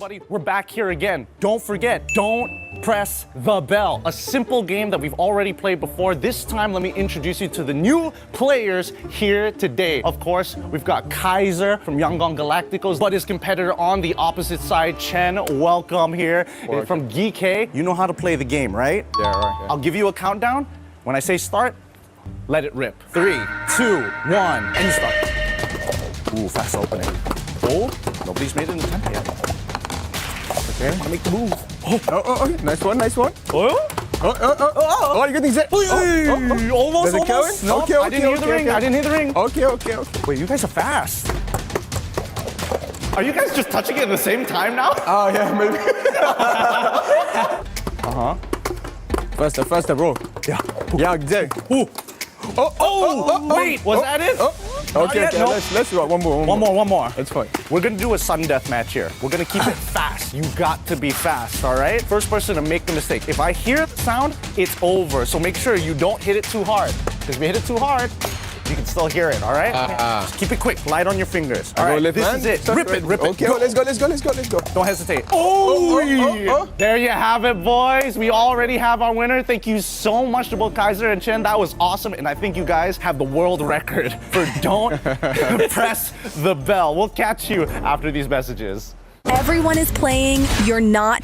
everybody? We're back here again. Don't forget, don't press the bell. A simple game that we've already played before. This time, let me introduce you to the new players here today. Of course, we've got Kaiser from Yangon Galacticos, but his competitor on the opposite side, Chen. Welcome here. From GK. You know how to play the game, right? Yeah, right. Yeah. I'll give you a countdown. When I say start, let it rip. 3, 2, 1, and you start. Ooh, fast opening. Oh, nobody's made an attempt yet. Okay, I'm gonna make the move. Oh, nice one, nice one. Oh, Oh, you got these. almost, Does it go almost. in? No, Okay, I didn't hear the okay, ring. okay. I didn't hear the ring. Okay. Wait, you guys are fast. Are you guys just touching it at the same time now? Oh, yeah, maybe. Faster, bro. Yeah. Yeah, exactly. Ooh. Wait, was that it? Okay, yet, no. let's do it. One more. That's fine. We're gonna do a sudden death match here. We're gonna keep it fast. You got to be fast, all right? First person to make the mistake. If I hear the sound, it's over. So make sure you don't hit it too hard. Because if you hit it too hard, you can still hear it, all right? Just keep it quick, light on your fingers. All right, this is it. Rip it. Okay, Go. let's go. Don't hesitate. Oh! There you have it, boys. We already have our winner. Thank you so much to both Kaiser and Chen. That was awesome. And I think you guys have the world record for don't press the bell. We'll catch you after these messages. Everyone is playing, you're not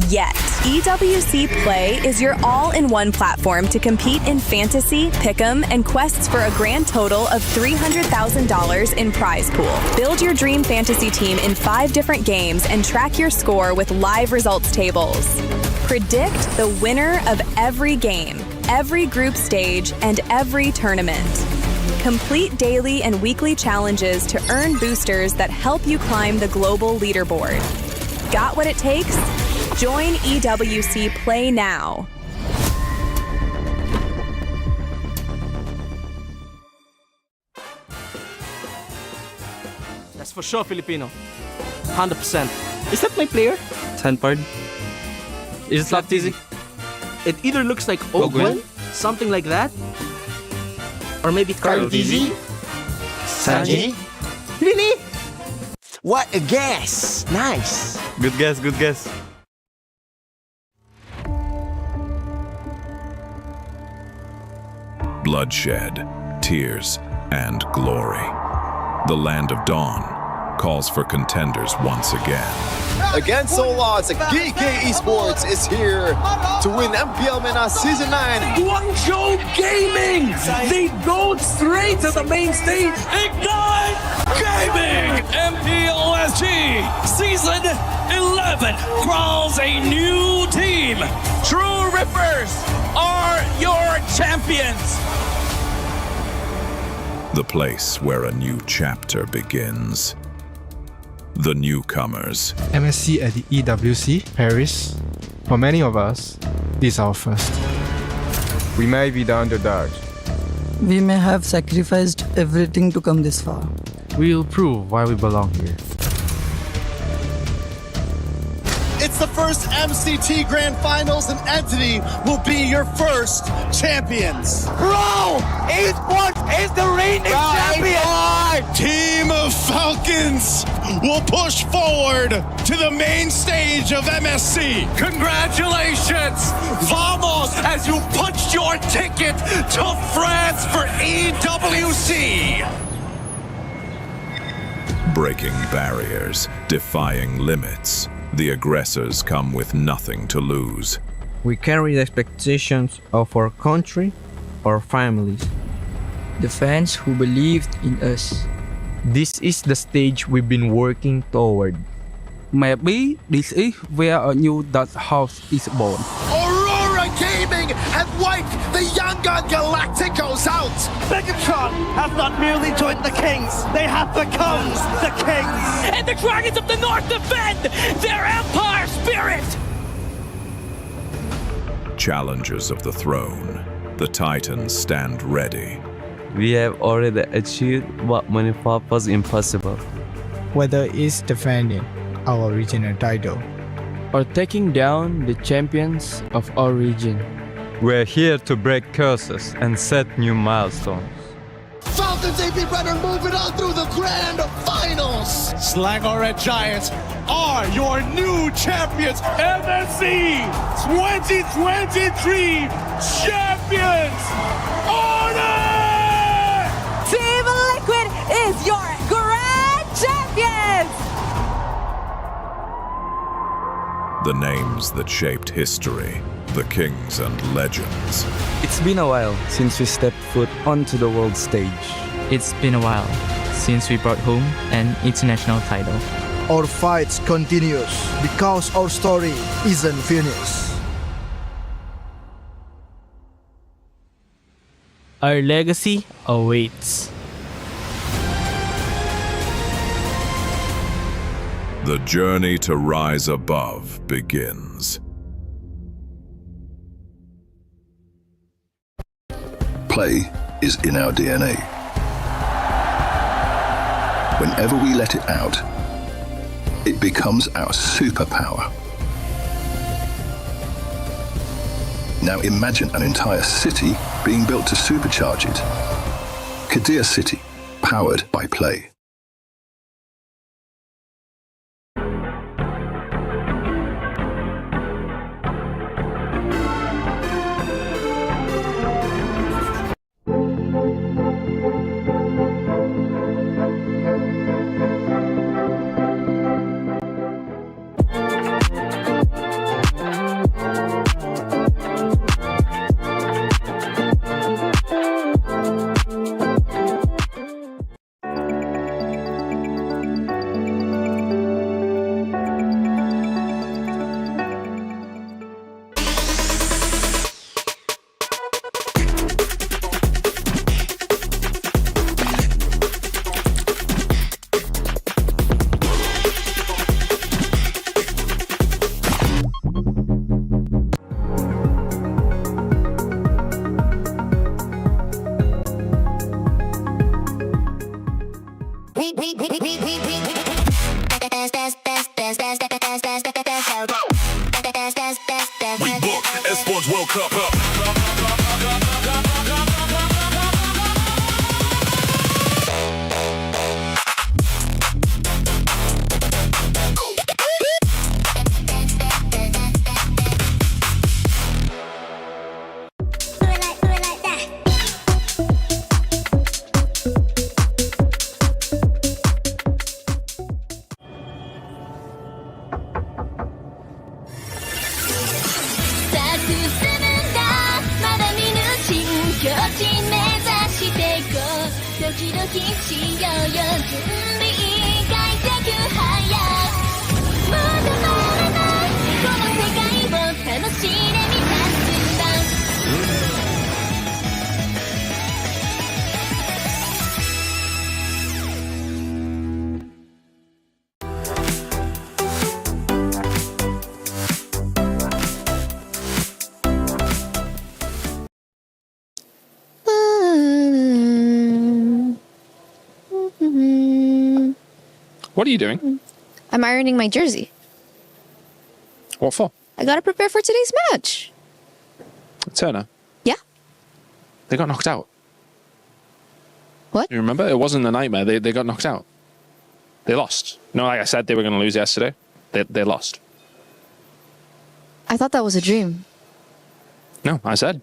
yet. EWC Play is your all-in-one platform to compete in fantasy, pick'em, and quests for a grand total of $300,000 in prize pool. Build your dream fantasy team in 5 different games and track your score with live results tables. Predict the winner of every game, every group stage, and every tournament. Complete daily and weekly challenges to earn boosters that help you climb the global leaderboard. Got what it takes? Join EWC Play now. That's for sure Filipino. 100%. Is that my player? Sanford. Is it not easy? It either looks like Ogun, something like that, or maybe Cardizi. Sanji. Really? What a guess! Nice. Good guess. Bloodshed, tears, and glory. The Land of Dawn calls for contenders once again. Against all odds, GK Esports is here to win MPL MENA Season 9. Guangzhou Gaming! They go straight to the main stage. Ignite Gaming! MPLSG Season 11 crowns a new team. True Rippers are your champions. The place where a new chapter begins. The newcomers. MSC at the EWC, Paris. For many of us, this is our first. We may be the underdogs. We may have sacrificed everything to come this far. We will prove why we belong here. It's the first MCT Grand Finals, and Entity will be your first champions. Bro! Esports is the reigning champion! Team of Falcons will push forward to the main stage of MSC. Congratulations! Vamos as you punched your ticket to France for EWC! Breaking barriers, defying limits. The aggressors come with nothing to lose. We carry the expectations of our country, our families. The fans who believed in us. This is the stage we've been working toward. Maybe this is where a new Dutch house is born. Aurora Gaming have wiped the Yangon Galacticos out. Megatron have not merely joined the Kings, they have become the Kings. And the Dragons of the North defend their Empire spirit. Challengers of the throne, the Titans stand ready. We have already achieved what many thought was impossible. Whether it's defending our regional title Or taking down the champions of our region. We're here to break curses and set new milestones. Falcons Falcons AP Brenner moving on through the grand finals. Slango Red Giants are your new champions. MSC 2023 champions! Honor! Team Liquid is your grand champions! The names that shaped history, the kings and legends. It's been a while since we stepped foot onto the world stage. It's been a while since we brought home an international title. Our fights continues because our story isn't finished. Our legacy awaits. The journey to rise above begins. Play is in our DNA. Whenever we let it out, it becomes our superpower. Now imagine an entire city being built to supercharge it. Kadir City, powered by Play. What are you doing? I'm ironing my jersey. What for? I gotta prepare for today's match. Turner. Yeah? They got knocked out. What? You remember? It wasn't a nightmare. They got knocked out. They lost. No, like I said, they were going to lose yesterday. They lost. I thought that was a dream. No, I said.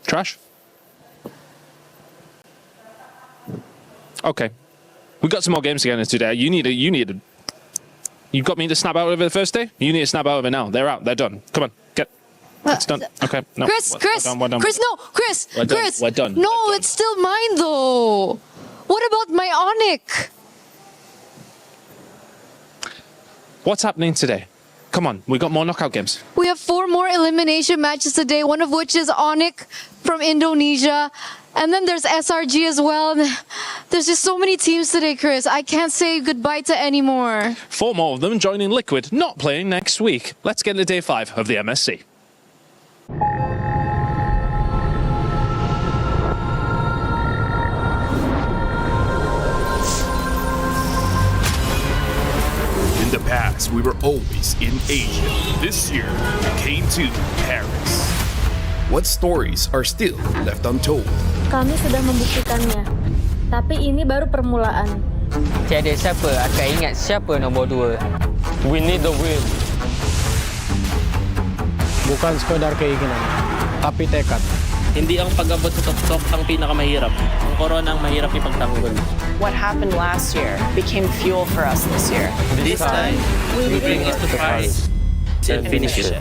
Trash. Okay. We got some more games to get into today. You got me to snap out of it the first day? You need to snap out of it now. They're out. They're done. Come on. Get. It's done. Okay. No. Chris, We're done. Chris, no, Chris, Chris. We're done. No, it's still mine though. What about my Onyx? What's happening today? Come on. We got more knockout games. We have 4 more elimination matches today, one of which is Onyx from Indonesia. And then there's SRG as well. There's just so many teams today, Chris. I can't say goodbye to any more. 4 more of them joining Liquid, not playing next week. Let's get into day 5 of the MSC. In the past, we were always in Asia. This year, we came to Paris. What stories are still left untold? Kami sudah membuktikannya. Tapi ini baru permulaan. Tiada siapa akan ingat siapa nombor 2. We need the win. Bukan sekadar keinginan, tapi tekad. Hindi ang pag-abot sa top ang pinakamahirap. Ang corona ang mahirap ipagtanggol. What happened last year became fuel for us this year. This time, we bring it to prize and finish it.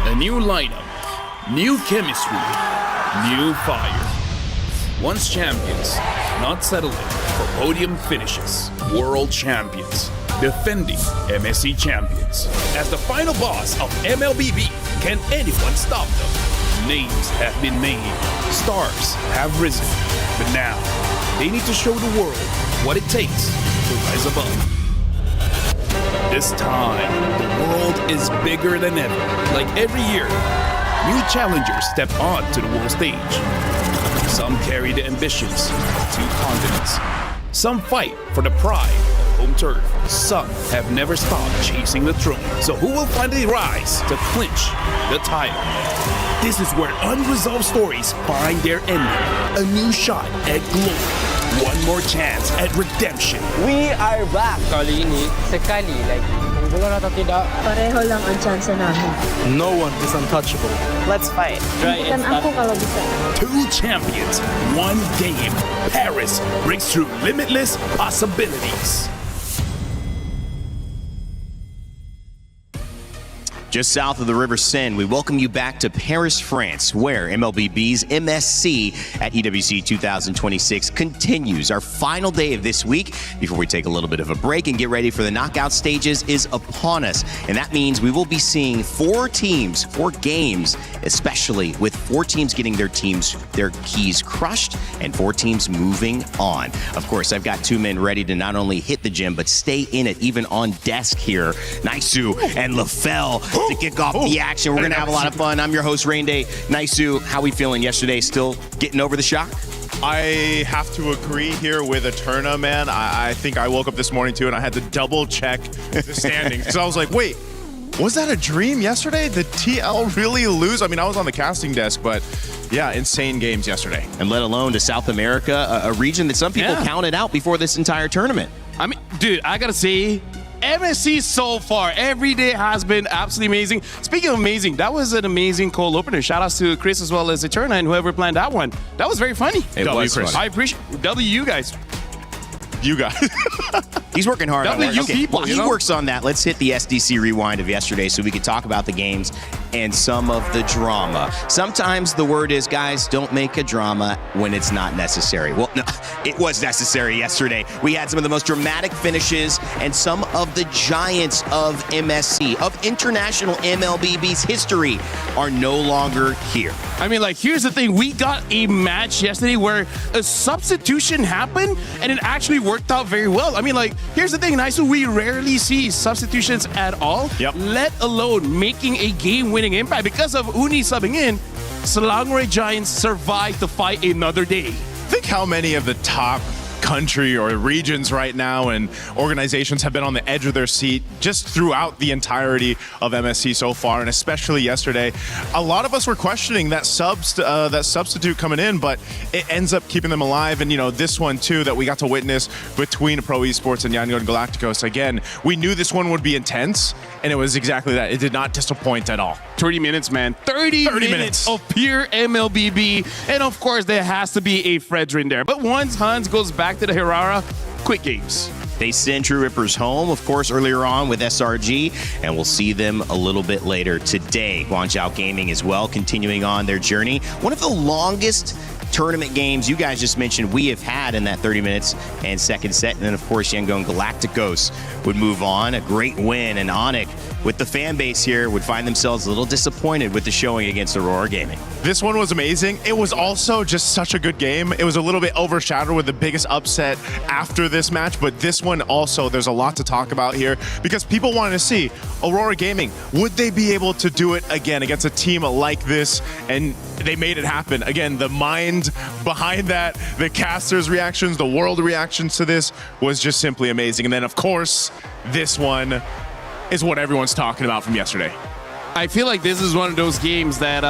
A new lineup, new chemistry, new fire. Once champions, not settling for podium finishes. World champions, defending MSC champions. As the final boss of MLBB, can anyone stop them? Names have been named, stars have risen, but now they need to show the world what it takes to rise above. This time, the world is bigger than ever. Like every year, new challengers step on to the world stage. Some carry the ambitions of 2 continents. Some fight for the pride of home turf. Some have never stopped chasing the throne. So who will finally rise to clinch the title? This is where unresolved stories find their ending. A new shot at glory. One more chance at redemption. We are back. Kali ini, sekali lagi. Bulan atau tidak, Pareho lang ang chance namin. no one is untouchable. Let's fight. Bukan ako kalau bisa. 2 champions, 1 game. Paris breaks through limitless possibilities. Just south of the River Seine, we welcome you back to Paris, France, where MLBB's MSC at EWC 2026 continues. Our final day of this week, before we take a little bit of a break and get ready for the knockout stages, is upon us. And that means we will be seeing 4 teams, 4 games, especially with 4 teams getting their keys crushed and 4 teams moving on. Of course, I've got 2 men ready to not only hit the gym, but stay in it, even on desk here. Naisu and LaFell to kick off the action. We're going to have a lot of fun. I'm your host, Rain Day. Naisu, how we feeling yesterday? Still getting over the shock? I have to agree here with Eterna, man. I think I woke up this morning too and I had to double check the standings. So I was like, wait, was that a dream yesterday? Did TL really lose? I mean, I was on the casting desk, but yeah, insane games yesterday. And let alone to South America, a region that some people counted out before this entire tournament. I mean, dude, I gotta say, MSC so far, every day has been absolutely amazing. Speaking of amazing, that was an amazing cold opener. Shout outs to Chris as well as Eterna and whoever planned that one. That was very funny. It was Chris. I appreciate you guys. You guys. He's working hard on that. Okay, people, while he works on that, let's hit the SDC rewind of yesterday so we could talk about the games and some of the drama. Sometimes the word is, guys, don't make a drama when it's not necessary. Well, no, it was necessary yesterday. We had some of the most dramatic finishes and some of the giants of MSC, of international MLBB's history, are no longer here. I mean, like, here's the thing. We got a match yesterday where a substitution happened, and it actually worked out very well. I mean, like, here's the thing, Naisu, we rarely see substitutions at all, let alone making a game-winning impact. Because of Uni subbing in, Selangor Giants survived to fight another day. Think how many of the top country or regions right now and organizations have been on the edge of their seat just throughout the entirety of MSC so far, and especially yesterday. A lot of us were questioning that substitute coming in, but it ends up keeping them alive. And, you know, this one too that we got to witness between Pro Esports and Yangon Galacticos. Again, we knew this one would be intense, and it was exactly that. It did not disappoint at all. 30 minutes, man. 30 minutes of pure MLBB. And of course, there has to be a Fredrin there. But once Hans goes back to the Hirara, quick games. They send True Rippers home, of course, earlier on with SRG, and we'll see them a little bit later today. Guangzhou Gaming as well, continuing on their journey. One of the longest tournament games you guys just mentioned we have had in that 30 minutes and second set. And then, of course, Yangon Galacticos would move on. A great win, and Onic, with the fan base here, would find themselves a little disappointed with the showing against Aurora Gaming. This one was amazing. It was also just such a good game. It was a little bit overshadowed with the biggest upset after this match, but this one also, there's a lot to talk about here because people wanted to see Aurora Gaming. Would they be able to do it again against a team like this? And they made it happen. Again, the mind behind that, the casters' reactions, the world reactions to this was just simply amazing. And then, of course, this one is what everyone's talking about from yesterday. I feel like this is one of those games that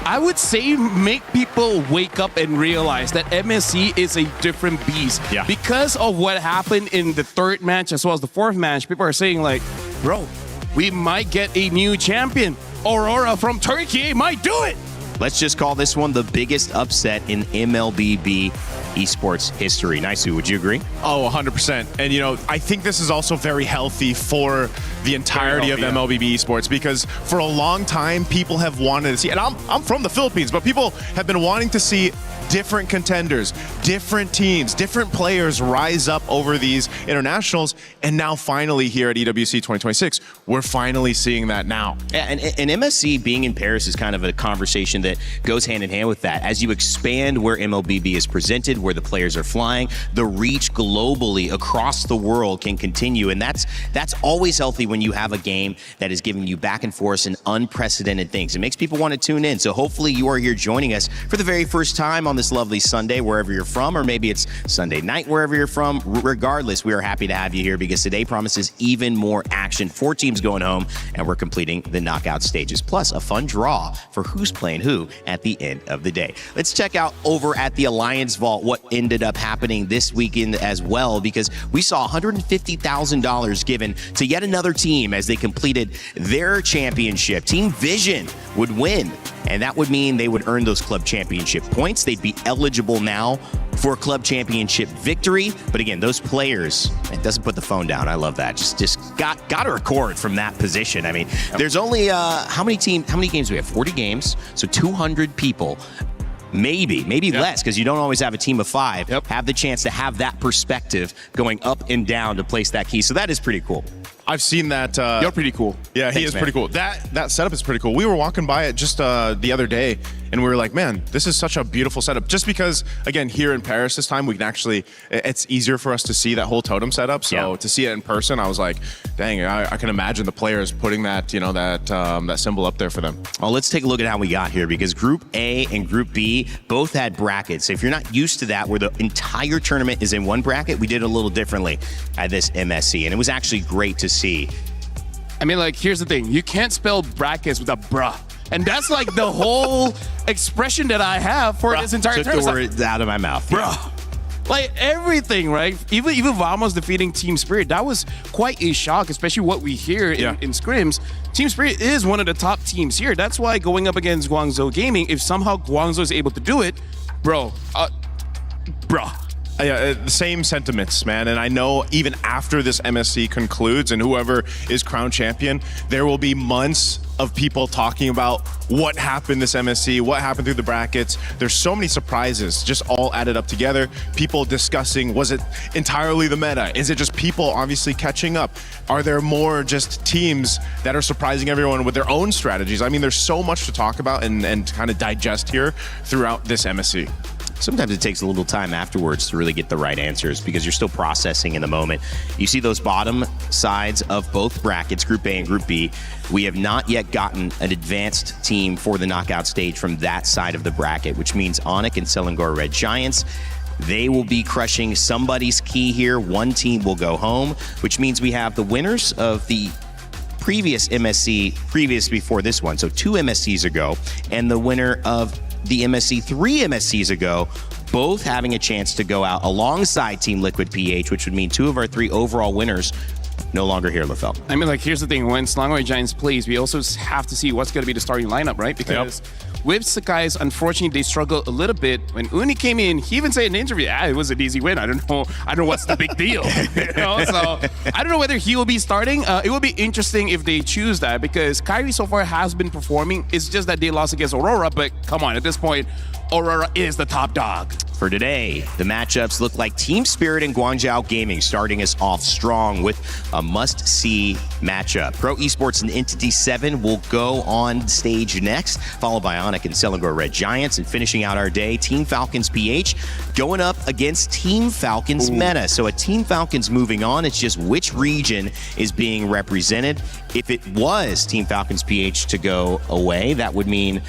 I would say make people wake up and realize that MSC is a different beast. Yeah. Because of what happened in the third match as well as the fourth match, people are saying like, bro, we might get a new champion. Aurora from Turkey might do it. Let's just call this one the biggest upset in MLBB esports history. Naisu, would you agree? Oh, 100%. And, you know, I think this is also very healthy for the entirety of MLBB esports because for a long time, people have wanted to see, and I'm from the Philippines, but people have been wanting to see different contenders, different teams, different players rise up over these internationals. And now finally here at EWC 2026, we're finally seeing that now. Yeah, and MSC being in Paris is kind of a conversation that goes hand in hand with that. As you expand where MLBB is presented, where the players are flying, the reach globally across the world can continue. And that's always healthy when you have a game that is giving you back and forth and unprecedented things. It makes people want to tune in. So hopefully you are here joining us for the very first time on this lovely Sunday, wherever you're from, or maybe it's Sunday night, wherever you're from. Regardless, we are happy to have you here because today promises even more action. 4 teams going home, and we're completing the knockout stages, plus a fun draw for who's playing who at the end of the day. Let's check out over at the Alliance Vault what ended up happening this weekend as well, because we saw $150,000 given to yet another team as they completed their championship. Team Vision would win, and that would mean they would earn those club championship points. They'd be eligible now for club championship victory. But again, those players, it doesn't put the phone down. I love that. Just got to record from that position. I mean, there's only how many games do we have? 40 games, so 200 people. Maybe less, because you don't always have a team of 5. Have the chance to have that perspective going up and down to place that key. So that is pretty cool. I've seen that. You're pretty cool. Yeah, he Thanks, is man. pretty cool. That setup is pretty cool. We were walking by it just the other day, and we were like, man, this is such a beautiful setup. Just because, again, here in Paris this time, we can actually, it's easier for us to see that whole totem setup. So to see it in person, I was like, dang, I can imagine the players putting that, that symbol up there for them. Well, let's take a look at how we got here, because Group A and Group B both had brackets. If you're not used to that, where the entire tournament is in one bracket, we did it a little differently at this MSC, and it was actually great to see. I mean, like, here's the thing. You can't spell brackets with a bruh. And that's like the whole expression that I have for this entire Took tournament. the words out of my mouth. Bruh. Like, everything, right? Even Vamos defeating Team Spirit, that was quite a shock, especially what we hear in scrims. Team Spirit is one of the top teams here. That's why going up against Guangzhou Gaming, if somehow Guangzhou is able to do it, bruh. Yeah, the same sentiments, man. And I know even after this MSC concludes and whoever is crowned champion, there will be months of people talking about what happened this MSC, what happened through the brackets. There's so many surprises just all added up together. People discussing, was it entirely the meta? Is it just people obviously catching up? Are there more just teams that are surprising everyone with their own strategies? I mean, there's so much to talk about and kind of digest here throughout this MSC. Sometimes it takes a little time afterwards to really get the right answers because you're still processing in the moment. You see those bottom sides of both brackets, Group A and Group B. We have not yet gotten an advanced team for the knockout stage from that side of the bracket, which means Onyx and Selangor Red Giants. They will be crushing somebody's key here. One team will go home, which means we have the winners of the previous MSC, previous before this one, so 2 MSCs ago, and the winner of the MSC 3 MSCs ago, both having a chance to go out alongside Team Liquid PH, which would mean 2 of our 3 overall winners no longer here, Lefel. I mean, like, here's the thing. When Selangor Giants plays, we also have to see what's going to be the starting lineup, right? Because with Sakai's, unfortunately, they struggle a little bit. When Uni came in, he even said in an interview, it was an easy win. I don't know what's the big deal. So I don't know whether he will be starting. It will be interesting if they choose that, because Kyrie so far has been performing. It's just that they lost against Aurora, but come on, at this point, Aurora is the top dog. For today, the matchups look like Team Spirit and Guangzhou Gaming starting us off strong with a must-see matchup. Pro Esports and Entity 7 will go on stage next, followed by Onyx and Selangor Red Giants, and finishing out our day, Team Falcons PH going up against Team Falcons Meta. So a Team Falcons moving on, it's just which region is being represented. If it was Team Falcons PH to go away, that would mean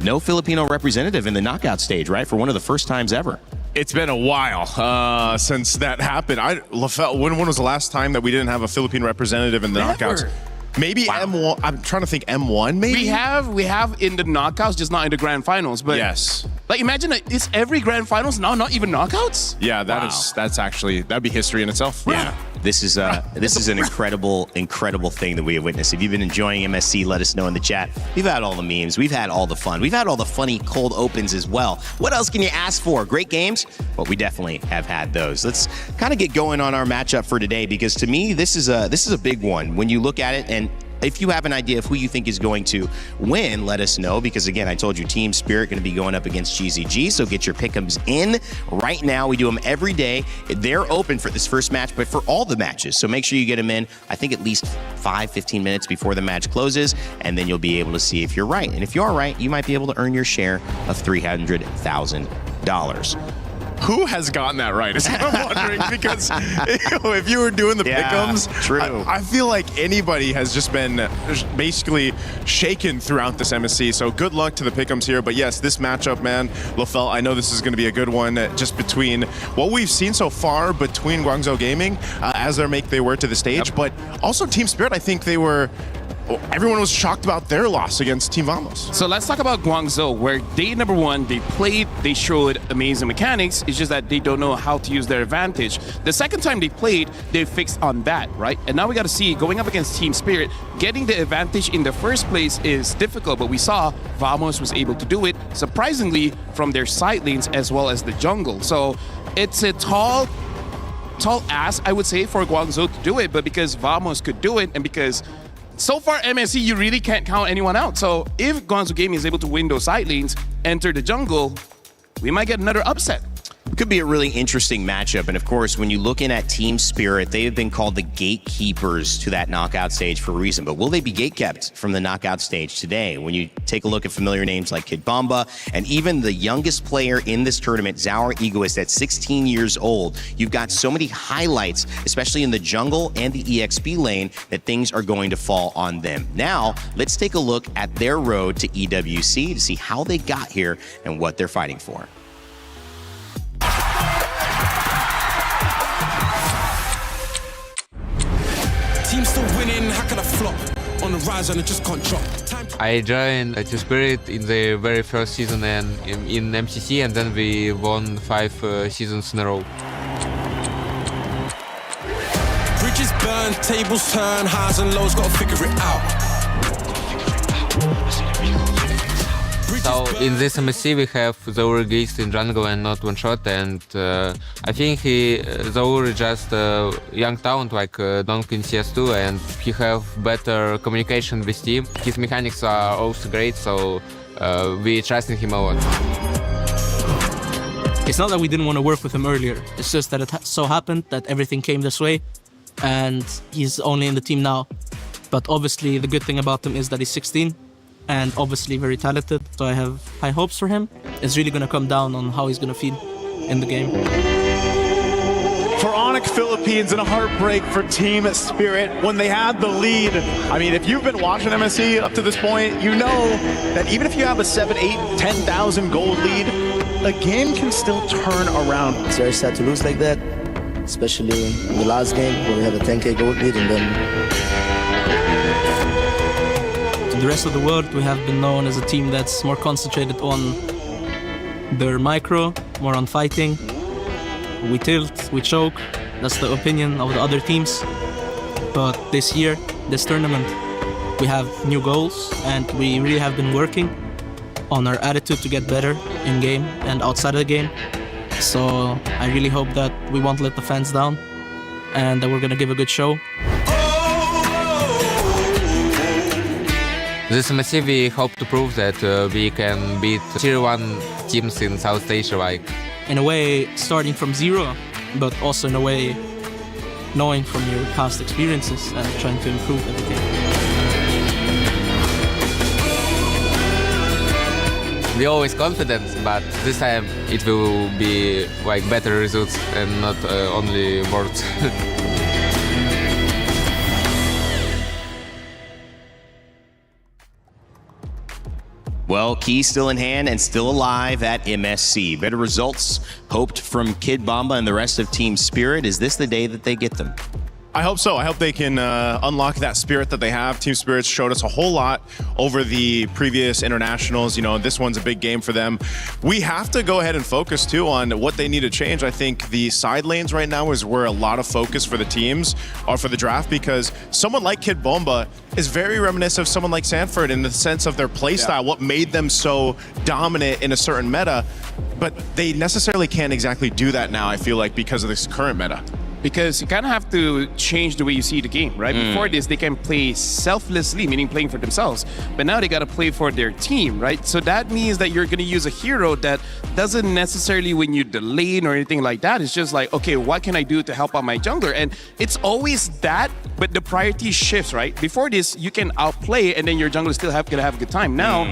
no Filipino representative in the knockout stage, right? For one of the first times ever. It's been a while since that happened. When was the last time that we didn't have a Philippine representative in the knockouts? Maybe M1. I'm trying to think M1. Maybe we have in the knockouts, just not in the grand finals. But yes, like imagine it's every grand finals now, not even knockouts. Yeah, that's actually that'd be history in itself. Yeah. This is an incredible thing that we have witnessed. If you've been enjoying MSC, let us know in the chat. We've had all the memes, we've had all the fun, we've had all the funny cold opens as well. What else can you ask for? Great games, but we definitely have had those. Let's kind of get going on our matchup for today, because to me this is a big one when you look at it. And if you have an idea of who you think is going to win, let us know, because again, I told you Team Spirit going to be going up against GZG, so get your pick'ems in right now. We do them every day. They're open for this first match, but for all the matches, so make sure you get them in, I think at least 5-15 minutes before the match closes, and then you'll be able to see if you're right. And if you are right, you might be able to earn your share of $300,000. Who has gotten that right? Is what I'm wondering, because if you were doing the pick'ems, true. I feel like anybody has just been basically shaken throughout this MSC. So good luck to the pick'ems here. But yes, this matchup, man, Lofel, I know this is going to be a good one, just between what we've seen so far between Guangzhou Gaming as they make their way to the stage, but also Team Spirit. I think everyone was shocked about their loss against Team Vamos. So let's talk about Guangzhou, where day number one, they played, they showed amazing mechanics. It's just that they don't know how to use their advantage. The second time they played, they fixed on that, right? And now we got to see, going up against Team Spirit, getting the advantage in the first place is difficult, but we saw Vamos was able to do it, surprisingly, from their side lanes as well as the jungle. So it's a tall ask, I would say, for Guangzhou to do it, but because Vamos could do it, and because so far, MSC, you really can't count anyone out. So if Guangzhou Gaming is able to win those side lanes, enter the jungle, we might get another upset. It could be a really interesting matchup. And of course, when you're looking at Team Spirit, they have been called the gatekeepers to that knockout stage for a reason. But will they be gatekept from the knockout stage today? When you take a look at familiar names like Kid Bomba, and even the youngest player in this tournament, Zaur Egoist, at 16 years old, you've got so many highlights, especially in the jungle and the EXP lane, that things are going to fall on them. Now, let's take a look at their road to EWC to see how they got here and what they're fighting for. Team still winning, how can I flop? On the rise and I just can't drop. I joined Team Spirit in the very first season and in MCC, and then we won 5 seasons in a row. Bridges burn, tables turn, highs and lows, gotta figure it out. So in this MSC we have Zaur Egoist in jungle and not one shot, and I think Zaur is just a young talent like Donk in CS2, and he have better communication with team. His mechanics are also great, so we trust in him a lot. It's not that we didn't want to work with him earlier, it's just that it so happened that everything came this way, and he's only in the team now. But obviously the good thing about him is that he's 16, and obviously very talented, so I have high hopes for him. It's really going to come down on how he's going to feel in the game. For Onyx Philippines, and a heartbreak for Team Spirit when they had the lead. I mean, if you've been watching MSC up to this point, you know that even if you have a 7, 8, 10,000 gold lead, a game can still turn around. It's very sad to lose like that, especially in the last game where we have a 10k gold lead, and then the rest of the world, we have been known as a team that's more concentrated on their micro, more on fighting. We tilt, we choke, that's the opinion of the other teams. But this year, this tournament, we have new goals, and we really have been working on our attitude to get better in game and outside of the game. So I really hope that we won't let the fans down, and that we're gonna give a good show. This MSC we hope to prove that we can beat Tier 1 teams in South Asia, like. In a way, starting from zero, but also in a way, knowing from your past experiences and trying to improve everything. We're always confident, but this time it will be like better results and not only words. Well, key still in hand and still alive at MSC. Better results hoped from Kid Bomba and the rest of Team Spirit. Is this the day that they get them? I hope so. I hope they can unlock that spirit that they have. Team Spirits showed us a whole lot over the previous internationals. You know, this one's a big game for them. We have to go ahead and focus too on what they need to change. I think the side lanes right now is where a lot of focus for the teams are for the draft, because someone like Kid Bomba is very reminiscent of someone like Sanford in the sense of their playstyle, what made them so dominant in a certain meta. But they necessarily can't exactly do that now, I feel like, because of this current meta. Because you kind of have to change the way you see the game, right? Before this, they can play selflessly, meaning playing for themselves. But now they got to play for their team, right? So that means that you're going to use a hero that doesn't necessarily win you the lane or anything like that. It's just like, okay, what can I do to help out my jungler? And it's always that, but the priority shifts, right? Before this, you can outplay and then your jungler still gonna have a good time. Now,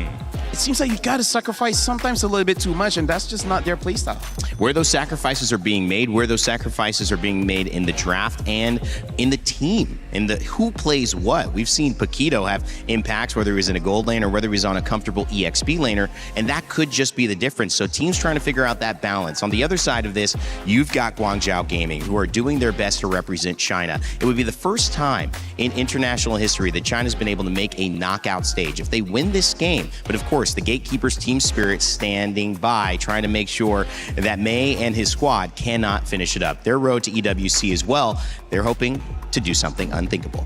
it seems like you got to sacrifice sometimes a little bit too much, and that's just not their playstyle. Where those sacrifices are being made, where those sacrifices are being made in the draft and in the team, in the who plays what. We've seen Paquito have impacts, whether he's in a gold lane or whether he's on a comfortable EXP laner, and that could just be the difference. So teams trying to figure out that balance. On the other side of this, you've got Guangzhou Gaming, who are doing their best to represent China. It would be the first time in international history that China's been able to make a knockout stage. If they win this game, but of course, the Gatekeepers Team Spirit standing by, trying to make sure that May and his squad cannot finish it up. Their road to EWC as well, they're hoping to do something unthinkable.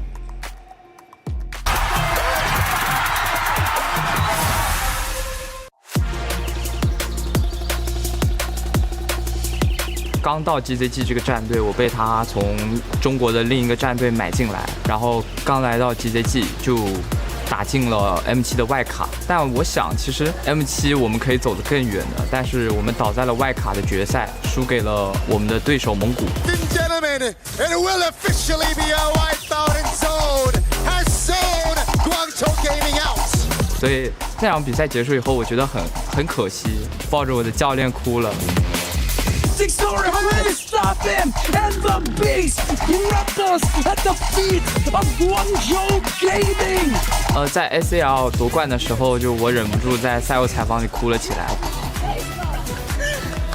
刚到 GZG 这个战队，我被他从中国的另一个战队买进来，然后刚来到 GZG 就打进了 M7 的外卡。但我想，其实 M7 我们可以走得更远的，但是我们倒在了外卡的决赛，输给了我们的对手蒙古。所以那场比赛结束以后，我觉得很可惜，抱着我的教练哭了。Stop him and the beast erupts at the feet of Guangzhou Gaming。在 SAL 夺冠的时候，就我忍不住在赛后采访里哭了起来。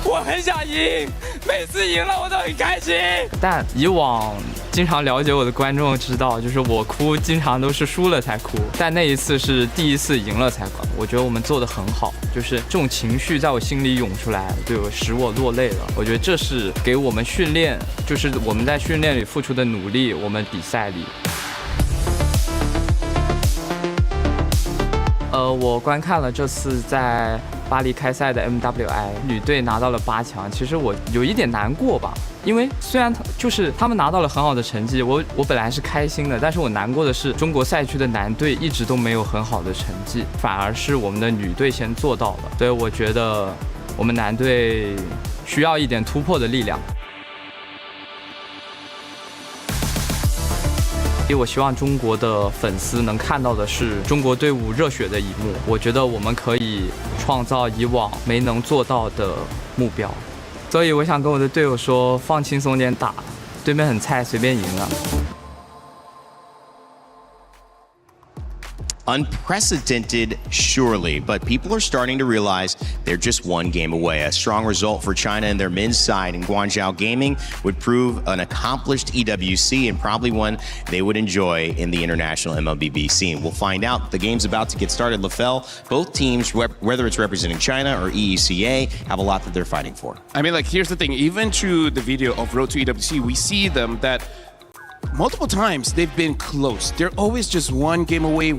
我很想赢，每次赢了我都很开心。但以往经常了解我的观众知道，就是我哭经常都是输了才哭，但那一次是第一次赢了才哭。我觉得我们做得很好，就是这种情绪在我心里涌出来，就使我落泪了。我觉得这是给我们训练，就是我们在训练里付出的努力，我们比赛里。我观看了这次在巴黎开赛的 MWI 女队拿到了8强，其实我有一点难过吧，因为虽然他们拿到了很好的成绩，我本来是开心的，但是我难过的是中国赛区的男队一直都没有很好的成绩，反而是我们的女队先做到了，所以我觉得我们男队需要一点突破的力量。我希望中国的粉丝能看到的是中国队伍热血的一幕。我觉得我们可以创造以往没能做到的目标，所以我想跟我的队友说，放轻松点打，对面很菜，随便赢啊。Unprecedented, surely, but people are starting to realize they're just one game away. A strong result for China and their men's side in Guangzhou Gaming would prove an accomplished EWC and probably one they would enjoy in the international MLBB scene. We'll find out. The game's about to get started. LaFell, both teams, whether it's representing China or EECA, have a lot that they're fighting for. I mean, like, here's the thing. Even through the video of Road to EWC, we see them that multiple times they've been close. They're always just one game away.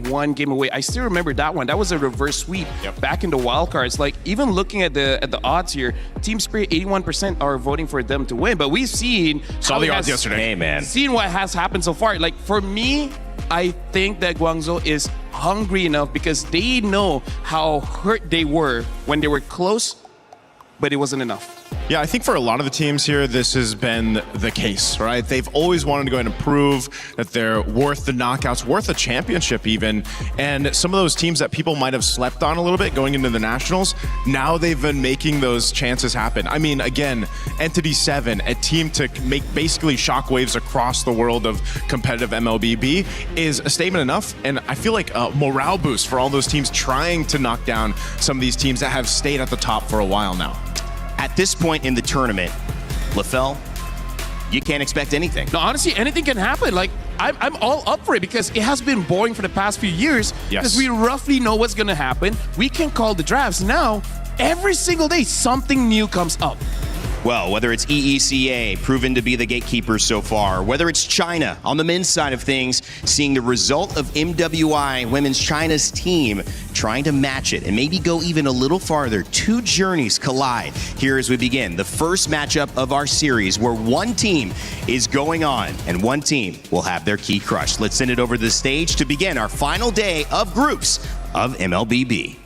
I still remember that one. That was a reverse sweep back in the wildcards. Like, even looking at the odds here, Team Spirit 81% are voting for them to win. But we've seen saw the odds yesterday. Hey, man. Seen what has happened so far. Like, for me, I think that Guangzhou is hungry enough because they know how hurt they were when they were close, but it wasn't enough. Yeah, I think for a lot of the teams here, this has been the case, right? They've always wanted to go ahead and prove that they're worth the knockouts, worth a championship even. And some of those teams that people might have slept on a little bit going into the nationals, now they've been making those chances happen. I mean, again, Entity 7, a team to make basically shockwaves across the world of competitive MLBB is a statement enough. And I feel like a morale boost for all those teams trying to knock down some of these teams that have stayed at the top for a while now. At this point in the tournament, LaFell, you can't expect anything. No, honestly, anything can happen. Like, I'm all up for it because it has been boring for the past few years. Yes. Because we roughly know what's going to happen. We can call the drafts. Now, every single day, something new comes up. Well, whether it's EECA, proven to be the gatekeepers so far, whether it's China on the men's side of things, seeing the result of MWI, Women's China's team, trying to match it and maybe go even a little farther. Two journeys collide here as we begin the first matchup of our series where one team is going on and one team will have their key crushed. Let's send it over to the stage to begin our final day of groups of MLBB.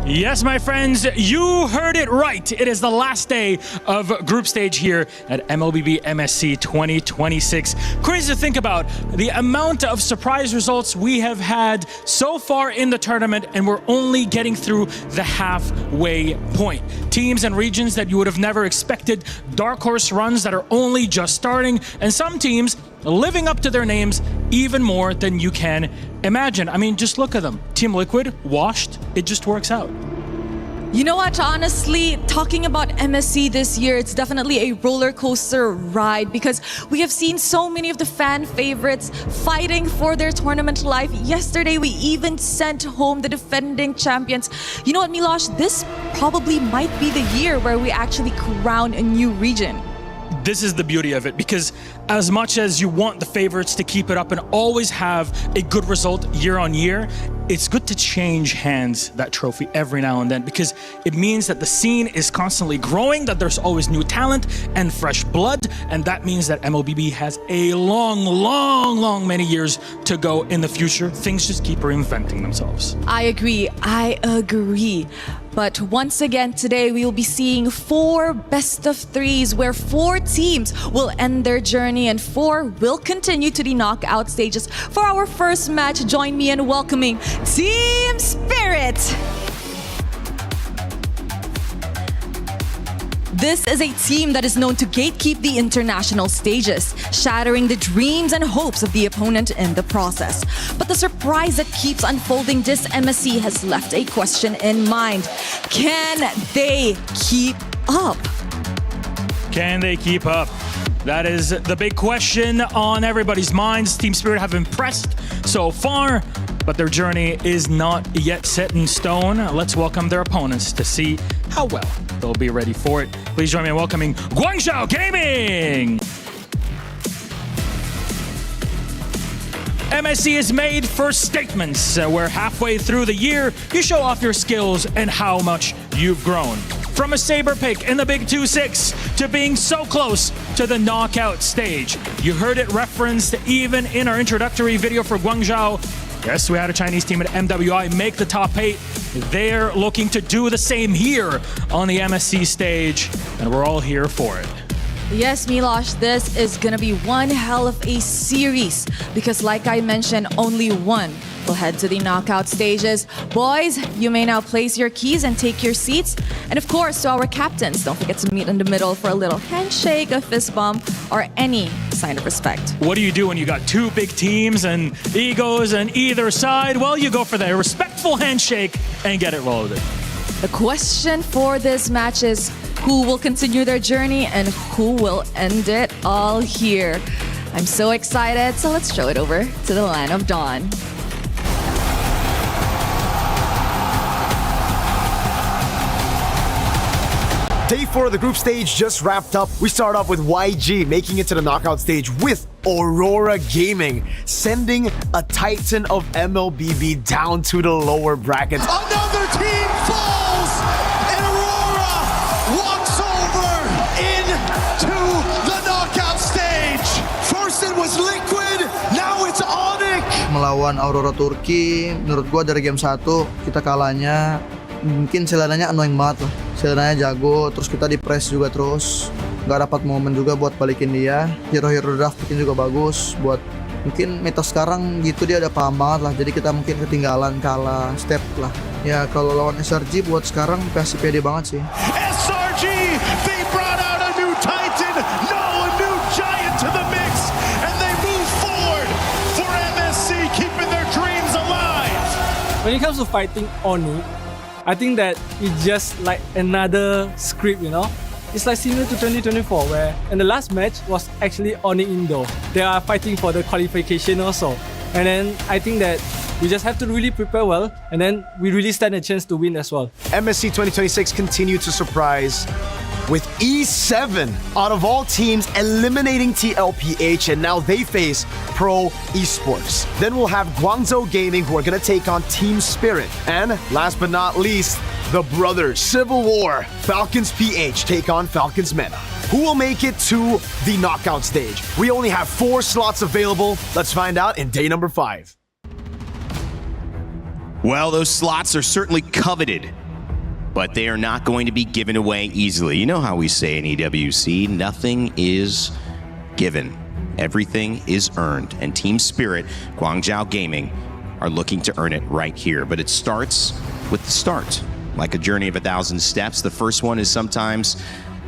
Yes, my friends, you heard it right. It is the last day of group stage here at MLBB MSC 2026. Crazy to think about the amount of surprise results we have had so far in the tournament, and we're only getting through the halfway point. Teams and regions that you would have never expected, dark horse runs that are only just starting, and some teams living up to their names even more than you can imagine. I mean, just look at them. Team Liquid, washed, it just works out. You know what, honestly, talking about MSC this year, it's definitely a roller coaster ride because we have seen so many of the fan favorites fighting for their tournament life. Yesterday, we even sent home the defending champions. You know what, Milosh, this probably might be the year where we actually crown a new region. This is the beauty of it, because as much as you want the favorites to keep it up and always have a good result year on year, it's good to change hands, that trophy, every now and then, because it means that the scene is constantly growing, that there's always new talent and fresh blood, and that means that MLBB has a long, many years to go in the future. Things just keep reinventing themselves. I agree. But once again, today we will be seeing 4 best of 3s where 4 teams will end their journey and 4 will continue to the knockout stages. For our first match, join me in welcoming Team Spirit. This is a team that is known to gatekeep the international stages, shattering the dreams and hopes of the opponent in the process. But the surprise that keeps unfolding this MSC has left a question in mind. Can they keep up? Can they keep up? That is the big question on everybody's minds. Team Spirit have impressed so far, but their journey is not yet set in stone. Let's welcome their opponents to see how well they'll be ready for it. Please join me in welcoming Guangzhou Gaming! MSC is made for statements, where halfway through the year, you show off your skills and how much you've grown. From a saber pick in the Big 2-6 to being so close to the knockout stage. You heard it referenced even in our introductory video for Guangzhou. Yes, we had a Chinese team at MWI make the top 8. They're looking to do the same here on the MSC stage, and we're all here for it. Yes, Milosh, this is gonna be one hell of a series because like I mentioned, only one will head to the knockout stages. Boys, you may now place your keys and take your seats. And of course, to our captains, don't forget to meet in the middle for a little handshake, a fist bump, or any sign of respect. What do you do when you got 2 big teams and egos on either side? Well, you go for the respectful handshake and get it loaded. The question for this match is who will continue their journey and who will end it all here. I'm so excited, so let's throw it over to the Land of Dawn. Day 4 of the group stage just wrapped up. We start off with YG making it to the knockout stage with Aurora Gaming, sending a titan of MLBB down to the lower brackets. Another team falls, and Aurora walks over into the knockout stage. First it was Liquid, now it's Onyx. Melawan Aurora Turki, menurut gua dari game 1 kita kalahnya mungkin Selenanya annoying banget lah. Selenanya jago, terus kita di press juga terus. Gak dapat momen juga buat balikin dia. Hero-hero draft bikin juga bagus buat mungkin meta sekarang gitu dia udah paham banget lah. Jadi kita mungkin ketinggalan kalah step lah. Ya kalau lawan SRG buat sekarang pasti pede banget sih. SRG they brought out a new Titan, a new giant to the mix, and they move forward for MSC, keeping their dreams alive. When it comes to fighting Oni, I think that it's just like another script, you know? It's like similar to 2024 where, and the last match was actually Oni Indo. They are fighting for the qualification also. And then I think that we just have to really prepare well, and then we really stand a chance to win as well. MSC 2026 continued to surprise with E7 out of all teams eliminating TLPH, and now they face Pro Esports. Then we'll have Guangzhou Gaming, who are going to take on Team Spirit. And last but not least, the brothers Civil War, Falcons PH take on Falcons Meta. Who will make it to the knockout stage? We only have 4 slots available. Let's find out in day number 5. Well, those slots are certainly coveted, but they are not going to be given away easily. You know how we say in EWC, nothing is given. Everything is earned. And Team Spirit, Guangzhou Gaming, are looking to earn it right here. But it starts with the start. Like a journey of 1,000 steps, the first one is sometimes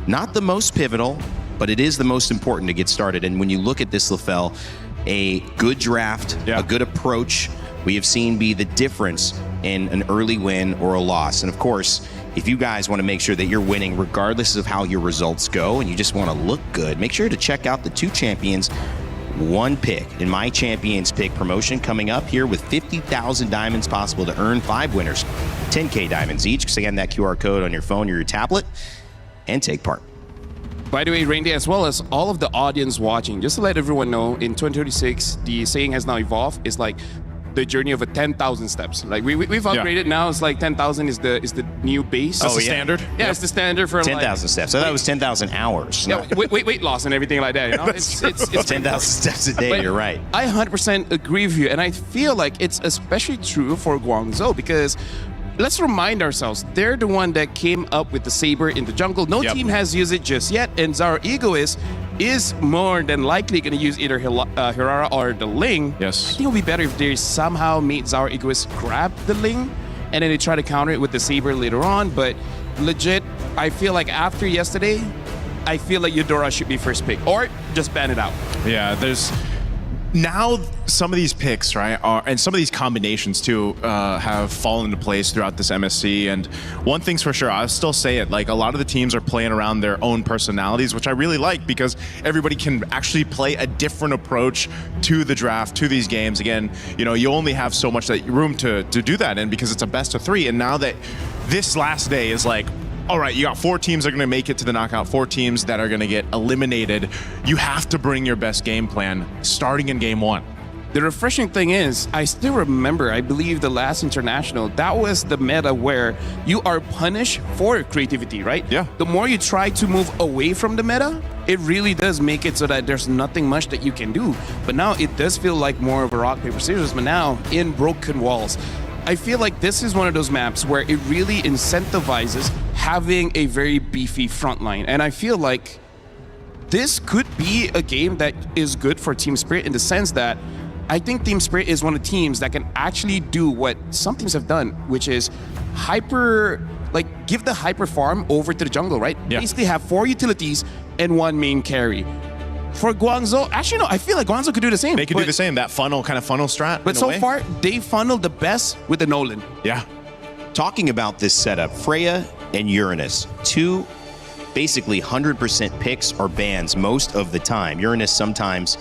not the most pivotal, but it is the most important to get started. And when you look at this, LaFell, a good draft, a good approach, we have seen be the difference in an early win or a loss. And of course, if you guys want to make sure that you're winning regardless of how your results go and you just want to look good, make sure to check out the 2 champions, 1 pick in my champions pick promotion coming up here with 50,000 diamonds possible to earn 5 winners, 10K diamonds each. Scan that QR code on your phone or your tablet and take part. By the way, Randy, as well as all of the audience watching, just to let everyone know, in 2036, the saying has now evolved. It's like the journey of 10,000 steps. Like we've upgraded now. It's like 10,000 is the new base. That's the standard. Yeah, it's the standard for 10,000 steps. So that was 10,000 hours. Yeah, weight loss and everything like that. You know, it's 10,000 steps a day. But you're right. I 100% agree with you, and I feel like it's especially true for Guangzhou because let's remind ourselves, they're the one that came up with the saber in the jungle. No team has used it just yet, and Zara Egoist is more than likely going to use either Hirara or the Ling. Yes. I think it would be better if they somehow made Zara Egoist grab the Ling, and then they try to counter it with the saber later on. But legit, I feel like after yesterday, I feel like Eudora should be first pick, or just ban it out. Yeah, there's now some of these picks, right, and some of these combinations too, have fallen into place throughout this MSC. And one thing's for sure, I'll still say it, like a lot of the teams are playing around their own personalities, which I really like because everybody can actually play a different approach to the draft, to these games. Again, you know, you only have so much room to do that in because it's a best of 3. And now that this last day is like, all right, you got 4 teams that are going to make it to the knockout, 4 teams that are going to get eliminated. You have to bring your best game plan starting in game 1. The refreshing thing is, I still remember, I believe the last international, that was the meta where you are punished for creativity, right? Yeah. The more you try to move away from the meta, it really does make it so that there's nothing much that you can do. But now it does feel like more of a rock, paper, scissors, but now in broken walls. I feel like this is one of those maps where it really incentivizes having a very beefy front line. And I feel like this could be a game that is good for Team Spirit in the sense that I think Team Spirit is one of the teams that can actually do what some teams have done, which is give the hyper farm over to the jungle, right? Yeah. Basically have 4 utilities and 1 main carry. For Guangzhou, actually, no, I feel like Guangzou could do the same. They could do the same, that funnel strat. But so far, they funneled the best with the Nolan. Yeah. Talking about this setup, Freya and Uranus, 2 basically 100% picks or bans most of the time. Uranus sometimes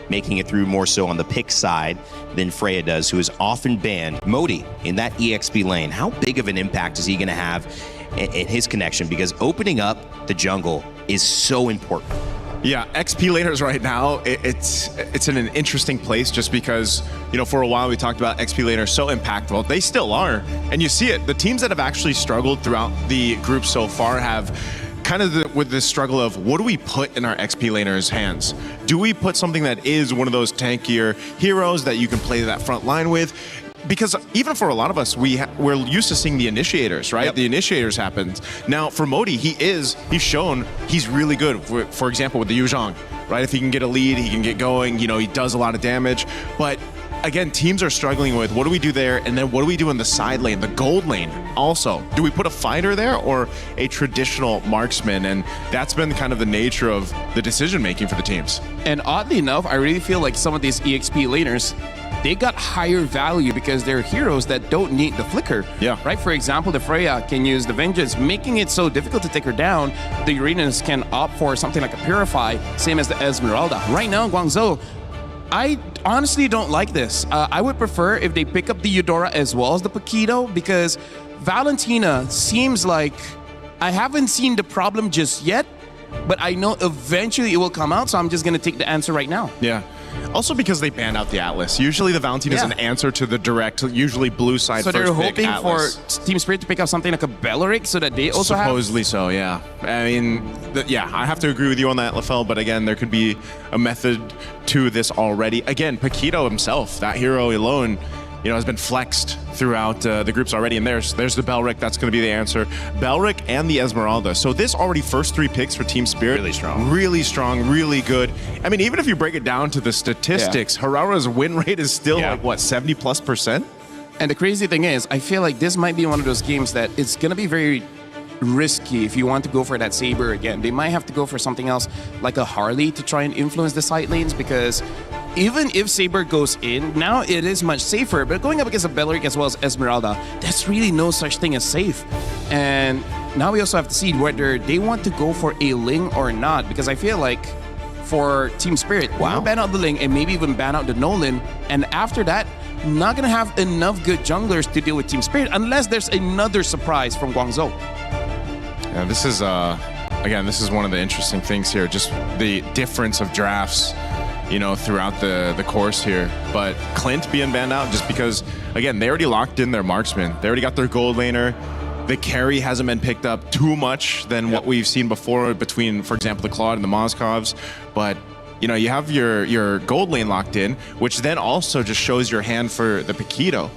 making it through more so on the pick side than Freya does, who is often banned. Modi in that EXP lane, how big of an impact is he going to have in his connection? Because opening up the jungle is so important. Yeah, XP laners right now, it's in an interesting place just because, you know, for a while we talked about XP laners so impactful. They still are, and you see it. The teams that have actually struggled throughout the group so far have kind of with this struggle of what do we put in our XP laners' hands? Do we put something that is one of those tankier heroes that you can play that front line with? Because even for a lot of us, we're used to seeing the initiators, right? Yep. The initiators happen. Now for Modi, he's shown he's really good. For example, with the Yuzhong, right? If he can get a lead, he can get going. You know, he does a lot of damage. But again, teams are struggling with what do we do there, and then what do we do in the side lane, the gold lane also? Do we put a fighter there or a traditional marksman? And that's been kind of the nature of the decision-making for the teams. And oddly enough, I really feel like some of these EXP laners, they got higher value because they're heroes that don't need the flicker. Yeah. Right? For example, the Freya can use the Vengeance, making it so difficult to take her down. The Uranus can opt for something like a Purify, same as the Esmeralda. Right now, Guangzhou, I honestly don't like this. I would prefer if they pick up the Eudora as well as the Paquito, because Valentina seems like I haven't seen the problem just yet, but I know eventually it will come out, so I'm just going to take the answer right now. Yeah. Also because they banned out the Atlas. Usually the Valentina is an answer to the direct, usually blue side so first they're pick hoping Atlas. for Team Spirit to pick up something like a Belleric so that they also Supposedly so, yeah. I mean, I have to agree with you on that, LaFell, but again, there could be a method to this already. Again, Paquito himself, that hero alone, has been flexed throughout the groups already, and there's the Belleric. That's going to be the answer. Belleric and the Esmeralda. So this already first 3 picks for Team Spirit. Really strong, really good. I mean, even if you break it down to the statistics, Harara's win rate is still like, what, 70+%? And the crazy thing is, I feel like this might be one of those games that it's going to be very risky if you want to go for that Saber again. They might have to go for something else like a Harley to try and influence the side lanes, because even if Saber goes in, now it is much safer, but going up against a Belleric as well as Esmeralda, that's really no such thing as safe. And now we also have to see whether they want to go for a Ling or not, because I feel like for Team Spirit, we'll ban out the Ling and maybe even ban out the Nolan, and after that, not gonna have enough good junglers to deal with Team Spirit unless there's another surprise from Guangzhou. Yeah, this is, again, this is one of the interesting things here, just the difference of drafts, throughout the course here. But Clint being banned out just because, again, they already locked in their marksman. They already got their gold laner. The carry hasn't been picked up too much than what we've seen before between, for example, the Claude and the Moscovs. But, you have your gold lane locked in, which then also just shows your hand for the Paquito.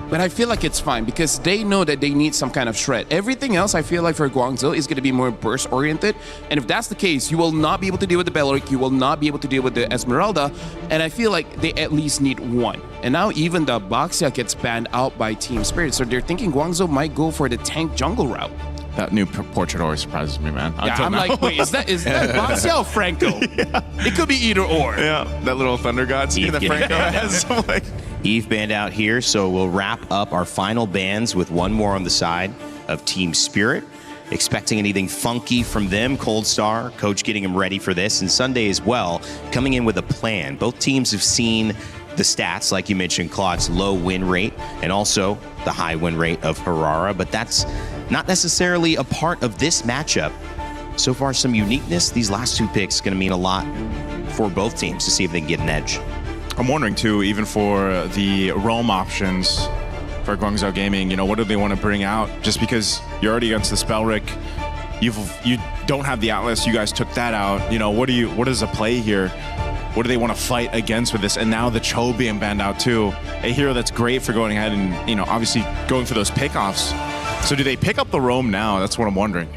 But I feel like it's fine because they know that they need some kind of shred. Everything else, I feel like for Guangzhou is going to be more burst-oriented. And if that's the case, you will not be able to deal with the Belleric, you will not be able to deal with the Esmeralda. And I feel like they at least need one. And now even the Baxia gets banned out by Team Spirit. So they're thinking Guangzhou might go for the tank jungle route. That new portrait always surprises me, man. I'm like, wait, is that Baxia or Franco? It could be either or. Yeah, that little Thunder God scene that Franco has. Eve banned out here, so we'll wrap up our final bans with one more on the side of Team Spirit. Expecting anything funky from them, Cold Star, coach getting him ready for this, and Sunday as well, coming in with a plan. Both teams have seen the stats, like you mentioned, Claude's low win rate, and also the high win rate of Harara, but that's not necessarily a part of this matchup. So far, some uniqueness. These last 2 picks going to mean a lot for both teams to see if they can get an edge. I'm wondering, too, even for the roam options for Guangzhou Gaming, what do they want to bring out? Just because you're already against the Belleric, you don't have the Atlas, you guys took that out. What is the play here? What do they want to fight against with this? And now the Cho being banned out, too. A hero that's great for going ahead and, obviously going for those pickoffs. So do they pick up the roam now? That's what I'm wondering.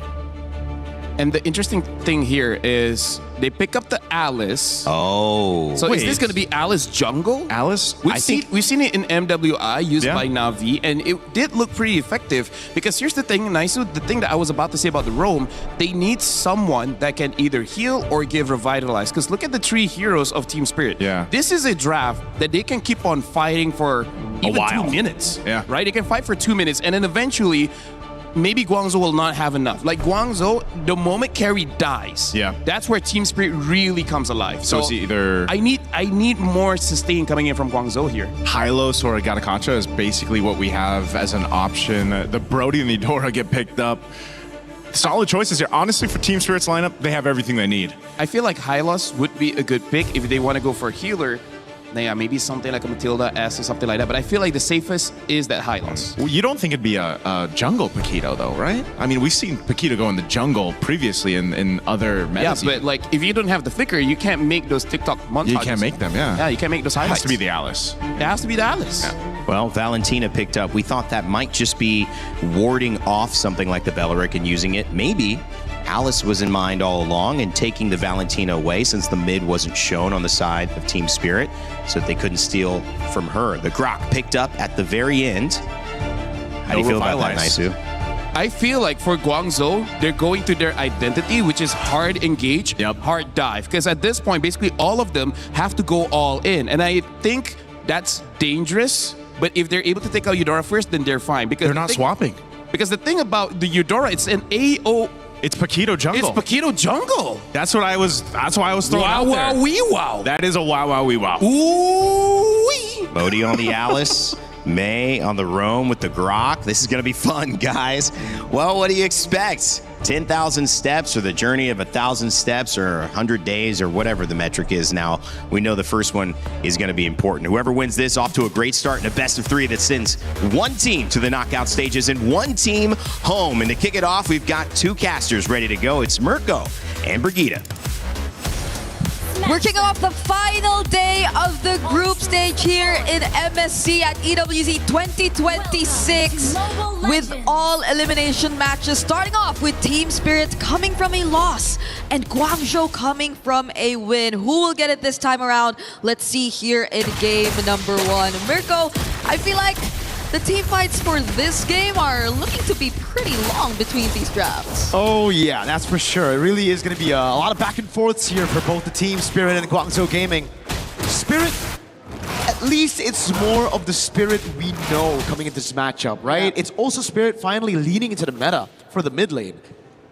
And the interesting thing here is they pick up the Alice. Oh. So is this going to be Alice jungle? Alice? We've seen it in MWI used by Na'Vi, and it did look pretty effective. Because here's the thing, Naisu, the thing that I was about to say about the roam, they need someone that can either heal or give revitalize. Because look at the 3 heroes of Team Spirit. Yeah. This is a draft that they can keep on fighting for even 2 minutes. Yeah. Right? They can fight for 2 minutes, and then eventually maybe Guangzhou will not have enough. Like Guangzhou, the moment carry dies, that's where Team Spirit really comes alive. So it's either I need more sustain coming in from Guangzhou here. Hylos or Gatakacha is basically what we have as an option. The Brody and the Eudora get picked up. Solid choices here. Honestly, for Team Spirit's lineup, they have everything they need. I feel like Hylos would be a good pick if they want to go for a healer. Yeah, maybe something like a Matilda S or something like that. But I feel like the safest is that Hylos. Well, you don't think it'd be a jungle Paquito, though, right? I mean, we've seen Paquito go in the jungle previously in other metas. Yeah, but like if you don't have the flicker, you can't make those TikTok montages. You can't make them, yeah. Yeah, you can't make those highlights. It has to be the Alice. It has to be the Alice. Yeah. Well, Valentina picked up. We thought that might just be warding off something like the Belleric and using it maybe Alice was in mind all along and taking the Valentina away since the mid wasn't shown on the side of Team Spirit so that they couldn't steal from her. The Grok picked up at the very end. How do you feel about that, Naisu? I feel like for Guangzhou, they're going to their identity, which is hard engage, hard dive. Because at this point, basically all of them have to go all in. And I think that's dangerous. But if they're able to take out Eudora first, then they're fine. Because they're not swapping. Because the thing about the Eudora, it's an AO. It's Paquito jungle. It's Paquito jungle. That's why I was throwing out there. Wow, wee, wow. That is a wow, wow, wee, wow. Ooh-wee. Modi on the Alice. May on the Roam with the Grok. This is going to be fun, guys. Well, what do you expect? 10,000 steps or the journey of 1,000 steps or 100 days or whatever the metric is now. We know the first one is going to be important. Whoever wins this off to a great start in a best of 3 that sends one team to the knockout stages and one team home. And to kick it off, we've got 2 casters ready to go. It's Mirko and Brigitte. We're kicking off the final day of the group stage here in MSC at EWC 2026 with all elimination matches, starting off with Team Spirit coming from a loss and Guangzhou coming from a win. Who will get it this time around? Let's see here in game number 1. Mirko, I feel like the team fights for this game are looking to be pretty long between these drafts. Oh yeah, that's for sure. It really is going to be a lot of back and forths here for both the Team Spirit and Guangzhou Gaming. Spirit, at least it's more of the Spirit we know coming into this matchup, right? Yeah. It's also Spirit finally leaning into the meta for the mid lane.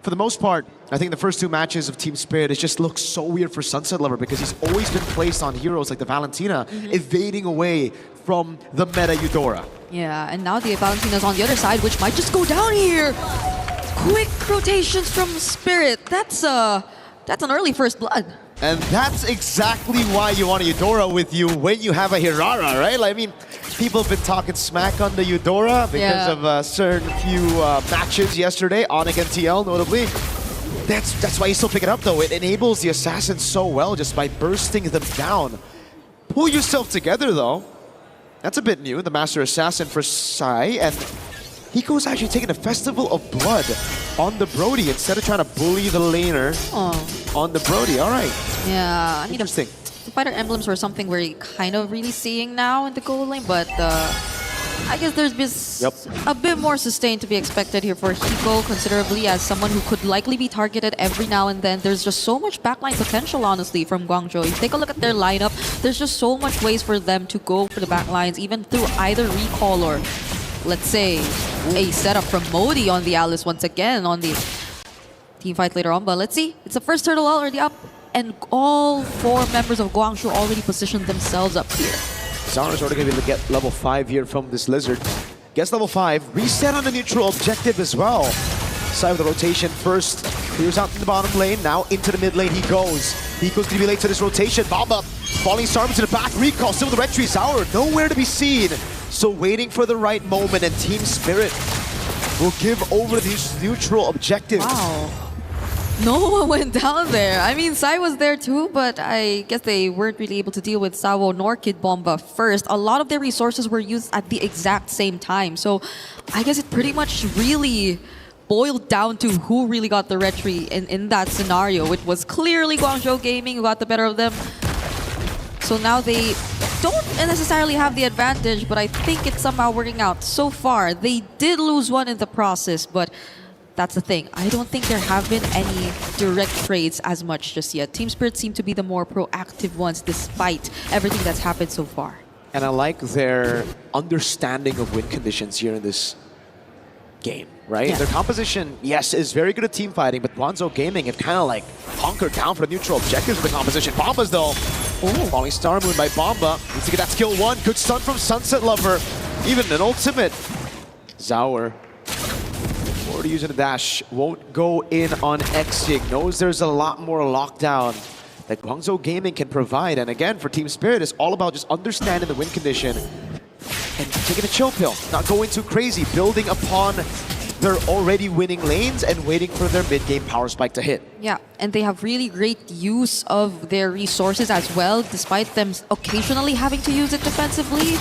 For the most part, I think the first 2 matches of Team Spirit, it just looks so weird for Sunset Lover because he's always been placed on heroes like the Valentina, evading away from the meta Eudora. Yeah, and now the Valentina's on the other side, which might just go down here. Quick rotations from Spirit. That's an early first blood. And that's exactly why you want a Eudora with you when you have a Hirara, right? Like, I mean, people have been talking smack on the Eudora because of certain few matches yesterday, Onyx and TL notably. That's why you still pick it up though. It enables the assassins so well just by bursting them down. Pull yourself together though. That's a bit new, the Master Assassin for Sai, and Hiko's actually taking a Festival of Blood on the Brody instead of trying to bully the laner on the Brody. All right. Yeah, I mean, interesting. The fighter emblems were something we're kind of really seeing now in the gold lane, but I guess there's been a bit more sustain to be expected here for Hiko, considerably, as someone who could likely be targeted every now and then. There's just so much backline potential, honestly, from Guangzhou. If you take a look at their lineup, there's just so much ways for them to go for the backlines, even through either recall or, let's say, a setup from Modi on the Alice once again on the team fight later on. But let's see. It's the first turtle already up, and all 4 members of Guangzhou already positioned themselves up here. Zara's already going to get level 5 here from this Lizard. Gets level 5, reset on the neutral objective as well. Side with the rotation first, clears out in the bottom lane, now into the mid lane he goes. Hiko's going to be late to this rotation, bomb up, falling star to the back, recall, still with the red tree, Sour, nowhere to be seen. So waiting for the right moment, and Team Spirit will give over these neutral objectives. Wow. No one went down there. I mean, Sai was there too, but I guess they weren't really able to deal with Sawo nor Kid Bomba first. A lot of their resources were used at the exact same time. So I guess it pretty much really boiled down to who really got the red tree in that scenario. It was clearly Guangzhou Gaming who got the better of them. So now they don't necessarily have the advantage, but I think it's somehow working out. So far, they did lose one in the process, but that's the thing. I don't think there have been any direct trades as much just yet. Team Spirit seem to be the more proactive ones despite everything that's happened so far. And I like their understanding of win conditions here in this game, right? Their composition, yes, is very good at team fighting, but Guangzhou Gaming have kind of like hunkered down for the neutral objectives of the composition. Bomba's though, falling Star Moon by Bomba. Needs to get that skill 1. Good stun from Sunset Lover. Even an ultimate. Zaur, already using a dash, won't go in on Exig. Knows there's a lot more lockdown that Guangzhou Gaming can provide. And again, for Team Spirit, it's all about just understanding the win condition and taking a chill pill, not going too crazy, building upon their already winning lanes and waiting for their mid-game power spike to hit. Yeah, and they have really great use of their resources as well, despite them occasionally having to use it defensively.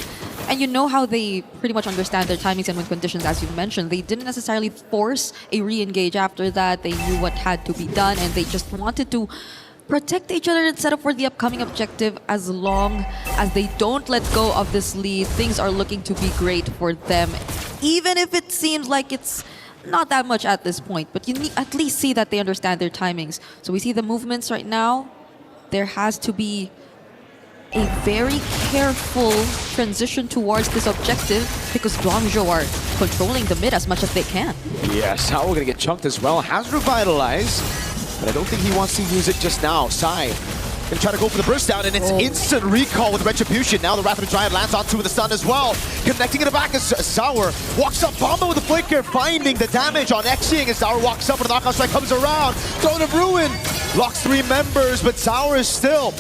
And you know how they pretty much understand their timings and win conditions, as you mentioned. They didn't necessarily force a re-engage after that. They knew what had to be done, and they just wanted to protect each other and set up for the upcoming objective. As long as they don't let go of this lead, things are looking to be great for them, even if it seems like it's not that much at this point. But you need at least see that they understand their timings. So we see the movements right now. There has to be a very careful transition towards this objective because Guangzhou are controlling the mid as much as they can. Yes, how we're gonna get chunked as well. Has revitalized, but I don't think he wants to use it just now. Sai gonna try to go for the burst down, and it's instant recall with Retribution. Now the Wrath of the Giant lands onto the stun as well. Connecting in the back as Sour walks up, Bomba with the flicker, finding the damage on Xing as Sour walks up, and the knockout strike comes around. Throne of Ruin locks 3 members, but Sour is still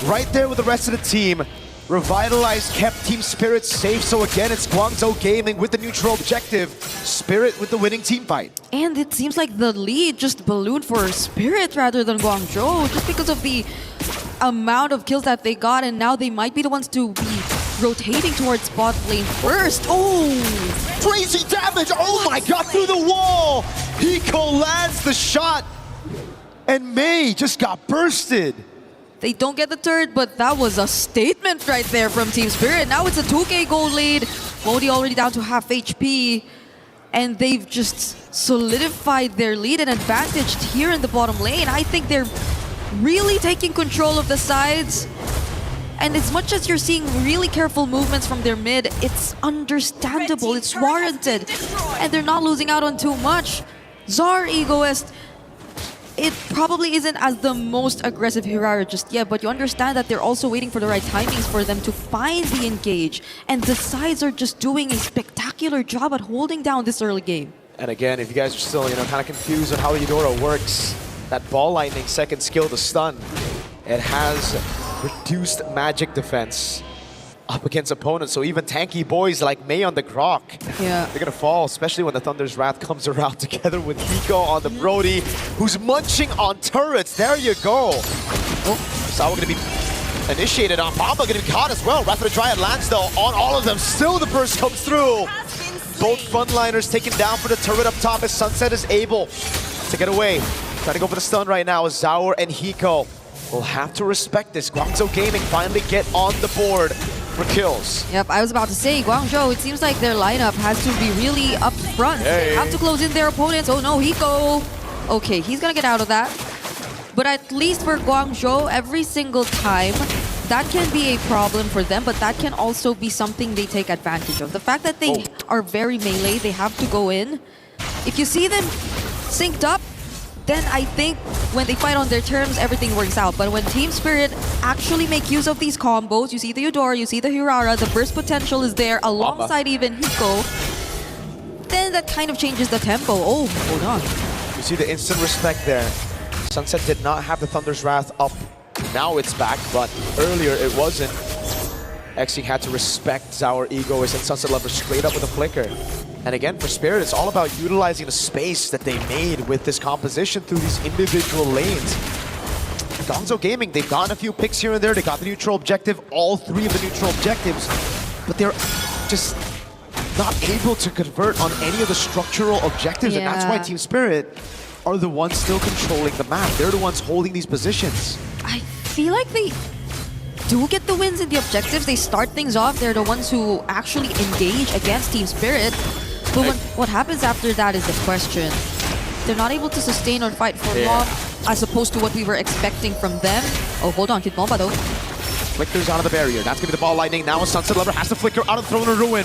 right there with the rest of the team. Revitalized, kept Team Spirit safe, so again it's Guangzhou Gaming with the neutral objective. Spirit with the winning team fight. And it seems like the lead just ballooned for Spirit rather than Guangzhou, just because of the amount of kills that they got, and now they might be the ones to be rotating towards bot lane first. Oh! Crazy damage! Oh my god, through the wall! Hiko lands the shot, and Mei just got bursted. They don't get the third, but that was a statement right there from Team Spirit. Now it's a 2k gold lead. Modi already down to half HP. And they've just solidified their lead and advantaged here in the bottom lane. I think they're really taking control of the sides. And as much as you're seeing really careful movements from their mid, it's understandable, it's warranted. And they're not losing out on too much. Czar Egoist, it probably isn't as the most aggressive Hirara just yet, but you understand that they're also waiting for the right timings for them to find the engage. And the sides are just doing a spectacular job at holding down this early game. And again, if you guys are still, kind of confused on how Eudora works, that Ball Lightning second skill, the stun, it has reduced magic defense up against opponents. So even tanky boys like Mei on the Grok, they're gonna fall, especially when the Thunder's Wrath comes around together with Hiko on the Brody, who's munching on turrets. There you go. Oh, Sawa gonna be initiated on. Bomba gonna be caught as well. Wrath of the Dryad lands though on all of them. Still the burst comes through. Both frontliners taken down for the turret up top as Sunset is able to get away. Trying to go for the stun right now as Zaur and Hiko will have to respect this. Guangzhou Gaming finally get on the board for kills. Yep, I was about to say, Guangzhou, it seems like their lineup has to be really up front. They have to close in their opponents. Oh no, Hiko. Okay, he's gonna get out of that. But at least for Guangzhou, every single time, that can be a problem for them, but that can also be something they take advantage of. The fact that they are very melee, they have to go in. If you see them synced up, then I think when they fight on their terms, everything works out. But when Team Spirit actually make use of these combos, you see the Eudora, you see the Hirara, the burst potential is there alongside even Hiko, then that kind of changes the tempo. Oh, hold on. You see the instant respect there. Sunset did not have the Thunder's Wrath up. Now it's back, but earlier it wasn't. Xing had to respect Zaur Egoist and Sunset Lover straight up with a flicker. And again, for Spirit, it's all about utilizing the space that they made with this composition through these individual lanes. Guangzhou Gaming, they've gotten a few picks here and there. They got the neutral objective, all 3 of the neutral objectives, but they're just not able to convert on any of the structural objectives, and that's why Team Spirit are the ones still controlling the map. They're the ones holding these positions. I feel like they do get the wins in the objectives. They start things off. They're the ones who actually engage against Team Spirit. But what happens after that is the question. They're not able to sustain or fight for long, as opposed to what we were expecting from them. Oh, hold on, Kid Bomba though. Flickers out of the barrier. That's gonna be the Ball Lightning. Now a Sunset Lover has to flicker out of the Throne of Ruin.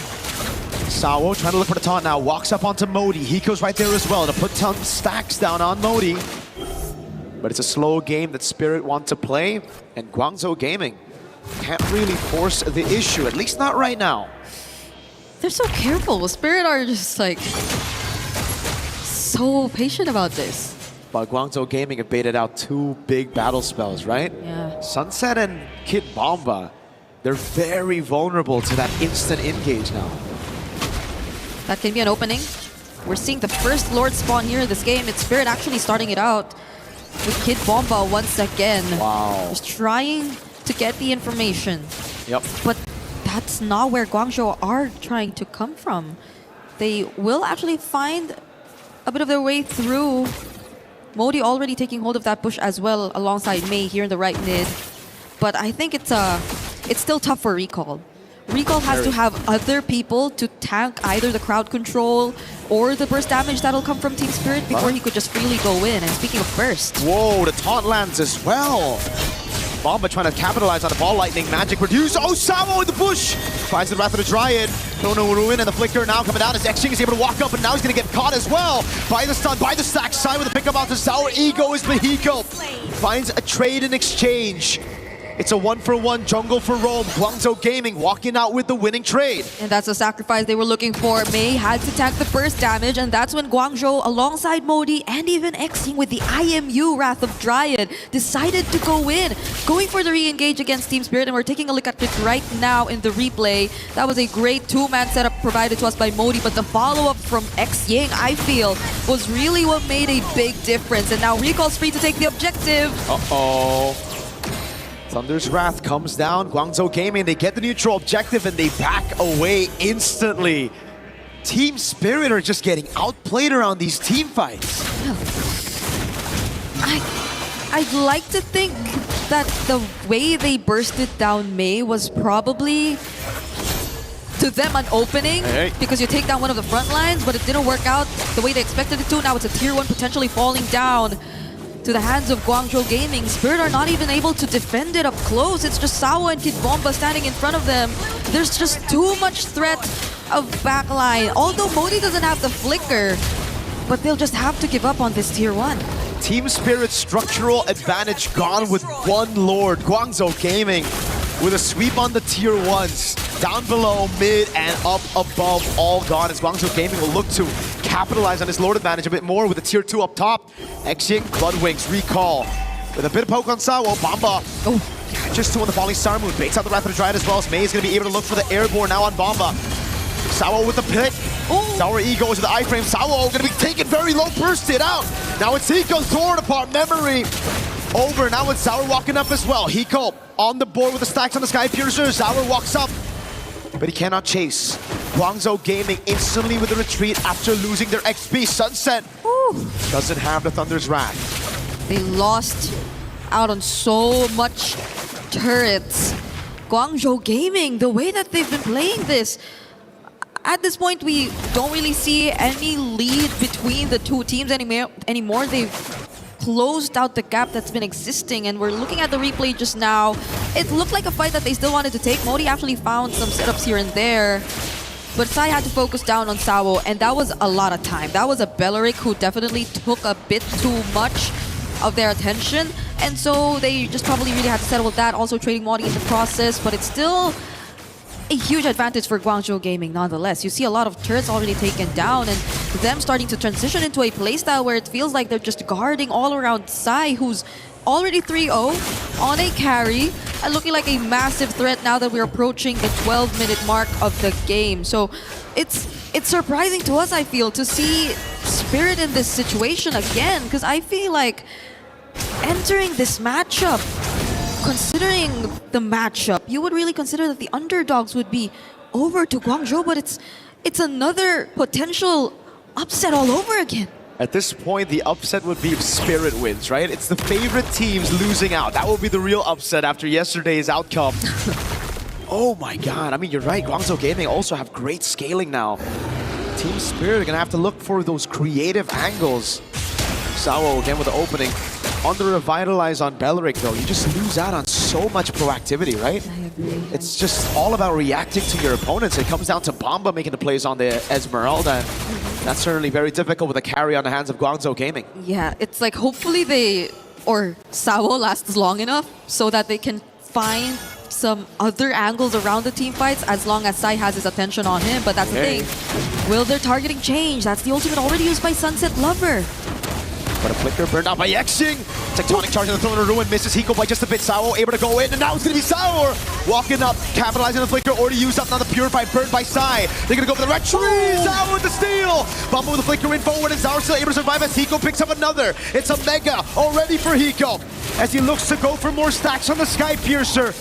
Sawo trying to look for the taunt now. Walks up onto Modi. Hiko's right there as well to put some stacks down on Modi. But it's a slow game that Spirit want to play, and Guangzhou Gaming can't really force the issue, at least not right now. They're so careful. Spirit are just like so patient about this. But Guangzhou Gaming have baited out 2 big battle spells, right? Yeah. Sunset and Kid Bomba, they're very vulnerable to that instant engage now. That can be an opening. We're seeing the first Lord spawn here in this game. It's Spirit actually starting it out with Kid Bomba once again. Wow. Just trying to get the information. Yep. But that's not where Guangzhou are trying to come from. They will actually find a bit of their way through. Modi already taking hold of that push as well alongside Mei here in the right mid. But I think it's still tough for Recall. Recall has to have other people to tank either the crowd control or the burst damage that'll come from Team Spirit before he could just freely go in. And speaking of burst... Whoa, the taunt lands as well. Bomba trying to capitalize on the ball lightning. Magic produce. Oh, Samo in the bush. Finds the Wrath of the Dryad. Chrono Ruin and the Flicker now coming down as XG is able to walk up, and now he's going to get caught as well. By the stun, by the stack. Side with the pickup out to Sour Ego is Mexico. Finds a trade in exchange. It's a 1-for-1 jungle for Rome. Guangzhou Gaming walking out with the winning trade. And that's the sacrifice they were looking for. Mei had to tank the first damage, and that's when Guangzhou, alongside Modi and even Xing with the IMU Wrath of Dryad, decided to go in. Going for the re-engage against Team Spirit, and we're taking a look at it right now in the replay. That was a great two-man setup provided to us by Modi, but the follow-up from Xing, I feel, was really what made a big difference. And now Recall's free to take the objective. Uh-oh. Thunder's Wrath comes down. Guangzhou Gaming, they get the neutral objective and they back away instantly. Team Spirit are just getting outplayed around these team fights. I'd like to think that the way they bursted down Mei was probably to them an opening, because you take down one of the front lines, but it didn't work out the way they expected it to. Now it's a tier 1 potentially falling down to the hands of Guangzhou Gaming. Spirit are not even able to defend it up close. It's just Sawo and Kid Bomba standing in front of them. There's just too much threat of backline. Although Modi doesn't have the flicker, but they'll just have to give up on this tier 1. Team Spirit's structural advantage gone with one Lord. Guangzhou Gaming with a sweep on the tier 1s. Down below, mid, and up above, all gone, as Guangzhou Gaming will look to capitalize on this Lord advantage a bit more with the tier 2 up top. Xing, Bloodwings, Recall. With a bit of poke on Sawo, Bomba. Just 2 on the falling Star Moon. Baits out the Wrath of the Dryad as well, as Mei is going to be able to look for the airborne now on Bomba. Sawo with the pick. Sour Ego into the iframe. Sawo going to be taken very low, bursted out. Now it's Hiko's torn apart. Memory over. Now it's Sour walking up as well. Hiko on the board with the stacks on the Sky Piercer. Sour walks up, but he cannot chase. Guangzhou Gaming instantly with the retreat after losing their XP. Sunset doesn't have the Thunder's Wrath. They lost out on so much turrets. Guangzhou Gaming, the way that they've been playing this, at this point we don't really see any lead between the two teams anymore. They've closed out the gap that's been existing, and we're looking at the replay just now. It looked like a fight that they still wanted to take. Modi actually found some setups here and there, but Sai had to focus down on Sawo, and that was a lot of time. That was a Belleric who definitely took a bit too much of their attention, and so they just probably really had to settle with that, also trading Modi in the process, but it's still a huge advantage for Guangzhou Gaming nonetheless. You see a lot of turrets already taken down, and them starting to transition into a playstyle where it feels like they're just guarding all around Sai, who's already 3-0 on a carry, and looking like a massive threat now that we're approaching the 12-minute mark of the game. So it's surprising to us, I feel, to see Spirit in this situation again, because I feel like entering this matchup, considering the matchup, you would really consider that the underdogs would be over to Guangzhou, but it's another potential upset all over again. At this point, the upset would be if Spirit wins, right? It's the favorite teams losing out. That will be the real upset after yesterday's outcome. Oh my god, I mean, you're right. Guangzhou Gaming also have great scaling now. Team Spirit are going to have to look for those creative angles. Sawo again with the opening. Under Revitalize on Belleric, though, you just lose out on so much proactivity, right? I agree. It's just all about reacting to your opponents. It comes down to Bomba making the plays on the Esmeralda. That's certainly very difficult with a carry on the hands of Guangzhou Gaming. Yeah, it's like hopefully Sawo lasts long enough so that they can find some other angles around the team fights as long as Sai has his attention on him. But that's the thing. Will their targeting change? That's the ultimate already used by Sunset Lover. But a flicker burned out by Xing. Tectonic charge on the Throne of Ruin, misses Hiko by just a bit. Sawo able to go in, and now it's going to be Sour walking up, capitalizing on the flicker, already used up, now the Purify burned by Sai. They're going to go for the retreat. Sour with the steal. Bomba with the flicker in forward, and Sour still able to survive as Hiko picks up another. It's a Mega already for Hiko as he looks to go for more stacks on the Sky Piercer.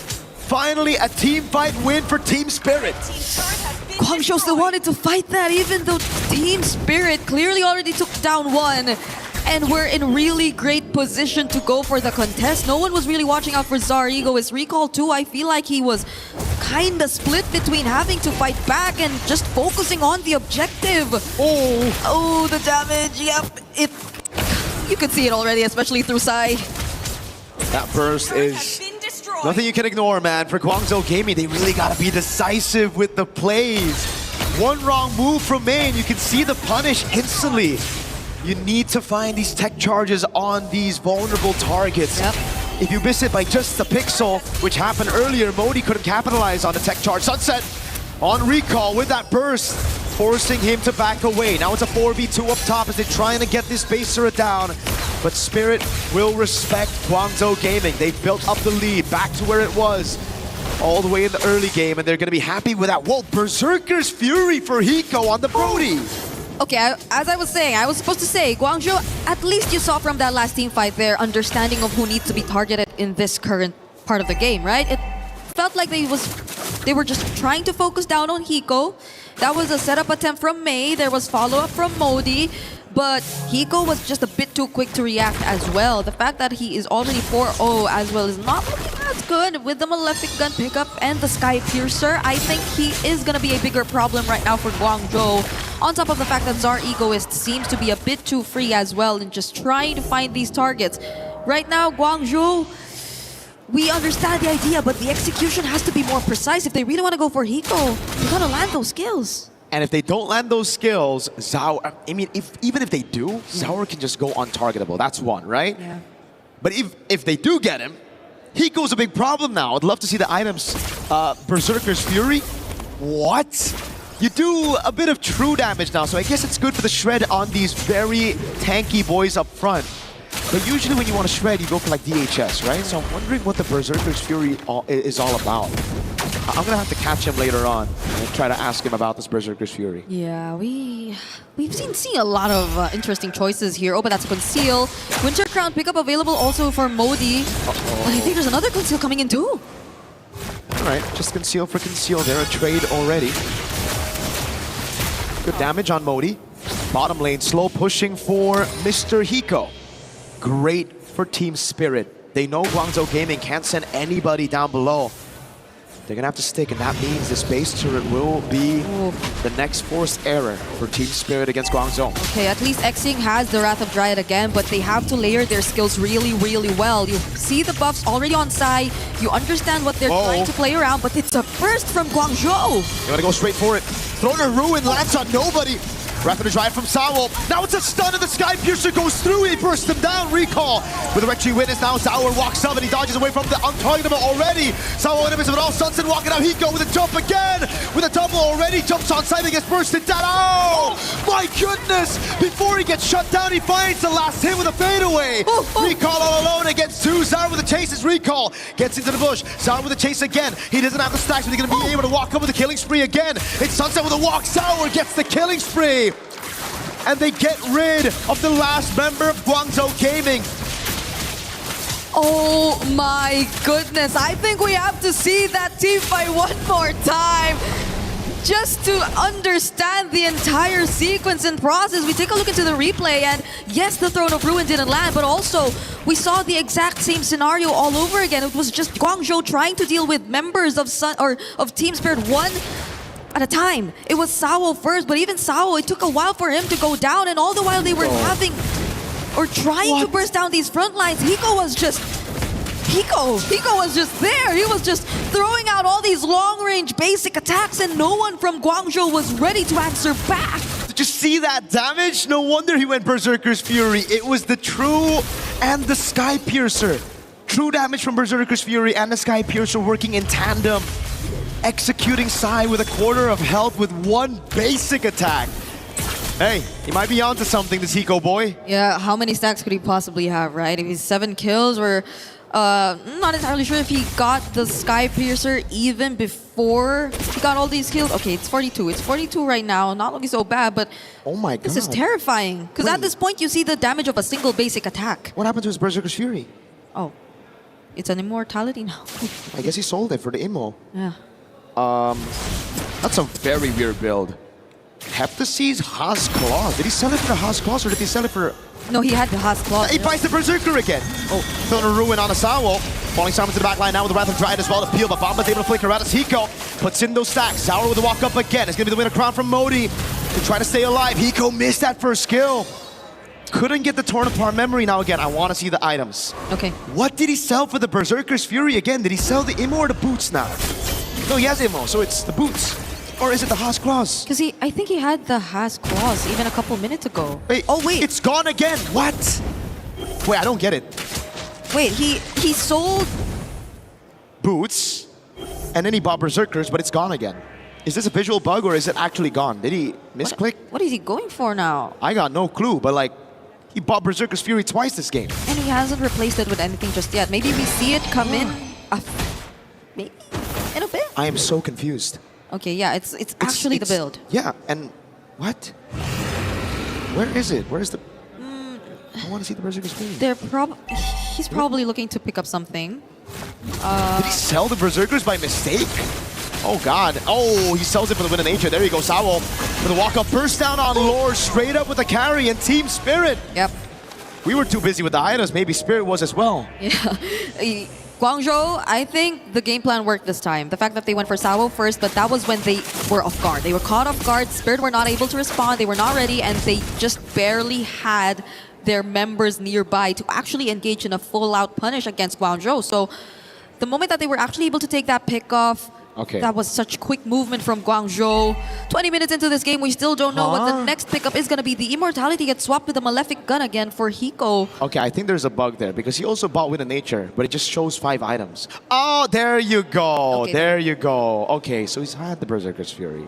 finally a team fight win for Team Spirit. Guangzhou still wanted to fight that, even though Team Spirit clearly already took down one. And we're in really great position to go for the contest. No one was really watching out for Zar Egoist. Recall too, I feel like he was kinda split between having to fight back and just focusing on the objective. Oh, the damage, yep. You can see it already, especially through Sai. That burst is nothing you can ignore, man. For Guangzhou Gaming, they really gotta be decisive with the plays. One wrong move from main, you can see the punish instantly. You need to find these tech charges on these vulnerable targets. Yep. If you miss it by just a pixel, which happened earlier, Modi couldn't capitalize on the tech charge. Sunset on recall with that burst, forcing him to back away. Now it's a 4v2 up top as they're trying to get this base turret down. But Spirit will respect Guangzhou Gaming. They built up the lead back to where it was all the way in the early game, and they're going to be happy with that. Whoa, Berserker's Fury for Hiko on the Brody. Okay, as I was saying, I was supposed to say, Guangzhou, at least you saw from that last team fight their understanding of who needs to be targeted in this current part of the game, right? It felt like they were just trying to focus down on Hiko. That was a setup attempt from Mei. There was follow-up from Modi. But Hiko was just a bit too quick to react as well. The fact that he is already 4-0 as well is not looking as good. With the Malefic Gun pickup and the Sky Piercer, I think he is going to be a bigger problem right now for Guangzhou. On top of the fact that Zar Egoist seems to be a bit too free as well in just trying to find these targets. Right now, Guangzhou, we understand the idea, but the execution has to be more precise. If they really want to go for Hiko, they gotta land those skills. And if they don't land those skills, Zao, I mean, even if they do, Zao can just go untargetable. That's one, right? Yeah. But if they do get him, Hiko's a big problem now. I'd love to see the items. Berserker's Fury? What? You do a bit of true damage now, so I guess it's good for the shred on these very tanky boys up front. But usually when you want to shred, you go for like DHS, right? So I'm wondering what the Berserker's Fury is all about. I'm gonna have to catch him later on and try to ask him about this Berserker's Fury. Yeah, we've seen a lot of interesting choices here. Oh, but that's a Conceal. Winter Crown pickup available also for Modi. But I think there's another Conceal coming in too. Alright, just Conceal for Conceal. They're a trade already. Good damage on Modi. Bottom lane, slow pushing for Mr. Hiko. Great for Team Spirit. They know Guangzhou Gaming can't send anybody down below. They're gonna have to stick, and that means this base turret will be the next forced error for Team Spirit against Guangzhou. Okay, at least Xing has the Wrath of Dryad again, but they have to layer their skills really, really well. You see the buffs already on side. You understand what they're trying to play around, but it's a burst from Guangzhou. They wanna go straight for it. Throwing a Ruin, lands on nobody. Wrath of the Drive from Sawo. Now it's a stun and the Sky Piercer goes through. He bursts him down. Recall with a Retreat Witness. Now Sauer walks up and he dodges away from the untargetable already. Sawo enemies of it all. Sunset walking out. Hiko with a jump again. With a double already. Jumps on side and gets bursted down. Oh my goodness. Before he gets shut down, he finds the last hit with a fadeaway. Recall all alone against two. Zara with the chase is Recall. Gets into the bush. Zara with the chase again. He doesn't have the stacks, but he's going to be able to walk up with a killing spree again. It's Sunset with a walk. Sauer gets the killing spree. And they get rid of the last member of Guangzhou Gaming. Oh my goodness. I think we have to see that team fight one more time. Just to understand the entire sequence and process. We take a look into the replay, and yes, the Throne of Ruin didn't land, but also we saw the exact same scenario all over again. It was just Guangzhou trying to deal with members of Team Spirit 1 at a time. It was Sawo first, but even Sawo, it took a while for him to go down, and all the while they were trying to burst down these front lines. Hiko was just there. He was just throwing out all these long-range basic attacks, and no one from Guangzhou was ready to answer back. Did you see that damage? No wonder he went Berserker's Fury. It was the True and the Sky Piercer. True damage from Berserker's Fury and the Sky Piercer working in tandem. Executing Sai with a quarter of health with one basic attack. Hey, he might be onto something, this Hiko boy. Yeah, how many stacks could he possibly have, right? If he's 7 kills, we're not entirely sure if he got the Sky Piercer even before he got all these kills. Okay, it's 42. It's 42 right now. Not looking so bad, but oh my god, this is terrifying. Because at this point, you see the damage of a single basic attack. What happened to his Berserker's Fury? Oh. It's an immortality now. I guess he sold it for the immo. Yeah. That's a very weird build. Heptasea's Haas Claws. Did he sell it for the Haas Claws or did he sell it for... No, he had the Haas Claw. He buys the Berserker again. Oh, throwing a ruin on Asawo. Falling Simon to the back line now with the Wrath of Dryad as well to peel, but Bomba's able to flicker out as Hiko puts in those stacks. Sour with the walk up again. It's going to be the winner crown from Modi to try to stay alive. Hiko missed that first skill. Couldn't get the torn apart memory now again. I want to see the items. Okay. What did he sell for the Berserker's Fury again? Did he sell the Immo or the boots now? No, he has Immo, so it's the boots. Or is it the Haas Claws? Because I think he had the Haas Claws even a couple minutes ago. Wait, oh wait. It's gone again. What? Wait, I don't get it. Wait, he sold boots and then he bought Berserkers, but it's gone again. Is this a visual bug or is it actually gone? Did he misclick? What is he going for now? I got no clue, but like, he bought Berserker's Fury twice this game. And he hasn't replaced it with anything just yet. Maybe we see it come in maybe in a bit. I am so confused. Okay, yeah, it's actually the build. Yeah, and what? Where is it? Where is the... I want to see the Berserker's Fury. He's probably looking to pick up something. Did he sell the Berserkers by mistake? Oh god. Oh, he sells it for the win of nature. There you go, Sawo. For the walk-up burst down on Lore, straight up with the carry and Team Spirit. Yep. We were too busy with the items. Maybe Spirit was as well. Yeah. Guangzhou, I think the game plan worked this time. The fact that they went for Sawo first, but that was when they were off guard. They were caught off guard. Spirit were not able to respond. They were not ready, and they just barely had their members nearby to actually engage in a full-out punish against Guangzhou. So the moment that they were actually able to take that pick off, that was such quick movement from Guangzhou. 20 minutes into this game, we still don't know what the next pickup is going to be. The Immortality gets swapped with the Malefic Gun again for Hiko. Okay, I think there's a bug there because he also bought Wind of Nature, but it just shows 5 items. Oh, there you go. Okay. There you go. Okay, so he's had the Berserker's Fury.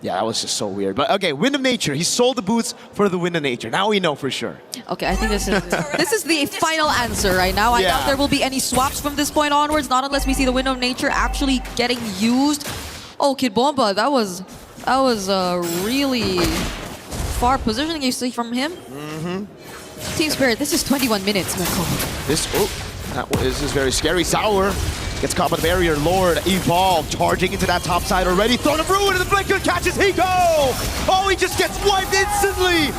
Yeah, that was just so weird. But okay, Wind of Nature. He sold the boots for the Wind of Nature. Now we know for sure. Okay, I think this is the final answer right now. I doubt there will be any swaps from this point onwards, not unless we see the Wind of Nature actually getting used. Oh, Kid Bomba, that was really far positioning you see from him. Team Spirit, this is 21 minutes, Mirko. This is very scary. Sour gets caught by the barrier. Lord, Evolve, charging into that top side already. Thrown of Ruin, and the Blinker catches Hiko! Oh, he just gets wiped instantly!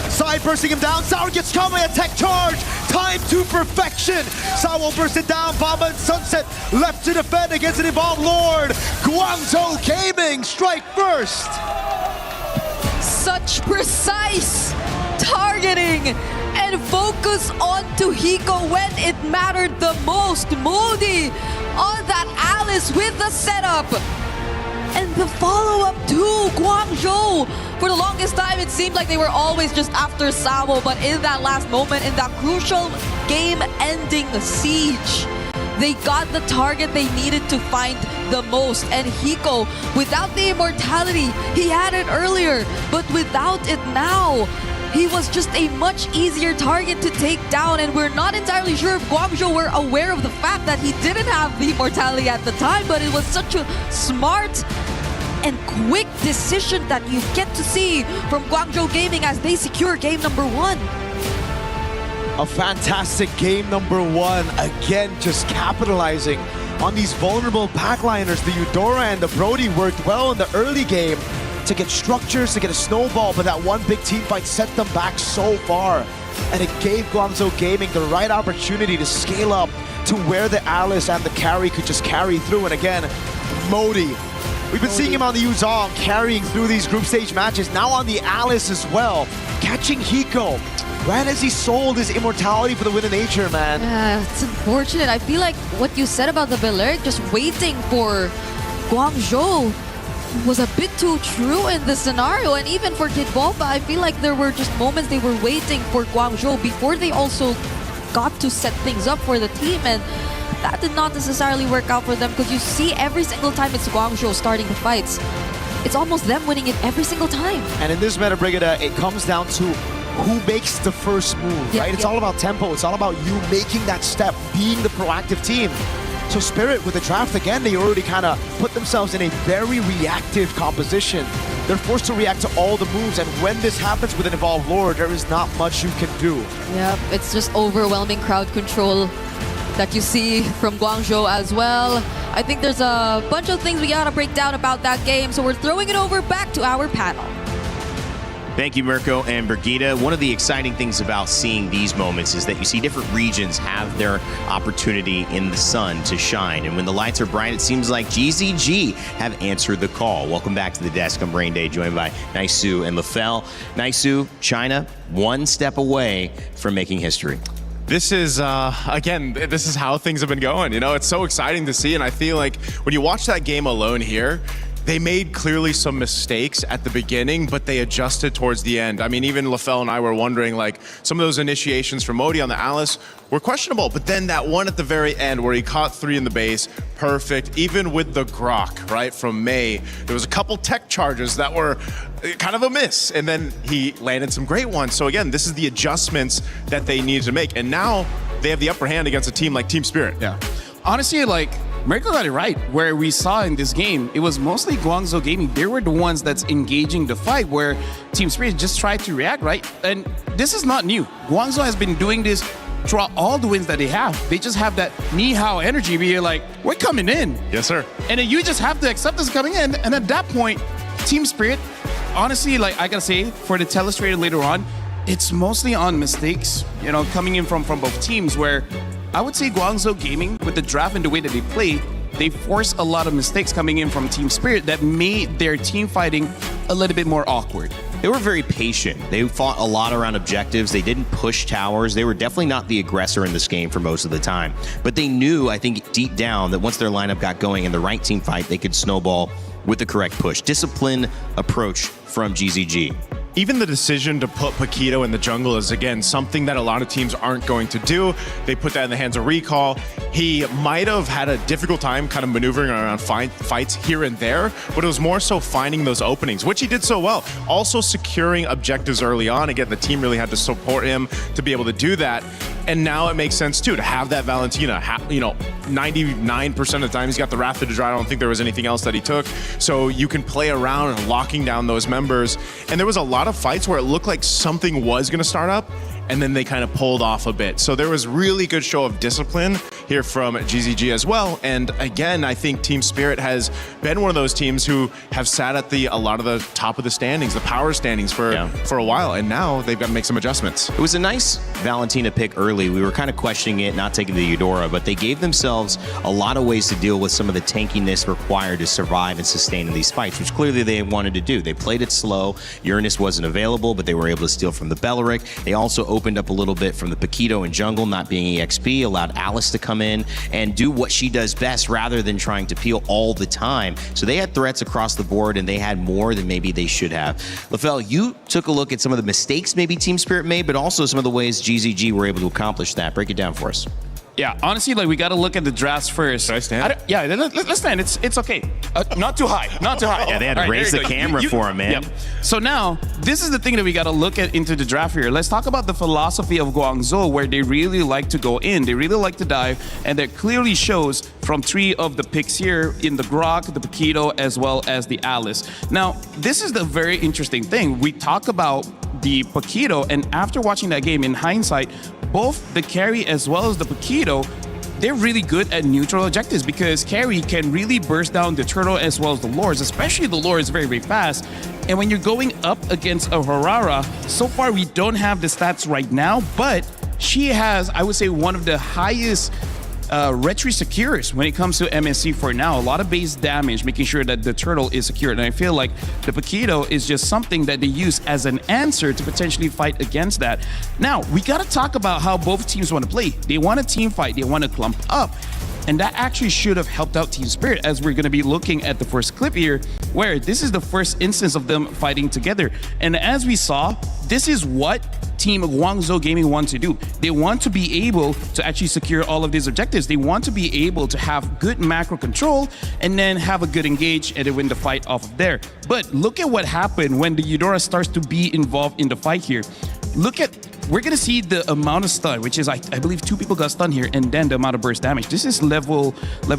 Side bursting him down. Sour gets caught by a tech charge. Time to perfection. Sawo bursts it down. Bomba and Sunset left to defend against an Evolved Lord. Guangzhou Gaming strike first. Such precise targeting and focus onto Hiko when it mattered the most. Modi on that Alice with the setup. And the follow-up to Guangzhou. For the longest time, it seemed like they were always just after Sawo, but in that last moment, in that crucial game-ending siege, they got the target they needed to find the most. And Hiko, without the immortality, he had it earlier, but without it now, he was just a much easier target to take down, and we're not entirely sure if Guangzhou were aware of the fact that he didn't have the immortality at the time, but it was such a smart and quick decision that you get to see from Guangzhou Gaming as they secure game number 1. A fantastic game number 1. Again, just capitalizing on these vulnerable backliners. The Eudora and the Brody worked well in the early game to get structures, to get a snowball, but that one big team fight set them back so far. And it gave Guangzhou Gaming the right opportunity to scale up to where the Alice and the carry could just carry through. And again, Modi. We've been seeing him on the Yuzong carrying through these group stage matches, now on the Alice as well, catching Hiko. Right as he sold his immortality for the Wind of Nature, man. Yeah, it's unfortunate. I feel like what you said about the Belair just waiting for Guangzhou was a bit too true in this scenario. And even for Kid Bomba, I feel like there were just moments they were waiting for Guangzhou before they also got to set things up for the team. And that did not necessarily work out for them, because you see every single time it's Guangzhou starting the fights, it's almost them winning it every single time. And in this meta, Brigada, it comes down to who makes the first move, right? It's all about tempo. It's all about you making that step, being the proactive team. So Spirit, with the draft again, they already kind of put themselves in a very reactive composition. They're forced to react to all the moves, and when this happens with an Evolved Lord, there is not much you can do. Yep, it's just overwhelming crowd control that you see from Guangzhou as well. I think there's a bunch of things we gotta break down about that game, so we're throwing it over back to our panel. Thank you, Mirko and Brigitte. One of the exciting things about seeing these moments is that you see different regions have their opportunity in the sun to shine. And when the lights are bright, it seems like GZG have answered the call. Welcome back to the desk. I'm Brain Day, joined by Naisu and Lefel. Naisu, China, one step away from making history. This is, again, this is how things have been going. You know, it's so exciting to see. And I feel like when you watch that game alone here, they made clearly some mistakes at the beginning, but they adjusted towards the end. I mean, even Lefel and I were wondering, like, some of those initiations from Modi on the Alice were questionable, but then that one at the very end where he caught 3 in the base, perfect. Even with the grok, right, from May, there was a couple tech charges that were kind of a miss, and then he landed some great ones. So again, this is the adjustments that they needed to make, and now they have the upper hand against a team like Team Spirit. Yeah. Honestly, like, Mirko got it right. Where we saw in this game, it was mostly Guangzhou Gaming. They were the ones that's engaging the fight, where Team Spirit just tried to react, right? And this is not new. Guangzhou has been doing this throughout all the wins that they have. They just have that ni hao energy where you're like, we're coming in. Yes, sir. And then you just have to accept us coming in. And at that point, Team Spirit, honestly, like I gotta say, for the telestrated later on, it's mostly on mistakes, you know, coming in from both teams, where I would say Guangzhou Gaming, with the draft and the way that they play, they force a lot of mistakes coming in from Team Spirit that made their team fighting a little bit more awkward. They were very patient. They fought a lot around objectives. They didn't push towers. They were definitely not the aggressor in this game for most of the time. But they knew, I think, deep down that once their lineup got going in the right team fight, they could snowball with the correct push. Disciplined approach from GZG. Even the decision to put Paquito in the jungle is, again, something that a lot of teams aren't going to do. They put that in the hands of Recall. He might have had a difficult time kind of maneuvering around fights here and there, but it was more so finding those openings, which he did so well. Also securing objectives early on. Again, the team really had to support him to be able to do that. And now it makes sense, too, to have that Valentina. You know, 99% of the time he's got the Wrath of the Dry. I don't think there was anything else that he took. So you can play around and locking down those members. And there was a lot of fights where it looked like something was going to start up, and then they kind of pulled off a bit. So there was really good show of discipline here from GZG as well. And again, I think Team Spirit has been one of those teams who have sat at a lot of the top of the standings, the power standings for a while, and now they've got to make some adjustments. It was a nice Valentina pick early. We were kind of questioning it, not taking the Eudora, but they gave themselves a lot of ways to deal with some of the tankiness required to survive and sustain in these fights, which clearly they wanted to do. They played it slow. Uranus wasn't available, but they were able to steal from the Belleric. They also opened up a little bit from the Paquito and jungle, not being EXP, allowed Alice to come in and do what she does best rather than trying to peel all the time. So they had threats across the board, and they had more than maybe they should have. Lefel, you took a look at some of the mistakes maybe Team Spirit made, but also some of the ways GZG were able to accomplish that. Break it down for us. Yeah, honestly, like, we got to look at the drafts first. Should I stand? Yeah, let's stand. It's okay. Not too high. Not too high. Yeah, they had to raise the camera for him, man. Yep. So now, this is the thing that we got to look at into the draft here. Let's talk about the philosophy of Guangzhou, where they really like to go in. They really like to dive, and that clearly shows from 3 of the picks here in the Grok, the Paquito, as well as the Alice. Now, this is the very interesting thing. We talk about the Paquito, and after watching that game, in hindsight, both the carry as well as the Paquito, they're really good at neutral objectives, because carry can really burst down the turtle as well as the lords, especially the lord is very, very fast. And when you're going up against a Harara, so far we don't have the stats right now, but she has, I would say, one of the highest retry secures when it comes to MSC for now. A lot of base damage, making sure that the turtle is secured. And I feel like the Paquito is just something that they use as an answer to potentially fight against that. Now, we got to talk about how both teams want to play. They want a team fight. They want to clump up. And that actually should have helped out Team Spirit, as we're going to be looking at the first clip here, where this is the first instance of them fighting together. And as we saw, this is what Team Guangzhou Gaming want to do. They want to be able to actually secure all of these objectives. They want to be able to have good macro control and then have a good engage and then win the fight off of there. But look at what happened when the Eudora starts to be involved in the fight here. Look at, we're going to see the amount of stun, which is, I believe 2 people got stunned here, and then the amount of burst damage. This is level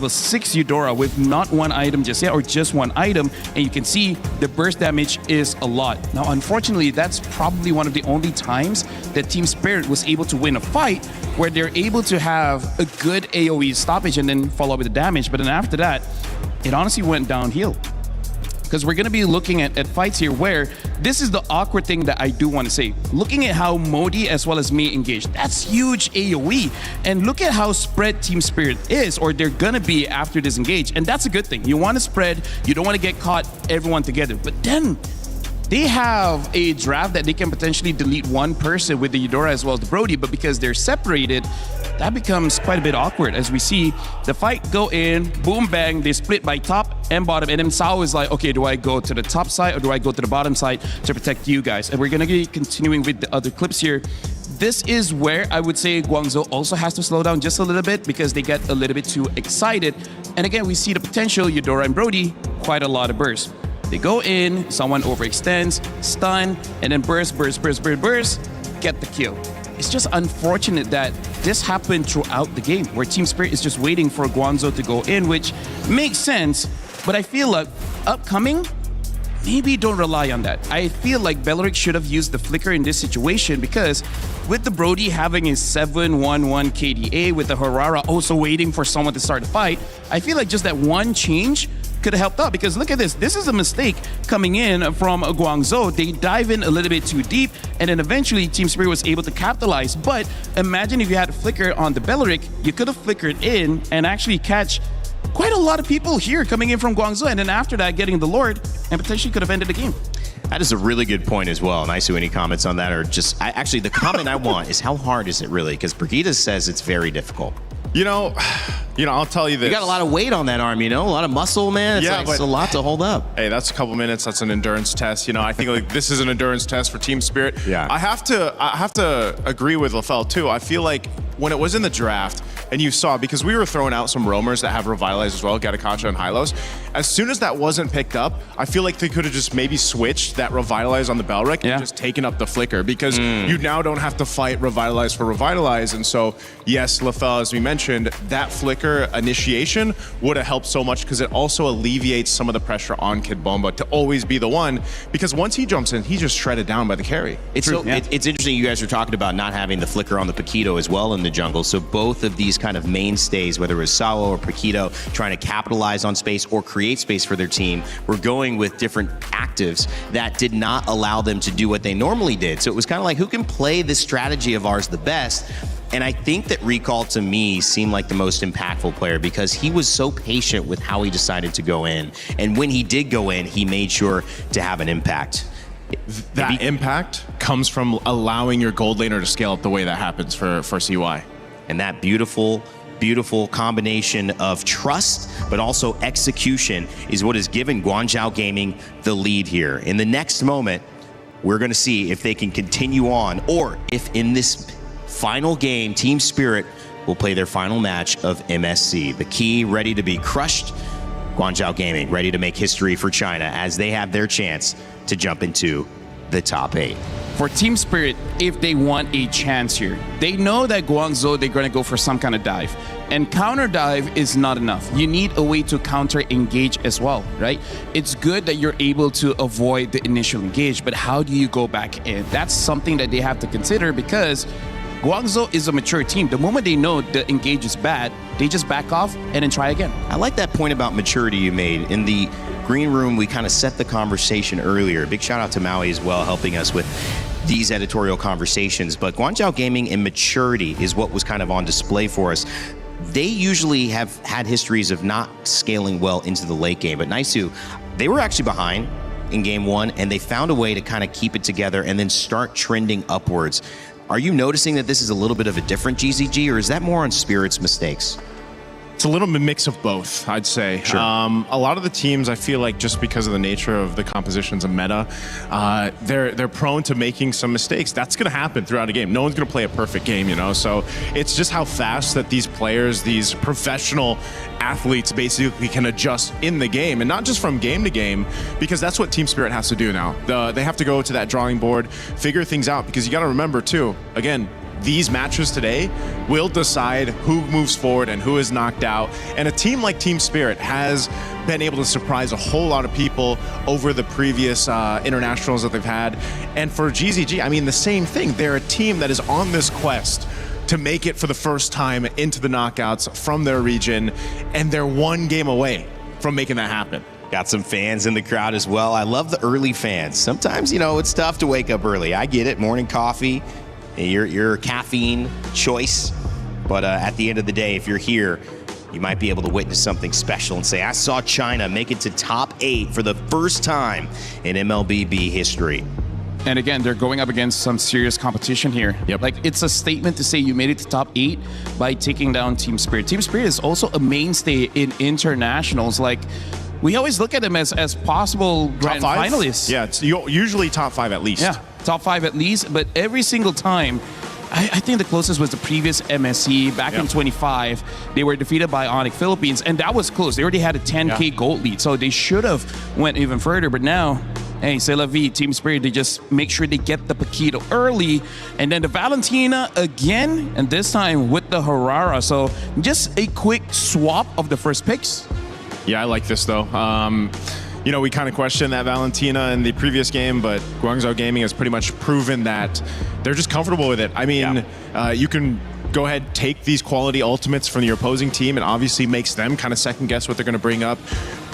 6 Eudora with not 1 item just yet, or just 1 item, and you can see the burst damage is a lot. Now, unfortunately, that's probably one of the only times that Team Spirit was able to win a fight where they're able to have a good AoE stoppage and then follow up with the damage. But then after that, it honestly went downhill. Because we're going to be looking at fights here where this is the awkward thing that I do want to say. Looking at how Modi as well as me engaged, that's huge AoE. And look at how spread Team Spirit is, or they're going to be after this engage. And that's a good thing. You want to spread, you don't want to get caught everyone together. But then they have a draft that they can potentially delete one person with the Eudora as well as the Brody, but because they're separated, that becomes quite a bit awkward as we see the fight go in, boom, bang, they split by top and bottom, and then Sao is like, okay, do I go to the top side or do I go to the bottom side to protect you guys? And we're going to be continuing with the other clips here. This is where I would say Guangzhou also has to slow down just a little bit because they get a little bit too excited. And again, we see the potential, Eudora and Brody, quite a lot of bursts. They go in, someone overextends, stun, and then burst, get the kill. It's just unfortunate that this happened throughout the game, where Team Spirit is just waiting for Guangzhou to go in, which makes sense, but I feel like upcoming, maybe don't rely on that. I feel like Belleric should have used the flicker in this situation because with the Brody having his 7-1-1 KDA, with the Harara also waiting for someone to start the fight, I feel like just that one change could have helped out, because look at this. This is a mistake coming in from Guangzhou. They dive in a little bit too deep, and then eventually Team Spirit was able to capitalize. But imagine if you had a flicker on the Belleric, you could have flickered in and actually catch quite a lot of people here coming in from Guangzhou, and then after that getting the Lord, and potentially could have ended the game. That is a really good point as well. Nice. Any comments on that? Or just, actually, the comment I want is how hard is it really? Because Brigitte says it's very difficult. You know, I'll tell you this. You got a lot of weight on that arm, a lot of muscle, man. It's a lot to hold up. Hey, that's a couple minutes. That's an endurance test. I think like this is an endurance test for Team Spirit. Yeah. I have to agree with LaFell too. I feel like when it was in the draft, and you saw, because we were throwing out some roamers that have Revitalize as well, Gatakacha and Hylos. As soon as that wasn't picked up, I feel like they could have just maybe switched that Revitalize on the Belleric and just taken up the flicker, because you now don't have to fight Revitalize for Revitalize. And so, yes, LaFell, as we mentioned, that flicker initiation would have helped so much because it also alleviates some of the pressure on Kid Bomba to always be the one, because once he jumps in, he's just shredded down by the carry. It's interesting you guys are talking about not having the flicker on the Paquito as well in the jungle. So both of these kind of mainstays, whether it was Sao or Paquito, trying to capitalize on space or create space for their team, were going with different actives that did not allow them to do what they normally did. So it was kind of like, who can play this strategy of ours the best? And I think that Recall, to me, seemed like the most impactful player because he was so patient with how he decided to go in. And when he did go in, he made sure to have an impact. That impact comes from allowing your gold laner to scale up the way that happens for CY. And that beautiful combination of trust, but also execution is what has given Guangzhou Gaming the lead here. In the next moment, we're going to see if they can continue on, or if in this final game, Team Spirit will play their final match of MSC. The key ready to be crushed. Guangzhou Gaming ready to make history for China as they have their chance to jump into the top 8. For Team Spirit, if they want a chance here, they know that Guangzhou, they're going to go for some kind of dive. And counter dive is not enough. You need a way to counter engage as well, right? It's good that you're able to avoid the initial engage, but how do you go back in? That's something that they have to consider, because Guangzhou is a mature team. The moment they know the engage is bad, they just back off and then try again. I like that point about maturity you made. In the green room, we kind of set the conversation earlier. Big shout out to Maui as well, helping us with these editorial conversations. But Guangzhou Gaming and maturity is what was kind of on display for us. They usually have had histories of not scaling well into the late game. But Naisu, they were actually behind in game 1, and they found a way to kind of keep it together and then start trending upwards. Are you noticing that this is a little bit of a different GZG, or is that more on Spirit's mistakes? It's a little mix of both, I'd say. Sure. A lot of the teams, I feel like, just because of the nature of the compositions of meta, they're prone to making some mistakes. That's going to happen throughout a game. No one's going to play a perfect game, So it's just how fast that these players, these professional athletes, basically can adjust in the game, and not just from game to game, because that's what Team Spirit has to do now. They have to go to that drawing board, figure things out, because you got to remember too, again, these matches today will decide who moves forward and who is knocked out. And a team like Team Spirit has been able to surprise a whole lot of people over the previous internationals that they've had. And for GZG, I mean, the same thing. They're a team that is on this quest to make it for the first time into the knockouts from their region, and they're one game away from making that happen. Got some fans in the crowd as well. I love the early fans. Sometimes, you know, it's tough to wake up early. I get it, morning coffee, your caffeine choice. But at the end of the day, if you're here, you might be able to witness something special and say, I saw China make it to top 8 for the first time in MLBB history. And again, they're going up against some serious competition here. Yep. Like, it's a statement to say you made it to top 8 by taking down Team Spirit. Team Spirit is also a mainstay in internationals. Like, we always look at them as possible grand finalists. Yeah, it's usually top 5 at least. Yeah, top 5 at least. But every single time, I think the closest was the previous MSC back in 25. They were defeated by Onyx Philippines, and that was close. They already had a 10K gold lead, so they should have went even further. But now, hey, c'est la vie, Team Spirit, they just make sure they get the Paquito early. And then the Valentina again, and this time with the Harara. So just a quick swap of the first picks. Yeah, I like this though. You know, we kind of questioned that Valentina in the previous game, but Guangzhou Gaming has pretty much proven that they're just comfortable with it. I mean, you can go ahead, take these quality ultimates from your opposing team, and obviously makes them kind of second guess what they're going to bring up.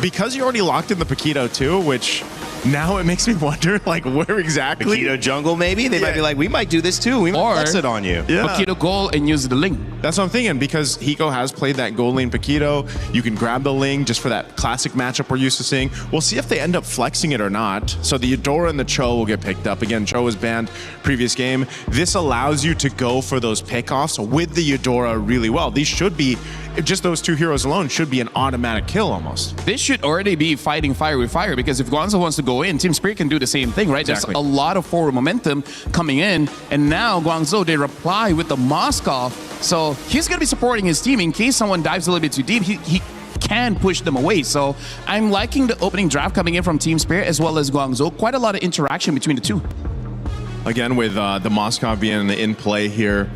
Because you already locked in the Paquito too, which now it makes me wonder, like, where exactly? Paquito jungle, maybe? They might be like, we might do this too. We might flex it on you. Yeah. Paquito goal and use the Ling. That's what I'm thinking, because Hiko has played that gold lane Paquito. You can grab the Ling just for that classic matchup we're used to seeing. We'll see if they end up flexing it or not. So the Eudora and the Cho will get picked up. Again, Cho was banned previous game. This allows you to go for those pickoffs with the Eudora really well. These should be, just those two heroes alone should be an automatic kill almost. This should already be fighting fire with fire, because if Guangzhou wants to go in, Team Spirit can do the same thing, right? Exactly. There's a lot of forward momentum coming in, and now Guangzhou, they reply with the Moscow. So he's going to be supporting his team in case someone dives a little bit too deep. He can push them away. So I'm liking the opening draft coming in from Team Spirit as well as Guangzhou. Quite a lot of interaction between the two. Again, with the Moscow being in play here,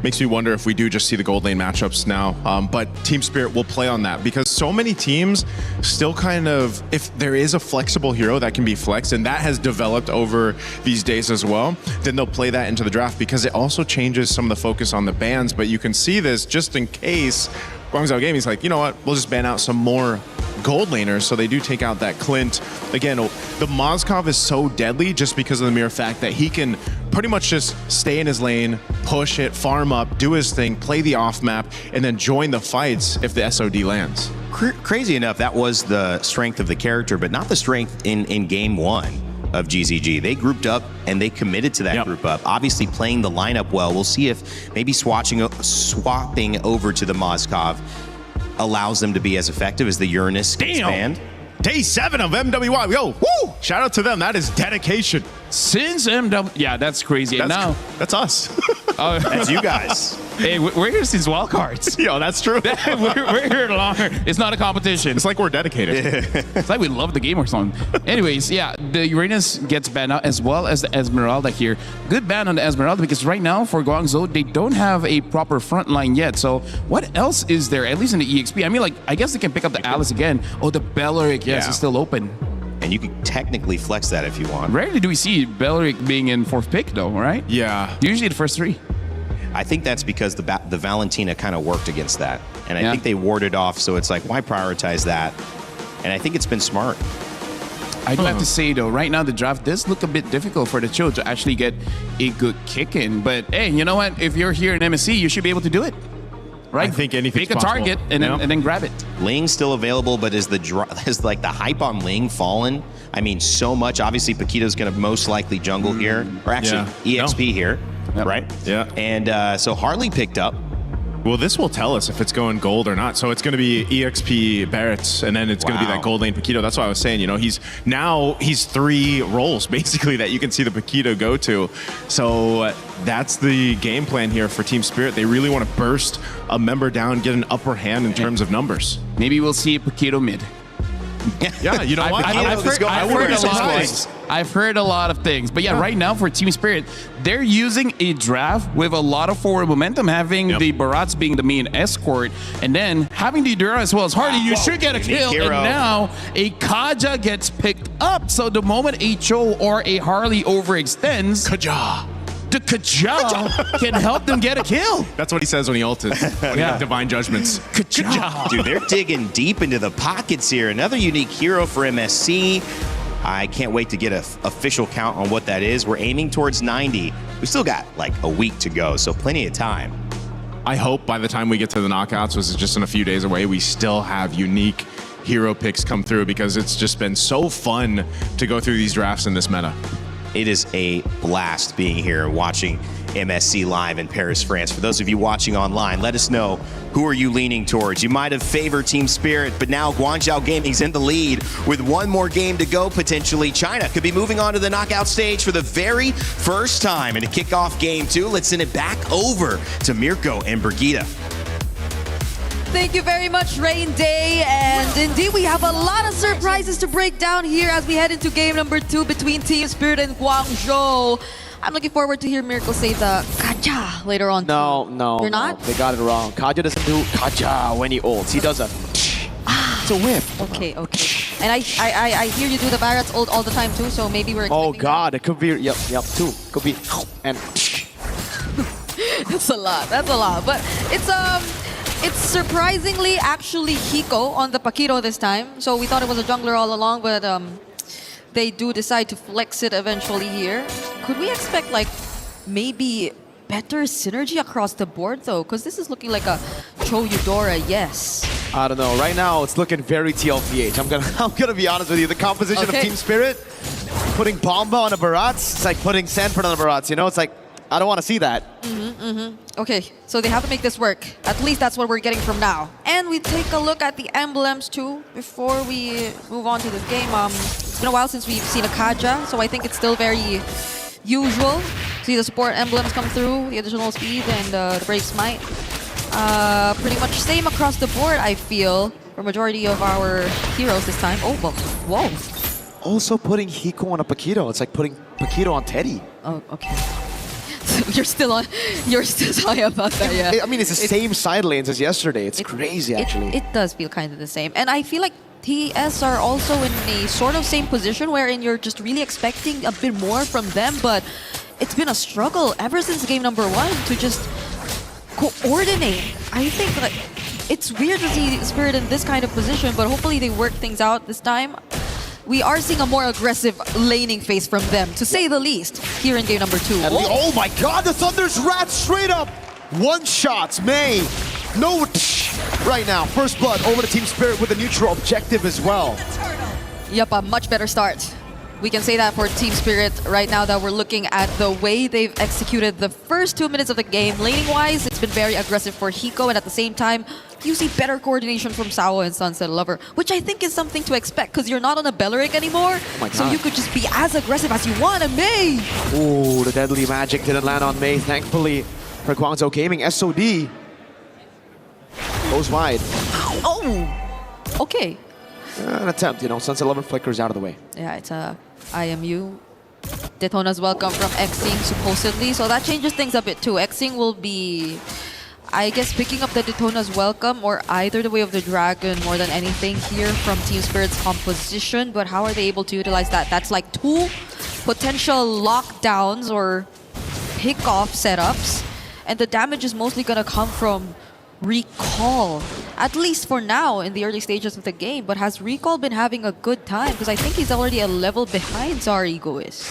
makes me wonder if we do just see the gold lane matchups now. But Team Spirit will play on that, because so many teams still kind of, if there is a flexible hero that can be flexed, and that has developed over these days as well, then they'll play that into the draft, because it also changes some of the focus on the bans. But you can see this just in case Guangzhou Gaming's like, you know what, we'll just ban out some more gold laners, so they do take out that Clint. Again, the Mozkov is so deadly just because of the mere fact that he can pretty much just stay in his lane, push it, farm up, do his thing, play the off map, and then join the fights if the SOD lands. Crazy enough, that was the strength of the character, but not the strength in game 1 of GZG. They grouped up and they committed to that group up. Obviously playing the lineup well. We'll see if maybe swapping over to the Mozkov allows them to be as effective as the Uranus gets banned. Day 7 of MWI. Yo, woo! Shout out to them. That is dedication. Since yeah, that's crazy. That's us. That's you guys. Hey, we're here since wildcards. Yo, that's true. we're here longer. It's not a competition. It's like we're dedicated. It's like we love the game or something. Anyways, yeah, the Uranus gets banned out as well as the Esmeralda here. Good ban on the Esmeralda, because right now for Guangzhou, they don't have a proper front line yet. So what else is there, at least in the EXP? I mean, like, I guess they can pick up the Alice again. Oh, the Belleric, yes, it's still open. And you can technically flex that if you want. Rarely do we see Belleric being in 4th pick though, right? Yeah. Usually the first 3. I think that's because the Valentina kind of worked against that. And I think they warded off, so it's like, why prioritize that? And I think it's been smart. I do have to say, though, right now the draft does look a bit difficult for the Cho to actually get a good kick in. But hey, you know what? If you're here in MSC, you should be able to do it. Right? I think anything's Pick a target and then grab it. Ling's still available, but is like the hype on Ling fallen? I mean, so much. Obviously, Paquito's going to most likely jungle here, or actually EXP here, right? Yeah. And so Harley picked up. Well, this will tell us if it's going gold or not. So it's going to be EXP Barrett's, and then it's going to be that gold lane Paquito. That's what I was saying. You know, he's 3 roles basically that you can see the Paquito go to. So that's the game plan here for Team Spirit. They really want to burst a member down, get an upper hand in terms of numbers. Maybe we'll see a Paquito mid. Yeah, you know what? I've heard a lot. I've heard a lot of things. But yeah, right now for Team Spirit, they're using a draft with a lot of forward momentum, having the Barats being the main escort, and then having the Dura as well as Hardy. You should get a kill, and now a Kaja gets picked up. So the moment a Cho or a Harley overextends, the Kaja can help them get a kill. That's what he says when he ulted. When he has divine judgments. Kaja. Dude, they're digging deep into the pockets here. Another unique hero for MSC. I can't wait to get an official count on what that is. We're aiming towards 90. We still got like a week to go, so plenty of time. I hope by the time we get to the knockouts, which is just in a few days away, we still have unique hero picks come through, because it's just been so fun to go through these drafts in this meta. It is a blast being here watching MSC live in Paris, France. For those of you watching online, let us know, who are you leaning towards? You might have favored Team Spirit, but now Guangzhou Gaming's in the lead with one more game to go potentially. China could be moving on to the knockout stage for the very first time. And to kick off game 2, let's send it back over to Mirko and Brigitte. Thank you very much, Rain Day. And indeed, we have a lot of surprises to break down here as we head into game number 2 between Team Spirit and Guangzhou. I'm looking forward to hear Mirko say the Kaja later on. No. You're not? They got it wrong. Kaja doesn't do Kaja when he ults. He does a... It's a whip. Okay. And I hear you do the Barats ult all the time too, so maybe we're Oh expecting God, it could be... Yep, too. Could be... And... That's a lot. But it's surprisingly actually Hiko on the Paquito this time. So we thought it was a jungler all along, but they do decide to flex it eventually here. Could we expect like maybe better synergy across the board though? Because this is looking like a Cho Eudora, yes. I don't know. Right now, it's looking very TLPH. I'm gonna be honest with you. The composition of Team Spirit, putting Bomba on a Barats, it's like putting Sanford on a Barats. You know, it's like, I don't want to see that. Okay, so they have to make this work. At least that's what we're getting from now. And we take a look at the emblems too before we move on to this game. It's been a while since we've seen a Kaja, so I think it's still very usual. See the support emblems come through, the additional speed and the Brave Smite. Pretty much same across the board, I feel, for majority of our heroes this time. Oh, but whoa. Also putting Hiko on a Paquito. It's like putting Paquito on Teddy. Oh, okay. You're still talking about that, yeah. I mean, it's the same side lanes as yesterday. It's crazy, actually. It does feel kind of the same. And I feel like TS are also in a sort of same position wherein you're just really expecting a bit more from them, but it's been a struggle ever since game number 1 to just coordinate. I think like it's weird to see Spirit in this kind of position, but hopefully they work things out this time. We are seeing a more aggressive laning phase from them, to say the least, here in game number 2. Oh my God, the Thunder's Rat straight up! One-shots, May. No, right now, first blood over to Team Spirit with a neutral objective as well. Yep, a much better start. We can say that for Team Spirit right now that we're looking at the way they've executed the first 2 minutes of the game. Laning-wise, it's been very aggressive for Hiko, and at the same time, you see better coordination from Sao and Sunset Lover, which I think is something to expect because you're not on a Belleric anymore, so you could just be as aggressive as you want. And May! Ooh, the deadly magic didn't land on May, thankfully, for Guangzhou Gaming. SOD goes wide. Oh! Okay. An attempt, you know, Sunset Lover flickers out of the way. Yeah, it's a IMU. Daytona's welcome from Xing, supposedly, so that changes things a bit too. Xing will be, I guess, picking up the Daytona's welcome or either the Way of the Dragon more than anything here from Team Spirit's composition. But how are they able to utilize that? That's like 2 potential lockdowns or pick-off setups. And the damage is mostly going to come from Recall, at least for now in the early stages of the game. But has Recall been having a good time? Because I think he's already a level behind Zarigo is.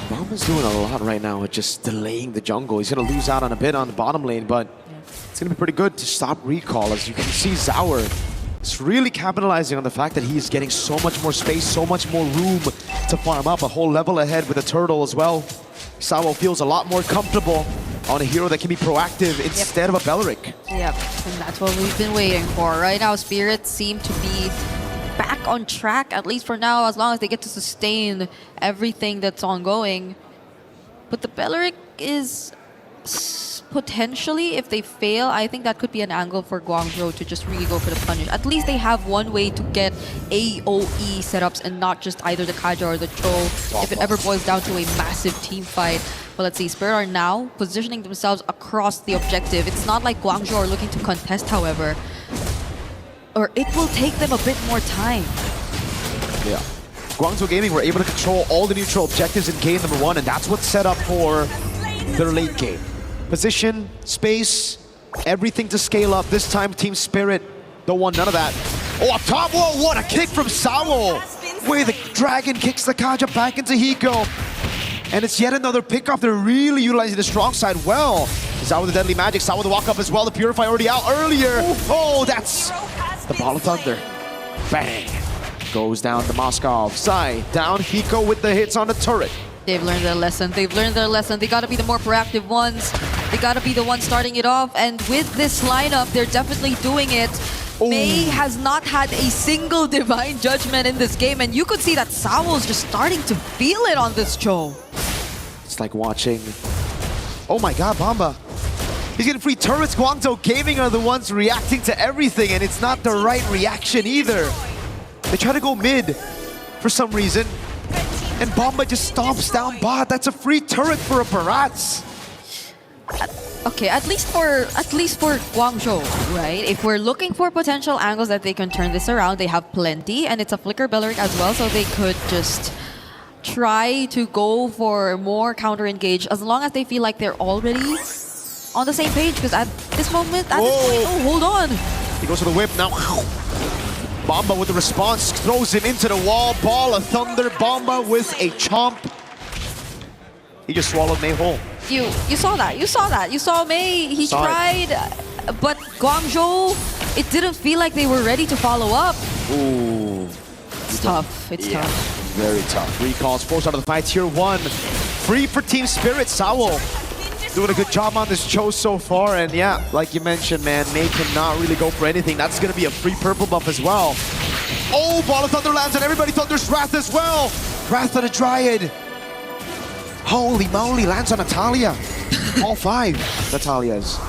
Bomba's doing a lot right now with just delaying the jungle. He's going to lose out on a bit on the bottom lane, but it's going to be pretty good to stop Recall. As you can see, Zaur is really capitalizing on the fact that he's getting so much more space, so much more room to farm up, a whole level ahead with a turtle as well. Sao feels a lot more comfortable on a hero that can be proactive instead of a Belleric. Yep, and that's what we've been waiting for. Right now, Spirits seem to be back on track, at least for now, as long as they get to sustain everything that's ongoing. But the Belleric is potentially, if they fail, I think that could be an angle for Guangzhou to just really go for the punish. At least they have one way to get AOE setups and not just either the Kaja or the Cho if it ever boils down to a massive team fight. But let's see, Spirit are now positioning themselves across the objective. It's not like Guangzhou are looking to contest, however. Or it will take them a bit more time. Yeah. Guangzhou Gaming were able to control all the neutral objectives in game number 1, and that's what's set up for their late game. Position, space, everything to scale up. This time, Team Spirit don't want none of that. Oh, up top, whoa, what a kick from Sawo! Where the Dragon kicks the Kaja back into Hiko. And it's yet another pickoff. They're really utilizing the strong side well. Sawo with the deadly magic, Sawo with the walk up as well. The Purify already out earlier. Oh, that's the Ball of Thunder. Bang. Goes down to Moskov. Sai down. Hiko with the hits on the turret. They've learned their lesson. They've learned their lesson. They gotta be the more proactive ones. They gotta be the ones starting it off. And with this lineup, they're definitely doing it. Mei has not had a single Divine Judgment in this game. And you could see that Sawo's just starting to feel it on this Cho. It's like watching... Oh my god, Bamba. He's getting free turrets. Guangzhou Gaming are the ones reacting to everything. And it's not the right reaction either. They try to go mid for some reason, and Bomba just stomps down bot. That's a free turret for a Barats. Okay, at least for Guangzhou, right? If we're looking for potential angles that they can turn this around, they have plenty, and it's a Flicker Belleric as well, so they could just try to go for more counter engage as long as they feel like they're already on the same page. Because at this moment, oh, hold on. He goes for the whip now. Bomba with the response, throws him into the wall. Ball of Thunder, Bomba with a chomp. He just swallowed Mei whole. You saw that, you saw that. You saw Mei, he tried, but Guangzhou, it didn't feel like they were ready to follow up. Ooh. It's tough, it's tough. Very tough. Recalls forced out of the fight, tier 1. Free for Team Spirit, Sawo. Doing a good job on this Cho so far, and yeah, like you mentioned, man, Mei cannot really go for anything. That's gonna be a free purple buff as well. Oh, Ball of Thunder lands, and everybody Thunder's Wrath as well. Wrath of the Dryad. Holy moly, lands on Natalia. All 5 Natalias.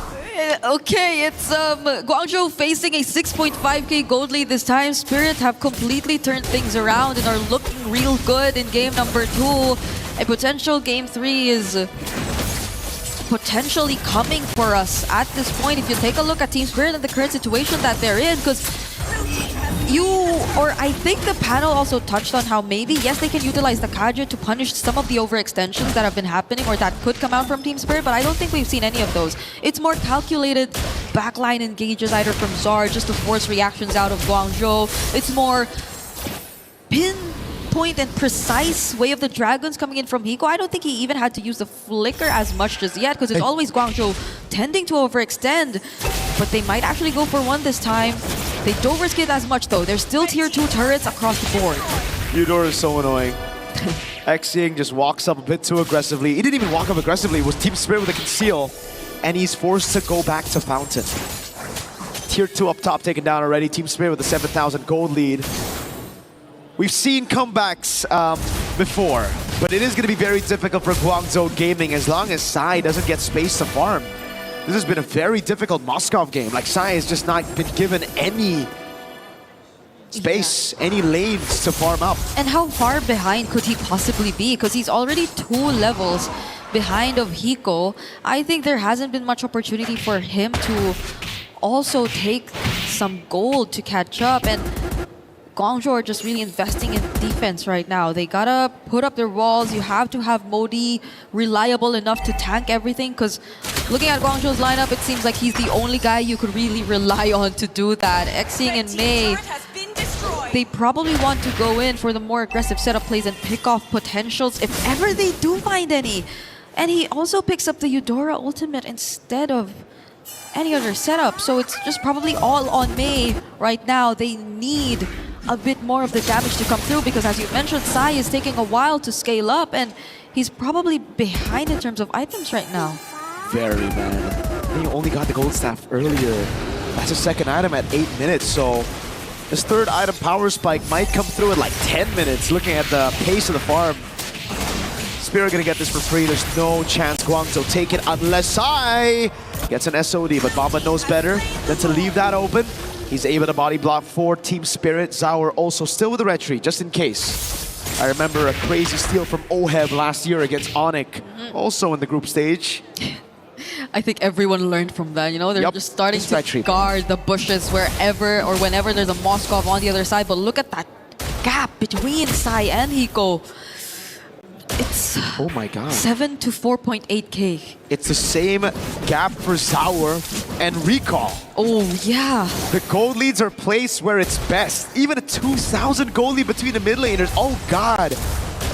Okay, it's Guangzhou facing a 6.5k gold lead this time. Spirit have completely turned things around and are looking real good in game number 2. A potential game 3 is potentially coming for us at this point. If you take a look at Team Spirit and the current situation that they're in, because I think the panel also touched on how maybe, yes, they can utilize the Kaja to punish some of the overextensions that have been happening or that could come out from Team Spirit, but I don't think we've seen any of those. It's more calculated backline engages either from Zard just to force reactions out of Guangzhou. It's more pinpoint and precise way of the Dragons coming in from Hiko. I don't think he even had to use the Flicker as much just yet, because it's always Guangzhou tending to overextend. But they might actually go for one this time. They don't risk it as much though. There's still tier 2 turrets across the board. Eudora is so annoying. Xing just walks up a bit too aggressively. He didn't even walk up aggressively. It was Team Spirit with a conceal. And he's forced to go back to Fountain. Tier 2 up top taken down already. Team Spirit with a 7,000 gold lead. We've seen comebacks before, but it is going to be very difficult for Guangzhou Gaming as long as Sai doesn't get space to farm. This has been a very difficult Moskov game. Like, Sai has just not been given any space, any lanes to farm up. And how far behind could he possibly be? Because he's already 2 levels behind of Hiko. I think there hasn't been much opportunity for him to also take some gold to catch up. And Guangzhou are just really investing in defense right now. They gotta put up their walls. You have to have Modi reliable enough to tank everything, because looking at Guangzhou's lineup, it seems like he's the only guy you could really rely on to do that. Xing and Mei, they probably want to go in for the more aggressive setup plays and pick off potentials if ever they do find any. And he also picks up the Eudora ultimate instead of any other setup. So it's just probably all on Mei right now. They need a bit more of the damage to come through, because as you mentioned, Sai is taking a while to scale up and he's probably behind in terms of items right now. Very, man. He only got the gold staff earlier. That's his second item at 8 minutes, so his third item, Power Spike, might come through in like 10 minutes, looking at the pace of the farm. Spirit gonna get this for free. There's no chance Guangzhou take it unless Sai gets an SOD, but Bomba knows better than to leave that open. He's able to body block for Team Spirit. Zaur also still with the retreat, just in case. I remember a crazy steal from Oheb last year against Onyx, also in the group stage. I think everyone learned from that, you know? They're just starting to guard the bushes wherever or whenever there's a Moskov on the other side. But look at that gap between Sai and Hiko. It's oh my god, 7 to 4.8k. It's the same gap for Zaur and Recall. Oh yeah. The gold leads are placed where it's best. Even a 2,000 gold lead between the mid laners. Oh god.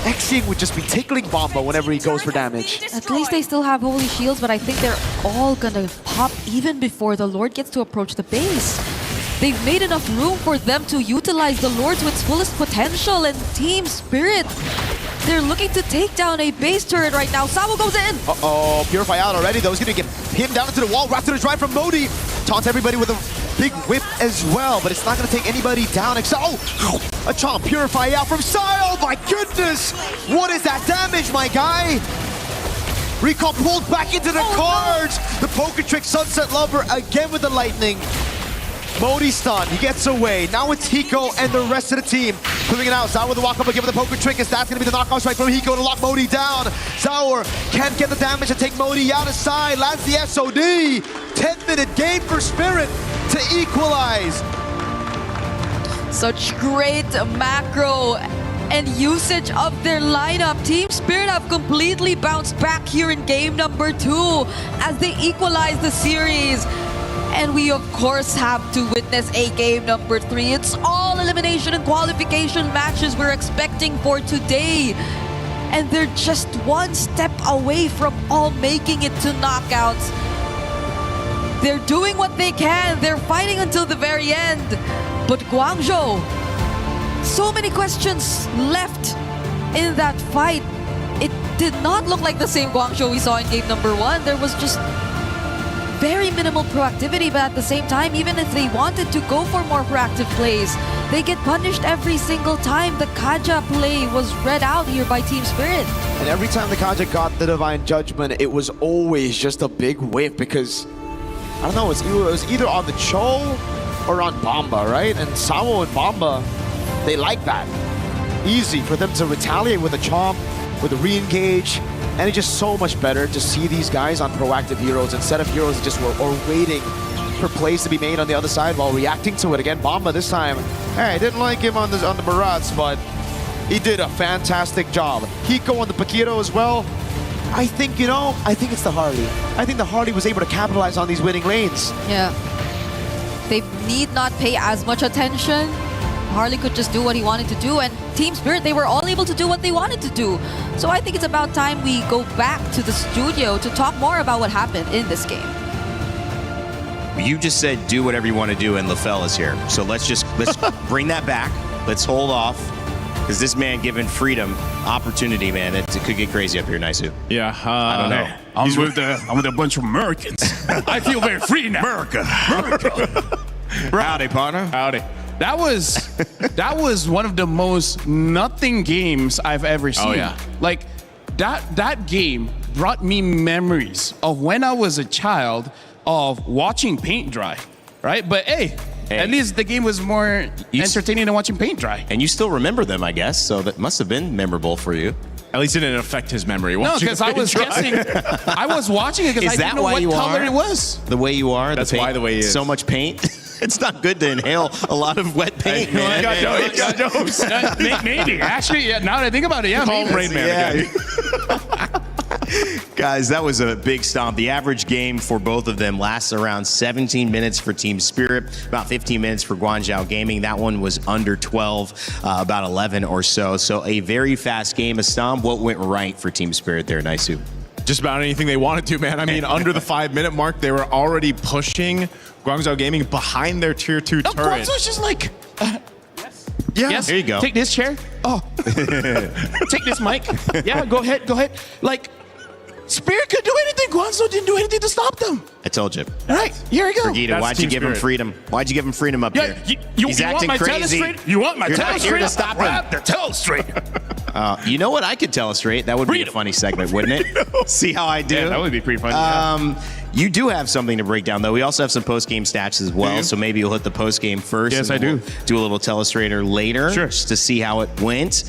Xing would just be tickling Bomba whenever he goes for damage. At least they still have holy shields, but I think they're all gonna pop even before the Lord gets to approach the base. They've made enough room for them to utilize the Lord to its fullest potential, and Team Spirit, they're looking to take down a base turret right now. Sabo goes in! Uh-oh, Purify out already though. He's gonna get pinned down into the wall. Wrapped to the drive from Modi. Taunts everybody with a big whip as well, but it's not gonna take anybody down except, oh! A chomp, Purify out from Sai. Oh my goodness! What is that damage, my guy? Recall pulled back into the cards. No. The poker trick Sunset Lover again with the lightning. Modi stun, he gets away. Now it's Hiko and the rest of the team. Pulling it out, Zaur with the walk up and give it the poker trick, as that's gonna be the knockout strike from Hiko to lock Modi down. Zaur can't get the damage to take Modi out of side, lands the SOD. 10-minute game for Spirit to equalize. Such great macro and usage of their lineup. Team Spirit have completely bounced back here in game number 2 as they equalize the series. And we, of course, have to witness a game number 3. It's all elimination and qualification matches we're expecting for today. And they're just one step away from all making it to knockouts. They're doing what they can. They're fighting until the very end. But Guangzhou, so many questions left in that fight. It did not look like the same Guangzhou we saw in game number 1. There was just very minimal proactivity, but at the same time, even if they wanted to go for more proactive plays, they get punished every single time. The Kaja play was read out here by Team Spirit. And every time the Kaja got the Divine Judgment, it was always just a big whiff because, I don't know, it was either on the Cho or on Bomba, right? And Sawo and Bomba, they like that. Easy for them to retaliate with a chomp, with a re-engage. And it's just so much better to see these guys on proactive heroes instead of heroes that just were waiting for plays to be made on the other side while reacting to it. Again, Bomba this time, hey, I didn't like him on the Barats, but he did a fantastic job. Hiko on the Paquito as well. I think, you know, I think it's the Harley. I think the Harley was able to capitalize on these winning lanes. Yeah. They need not pay as much attention. Harley could just do what he wanted to do, and Team Spirit, they were all able to do what they wanted to do. So I think it's about time we go back to the studio to talk more about what happened in this game. You just said do whatever you want to do, and LaFell is here. So let's bring that back. Let's hold off, because this man given freedom, opportunity, man, it could get crazy up here, Naisu. Yeah, I don't know. I'm with a bunch of Americans. I feel very free now. America. Howdy, partner. Howdy. That was one of the most nothing games I've ever seen. Oh yeah. Like that game brought me memories of when I was a child of watching paint dry, right? But hey, at least the game was more entertaining than watching paint dry. And you still remember them, I guess, so that must have been memorable for you. At least it didn't affect his memory. No, because I was guessing. I was watching it because I didn't know what color it was. The way you are? That's why the way he is. So much paint? It's not good to inhale a lot of wet paint, man. Got jokes. Maybe. Actually, yeah, now that I think about it, yeah. Call Rain Man again. Guys, that was a big stomp. The average game for both of them lasts around 17 minutes for Team Spirit, about 15 minutes for Guangzhou Gaming. That one was under 12, about 11 or so. So a very fast game. Astam, what went right for Team Spirit there, Naisu? Just about anything they wanted to, man. I mean, under the 5-minute mark, they were already pushing Guangzhou Gaming behind their tier 2 turret. Guangzhou's just like, yes. Here you go. Take this chair. Oh, take this mic. Yeah, go ahead. Like, Spirit could do anything. Guangzhou didn't do anything to stop them. I told you. All right, here we go. Brigida, why'd you give him freedom? Why'd you give him freedom up here? You He's want acting my crazy. You want my You're tail not straight? here to stop him. Grab the tail straight. You know what? I could tell us straight. That would be a funny segment, wouldn't it? See how I do? Yeah, that would be pretty funny. You do have something to break down, though. We also have some post-game stats as well, so maybe you'll hit the post-game first. Yes, and I do. We'll do a little telestrator later, Sure. just to see how it went.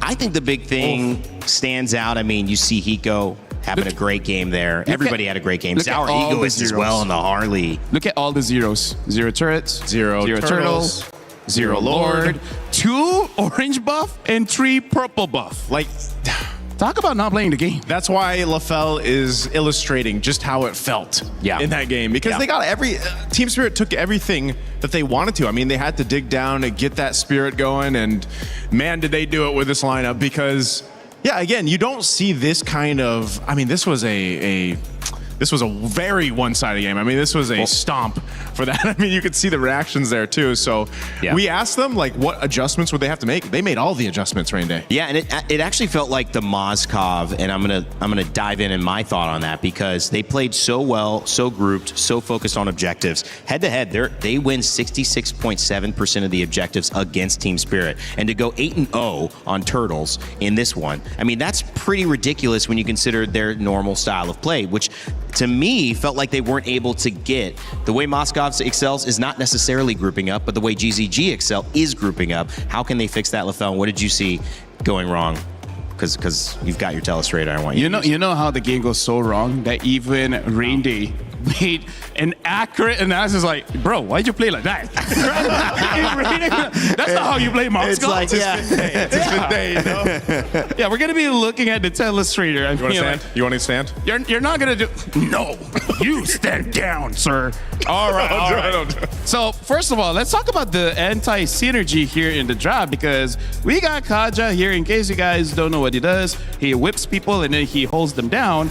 I think the big thing stands out. I mean, you see Hiko having a great game there. Everybody had a great game. look at Sour all the Egoist as well zeros. in the Harley. Look at all the zeros. 0 turrets, Zero turtle, turtles, 0 lord, 2 orange buff, and 3 purple buff. Like, talk about not playing the game. That's why LaFell is illustrating just how it felt in that game. Because they got Team Spirit took everything that they wanted to. I mean, they had to dig down and get that spirit going. And man, did they do it with this lineup. Because, yeah, again, you don't see this kind of, I mean, this was a very one-sided game. I mean, this was a stomp for that. I mean, you could see the reactions there too. So we asked them, like, what adjustments would they have to make? They made all the adjustments, Rain Day. Yeah, and it actually felt like the Mozkov, and I'm gonna dive in my thought on that, because they played so well, so grouped, so focused on objectives. Head to head, they win 66.7% of the objectives against Team Spirit, and to go 8-0 on Turtles in this one, I mean, that's pretty ridiculous when you consider their normal style of play, which to me felt like they weren't able to get. The way Moscow excels is not necessarily grouping up, but the way GZG excel is grouping up. How can they fix that, LaFell? What did you see going wrong? Because you've got your telestrator. I want you. You know how the game goes so wrong that even Rain Day made an accurate analysis. Like, bro, why'd you play like that? That's not how you play Moscow. It's like, It's a good day, you know? Yeah, we're gonna be looking at the telestrator. You want to stand? You want to stand? You're not gonna do. No, you stand down, sir. All right, all right. So first of all, let's talk about the anti-synergy here in the draft, because we got Kaja here. In case you guys don't know what he does, he whips people and then he holds them down.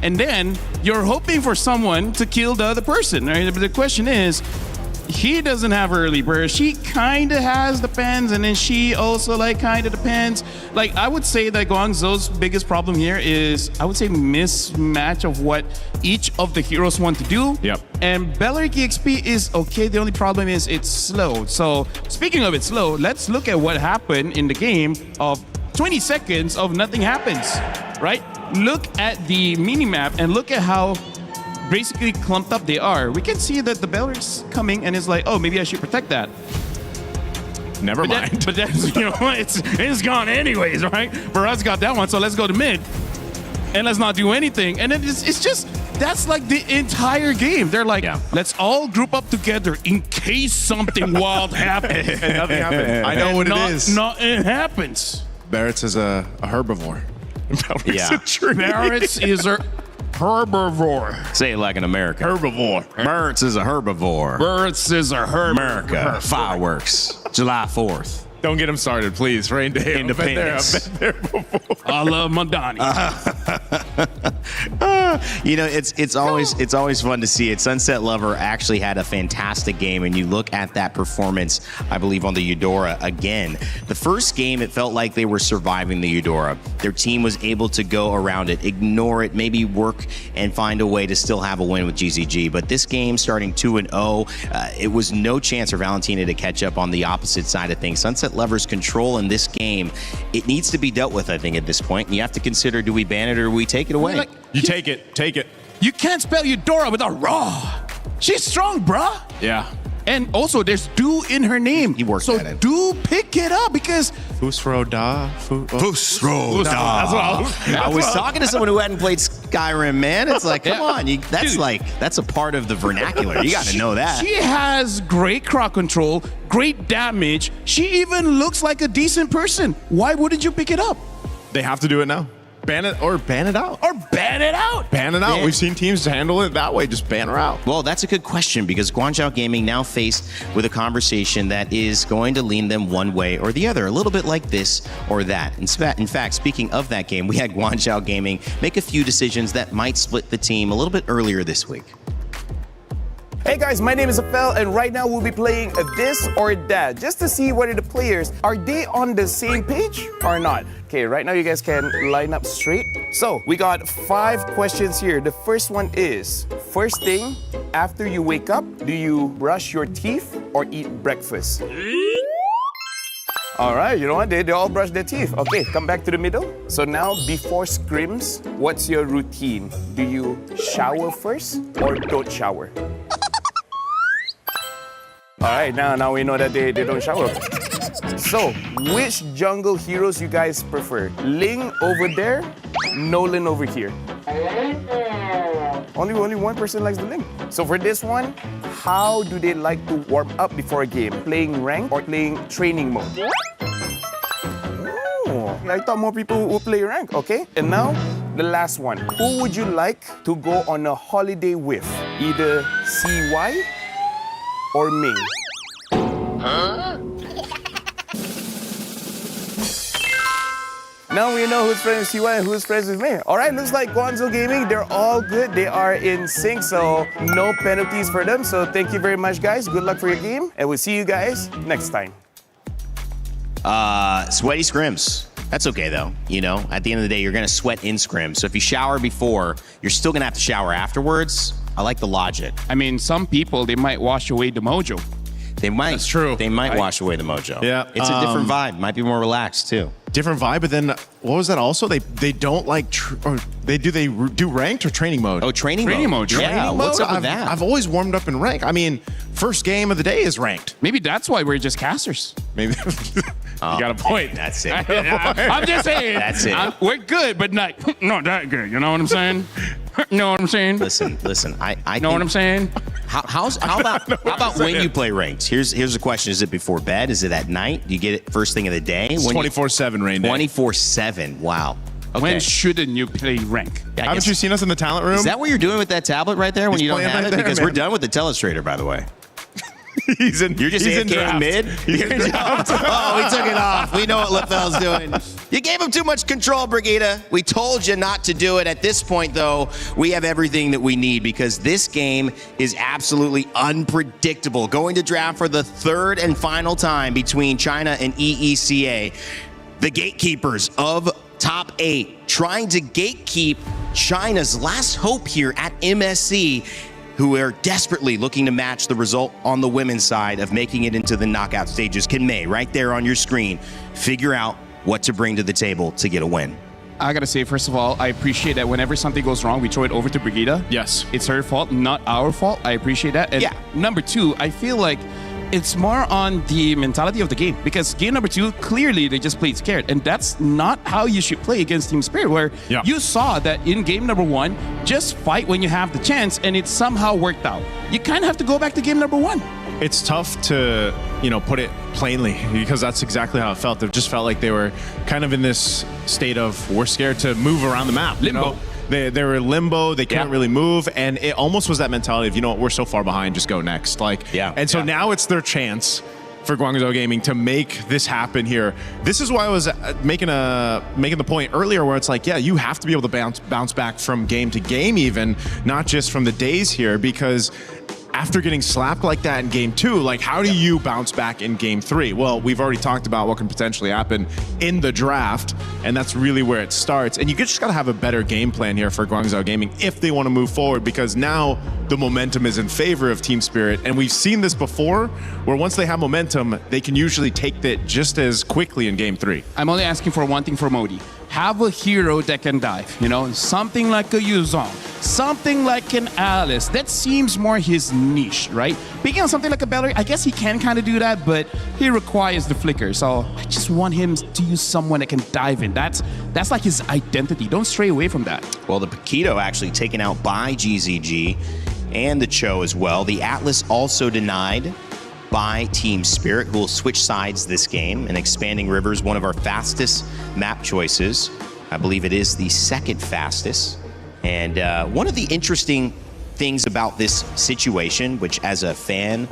And then you're hoping for someone to kill the other person, right? But the question is, he doesn't have early burst. She kind of has the pens, and then she also like kind of depends. Like, I would say that Guangzhou's biggest problem here is, I would say, mismatch of what each of the heroes want to do. Yep. And Belleric EXP is okay. The only problem is it's slow. So speaking of it slow, let's look at what happened in the game of 20 seconds of nothing happens, right? Look at the mini-map and look at how basically clumped up they are. We can see that the Belleric's coming and it's like, oh, maybe I should protect that. Never mind. But then, you know, it's gone anyways, right? Baraz got that one, so let's go to mid. And let's not do anything. And then it's just, that's like the entire game. They're like, let's all group up together in case something wild happens. And nothing happened. I know what it is. It happens. Barrett's is a herbivore. Barrett's is a herbivore. Say it like an American. Herbivore. Barrett's is a herbivore. Barrett's is a herbivore. America. Fireworks. July 4th. Don't get him started, please. Rain Day. Independence. I've been there before. I love Mondani. You know, it's always fun to see it. Sunset Lover actually had a fantastic game, and you look at that performance, I believe, on the Eudora again. The first game, it felt like they were surviving the Eudora. Their team was able to go around it, ignore it, maybe work and find a way to still have a win with GZG. But this game, starting 2-0, it was no chance for Valentina to catch up on the opposite side of things. Sunset Lover's control in this game, it needs to be dealt with, I think, at this point. And you have to consider, do we ban it or do we take it away? You take it. Take it. You can't spell Eudora without raw. She's strong, bruh. Yeah. And also, there's do in her name. He worked so at it. do pick it up, because Fusroda. Fusroda. I was talking to someone who hadn't played Skyrim, man. It's like, come on. That's a part of the vernacular. You got to know that. She has great crowd control, great damage. She even looks like a decent person. Why wouldn't you pick it up? They have to do it now. Ban it or ban it out. Or ban it out. Ban it out. We've seen teams handle it that way. Just ban her out. Well, that's a good question, because Guangzhou Gaming now faced with a conversation that is going to lean them one way or the other, a little bit like this or that. In fact, speaking of that game, we had Guangzhou Gaming make a few decisions that might split the team a little bit earlier this week. Hey guys, my name is Afel, and right now we'll be playing this or that, just to see whether the players, are they on the same page or not? Okay, right now you guys can line up straight. So, we got 5 questions here. The first one is, first thing, after you wake up, do you brush your teeth or eat breakfast? All right, you know what? They all brush their teeth. Okay, come back to the middle. So now, before scrims, what's your routine? Do you shower first or don't shower? All right, now we know that they don't shower. So, which jungle heroes you guys prefer? Ling over there, Nolan over here. Only one person likes the Ling. So for this one, how do they like to warm up before a game? Playing rank or playing training mode? Oh, I thought more people would play rank, okay? And now, the last one. Who would you like to go on a holiday with? Either CY or Ming? Huh? Now we know who's friends with CY and who's friends with me. All right, looks like Guangzhou Gaming, they're all good. They are in sync, so no penalties for them. So thank you very much, guys. Good luck for your game, and we'll see you guys next time. Sweaty scrims. That's okay, though. You know, at the end of the day, you're going to sweat in scrims. So if you shower before, you're still going to have to shower afterwards. I like the logic. I mean, some people, they might wash away the mojo. They might. That's true. They might wash away the mojo. Yeah. It's a different vibe. Might be more relaxed, too. Different vibe, but then what was that also? They don't like, they do ranked or training mode? Oh, training mode. Yeah, what's up with that? I've always warmed up in rank. I mean, first game of the day is ranked. Maybe that's why we're just casters. Maybe. You got a point. That's it. I'm just saying. That's it. We're good, but not that good. You know what I'm saying? Know what I'm saying? Listen. I know what I'm saying? How about when you play ranked? Here's a question: is it before bed? Is it at night? Do you get it first thing of the day? It's 24/7 rain day. 24/7. Wow. Okay. When shouldn't you play rank? Haven't you seen us in the talent room? Is that what you're doing with that tablet right there when He's you don't playing have right it? there, Because man. we're done with the telestrator, by the way. You're just AFK mid? Oh, we took it off. We know what LaFell's doing. You gave him too much control, Brigida. We told you not to do it. At this point, though, we have everything that we need because this game is absolutely unpredictable. Going to draft for the third and final time between China and EECA. The gatekeepers of top 8 trying to gatekeep China's last hope here at MSC, who are desperately looking to match the result on the women's side of making it into the knockout stages. Can May, right there on your screen, figure out what to bring to the table to get a win? I gotta say, first of all, I appreciate that whenever something goes wrong, we throw it over to Brigida. Yes. It's her fault, not our fault. I appreciate that. And number 2, I feel like it's more on the mentality of the game because game number 2, clearly they just played scared. And that's not how you should play against Team Spirit, where you saw that in game number 1, just fight when you have the chance and it somehow worked out. You kind of have to go back to game number 1. It's tough to, put it plainly because that's exactly how it felt. It just felt like they were kind of in this state of we're scared to move around the map. Limbo. They were limbo. They couldn't really move, and it almost was that mentality of you know what, we're so far behind, just go next. And so now it's their chance for Guangzhou Gaming to make this happen here. This is why I was making the point earlier where it's like, yeah, you have to be able to bounce back from game to game, even not just from the days here, because after getting slapped like that in game 2, like how do you bounce back in game 3? Well, we've already talked about what can potentially happen in the draft, and that's really where it starts. And you just gotta have a better game plan here for Guangzhou Gaming if they want to move forward, because now the momentum is in favor of Team Spirit. And we've seen this before, where once they have momentum, they can usually take it just as quickly in game 3. I'm only asking for one thing for Modi. Have a hero that can dive, something like a Yuzong, something like an Alice. That seems more his niche, right? Picking on something like a Bellery, I guess he can kind of do that, but he requires the flicker. So I just want him to use someone that can dive in. That's like his identity. Don't stray away from that. Well, the Paquito actually taken out by GZG and the Cho as well. The Atlas also denied by Team Spirit, who will switch sides this game. And Expanding Rivers, one of our fastest map choices. I believe it is the second fastest. And one of the interesting things about this situation, which as a fan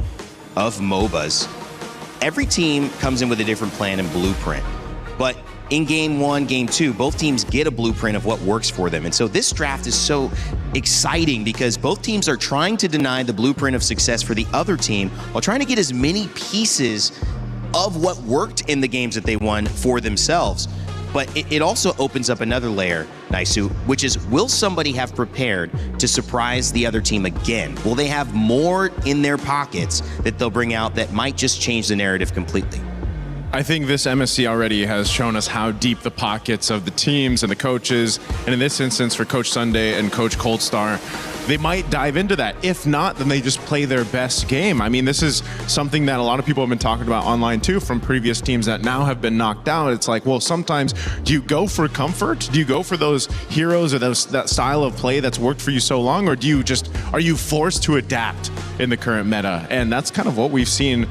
of MOBAs, every team comes in with a different plan and blueprint. But in game 1, game 2, both teams get a blueprint of what works for them. And so this draft is so exciting because both teams are trying to deny the blueprint of success for the other team while trying to get as many pieces of what worked in the games that they won for themselves. But it also opens up another layer, Naisu, which is, will somebody have prepared to surprise the other team again? Will they have more in their pockets that they'll bring out that might just change the narrative completely? I think this MSC already has shown us how deep the pockets of the teams and the coaches, and in this instance for Coach Sunday and Coach Coldstar, they might dive into that. If not, then they just play their best game. I mean, this is something that a lot of people have been talking about online too from previous teams that now have been knocked out. It's like, well, sometimes do you go for comfort? Do you go for those heroes or that style of play that's worked for you so long? Or are you forced to adapt in the current meta? And that's kind of what we've seen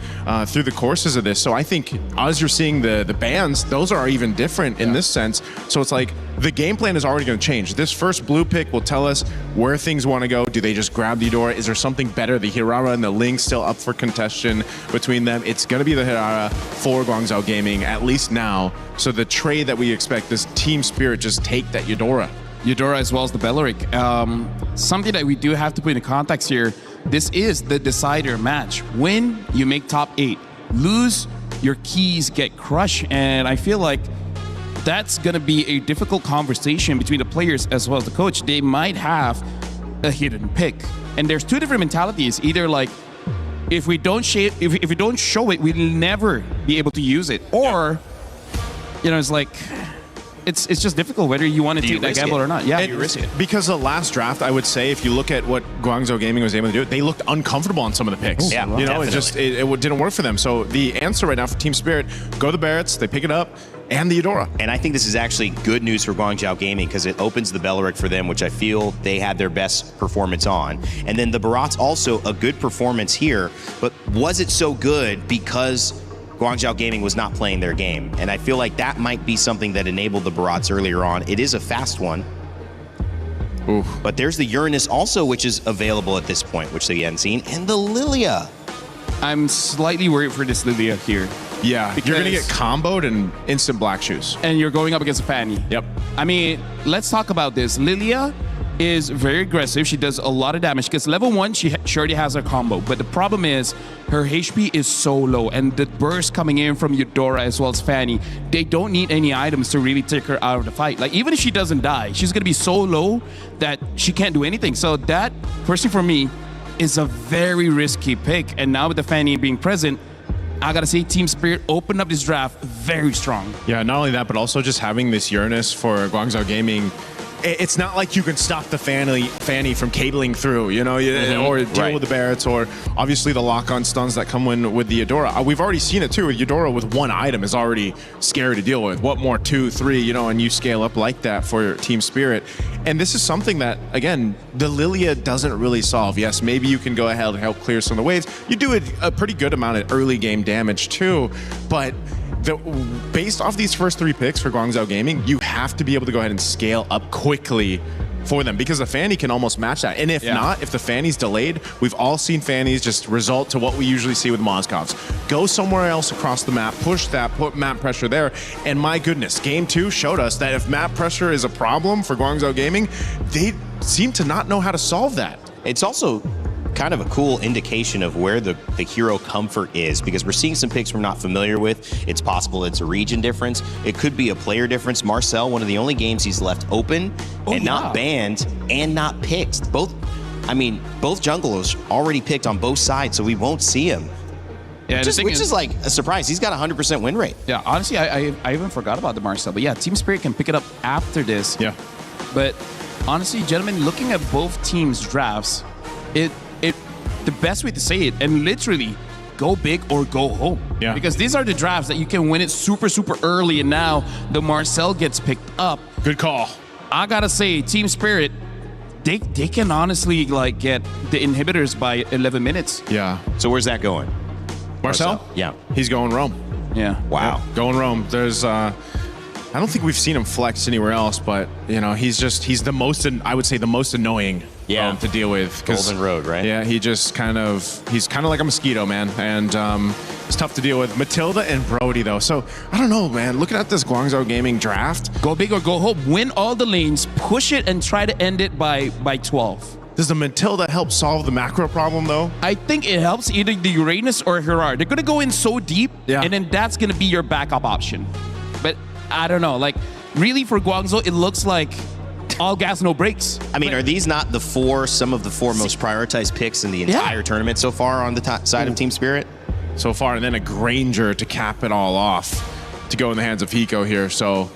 through the courses of this. So I think as you're seeing the bans, those are even different in this sense. So it's like the game plan is already going to change. This first blue pick will tell us where things want to go. Do they just grab the Eudora? Is there something better? The Hirara and the Ling still up for contention between them. It's going to be the Hirara for Guangzhou Gaming, at least now. So the trade that we expect, this team spirit, just take that Eudora. Eudora as well as the Belleric. Something that we do have to put in context here, this is the decider match. Win, you make top 8. Lose, your keys get crushed. And I feel like that's going to be a difficult conversation between the players as well as the coach. They might have a hidden pick. And there's two different mentalities. Either like, if we don't show it, we'll never be able to use it. Or, it's like, it's just difficult whether you want to take that gamble or not. Yeah, you risk it. Because the last draft, I would say, if you look at what Guangzhou Gaming was able to do, they looked uncomfortable on some of the picks. Yeah, it didn't work for them. So the answer right now for Team Spirit, go the Barretts, they pick it up, and the Eudora. And I think this is actually good news for Guangzhou Gaming because it opens the Belleric for them, which I feel they had their best performance on. And then the Barats also a good performance here, but was it so good because Guangzhou Gaming was not playing their game? And I feel like that might be something that enabled the Barats earlier on. It is a fast one. Oof. But there's the Uranus also, which is available at this point, which they hadn't seen, and the Lilia. I'm slightly worried for this Lilia here. Yeah, you're going to get comboed and instant black shoes. And you're going up against a Fanny. Yep. I mean, let's talk about this. Lilia is very aggressive. She does a lot of damage because level 1, she already has her combo. But the problem is her HP is so low, and the burst coming in from Eudora as well as Fanny, they don't need any items to really take her out of the fight. Like, even if she doesn't die, she's going to be so low that she can't do anything. So that, personally for me, is a very risky pick. And now with the Fanny being present, I gotta say, Team Spirit opened up this draft very strong. Yeah, not only that, but also just having this Uranus for Guangzhou Gaming. It's not like you can stop the Fanny from cabling through, or deal with the Barretts, or obviously the lock-on stuns that come in with the Eudora. We've already seen it too. Eudora with one item is already scary to deal with. What more, 2, 3, and you scale up like that for Team Spirit. And this is something that, again, the Lilia doesn't really solve. Yes, maybe you can go ahead and help clear some of the waves. You do a pretty good amount of early game damage too, but based off these first 3 picks for Guangzhou Gaming, you have to be able to go ahead and scale up quickly for them because the Fanny can almost match that. And if not, if the Fanny's delayed, we've all seen Fannies just result to what we usually see with Mozgovs. Go somewhere else across the map, push that, put map pressure there. And my goodness, Game 2 showed us that if map pressure is a problem for Guangzhou Gaming, they seem to not know how to solve that. It's also kind of a cool indication of where the hero comfort is because we're seeing some picks we're not familiar with. It's possible it's a region difference. It could be a player difference. Marcel, one of the only games he's left open not banned and not picked. Both junglers already picked on both sides, so we won't see him. Yeah, which is like a surprise. He's got a 100% win rate. Yeah, honestly, I even forgot about the Marcel. But yeah, Team Spirit can pick it up after this. Yeah. But honestly, gentlemen, looking at both teams' drafts, the best way to say it, and literally, go big or go home. Yeah. Because these are the drafts that you can win it super, super early, and now the Marcel gets picked up. Good call. I gotta say, Team Spirit, they can honestly get the inhibitors by 11 minutes. Yeah. So where's that going? Marcel? Yeah. He's going Rome. Yeah. Wow. Yeah, going Rome. There's I don't think we've seen him flex anywhere else, but he's the most, I would say, the most annoying to deal with. Golden Road, right? Yeah, he's kind of like a mosquito, man, and it's tough to deal with. Matilda and Brody, though, so I don't know, man. Looking at this Guangzhou Gaming draft, go big or go home. Win all the lanes, push it, and try to end it by 12. Does the Matilda help solve the macro problem, though? I think it helps either the Uranus or Hirara. They're gonna go in so deep, and then that's gonna be your backup option. But I don't know, really for Guangzhou, it looks like all gas, no brakes. I mean, are these not some of the 4 most prioritized picks in the entire tournament so far on the top side of Team Spirit? so far, and then a Granger to cap it all off to go in the hands of Hiko here. So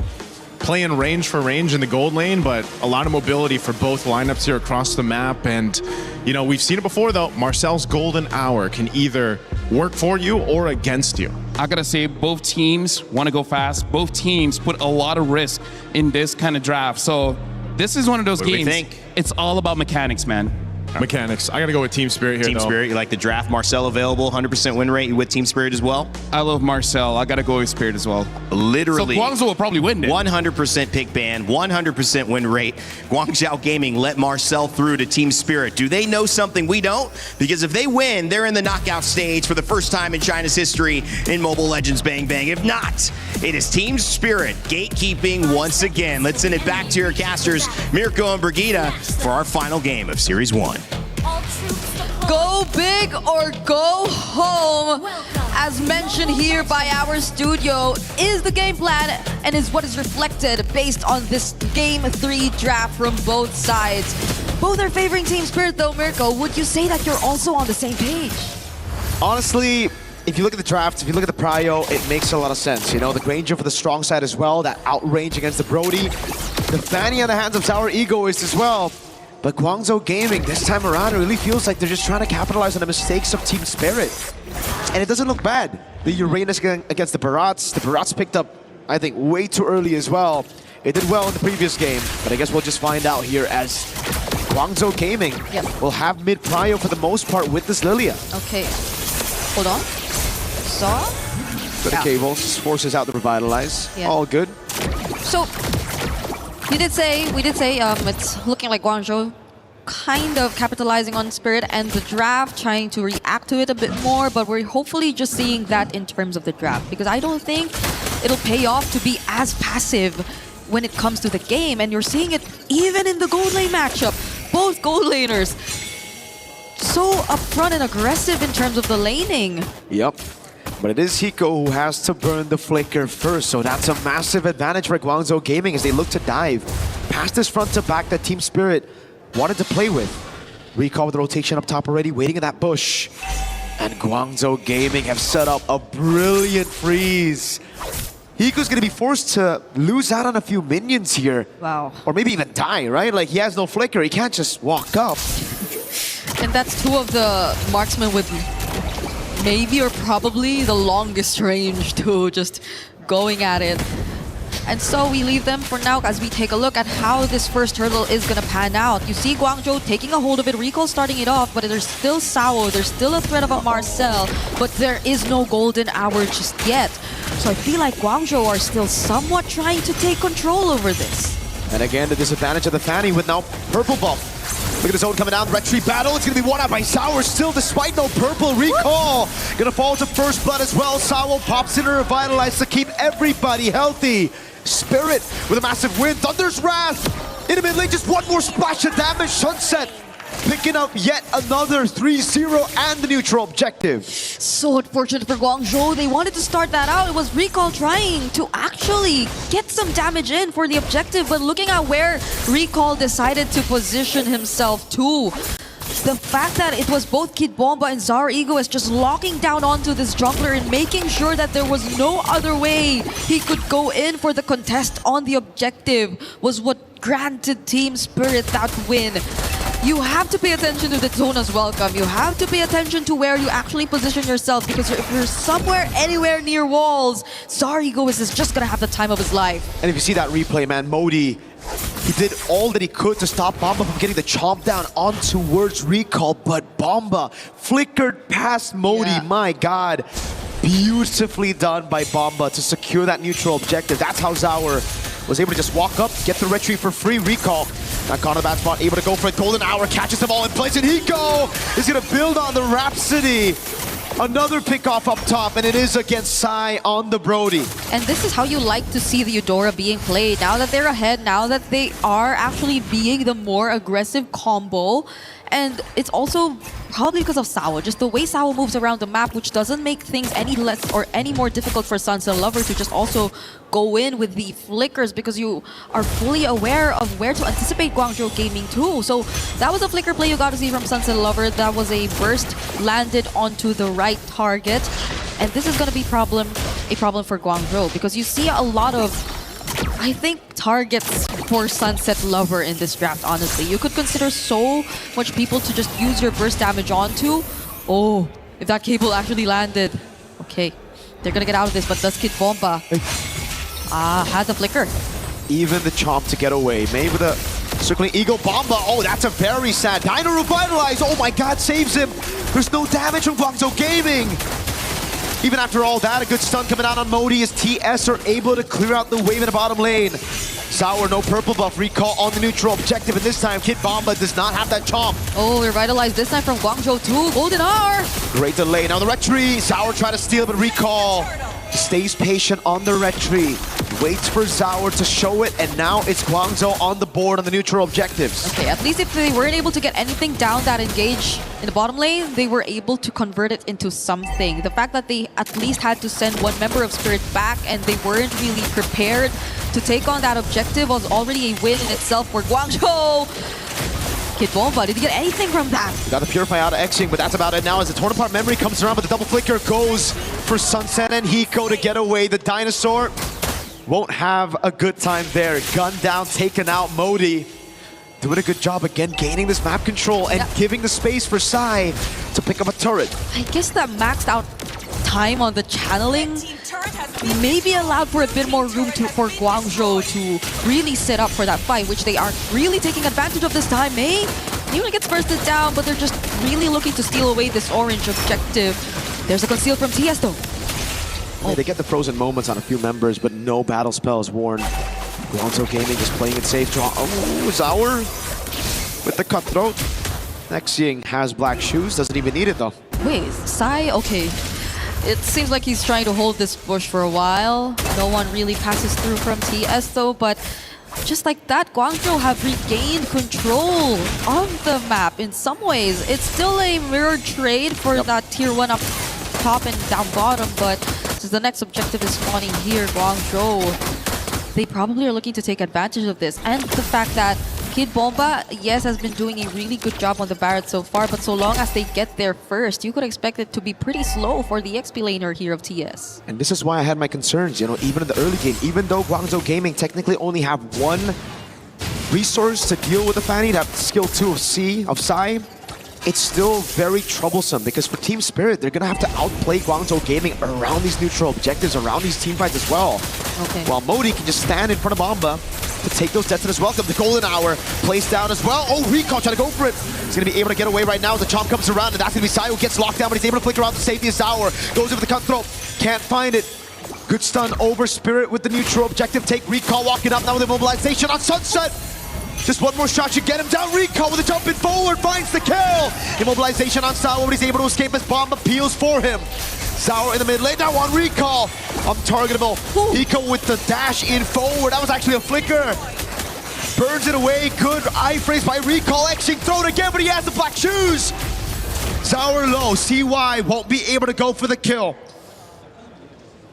playing range for range in the gold lane, but a lot of mobility for both lineups here across the map. And, you know, we've seen it before, though. Marcel's golden hour can either work for you or against you. I gotta say, both teams want to go fast. Both teams put a lot of risk in this kind of draft. So this is one of those What do we games. think? It's all about mechanics, man. Mechanics. I gotta go with Team Spirit here, Team though. Spirit, you like the draft. Marcel available, 100% win rate. You with Team Spirit as well? I love Marcel. I gotta go with Spirit as well. Literally. So Guangzhou will probably win it. 100% pick ban, 100% win rate. Guangzhou Gaming let Marcel through to Team Spirit. Do they know something we don't? Because if they win, they're in the knockout stage for the first time in China's history in Mobile Legends Bang Bang. If not, it is Team Spirit gatekeeping once again. Let's send it back to your casters, Mirko and Brigitte, for our final game of Series 1. Go big or go home, as mentioned here by our studio, is the game plan and is what is reflected based on this Game 3 draft from both sides. Both are favoring Team Spirit though. Mirko, would you say that you're also on the same page? Honestly, if you look at the draft, if you look at the prio, it makes a lot of sense. You know, the Granger for the strong side as well, that outrange against the Brody. The Fanny on the hands of Sour Egoist as well. But Guangzhou Gaming, this time around, it really feels like they're just trying to capitalize on the mistakes of Team Spirit. And it doesn't look bad. The Uranus against the Barats picked up, I think, way too early as well. It did well in the previous game, but I guess we'll just find out here as Guangzhou Gaming will have mid-prio for the most part with this Lilia. Okay, hold on. Saw? Good cables, forces out the Revitalize. Yeah. All good. So, we did say it's looking like Guangzhou kind of capitalizing on Spirit and the draft, trying to react to it a bit more, but we're hopefully just seeing that in terms of the draft, because I don't think it'll pay off to be as passive when it comes to the game, and you're seeing it even in the gold lane matchup. Both gold laners so upfront and aggressive in terms of the laning. Yep. But it is Hiko who has to burn the Flicker first, so that's a massive advantage for Guangzhou Gaming as they look to dive past this front to back that Team Spirit wanted to play with. Recall with the rotation up top already, waiting in that bush. And Guangzhou Gaming have set up a brilliant freeze. Hiko's gonna be forced to lose out on a few minions here. Wow. Or maybe even die, right? Like, he has no Flicker, he can't just walk up. And that's two of the marksmen with maybe or probably the longest range too, just going at it. And so we leave them for now as we take a look at how this first hurdle is going to pan out. You see Guangzhou taking a hold of it, Recall starting it off, but there's still Sao, there's still a threat of a Marcel, but there is no golden hour just yet. So I feel like Guangzhou are still somewhat trying to take control over this. And again, the disadvantage of the Fanny with now purple buff. Look at the zone coming down, retreat battle. It's gonna be won out by Sour still, despite no purple. Recall gonna fall to first blood as well. Sour pops in a Revitalize to keep everybody healthy. Spirit with a massive win. Thunder's Wrath in the mid lane, just one more splash of damage. Sunset picking up yet another 3-0 and the neutral objective. So unfortunate for Guangzhou. They wanted to start that out. It was Recall trying to actually get some damage in for the objective, but looking at where Recall decided to position himself to, the fact that it was both Kid Bomba and Zara Egoist just locking down onto this jungler and making sure that there was no other way he could go in for the contest on the objective was what granted Team Spirit that win. You have to pay attention to the zone as welcome. You have to pay attention to where you actually position yourself, because if you're somewhere anywhere near walls, Zara Egoist is just gonna have the time of his life. And if you see that replay, man, Modi, he did all that he could to stop Bomba from getting the chomp down on towards Recall, but Bomba flickered past Modi. My God. Beautifully done by Bomba to secure that neutral objective. That's how Zaur was able to just walk up, get the retreat for free. Recall not caught in a bad spot, able to go for a golden hour, catches them all in place, and Hiko is gonna build on the Rhapsody. Another pick off up top, and it is against Sai on the Brody. And this is how you like to see the Eudora being played. Now that they're ahead, now that they are actually being the more aggressive combo. And it's also probably because of Sao, just the way Sao moves around the map, which doesn't make things any less or any more difficult for Sunset Lover to just also go in with the flickers, because you are fully aware of where to anticipate Guangzhou Gaming too. So that was a flicker play you got to see from Sunset Lover. That was a burst landed onto the right. right target. And this is going to be a problem for Guangzhou because you see a lot of, I think, targets for Sunset Lover in this draft, honestly. You could consider so much people to just use your burst damage onto. Oh, if that cable actually landed. Okay, they're going to get out of this, but does Kid Bomba has a flicker. Even the Chomp to get away. Maybe the circling Eagle Bomba. Oh, that's a very sad. Dino Revitalize. Oh my god, saves him. There's no damage from Guangzhou Gaming. Even after all that, a good stun coming out on Modi as TS are able to clear out the wave in the bottom lane. Sour, no purple buff, recall on the neutral objective, and this time Kid Bomba does not have that chomp. Oh, revitalized this time from Guangzhou too. Golden R. Great delay. Now the retreat. Sour try to steal, but recall stays patient on the retreat. Waits for Sour to show it, and now it's Guangzhou on the board on the neutral objectives. Okay, at least if they weren't able to get anything down that engage in the bottom lane, they were able to convert it into something. The fact that they at least had to send one member of Spirit back and they weren't really prepared to take on that objective was already a win in itself for Guangzhou. Kid Bomba, did he get anything from that? Got the Purify out of Xing, but that's about it now as the torn apart memory comes around, but the double flicker goes for Sunset and Hiko to get away. The dinosaur won't have a good time there. Gun down, taken out. Modi doing a good job again, gaining this map control and giving the space for Sai to pick up a turret. I guess that maxed out time on the channeling maybe allowed for a bit more room for Guangzhou to really set up for that fight, which they are really taking advantage of this time, eh? Even gets bursted down, but they're just really looking to steal away this orange objective. There's a conceal from TS though. Yeah, they get the frozen moments on a few members, but no battle spells worn. Guangzhou Gaming just playing it safe. Draw. Oh, Sour with the cutthroat. Nexing has black shoes, doesn't even need it though. Wait, Sai? Okay. It seems like he's trying to hold this bush for a while. No one really passes through from TS though, but just like that, Guangzhou have regained control of the map in some ways. It's still a mirrored trade for that tier 1 up top and down bottom, but since the next objective is spawning here, Guangzhou, they probably are looking to take advantage of this. And the fact that Kid Bomba, yes, has been doing a really good job on the Barret so far, but so long as they get there first, you could expect it to be pretty slow for the XP laner here of TS. And this is why I had my concerns, you know, even in the early game, even though Guangzhou Gaming technically only have one resource to deal with the Fanny, that skill 2 of Sai, it's still very troublesome because for Team Spirit, they're going to have to outplay Guangzhou Gaming around these neutral objectives, around these team fights as well. Okay. While Modi can just stand in front of Bomba to take those deaths in as welcome. The Golden Hour placed down as well. Oh, Recon trying to go for it. He's going to be able to get away right now. The Chomp comes around, and that's going to be Sai who gets locked down, but he's able to flicker out the safety of Sour. Goes over the cutthroat. Can't find it. Good stun over Spirit with the neutral objective. Take Recall walking up now with immobilization on Sunset. Just one more shot should get him down. Recall with a jumping forward, finds the kill. Immobilization on Sour, but he's able to escape as Bomb appeals for him. Sour in the mid lane, now on Recall. Untargetable. Hiko with the dash in forward. That was actually a flicker. Burns it away. Good eye phrase by Recall. Xing thrown again, but he has the black shoes. Sour low. CY won't be able to go for the kill.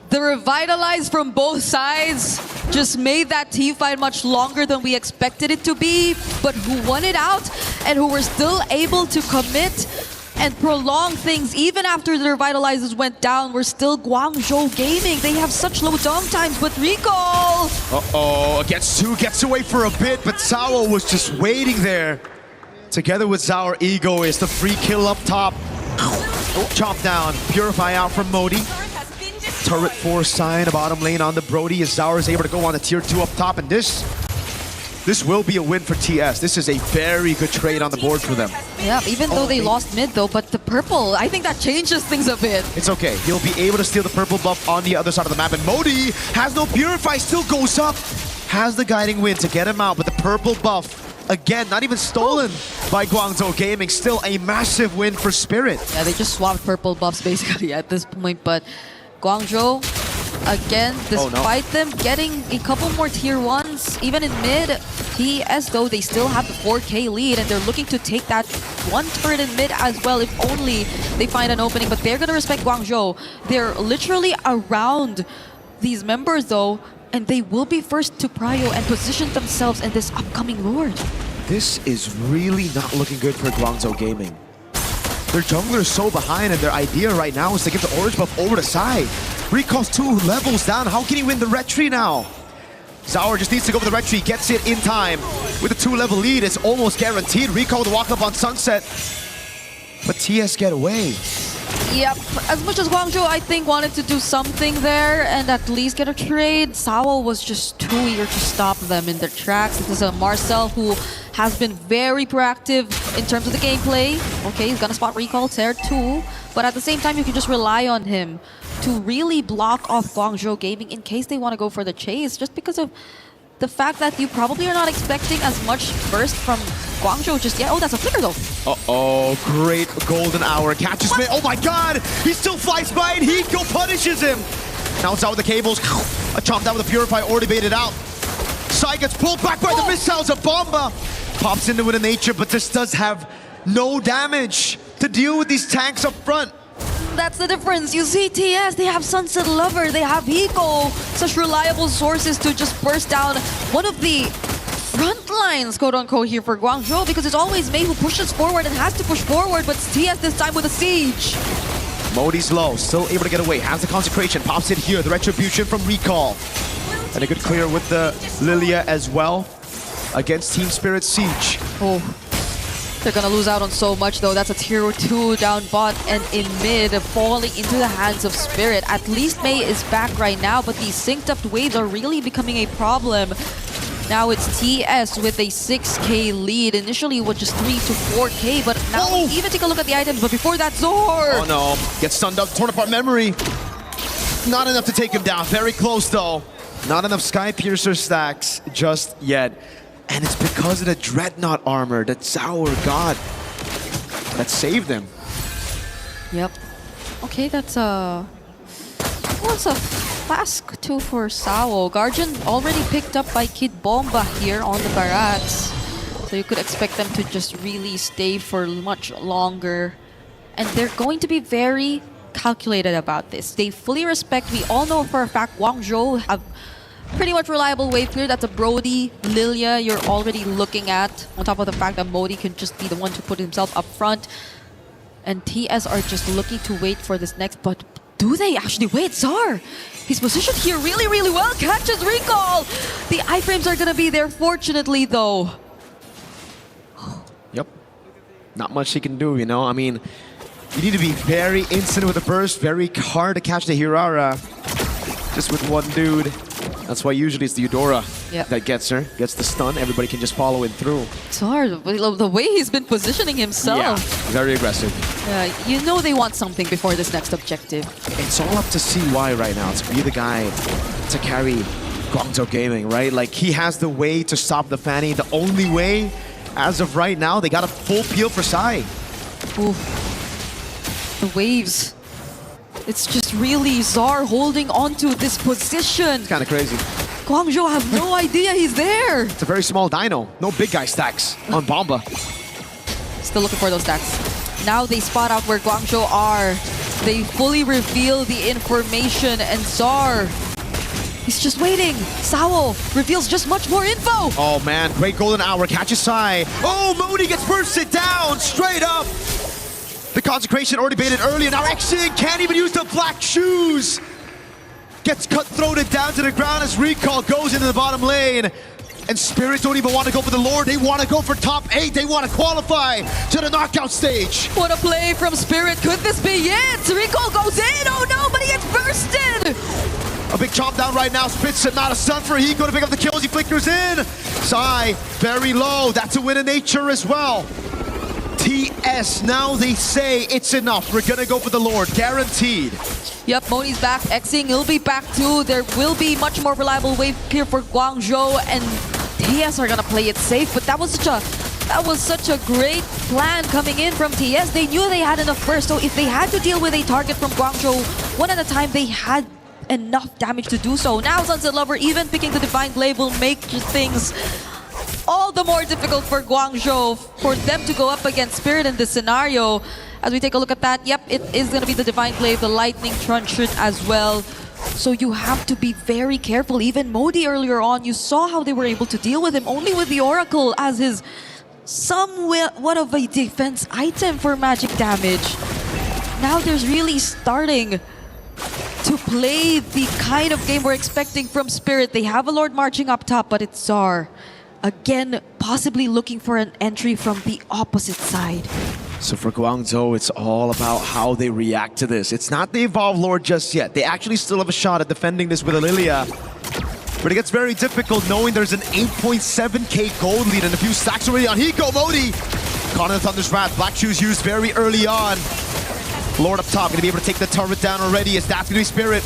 The revitalize from both sides just made that team fight much longer than we expected it to be, but who won it out and who were still able to commit and prolong things even after the revitalizers went down were still Guangzhou Gaming. They have such low dom times, but Recall! Uh-oh, gets away for a bit, but Sao was just waiting there. Together with Sour, Ego is the free kill up top. Oh, chop down, Purify out from Modi. Turret 4 sign, bottom lane on the Brody as Sour is able to go on the tier 2 up top, and this will be a win for TS. This is a very good trade on the board for them. Yeah, even though they lost mid though, but the purple, I think that changes things a bit. It's okay. He'll be able to steal the purple buff on the other side of the map, and Modi has no Purify, still goes up. Has the guiding win to get him out, but the purple buff, again, not even stolen by Guangzhou Gaming. Still a massive win for Spirit. Yeah, they just swapped purple buffs basically at this point, but Guangzhou, again, despite them getting a couple more tier 1s, even in mid, TS though, they still have the 4K lead and they're looking to take that one turret in mid as well if only they find an opening, but they're going to respect Guangzhou. They're literally around these members though, and they will be first to prio and position themselves in this upcoming Lord. This is really not looking good for Guangzhou Gaming. Their jungler is so behind, and their idea right now is to give the orange buff over to Sai. Recall's 2 levels down. How can he win the red tree now? Zaur just needs to go for the red tree, gets it in time. With a 2-level lead, it's almost guaranteed. Recall with the walk up on Sunset. But TS get away. Yep, as much as Guangzhou, I think, wanted to do something there and at least get a trade, Sawo was just too eager to stop them in their tracks. This is a Marcel who has been very proactive in terms of the gameplay. Okay, he's gonna spot Recall there too, but at the same time, you can just rely on him to really block off Guangzhou Gaming in case they want to go for the chase, just because of the fact that you probably are not expecting as much burst from Guangzhou just yet. Oh, that's a flicker though. Uh-oh, great golden hour. Catches me. Oh my god! He still flies by and Hiko punishes him. Now it's out with the cables. A chomp down with the Purify, already baited out. Sai gets pulled back by the missiles of Bomba. Pops into Wind of Nature, but this does have no damage to deal with these tanks up front. That's the difference. You see TS, they have Sunset Lover, they have Hiko, such reliable sources to just burst down one of the front lines, quote-unquote, here for Guangzhou, because it's always Mei who pushes forward and has to push forward, but it's TS this time with a siege. Modi's low, still able to get away, has the Consecration, pops it here, the Retribution from Recall. And a good clear with the Lilia as well against Team Spirit Siege. Oh. They're gonna lose out on so much though. That's a tier 2 down bot and in mid, falling into the hands of Spirit. At least Mei is back right now, but these synced up waves are really becoming a problem. Now it's TS with a 6k lead. Initially it was just 3 to 4k, but now even take a look at the items. But before that, Zor! Oh no, gets stunned up, torn apart memory. Not enough to take him down, very close though. Not enough Sky Piercer stacks just yet. And it's because of the Dreadnought armor that Zaur got that saved him. Yep. Okay, that's a flask too for Sawo. Guardian already picked up by Kid Bomba here on the barracks. So you could expect them to just really stay for much longer. And they're going to be very calculated about this. They fully respect, we all know for a fact Guangzhou have pretty much reliable wave clear. That's a Brody, Lilia you're already looking at. On top of the fact that Modi can just be the one to put himself up front. And TS are just looking to wait for this next, but do they actually wait? Zar! He's positioned here really, really well. Catches Recall! The iframes are gonna be there, fortunately, though. Yep. Not much he can do, you know? I mean, you need to be very instant with the burst, very hard to catch the Hirara. Just with one dude. That's why usually it's the Eudora that gets her, gets the stun. Everybody can just follow it through. Zar, the way he's been positioning himself. Yeah, very aggressive. You know they want something before this next objective. It's all up to CY right now to be the guy to carry Guangzhou Gaming, right? Like, he has the way to stop the Fanny. The only way, as of right now, they got a full peel for Sai. Ooh. The waves. It's just really Zar holding onto this position. It's kind of crazy. Guangzhou have no idea he's there. It's a very small dino. No big guy stacks on Bomba. Still looking for those stacks. Now they spot out where Guangzhou are. They fully reveal the information and Zar, he's just waiting. Sawo reveals just much more info. Oh man, great golden hour, catches Sai. Oh, Modi gets bursted down straight up. The Consecration already baited earlier. Now Action can't even use the black shoes. Gets cut-throated down to the ground as Recall goes into the bottom lane. And Spirit don't even want to go for the Lord. They want to go for top 8. They want to qualify to the knockout stage. What a play from Spirit. Could this be it? Recall goes in. Oh no, but he gets bursted. A big chomp down right now. Spits it, not a stun for Hiko to pick up the kills. He flickers in. Sai, very low. That's a win of nature as well. TS, now they say it's enough. We're gonna go for the Lord, guaranteed. Yep, Moni's back, Xing, he'll be back too. There will be much more reliable wave clear for Guangzhou, and TS are gonna play it safe, but that was such a great plan coming in from TS. They knew they had enough burst, so if they had to deal with a target from Guangzhou one at a time, they had enough damage to do so. Now Sunset Lover even picking the Divine Blade will make things all the more difficult for Guangzhou, for them to go up against Spirit in this scenario. As we take a look at that, yep, it is going to be the Divine Blade, the Lightning Truncheon as well. So you have to be very careful. Even Modi earlier on, you saw how they were able to deal with him only with the Oracle as his somewhat of a defense item for magic damage. Now there's really starting to play the kind of game we're expecting from Spirit. They have a Lord marching up top, but it's Czar. Again, possibly looking for an entry from the opposite side. So for Guangzhou, it's all about how they react to this. It's not the Evolve Lord just yet. They actually still have a shot at defending this with Lilia. But it gets very difficult knowing there's an 8.7k gold lead and a few stacks already on Hiko. Modi caught in the Thunder's Wrath. Black Shoes used very early on. Lord up top, gonna be able to take the turret down already as that's gonna be Spirit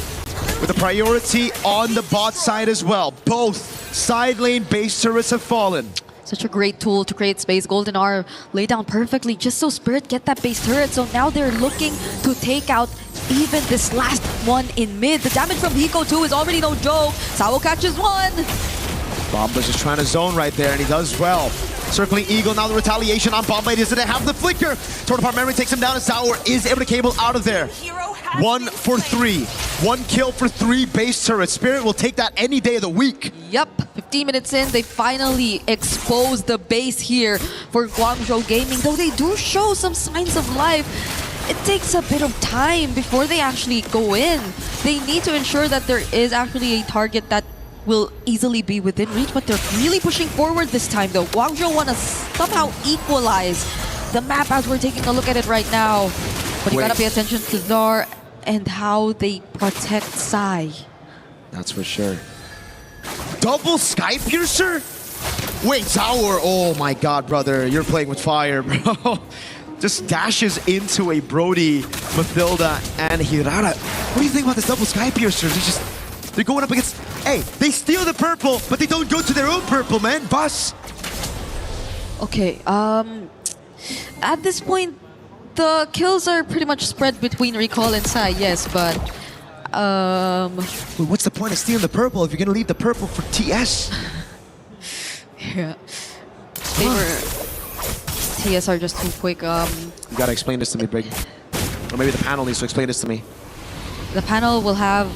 with a priority on the bot side as well. Both side lane base turrets have fallen. Such a great tool to create space. Golden R lay down perfectly just so Spirit get that base turret. So now they're looking to take out even this last one in mid. The damage from Hiko too is already no joke. Sao catches one. Bomba's just trying to zone right there, and he does well. Circling Eagle, now the retaliation on Bomba. He doesn't have the flicker. Torn apart memory takes him down, and Sour is able to cable out of there. 1 for 3. 1 kill for 3 base turrets. Spirit will take that any day of the week. Yep, 15 minutes in, they finally expose the base here for Guangzhou Gaming. Though they do show some signs of life, it takes a bit of time before they actually go in. They need to ensure that there is actually a target that will easily be within reach, but they're really pushing forward this time though. Guangzhou want to somehow equalize the map as we're taking a look at it right now. But you gotta pay attention to Zar and how they protect Sai. That's for sure. Double Sky Piercer? Wait, Tower. Oh my god, brother. You're playing with fire, bro. Just dashes into a Brody, Mathilda, and Hirara. What do you think about this double Sky Piercer? They're going up against... Hey, they steal the purple, but they don't go to their own purple, man. Bus. Okay, at this point, the kills are pretty much spread between Recall and Sai, yes, but... Well, what's the point of stealing the purple if you're gonna leave the purple for TS? Yeah. TS are just too quick. You gotta explain this to me, Brig. Or maybe the panel needs to explain this to me. The panel will have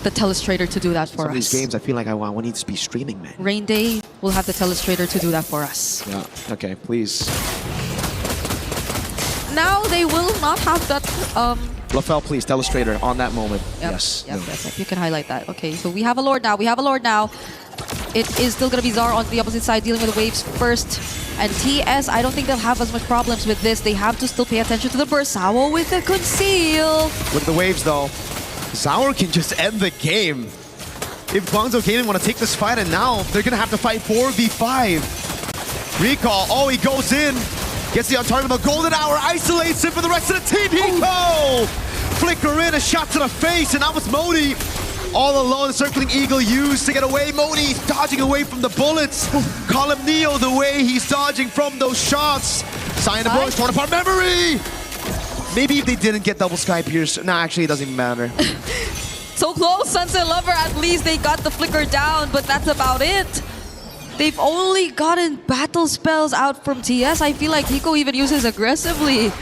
the Telestrator to do that for us. Some of these games, I feel like I need to be streaming, man. Rain Day will have the Telestrator to do that for us. Yeah, okay, please. Now they will not have that... Lafel, please, Telestrator on that moment. Yep, Yes. Yep. You can highlight that. Okay, so we have a Lord now. It is still going to be Zar on the opposite side dealing with the waves first. And TS, I don't think they'll have as much problems with this. They have to still pay attention to the burst. Sao with the conceal. With the waves, though, Zauer can just end the game. If Guangzhou Gaming want to take this fight, and now they're going to have to fight 4v5. Recall, oh, he goes in. Gets the on-target, but Golden Hour isolates him for the rest of the team. Hiko! Flicker in, a shot to the face, and that was Modi. All alone, Circling Eagle used to get away. Modi's dodging away from the bullets. Call him Neo the way he's dodging from those shots. Sign the bush, torn apart memory! Maybe if they didn't get double Sky Pierce. Nah, actually, it doesn't even matter. So close, Sunset Lover. At least they got the flicker down, but that's about it. They've only gotten battle spells out from TS. I feel like Hiko even uses aggressively.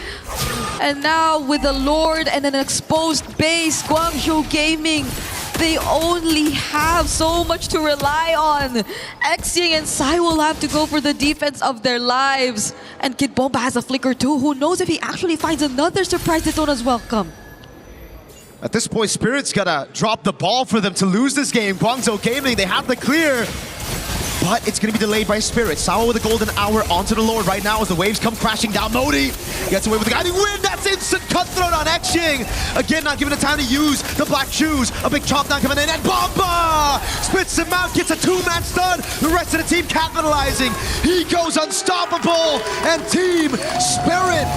And now with the Lord and an exposed base, Guangzhou Gaming, they only have so much to rely on. Xing and Sai will have to go for the defense of their lives. And Kid Bomba has a flicker too. Who knows if he actually finds another surprise Daytona's welcome. At this point, Spirit's gotta drop the ball for them to lose this game. Guangzhou Gaming, they have the clear. But it's going to be delayed by Spirit. Sawa with a Golden Hour onto the Lord right now as the waves come crashing down. Modi gets away with the guiding wind. That's instant cutthroat on Xing. Again, not given the time to use the Black Shoes. A big chop down coming in, and Bomba spits him out, gets a two-man stun. The rest of the team capitalizing. He goes unstoppable, and Team Spirit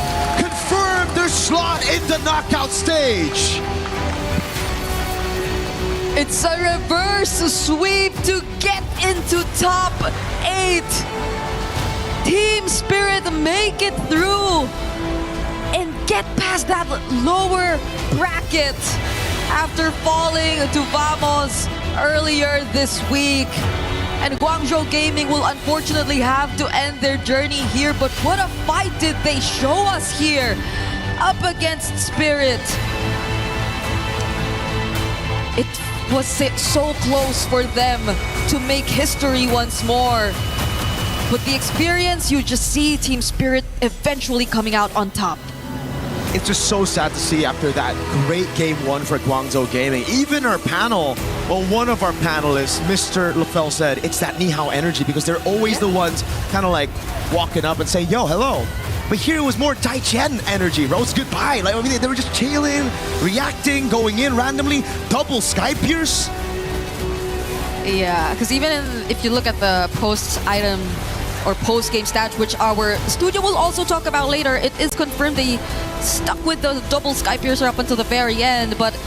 confirmed their slot in the knockout stage. It's a reverse sweep to get into top 8. Team Spirit make it through and get past that lower bracket after falling to Vamos earlier this week. And Guangzhou Gaming will unfortunately have to end their journey here, but what a fight did they show us here up against Spirit. It was so close for them to make history once more. With the experience, you just see Team Spirit eventually coming out on top. It's just so sad to see after that great game one for Guangzhou Gaming. Even our panel, well, one of our panelists, Mr. LaFell, said it's that Ni Hao energy because they're always the ones kind of like walking up and saying, yo, hello. But here it was more Tai Chen energy, bro. It's goodbye. Like, I mean, they were just chilling, reacting, going in randomly, double Sky Pierce. Yeah, because even if you look at the post-item or post-game stats, which our studio will also talk about later, it is confirmed they stuck with the double Sky Piercer up until the very end, but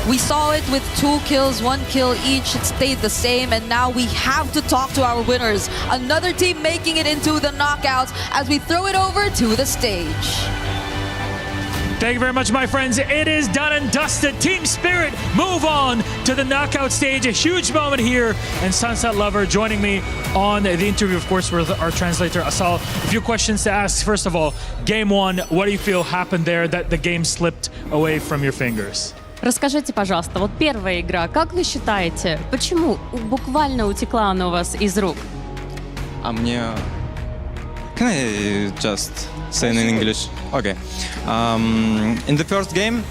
we saw it with 2 kills, 1 kill each. It stayed the same, and now we have to talk to our winners. Another team making it into the knockouts as we throw it over to the stage. Thank you very much, my friends. It is done and dusted. Team Spirit move on to the knockout stage. A huge moment here. And Sunset Lover joining me on the interview, of course, with our translator, Asal. A few questions to ask. First of all, game one, what do you feel happened there that the game slipped away from your fingers? Расскажите, пожалуйста, вот первая игра, как вы считаете, почему буквально утекла она у вас из рук? А мне... Can I just say it in English? Okay. In the first game,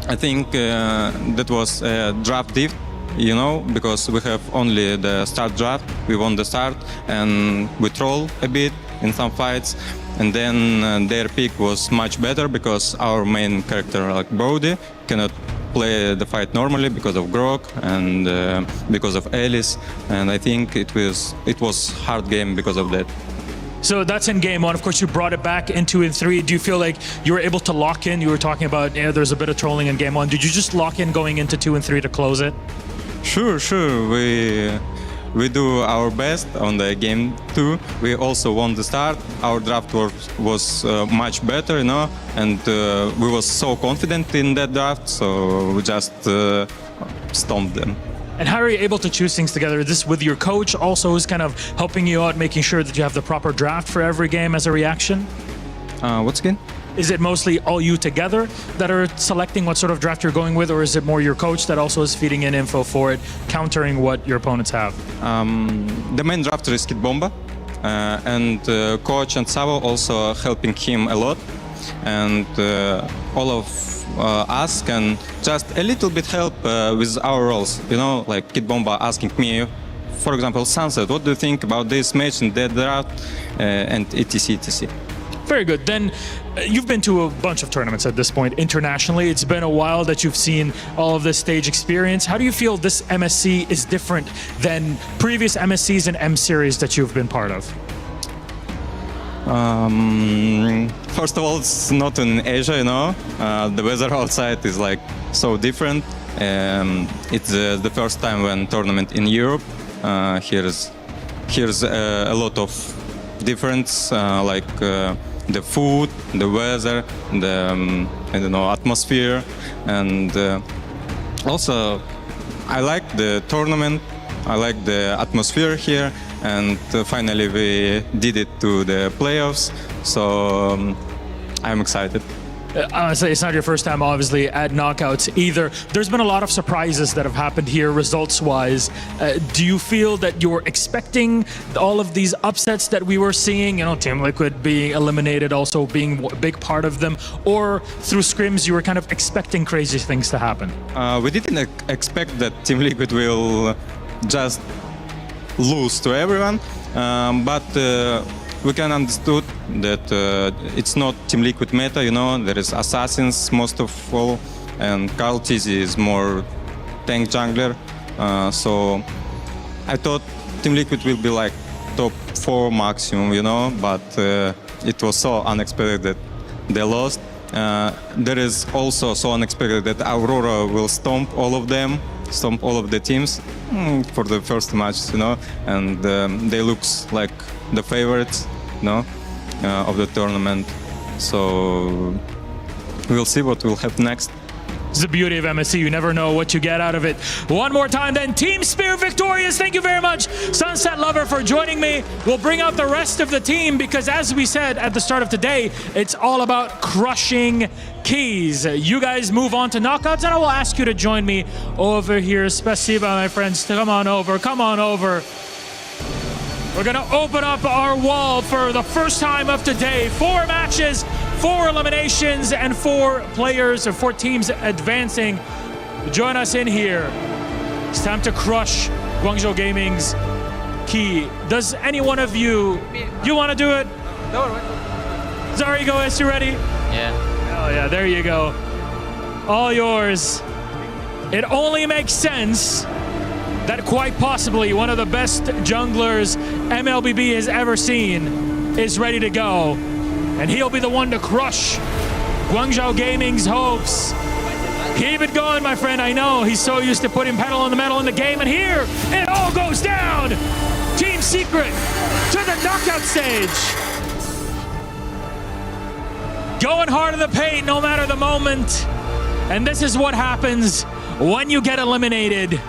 I think that was a draft diff, you know, because we have only the start draft. We won the start and we troll a bit in some fights. And then their pick was much better because our main character, like Brody, cannot play the fight normally because of Grok and because of Alice. And I think it was hard game because of that. So that's in game one. Of course, you brought it back in 2 and 3. Do you feel like you were able to lock in? You were talking about, there's a bit of trolling in game one. Did you just lock in going into 2 and 3 to close it? Sure. We do our best on the game 2. We also won the start. Our draft was much better, you know, and we was so confident in that draft, so we just stomped them. And how are you able to choose things together? Is this with your coach also who's kind of helping you out, making sure that you have the proper draft for every game as a reaction? What's again? Is it mostly all you together that are selecting what sort of draft you're going with, or is it more your coach that also is feeding in info for it, countering what your opponents have? The main drafter is Kid Bomba, and coach and Savo also helping him a lot, and all of us can just a little bit help with our roles, you know, like Kid Bomba asking me, for example, Sunset, what do you think about this match and that draft, and etc. Very good. Then you've been to a bunch of tournaments at this point internationally. It's been a while that you've seen all of this stage experience. How do you feel this MSC is different than previous MSCs and M series that you've been part of? First of all, it's not in Asia, you know. The weather outside is like so different. It's the first time when tournament in Europe. Here's a lot of difference, like the food, the weather, the I don't know, atmosphere, and also I like the tournament. I like the atmosphere here, and finally we did it to the playoffs. So I'm excited. Honestly, it's not your first time, obviously, at knockouts either. There's been a lot of surprises that have happened here, results-wise. Do you feel that you're expecting all of these upsets that we were seeing? You know, Team Liquid being eliminated, also being a big part of them, or through scrims, you were kind of expecting crazy things to happen? We didn't expect that Team Liquid will just lose to everyone, but we can understood that it's not Team Liquid meta, you know, there is Assassins most of all, and Carl Tizzy is more tank jungler, so I thought Team Liquid will be like top 4 maximum, you know, but it was so unexpected that they lost. There is also so unexpected that Aurora will stomp all of them, stomp all of the teams for the first match, you know, and they looks like the favorites, you know, of the tournament. So we'll see what will happen next. It's the beauty of MSC. You never know what you get out of it. One more time then, Team Spirit victorious. Thank you very much, Sunset Lover, for joining me. We'll bring out the rest of the team because, as we said at the start of today, it's all about crushing keys. You guys move on to knockouts, and I will ask you to join me over here. Spasiba, my friends. Come on over. Come on over. We're gonna open up our wall for the first time of today. 4 matches, 4 eliminations, and 4 players or 4 teams advancing. Join us in here. It's time to crush Guangzhou Gaming's key. Does any one of you want to do it? No. Zarigo, you ready? Yeah. Oh yeah, there you go. All yours. It only makes sense that quite possibly one of the best junglers MLBB has ever seen is ready to go. And he'll be the one to crush Guangzhou Gaming's hopes. Keep it going, my friend. I know he's so used to putting pedal on the metal in the game, and here it all goes down. Team Secret to the knockout stage. Going hard in the paint no matter the moment. And this is what happens when you get eliminated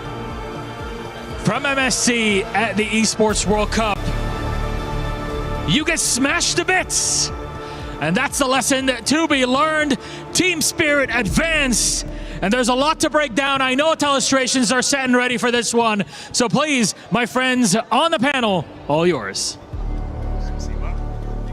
from MSC at the Esports World Cup. You get smashed to bits. And that's the lesson to be learned. Team Spirit advance. And there's a lot to break down. I know telestrations are set and ready for this one. So please, my friends on the panel, all yours.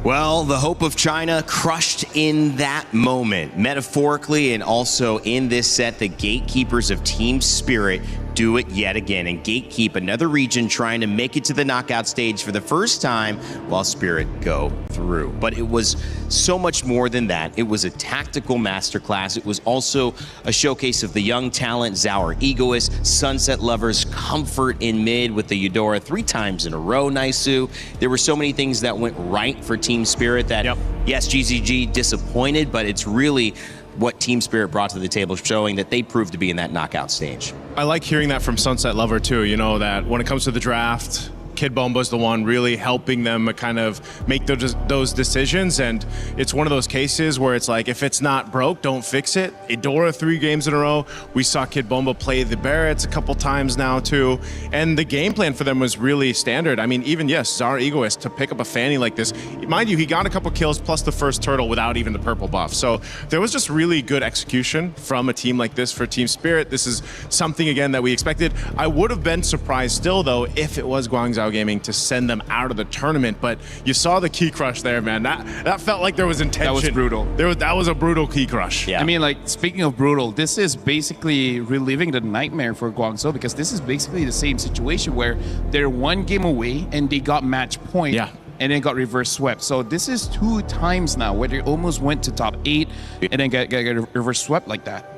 Well, the hope of China crushed in that moment. Metaphorically and also in this set, the gatekeepers of Team Spirit do it yet again and gatekeep another region trying to make it to the knockout stage for the first time while Spirit go through. But it was so much more than that. It was a tactical masterclass. It was also a showcase of the young talent, Zauer Egoist, Sunset Lovers, comfort in mid with the Eudora 3 times in a row, Naisu. There were so many things that went right for Team Spirit that, yes, GZG disappointed, but it's really what Team Spirit brought to the table, showing that they proved to be in that knockout stage. I like hearing that from Sunset Lover too, you know, that when it comes to the draft, Kid Bomba's the one really helping them kind of make those decisions. And it's one of those cases where it's like, if it's not broke, don't fix it. Eudora 3 games in a row. We saw Kid Bomba play the Barretts a couple times now too. And the game plan for them was really standard. I mean, even, yes, Zauer Egoist to pick up a Fanny like this. Mind you, he got a couple kills plus the first turtle without even the purple buff. So there was just really good execution from a team like this for Team Spirit. This is something, again, that we expected. I would have been surprised still, though, if it was Guangzhou Gaming to send them out of the tournament, but you saw the key crush there, man. That felt like there was intention. That was brutal. That was a brutal key crush. Yeah. I mean, like, speaking of brutal, this is basically reliving the nightmare for Guangzhou, because this is basically the same situation where they're 1 game away and they got match point. Yeah. And then got reverse swept. So this is 2 times now where they almost went to top 8 and then get reverse swept like that.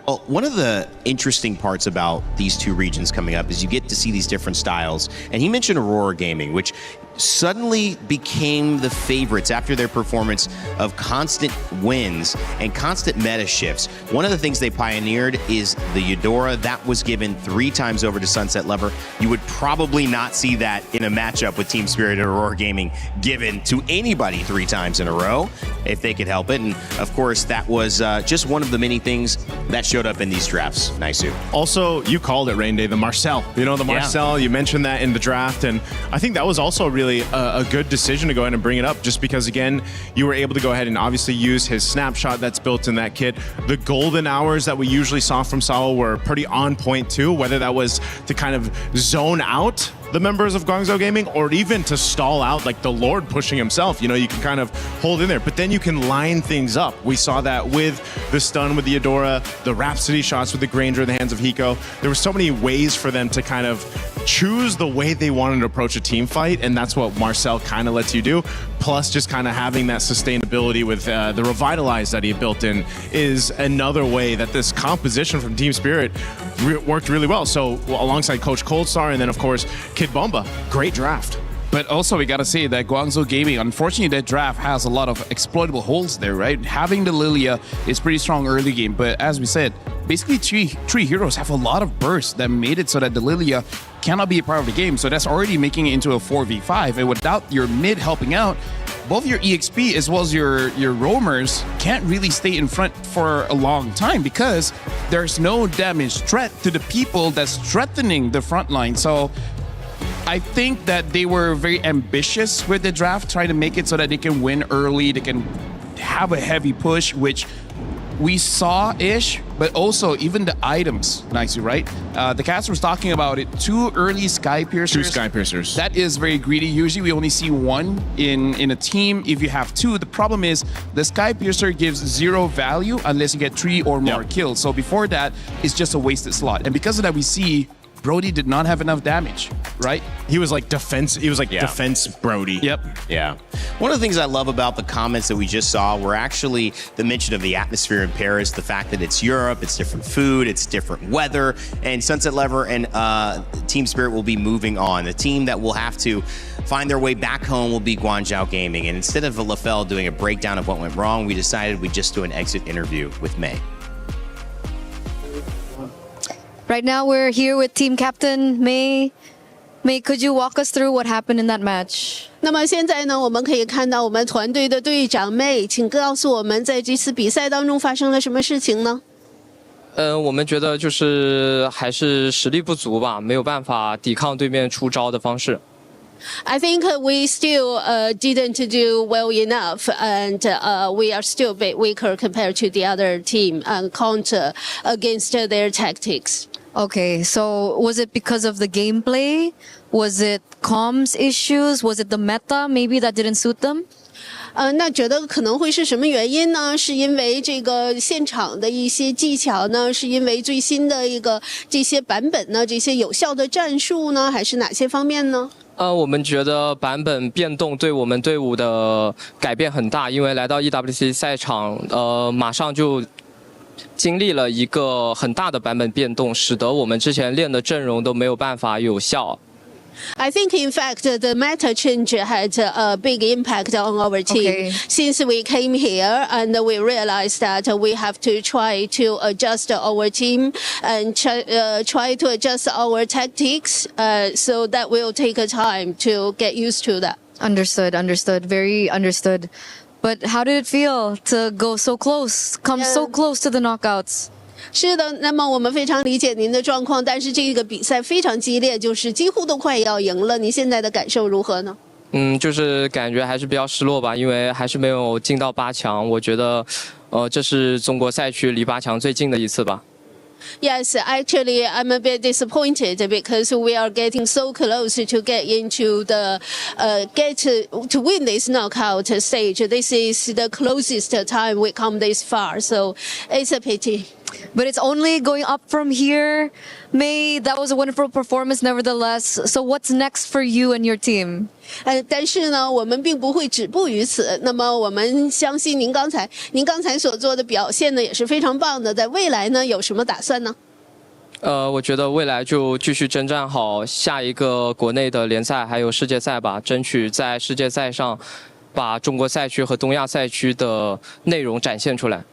Well, one of the interesting parts about these 2 regions coming up is you get to see these different styles. And he mentioned Aurora Gaming, which suddenly became the favorites after their performance of constant wins and constant meta shifts. One of the things they pioneered is the Eudora. That was given 3 times over to Sunset Lover. You would probably not see that in a matchup with Team Spirit and Aurora Gaming given to anybody 3 times in a row, if they could help it. And of course, that was just one of the many things that showed up in these drafts. Naisu. Also, you called it, Rain Day, the Marcel. You know, the Marcel, you mentioned that in the draft, and I think that was also really a good decision to go ahead and bring it up, just because, again, you were able to go ahead and obviously use his snapshot that's built in that kit. The golden hours that we usually saw from Sao were pretty on point too, whether that was to kind of zone out the members of Guangzhou Gaming or even to stall out, like the Lord pushing himself. You know, you can kind of hold in there, but then you can line things up. We saw that with the stun with the Eudora, the Rhapsody shots with the Granger in the hands of Hiko. There were so many ways for them to kind of choose the way they wanted to approach a team fight, and that's what Marcel kind of lets you do. Plus, just kind of having that sustainability with the Revitalize that he built in is another way that this composition from Team Spirit worked really well. So alongside Coach Coldstar and then, of course, Kid Bomba, great draft. But also, we got to say that Guangzhou Gaming, unfortunately, that draft has a lot of exploitable holes there, right? Having the Lilia is pretty strong early game, but as we said, basically three heroes have a lot of bursts that made it so that the Lilia cannot be a part of the game. So that's already making it into a 4v5. And without your mid helping out, both your EXP as well as your roamers can't really stay in front for a long time because there's no damage threat to the people that's threatening the front line. So I think that they were very ambitious with the draft, trying to make it so that they can win early, they can have a heavy push, which we saw Ish, but also even the items, nicely, right? The caster was talking about it. 2 early Sky Piercers. 2 Sky Piercers. That is very greedy. Usually we only see 1 in a team. If you have 2, the problem is the Sky Piercer gives 0 value unless you get 3 or more kills. So before that, it's just a wasted slot. And because of that, we see Brody did not have enough damage, right? He was like defense. He was like defense Brody. Yep. Yeah. One of the things I love about the comments that we just saw were actually the mention of the atmosphere in Paris, the fact that it's Europe, it's different food, it's different weather, and Sunset Lever and Team Spirit will be moving on. The team that will have to find their way back home will be Guangzhou Gaming. And instead of LaFell doing a breakdown of what went wrong, we decided we'd just do an exit interview with May. Right now, we're here with team captain May. May, could you walk us through what happened in that match? 那么现在呢，我们可以看到我们团队的队长 May， 请告诉我们在这次比赛当中发生了什么事情呢？我们觉得就是还是实力不足吧，没有办法抵抗对面出招的方式。I think we still didn't do well enough, and we are still a bit weaker compared to the other team and counter against their tactics. Okay, so was it because of the gameplay? Was it comms issues? Was it the meta maybe that didn't suit them? 那觉得可能会是什么原因呢？是因为这个现场的一些技巧呢？是因为最新的一个这些版本呢？这些有效的战术呢？还是哪些方面呢？我们觉得版本变动对我们队伍的改变很大，因为来到 EWC 赛场，马上就经历了一个很大的版本变动，使得我们之前练的阵容都没有办法有效。I think, in fact, the meta change had a big impact on our team since we came here, and we realized that we have to try to adjust our team and try to adjust our tactics. So that will take a time to get used to that. Understood, understood, very understood. But how did it feel to go so close, come so close to the knockouts? 是的，那么我们非常理解您的状况，但是这个比赛非常激烈，就是几乎都快要赢了。您现在的感受如何呢？就是感觉还是比较失落吧，因为还是没有进到8强。我觉得，这是中国赛区离8强最近的一次吧。Yes, actually, I'm a bit disappointed because we are getting so close to get into the to win this knockout stage. This is the closest time we come this far, so it's a pity. But it's only going up from here. May, that was a wonderful performance nevertheless. So what's next for you and your team? 但是呢，我们并不会止步于此。那么我们相信您刚才所做的表现呢，也是非常棒的。在未来呢，有什么打算呢？我觉得未来就继续征战好下一个国内的联赛，还有世界赛吧，争取在世界赛上把中国赛区和东亚赛区的内容展现出来。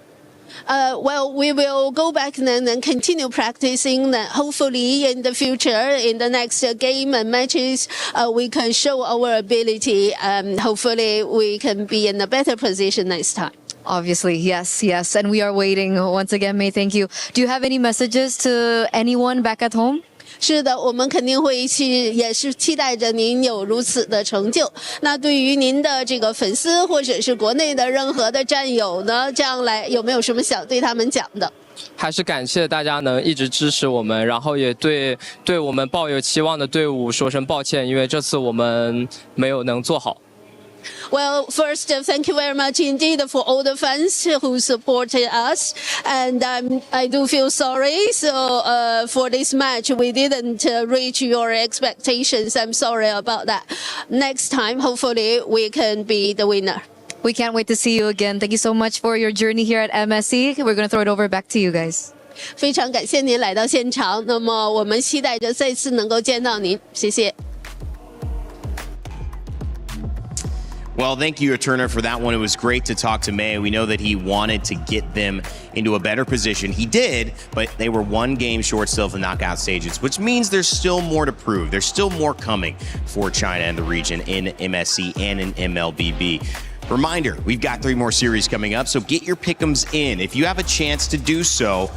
Well, we will go back and continue practicing. Hopefully, in the future, in the next game and matches, we can show our ability. Hopefully, we can be in a better position next time. Obviously, yes, yes. And we are waiting. Once again, May, thank you. Do you have any messages to anyone back at home? 是的，我们肯定会也是期待着您有如此的成就。那对于您的这个粉丝或者是国内的任何的战友呢，这样来有没有什么想对他们讲的？还是感谢大家能一直支持我们，然后也对我们抱有期望的队伍说声抱歉，因为这次我们没有能做好。Well, first, thank you very much indeed for all the fans who supported us. And I do feel sorry. So for this match, we didn't reach your expectations. I'm sorry about that. Next time, hopefully, we can be the winner. We can't wait to see you again. Thank you so much for your journey here at MSC. We're going to throw it over back to you guys. 非常感谢您来到现场。那么我们期待着再次能够见到您。谢谢。Well, thank you, Turner, for that one. It was great to talk to May. We know that he wanted to get them into a better position. He did, but they were one game short still of the knockout stages, which means there's still more to prove. There's still more coming for China and the region in MSC and in MLBB. Reminder, we've got 3 more series coming up, so get your pick'ems in. If you have a chance to do so,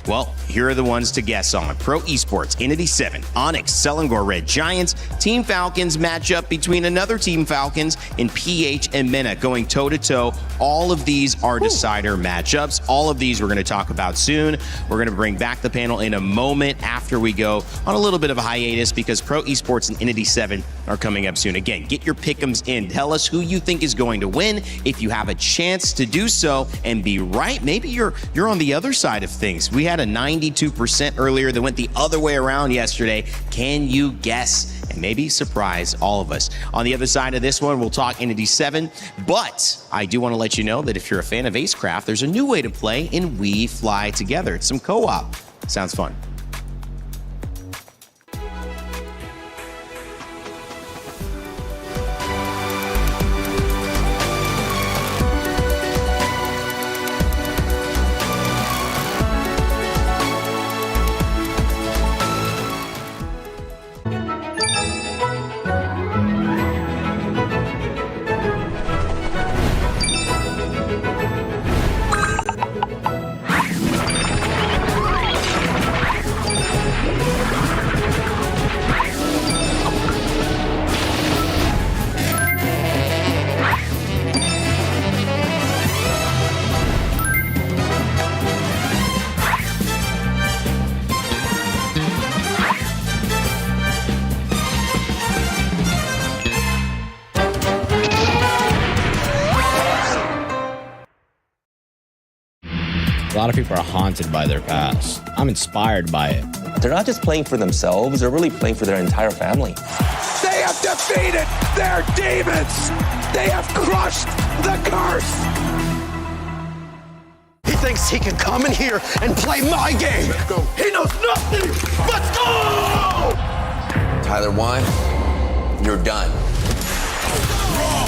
Well, here are the ones to guess on. Pro Esports, Entity 7, Onyx, Selangor Red Giants, Team Falcons matchup between another Team Falcons in PH and Mena going toe-to-toe. All of these are decider matchups. All of these we're going to talk about soon. We're going to bring back the panel in a moment after we go on a little bit of a hiatus because Pro Esports and Entity 7 are coming up soon. Again, get your pick'ems in. Tell us who you think is going to win if you have a chance to do so and be right. Maybe you're on the other side of things. We had a 92% earlier that went the other way around yesterday. Can you guess and maybe surprise all of us? On the other side of this one, we'll talk Entity 7, but I do want to let you know that if you're a fan of Acecraft, there's a new way to play in We Fly Together. It's some co-op. Sounds fun. A lot of people are haunted by their past. I'm inspired by it. They're not just playing for themselves, they're really playing for their entire family. They have defeated their demons! They have crushed the curse! He thinks he can come in here and play my game! Let's go. He knows nothing! Let's go! Tyler 1, you're done. Raw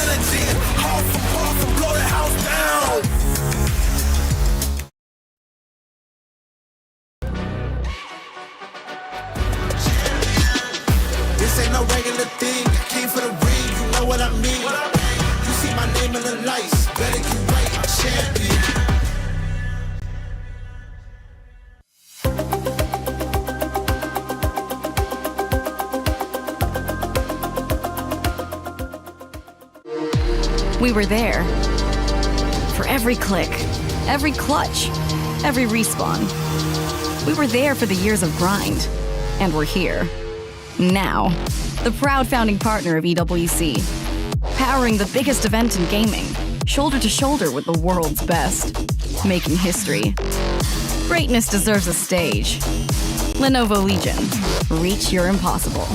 energy, half for half and blow the house down! This ain't no regular thing. I came for the ring, you know what I mean. You see my name in the lights, better get right, I'm champion. We were there. For every click, every clutch, every respawn. We were there for the years of grind. And we're here. Now. The proud founding partner of EWC. Powering the biggest event in gaming. Shoulder to shoulder with the world's best. Making history. Greatness deserves a stage. Lenovo Legion. Reach your impossible.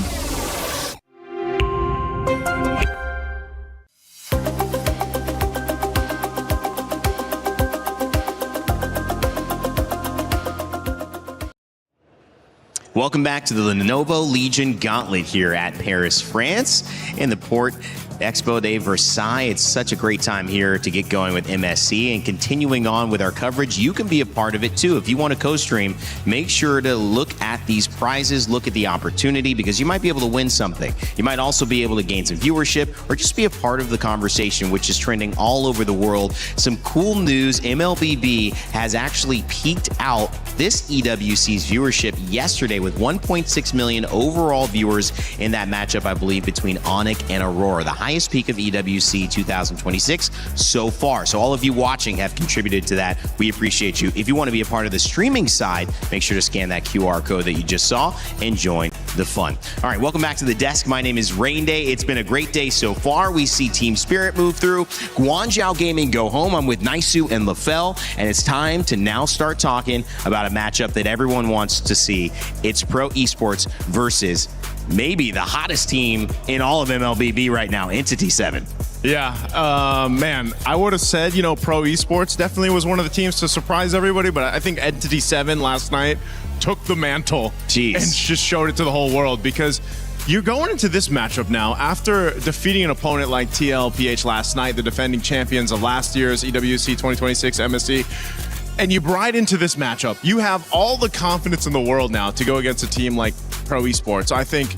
Welcome back to the Lenovo Legion Gauntlet here at Paris, France, in the Port Expo de Versailles. It's such a great time here to get going with MSC, and continuing on with our coverage, you can be a part of it too. If you want to co-stream, make sure to look at these prizes, look at the opportunity, because you might be able to win something. You might also be able to gain some viewership or just be a part of the conversation, which is trending all over the world. Some cool news, MLBB has actually peaked out this EWC's viewership yesterday with 1.6 million overall viewers in that matchup, I believe, between Onyx and Aurora. The highest peak of EWC 2026 so far. So all of you watching have contributed to that. We appreciate you. If you want to be a part of the streaming side, make sure to scan that QR code that you just saw and join the fun. All right, welcome back to the desk. My name is Rain Day. It's been a great day so far. We see Team Spirit move through. Guangzhou Gaming go home. I'm with Naisu and LaFell, and it's time to now start talking about a matchup that everyone wants to see. It's Pro Esports versus maybe the hottest team in all of MLBB right now, Entity 7. Yeah, man, I would have said, you know, Pro Esports definitely was one of the teams to surprise everybody, but I think Entity 7 last night took the mantle and just showed it to the whole world, because you're going into this matchup now after defeating an opponent like TLPH last night, the defending champions of last year's EWC 2026 MSC. and you ride into this matchup. You have all the confidence in the world now to go against a team like Pro Esports. I think,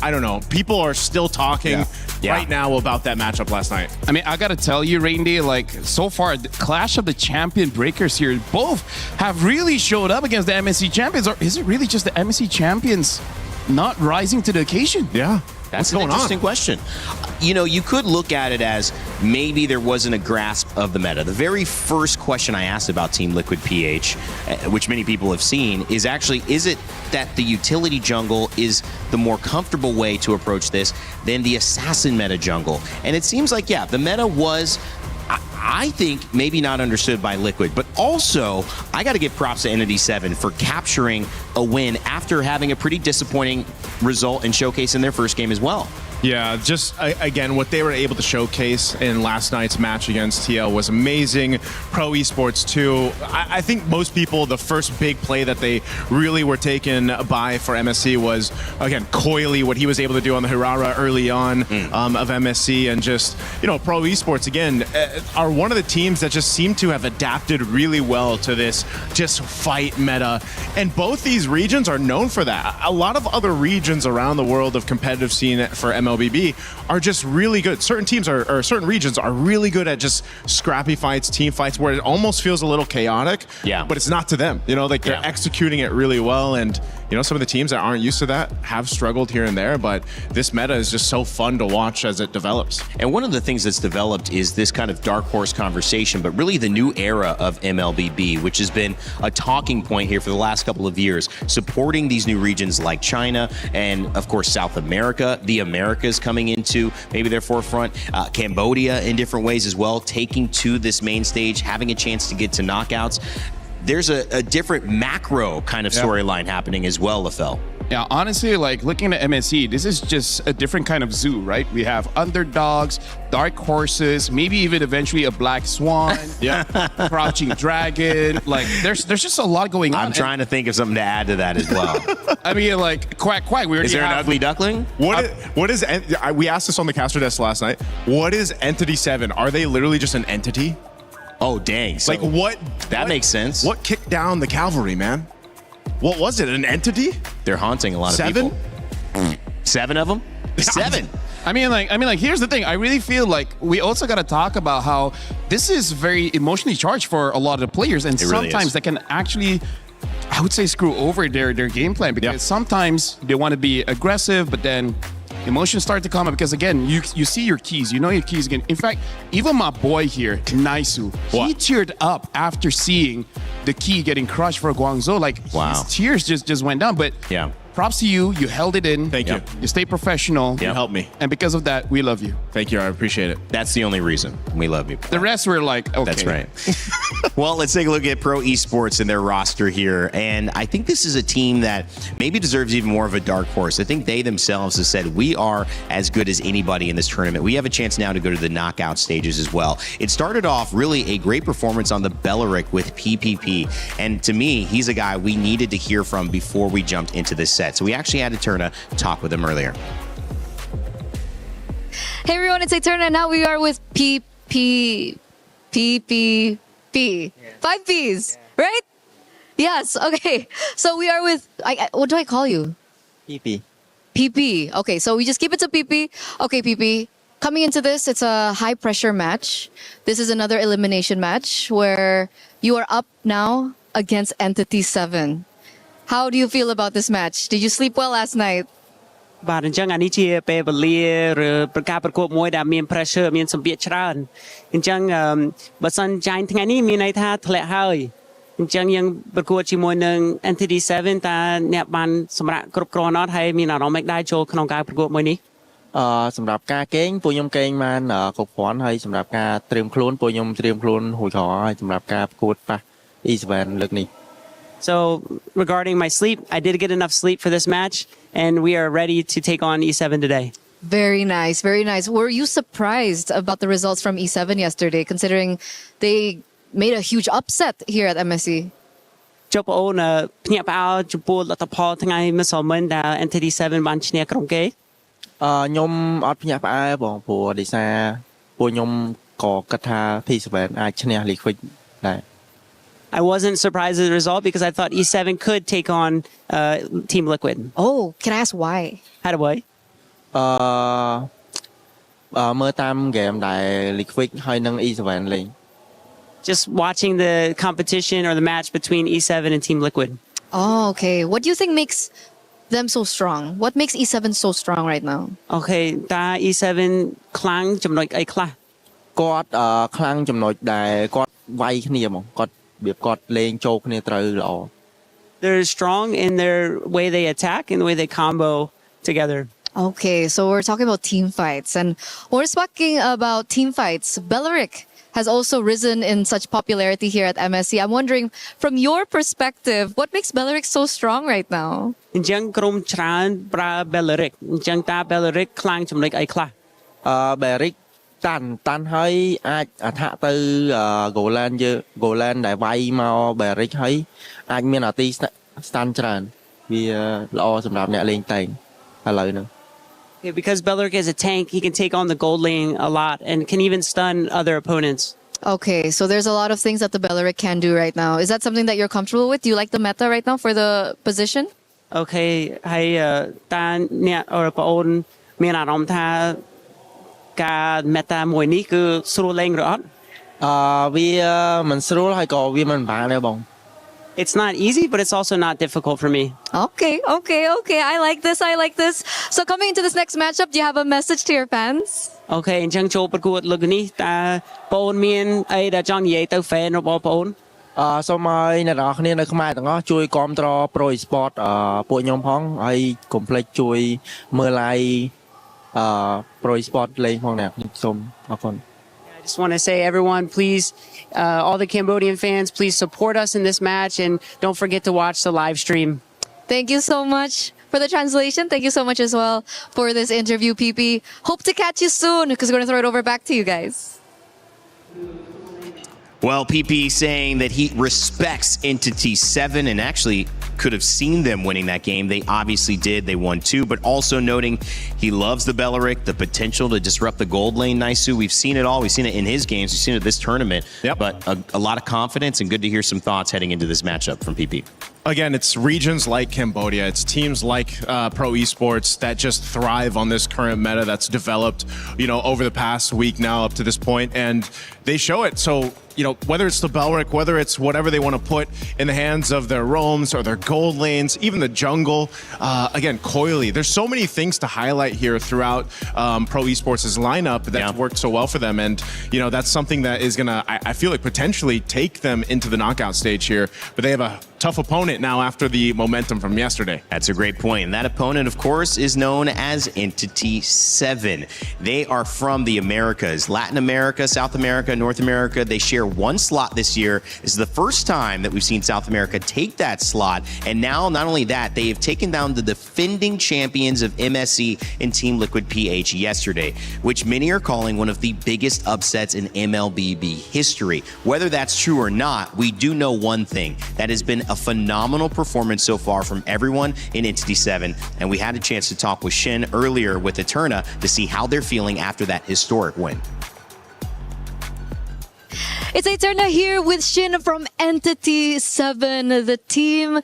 I don't know. People are still talking right now about that matchup last night. I mean, I gotta tell you, Randy, like so far, the Clash of the Champion Breakers here, both have really showed up against the MSC champions. Or is it really just the MSC champions not rising to the occasion? Yeah. That's an interesting question. You could look at it as maybe there wasn't a grasp of the meta. The very first question I asked about Team Liquid PH, which many people have seen, is actually, is it that the utility jungle is the more comfortable way to approach this than the assassin meta jungle? And it seems like, the meta was, I think, maybe not understood by Liquid, but also I got to give props to Entity 7 for capturing a win after having a pretty disappointing result and showcase in their first game as well. Yeah, just again, what they were able to showcase in last night's match against TL was amazing. Pro Esports too. I think most people, the first big play that they really were taken by for MSC was, again, Coily, what he was able to do on the Hirara early on of MSC. And just, Pro Esports, again, are one of the teams that just seem to have adapted really well to this just fight meta. And both these regions are known for that. A lot of other regions around the world of competitive scene for MLBB are just really good. Certain teams or certain regions are really good at just scrappy fights, team fights, where it almost feels a little chaotic. Yeah. But it's not to them. They're executing it really well. And, some of the teams that aren't used to that have struggled here and there. But this meta is just so fun to watch as it develops. And one of the things that's developed is this kind of dark horse conversation, but really the new era of MLBB, which has been a talking point here for the last couple of years, supporting these new regions like China and, of course, South America, the Americas coming into maybe their forefront, Cambodia in different ways as well, taking to this main stage, having a chance to get to knockouts. There's a different macro kind of storyline happening as well, Lafel. Yeah, honestly, like looking at MSC, this is just a different kind of zoo, right? We have underdogs, dark horses, maybe even eventually a black swan, crouching dragon. Like, there's just a lot going on. I'm trying to think of something to add to that as well. I mean, like, quack. Is there an ugly duckling? What is? We asked this on the caster desk last night. What is Entity 7? Are they literally just an entity? Oh, dang. So what? That makes sense. What kicked down the cavalry, man? What was it? An entity? They're haunting a lot of people. 7 of them? 7. I mean, here's the thing. I really feel like we also got to talk about how this is very emotionally charged for a lot of the players, and sometimes that can actually, I would say, screw over their game plan, because sometimes they want to be aggressive, but then emotions start to come up because, again, you see your keys. You know your keys again. In fact, even my boy here, Naisu, he teared up after seeing the key getting crushed for Guangzhou. Like, his tears just went down. But props to you. You held it in. Thank you. You stayed professional. You helped me. And because of that, we love you. Thank you. I appreciate it. That's the only reason we love you. The rest were like, okay. That's right. Well, let's take a look at Pro Esports and their roster here. And I think this is a team that maybe deserves even more of a dark horse. I think they themselves have said, we are as good as anybody in this tournament. We have a chance now to go to the knockout stages as well. It started off really a great performance on the Belleric with PPP. And to me, he's a guy we needed to hear from before we jumped into this set. So we actually had Eterna talk with him earlier. Hey everyone, it's Eterna. Now we are with PPP. 5 Ps, right? Yes, okay. So we are with, what do I call you? PP. PP. Okay, so we just keep it to PP. Okay, PP. Coming into this, it's a high pressure match. This is another elimination match where you are up now against Entity 7. How do you feel about this match? Did you sleep well last night? បាទអញ្ចឹងអានេះជាពេលវេលាឬប្រកាសប្រកួតមួយដែលមាន pressure មានសម្ពាធច្រើនអញ្ចឹងបើសិនចាញ់ថ្ងៃនេះមានន័យថាធ្លាក់ហើយអញ្ចឹងយើងប្រកួតជាមួយនឹង Entity 7 តើអ្នកបានសម្រាប់គ្រប់គ្រាន់អត់ហើយមានអារម្មណ៍មិនដែរចូលក្នុងការប្រកួតមួយនេះសម្រាប់ការកេងពួកខ្ញុំកេងបានគ្រប់គ្រាន់ហើយសម្រាប់ការត្រៀមខ្លួនពួកខ្ញុំត្រៀមខ្លួនរួចរាល់ហើយសម្រាប់ការប្រកួតប៉ះ E7 លើកនេះ So regarding my sleep, I did get enough sleep for this match, and we are ready to take on E7 today. Very nice, very nice. Were you surprised about the results from E7 yesterday, considering they made a huge upset here at MSC? ចុះបងអូនភ្ញាក់ផ្អើលចំពោះលទ្ធផលថ្ងៃម្សិលមិញដែល Entity 7 បានឈ្នះក្រុមគេខ្ញុំអត់ភ្ញាក់ផ្អើលបងព្រោះដោយសារពួកខ្ញុំក៏គិតថា T7 អាចឈ្នះ Liquid ដែរ I wasn't surprised at the result because I thought E7 could take on Team Liquid. Oh, can I ask why? How do I? មើលតាមហ្គេមដែល Liquid ហើយនិង E7 លេង Just watching the competition or the match between E7 and Team Liquid. Oh, okay. What do you think makes them so strong? What makes E7 so strong right now? Okay, តើ E7 ខ្លាំងចំណុចអីខ្លះ គាត់ខ្លាំងចំណុចដែលគាត់វាយគ្នាហ្មងគាត់របៀបគាត់លេងចូលគ្នាត្រូវល្អ They're strong in their way they attack and the way they combo together. Okay, so we're talking about team fights. And when we're speaking about team fights, Belleric has also risen in such popularity here at MSC. I'm wondering, from your perspective, what makes Belleric so strong right now? អញ្ចឹងក្រុមច្រើនប្រើ Belleric អញ្ចឹងតើ Belleric ខ្លាំងចំណុចអីខ្លះ Belleric តាន់ហើយអាចអថាក់ទៅ Golan យើ Golan ដែលវាយមក Belleric ហើយអាចមានអាទី stun ច្រើនវាល្អសម្រាប់អ្នកលេងតែងឥឡូវហ្នឹង Yeah, because Belleric is a tank, he can take on the gold lane a lot and can even stun other opponents. Okay, so there's a lot of things that the Belleric can do right now. Is that something that you're comfortable with? Do you like the meta right now for the position? Okay, ហើយតើអ្នកអរប្អូនមានអារម្មណ៍ថាការ meta មួយនេះគឺស្រួលលេងឬអត់ វាមិនស្រួលហើយក៏វាមិនពិបាកដែរបង It's not easy, but it's also not difficult for me. Okay. I like this. So coming into this next matchup, do you have a message to your fans? Okay, អញ្ចឹងចូលប្រកួតលើកនេះតើបងអូនមានអីដែលចង់និយាយទៅ fan របស់បងអូន សូមឲ្យអ្នកនរគ្នានៅខ្មែរទាំងអស់ជួយគាំទ្រ Pro Esport ពួកខ្ញុំផងហើយកុំភ្លេចជួយមើល live Pro Esport លេងផងអ្នកសូមអរគុណ I just want to say, everyone, please, all the Cambodian fans, please support us in this match and don't forget to watch the live stream. Thank you so much for the translation. Thank you so much as well for this interview, PP. Hope to catch you soon because we're going to throw it over back to you guys. Well, PP saying that he respects Entity 7 and actually could have seen them winning that game. They obviously did. They won 2, but also noting he loves the Belleric, the potential to disrupt the gold lane. Naisu, we've seen it all. We've seen it in his games. We've seen it this tournament. Yep. But a lot of confidence and good to hear some thoughts heading into this matchup from PP. Again, it's regions like Cambodia. It's teams like Pro Esports that just thrive on this current meta that's developed, over the past week now up to this point, and they show it. So, whether it's the Belleric, whether it's whatever they want to put in the hands of their roams or their gold lanes, even the jungle, again, coily. There's so many things to highlight here throughout Pro Esports' lineup that's worked so well for them, and that's something that is gonna, I feel like, potentially take them into the knockout stage here. But they have a tough opponent now after the momentum from yesterday. That's a great point. And that opponent, of course, is known as Entity 7. They are from the Americas, Latin America, South America, North America. They share one slot this year. This is the first time that we've seen South America take that slot. And now, not only that, they have taken down the defending champions of MSC and Team Liquid PH yesterday, which many are calling one of the biggest upsets in MLBB history. Whether that's true or not, we do know one thing. That has been a phenomenal performance so far from everyone in Entity 7. And we had a chance to talk with Shin earlier with Eterna to see how they're feeling after that historic win. It's Eterna here with Shin from Entity 7, the team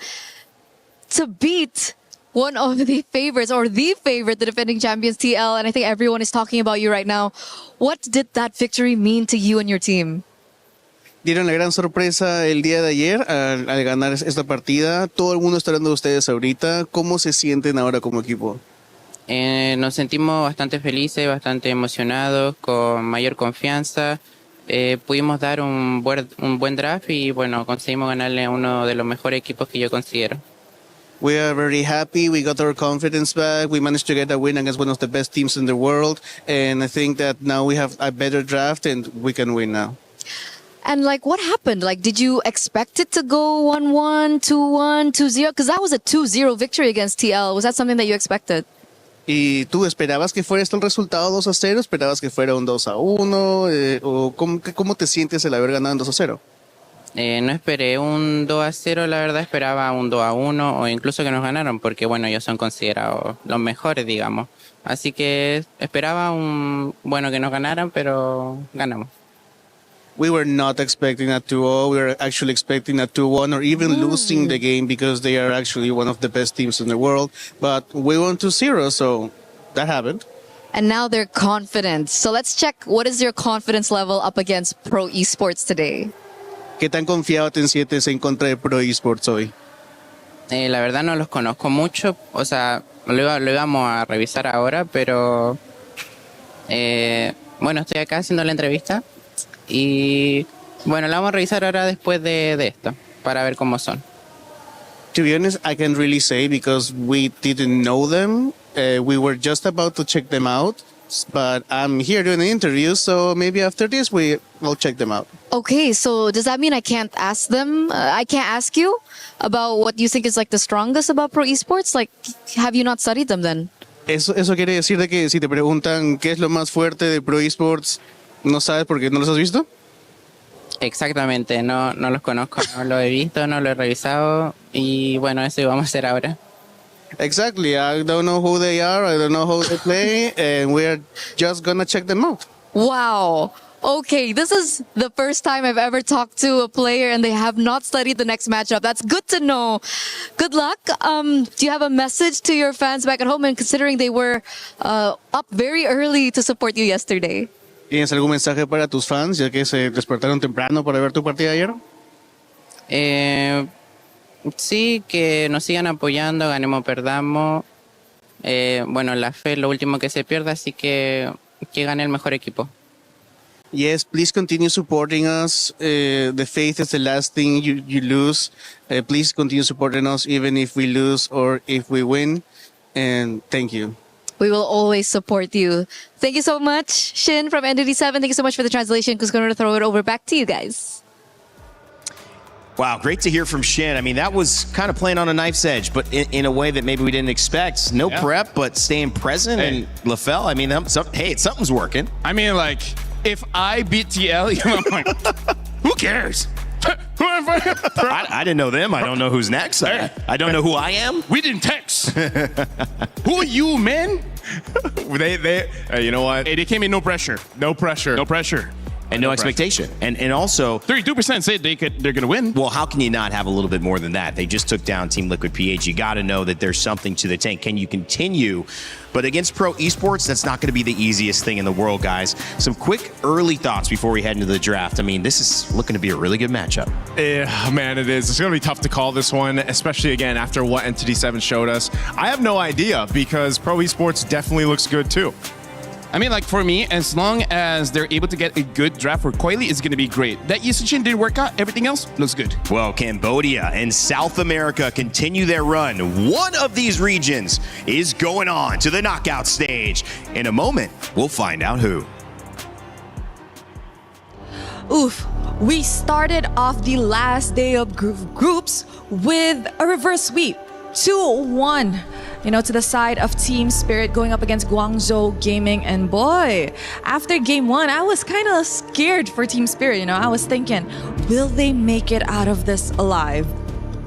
to beat one of the favorites, or the favorite, the defending champions, TL. And I think everyone is talking about you right now. What did that victory mean to you and your team? Dieron la gran sorpresa el día de ayer al ganar esta partida. Todo el mundo está hablando de ustedes ahorita. ¿Cómo se sienten ahora como equipo? Nos sentimos bastante felices, bastante emocionados, con mayor confianza. Pudimos dar un buen draft y bueno, conseguimos ganarle a uno de los mejores equipos que yo considero. We are very happy. We got our confidence back. We managed to get a win against one of the best teams in the world. And I think that now we have a better draft and we can win now. And what happened? Did you expect it to go 1-1, 2-1, 2-0? Because that was a 2-0 victory against TL. Was that something that you expected? ¿Y tú esperabas que fuera este el resultado 2-0? ¿Esperabas que fuera un 2-1? ¿O cómo te sientes el haber ganado un 2-0? No esperé un 2-0, la verdad esperaba un 2-1 o incluso que nos ganaron, porque bueno, ellos son considerados los mejores, digamos. Así que esperaba que nos ganaran, pero ganamos. we were not expecting a 2-0. We were actually expecting a 2-1 or even losing the game because they are actually one of the best teams in the world. But we went 2-0, so that happened. And now they're confident. So let's check what is your confidence level up against Pro Esports today. ¿Qué tan confiado te sientes en contra de Pro Esports hoy? La verdad no los conozco mucho, o sea, lo íbamos a revisar ahora, pero bueno, estoy acá haciendo la entrevista y bueno, la vamos a revisar ahora después de esto, para ver cómo son. To be honest, I can't really say because we didn't know them. We were just about to check them out, but I'm here doing an interview, so maybe after this we will check them out. Okay, so does that mean I can't ask them? I can't ask you about what you think is like the strongest about Pro Esports? Like, have you not studied them then? Eso quiere decir de que si te preguntan qué es lo más fuerte de Pro Esports, ¿no sabes porque no los has visto? Exactamente, no los conozco, no lo he visto, no lo he revisado y bueno, eso vamos a hacer ahora. Exactly, I don't know who they are, I don't know how they play, and we're just gonna check them out. Wow. Okay, this is the first time I've ever talked to a player and they have not studied the next matchup. That's good to know. Good luck. Do you have a message to your fans back at home, and considering they were up very early to support you yesterday? ¿Tienes algún mensaje para tus fans, ya que se despertaron temprano para ver tu partida ayer? Sí, que nos sigan apoyando, ganemos, perdamos. Bueno, la fe es lo último que se pierda, así que gane el mejor equipo. Yes, please continue supporting us. The faith is the last thing you lose. Please continue supporting us even if we lose or if we win. And thank you. We will always support you. Thank you so much, Shin from NDD7. Thank you so much for the translation. Who's going to throw it over back to you guys. Wow, great to hear from Shin. I mean, that was kind of playing on a knife's edge, but in a way that maybe we didn't expect. No prep, but staying present. Hey. And LaFell, I mean, hey, something's working. I mean, like, if I beat TL, I'm like, who cares? I didn't know them. I don't know who's next. I don't know who I am. We didn't text. Who are you, man? They you know what? Hey, they came in no pressure. No pressure. No pressure. And no expectation. And also 32% say they're gonna win. Well, how can you not have a little bit more than that? They just took down Team Liquid PH. You gotta know that there's something to the tank. Can you continue? But against Pro Esports, that's not gonna be the easiest thing in the world, guys. Some quick early thoughts before we head into the draft. I mean, this is looking to be a really good matchup. Yeah, man, it is. It's gonna be tough to call this one, especially again after what Entity 7 showed us. I have no idea because Pro Esports definitely looks good too. I mean, like, for me, as long as they're able to get a good draft for Coily, it's going to be great. That Yusichin didn't work out. Everything else looks good. Well, Cambodia and South America continue their run. One of these regions is going on to the knockout stage. In a moment, we'll find out who. Oof. We started off the last day of groups with a reverse sweep. 2-1. To the side of Team Spirit going up against Guangzhou Gaming. And boy, after game one, I was kind of scared for Team Spirit. I was thinking, will they make it out of this alive?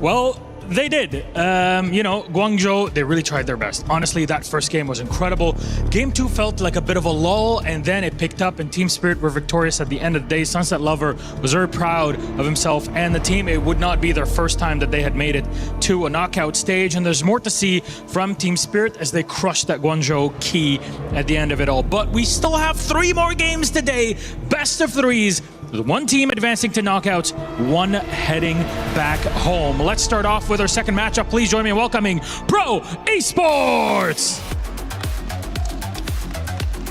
Well, they did. Guangzhou, they really tried their best. Honestly, that first game was incredible. Game 2 felt like a bit of a lull, and then it picked up, and Team Spirit were victorious at the end of the day. Sunset Lover was very proud of himself and the team. It would not be their first time that they had made it to a knockout stage, and there's more to see from Team Spirit as they crushed that Guangzhou key at the end of it all. But we still have 3 more games today. Best of 3s. There's one team advancing to knockouts, one heading back home. Let's start off with our second matchup. Please join me in welcoming Pro Esports.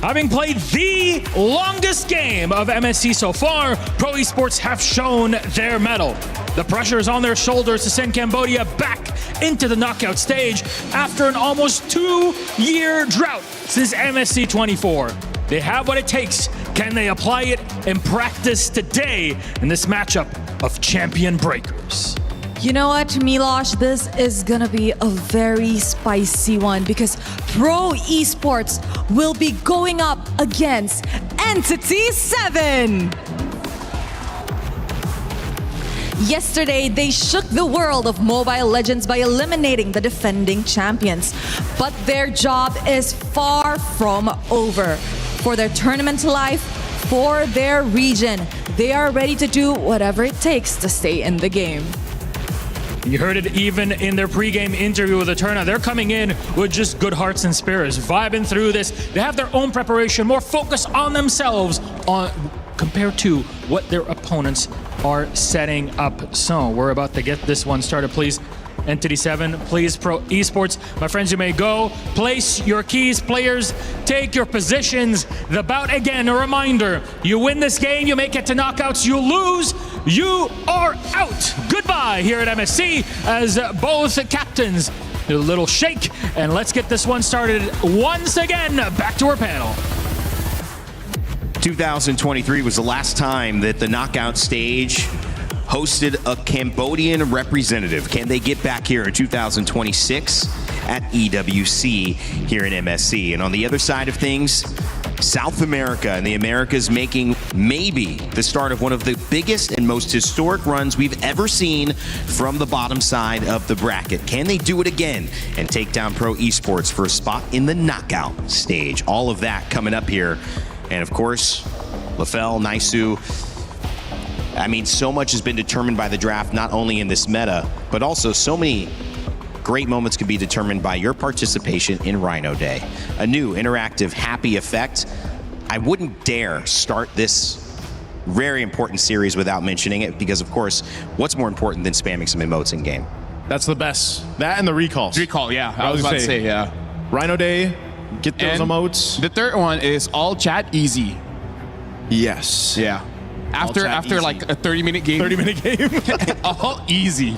Having played the longest game of MSC so far, Pro Esports have shown their mettle. The pressure is on their shoulders to send Cambodia back into the knockout stage after an almost 2-year drought since MSC 24. They have what it takes. Can they apply it in practice today in this matchup of champion breakers? You know what, Milosh? This is gonna be a very spicy one because Pro Esports will be going up against Entity 7. Yesterday, they shook the world of Mobile Legends by eliminating the defending champions. But their job is far from over. For their tournament life, for their region. They are ready to do whatever it takes to stay in the game. You heard it even in their pregame interview with the turnout. They're coming in with just good hearts and spirits, vibing through this. They have their own preparation, more focus on themselves compared to what their opponents are setting up. So we're about to get this one started. Please, Entity 7, please, Pro Esports. My friends, you may go. Place your keys. Players, take your positions. The bout, again, a reminder. You win this game, you make it to knockouts. You lose, you are out. Goodbye here at MSC as both captains do a little shake. And let's get this one started once again. Back to our panel. 2023 was the last time that the knockout stage hosted a Cambodian representative. Can they get back here in 2026 at EWC here in MSC? And on the other side of things, South America and the Americas making maybe the start of one of the biggest and most historic runs we've ever seen from the bottom side of the bracket. Can they do it again and take down Pro Esports for a spot in the knockout stage? All of that coming up here. And of course, Lefel, Naisu, I mean, so much has been determined by the draft, not only in this meta, but also so many great moments can be determined by your participation in Rhino Day. A new interactive, happy effect. I wouldn't dare start this very important series without mentioning it, because of course, what's more important than spamming some emotes in game? That's the best. That and the recalls. Recall, yeah. I was about to say, yeah. Rhino Day, get those And emotes. The third one is all chat easy. Yes. Yeah. After easy. like a 30-minute game. 30-minute game. All easy.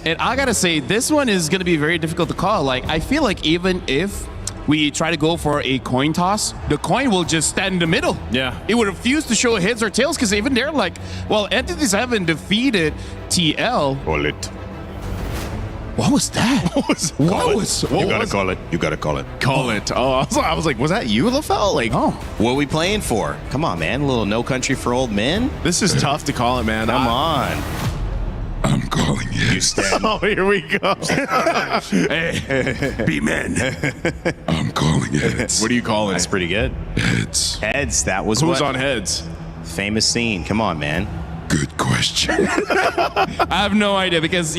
And I gotta say, this one is gonna be very difficult to call. Like, I feel like even if we try to go for a coin toss, the coin will just stand in the middle. Yeah. It would refuse to show heads or tails, because even they're like, well, Entity 7 defeated TL. Call it. What was that? What was You gotta call it. You gotta call it. Call it. Oh, I was like, was that you, Lefel? Like, oh. What are we playing for? Come on, man. A little No Country for Old Men? This is tough to call it, man. Come on. I'm calling it. You stand. Oh, here we go. Hey, be men. I'm calling it. What do you call it? That's pretty good. Heads. Heads. That was Who's what? on heads? Famous scene. Come on, man. Good question. I have no idea, because,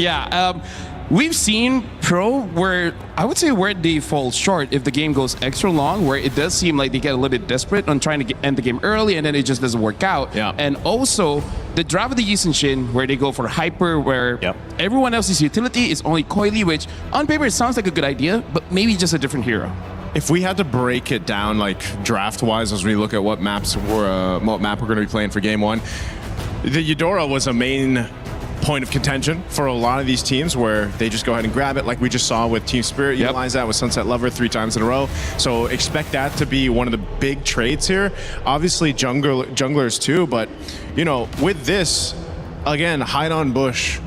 we've seen Pro where I would say where they fall short if the game goes extra long, where it does seem like they get a little bit desperate on trying to end the game early, and then it just doesn't work out. Yeah. And also the draft of the Yisenshin, where they go for hyper, where everyone else's utility is only Coily, which on paper it sounds like a good idea, but maybe just a different hero. If we had to break it down, like draft-wise, as we look at what map we're going to be playing for Game 1, the Eudora was a main point of contention for a lot of these teams, where they just go ahead and grab it, like we just saw with Team Spirit. Utilize that with Sunset Lover 3 times in a row. So expect that to be one of the big trades here. Obviously junglers too, but you know, with this, again, hide on bush.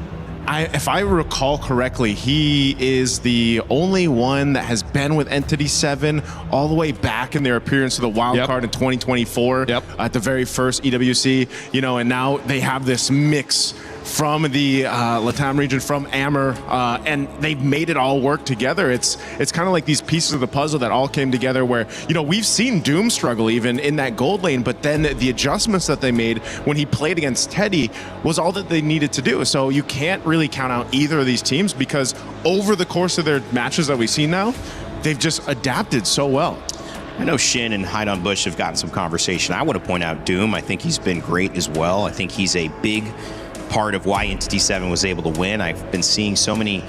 If I recall correctly, he is the only one that has been with Entity 7 all the way back in their appearance to the wild card in 2024 at the very first EWC, you know, and now they have this mix from the Latam region, from Ammer, and they've made it all work together. It's kind of like these pieces of the puzzle that all came together, where, you know, we've seen Doom struggle even in that gold lane, but then the adjustments that they made when he played against Teddy was all that they needed to do. So you can't really count out either of these teams, because over the course of their matches that we see now, they've just adapted so well. I know Shin and Hide on Bush have gotten some conversation. I want to point out Doom. I think he's been great as well. I think he's a big part of why Entity 7 was able to win. I've been seeing so many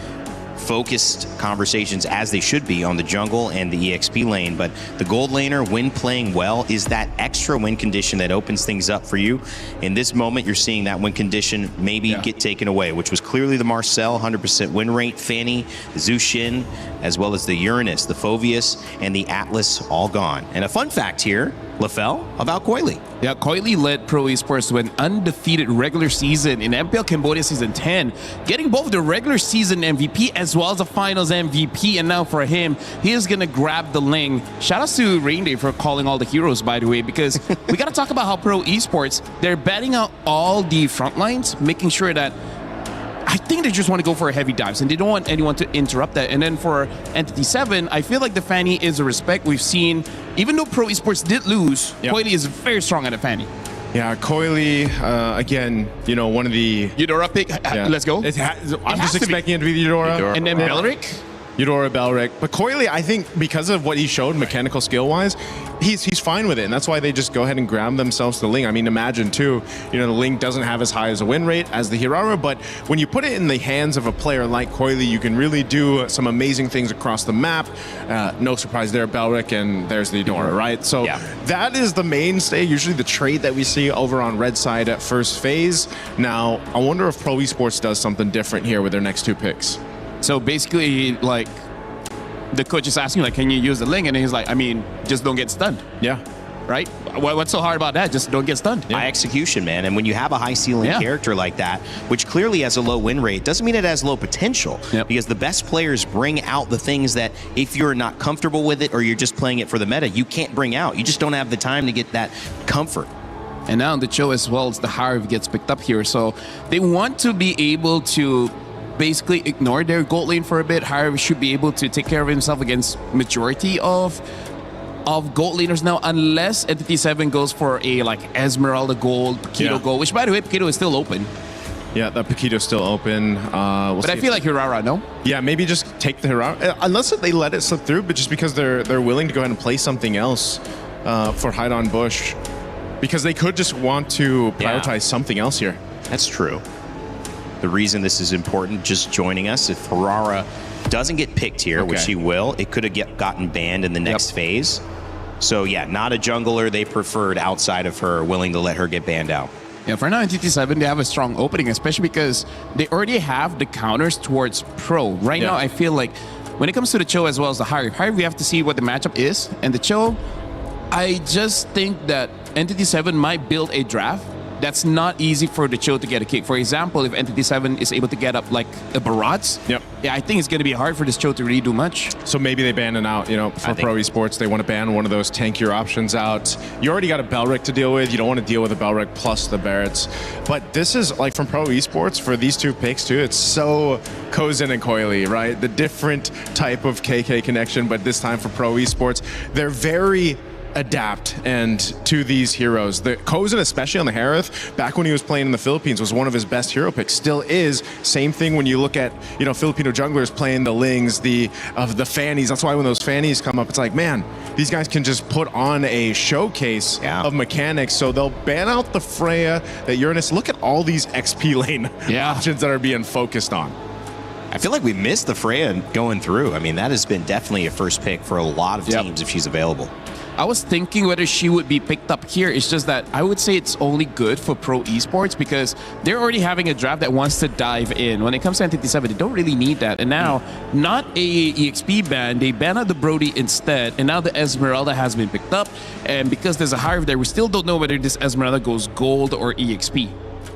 focused conversations, as they should be, on the jungle and the EXP lane, but the gold laner, when playing well, is that extra win condition that opens things up for you. In this moment, you're seeing that win condition maybe get taken away, which was clearly the Marcel 100% win rate, Fanny, the Zushin, as well as the Uranus, the Phoveus, and the Atlas, all gone. And a fun fact here, Lefel, about Coily. Yeah, Coily led Pro Esports to an undefeated regular season in MPL Cambodia Season 10, getting both the regular season MVP as well as the finals MVP. And now for him, he is going to grab the lane. Shout out to Rainday for calling all the heroes, by the way, because we got to talk about how Pro Esports, they're batting out all the front lines, making sure that I think they just want to go for a heavy dives and they don't want anyone to interrupt that. And then for Entity 7, I feel like the Fanny is a respect. We've seen, even though Pro Esports did lose, Coily is very strong at the Fanny. Yeah, Coily, again, you know, one of the... Eudora pick, let's go. I'm just expecting it to be the Eudora. And then Belric? Eudora, Belric. But Coily, I think because of what he showed mechanical skill-wise, he's fine with it. And that's why they just go ahead and grab themselves the Ling. I mean, imagine, too, you know, the Ling doesn't have as high as a win rate as the Hirara, but when you put it in the hands of a player like Coily, you can really do some amazing things across the map. No surprise there, Belric, and there's the Eudora, right? So that is the mainstay, usually the trade that we see over on red side at first phase. Now, I wonder if Pro Esports does something different here with their next two picks. So basically, like, the coach is asking, like, can you use the Ling? And he's like, I mean, just don't get stunned. Yeah. Right? What's so hard about that? Just don't get stunned. High execution, man. And when you have a high ceiling character like that, which clearly has a low win rate, doesn't mean it has low potential. Because the best players bring out the things that if you're not comfortable with it or you're just playing it for the meta, you can't bring out. You just don't have the time to get that comfort. And now the chill as well as the Harv gets picked up here. So they want to be able to basically ignore their gold lane for a bit. Harv should be able to take care of himself against majority of gold laners now, unless Entity 7 goes for a like Esmeralda gold, Paquito gold, which by the way, Paquito is still open. Yeah, that Paquito's still open. But I feel like Hirara, no? Yeah, maybe just take the Hirara, unless they let it slip through, but just because they're willing to go ahead and play something else for Hide on Bush, because they could just want to prioritize something else here. That's true. The reason this is important, just joining us, if Hirara doesn't get picked here, which he will, it could have gotten banned in the next phase. So yeah, not a jungler they preferred outside of her, willing to let her get banned out. Yeah, for now in TT7, they have a strong opening, especially because they already have the counters towards Pro. Right now, I feel like when it comes to the Cho as well as the Harv, we have to see what the matchup is. And the Cho, I just think that Entity 7 might build a draft that's not easy for the Cho to get a kick. For example, if Entity 7 is able to get up like a Barats, I think it's going to be hard for this Cho to really do much. So maybe they ban it out, you know, for Pro Esports, they want to ban one of those tankier options out. You already got a Belric to deal with. You don't want to deal with a Belric plus the Barretts. But this is, like, from Pro Esports, for these two picks, too, it's so Kozin and Coily, right? The different type of KK connection, but this time for Pro Esports, they're very adapt and to these heroes. The Kozin, especially on the Harith, back when he was playing in the Philippines, was one of his best hero picks. Still is. Same thing when you look at, you know, Filipino junglers playing the Lings, the Fannies. That's why when those Fannies come up, it's like, man, these guys can just put on a showcase of mechanics. So they'll ban out the Freya, the Uranus. Look at all these XP lane options that are being focused on. I feel like we missed the Freya going through. I mean, that has been definitely a first pick for a lot of teams if she's available. I was thinking whether she would be picked up here. It's just that I would say it's only good for Pro Esports because they're already having a draft that wants to dive in. When it comes to Entity 7, they don't really need that. And now, not a EXP ban, they ban out the Brody instead. And now the Esmeralda has been picked up. And because there's a Harv there, we still don't know whether this Esmeralda goes gold or EXP.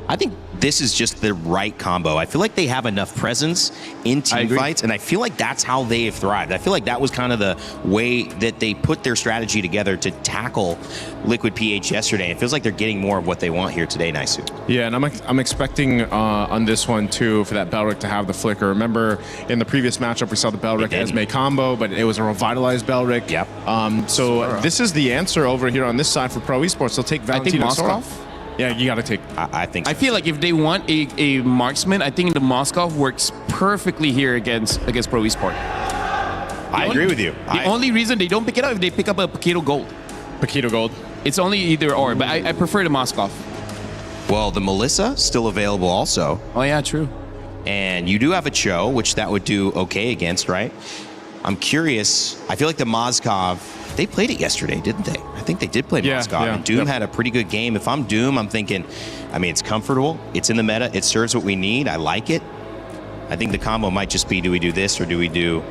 I think this is just the right combo. I feel like they have enough presence in team fights, and I feel like that's how they have thrived. I feel like that was kind of the way that they put their strategy together to tackle Liquid PH yesterday. It feels like they're getting more of what they want here today, Naisu. Yeah, and I'm expecting on this one, too, for that Belric to have the flicker. Remember, in the previous matchup, we saw the Belric Esme combo, but it was a revitalized Belric. Yep. So this is the answer over here on this side for Pro Esports. They'll take Valentina Moskov. Yeah, you got to take. I think. I feel like if they want a marksman, I think the Moskov works perfectly here against Pro Esports. I agree with you. The only reason they don't pick it up if they pick up a Paquito Gold. Paquito Gold. It's only either or, but I prefer the Moskov. Well, the Melissa still available also. Oh yeah, true. And you do have a Cho, which that would do okay against, right? I'm curious. I feel like the Moskov. They played it yesterday, didn't they? I think they did play Moskov. And Doom had a pretty good game. If I'm Doom, I'm thinking, I mean, it's comfortable. It's in the meta. It serves what we need. I like it. I think the combo might just be, do we do this or do we do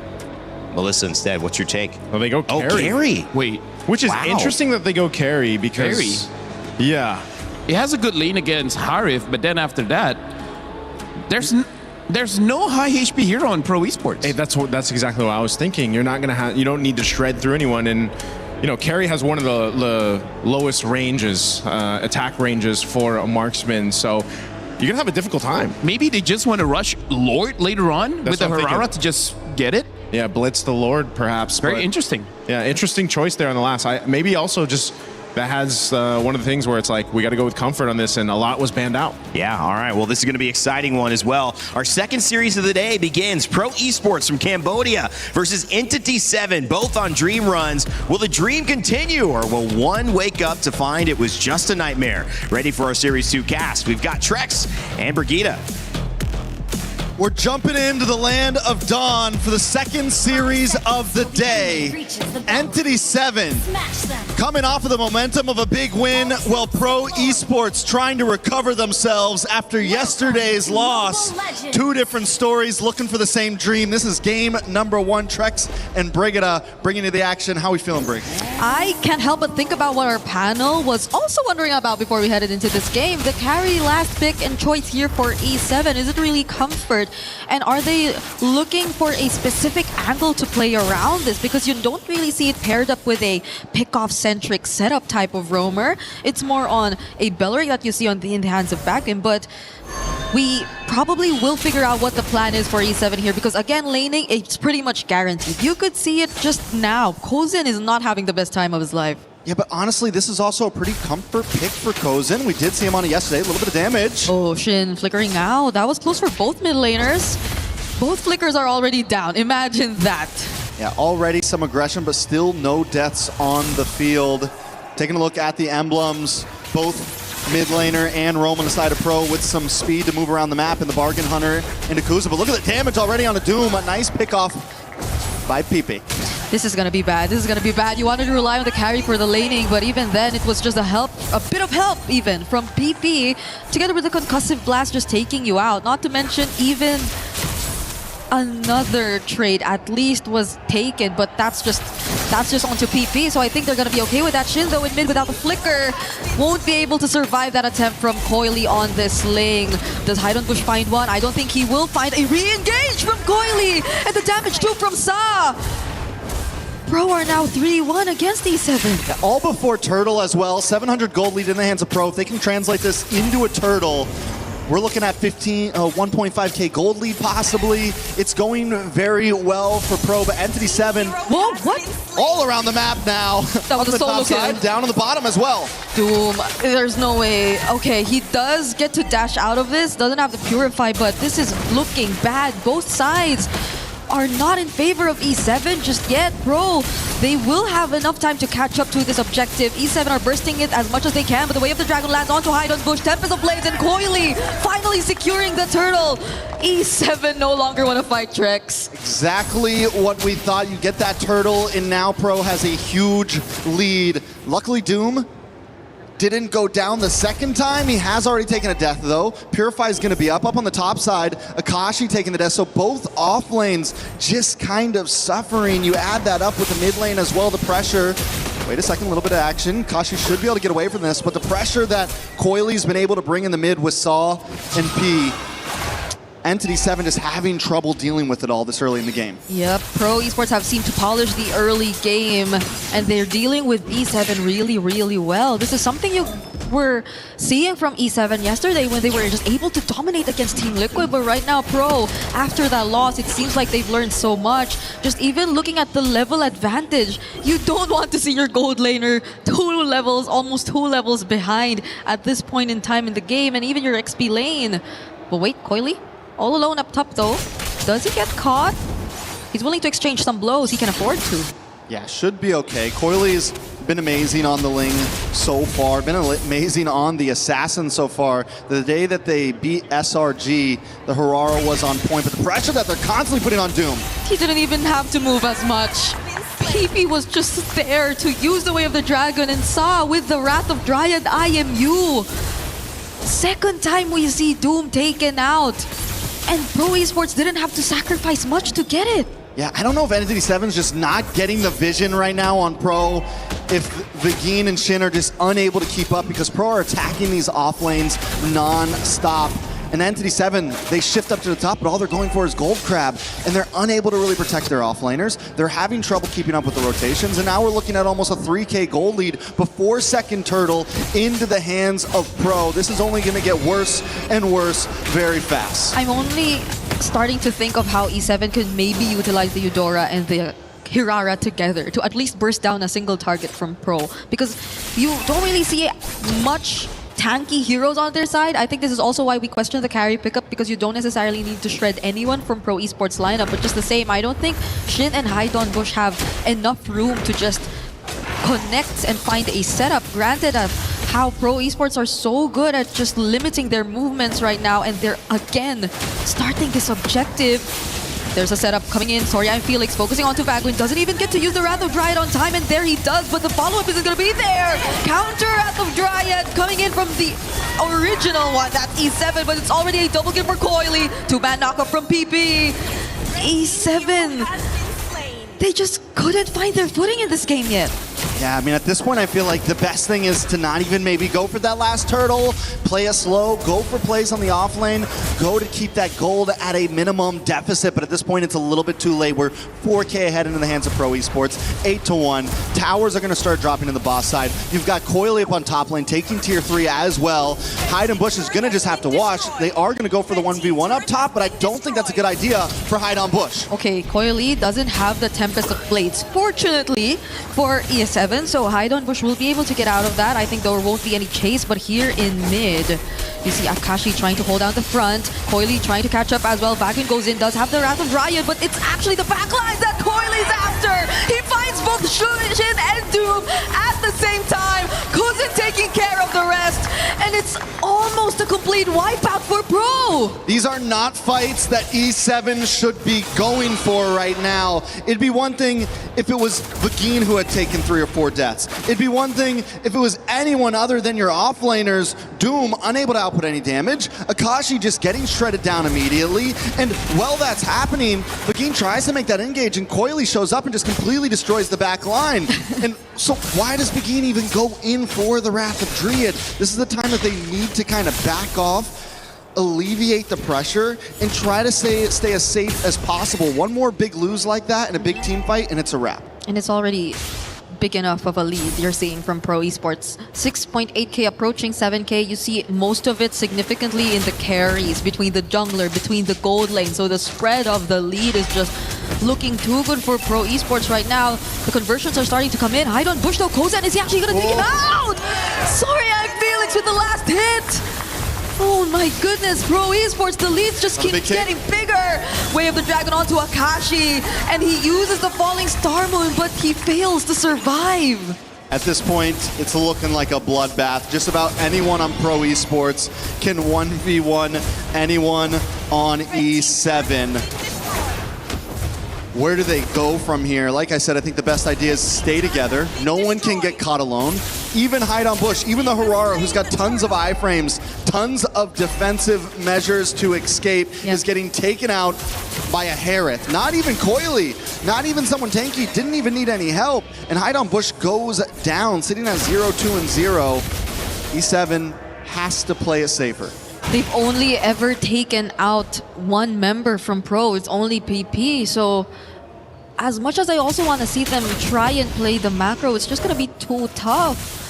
Melissa instead? What's your take? Well, they go carry. Oh, carry. Wait. Which is interesting that they go carry because... Carry? Yeah. It has a good lane against Harif, but then after that, there's no high HP hero on Pro Esports. Hey, that's exactly what I was thinking. You're not gonna you don't need to shred through anyone, and you know, carry has one of the lowest ranges, attack ranges for a marksman. So you're gonna have a difficult time. Maybe they just want to rush Lord later on with the what I'm Harara thinking. to just get it. Yeah, blitz the Lord, perhaps. Very but- interesting. Yeah, interesting choice there on the last. Maybe also just that has one of the things where it's like, we got to go with comfort on this, and a lot was banned out. Yeah, all right. Well, this is going to be an exciting one as well. Our second series of the day begins. Pro Esports from Cambodia versus Entity 7, both on dream runs. Will the dream continue, or will one wake up to find it was just a nightmare? Ready for our Series 2 cast. We've got Trex and Brigida. We're jumping into the land of dawn for the second series of the day. Entity 7 coming off of the momentum of a big win, while Pro Esports trying to recover themselves after yesterday's loss. Two different stories looking for the same dream. This is game number 1. Trex and Brigida bringing you the action. How we feeling, Brig? I can't help but think about what our panel was also wondering about before we headed into this game. The carry last pick and choice here for E7. Is it really comfort? And are they looking for a specific angle to play around this? Because you don't really see it paired up with a pick-off-centric setup type of roamer. It's more on a Bellering that you see in the hands of Backend, but we probably will figure out what the plan is for E7 here, because again, laning, it's pretty much guaranteed. You could see it just now. Kozin is not having the best time of his life. Yeah, but honestly, this is also a pretty comfort pick for Kozin. We did see him on it yesterday, a little bit of damage. Oh, Shin flickering out. That was close for both mid laners. Both flickers are already down. Imagine that. Yeah, already some aggression, but still no deaths on the field. Taking a look at the emblems, both mid laner and Roam on the side of Pro with some speed to move around the map, and the Bargain Hunter into Kuza. But look at the damage already on a Doom. A nice pick off by PP. This is gonna be bad. This is gonna be bad. You wanted to rely on the carry for the laning, but even then, it was just a bit of help even from PP, together with the concussive blast just taking you out. Not to mention even another trade at least was taken, but that's just onto PP. So I think they're gonna be okay with that. Shin though in mid without the flicker won't be able to survive that attempt from Coily on this lane. Does Bush find one? I don't think he will find a re-engage from Coily, and the damage too from Sa. Pro are now 3-1 against E7. Yeah, all before Turtle as well. 700 gold lead in the hands of Pro. If they can translate this into a Turtle, we're looking at 1.5k gold lead possibly. It's going very well for Pro, but Entity 7, whoa, what? All around the map now. That was on a the solo top side, kill. down on the bottom as well. Doom, there's no way. Okay, he does get to dash out of this, doesn't have to purify, but this is looking bad. Both sides are not in favor of E7 just yet. Pro, they will have enough time to catch up to this objective. E7 are bursting it as much as they can, but the Way of the Dragon lands onto Bush. Tempest of Blades and Coily finally securing the turtle. E7 no longer want to fight Trex. Exactly what we thought. You get that Turtle, and now Pro has a huge lead. Luckily, Doom didn't go down the second time. He has already taken a death though. Purify is going to be up on the top side. Akashi taking the death. So both off lanes just kind of suffering. You add that up with the mid lane as well, the pressure. Wait a second, a little bit of action. Kashi should be able to get away from this, but the pressure that Coily's been able to bring in the mid with Saw and P, Entity 7 just having trouble dealing with it all this early in the game. Yep, Pro Esports have seemed to polish the early game, and they're dealing with E7 really, really well. This is something you were seeing from E7 yesterday when they were just able to dominate against Team Liquid, but right now Pro, after that loss, it seems like they've learned so much. Just even looking at the level advantage, you don't want to see your gold laner almost two levels behind at this point in time in the game, and even your XP lane. But wait, Coily? All alone up top though. Does he get caught? He's willing to exchange some blows. He can afford to. Yeah, should be okay. Coily's been amazing on the Ling so far. Been amazing on the Assassin so far. The day that they beat SRG, the Harara was on point, but the pressure that they're constantly putting on Doom. He didn't even have to move as much. PP was just there to use the Way of the Dragon, and Saw with the Wrath of Dryad IMU. Second time we see Doom taken out. And Pro Esports didn't have to sacrifice much to get it. Yeah, I don't know if Entity 7's just not getting the vision right now on Pro. If Vagine and Shin are just unable to keep up, because Pro are attacking these off lanes non-stop. And Entity 7, they shift up to the top, but all they're going for is Gold Crab, and they're unable to really protect their offlaners. They're having trouble keeping up with the rotations, and now we're looking at almost a 3K gold lead before second turtle into the hands of Pro. This is only going to get worse and worse very fast. I'm only starting to think of how E7 could maybe utilize the Eudora and the Hirara together to at least burst down a single target from Pro, because you don't really see much tanky heroes on their side. I think this is also why we question the carry pickup, because you don't necessarily need to shred anyone from Pro Esports lineup, but just the same, I don't think Shin and Haidon Bush have enough room to just connect and find a setup. Granted of how Pro Esports are so good at just limiting their movements right now, and they're again starting this objective. There's a setup coming in. Sorry, I'm Felix focusing onto Vaguin. Doesn't even get to use the Wrath of Dryad on time, and there he does, but the follow-up isn't going to be there. Counter Wrath of Dryad coming in from the original one. That's E7, but it's already a double kill for Coily. 2-man knockup from PP. E7. They just couldn't find their footing in this game yet. Yeah, I mean, at this point, I feel like the best thing is to not even maybe go for that last turtle, play a slow, go for plays on the off lane, go to keep that gold at a minimum deficit. But at this point, it's a little bit too late. We're 4K ahead into the hands of Pro Esports, 8-1. Towers are going to start dropping to the boss side. You've got Coily up on top lane, taking tier 3 as well. Haidon Bush is going to just have to watch. They are going to go for the 1v1 up top, but I don't think that's a good idea for Haidon Bush. Okay, Coily doesn't have the Tempest of Blades, fortunately for ES7. So Haidon Bush will be able to get out of that. I think there won't be any chase, but here in mid, you see Akashi trying to hold down the front, Coily trying to catch up as well. Vaguin goes in, does have the Wrath of Dryad, but it's actually the backline that Coily's after. He finds both Shin and Doom at the same time. Kuzin taking care of the rest, and it's almost a complete wipeout for Pro. These are not fights that E7 should be going for right now. It'd be one thing if it was Vagine who had taken 3 or 4 deaths. It'd be one thing if it was anyone other than your offlaners. Doom unable to output any damage, Akashi just getting shredded down immediately, and while that's happening, Vagine tries to make that engage, and Coily shows up and just completely destroys the back line. And so why does Vagine even go in for the Wrath of Dryad? This is the time that they need to kind of back off, alleviate the pressure, and try to stay as safe as possible. One more big lose like that in a big team fight, and it's a wrap. And it's already big enough of a lead you're seeing from Pro Esports. 6.8k approaching 7k. You see most of it significantly in the carries, between the jungler, between the gold lane. So the spread of the lead is just looking too good for Pro Esports right now. The conversions are starting to come in. Haidon Bush though, Kozan, is he actually going to take him out? Sorry, I'm Felix with the last hit. Oh my goodness, Pro Esports, the leads just keep getting bigger. Way of the Dragon onto Akashi, and he uses the Falling Star Moon, but he fails to survive. At this point, it's looking like a bloodbath. Just about anyone on Pro Esports can 1v1 anyone on E7. Where do they go from here? Like I said, I think the best idea is stay together. No one can get caught alone. Even Haidon Bush, even the Hirara, who's got tons of iframes, tons of defensive measures to escape, is getting taken out by a Harith. Not even Coily, not even someone tanky, didn't even need any help. And Haidon Bush goes down, sitting at 0-2 and 0. E7 has to play it safer. They've only ever taken out one member from Pro. It's only PP. So as much as I also want to see them try and play the macro, it's just going to be too tough.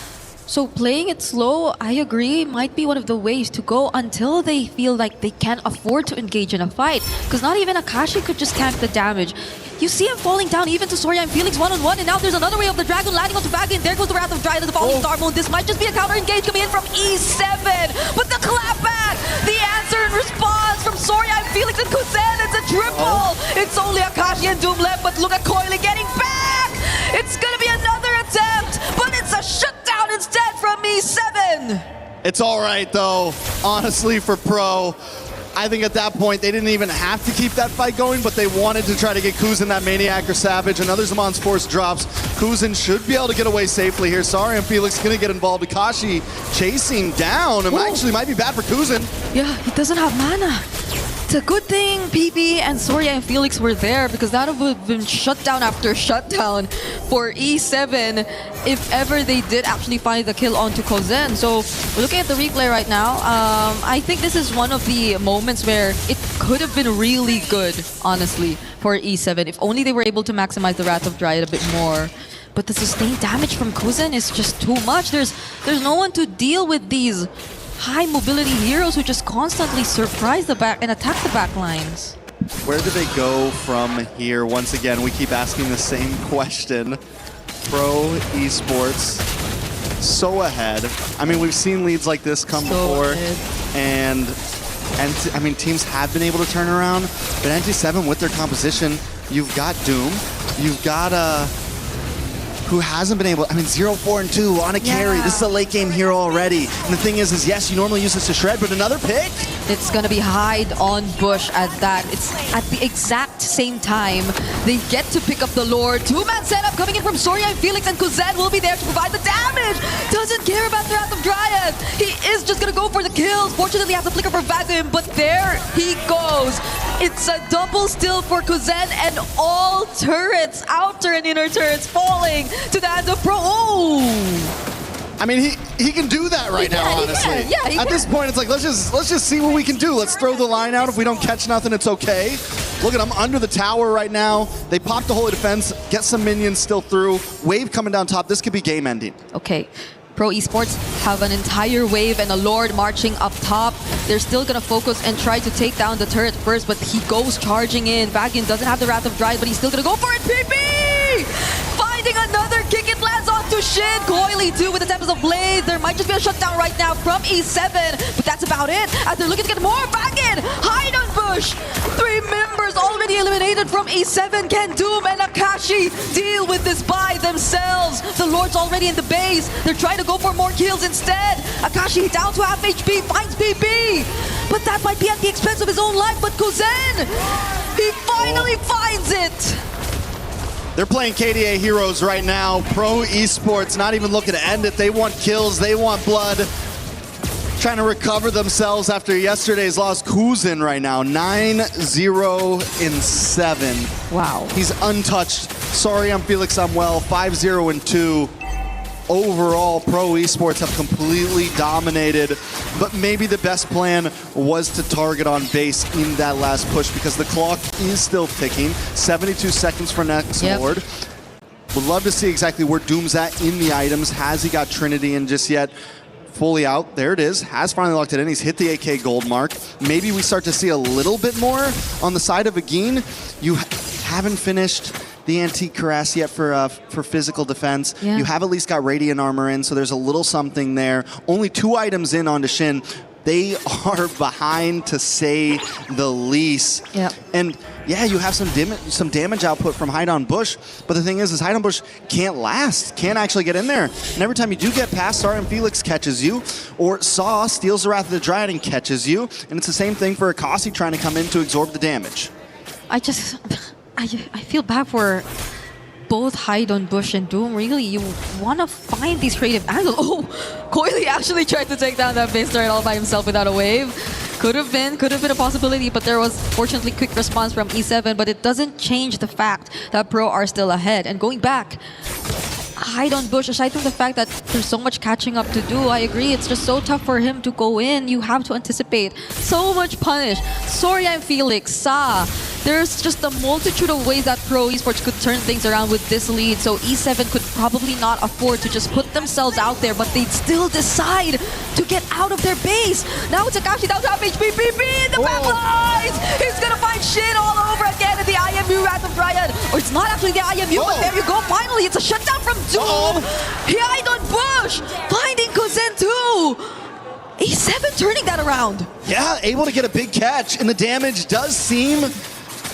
So playing it slow, I agree, might be one of the ways to go until they feel like they can't afford to engage in a fight. Because not even Akashi could just tank the damage. You see him falling down even to Sorya and Felix one-on-one, and now there's another way of the Dragon landing onto Vaguin. There goes the Wrath of Dryad and the Falling Star Moon. This might just be a counter engage coming in from E7. But the clapback, the answer and response from Sorya and Felix and Kuzen, it's a triple. It's only Akashi and Doom left, but look at Coily getting back. It's gonna be another attempt, but it's a shutdown instead from E7. It's all right though, honestly, for Pro. I think at that point, they didn't even have to keep that fight going, but they wanted to try to get Kuzin that Maniac or Savage. Another Zaman's Force drops. Kuzin should be able to get away safely here. Sorry, and Felix going to get involved. Akashi chasing down. It actually might be bad for Kuzin. Yeah, he doesn't have mana. It's a good thing PP and Soria and Felix were there, because that would have been shutdown after shutdown for E7 if ever they did actually find the kill onto Kozen. So looking at the replay right now, I think this is one of the moments where it could have been really good, honestly, for E7 if only they were able to maximize the Wrath of Dryad a bit more. But the sustained damage from Kozen is just too much. There's no one to deal with these high mobility heroes who just constantly surprise the back and attack the back lines. Where do they go from here? Once again, we keep asking the same question. Pro Esports, so ahead. I mean, we've seen leads like this come before, and I mean, teams have been able to turn around, but NT7 with their composition, you've got Doom, you've got who hasn't been able, I mean, 0-4-2 on a carry. This is a late game hero already. And the thing is yes, you normally use this to shred, but another pick? It's gonna be hide on Bush at that. It's at the exact same time they get to pick up the Lord. Two-man setup coming in from Soria and Felix, and Kozen will be there to provide the damage. Doesn't care about the Wrath of Dryad. He is just gonna go for the kills. Fortunately, has the flicker for Vadim, but there he goes. It's a double steal for Kozen, and all turrets, outer and inner turrets, falling to the hands of Pro. Oh! I mean, he can do that right now, honestly. He At this point, it's like, let's just see what we can do. Let's throw the line out. If we don't catch nothing, it's okay. Look at him under the tower right now. They pop the Holy Defense, get some minions still through. Wave coming down top. This could be game ending. Okay. Pro Esports have an entire wave and a Lord marching up top. They're still gonna focus and try to take down the turret first, but he goes charging in. Vagian doesn't have the Wrath of Dryad, but he's still gonna go for it. PP! Finding another kick, it lands onto Shin. Coily too with the Tempest of Blade. There might just be a shutdown right now from E7, but that's about it. As they're looking to get more, Vagian, hide on Bush. 3 members already eliminated from E7. Can Doom and Akashi deal with this by themselves? The Lord's already in the base. They're trying to go for more kills instead. Akashi down to half HP, finds PP. But that might be at the expense of his own life. But Kozen, he finally finds it. They're playing KDA heroes right now. Pro Esports not even looking to end it. They want kills, they want blood. Trying to recover themselves after yesterday's loss. Kuzin right now, 9-0-7. Wow. He's untouched. Sorry, I'm Felix Samuel, 5-0-2. Overall, Pro Esports have completely dominated, but maybe the best plan was to target on base in that last push because the clock is still ticking. 72 seconds for next Lord. Would love to see exactly where Doom's at in the items. Has he got Trinity in just yet? Fully out. There it is. Has finally locked it in. He's hit the AK gold mark. Maybe we start to see a little bit more on the side of Agin. You haven't finished the antique cuirass yet for physical defense. You have at least got radiant armor in, so there's a little something there. Only 2 items in onto Shin. They are behind, to say the least. And yeah, you have some damage output from Hide on Bush, but the thing is Hide on Bush can't last, can't actually get in there. And every time you do get past, Sar and Felix catches you, or Saw steals the Wrath of the Dryad and catches you, and it's the same thing for Akasi trying to come in to absorb the damage. I feel bad for both Hide on Bush and Doom. Really, you want to find these creative angles. Oh, Coily actually tried to take down that base turret all by himself without a wave. Could have been a possibility, but there was fortunately quick response from E7, but it doesn't change the fact that Pro are still ahead. And going back, Hide on Bush, aside from the fact that there's so much catching up to do, I agree, it's just so tough for him to go in. You have to anticipate so much punish. Soria and Felix, Sa. There's just a multitude of ways that Pro Esports could turn things around with this lead, so E7 could probably not afford to just put themselves out there, but they'd still decide to get out of their base. Now it's Akashi down to half HP, PP in the back lines! He's gonna find shit all over again in the IMU Wrath of Dryad. Or it's not actually the IMU, but there you go, finally, it's a shutdown from Doom! He hide on Bush! Finding Kozen too! E7 turning that around. Yeah, able to get a big catch, and the damage does seem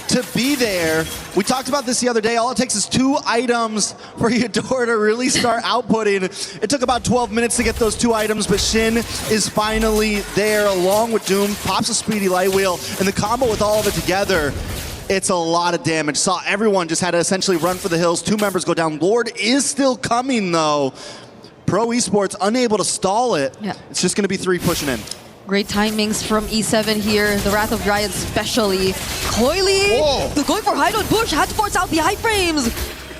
to be there. We talked about this the other day. All it takes is 2 items for Eudora to really start outputting. It took about 12 minutes to get those 2 items, but Shin is finally there along with Doom. Pops a speedy light wheel, and the combo with all of it together, it's a lot of damage. Saw everyone just had to essentially run for the hills. 2 members go down. Lord is still coming though. Pro Esports unable to stall it. It's just going to be 3 pushing in. Great timings from E7 here. The Wrath of Dryad especially. Coily going for Hydon Bush. Had to force out the iframes.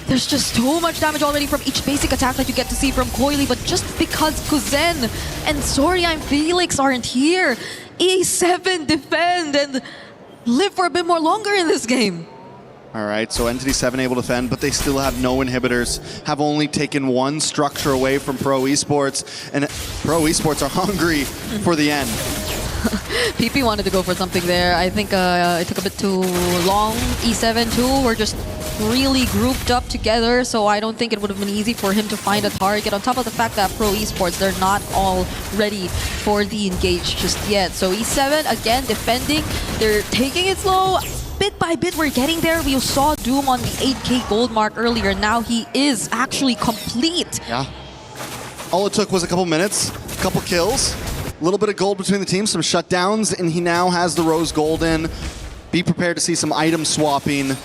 There's just so much damage already from each basic attack that you get to see from Coily. But just because Kuzen and Soria and Felix aren't here, E7 defend and live for a bit more longer in this game. All right, so Entity 7 able to defend, but they still have no inhibitors, have only taken one structure away from Pro Esports, and Pro Esports are hungry for the end. PP wanted to go for something there. I think it took a bit too long. E7 too were just really grouped up together, so I don't think it would have been easy for him to find a target. On top of the fact that Pro Esports, they're not all ready for the engage just yet. So E7, again, defending. They're taking it slow. Bit by bit, we're getting there. We saw Doom on the 8k gold mark earlier. Now he is actually complete. Yeah. All it took was a couple minutes, a couple kills, a little bit of gold between the teams, some shutdowns, and he now has the Rose Gold in. Be prepared to see some item swapping.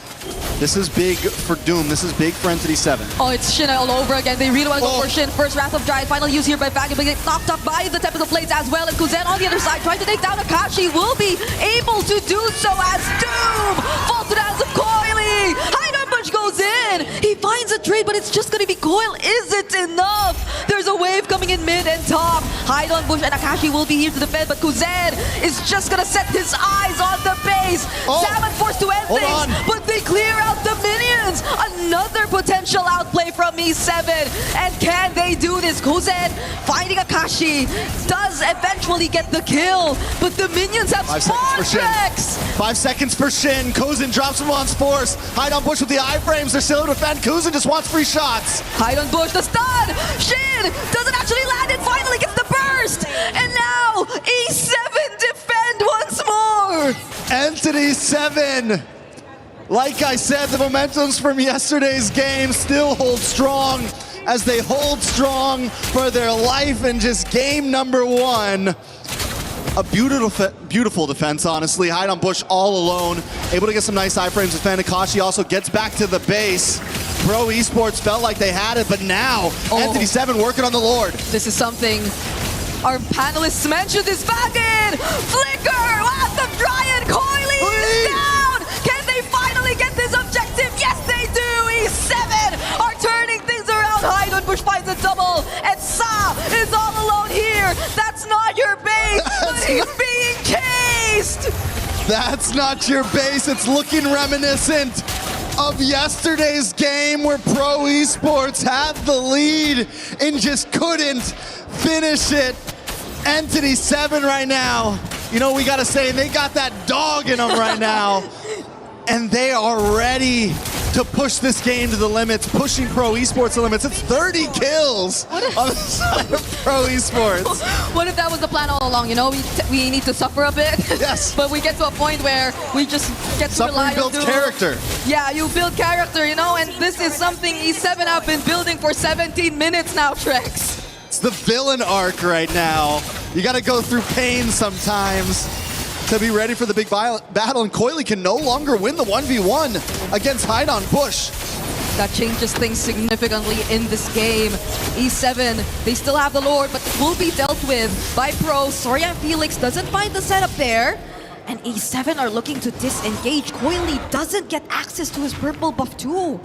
This is big for Doom. This is big for Entity 7. Oh, it's Shin all over again. They really want to go for Shin. First Wrath of Dryad, final use here by Vagabond, but get knocked up by the Tempest of Blades as well. And Kuzen on the other side, trying to take down Akashi, will be able to do so as Doom falls to the hands of Coily. Hydon Bush goes in. He finds a trade, but it's just going to be Coil. Is it enough? There's a wave coming in mid and top. Hydon Bush and Akashi will be here to defend, but Kuzen is just going to set his eyes on the base. Salmon forced to end things, but they clear out the minions. Another potential outplay from E7. And can they do this? Kuzen finding Akashi does eventually get the kill, but the minions have spawn tracks. 5 seconds for Shin. Kuzen drops him on Force. Hydon Bush with the iframes. They're still to defend. Kuzen just wants free shots. Hydon Bush, the stun. Shin doesn't actually land it. Finally gets the burst. And now E7 defend once more. Entity 7. Like I said, the momentums from yesterday's game still hold strong as they hold strong for their life in just game number 1. A beautiful defense, honestly. Hydon Bush all alone, able to get some nice iframes. Defend. Akashi also gets back to the base. Pro Esports felt like they had it, but now Entity 7 working on the Lord. This is something our panelists mentioned. This back in. Flicker! Wrath of Dryad! Coily is down! Can they finally get this objective? Yes, they do! E7 are turning things around. Hydon Bush finds a double, and Sa is all alone here. That's not your base, but he's being cased! That's not your base. It's looking reminiscent of yesterday's game where Pro Esports had the lead and just couldn't finish it. Entity 7 right now. You know, we gotta say, they got that dog in them right now. And they are ready to push this game to the limits, pushing Pro Esports to the limits. It's 30 kills on the side of Pro Esports. What if that was the plan all along? You know, we need to suffer a bit. Yes. But we get to a point where we just get to rely on builds Doom. character. Yeah, you build character, you know, and this is something E7 have been building for 17 minutes now, Trex. It's the villain arc right now. You gotta go through pain sometimes to be ready for the big battle, and Coily can no longer win the 1v1 against Hydon Bush. That changes things significantly in this game. E7, they still have the Lord, but it will be dealt with by Pro. Soria and Felix doesn't find the setup there, and E7 are looking to disengage. Coily doesn't get access to his purple buff too.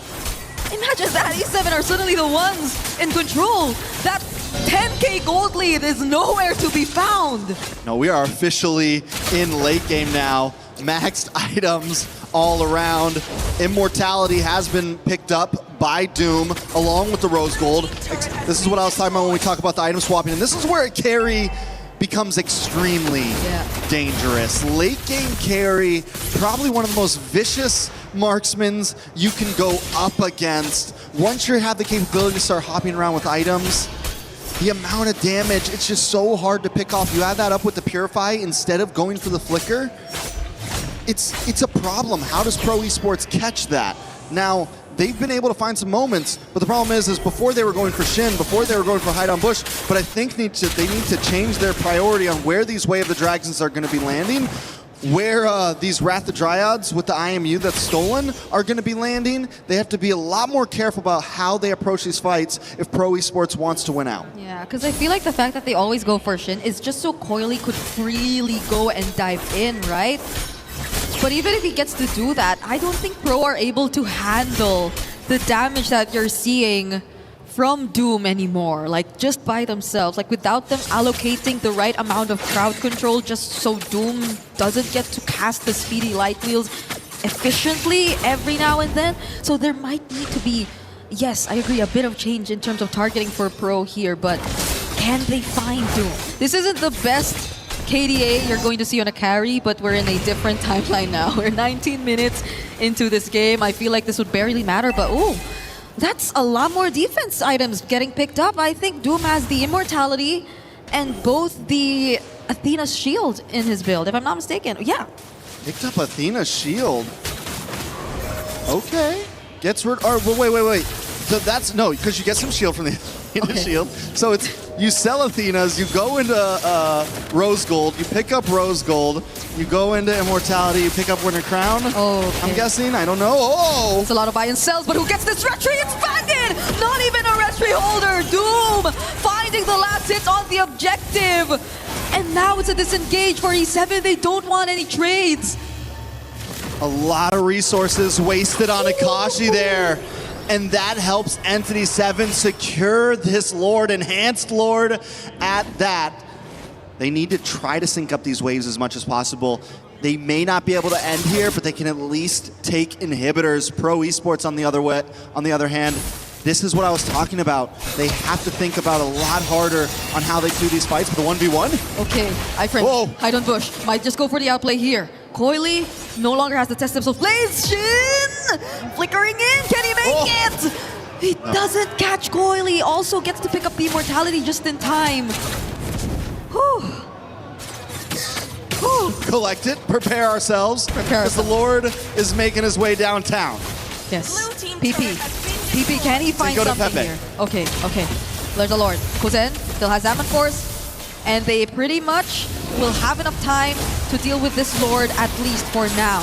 Imagine that, E7 are suddenly the ones in control. That 10k gold lead is nowhere to be found. No, we are officially in late game now. Maxed items all around. Immortality has been picked up by Doom along with the Rose Gold. This is what I was talking about when we talk about the item swapping, and this is where a carry becomes extremely dangerous. Late game carry, probably one of the most vicious marksmans you can go up against. Once you have the capability to start hopping around with items, the amount of damage, it's just so hard to pick off. You add that up with the Purify instead of going for the Flicker, it's a problem. How does Pro Esports catch that? Now, they've been able to find some moments, but the problem is before they were going for Shin, before they were going for Hydon Bush, but I think they need to change their priority on where these Way of the Dragons are going to be landing. where these Wrath of Dryads with the IMU that's stolen are going to be landing. They have to be a lot more careful about how they approach these fights if Pro Esports wants to win out. Yeah, because I feel like the fact that they always go for Shin is just so Coily could freely go and dive in, right? But even if he gets to do that, I don't think Pro are able to handle the damage that you're seeing from Doom anymore, like just by themselves, like without them allocating the right amount of crowd control just so Doom doesn't get to cast the speedy light wheels efficiently every now and then. So there might need to be, yes, I agree, a bit of change in terms of targeting for Pro here, but can they find Doom? This isn't the best KDA you're going to see on a carry, but we're in a different timeline now. We're 19 minutes into this game. I feel like this would barely matter, but ooh, that's a lot more defense items getting picked up. I think Doom has the Immortality and both the Athena's shield in his build, if I'm not mistaken. Yeah. Picked up Athena's shield. Okay. Gets rid. Or wait. So that's no, because you get some shield from the Athena shield. So it's you sell Athena's, you go into Rose Gold, you pick up Rose Gold, you go into Immortality, you pick up Winter Crown. Oh, okay. I'm guessing. I don't know. Oh, it's a lot of buy and sells, but who gets this retry? It's Bandit! Not even a retry holder. Doom finding the last hit on the objective, and now it's a disengage for E7. They don't want any trades. A lot of resources wasted on Akashi there. And that helps Entity 7 secure this Lord, enhanced Lord at that. They need to try to sync up these waves as much as possible. They may not be able to end here, but they can at least take inhibitors. Pro Esports on the other hand, this is what I was talking about. They have to think about a lot harder on how they do these fights with the 1v1. Okay, iframes, hide on bush. Might just go for the outplay here. Coily no longer has to test himself. Plays Shin! Flickering in, can he make it? He doesn't catch Coily. Also gets to pick up the Immortality just in time. Whew. Collect it, prepare ourselves. Because the Lord is making his way downtown. Yes. PP, can he find something here? Okay. There's a Lord. Kuzen still has Zaman Force. And they pretty much will have enough time to deal with this Lord, at least for now.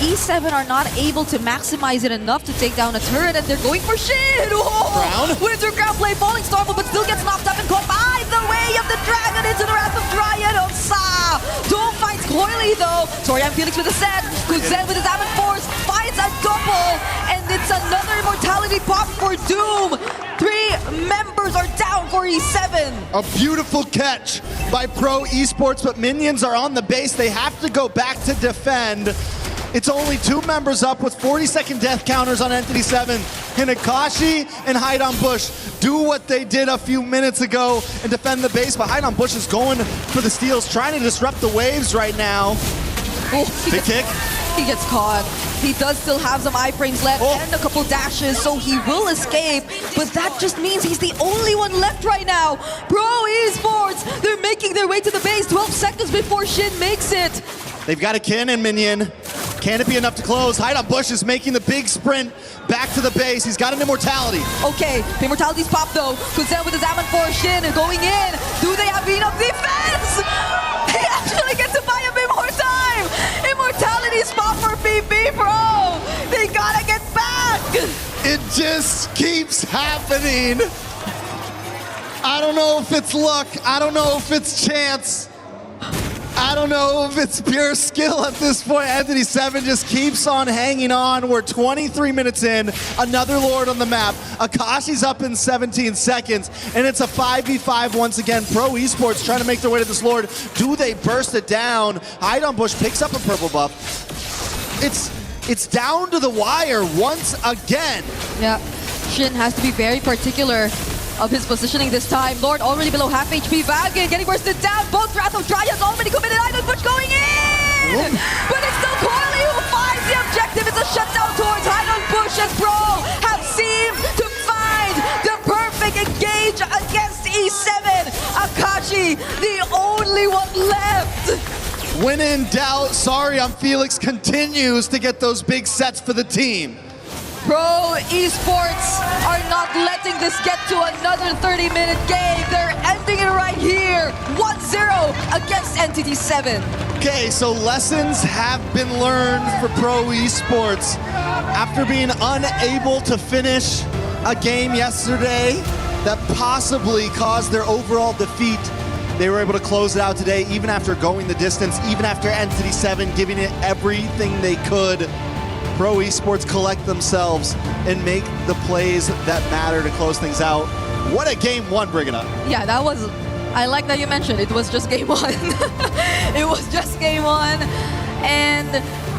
E7 are not able to maximize it enough to take down a turret, and they're going for Shin! Oh! Winter Crown play Falling Storm, but still gets knocked up and caught by the way of the dragon into the Wrath of Dryad of Sa! Don't find Coily though. Sorian Felix with a set. Kuzen with his Ammon Force finds a double, and it's another Immortality pop for Doom. 3 members are down for E7. A beautiful catch by Pro Esports, but minions are on the base. They have to go back to defend. It's only 2 members up with 40-second death counters on Entity 7. And Akashi and Hide on Bush do what they did a few minutes ago and defend the base, but Hide on Bush is going for the steals, trying to disrupt the waves right now. Big kick. He gets caught. He does still have some iframes left and a couple dashes, so he will escape. But that just means he's the only one left right now. Pro Esports, they're making their way to the base 12 seconds before Shin makes it. They've got a cannon minion. Can it be enough to close? Hide on Bush is making the big sprint back to the base. He's got an Immortality. Okay, the Immortality's popped though. Kuzen with his Ammon for Shin and going in. Do they have enough defense? They actually get to buy a bit more time. Immortality's pop for PP, bro. They gotta get back. It just keeps happening. I don't know if it's luck. I don't know if it's chance. I don't know if it's pure skill at this point. Entity 7 just keeps on hanging on. We're 23 minutes in. Another Lord on the map. Akashi's up in 17 seconds. And it's a 5v5 once again. Pro Esports trying to make their way to this Lord. Do they burst it down? Hide on Bush picks up a purple buff. It's down to the wire once again. Yeah, Shin has to be very particular of his positioning this time. Lord already below half HP. Vagan getting bursted down. Both Wrath of Dryad already committed. Idol Bush going in! But it's still Coily who finds the objective. It's a shutdown towards Idol Bush, as Pro have seemed to find the perfect engage against E7. Akashi, the only one left. When in doubt, Sorian Felix continues to get those big sets for the team. Pro Esports are not letting watching this get to another 30-minute game. They're ending it right here. 1-0 against Entity 7. Okay, so lessons have been learned for Pro Esports. After being unable to finish a game yesterday that possibly caused their overall defeat, they were able to close it out today, even after going the distance, even after Entity 7 giving it everything they could. Pro Esports collect themselves and make the plays that matter to close things out. What a game one, Brigida. Yeah, that was, I like that you mentioned it was just game one. It was just game one. And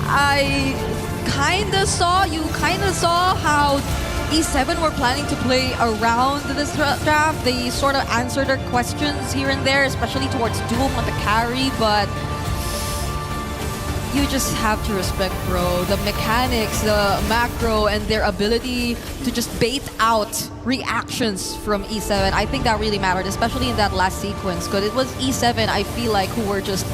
I you kind of saw how E7 were planning to play around this draft. They sort of answered their questions here and there, especially towards Doom on the carry, but you just have to respect Pro. The mechanics, the macro, and their ability to just bait out reactions from E7. I think that really mattered, especially in that last sequence, because it was E7, I feel like, who were just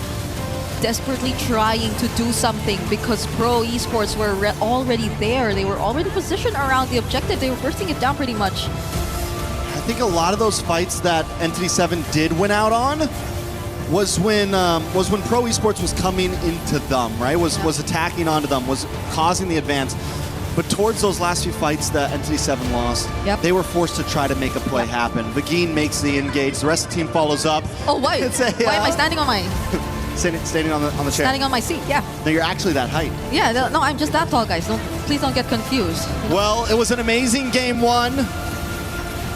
desperately trying to do something because Pro Esports were already there. They were already positioned around the objective. They were bursting it down pretty much. I think a lot of those fights that Entity 7 did win out on was when Pro Esports was coming into them, right? Was attacking onto them, was causing the advance. But towards those last few fights that Entity 7 lost, they were forced to try to make a play happen. Vagine makes the engage. The rest of the team follows up. Oh, why? Why am I standing on my... Standing on the chair. Standing on my seat, yeah. No, you're actually that height. Yeah, no, I'm just that tall, guys. Please don't get confused. Well, it was an amazing game one.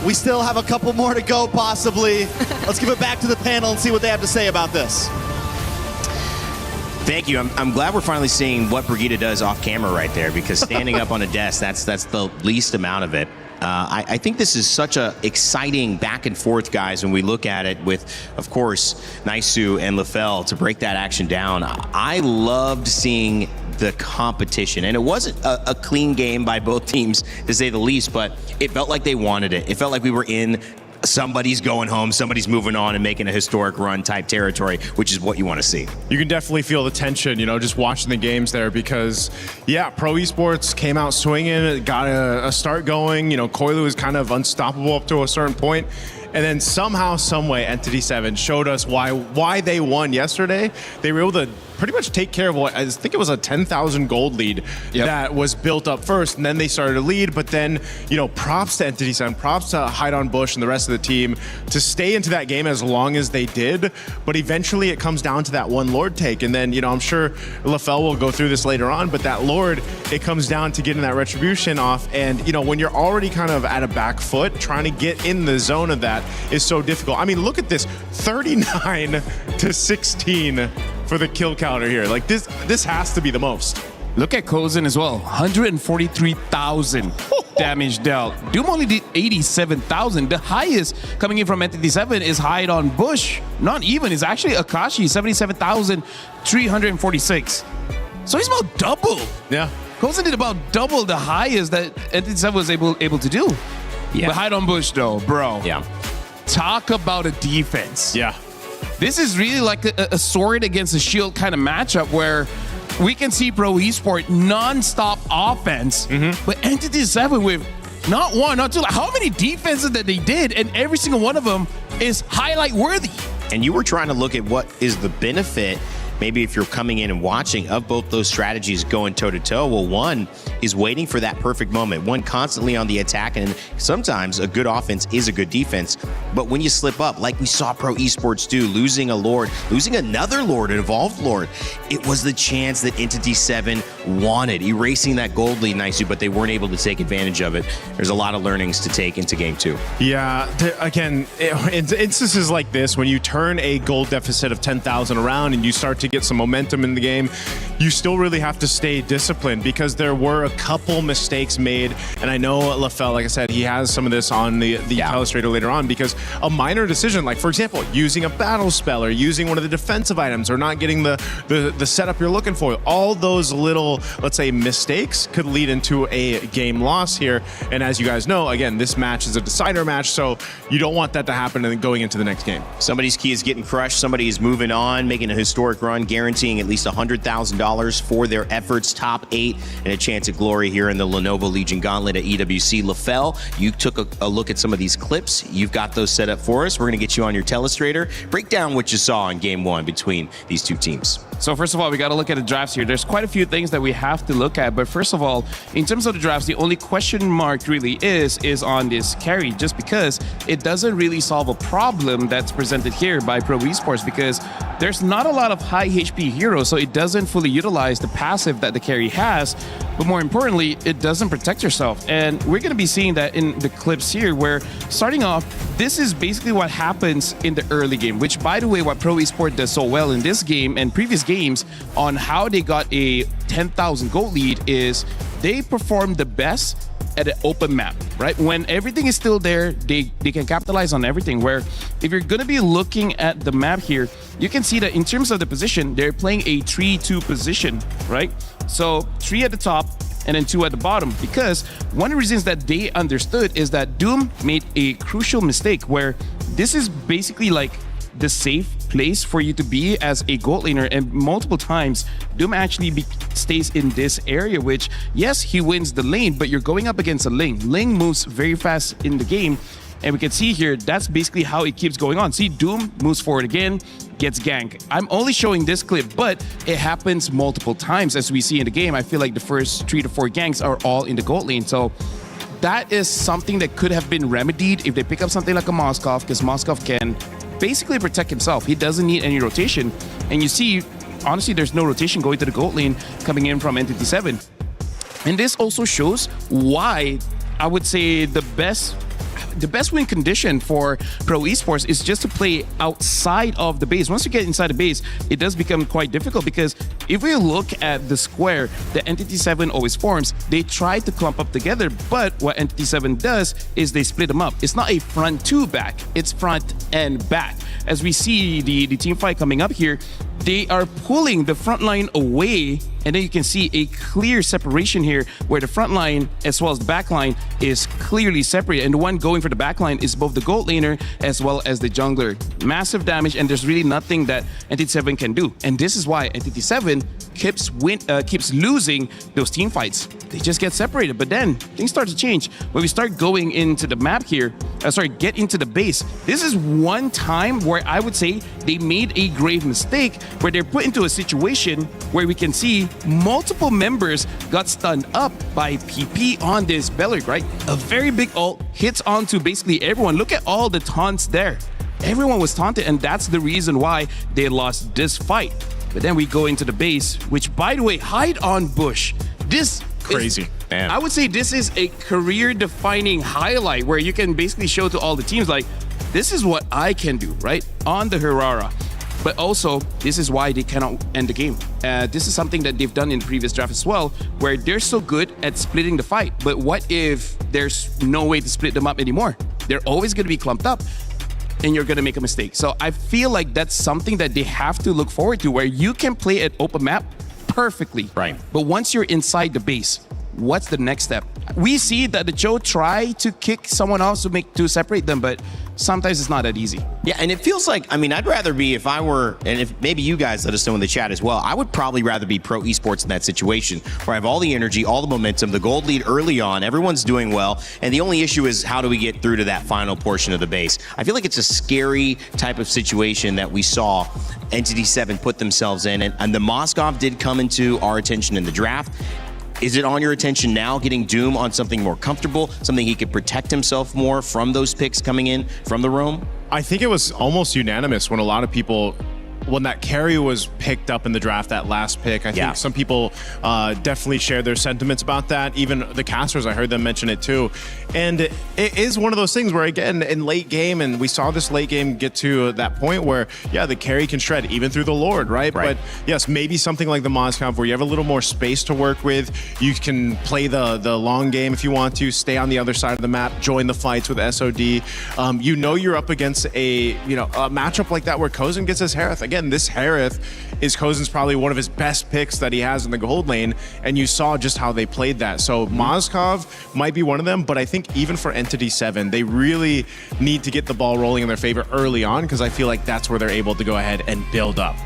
We still have a couple more to go, possibly. Let's give it back to the panel and see what they have to say about this. Thank you. I'm glad we're finally seeing what Brigida does off camera right there, because standing up on a desk, that's the least amount of it. I think this is such a exciting back and forth, guys, when we look at it with, of course, Naisu and LaFell to break that action down. I loved seeing the competition, and it wasn't a clean game by both teams, to say the least, but it felt like they wanted it. It felt like we were in somebody's going home, somebody's moving on and making a historic run type territory, which is what you want to see. You can definitely feel the tension, just watching the games there, because, yeah, Pro Esports came out swinging, got a start going. Koilu was kind of unstoppable up to a certain point. And then somehow, someway, Entity 7 showed us why they won yesterday. They were able to pretty much take care of what I think it was a 10,000 gold lead that was built up first, and then they started to lead. But then, props to Entity 7, props to Hide on Bush and the rest of the team to stay into that game as long as they did. But eventually, it comes down to that one Lord take, and then I'm sure LaFell will go through this later on. But that Lord, it comes down to getting that retribution off, and when you're already kind of at a back foot, trying to get in the zone of that is so difficult. I mean, look at this, 39-16 for the kill counter here. Like this has to be the most. Look at Kozin as well, 143,000 damage dealt. Doom only did 87,000. The highest coming in from Entity 7 is Hide on Bush. Not even, it's actually Akashi, 77,346. So he's about double. Yeah. Kozin did about double the highest that Entity 7 was able to do. Yeah. But Hide on Bush though, bro. Yeah. Talk about a defense. Yeah. This is really like a sword against a shield kind of matchup where we can see Pro Esport non-stop offense, but Entity 7 with not one, not two, how many defenses that they did, and every single one of them is highlight worthy. And you were trying to look at what is the benefit, maybe if you're coming in and watching, of both those strategies going toe-to-toe. Well, one is waiting for that perfect moment. One constantly on the attack, and sometimes a good offense is a good defense. But when you slip up, like we saw Pro Esports do, losing a Lord, losing another Lord, an evolved Lord, it was the chance that Entity 7 wanted, erasing that gold lead, Naisu, but they weren't able to take advantage of it. There's a lot of learnings to take into game two. Yeah, again, in instances like this, when you turn a gold deficit of 10,000 around and you start to get some momentum in the game, you still really have to stay disciplined, because there were a couple mistakes made. And I know LaFell, like I said, he has some of this on the illustrator later on, because a minor decision, like for example, using a battle spell or using one of the defensive items or not getting the setup you're looking for, all those little, let's say, mistakes could lead into a game loss here. And as you guys know, again, this match is a decider match, so you don't want that to happen and going into the next game. Somebody's key is getting crushed, somebody is moving on, making a historic run 1, guaranteeing at least $100,000 for their efforts, top 8, and a chance at glory here in the Lenovo Legion Gauntlet at EWC. LaFell, you took a look at some of these clips. You've got those set up for us. We're going to get you on your telestrator. Break down what you saw in Game 1 between these two teams. So first of all, we got to look at the drafts here. There's quite a few things that we have to look at. But first of all, in terms of the drafts, the only question mark really is on this carry, just because it doesn't really solve a problem that's presented here by Pro Esports, because there's not a lot of high HP heroes, so it doesn't fully utilize the passive that the carry has. But more importantly, it doesn't protect yourself. And we're going to be seeing that in the clips here, where starting off, this is basically what happens in the early game, which, by the way, what Pro Esports does so well in this game and previous games on how they got a 10,000 gold lead is they perform the best at an open map, right? When everything is still there, they can capitalize on everything. Where if you're going to be looking at the map here, you can see that in terms of the position, they're playing a 3-2 position, right? So 3 at the top and then 2 at the bottom, because one of the reasons that they understood is that Doom made a crucial mistake where this is basically like the safe place for you to be as a gold laner, and multiple times Doom actually stays in this area, which, yes, he wins the lane, but you're going up against a Ling. Ling moves very fast in the game, and we can see here that's basically how it keeps going on. See, Doom moves forward again, gets ganked. I'm only showing this clip, but it happens multiple times as we see in the game. I feel like the first 3 to 4 ganks are all in the gold lane, so that is something that could have been remedied if they pick up something like a Moskov, because Moskov can basically protect himself. He doesn't need any rotation. And you see, honestly, there's no rotation going to the gold lane coming in from Entity 7. And this also shows why I would say the best win condition for Pro Esports is just to play outside of the base. Once you get inside the base, it does become quite difficult, because if we look at the square that Entity 7 always forms, they try to clump up together, but what Entity 7 does is they split them up. It's not a front to back, it's front and back. As we see the team fight coming up here, they are pulling the front line away, and then you can see a clear separation here where the front line as well as the back line is clearly separated, and the one going for the back line is both the gold laner as well as the jungler. Massive damage, and there's really nothing that Entity 7 can do, and this is why Entity 7 keeps losing those team fights. They just get separated. But then things start to change when we start going into the map here. Get into the base. This is one time where I would say they made a grave mistake, where they're put into a situation where we can see multiple members got stunned up by PP on this Beleric, right? A very big ult hits onto basically everyone. Look at all the taunts there. Everyone was taunted, and that's the reason why they lost this fight. But then we go into the base, which, by the way, hide on bush. This crazy, man. I would say this is a career-defining highlight where you can basically show to all the teams, like, this is what I can do, right? On the Herrera. But also, this is why they cannot end the game. This is something that they've done in the previous draft as well, where they're so good at splitting the fight. But what if there's no way to split them up anymore? They're always going to be clumped up, and you're going to make a mistake. So I feel like that's something that they have to look forward to, where you can play at open map perfectly. Right. But once you're inside the base, what's the next step? We see that the Joe try to kick someone else to separate them, but sometimes it's not that easy. Yeah, and it feels like, I mean, I'd rather be, if I were, and if maybe you guys let us know in the chat as well, I would probably rather be Pro Esports in that situation, where I have all the energy, all the momentum, the gold lead early on, everyone's doing well, and the only issue is how do we get through to that final portion of the base. I feel like it's a scary type of situation that we saw Entity 7 put themselves in, and the Moskov did come into our attention in the draft. Is it on your attention now, getting Doom on something more comfortable, something he could protect himself more from those picks coming in from the roam? I think it was almost unanimous when a lot of people, when that carry was picked up in the draft, that last pick, I think some people definitely shared their sentiments about that. Even the casters, I heard them mention it too. And it is one of those things where, again, in late game, and we saw this late game get to that point where, yeah, the carry can shred even through the Lord, right? But yes, maybe something like the Moskov where you have a little more space to work with. You can play the long game if you want to, stay on the other side of the map, join the fights with SOD. You know you're up against a matchup like that where Kozin gets his Harith. Again, this Harith is Kozin's probably one of his best picks that he has in the gold lane, and you saw just how they played that. So Moskov might be one of them, but I think even for Entity 7, they really need to get the ball rolling in their favor early on, because I feel like that's where they're able to go ahead and build up.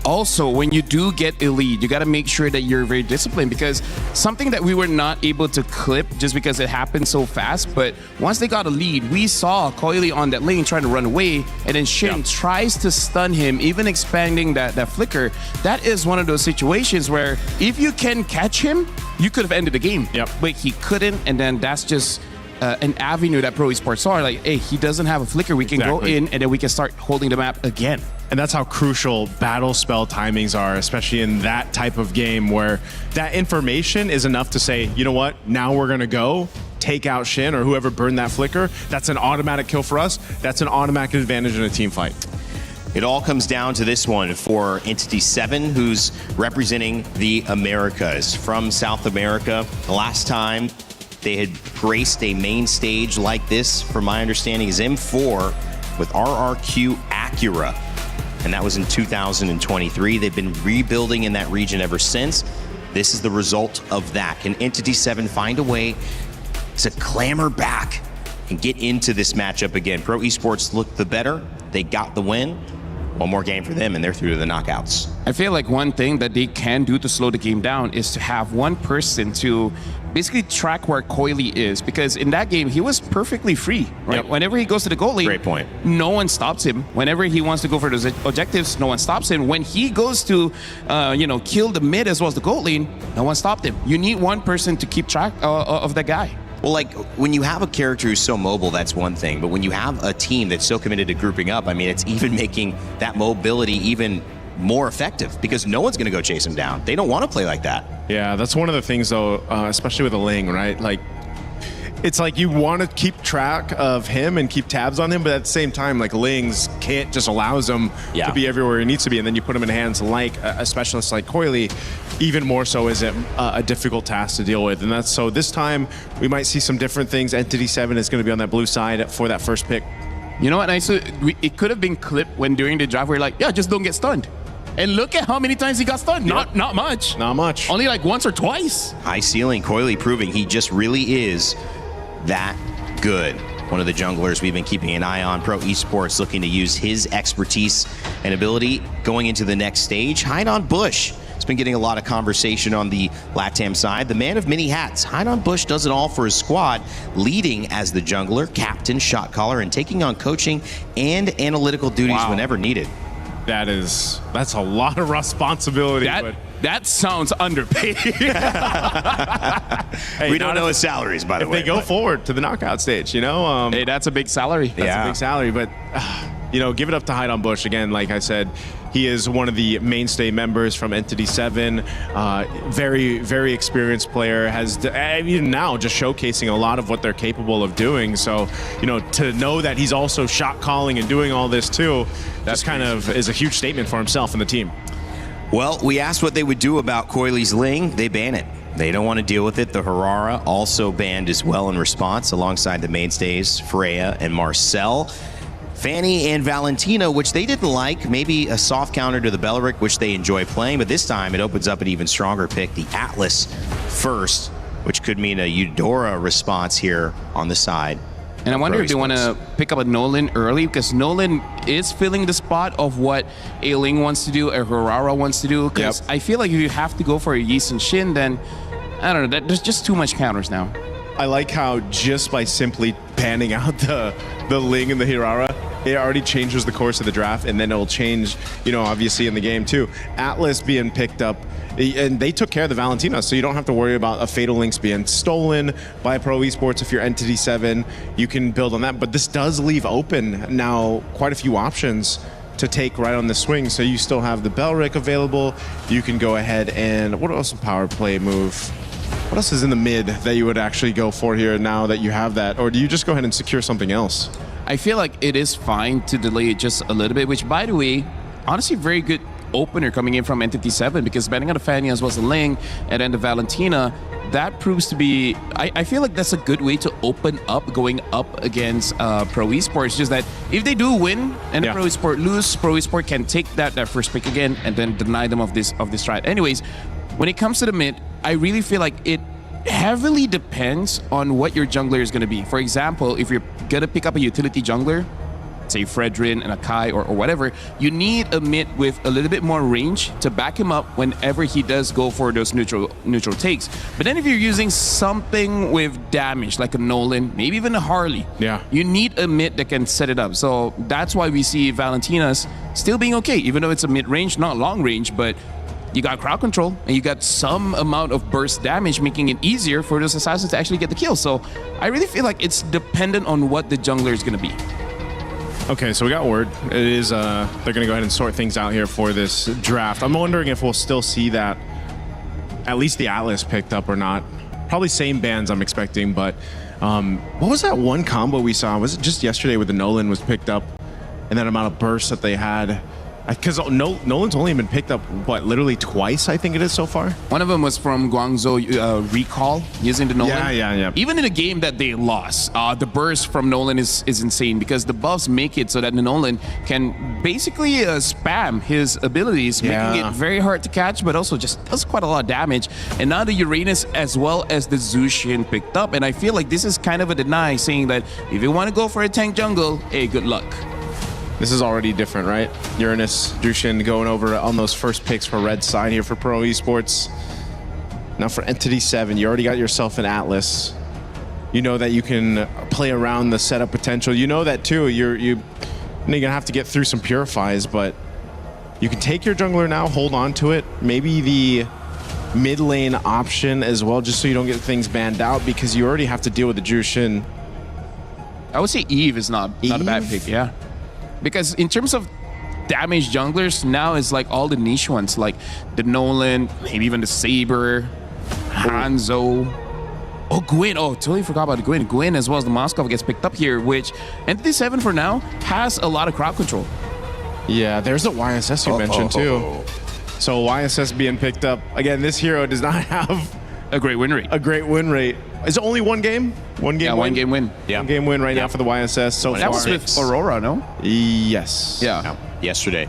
also, when you do get a lead, you got to make sure that you're very disciplined, because something that we were not able to clip just because it happened so fast, but once they got a lead, we saw Coily on that lane trying to run away, and then Shin tries to stun him, even expanding that flicker. That is one of those situations where if you can catch him, you could have ended the game. But he couldn't, and then that's just an avenue that Pro Esports saw. Like, hey, he doesn't have a flicker. We can go in, and then we can start holding the map again. And that's how crucial battle spell timings are, especially in that type of game where that information is enough to say, you know what, now we're going to go take out Shin or whoever burned that flicker. That's an automatic kill for us. That's an automatic advantage in a team fight. It all comes down to this one for Entity 7, who's representing the Americas. From South America, the last time they had graced a main stage like this, from my understanding, is M4 with RRQ Acura. And that was in 2023. They've been rebuilding in that region ever since. This is the result of that. Can Entity 7 find a way to clamor back and get into this matchup again? Pro Esports looked the better. They got the win. One more game for them, and they're through to the knockouts. I feel like one thing that they can do to slow the game down is to have one person to basically track where Coily is, because in that game, he was perfectly free, right? Whenever he goes to the goal lane, great point, no one stops him. Whenever he wants to go for those objectives, no one stops him. When he goes to, kill the mid as well as the goal lane, no one stopped him. You need one person to keep track of that guy. Well, like, when you have a character who's so mobile, that's one thing. But when you have a team that's so committed to grouping up, I mean, it's even making that mobility even more effective, because no one's going to go chase him down. They don't want to play like that. Yeah, that's one of the things, though, especially with a Ling, right? Like, it's like you want to keep track of him and keep tabs on him, but at the same time, like, Lings can't just allows him to be everywhere he needs to be, and then you put him in hands like a specialist like Coily. Even more so is it a difficult task to deal with, and that's so this time we might see some different things. Entity 7 is going to be on that blue side for that first pick. You know what? It could have been clipped when during the draft we're like, yeah, just don't get stunned. And look at how many times he got stunned. Not much. Not much. Only like once or twice. High ceiling, Coily proving he just really is that good. One of the junglers we've been keeping an eye on. Pro Esports looking to use his expertise and ability going into the next stage. Hide on Bush. It's been getting a lot of conversation on the LATAM side. The man of many hats. Hide on Bush does it all for his squad, leading as the jungler, captain, shot caller, and taking on coaching and analytical duties whenever needed. That's a lot of responsibility. That sounds underpaid. Hey, we don't know his salaries, by the way. If they go forward to the knockout stage, hey, that's a big salary. That's a big salary, but give it up to Hide on Bush again. Like I said, he is one of the mainstay members from Entity 7. Very, very experienced player. Has even now just showcasing a lot of what they're capable of doing. So, to know that he's also shot calling and doing all this too, that's kind of is a huge statement for himself and the team. Well, we asked what they would do about Coily's Ling. They ban it. They don't want to deal with it. The Harara also banned as well in response, alongside the mainstays, Freya and Marcel. Fanny and Valentina, which they didn't like, maybe a soft counter to the Beleric, which they enjoy playing, but this time it opens up an even stronger pick, the Atlas first, which could mean a Eudora response here on the side. And I wonder if they want to pick up a Nolan early, because Nolan is filling the spot of what a Ling wants to do, a Harara wants to do. Because I feel like if you have to go for a Yeast and Shin, then, I don't know, there's just too much counters now. I like how just by simply panning out the Ling and the Hirara, it already changes the course of the draft, and then it'll change, obviously in the game too. Atlas being picked up, and they took care of the Valentina, so you don't have to worry about a Fatal Links being stolen by Pro Esports. If you're Entity 7, you can build on that. But this does leave open now quite a few options to take right on the swing. So you still have the Beleric available. You can go ahead and, what else? A power play move. What else is in the mid that you would actually go for here now that you have that? Or do you just go ahead and secure something else? I feel like it is fine to delay it just a little bit, which, by the way, honestly, very good opener coming in from Entity 7, because betting on the Fanny as well as the Ling and then the Valentina, that proves to be, I feel like that's a good way to open up going up against Pro Esports. Just that if they do win and Pro Esport lose, Pro Esport can take that first pick again and then deny them of this strat. Anyways, when it comes to the mid, I really feel like it heavily depends on what your jungler is going to be. For example, if you're going to pick up a utility jungler, let's say Fredrin and a Kai or whatever, you need a mid with a little bit more range to back him up whenever he does go for those neutral takes. But then if you're using something with damage, like a Nolan, maybe even a Harley, you need a mid that can set it up. So that's why we see Valentina's still being okay, even though it's a mid-range, not long-range, but you got crowd control and you got some amount of burst damage, making it easier for those assassins to actually get the kill. So I really feel like it's dependent on what the jungler is going to be. Okay, so we got word. It is, they're going to go ahead and sort things out here for this draft. I'm wondering if we'll still see that, at least the Atlas picked up or not. Probably same bands I'm expecting, but what was that one combo we saw? Was it just yesterday where the Nolan was picked up and that amount of bursts that they had? Because Nolan's only been picked up, what, literally twice, I think it is so far? One of them was from Guangzhou Recall, using the Nolan. Yeah. Even in a game that they lost, the burst from Nolan is insane because the buffs make it so that the Nolan can basically spam his abilities, making it very hard to catch, but also just does quite a lot of damage. And now the Uranus as well as the Zushin picked up. And I feel like this is kind of a deny, saying that if you want to go for a tank jungle, hey, good luck. This is already different, right? Uranus, Jushin going over on those first picks for red side here for Pro Esports. Now for Entity 7, you already got yourself an Atlas. You know that you can play around the setup potential. You know that too. You're gonna have to get through some purifies, but you can take your jungler now, hold on to it. Maybe the mid lane option as well, just so you don't get things banned out, because you already have to deal with the Jushin. I would say Eve is not a bad pick, yeah. Because in terms of damage junglers, now it's like all the niche ones, like the Nolan, maybe even the Saber, Hanzo. Oh, Gwyn. Oh, totally forgot about the Gwyn. Gwyn as well as the Moskov gets picked up here, which Entity 7 for now has a lot of crowd control. Yeah, there's the YSS you mentioned too. So YSS being picked up. Again, this hero does not have a great win rate. A great win rate. Is it only one game? One game win? One game win. Yeah. One game win right now for the YSS so far. That was with Aurora, no? Yes. Yeah. Yesterday.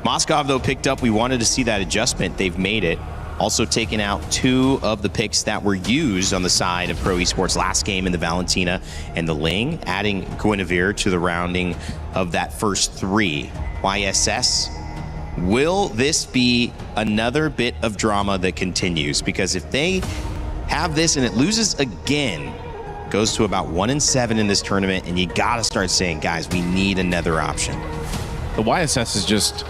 Moskov, though, picked up. We wanted to see that adjustment. They've made it. Also taking out 2 of the picks that were used on the side of Pro Esports last game in the Valentina and the Ling, adding Guinevere to the rounding of that first 3. YSS, will this be another bit of drama that continues? Because if they have this and it loses again, goes to about 1-7 in this tournament, and you gotta start saying, guys, we need another option. The YSS is just,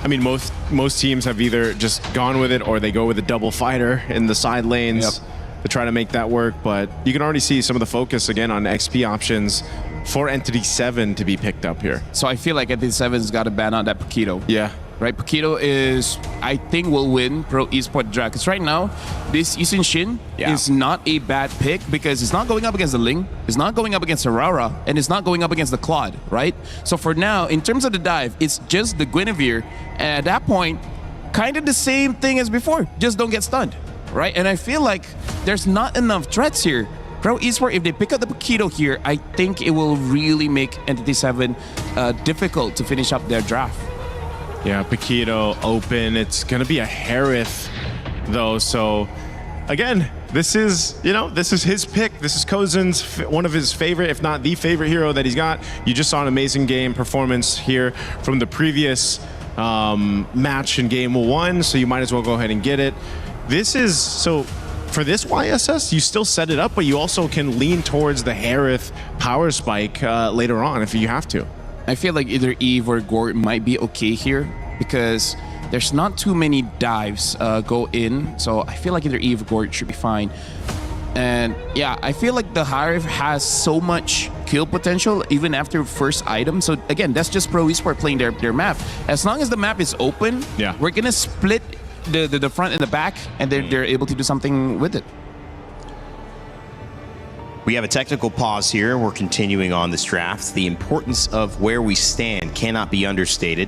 I mean, most teams have either just gone with it or they go with a double fighter in the side lanes to try to make that work. But you can already see some of the focus again on XP options for Entity 7 to be picked up here. So I feel like Entity 7's got to ban out that Paquito. Yeah. Right, Paquito is, I think, will win Pro Esports draft. Because right now, this Isun Shin is not a bad pick because it's not going up against the Ling, it's not going up against Aurora, and it's not going up against the Claude, right? So for now, in terms of the dive, it's just the Guinevere. And at that point, kind of the same thing as before, just don't get stunned, right? And I feel like there's not enough threats here. Pro Esports, if they pick up the Paquito here, I think it will really make Entity 7 difficult to finish up their draft. Yeah, Paquito open. It's going to be a Harith, though. So, again, this is his pick. This is Kozen's one of his favorite, if not the favorite hero that he's got. You just saw an amazing game performance here from the previous match in game 1, so you might as well go ahead and get it. This is, so for this YSS, you still set it up, but you also can lean towards the Harith power spike later on if you have to. I feel like either Eve or Gort might be okay here because there's not too many dives go in. So I feel like either Eve or Gort should be fine. And yeah, I feel like the Harith has so much kill potential even after first item. So again, that's just Pro Esports playing their map. As long as the map is open, we're going to split the front and the back, and they're able to do something with it. We have a technical pause here. We're continuing on this draft. The importance of where we stand cannot be understated.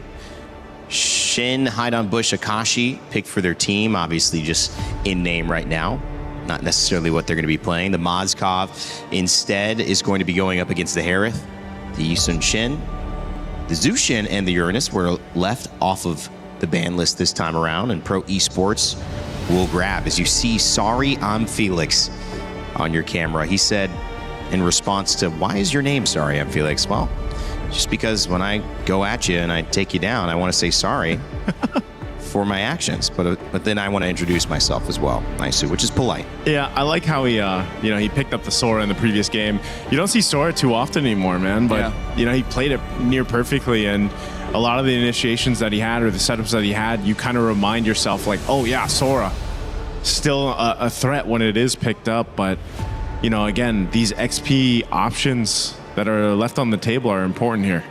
Shin, Haidan Bush, Akashi picked for their team, obviously just in name right now. Not necessarily what they're going to be playing. The Moskov instead is going to be going up against the Harith. The Yisun Shin, the Zushin, and the Uranus were left off of the ban list this time around, and Pro Esports will grab. As you see, sorry, I'm Felix on your camera. He said in response to, why is your name Sorry I'm Felix? Well, just because when I go at you and I take you down, I want to say sorry for my actions. But then I want to introduce myself as well, Naisu, which is polite. Yeah, I like how he picked up the Sora in the previous game. You don't see Sora too often anymore, man. But he played it near perfectly, and a lot of the initiations that he had or the setups that he had, you kind of remind yourself like, oh yeah, Sora, still a threat when it is picked up. But again, these XP options that are left on the table are important here.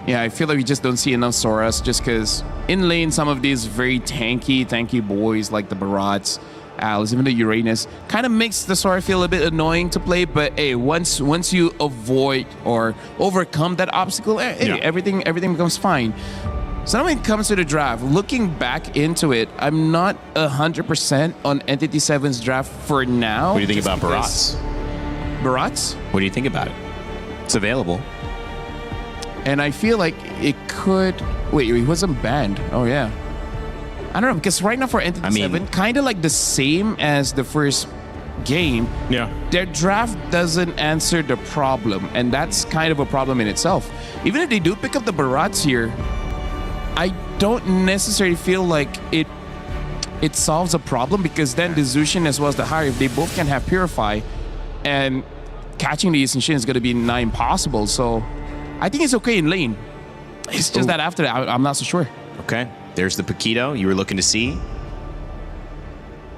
Yeah, I feel like we just don't see enough Soras just because in lane, some of these very tanky boys like the Barats, Alice, even the Uranus, kind of makes the Sora feel a bit annoying to play. But hey, once you avoid or overcome that obstacle, everything becomes fine. So now when it comes to the draft, looking back into it, I'm not 100% on Entity 7's draft for now. What do you think about Barats? Barats? What do you think about it? It's available. And I feel like it could... Wait, he wasn't banned. Oh, yeah. I don't know, because right now for Entity 7, kind of like the same as the first game, their draft doesn't answer the problem, and that's kind of a problem in itself. Even if they do pick up the Barats here, I don't necessarily feel like it solves a problem, because then the Zushin as well as the Hari, if they both can have Purify, and catching the Ishin is going to be nigh impossible. So I think it's okay in lane. It's just that after that, I'm not so sure. Okay. There's the Paquito you were looking to see.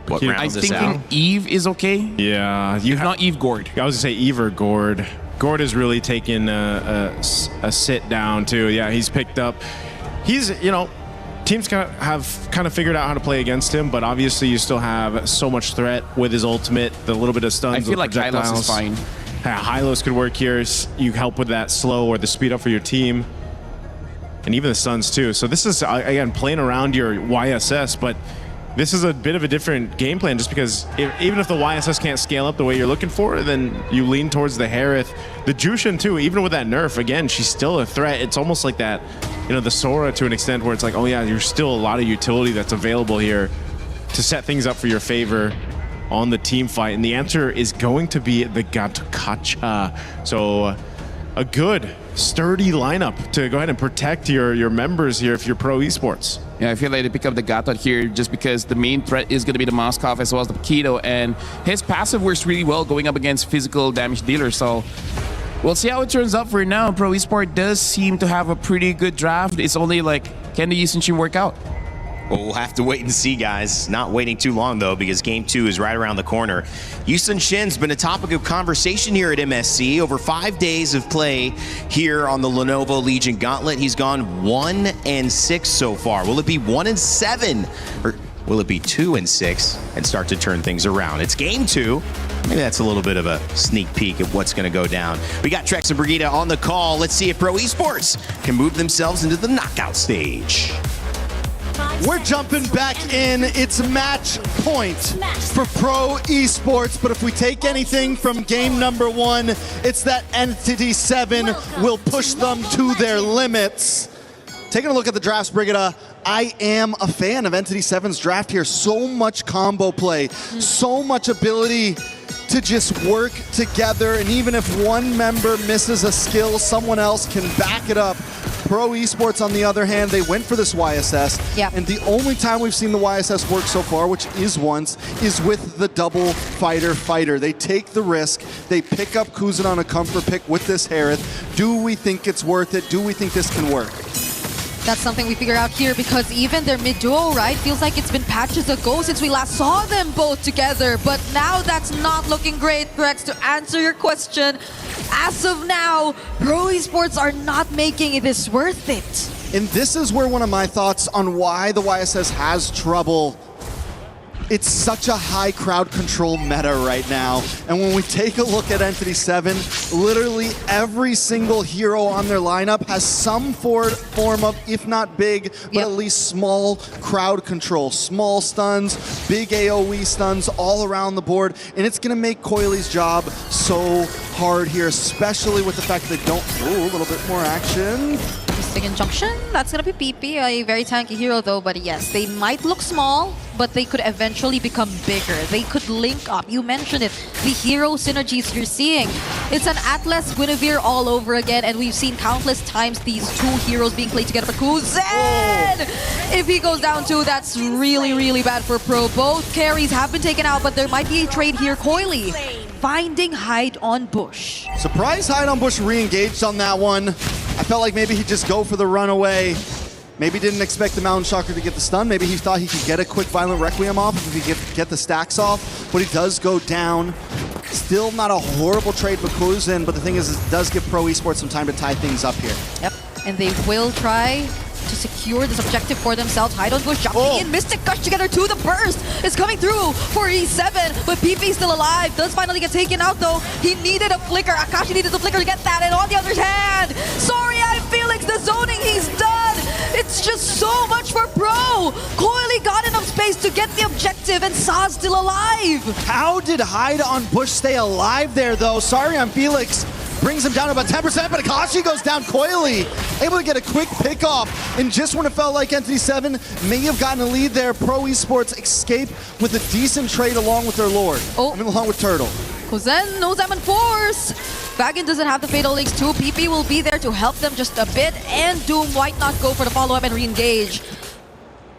What rounds this out? I'm thinking Eve is okay. Yeah. If not Eve, Gord. I was going to say Eve or Gord. Gord has really taken a sit down too. Yeah, he's picked up. He's, teams have kind of figured out how to play against him, but obviously you still have so much threat with his ultimate, the little bit of stuns. I feel like Hylos is fine. Yeah, Hylos could work here. You help with that slow or the speed up for your team. And even the stuns too. So this is, again, playing around your YSS, but this is a bit of a different game plan just because even if the YSS can't scale up the way you're looking for, then you lean towards the Harith. The Jushin too, even with that nerf, again, she's still a threat. It's almost like that, the Sora to an extent where it's like, oh yeah, there's still a lot of utility that's available here to set things up for your favor on the team fight. And the answer is going to be the Gatokacha. So a good, sturdy lineup to go ahead and protect your members here if you're pro esports. Yeah, I feel like they pick up the Gatot here just because the main threat is going to be the Moskov as well as the Paquito, and his passive works really well going up against physical damage dealers. So we'll see how it turns out for now. Pro Esport does seem to have a pretty good draft. It's only like, can the Yusin work out? Well, we'll have to wait and see, guys. Not waiting too long, though, because Game 2 is right around the corner. Yusun Shin's been a topic of conversation here at MSC. Over 5 days of play here on the Lenovo Legion Gauntlet. He's gone 1-6 so far. Will it be 1-7? Or will it be 2-6 and start to turn things around? It's Game 2. Maybe that's a little bit of a sneak peek at what's going to go down. We got Trex and Brigida on the call. Let's see if Pro Esports can move themselves into the knockout stage. We're jumping back in. It's match point for Pro Esports, but if we take anything from game number 1, it's that Entity 7 will push them to their limits. Taking a look at the drafts, Brigida, I am a fan of Entity 7's draft here. So much combo play, so much ability to just work together, and even if one member misses a skill, someone else can back it up. Pro Esports, on the other hand, they went for this YSS, and the only time we've seen the YSS work so far, which is once, is with the double fighter. They take the risk, they pick up Kuzan on a comfort pick with this Harith. Do we think it's worth it? Do we think this can work? That's something we figure out here, because even their mid-duo, right, feels like it's been patches ago since we last saw them both together. But now that's not looking great, Rex. To answer your question, as of now, Pro Esports are not making this worth it. And this is where one of my thoughts on why the YSS has trouble. It's such a high crowd control meta right now. And when we take a look at Entity 7, literally every single hero on their lineup has some form of, if not big, but at least small crowd control. Small stuns, big AoE stuns all around the board. And it's going to make Coily's job so hard here, especially with the fact that they don't... Ooh, a little bit more action. Mystic Injunction, that's gonna be PP, a very tanky hero though, but yes, they might look small, but they could eventually become bigger. They could link up. You mentioned it, the hero synergies you're seeing. It's an Atlas Guinevere all over again, and we've seen countless times these two heroes being played together. But Kuzen, if he goes down too, that's really, really bad for Pro. Both carries have been taken out, but there might be a trade here. Coily finding Hide on Bush. Surprise Hide on Bush re-engaged on that one. I felt like maybe he'd just go for the runaway. Maybe didn't expect the Mountain Shocker to get the stun. Maybe he thought he could get a quick Violent Requiem off if he could get the stacks off. But he does go down. Still not a horrible trade for Kuzen, but the thing is, it does give Pro Esports some time to tie things up here. Yep, and they will try to secure this objective for themselves. Hide on Bush jumping in. Mystic Gush together to the burst is coming through for E7, but PP still alive. Does finally get taken out though. He needed a flicker. Akashi needed the flicker to get that, and on the other hand, sorry, Felix, the zoning, he's done. It's just so much for Pro. Coily got enough space to get the objective, and Sa's still alive. How did Hide on Bush stay alive there though? Sorry, I'm Felix. Brings him down to about 10%, but Akashi goes down. Coily able to get a quick pick off, and just when it felt like Entity 7 may have gotten a lead there, Pro Esports escape with a decent trade along with their Lord. Along with Turtle. Kuzen, no Zaman Force. Vagan doesn't have the Fatal Links too. PP will be there to help them just a bit, and Doom might not go for the follow-up and re-engage.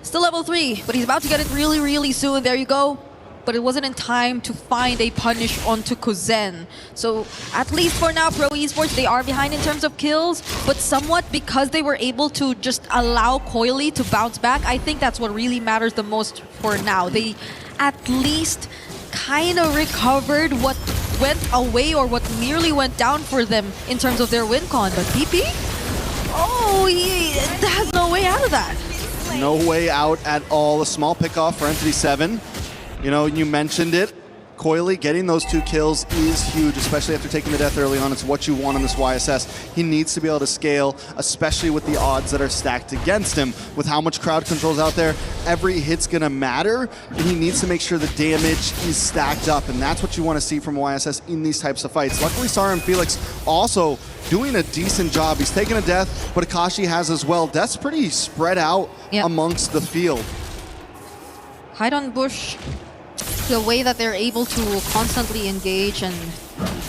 Still level 3, but he's about to get it really, really soon. There you go. But it wasn't in time to find a punish onto Kuzen. So at least for now, Pro Esports, they are behind in terms of kills, but somewhat because they were able to just allow Coily to bounce back. I think that's what really matters the most for now. They at least kind of recovered what went away or what nearly went down for them in terms of their win con. But PP? Oh, he has no way out of that. No way out at all. A small pick off for Entity 7. You know, you mentioned it. Coily getting those 2 kills is huge, especially after taking the death early on. It's what you want on this YSS. He needs to be able to scale, especially with the odds that are stacked against him. With how much crowd control's out there, every hit's gonna matter, and he needs to make sure the damage is stacked up, and that's what you want to see from YSS in these types of fights. Luckily, Sara and Felix also doing a decent job. He's taking a death, but Akashi has as well. Death's pretty spread out amongst the field. Hide on Bush. The way that they're able to constantly engage and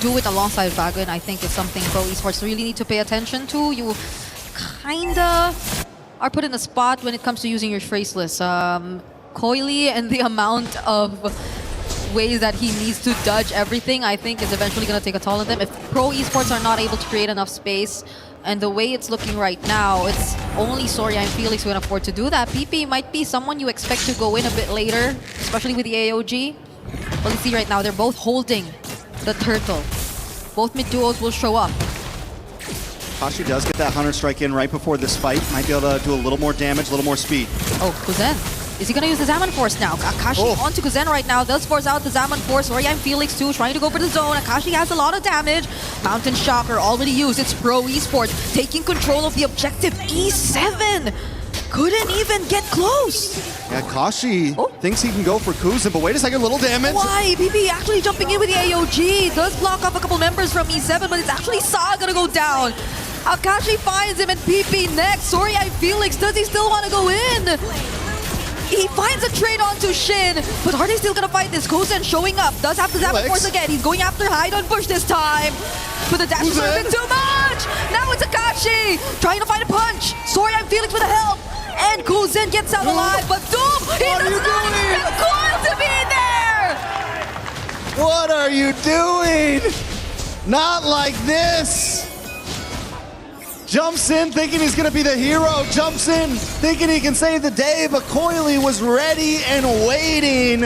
do it alongside Vagan, I think is something Pro Esports really need to pay attention to. You kinda are put in a spot when it comes to using your phraseless. Coily and the amount of ways that he needs to dodge everything, I think is eventually going to take a toll on them. If Pro Esports are not able to create enough space, and the way it's looking right now, it's only Soria and Felix who can afford to do that. PP might be someone you expect to go in a bit later, especially with the AOG. Well, you see right now, they're both holding the turtle. Both mid duos will show up. Akashi does get that Hunter Strike in right before this fight. Might be able to do a little more damage, a little more speed. Oh, Kuzen. Is he going to use the Zaman Force now? Akashi onto Kuzen right now. Does force out the Zaman Force. Soria and Felix too, trying to go for the zone. Akashi has a lot of damage. Mountain Shocker already used. It's Pro Esports taking control of the objective. E7 couldn't even get close. Yeah, Akashi thinks he can go for Kuzen, but wait a second, little damage. Why? PP actually jumping in with the AOG. Does block off a couple members from E7, but it's actually Sa gonna go down. Akashi finds him and PP next. Soria and Felix, does he still want to go in? He finds a trade onto Shin, but are they still gonna fight this? Kuzen showing up, does have the Zaman Force again. He's going after Hide on Bush this time. But the dash is a bit too much! Now it's Akashi trying to find a punch. Soria and Felix with the help. And Kuzen gets out alive, but Doom, he does not expect Quan to be there! What are you doing? Not like this! Jumps in thinking he's gonna be the hero, jumps in thinking he can save the day, but Coily was ready and waiting.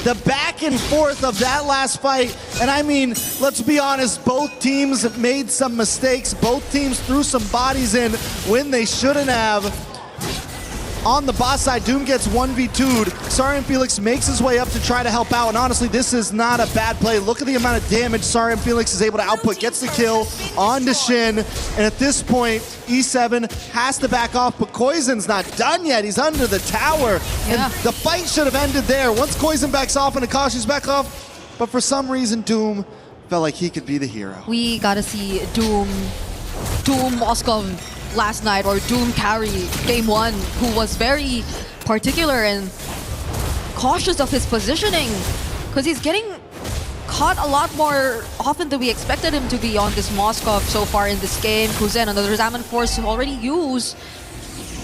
The back and forth of that last fight, and I mean, let's be honest, both teams made some mistakes. Both teams threw some bodies in when they shouldn't have. On the boss side, Doom gets 1v2'd. Sari and Felix makes his way up to try to help out, and honestly, this is not a bad play. Look at the amount of damage Sari and Felix is able to output, gets the kill onto Shin, and at this point, E7 has to back off, but Koizen's not done yet. He's under the tower, and the fight should have ended there. Once Koizen backs off and Akashi's back off, but for some reason, Doom felt like he could be the hero. We gotta see Doom Moskov last night, or Doom carry game 1, who was very particular and cautious of his positioning, because he's getting caught a lot more often than we expected him to be on this Moskov so far in this game. Kuzen, another Zaman Force already used.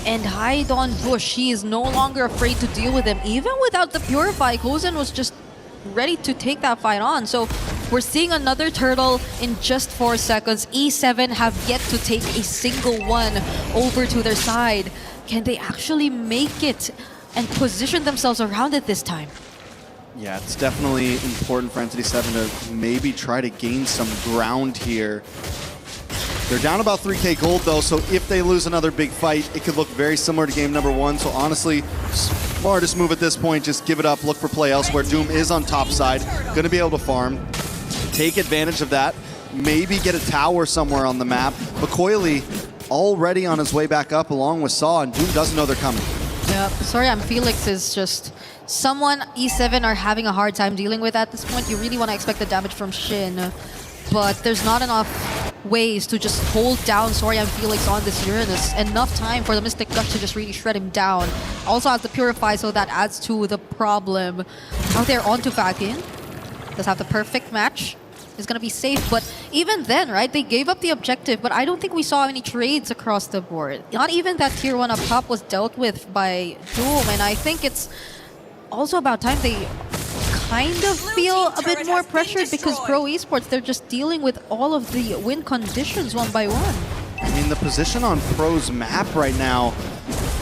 And hide on Bush. He is no longer afraid to deal with him. Even without the Purify, Kuzen was just ready to take that fight on. So we're seeing another turtle in just 4 seconds. E7 have yet to take a single one over to their side. Can they actually make it and position themselves around it this time? Yeah, it's definitely important for Entity 7 to maybe try to gain some ground here. They're down about 3k gold though, so if they lose another big fight, it could look very similar to game number 1. So honestly, smartest move at this point, just give it up, look for play elsewhere. Doom is on top side, gonna be able to farm, take advantage of that, maybe get a tower somewhere on the map. But Coily already on his way back up along with Saw, and Doom doesn't know they're coming. Yep, sorry, Felix is just someone E7 are having a hard time dealing with at this point. You really want to expect the damage from Shin, but there's not enough ways to just hold down Sorian Felix on this Uranus. Enough time for the Mystic Gush to just really shred him down. Also has the Purify, so that adds to the problem. Out there onto Fakin. Does have the perfect match. Is going to be safe, but even then, right, they gave up the objective, but I don't think we saw any trades across the board. Not even that tier 1 up top was dealt with by Doom, and I think it's also about time they kind of feel a bit more pressured because Pro Esports, they're just dealing with all of the win conditions one by one. I mean, the position on Pro's map right now,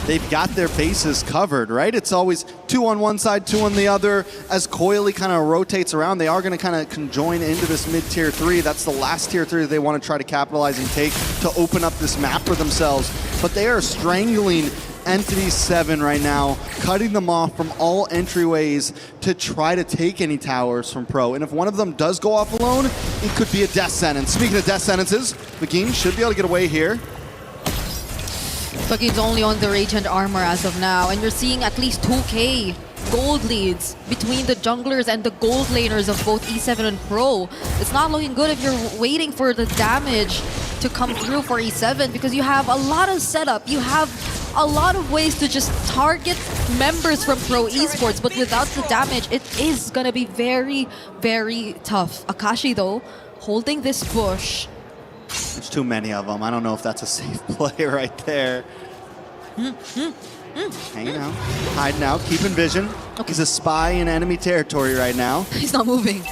they've got their bases covered, right? It's always 2 on one side, 2 on the other. As Coily kind of rotates around, they are going to kind of conjoin into this mid-tier 3. That's the last tier 3 they want to try to capitalize and take to open up this map for themselves. But they are strangling Entity 7 right now, cutting them off from all entryways to try to take any towers from Pro. And if one of them does go off alone, it could be a death sentence. Speaking of death sentences, McGinn should be able to get away here. Bucky's only on the Radiant Armor as of now, and you're seeing at least 2k gold leads between the junglers and the gold laners of both E7 and Pro. It's not looking good if you're waiting for the damage to come through for E7 because you have a lot of setup. You have a lot of ways to just target members from Pro Esports, but without the damage, it is going to be very, very tough. Akashi, though, holding this bush. There's too many of them. I don't know if that's a safe play right there. Hanging out, hiding out, keeping vision. Okay. He's a spy in enemy territory right now. He's not moving.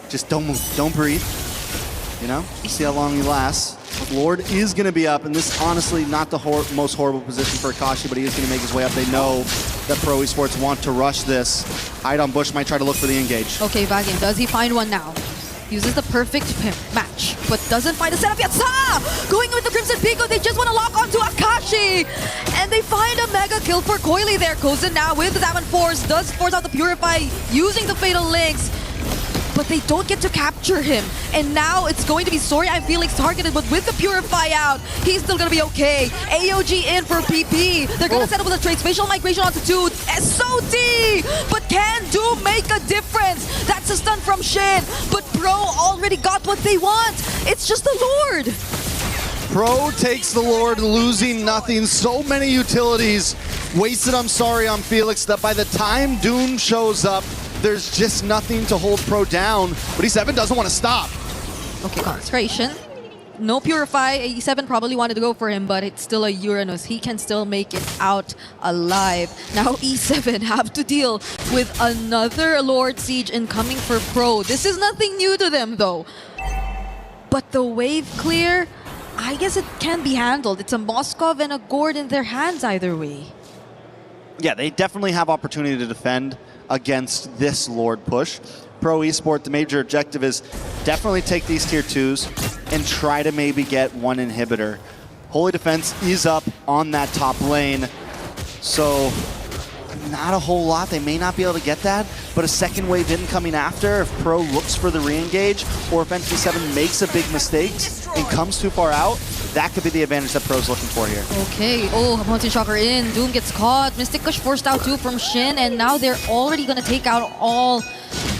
Just don't move, don't breathe. You know, see how long he lasts. Lord is going to be up, and this honestly not the most horrible position for Akashi, but he is going to make his way up. They know that Pro Esports want to rush this. Hide on Bush might try to look for the engage. Okay, Vagin, does he find one now? Uses the perfect match, but doesn't find a setup yet. Going with the Crimson Pico, they just want to lock onto Akashi, and they find a mega kill for Coily there. Kozen now with the Diamond Force, does force out the Purify using the Fatal Links, but they don't get to capture him. And now it's going to be Soria and Felix targeted, but with the Purify out, he's still going to be okay. AOG in for PP. They're going to set up with a trade. Spatial Migration onto 2. SOD! But can Doom make a difference? That's a stun from Shin, but Pro already got what they want. It's just the Lord. Pro takes the Lord, losing nothing. So many utilities wasted, I'm sorry, on Felix, that by the time Doom shows up, there's just nothing to hold Pro down, but E7 doesn't want to stop. Okay, concentration. No Purify. E7 probably wanted to go for him, but it's still a Uranus. He can still make it out alive. Now E7 have to deal with another Lord Siege incoming for Pro. This is nothing new to them, though. But the wave clear, I guess it can be handled. It's a Moskov and a Gord in their hands either way. Yeah, they definitely have opportunity to defend against this Lord push. Pro Esport, the major objective is definitely take these tier 2s and try to maybe get one inhibitor. Holy Defense is up on that top lane, so not a whole lot. They may not be able to get that, but a second wave in coming after if Pro looks for the re-engage, or if Entity 7 makes a big mistake and comes too far out, that could be the advantage that Pro's looking for here. Okay, Mountain Shocker in, Doom gets caught, Mystic Gush forced out too from Shin, and now they're already gonna take out all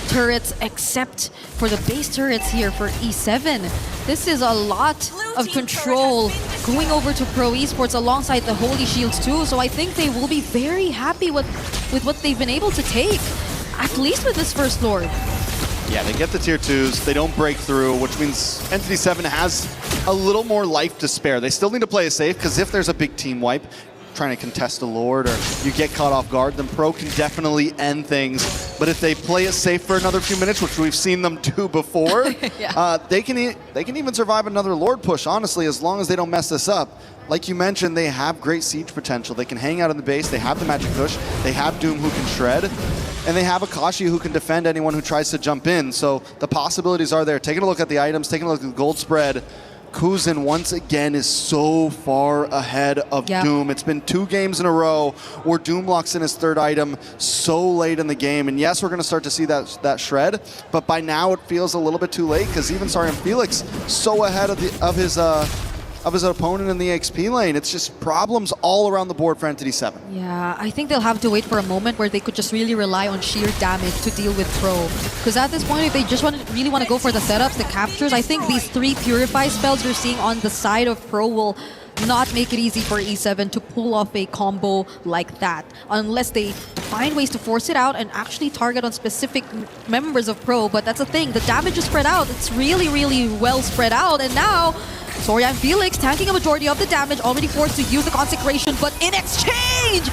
turrets except for the base turrets here for E7. This is a lot of control going over to Pro Esports alongside the Holy Shields too, so I think they will be very happy with what they've been able to take, at least with this first Lord. Yeah, they get the tier 2s, they don't break through, which means Entity 7 has a little more life to spare. They still need to play it safe, because if there's a big team wipe, trying to contest a Lord, or you get caught off guard, then Pro can definitely end things. But if they play it safe for another few minutes, which we've seen them do before, they can even survive another Lord push, honestly, as long as they don't mess this up. Like you mentioned, they have great siege potential. They can hang out in the base, they have the magic push, they have Doom who can shred, and they have Akashi who can defend anyone who tries to jump in. So the possibilities are there. Taking a look at the items, taking a look at the gold spread, Kuzin once again is so far ahead of Doom. It's been 2 games in a row where Doom locks in his 3rd item so late in the game. And yes, we're going to start to see that shred, but by now it feels a little bit too late, because even Sarian Felix so ahead of his opponent in the XP lane. It's just problems all around the board for Entity 7. Yeah, I think they'll have to wait for a moment where they could just really rely on sheer damage to deal with Pro. Because at this point, if they just really want to go for the setups, the captures, I think these 3 Purify spells we're seeing on the side of Pro will not make it easy for E7 to pull off a combo like that, unless they find ways to force it out and actually target on specific members of Pro. But that's the thing, the damage is spread out. It's really, really well spread out, and now Sorya and Felix tanking a majority of the damage, already forced to use the Consecration, but in exchange,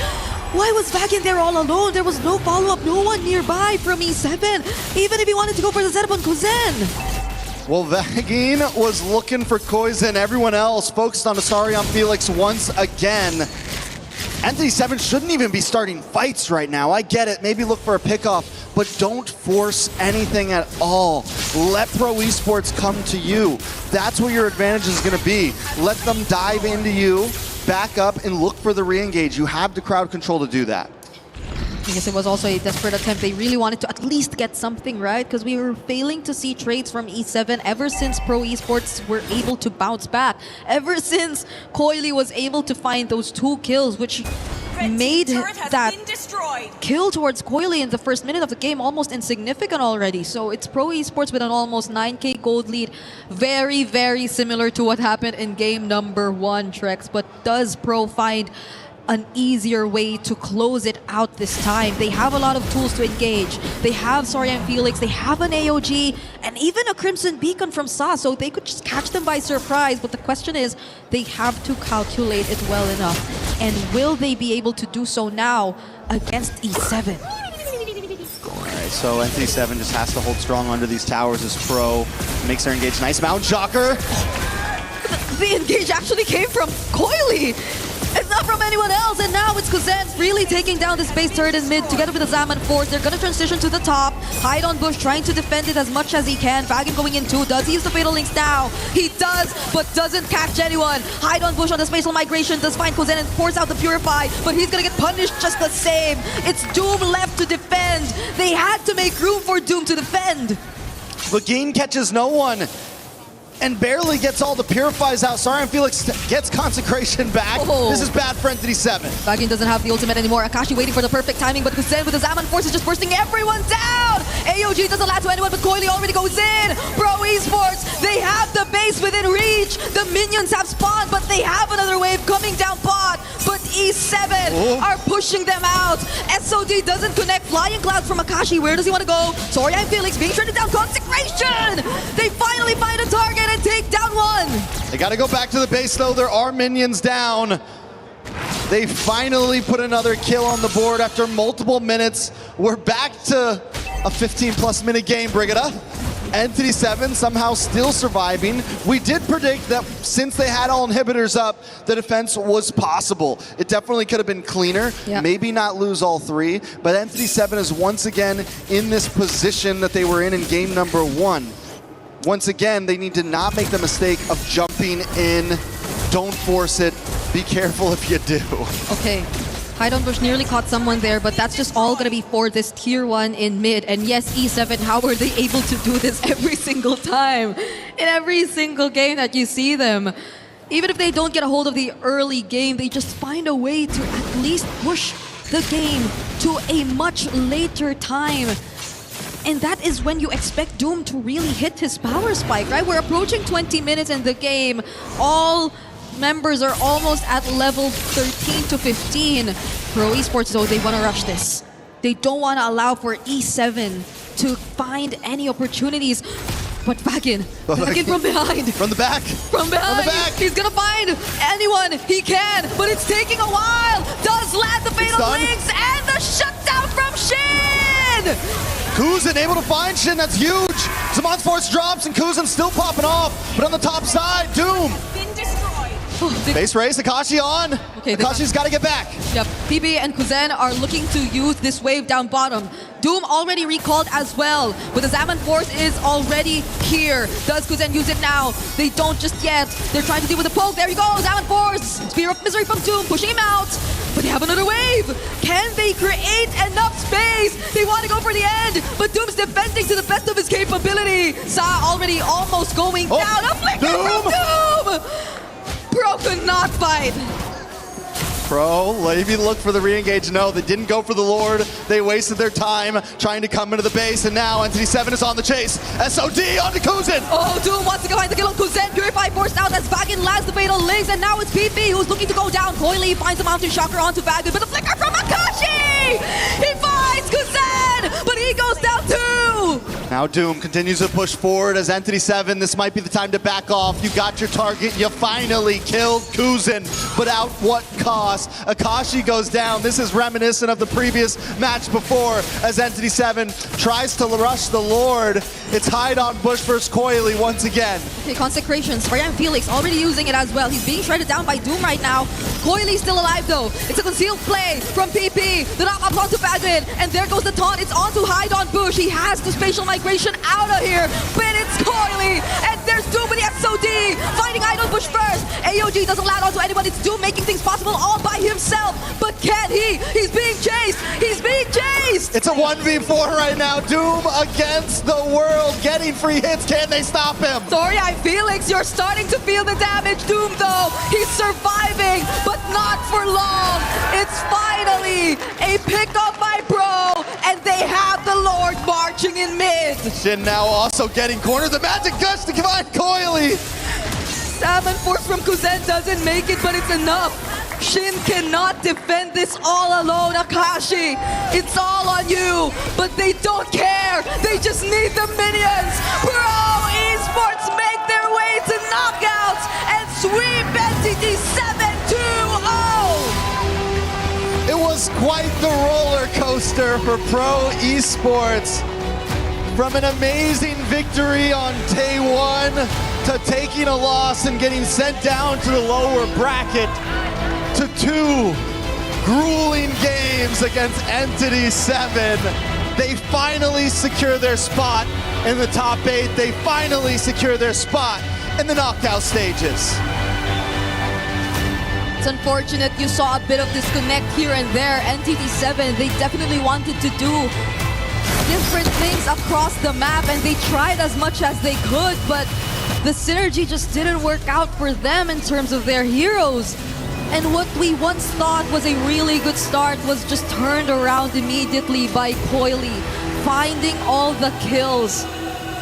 why was Vagin there all alone? There was no follow-up, no one nearby from E7, even if he wanted to go for the setup on Kuzen. Well, Vagin was looking for Koizen. Everyone else focused on Asarion Felix once again. Entity 7 shouldn't even be starting fights right now. I get it. Maybe look for a pickoff, but don't force anything at all. Let Pro Esports come to you. That's where your advantage is going to be. Let them dive into you, back up, and look for the re-engage. You have the crowd control to do that. I guess it was also a desperate attempt. They really wanted to at least get something right, because we were failing to see trades from E7 ever since Pro Esports were able to bounce back. Ever since Coily was able to find those 2 kills, which made that kill towards Coily in the first minute of the game almost insignificant already. So it's Pro Esports with an almost 9k gold lead. Very, very similar to what happened in game number 1, Trex. But does Pro find an easier way to close it out this time? They have a lot of tools to engage. They have Sorya and Felix, they have an AOG, and even a Crimson Beacon from Sa, so they could just catch them by surprise. But the question is, they have to calculate it well enough. And will they be able to do so now against E7? Alright, so Entity 7 just has to hold strong under these towers as Pro makes their engage. Nice Mount Shocker. The engage actually came from Coily. It's not from anyone else, and now it's Kuzen's really taking down this base turret in mid together with the Zaman Force. They're gonna transition to the top. Hide on Bush, trying to defend it as much as he can. Vagin going in too. Does he use the Fatal Links now? He does, but doesn't catch anyone. Hide on Bush on the spatial migration does find Kuzen and force out the Purify, but he's gonna get punished just the same. It's Doom left to defend. They had to make room for Doom to defend. Vagin catches no one and barely gets all the Purifies out. Sarian Felix gets Consecration back. This is bad for Entity 7. Vagin doesn't have the ultimate anymore. Akashi waiting for the perfect timing, but Kuzen with the Zaman Force is just bursting everyone down. AOG doesn't last to anyone, but Coily already goes in. Pro Esports, they have the base within reach. The minions have spawned, but they have another wave coming down pod. But E7 are pushing them out. SOD doesn't connect. Flying Cloud from Akashi. Where does he want to go? Sorya and Felix being turned down. Consecration! They finally find a target and take down one. They got to go back to the base, though. There are minions down. They finally put another kill on the board after multiple minutes. We're back to a 15-plus minute game, Brigida. Entity 7 somehow still surviving. We did predict that since they had all inhibitors up, the defense was possible. It definitely could have been cleaner, maybe not lose all 3, but Entity 7 is once again in this position that they were in game number 1. Once again, they need to not make the mistake of jumping in. Don't force it. Be careful if you do. Okay. Hydon Bush nearly caught someone there, but that's just all going to be for this tier 1 in mid. And yes, E7, how are they able to do this every single time? In every single game that you see them. Even if they don't get a hold of the early game, they just find a way to at least push the game to a much later time. And that is when you expect Doom to really hit his power spike, right? We're approaching 20 minutes in the game. All members are almost at level 13 to 15. Pro Esports, though, they want to rush this. They don't want to allow for E7 to find any opportunities. But Fagin from behind. From the back. From behind. On the back. He's gonna find anyone he can, but it's taking a while. Does land the fatal links and the shutdown from Shin. Kuzin able to find Shin, that's huge. Zamon's force drops and Kuzin still popping off. But on the top side, Doom. Base race, Akashi on. Okay, Akashi's got to get back. Yep, PB and Kuzen are looking to use this wave down bottom. Doom already recalled as well, but the Zaman Force is already here. Does Kuzen use it now? They don't just yet. They're trying to deal with the poke. There you go, Zaman Force. Spear of Misery from Doom, pushing him out. But they have another wave. Can they create enough space? They want to go for the end, but Doom's defending to the best of his capability. Sa already almost going down. A flicker from Doom! Pro could not fight. Pro, maybe look for the re-engage. No, they didn't go for the Lord. They wasted their time trying to come into the base, and now Entity 7 is on the chase. SOD onto Kuzin. Oh, Doom wants to go find the kill on Kuzen. Purify forced out as Vagan lands the fatal links, and now it's PP who's looking to go down. Coily finds a Mountain Shocker onto Vagan, but the flicker from Akashi! He finds Kuzen, but he goes down too! Now Doom continues to push forward as Entity 7. This might be the time to back off. You got your target. You finally killed Kuzin, but at what cost? Akashi goes down. This is reminiscent of the previous match before as Entity 7 tries to rush the Lord. It's hide on Bush versus Coily once again. Okay, Consecrations. Ryan Felix already using it as well. He's being shredded down by Doom right now. Coily's still alive though. It's a concealed play from PP. The knock-up onto Vagan, and there goes the taunt. It's on to hide on Bush. He has the spatial migration out of here, but it's Coily, and there's Doom with the SOD, fighting hide on Bush first. AOG doesn't land onto anyone. It's Doom making things possible all by himself, but can he? He's being chased. He's being chased. It's a 1v4 right now. Doom against the world, getting free hits. Can they stop him? Sorry, I'm Felix. You're starting to feel the damage. Doom though, he's surviving, but not for long. It's finally a pickup by Pro, and they have the Lord marching in mid. Shin now also getting cornered. The magic gush to find Coily. Salmon Force from Kuzen doesn't make it, but it's enough. Shin cannot defend this all alone. Akashi, it's all on you, but they don't care. They just need the minions. Pro Esports make their way to knockouts and sweep NTT 7-2-0. It was quite the roller coaster for Pro Esports. From an amazing victory on day one to taking a loss and getting sent down to the lower bracket to two grueling games against Entity 7. They finally secure their spot in the top 8. They finally secure their spot in the knockout stages. It's unfortunate you saw a bit of disconnect here and there. NTT 7, they definitely wanted to do different things across the map, and they tried as much as they could, but the synergy just didn't work out for them in terms of their heroes. And what we once thought was a really good start was just turned around immediately by Coily, finding all the kills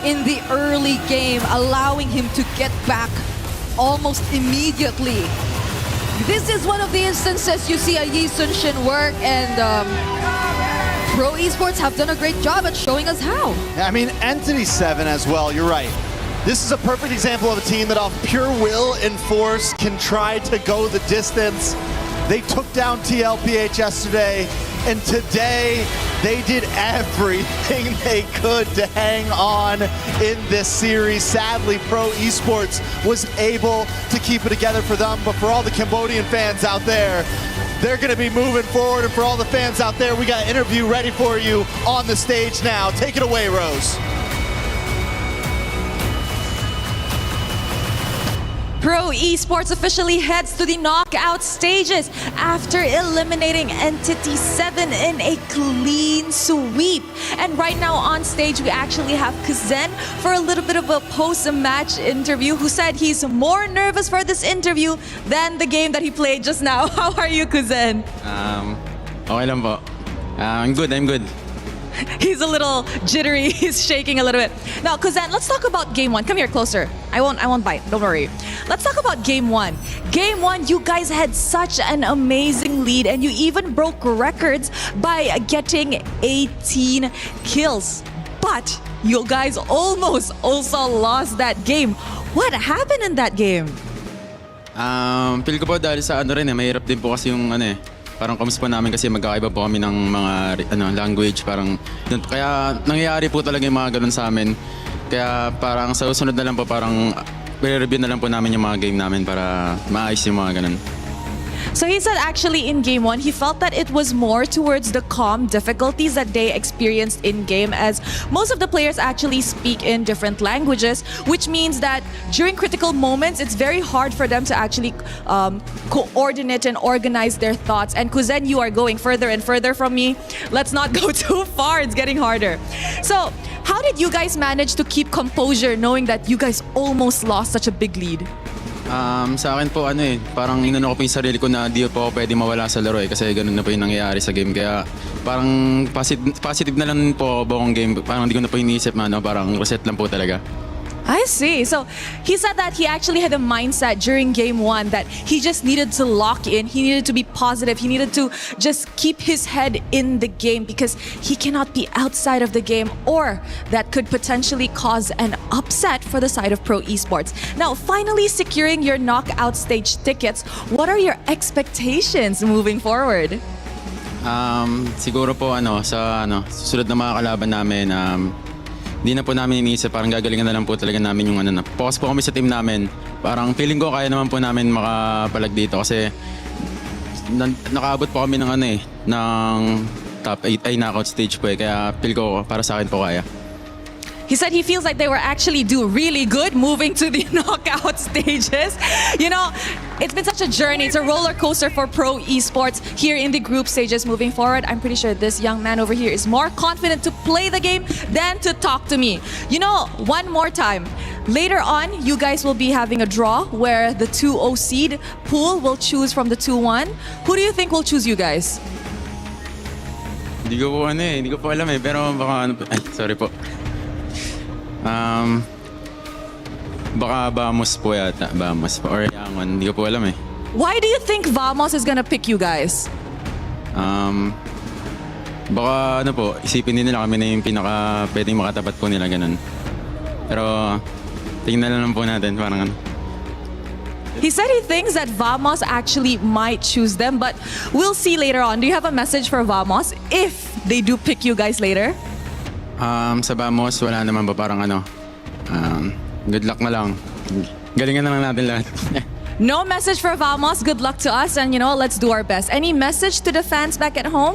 in the early game, allowing him to get back almost immediately. This is one of the instances you see a Yi Sun Shin work, and Pro Esports have done a great job at showing us how. I mean, Entity 7 as well, you're right. This is a perfect example of a team that off pure will and force can try to go the distance. They took down TLPH yesterday, and today they did everything they could to hang on in this series. Sadly, Pro Esports was able to keep it together for them, but for all the Cambodian fans out there, they're going to be moving forward, and for all the fans out there, we got an interview ready for you on the stage now. Take it away, Rose. Pro Esports officially heads to the knockout stages after eliminating Entity 7 in a clean sweep. And right now on stage, we actually have Kuzen for a little bit of a post-match interview, who said he's more nervous for this interview than the game that he played just now. How are you, Kuzen? Okay lang po. I'm good. He's a little jittery. He's shaking a little bit. Now, Kuzen, let's talk about game one. Come here closer. I won't bite. Don't worry. Let's talk about game one. Game one, you guys had such an amazing lead, and you even broke records by getting 18 kills. But But you guys almost also lost that game. What happened in that game? Feel ko po dahil sa ano rin mahirap din po kasi yung parang comms po namin kasi magkakaiba po kami ng mga language. Parang, kaya nangyayari po talaga yung mga ganun sa amin. Kaya parang sa susunod na lang po parang i-review na lang po namin yung mga game namin para maayos yung mga ganun. So he said actually in game 1, he felt that it was more towards the comm difficulties that they experienced in game, as most of the players actually speak in different languages, which means that during critical moments, it's very hard for them to actually coordinate and organize their thoughts. And Kuzen, you are going further and further from me. Let's not go too far. It's getting harder. So how did you guys manage to keep composure knowing that you guys almost lost such a big lead? Sa akin po parang inano ko po yung sarili ko na di po ako pwede mawala sa laro kasi ganun na po yung nangyayari sa game. Kaya parang positive na lang po buong game. Parang hindi ko na po iniisip parang reset lang po talaga. I see. So he said that he actually had a mindset during game 1 that he just needed to lock in. He needed to be positive. He needed to just keep his head in the game because he cannot be outside of the game, or that could potentially cause an upset for the side of Pro Esports. Now, finally securing your knockout stage tickets, what are your expectations moving forward? Siguro po sa susunod na mga kalaban namin, hindi na po namin iniisip, parang gagalingan na lang po talaga namin yung focus po kami sa team namin. Parang feeling ko kaya naman po namin makapalag dito kasi nakaabot po kami ng ng top 8 ay knockout stage po kaya feel ko para sa akin po kaya. He said he feels like they were actually do really good moving to the knockout stages. You know, it's been such a journey. It's a roller coaster for Pro Esports here in the group stages moving forward. I'm pretty sure this young man over here is more confident to play the game than to talk to me. You know, one more time. Later on, you guys will be having a draw where the 2-0 seed pool will choose from the 2-1. Who do you think will choose you guys? Hindi ko po hindi ko po alam pero baka sorry po. Baka Vamos po yata. Vamos po. Or Yangon. Hindi ko po alam Why do you think Vamos is gonna pick you guys? Baka po, isipin din nila kami na yung pinaka pwedeng makatapat po nila ganun. Pero tingnan lang po natin parang He said he thinks that Vamos actually might choose them, but we'll see later on. Do you have a message for Vamos if they do pick you guys later? Sa Vamos, wala naman ba parang good luck na lang. Galingan na lang natin lahat. No message for Vamos. Good luck to us and let's do our best. Any message to the fans back at home?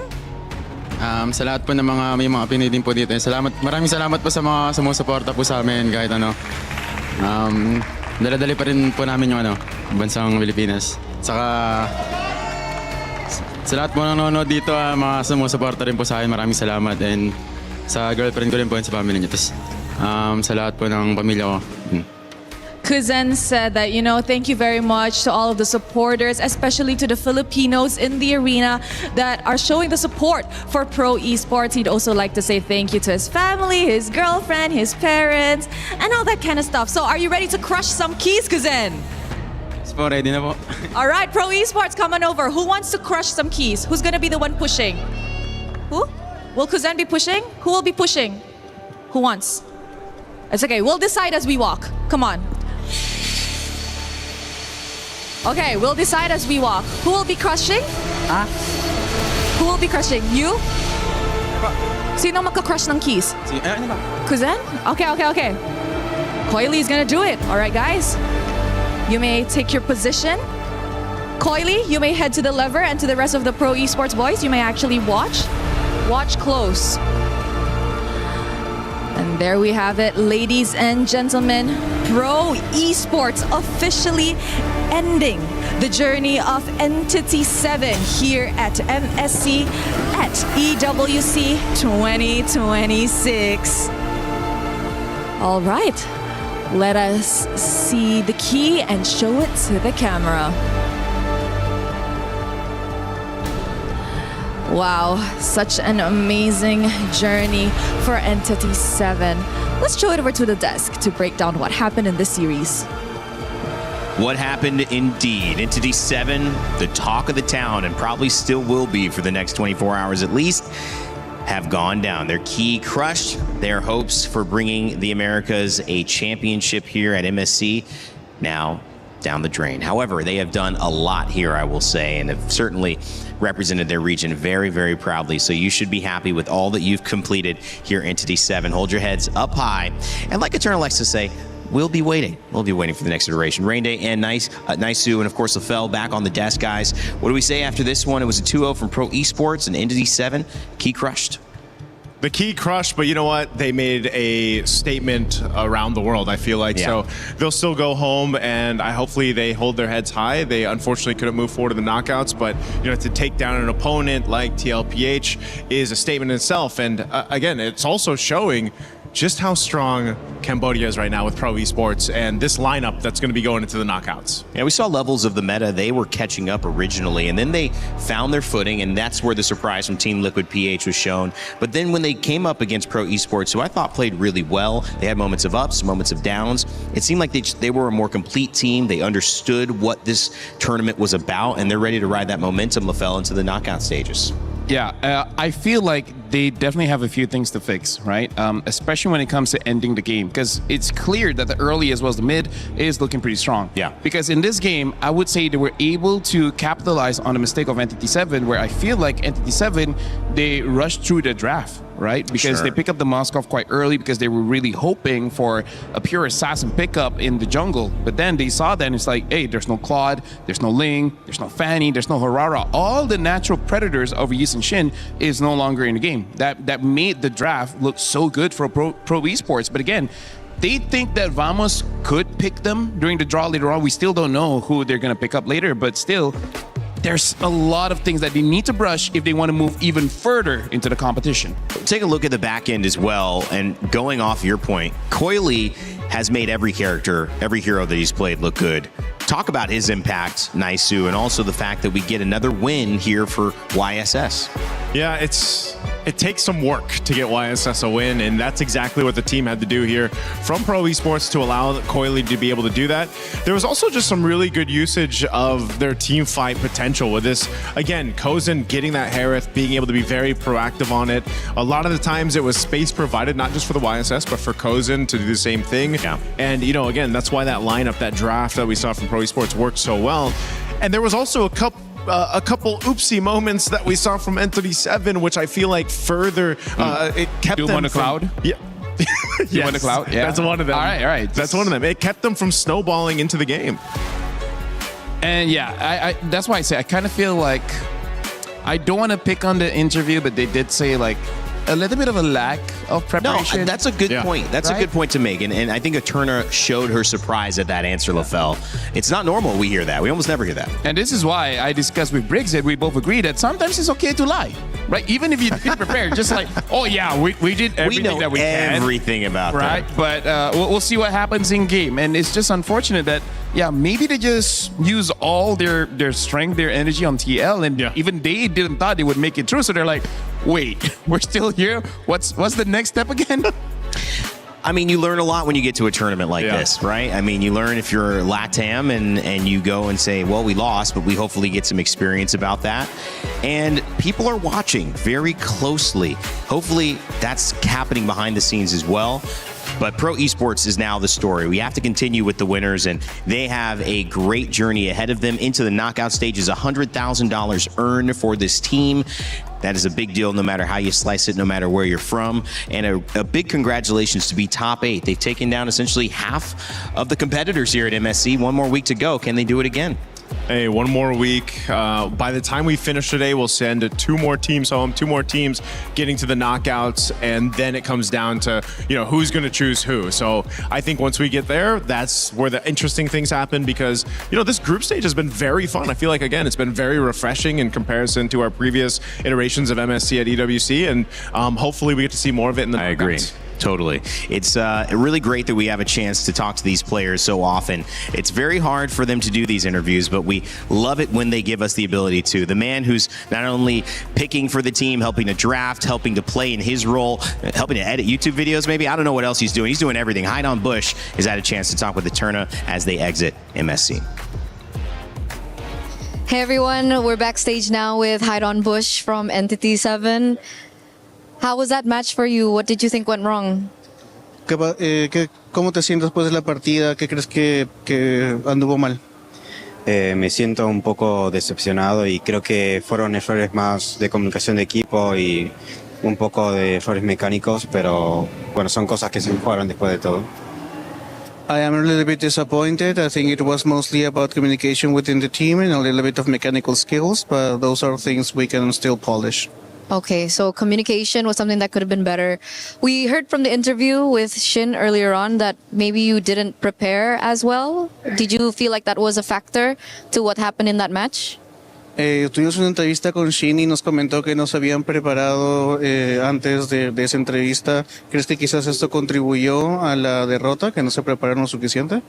Sa lahat po ng may mga Pinoy din po dito. Maraming salamat po sa mga sumusuporta po sa amin kahit dala-dali pa rin po namin yung bansang Pilipinas. Saka sa lahat po ng nanonood dito, mga sumusuporta rin po sa akin. Maraming salamat and sa girlfriend ko rin po sa family niya. Tapos sa lahat po ng pamilya ko. Kuzen said that, thank you very much to all of the supporters, especially to the Filipinos in the arena that are showing the support for Pro Esports. He'd also like to say thank you to his family, his girlfriend, his parents, and all that kind of stuff. So are you ready to crush some keys, Kuzen? Ready na po. All right, Pro Esports, come on over. Who wants to crush some keys? Who's going to be the one pushing? Who? Will Kuzen be pushing? Who will be pushing? Who wants? It's okay. We'll decide as we walk. Come on. Okay, we'll decide as we walk. Who will be crushing? Who will be crushing? You? Sino magka-crush ng keys? Kuzen? Okay. Coily is gonna do it. All right, guys. You may take your position. Coily, you may head to the lever, and to the rest of the Pro Esports boys, you may actually watch. Watch close. And there we have it, ladies and gentlemen. Pro Esports officially ending the journey of Entity 7 here at MSC at EWC 2026. All right, let us see the key and show it to the camera. Wow, such an amazing journey for Entity 7. Let's show it over to the desk to break down what happened in this series. What happened indeed. Entity 7, the talk of the town, and probably still will be for the next 24 hours at least. have gone down. Their key crushed their hopes for bringing the Americas a championship here at MSC. Now down the drain. However, they have done a lot here, I will say, and have certainly represented their region very, very proudly. So you should be happy with all that you've completed here in Entity 7. Hold your heads up high. And like Eternal likes to say, we'll be waiting. We'll be waiting for the next iteration. Rain Day and Naisu, and of course LaFell back on the desk, guys. What do we say after this one? It was a 2-0 from Pro Esports and Entity 7. Key crushed. The key crushed, but you know what? They made a statement around the world, I feel like. Yeah. So they'll still go home, and hopefully they hold their heads high. They unfortunately couldn't move forward to the knockouts, but to take down an opponent like TLPH is a statement in itself. And again, it's also showing just how strong Cambodia is right now with Pro Esports and this lineup that's going to be going into the knockouts. Yeah, we saw levels of the meta. They were catching up originally, and then they found their footing, and that's where the surprise from Team Liquid PH was shown. But then when they came up against Pro Esports, who I thought played really well, they had moments of ups, moments of downs. It seemed like they were a more complete team. They understood what this tournament was about, and they're ready to ride that momentum, LaFell, into the knockout stages. Yeah, I feel like they definitely have a few things to fix, right? Especially when it comes to ending the game, because it's clear that the early as well as the mid is looking pretty strong. Yeah. Because in this game, I would say they were able to capitalize on the mistake of Entity 7, where I feel like Entity 7, they rushed through the draft, right? Because they pick up the Moskov quite early because they were really hoping for a pure assassin pickup in the jungle. But then they saw that and it's like, hey, there's no Claude, there's no Ling, there's no Fanny, there's no Harara. All the natural predators of Yus and Shin is no longer in the game. That made the draft look so good for Pro Esports. But again, they think that Vamos could pick them during the draw later on. We still don't know who they're going to pick up later, but still, there's a lot of things that they need to brush if they want to move even further into the competition. Take a look at the back end as well, and going off your point, Coily has made every character, every hero that he's played look good. Talk about his impact, Naisu, and also the fact that we get another win here for YSS. Yeah, it takes some work to get YSS a win, and that's exactly what the team had to do here from Pro Esports to allow Coily to be able to do that. There was also just some really good usage of their team fight potential with this. Again, Kozen getting that Harith, being able to be very proactive on it. A lot of the times it was space provided, not just for the YSS, but for Kozen to do the same thing. Yeah. And, again, that's why that lineup, that draft that we saw from Pro Esports worked so well. And there was also a couple oopsie moments that we saw from Entity 7, which I feel like further it kept Doom them on the cloud? Yeah. Doom on the cloud? Yeah. That's one of them. All right. That's one of them. It kept them from snowballing into the game. And yeah, I that's why I say I kind of feel like I don't want to pick on the interview, but they did say like a little bit of a lack of preparation. No, that's a good point. That's Right? a good point to make. And I think Eterna showed her surprise at that answer, LaFell. It's not normal we hear that. We almost never hear that. And this is why I discussed with Briggs that we both agree that sometimes it's okay to lie, right? Even if you didn't prepare, just like, oh yeah, we did everything We know that we can. everything about right? them. But we'll see what happens in game. And it's just unfortunate that, yeah, maybe they just use all their strength, their energy on TL, and even they didn't thought they would make it through. So they're like, wait, we're still here? What's the next step again? I mean, you learn a lot when you get to a tournament like this, right? I mean, you learn if you're LATAM and you go and say, well, we lost, but we hopefully get some experience about that. And people are watching very closely. Hopefully that's happening behind the scenes as well. But Pro Esports is now the story. We have to continue with the winners, and they have a great journey ahead of them into the knockout stages. $100,000 earned for this team. That is a big deal no matter how you slice it, no matter where you're from. And a big congratulations to be top 8. They've taken down essentially half of the competitors here at MSC. One more week to go. Can they do it again? Hey, one more week. By the time we finish today, we'll send 2 more teams home, 2 more teams getting to the knockouts, and then it comes down to, who's going to choose who. So I think once we get there, that's where the interesting things happen because, this group stage has been very fun. I feel like, again, it's been very refreshing in comparison to our previous iterations of MSC at EWC, and hopefully we get to see more of it in the knockouts. I agree. Totally. It's really great that we have a chance to talk to these players so often. It's very hard for them to do these interviews, but we love it when they give us the ability to. The man who's not only picking for the team, helping to draft, helping to play in his role, helping to edit YouTube videos maybe. I don't know what else he's doing. He's doing everything. Hydon Bush has had a chance to talk with Eterna as they exit MSC. Hey everyone, we're backstage now with Hydon Bush from Entity 7. How was that match for you? What did you think went wrong? ¿Cómo te sientes después de la partida? ¿Qué crees que anduvo mal? Me siento un poco decepcionado y creo que fueron errores más de comunicación de equipo y un poco de errores mecánicos, pero bueno, son cosas que se jugaron después de todo. I am a little bit disappointed. I think it was mostly about communication within the team and a little bit of mechanical skills, but those are things we can still polish. Okay, so communication was something that could have been better. We heard from the interview with Shin earlier on that maybe you didn't prepare as well. Did you feel like that was a factor to what happened in that match? Tuvimos una entrevista con Shin y nos comentó que no se habían preparado antes de esa entrevista. ¿Crees que quizás esto contribuyó a la derrota, que no se prepararon suficiente?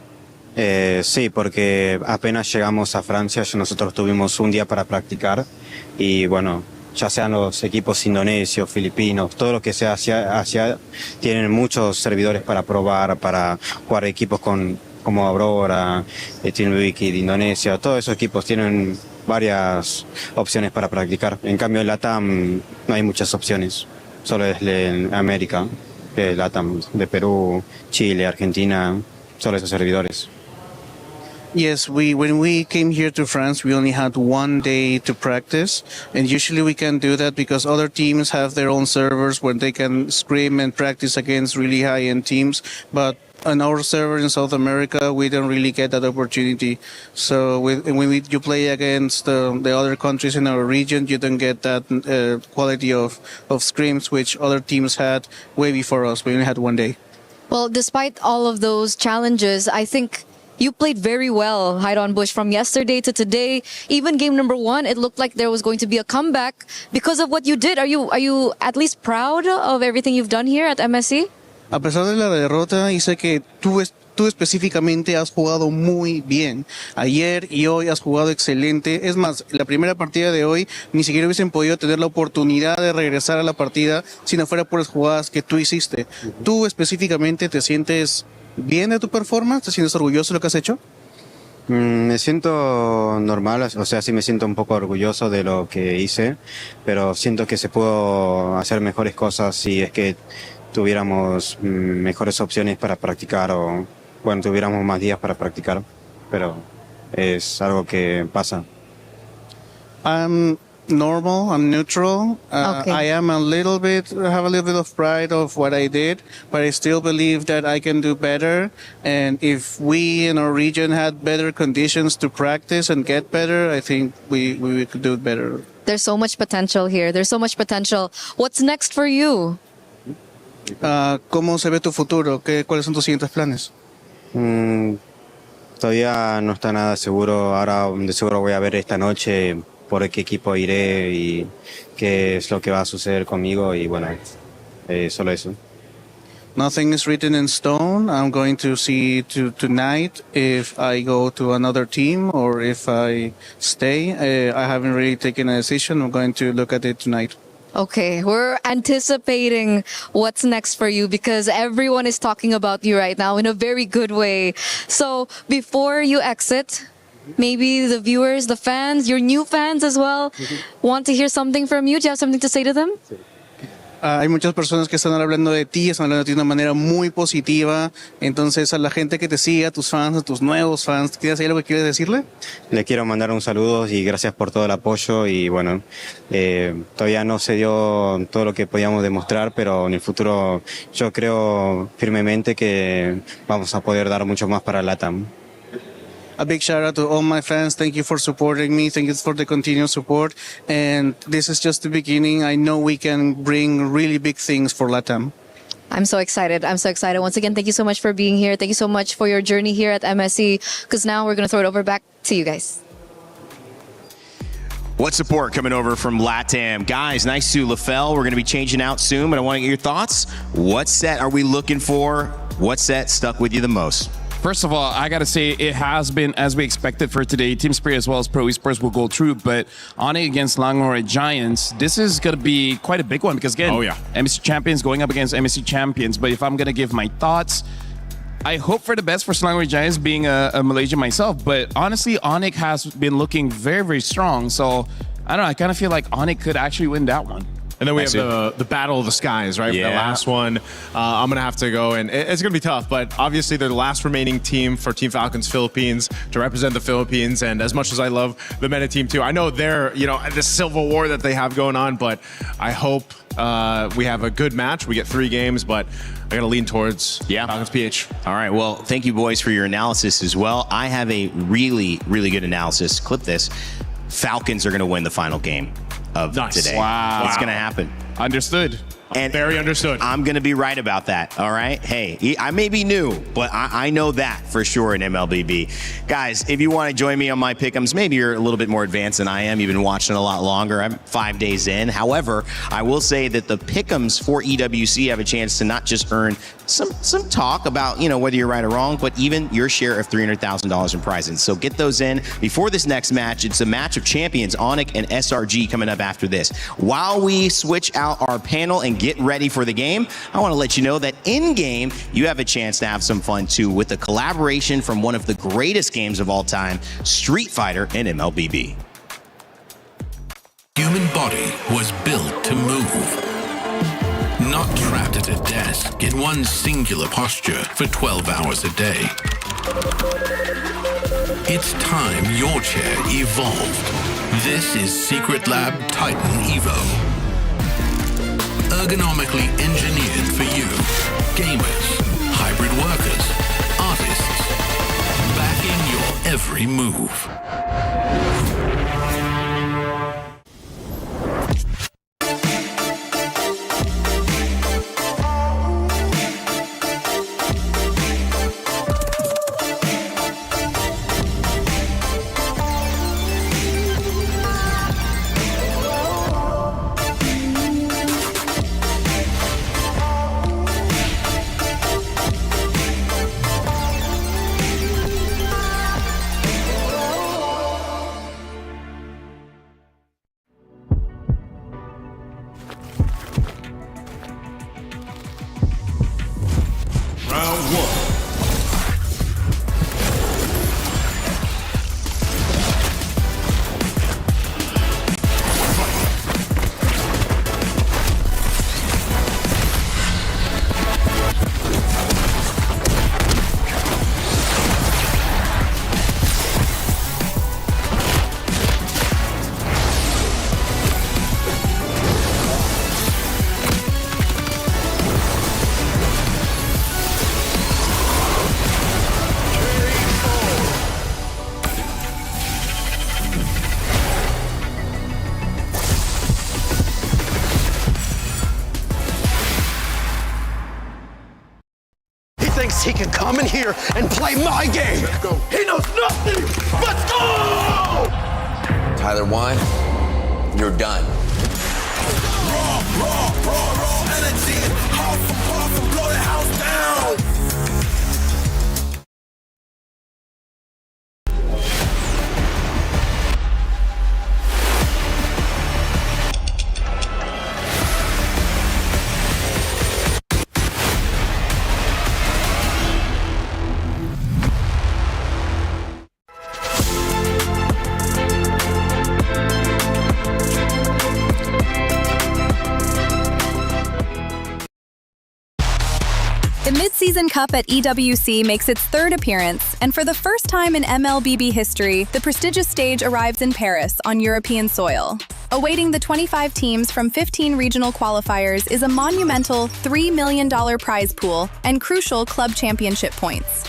Sí, porque apenas llegamos a Francia, nosotros tuvimos un día para practicar y bueno, ya sean los equipos indonesios, filipinos, todo lo que sea hacia tienen muchos servidores para probar, para jugar equipos como Aurora, Team Wiki de Indonesia, todos esos equipos tienen varias opciones para practicar. En cambio en LATAM no hay muchas opciones, solo es en América, LATAM, de Perú, Chile, Argentina, solo esos servidores. Yes, when we came here to France, we only had 1 day to practice, and usually we can do that because other teams have their own servers where they can scrim and practice against really high-end teams, but on our server in South America, we don't really get that opportunity. So when you play against the other countries in our region, you don't get that quality of scrims which other teams had way before us. We only had 1 day. Well, despite all of those challenges, I think you played very well, Hydon Bush, from yesterday to today. Even game number 1, it looked like there was going to be a comeback because of what you did. Are you at least proud of everything you've done here at MSC? A pesar de la derrota, sé que tú específicamente has jugado muy bien. Ayer y hoy has jugado excelente. Es más, la primera partida de hoy ni siquiera hubiesen podido tener la oportunidad de regresar a la partida si no fuera por las jugadas que tú hiciste. ¿Tú específicamente te sientes bien de tu performance? ¿Te sientes orgulloso de lo que has hecho? Me siento normal, o sea, sí me siento un poco orgulloso de lo que hice, pero siento que se pudo hacer mejores cosas si es que tuviéramos mejores opciones para practicar o bueno, tuviéramos más días para practicar, pero es algo que pasa. I'm normal, I'm neutral. Okay. I have a little bit of pride of what I did, but I still believe that I can do better. And if we in our region had better conditions to practice and get better, I think we could do it better. There's so much potential here. There's so much potential. What's next for you? ¿Cómo se ve tu futuro? ¿Cuáles son tus siguientes planes? Todavía no está nada seguro. Ahora de seguro voy a ver esta noche por qué equipo iré y qué es lo que va a suceder conmigo y bueno, solo eso. Nothing is written in stone. I'm going to see tonight if I go to another team or if I stay. I haven't really taken a decision. I'm going to look at it tonight. Okay, we're anticipating what's next for you because everyone is talking about you right now in a very good way. So before you exit, maybe the viewers, the fans, your new fans as well, want to hear something from you. Do you have something to say to them? Hay muchas personas que están hablando de ti, están hablando de ti de una manera muy positiva. Entonces, a la gente que te sigue, a tus fans, a tus nuevos fans, ¿tienes algo que quieres decirle? Le quiero mandar un saludo y gracias por todo el apoyo y bueno, todavía no se dio todo lo que podíamos demostrar, pero en el futuro yo creo firmemente que vamos a poder dar mucho más para LATAM. A big shout out to all my fans. Thank you for supporting me. Thank you for the continued support. And this is just the beginning. I know we can bring really big things for LATAM. I'm so excited. I'm so excited. Once again, thank you so much for being here. Thank you so much for your journey here at MSC, because now we're going to throw it over back to you guys. What support coming over from LATAM? Guys, nice to LaFell. We're going to be changing out soon, but I want to get your thoughts. What set are we looking for? What set stuck with you the most? First of all, I got to say it has been as we expected for today. Team Spirit as well as Pro Esports will go through, but on it against Langore Giants, this is going to be quite a big one because again, MSC champions going up against MSC champions. But if I'm going to give my thoughts, I hope for the best for Selangor Giants, being a Malaysian myself. But honestly, Onyx has been looking very, very strong. So I don't know. I kind of feel like Onyx could actually win that one. And then we Nice. have the Battle of the Skies, right? Yeah. The last one. I'm going to have to go, and it's going to be tough, but obviously they're the last remaining team for Team Falcons Philippines to represent the Philippines. And as much as I love the META team too, I know they're, this civil war that they have going on, but I hope we have a good match. We get 3 games, but I got to lean towards Falcons PH. All right. Well, thank you, boys, for your analysis as well. I have a really, really good analysis. Clip this. Falcons are going to win the final game of today. Wow. It's going to happen. Understood. And very understood. I'm going to be right about that. All right. Hey, I may be new, but I know that for sure in MLBB. Guys, if you want to join me on my pick'ems, maybe you're a little bit more advanced than I am. You've been watching a lot longer. I'm 5 days in. However, I will say that the pick'ems for EWC have a chance to not just earn some talk about, whether you're right or wrong, but even your share of $300,000 in prizes. So get those in before this next match. It's a match of champions, Onyx and SRG, coming up after this. While we switch out our panel and get ready for the game, I want to let you know that in-game, you have a chance to have some fun too with a collaboration from one of the greatest games of all time, Street Fighter and MLBB. Human body was built to move. Not trapped at a desk in one singular posture for 12 hours a day. It's time your chair evolved. This is Secret Lab Titan Evo. Ergonomically engineered for you, gamers, hybrid workers, artists, backing your every move. Round 1. Thinks he can come in here and play my game. Let's go. He knows nothing. Let's go! Tyler Wine, you're done. Raw energy. Half from far from blow the house down. The Mid-Season Cup at EWC makes its 3rd appearance, and for the first time in MLBB history, the prestigious stage arrives in Paris on European soil. Awaiting the 25 teams from 15 regional qualifiers is a monumental $3 million prize pool and crucial club championship points.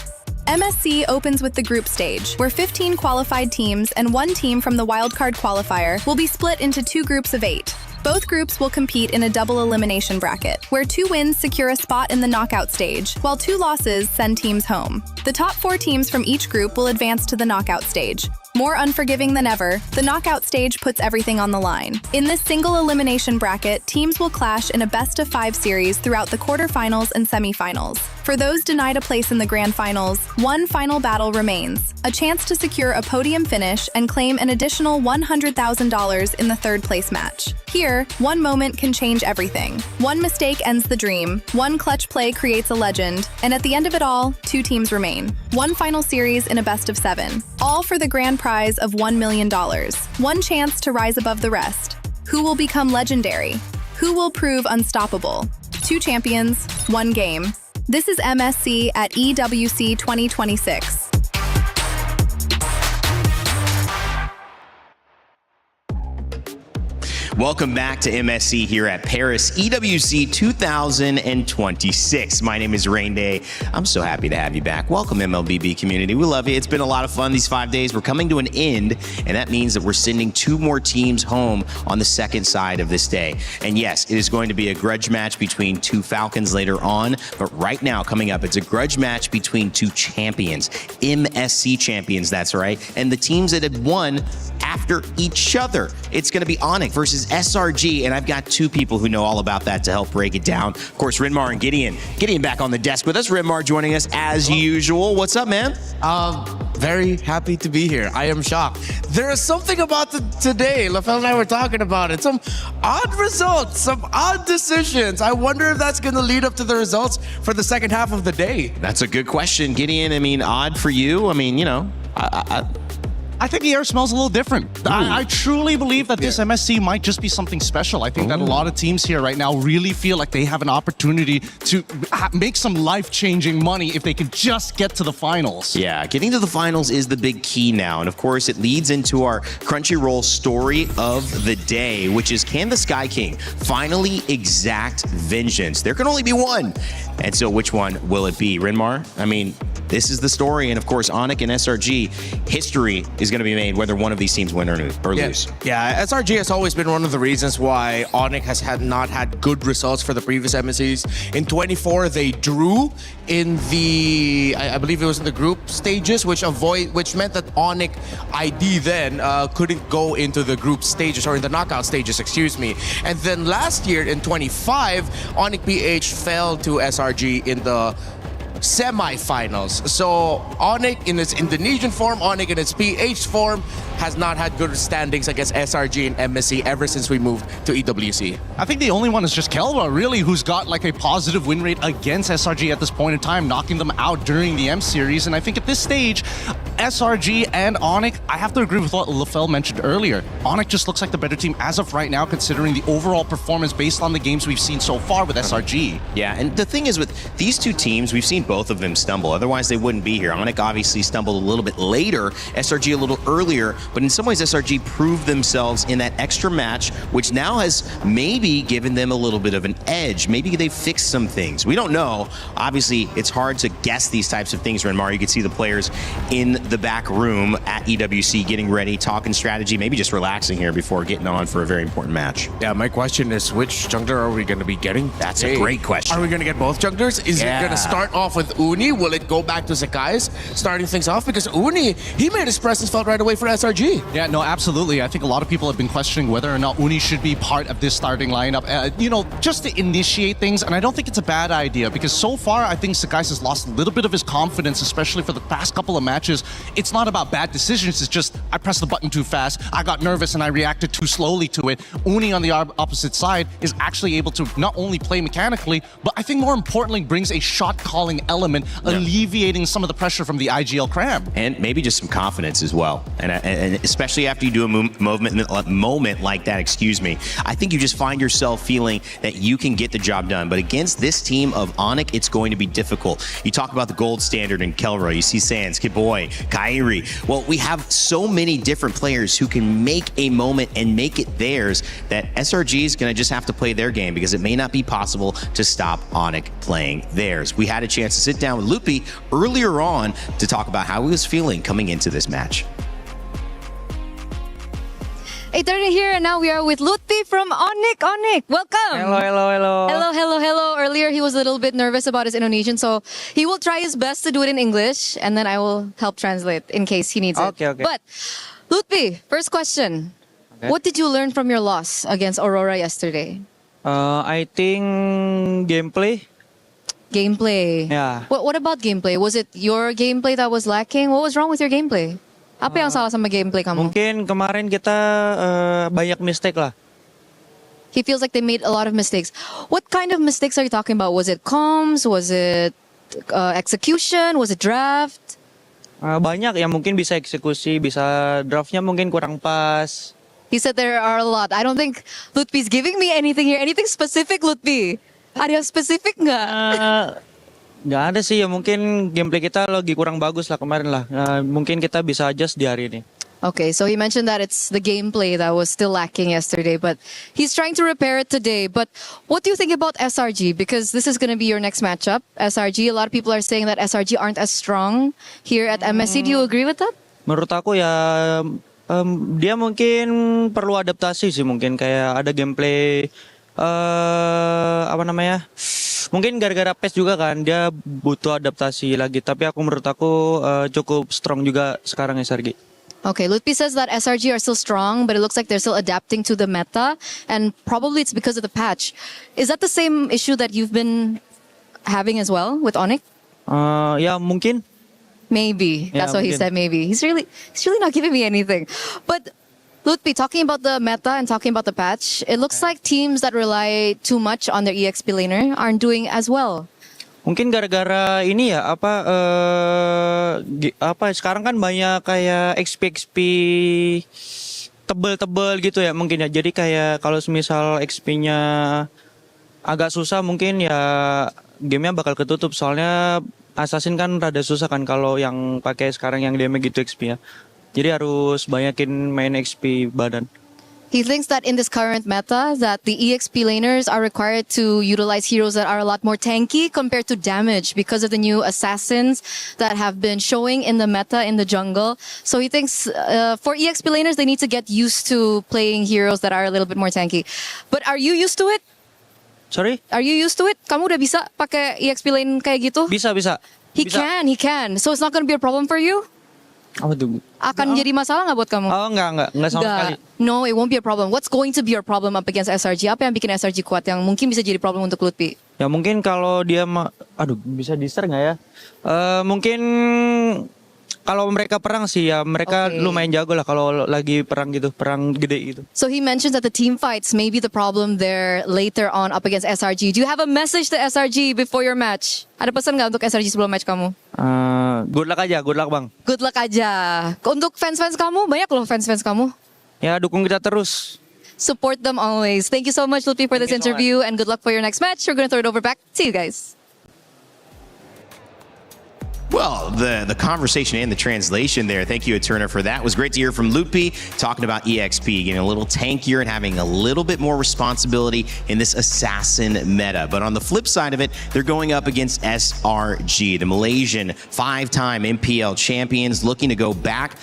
MSC opens with the group stage, where 15 qualified teams and 1 team from the wildcard qualifier will be split into 2 groups of 8. Both groups will compete in a double elimination bracket, where 2 wins secure a spot in the knockout stage, while 2 losses send teams home. The top 4 teams from each group will advance to the knockout stage. More unforgiving than ever, the knockout stage puts everything on the line. In this single elimination bracket, teams will clash in a best-of-5 series throughout the quarterfinals and semifinals. For those denied a place in the grand finals, one final battle remains, a chance to secure a podium finish and claim an additional $100,000 in the 3rd place match. Here, one moment can change everything. One mistake ends the dream, one clutch play creates a legend, and at the end of it all, 2 teams remain. One final series in a best-of-7, all for the grand prize of $1 million. One chance to rise above the rest. Who will become legendary? Who will prove unstoppable? 2 champions, 1 game. This is MSC at EWC 2026. Welcome back to MSC here at Paris EWC 2026. My name is Rain Day. I'm so happy to have you back. Welcome, MLBB community. We love you. It's been a lot of fun these 5 days. We're coming to an end, and that means that we're sending 2 more teams home on the second side of this day. And yes, it is going to be a grudge match between 2 Falcons later on, but right now, coming up, it's a grudge match between 2 champions, MSC champions, that's right, and the teams that had won after each other. It's going to be Onyx versus SRG, and I've got 2 people who know all about that to help break it down. Of course, Renmar and Gideon. Gideon back on the desk with us. Renmar joining us as usual. What's up, man? Very happy to be here. I am shocked. There is something about today. LaFell and I were talking about it. Some odd results, some odd decisions. I wonder if that's going to lead up to the results for the second half of the day. That's a good question, Gideon. I mean, odd for you. I mean, you know, I think the air smells a little different. I truly believe that this MSC might just be something special. I think that a lot of teams here right now really feel like they have an opportunity to make some life-changing money if they could just get to the finals. Yeah, getting to the finals is the big key now. And of course, it leads into our Crunchyroll story of the day, which is, can the Sky King finally exact vengeance? There can only be one. And so which one will it be? Renmar, I mean, this is the story. And of course, Onyx and SRG, history is going to be made whether one of these teams win or lose. Yeah, SRG has always been one of the reasons why Onyx has not had good results for the previous MSCs. In 24, they drew in the, I believe it was in the group stages, which meant that Onyx ID then couldn't go into the group stages, or in the knockout stages, excuse me. And then last year in 25, Onyx PH fell to SRG in the semi-finals. So Onyx in its Indonesian form, Onyx in its PH form has not had good standings against SRG and MSC ever since we moved to EWC. I think the only one is just Kelva, really, who's got like a positive win rate against SRG at this point in time, knocking them out during the M series. And I think at this stage, SRG and Onyx, I have to agree with what LaFell mentioned earlier. Onyx just looks like the better team as of right now, considering the overall performance based on the games we've seen so far with SRG. Yeah, and the thing is with these 2 teams, we've seen both of them stumble. Otherwise, they wouldn't be here. Onyx obviously stumbled a little bit later, SRG a little earlier, but in some ways, SRG proved themselves in that extra match, which now has maybe given them a little bit of an edge. Maybe they fixed some things. We don't know. Obviously, it's hard to guess these types of things, Renmar. You could see the players in the back room at EWC getting ready, talking strategy, maybe just relaxing here before getting on for a very important match. Yeah, my question is, which jungler are we going to be getting? That's a great question. Are we going to get both junglers? Is it going to start off with Uni? Will it go back to Zakai's starting things off? Because Uni, he made his presence felt right away for SRG. Yeah, no, absolutely. I think a lot of people have been questioning whether or not Uni should be part of this starting lineup, just to initiate things. And I don't think it's a bad idea because so far, I think Sakai's has lost a little bit of his confidence, especially for the past couple of matches. It's not about bad decisions. It's just I pressed the button too fast. I got nervous and I reacted too slowly to it. Uni on the opposite side is actually able to not only play mechanically, but I think more importantly brings a shot calling element, alleviating some of the pressure from the IGL cram. And maybe just some confidence as well. And especially after you do a moment like that, I think you just find yourself feeling that you can get the job done. But against this team of Onyx, it's going to be difficult. You talk about the gold standard in Kelra, you see Sans, Kiboy, Kairi. Well, we have so many different players who can make a moment and make it theirs that SRG is going to just have to play their game because it may not be possible to stop Onyx playing theirs. We had a chance to sit down with Loopy earlier on to talk about how he was feeling coming into this match. 8:30 here, and now we are with Lutfi from Onyx. Onyx, welcome. Hello. Earlier, he was a little bit nervous about his Indonesian, so he will try his best to do it in English, and then I will help translate in case he needs it. Okay. But, Lutfi, first question. Okay. What did you learn from your loss against Aurora yesterday? I think gameplay. Gameplay. Yeah. What about gameplay? Was it your gameplay that was lacking? What was wrong with your gameplay? Apa yang salah sama gameplay kamu? Mungkin kemarin kita banyak mistake lah. He feels like they made a lot of mistakes. What kind of mistakes are you talking about? Was it comms? Was it execution? Was it draft? Banyak yang mungkin bisa eksekusi, bisa draftnya mungkin kurang pas. He said there are a lot. I don't think Lutfi's giving me anything here. Anything specific, Lutfi? Ada yang spesifik nggak? Nggak ada sih ya, mungkin gameplay kita lagi kurang bagus lah kemarin lah. Mungkin kita bisa adjust di hari ini. Okay, so he mentioned that it's the gameplay that was still lacking yesterday, but he's trying to repair it today. But what do you think about SRG? Because this is going to be your next matchup, SRG. A lot of people are saying that SRG aren't as strong here at MSC. Do you agree with that? Menurut aku ya dia mungkin perlu adaptasi sih, mungkin kayak ada gameplay apa namanya? Mungkin gara-gara PES juga kan dia butuh adaptasi lagi. Tapi menurut aku cukup strong juga sekarang SRG. Okay, Lutfi says that SRG are still strong, but it looks like they're still adapting to the meta, and probably it's because of the patch. Is that the same issue that you've been having as well with Onyx? Ya mungkin. Maybe. That's what he said, maybe. He's really not giving me anything. But Lutfi, talking about the meta and talking about the patch, it looks like teams that rely too much on their EXP laner aren't doing as well. Mungkin gara-gara ini ya sekarang kan banyak kayak XP tebel-tebel gitu ya mungkin ya. Jadi kayak kalau misal XP-nya agak susah mungkin ya gamenya bakal ketutup. Soalnya Assassin kan rada susah kan kalau yang pakai sekarang yang damage gitu XP ya. Jadi harus banyakin main XP badan. He thinks that in this current meta, that the EXP laners are required to utilize heroes that are a lot more tanky compared to damage because of the new assassins that have been showing in the meta in the jungle. So he thinks for EXP laners, they need to get used to playing heroes that are a little bit more tanky. But are you used to it? Sorry? Are you used to it? Kamu udah bisa pakai EXP lane kayak gitu? Bisa. He can. So it's not going to be a problem for you? Apa tuh? Akan jadi masalah nggak buat kamu? Oh enggak sama sekali. No, it won't be a problem. What's going to be your problem up against SRG? Apa yang bikin SRG kuat yang mungkin bisa jadi problem untuk Lutfi? Ya mungkin kalau dia bisa di-share nggak ya? Mungkin kalau mereka perang sih ya mereka lumayan jago lah kalau lagi perang gitu, perang gede gitu. So he mentions that the team fights may be the problem there later on up against SRG. Do you have a message to SRG before your match? Ada pesan nggak untuk SRG sebelum match kamu? Good luck bang. Good luck aja. Untuk fans-fans kamu, banyak loh fans-fans kamu. Ya dukung kita terus. Support them always. Thank you so much, Lutfi, for this interview, and good luck for your next match. We're going to throw it over back to you guys. Well, the conversation and the translation there, thank you, Eterna, for that. It was great to hear from Lutfi talking about EXP, getting a little tankier and having a little bit more responsibility in this assassin meta. But on the flip side of it, they're going up against SRG, the Malaysian 5-time MPL champions, looking to go back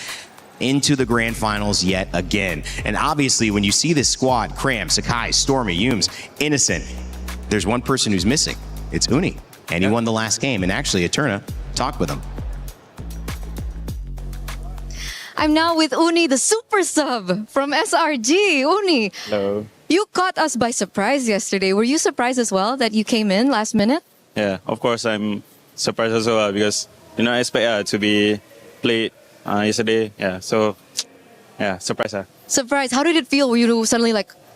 into the grand finals yet again. And obviously, when you see this squad, Cram, Sakai, Stormy, Yumes, Innocent, there's one person who's missing. It's Uni. And he won the last game. And actually, Eterna talked with him. I'm now with Uni, the super sub from SRG. Uni, Hello. You caught us by surprise yesterday. Were you surprised as well that you came in last minute? Yeah, of course I'm surprised as well because I expect to be played yesterday. Yeah, so surprise. Surprised. How did it feel? Were you suddenly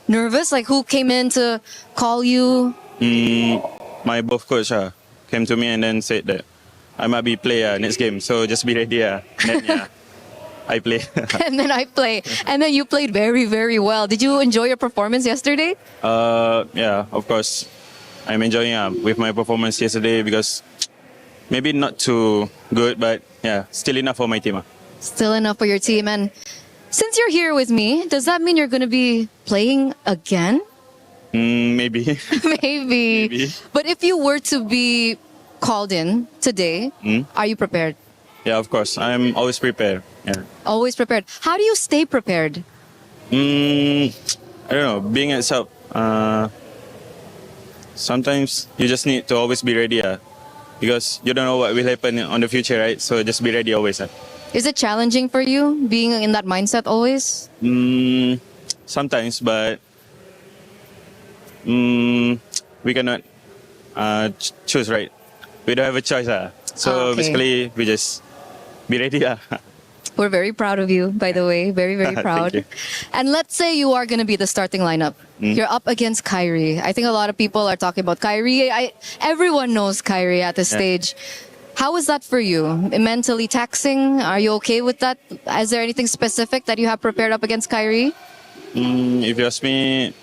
nervous? Who came in to call you? My both coach came to me and then said that I might be player next game, so just be ready. Then I play. And then I play. And then you played very, very well. Did you enjoy your performance yesterday? Yeah, of course. I'm enjoying with my performance yesterday because maybe not too good, but still enough for my team. Still enough for your team. And since you're here with me, does that mean you're going to be playing again? Maybe. Maybe. But if you were to be called in today, are you prepared? Yeah, of course. I'm always prepared. Yeah. Always prepared. How do you stay prepared? I don't know. Being at sub, sometimes you just need to always be ready. Because you don't know what will happen on the future, right? So just be ready always. Is it challenging for you being in that mindset always? Sometimes, but we cannot choose, right? We don't have a choice. So basically, we just be ready. We're very proud of you, by the way. Very, very proud. Thank you. And let's say you are going to be the starting lineup. You're up against Kyrie. I think a lot of people are talking about Kyrie. Everyone knows Kyrie at this stage. How is that for you? Mentally taxing? Are you okay with that? Is there anything specific that you have prepared up against Kyrie? If you ask me,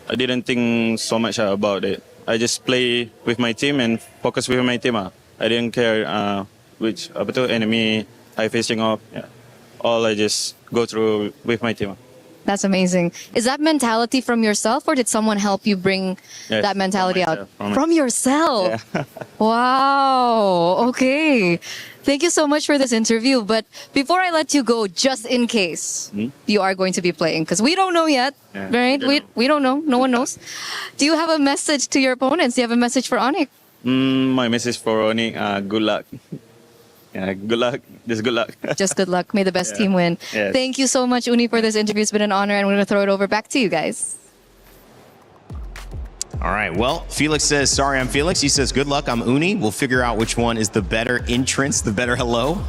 I didn't think so much about it. I just play with my team and focus with my team. I didn't care which enemy I facing off. Yeah. All I just go through with my team. That's amazing. Is that mentality from yourself, or did someone help you bring Yes, that mentality from out? myself, From yourself. Yeah. Wow. Okay. Thank you so much for this interview. But before I let you go, just in case you are going to be playing, because we don't know yet, Yeah, right? We don't know. No one knows. Do you have a message to your opponents? Do you have a message for Onyx? My message for Onyx, good luck. Yeah, good luck. Just good luck. Just good luck. May the best Yeah. team win. Yes. Thank you so much, Uni, for this interview. It's been an honor, and we're going to throw it over back to you guys. All right. Well, Felix says, sorry, I'm Felix. He says, good luck. I'm Uni. We'll figure out which one is the better entrance, the better hello.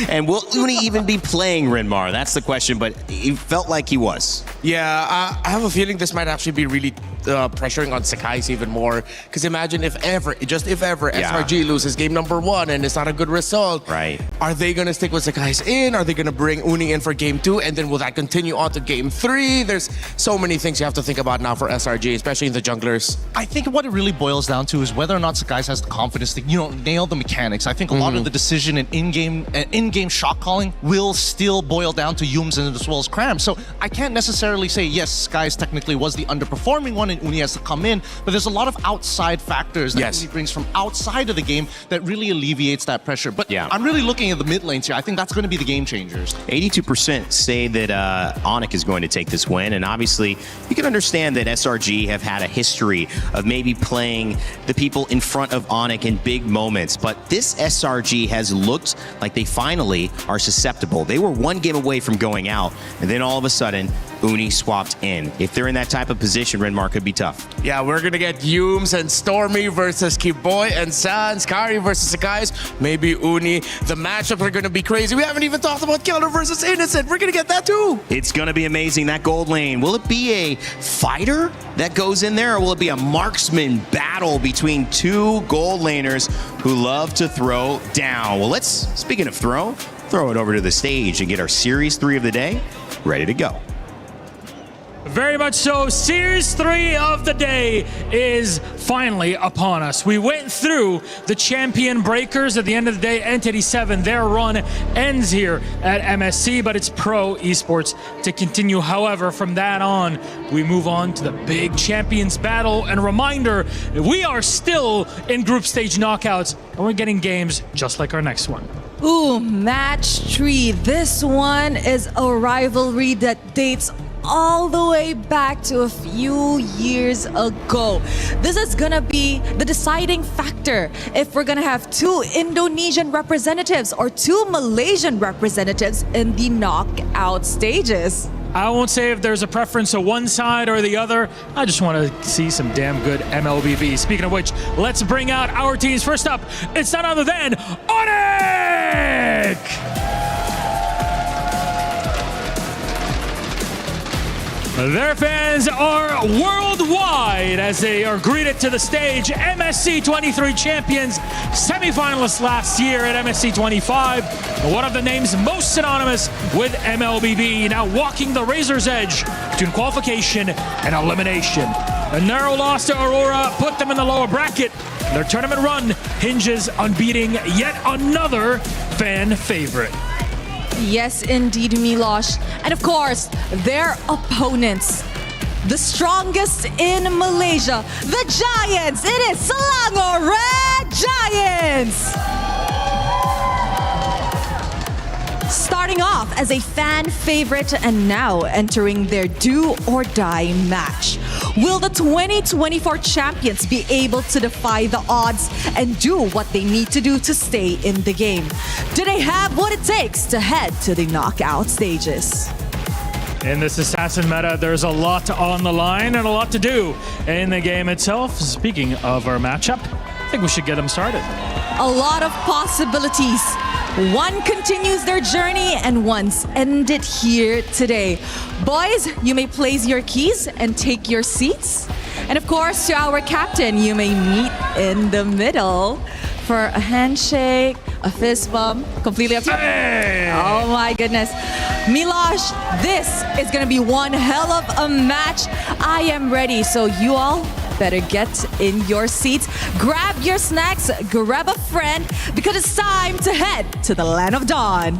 And will Uni even be playing Renmar? That's the question, but he felt like he was. Yeah, I have a feeling this might actually be really pressuring on Sakai's even more. Because imagine if ever, SRG loses game number 1 and it's not a good result. Right. Are they going to stick with Sakai's in? Are they going to bring Uni in for game 2? And then will that continue on to game 3? There's so many things you have to think about now for SRG, especially in the junglers. I think what it really boils down to is whether or not Sakai's has the confidence to, nail the mechanics. I think a lot of the decision in in-game shot calling will still boil down to Yums and as well as Cram. So I can't necessarily say, yes, Sakai's technically was the underperforming one and Uni has to come in, but there's a lot of outside factors that Uni brings from outside of the game that really alleviates that pressure. But I'm really looking at the mid lanes here. I think that's going to be the game changers. 82% say that Onyx is going to take this win, and obviously you can understand that SRG have had a history of maybe playing the people in front of Onyx in big moments, but this SRG has looked like they finally are susceptible. They were one game away from going out, and then all of a sudden, Uni swapped in. If they're in that type of position, Renmar could be tough. Yeah, we're gonna get Yums and Stormy versus Kiboy and Sans, Kari versus Sakai's, maybe Uni. The matchups are gonna be crazy. We haven't even talked about Killer versus Innocent. We're gonna get that too. It's gonna be amazing, that gold lane. Will it be a fighter that goes in there, or will it be a marksman battle between two gold laners who love to throw down? Well, speaking of throw it over to the stage and get our Series 3 of the day ready to go. Very much so. Series 3 of the day is finally upon us. We went through the champion breakers. At the end of the day, Entity 7, their run ends here at MSC, but it's pro esports to continue. However, from that on, we move on to the big champions battle. And a reminder, we are still in group stage knockouts, and we're getting games just like our next one. Ooh, match 3. This one is a rivalry that dates all the way back to a few years ago. This is gonna be the deciding factor if we're gonna have 2 Indonesian representatives or 2 Malaysian representatives in the knockout stages. I won't say if there's a preference to one side or the other. I just want to see some damn good MLBB. Speaking of which, let's bring out our teams. First up, it's none other than Onyx! Their fans are worldwide as they are greeted to the stage. MSC 23 champions, semifinalists last year at MSC 25. One of the names most synonymous with MLBB, now walking the razor's edge between qualification and elimination. A narrow loss to Aurora put them in the lower bracket. Their tournament run hinges on beating yet another fan favorite. Yes, indeed, Milosh. And of course, their opponents, the strongest in Malaysia, the Giants. It is Selangor Red Giants. Starting off as a fan favorite and now entering their do or die match. Will the 2024 champions be able to defy the odds and do what they need to do to stay in the game? Do they have what it takes to head to the knockout stages? In this assassin meta, there's a lot on the line and a lot to do in the game itself. Speaking of our matchup, I think we should get them started. A lot of possibilities. One continues their journey and one's ended here today. Boys, you may place your keys and take your seats. And of course, to our captain, you may meet in the middle for a handshake, a fist bump, completely up to you. Oh my goodness. Milosh, this is gonna be one hell of a match. I am ready, so you all better get in your seats, grab your snacks, grab a friend, because it's time to head to the land of dawn.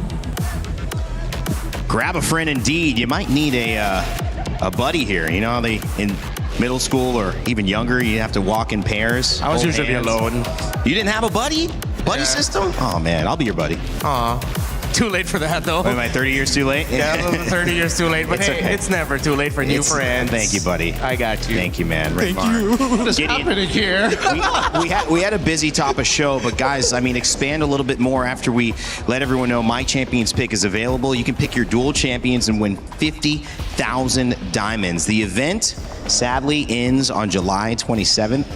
Grab a friend indeed. You might need a buddy here. You know how they in middle school or even younger, you have to walk in pairs. I was hold usually hands. alone. You didn't have a buddy? Buddy system? Oh man, I'll be your buddy. Aw. Too late for that though. Wait, am I 30 years too late? Yeah, 30 years too late, but It's hey, okay. it's never too late for new friends. Thank you, buddy. I got you. Thank you, man. Thank you. What is Gideon. happening here? we had a busy top of show, but guys, I mean, expand a little bit more after we let everyone know My Champions Pick is available. You can pick your dual champions and win 50,000 diamonds. The event sadly ends on July 27th,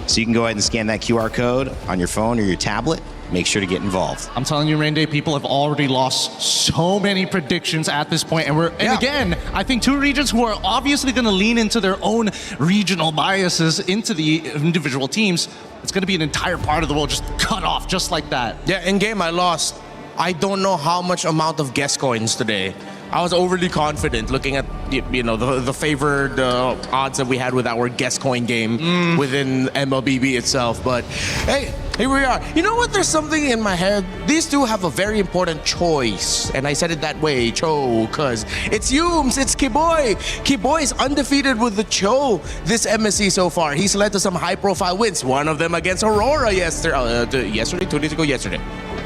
so you can go ahead and scan that QR code on your phone or your tablet. Make sure to get involved. I'm telling you, Rain Day, people have already lost so many predictions at this point, and again, I think two regions who are obviously going to lean into their own regional biases into the individual teams. It's going to be an entire part of the world just cut off just like that. Yeah, in game I lost. I don't know how much amount of guess coins today. I was overly confident looking at the favored odds that we had with our guess coin game within MLBB itself. But hey, here we are. You know what? There's something in my head. These two have a very important choice, and I said it that way, Cho, because it's Yums, it's Kiboy. Kiboy is undefeated with the Cho this MSC so far. He's led to some high-profile wins. One of them against Aurora yesterday. 2 days ago, yesterday.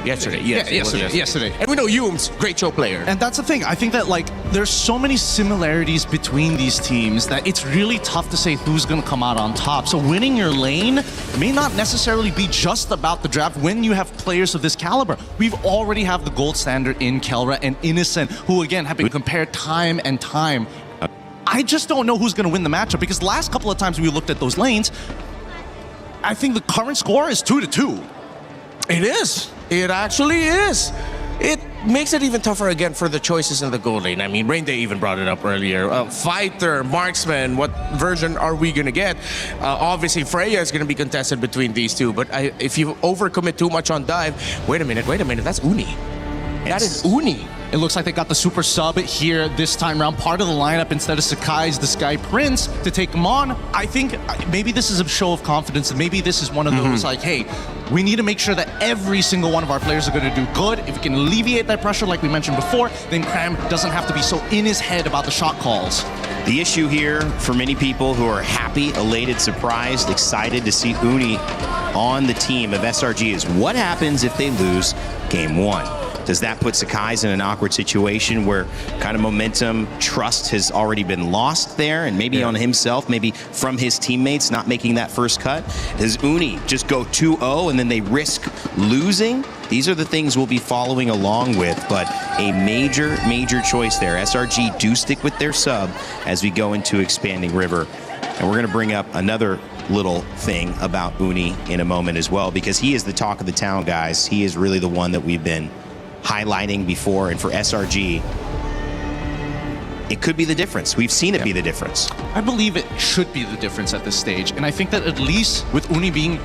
Yesterday, yes. Yeah, yesterday. And we know Yums, great Cho player. And that's the thing. I think that there's so many similarities between these teams that it's really tough to say who's going to come out on top. So winning your lane may not necessarily be just about the draft when you have players of this caliber. We've already have the gold standard in Kelra and Innocent, who again have been compared time and time. I just don't know who's going to win the matchup because the last couple of times we looked at those lanes, I think the current score is 2-2. It is. It actually is. It makes it even tougher again for the choices in the gold lane. I mean, Rain Day even brought it up earlier. Fighter, marksman, what version are we going to get? Obviously, Freya is going to be contested between these two, but if you overcommit too much on dive, wait a minute, that's Uni. That is Uni. It looks like they got the super sub here this time around, part of the lineup instead of Sakai's the Sky Prince to take him on. I think maybe this is a show of confidence, and maybe this is one of those hey, we need to make sure that every single one of our players are going to do good. If we can alleviate that pressure like we mentioned before, then Cram doesn't have to be so in his head about the shot calls. The issue here for many people who are happy, elated, surprised, excited to see Uni on the team of SRG is what happens if they lose game one? Does that put Sakai's in an awkward situation where kind of momentum, trust has already been lost there and maybe on himself, maybe from his teammates not making that first cut? Does Uni just go 2-0 and then they risk losing? These are the things we'll be following along with, but a major, major choice there. SRG do stick with their sub as we go into Expanding River. And we're going to bring up another little thing about Uni in a moment as well, because he is the talk of the town, guys. He is really the one that we've been highlighting before, and for SRG, it could be the difference. We've seen it be the difference. I believe it should be the difference at this stage. And I think that at least with Uni being,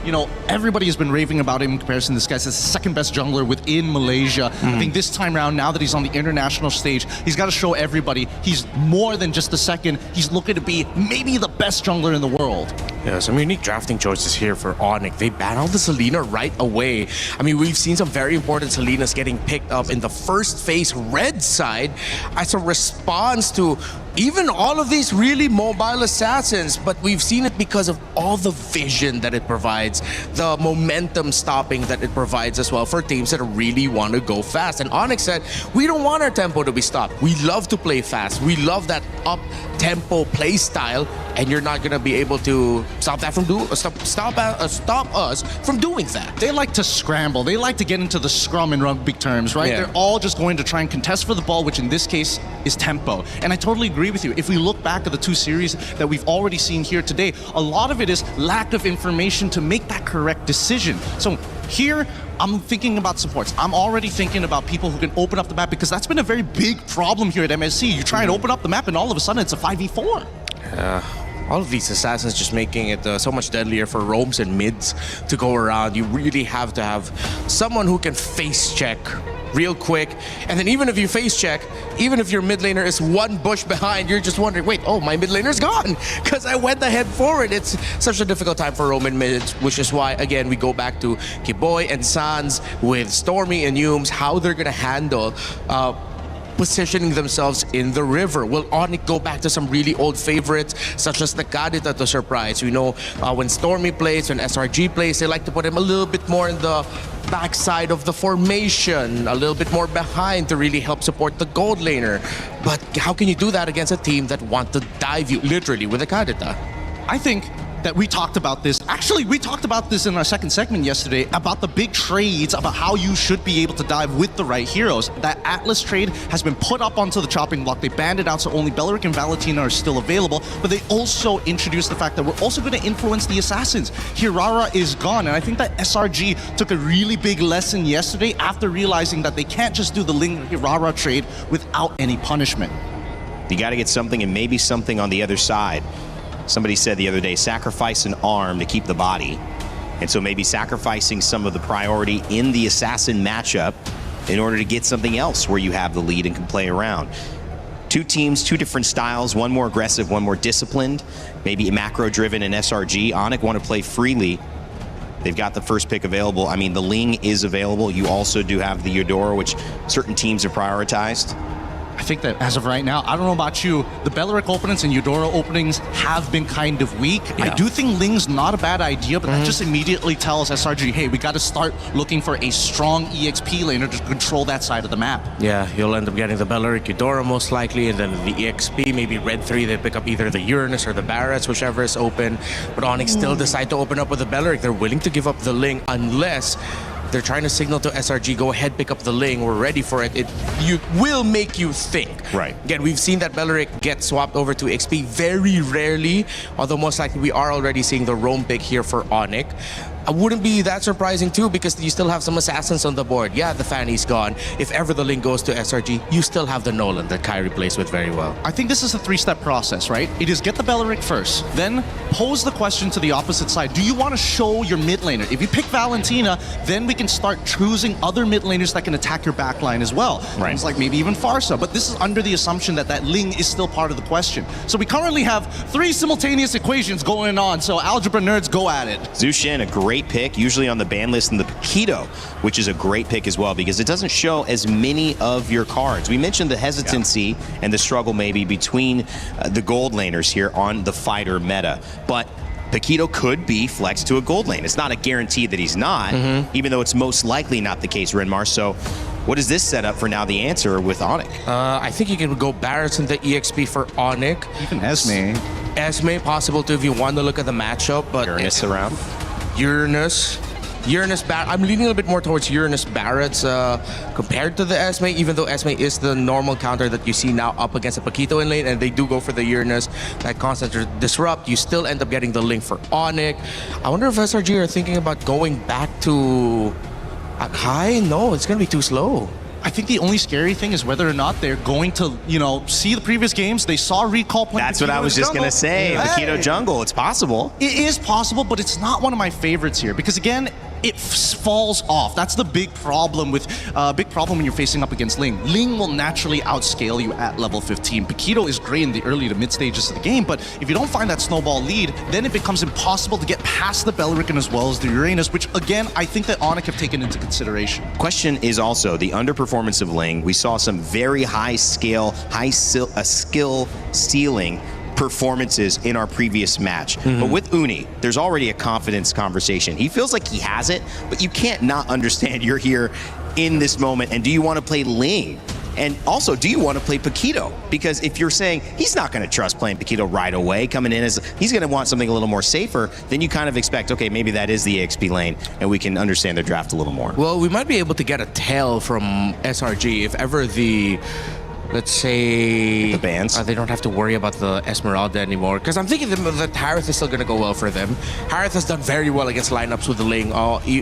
everybody has been raving about him in comparison to this guy. He's the second best jungler within Malaysia. I think this time around, now that he's on the international stage, he's got to show everybody he's more than just the second. He's looking to be maybe the best jungler in the world. Yeah, some unique drafting choices here for Onyx. They battled the Selena right away. I mean, we've seen some very important Selenas getting picked up in the first phase red side as a response to even all of these really mobile assassins, but we've seen it because of all the vision that it provides, the momentum stopping that it provides as well for teams that really want to go fast. And Onyx said, we don't want our tempo to be stopped. We love to play fast. We love that up-tempo play style, and you're not going to be able to stop that from stop us from doing that. They like to scramble. They like to get into the scrum in rugby terms, right? Yeah. They're all just going to try and contest for the ball, which in this case is tempo. And I totally agree with you. If we look back at the two series that we've already seen here today, a lot of it is lack of information to make that correct decision. So here, I'm thinking about supports. I'm already thinking about people who can open up the map, because that's been a very big problem here at MSC. You try and open up the map and all of a sudden it's a 5v4. all of these assassins just making it so much deadlier for roams and mids to go around. You really have to have someone who can face check real quick. And then even if you face check, even if your mid laner is one bush behind, you're just wondering, wait, oh, my mid laner's gone because I went ahead forward. It's such a difficult time for Roman mids, which is why, again, we go back to Kiboy and Sans with Stormy and Yumes, how they're going to handle positioning themselves in the river. Will Onyx go back to some really old favorites, such as the Kadita to surprise? We know when Stormy plays, when SRG plays, they like to put him a little bit more in the backside of the formation, a little bit more behind to really help support the gold laner. But how can you do that against a team that want to dive you literally with a Kadita? I think that we talked about this. Actually, we talked about this in our second segment yesterday about the big trades, about how you should be able to dive with the right heroes. That Atlas trade has been put up onto the chopping block. They banned it out, so only Beleric and Valentina are still available. But they also introduced the fact that we're also going to influence the assassins. Hirara is gone, and I think that SRG took a really big lesson yesterday after realizing that they can't just do the Ling Hirara trade without any punishment. You got to get something, and maybe something on the other side. Somebody said the other day, sacrifice an arm to keep the body. And so maybe sacrificing some of the priority in the assassin matchup in order to get something else where you have the lead and can play around. Two teams, two different styles, one more aggressive, one more disciplined, maybe macro-driven and SRG. Onyx want to play freely. They've got the first pick available. I mean, the Ling is available. You also do have the Eudora, which certain teams have prioritized. I think that as of right now, I don't know about you, the Beleric openings and Eudora openings have been kind of weak. Yeah. I do think Ling's not a bad idea, but that just immediately tells SRG, hey, we got to start looking for a strong EXP laner to control that side of the map. Yeah, you'll end up getting the Beleric Eudora most likely, and then the EXP, maybe Red 3, they pick up either the Uranus or the Barretts, whichever is open. But Onyx still decide to open up with the Beleric. They're willing to give up the Ling unless they're trying to signal to SRG, go ahead, pick up the Ling, we're ready for it. It will make you think. Right. Again, we've seen that Beleric get swapped over to XP very rarely, although most likely we are already seeing the roam pick here for Onyx. I wouldn't be that surprising too, because you still have some assassins on the board. Yeah, the Fanny's gone. If ever the Ling goes to SRG, you still have the Nolan that Kyrie plays with very well. I think this is a three-step process, right? It is get the Beleric first, then pose the question to the opposite side. Do you want to show your mid laner? If you pick Valentina, then we can start choosing other mid laners that can attack your backline as well. Right. Things like maybe even Farsa, but this is under the assumption that that Ling is still part of the question. So we currently have three simultaneous equations going on, so algebra nerds, go at it. Zushin, a great pick, usually on the ban list, and the Paquito, which is a great pick as well, because it doesn't show as many of your cards. We mentioned the hesitancy and the struggle maybe between the gold laners here on the fighter meta, but Paquito could be flexed to a gold lane. It's not a guarantee that he's not, even though it's most likely not the case, Renmar. So what does this set up for now, the answer with Onyx? I think you can go Barretts into EXP for Onyx. Even Esme. Esme, possible too if you want to look at the matchup, but Uranus around. Uranus Barrett. I'm leaning a little bit more towards Uranus Barretts compared to the Esme, even though Esme is the normal counter that you see now up against a Paquito in lane, and they do go for the Uranus, that constant disrupt. You still end up getting the Link for Onyx. I wonder if SRG are thinking about going back to Akai? No, it's going to be too slow. I think the only scary thing is whether or not they're going to, see the previous games. They saw recall playing. That's what I was just going to say. Paquito jungle, it's possible. It is possible, but it's not one of my favorites here because, again, it falls off. That's the big problem with when you're facing up against Ling. Ling will naturally outscale you at level 15. Paquito is great in the early to mid stages of the game, but if you don't find that snowball lead, then it becomes impossible to get past the Beleric as well as the Uranus, which again, I think that Onyx have taken into consideration. Question is also the underperformance of Ling. We saw some very high skill ceiling performances in our previous match. But with Uni, there's already a confidence conversation. He feels like he has it, but you can't not understand you're here in this moment. And do you want to play Ling? And also, do you want to play Paquito? Because if you're saying he's not going to trust playing Paquito right away, coming in as he's going to want something a little more safer, then you kind of expect, okay, maybe that is the EXP lane, and we can understand their draft a little more. Well, we might be able to get a tell from SRG if ever the let's say the bans. They don't have to worry about the Esmeralda anymore. Because I'm thinking that Harith is still going to go well for them. Harith has done very well against lineups with the Ling.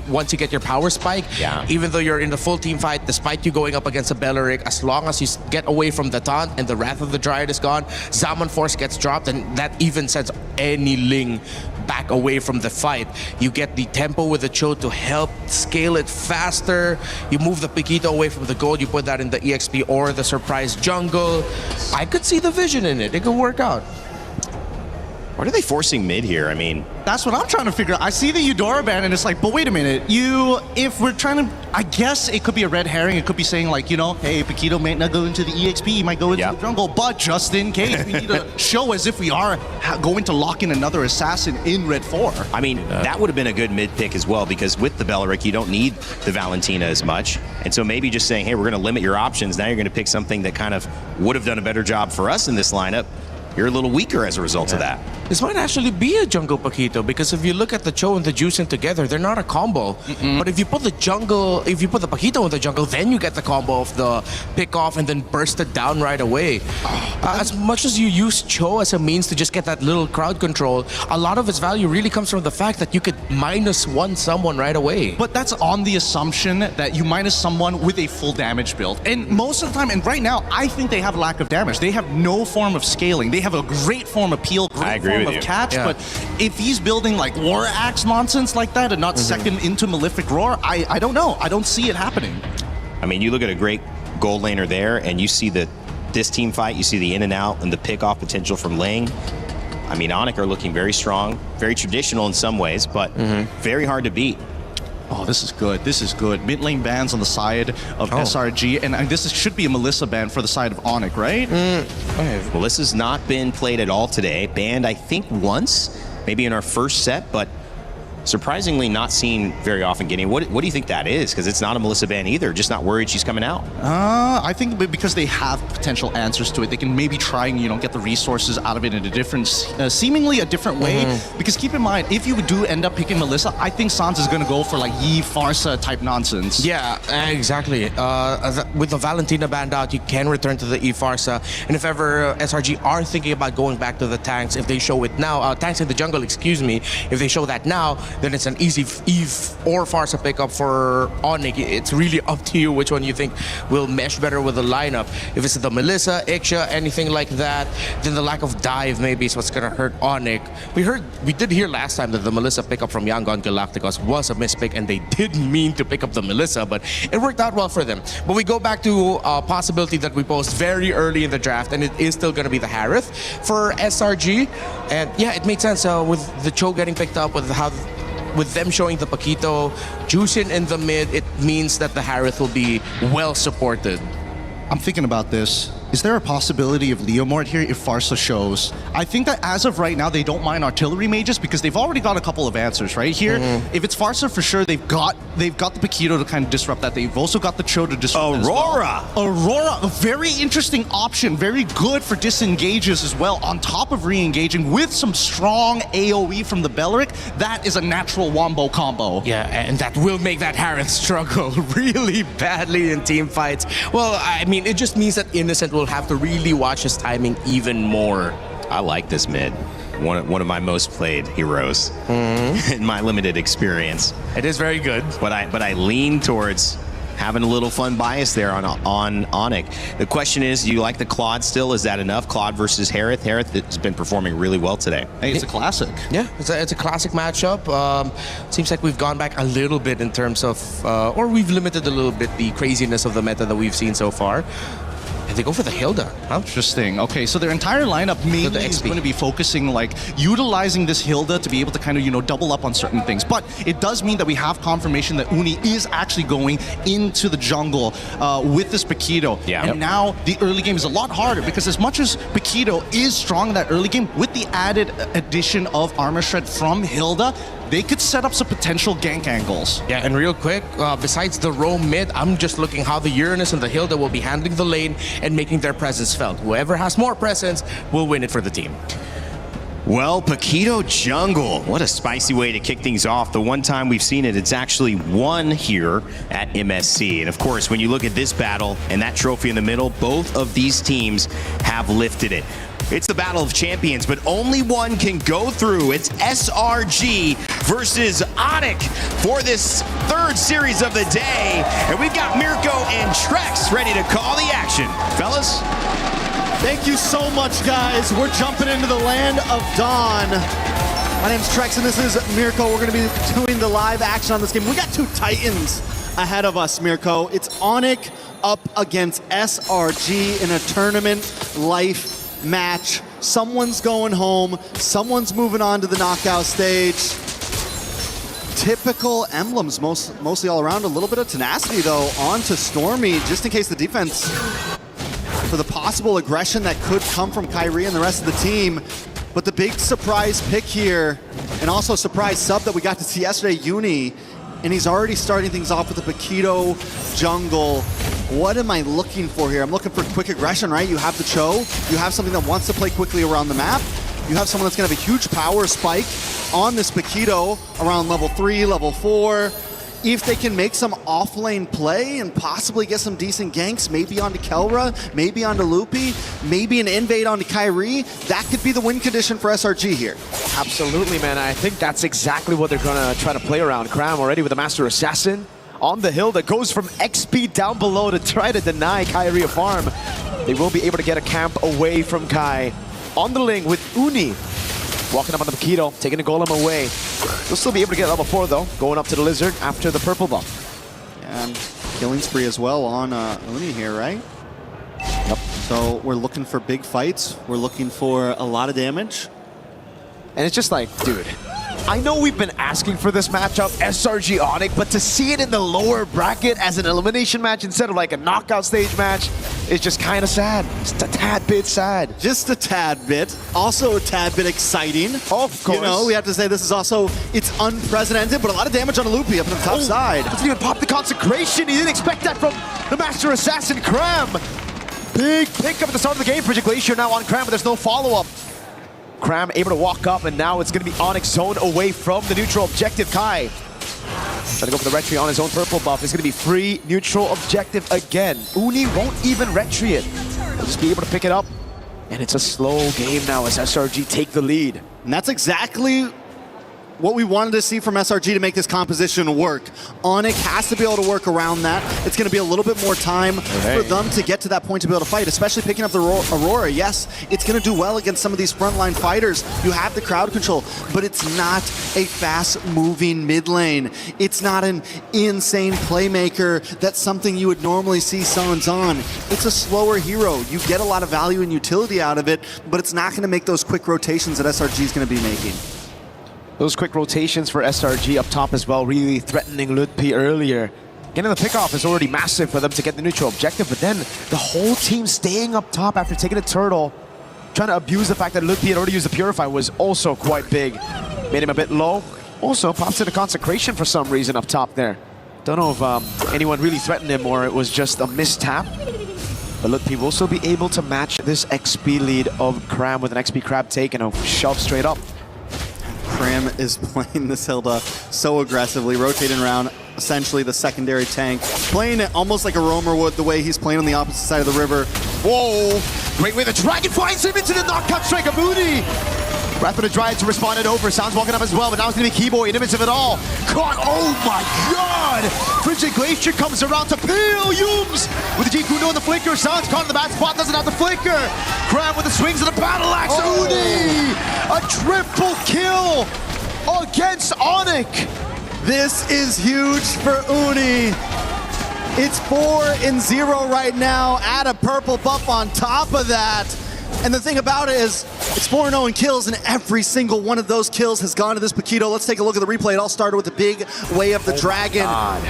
Once you get your power spike, even though you're in the full team fight, despite you going up against a Belleric, as long as you get away from the taunt and the Wrath of the Dryad is gone, Zaman Force gets dropped, and that even sends any Ling back away from the fight. You get the tempo with the Cho to help scale it faster. You move the Piquito away from the gold, you put that in the EXP or the surprise jungle. I could see the vision in it. It could work out. What are they forcing mid here? I mean, that's what I'm trying to figure out. I see the Eudora ban and it's like, but wait a minute. If we're trying to, I guess it could be a red herring. It could be saying like, hey, Paquito might not go into the EXP. He might go into the jungle, but just in case, we need to show as if we are going to lock in another assassin in Red 4. I mean, that would have been a good mid pick as well, because with the Belleric, you don't need the Valentina as much. And so maybe just saying, hey, we're going to limit your options. Now you're going to pick something that kind of would have done a better job for us in this lineup. You're a little weaker as a result of that. This might actually be a jungle Paquito, because if you look at the Cho and the Juicing together, they're not a combo. But if you put the Paquito in the jungle, then you get the combo of the pick off and then burst it down right away. As much as you use Cho as a means to just get that little crowd control, a lot of its value really comes from the fact that you could -1 someone right away. But that's on the assumption that you minus someone with a full damage build. And most of the time, and right now, I think they have a lack of damage. They have no form of scaling. They have a great form of peel, great form of catch, but if he's building like War Axe nonsense like that and not second into Malefic Roar, I don't know. I don't see it happening. I mean, you look at a great gold laner there, and you see this team fight, you see the in and out and the pick-off potential from Ling. I mean, Onyx are looking very strong, very traditional in some ways, but very hard to beat. Oh, this is good. This is good. Mid lane bans on the side of SRG, and should be a Melissa ban for the side of Onyx, right? Melissa's not been played at all today. Banned, I think, once, maybe in our first set, but surprisingly not seen very often getting. What do you think that is? Because it's not a Melissa ban either. Just not worried she's coming out. I think because they have potential answers to it, they can maybe try and get the resources out of it in a different, seemingly a different way. Because keep in mind, if you do end up picking Melissa, I think Sans is going to go for like Yi Farsa type nonsense. Yeah, exactly. With the Valentina banned out, you can return to the E Farsa. And if ever SRG are thinking about going back to the tanks, if they show it now, tanks in the jungle, excuse me, if they show that now, then it's an easy Eve or Farsa pickup for Onyx. It's really up to you which one you think will mesh better with the lineup. If it's the Melissa, Ixia, anything like that, then the lack of dive maybe is what's gonna hurt Onyx. We did hear last time that the Melissa pickup from Yangon Galacticos was a mispick, and they didn't mean to pick up the Melissa, but it worked out well for them. But we go back to a possibility that we posed very early in the draft, and it is still gonna be the Harith for SRG. And yeah, it made sense with the Cho getting picked up, with them showing the Paquito, Juicing in the mid, it means that the Harith will be well supported. I'm thinking about this. Is there a possibility of Leomord here if Farsa shows? I think that as of right now, they don't mind artillery mages because they've already got a couple of answers right here. If it's Farsa, for sure, they've got the Paquito to kind of disrupt that. They've also got the Cho to disrupt Aurora! As well. Aurora, a very interesting option. Very good for disengages as well, on top of re-engaging with some strong AoE from the Belleric. That is a natural wombo combo. Yeah, and that will make that Harith struggle really badly in team fights. Well, I mean, it just means that Innocent will have to really watch his timing even more. I like this mid. One of my most played heroes in my limited experience. It is very good. But I lean towards having a little fun bias there on Onyx. The question is, do you like the Claude still? Is that enough? Claude versus Harith. Harith has been performing really well today. Hey, it's a classic. Yeah, it's a classic matchup. Seems like we've gone back a little bit in terms of, or we've limited a little bit the craziness of the meta that we've seen so far. And they go for the Hilda. Interesting. Okay, so their entire lineup mainly is going to be focusing, like, utilizing this Hilda to be able to kind of, double up on certain things. But it does mean that we have confirmation that Uni is actually going into the jungle with this Paquito. Yeah. And now the early game is a lot harder because as much as Paquito is strong in that early game, with the added addition of Armor Shred from Hilda, they could set up some potential gank angles. Yeah, and real quick, besides the roam mid, I'm just looking how the Uranus and the Hilda will be handling the lane and making their presence felt. Whoever has more presence will win it for the team. Well, Paquito Jungle, what a spicy way to kick things off. The one time we've seen it, it's actually won here at MSC. And of course, when you look at this battle and that trophy in the middle, both of these teams have lifted it. It's the Battle of Champions, but only one can go through. It's SRG versus Onyx for this third series of the day. And we've got Mirko and Trex ready to call the action. Fellas? Thank you so much, guys. We're jumping into the land of Dawn. My name's Trex, and this is Mirko. We're going to be doing the live action on this game. We got two Titans ahead of us, Mirko. It's Onyx up against SRG in a tournament life match. Someone's going home. Someone's moving on to the knockout stage. Typical emblems, mostly all around. A little bit of tenacity, though, on to Stormy, just in case the defense for the possible aggression that could come from Kyrie and the rest of the team. But the big surprise pick here, and also surprise sub that we got to see yesterday, Uni, and he's already starting things off with the Paquito Jungle. What am I looking for here? I'm looking for quick aggression, right? You have the Cho, you have something that wants to play quickly around the map, you have someone that's gonna have a huge power spike on this Paquito around level 3, level 4. If they can make some off-lane play and possibly get some decent ganks, maybe onto Kelra, maybe onto Loopy, maybe an invade onto Kyrie, that could be the win condition for SRG here. Absolutely, man. I think that's exactly what they're gonna try to play around. Cram already with the Master Assassin on the hill that goes from XP down below to try to deny Kyrie a farm. They will be able to get a camp away from Kai. On the link with Uni. Walking up on the Paquito, taking the golem away. They'll still be able to get level 4 though, going up to the Lizard after the purple buff. And killing spree as well on Uni here, right? Yep. So we're looking for big fights. We're looking for a lot of damage. And it's just like, dude, I know we've been asking for this matchup, SRG Onyx, but to see it in the lower bracket as an elimination match instead of like a knockout stage match is just kind of sad. Just a tad bit sad. Just a tad bit. Also a tad bit exciting. Of course. You know, we have to say this is also, it's unprecedented, but a lot of damage on a Loopy up on the top side. Doesn't even pop the consecration. He didn't expect that from the Master Assassin, Cram. Big pick up at the start of the game for Glacier now on Cram, but there's no follow-up. Cram able to walk up, and now it's going to be Onyx zone away from the neutral objective. Kai trying to go for the retry on his own purple buff. It's going to be free neutral objective again. Uni won't even retry it. He'll just be able to pick it up. And it's a slow game now as SRG take the lead. And that's exactly what we wanted to see from SRG to make this composition work. Onyx has to be able to work around that. It's going to be a little bit more time for them to get to that point to be able to fight, especially picking up the Aurora. Yes, it's going to do well against some of these frontline fighters. You have the crowd control, but it's not a fast-moving mid lane. It's not an insane playmaker. That's something you would normally see Suns on. It's a slower hero. You get a lot of value and utility out of it, but it's not going to make those quick rotations that SRG is going to be making. Those quick rotations for SRG up top as well, really threatening Ludpi earlier. Getting the pickoff is already massive for them to get the neutral objective, but then the whole team staying up top after taking a turtle, trying to abuse the fact that Ludpi had already used the Purify was also quite big. Made him a bit low. Also pops to the consecration for some reason up top there. Don't know if anyone really threatened him or it was just a mistap. But Ludpi will still be able to match this XP lead of Cram with an XP crab take and a shove straight up. Cram is playing this Hilda so aggressively, rotating around essentially the secondary tank, playing it almost like a roamer would the way he's playing on the opposite side of the river. Whoa! Great way the Dragon finds him into the knockout strike of Moody! Wrath of the Dryad to respond it over. Sounds walking up as well, but now it's going to be Keyboy in the midst of it all. Caught, oh my god! Frigid Glacier comes around to peel Yums with the G-Kundo and the flicker. Sounds caught in the bad spot, doesn't have the flicker. Cram with the swings of the battle axe. Uni! A triple kill against Onyx. This is huge for Uni. It's 4-0 right now. Add a purple buff on top of that. And the thing about it is, it's 4-0 in kills, and every single one of those kills has gone to this Paquito. Let's take a look at the replay. It all started with the big way of the dragon.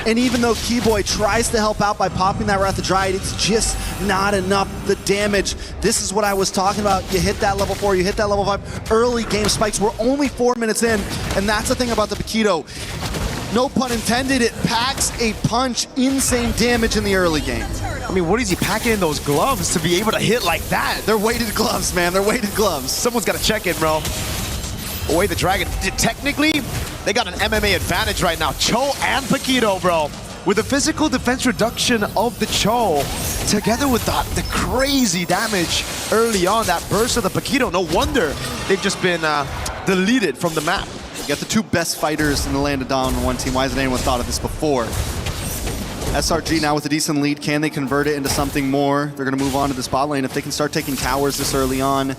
And even though Keyboy tries to help out by popping that Wrath of Dryad, it's just not enough. The damage, this is what I was talking about. You hit that level 4, you hit that level 5. Early game spikes. We're only 4 minutes in, and that's the thing about the Paquito. No pun intended, it packs a punch. Insane damage in the early game. I mean, what is he packing in those gloves to be able to hit like that? They're weighted gloves, man. They're weighted gloves. Someone's got to check it, bro. Away the Dragon. Technically, they got an MMA advantage right now. Cho and Paquito, bro. With the physical defense reduction of the Cho, together with the crazy damage early on, that burst of the Paquito, no wonder they've just been deleted from the map. You got the two best fighters in the land of Dawn on one team. Why hasn't anyone thought of this before? SRG now with a decent lead. Can they convert it into something more? They're going to move on to the spot lane. If they can start taking towers this early on,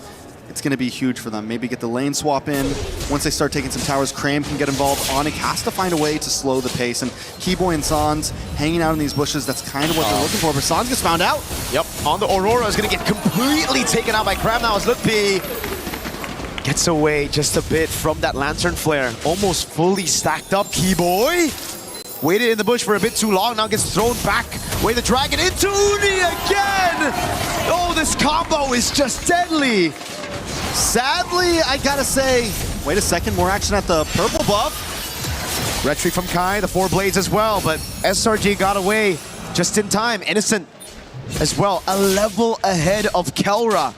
it's going to be huge for them. Maybe get the lane swap in. Once they start taking some towers, Cram can get involved. Onyx has to find a way to slow the pace. And Keyboy and Sans hanging out in these bushes, that's kind of what they're looking for. But Sans gets found out. Yep, on the Aurora is going to get completely taken out by Cram now as Lutpi gets away just a bit from that Lantern Flare. Almost fully stacked up. Keyboy waited in the bush for a bit too long, now gets thrown back. Way the Dragon into Uni again! Oh, this combo is just deadly! Sadly, I gotta say, wait a second, more action at the purple buff. Retry from Kai, the 4 blades as well, but SRG got away just in time. Innocent as well, a level ahead of Kelra.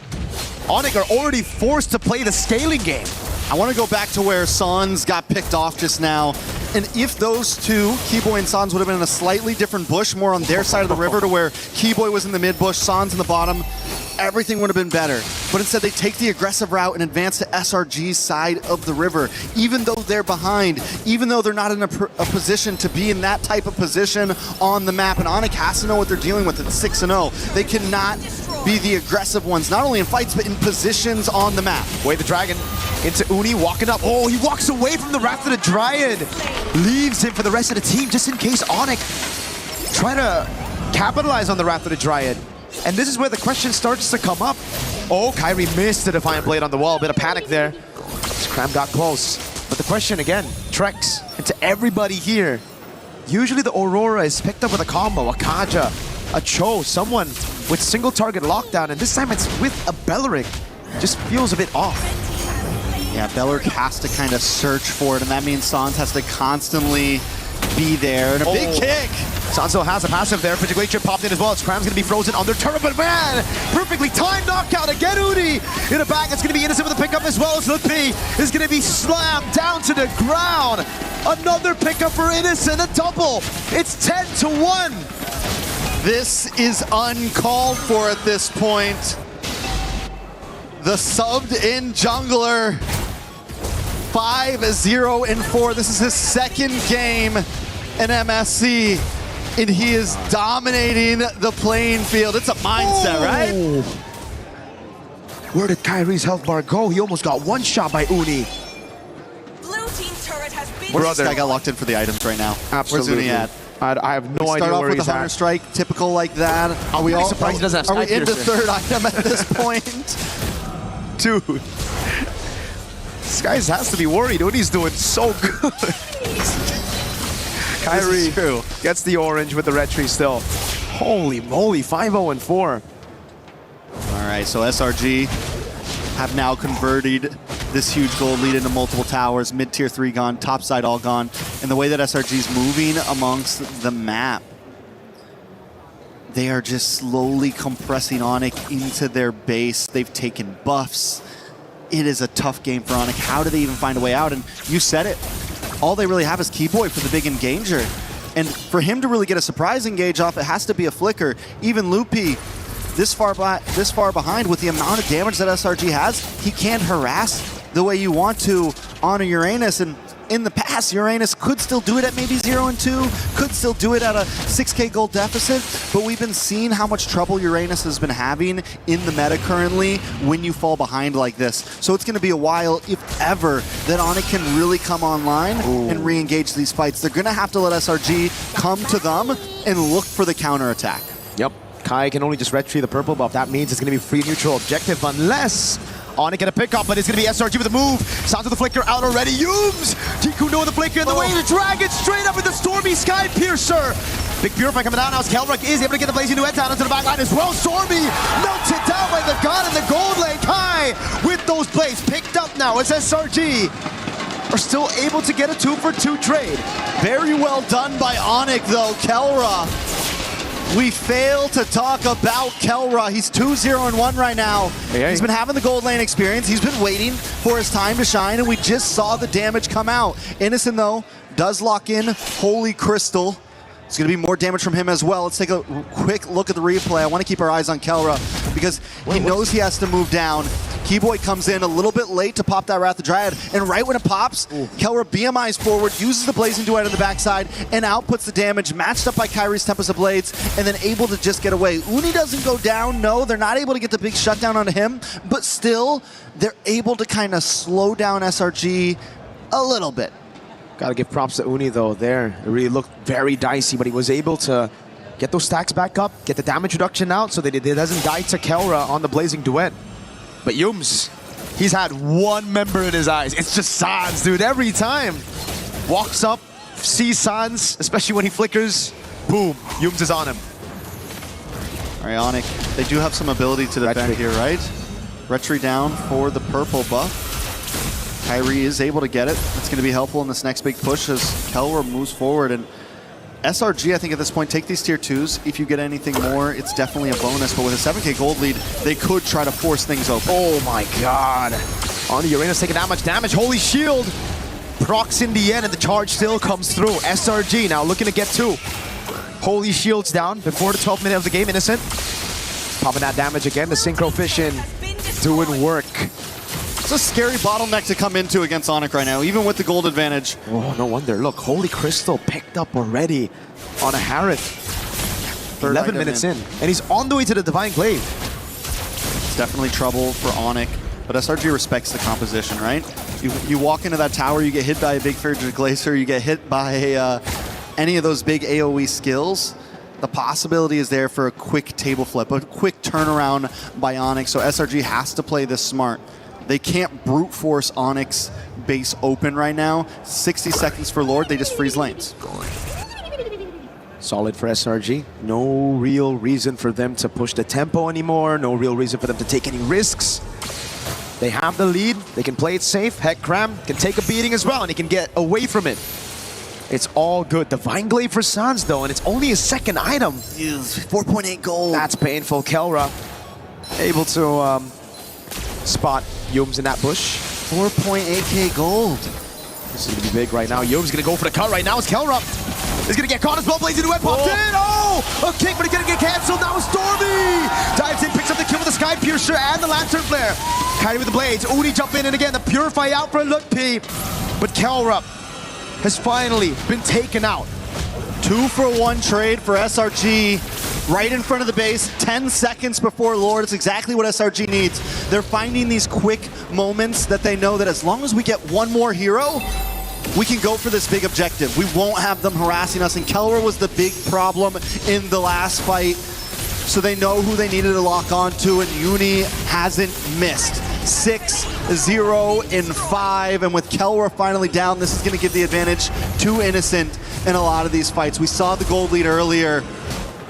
Onyx are already forced to play the scaling game. I want to go back to where Sans got picked off just now. And if those two, Keyboy and Sans, would have been in a slightly different bush, more on their side of the river to where Keyboy was in the mid bush, Sans in the bottom, everything would have been better. But instead they take the aggressive route and advance to SRG's side of the river. Even though they're behind, even though they're not in a position to be in that type of position on the map. And Onyx has to know what they're dealing with at 6-0. They cannot be the aggressive ones, not only in fights, but in positions on the map. Way the Dragon into Uni, walking up. Oh, he walks away from the Wrath of the Dryad. Leaves him for the rest of the team, just in case Onyx try to capitalize on the Wrath of the Dryad. And this is where the question starts to come up. Oh, Kyrie missed the Defiant Blade on the wall. A bit of panic there. Cram got close. But the question again, Trex, and to everybody here, usually the Aurora is picked up with a combo, a Kaja, a Cho, someone with single target lockdown, and this time it's with a Belleric. Just feels a bit off. Yeah, Belleric has to kind of search for it, and that means Sans has to constantly be there. And a big kick! Sanso has a passive there. Glacier popped in as well. Cram's gonna be frozen on their turret, but man, perfectly timed knockout again. Uni in a bag. It's gonna be Innocent with a pickup as well as Lutpi is gonna be slammed down to the ground. Another pickup for Innocent, a double. It's 10-1. This is uncalled for at this point. The subbed in jungler, 5-0-4. This is his second game in MSC, and he is dominating the playing field. It's a mindset, right? Where did Kyrie's health bar go? He almost got one shot by Uni. Blue team turret has been. Where's this guy got locked in for the items right now? Absolutely. Where's Uni at? I have no idea where he's at. Start off with the Hunter Strike, typical like that. Are we all surprised he doesn't have Are we into Pearson. third item at this point? Dude, this guy has to be worried. Uni's doing so good. Kyrie gets the orange with the red tree still. Holy moly, 5-0-4. All right, so SRG have now converted this huge gold lead into multiple towers. Mid-tier 3 gone, top side all gone. And the way that SRG is moving amongst the map, they are just slowly compressing Onyx into their base. They've taken buffs. It is a tough game for Onyx. How do they even find a way out? And you said it. All they really have is Keyboy for the big engager. And for him to really get a surprise engage off, it has to be a flicker. Even Lutpi, this far behind, with the amount of damage that SRG has, he can't harass the way you want to on a Uranus. And in the past, Uranus could still do it at maybe 0-2, could still do it at a 6k gold deficit, but we've been seeing how much trouble Uranus has been having in the meta currently when you fall behind like this. So it's going to be a while, if ever, that Onyx can really come online and re-engage these fights. They're going to have to let SRG come to them and look for the counterattack. Yep, Kai can only just retrieve the purple buff. That means it's going to be free neutral objective unless Onyx get a pickup, but it's going to be SRG with a move. Sounds of the flicker out already. Yooms! Tikuno with the flicker in the way. The Dragon straight up with the Stormy Sky Piercer. Big Purify coming down now as Kelrock is able to get the Blazing Duet down into the back line as well. Stormy melted down by the god in the gold lane. Kai with those blades picked up now as SRG are still able to get a 2-for-2 trade. Very well done by Onyx though. Kelra We fail to talk about Kelra. He's 2-0-1 right now. He's been having the gold lane experience. He's been waiting for his time to shine, and we just saw the damage come out. Innocent, though, does lock in Holy Crystal. It's going to be more damage from him as well. Let's take a quick look at the replay. I want to keep our eyes on Kelra because he knows he has to move down. Keyboy comes in a little bit late to pop that Wrath of Dryad, and right when it pops, Kelra BMIs forward, uses the Blazing Duet on the backside, and outputs the damage, matched up by Kyrie's Tempest of Blades, and then able to just get away. Uni doesn't go down, no, they're not able to get the big shutdown onto him, but still, they're able to kind of slow down SRG a little bit. Gotta give props to Uni though there. It really looked very dicey, but he was able to get those stacks back up, get the damage reduction out so that it doesn't die to Kelra on the Blazing Duet. But Yums, he's had one member in his eyes. It's just Sans, dude, every time. Walks up, sees Sans, especially when he flickers, boom, Yums is on him. All right, Onyx, they do have some ability to defend here, right? Retry down for the purple buff. Kyrie is able to get it. That's going to be helpful in this next big push as Kelra moves forward. And SRG, I think at this point, take these tier 2s. If you get anything more, it's definitely a bonus. But with a 7k gold lead, they could try to force things open. Oh my god. On the Uranus taking that much damage. Holy Shield procs in the end, and the charge still comes through. SRG now looking to get 2. Holy Shield's down before the 12th minute of the game. Innocent popping that damage again. The Synchro Fission doing work. It's a scary bottleneck to come into against Onyx right now, even with the gold advantage. Oh, no wonder. Look, Holy Crystal picked up already on a Harith. 11 minutes in. And he's on the way to the Divine Glaive. It's definitely trouble for Onyx, but SRG respects the composition, right? You walk into that tower, you get hit by a big Frigid Glacier, you get hit by any of those big AoE skills. The possibility is there for a quick table flip, a quick turnaround by Onyx, so SRG has to play this smart. They can't brute force Onyx base open right now. 60 seconds for Lord, they just freeze lanes. Solid for SRG. No real reason for them to push the tempo anymore. No real reason for them to take any risks. They have the lead. They can play it safe. Heck, Cram can take a beating as well, and he can get away from it. It's all good. Divine Glaive for Sans, though, and it's only his second item. 4.8 gold. That's painful. Kelra able to spot Yums in that bush. 4.8k gold. This is going to be big right now. Yums going to go for the cut right now. It's Kelra. He's going to get caught as well. Blazing Duet popped in. Oh! A kick, but he's going to get canceled. Now it's Stormy. Dives in, picks up the kill with the Sky Piercer and the Lantern Flare. Kyrie with the blades. Uni jump in, and again, the Purify out for Lutpi. But Kelra has finally been taken out. 2-for-1 trade for SRG. Right in front of the base, 10 seconds before Lord. It's exactly what SRG needs. They're finding these quick moments that they know that as long as we get one more hero, we can go for this big objective. We won't have them harassing us, and Kelra was the big problem in the last fight. So they know who they needed to lock onto, and Uni hasn't missed. 6-0-5, and with Kelra finally down, this is going to give the advantage to Innocent in a lot of these fights. We saw the gold lead earlier.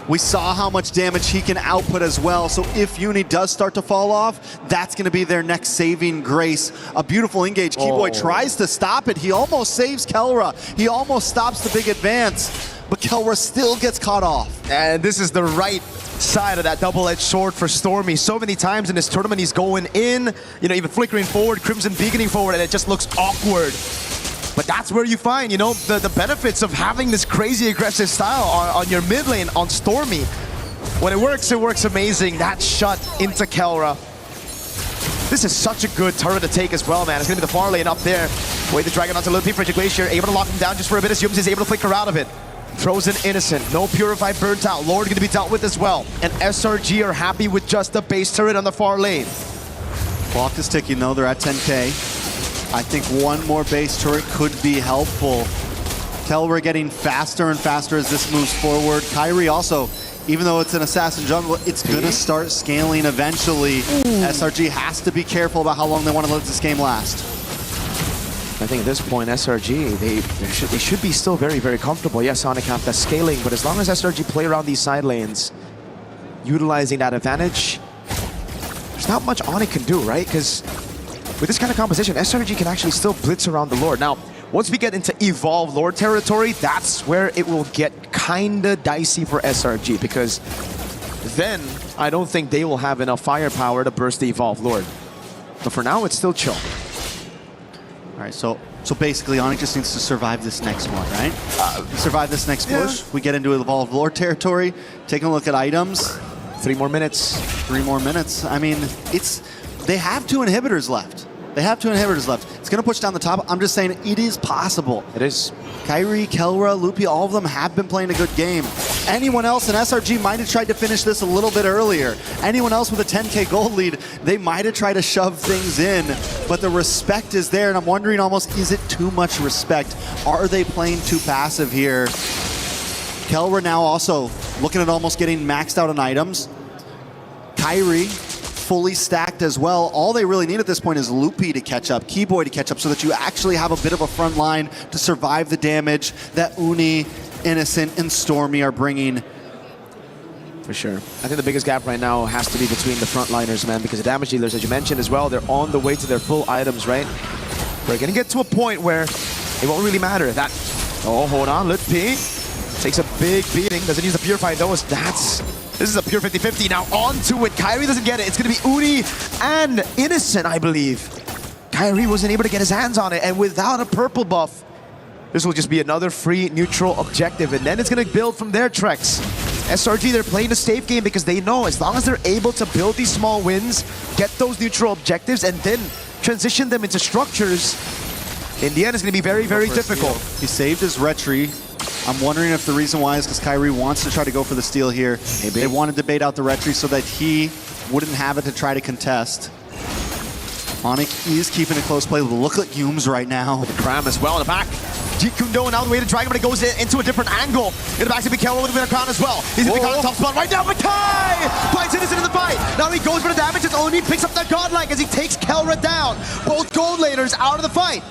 We saw how much damage he can output as well. So if Uni does start to fall off, that's going to be their next saving grace. A beautiful engage. Keyboy tries to stop it. He almost saves Kelra. He almost stops the big advance, but Kelra still gets caught off. And this is the right side of that double-edged sword for Stormy. So many times in this tournament, he's going in, even flickering forward, Crimson beaconing forward, and it just looks awkward. But that's where you find, the benefits of having this crazy aggressive style on your mid lane on Stormy. When it works amazing. That shot into Kelra. This is such a good turret to take as well, man. It's going to be the far lane up there. Wait the dragon onto Lutpi, Frigid Glacier, able to lock him down just for a bit as Yums is able to flicker out of it. Frozen Innocent, no Purify burnt out. Lord going to be dealt with as well. And SRG are happy with just the base turret on the far lane. Clock is ticking though, they're at 10k. I think one more base turret could be helpful. Kelra getting faster and faster as this moves forward. Kyrie also, even though it's an assassin jungle, it's gonna start scaling eventually. SRG has to be careful about how long they want to let this game last. I think at this point, SRG, they should be still very, very comfortable. Yes, Sonic have that scaling, but as long as SRG play around these side lanes, utilizing that advantage, there's not much Onyx can do, right? Because with this kind of composition, SRG can actually still blitz around the Lord. Now, once we get into Evolve Lord territory, that's where it will get kinda dicey for SRG, because then I don't think they will have enough firepower to burst the Evolved Lord. But for now, it's still chill. All right, so basically, Onyx just needs to survive this next one, right? Survive this next push. We get into Evolved Lord territory. Taking a look at items. 3 more minutes. 3 more minutes. I mean, they have 2 inhibitors left. They have 2 inhibitors left. It's going to push down the top. I'm just saying it is possible. It is. Kairi, Kelra, Loopy, all of them have been playing a good game. Anyone else in SRG might have tried to finish this a little bit earlier. Anyone else with a 10K gold lead, they might have tried to shove things in, but the respect is there, and I'm wondering almost, is it too much respect? Are they playing too passive here? Kelra now also looking at almost getting maxed out on items. Kairi, fully stacked as well. All they really need at this point is Loopy to catch up, Keyboy to catch up, so that you actually have a bit of a front line to survive the damage that Uni, Innocent, and Stormy are bringing. For sure. I think the biggest gap right now has to be between the frontliners, man, because the damage dealers, as you mentioned as well, they're on the way to their full items, right? We're going to get to a point where it won't really matter. Oh, hold on. Lutpi takes a big beating. Doesn't use the Purify, though. This is a pure 50-50. Now onto it. Kairi doesn't get it. It's going to be Uni and Innocent, I believe. Kairi wasn't able to get his hands on it, and without a purple buff, this will just be another free neutral objective, and then it's going to build from there, Trex. SRG, they're playing a safe game because they know as long as they're able to build these small wins, get those neutral objectives, and then transition them into structures, in the end it's going to be very, very difficult. He saved his retry. I'm wondering if the reason why is because Kairi wants to try to go for the steal here. Maybe. They wanted to bait out the retry so that he wouldn't have it to try to contest. Onyx is keeping a close play. Look at Yumes right now. Cram as well in the back. Jeet Kune Do now the way to drag him, but it goes into a different angle. In the back to Mikael with a crown as well. He's in the top spot right now. Makai finds Innocent in the fight. Now he goes for the damage. It's only picks up that godlike as he takes Kelra down. Both gold laners out of the fight.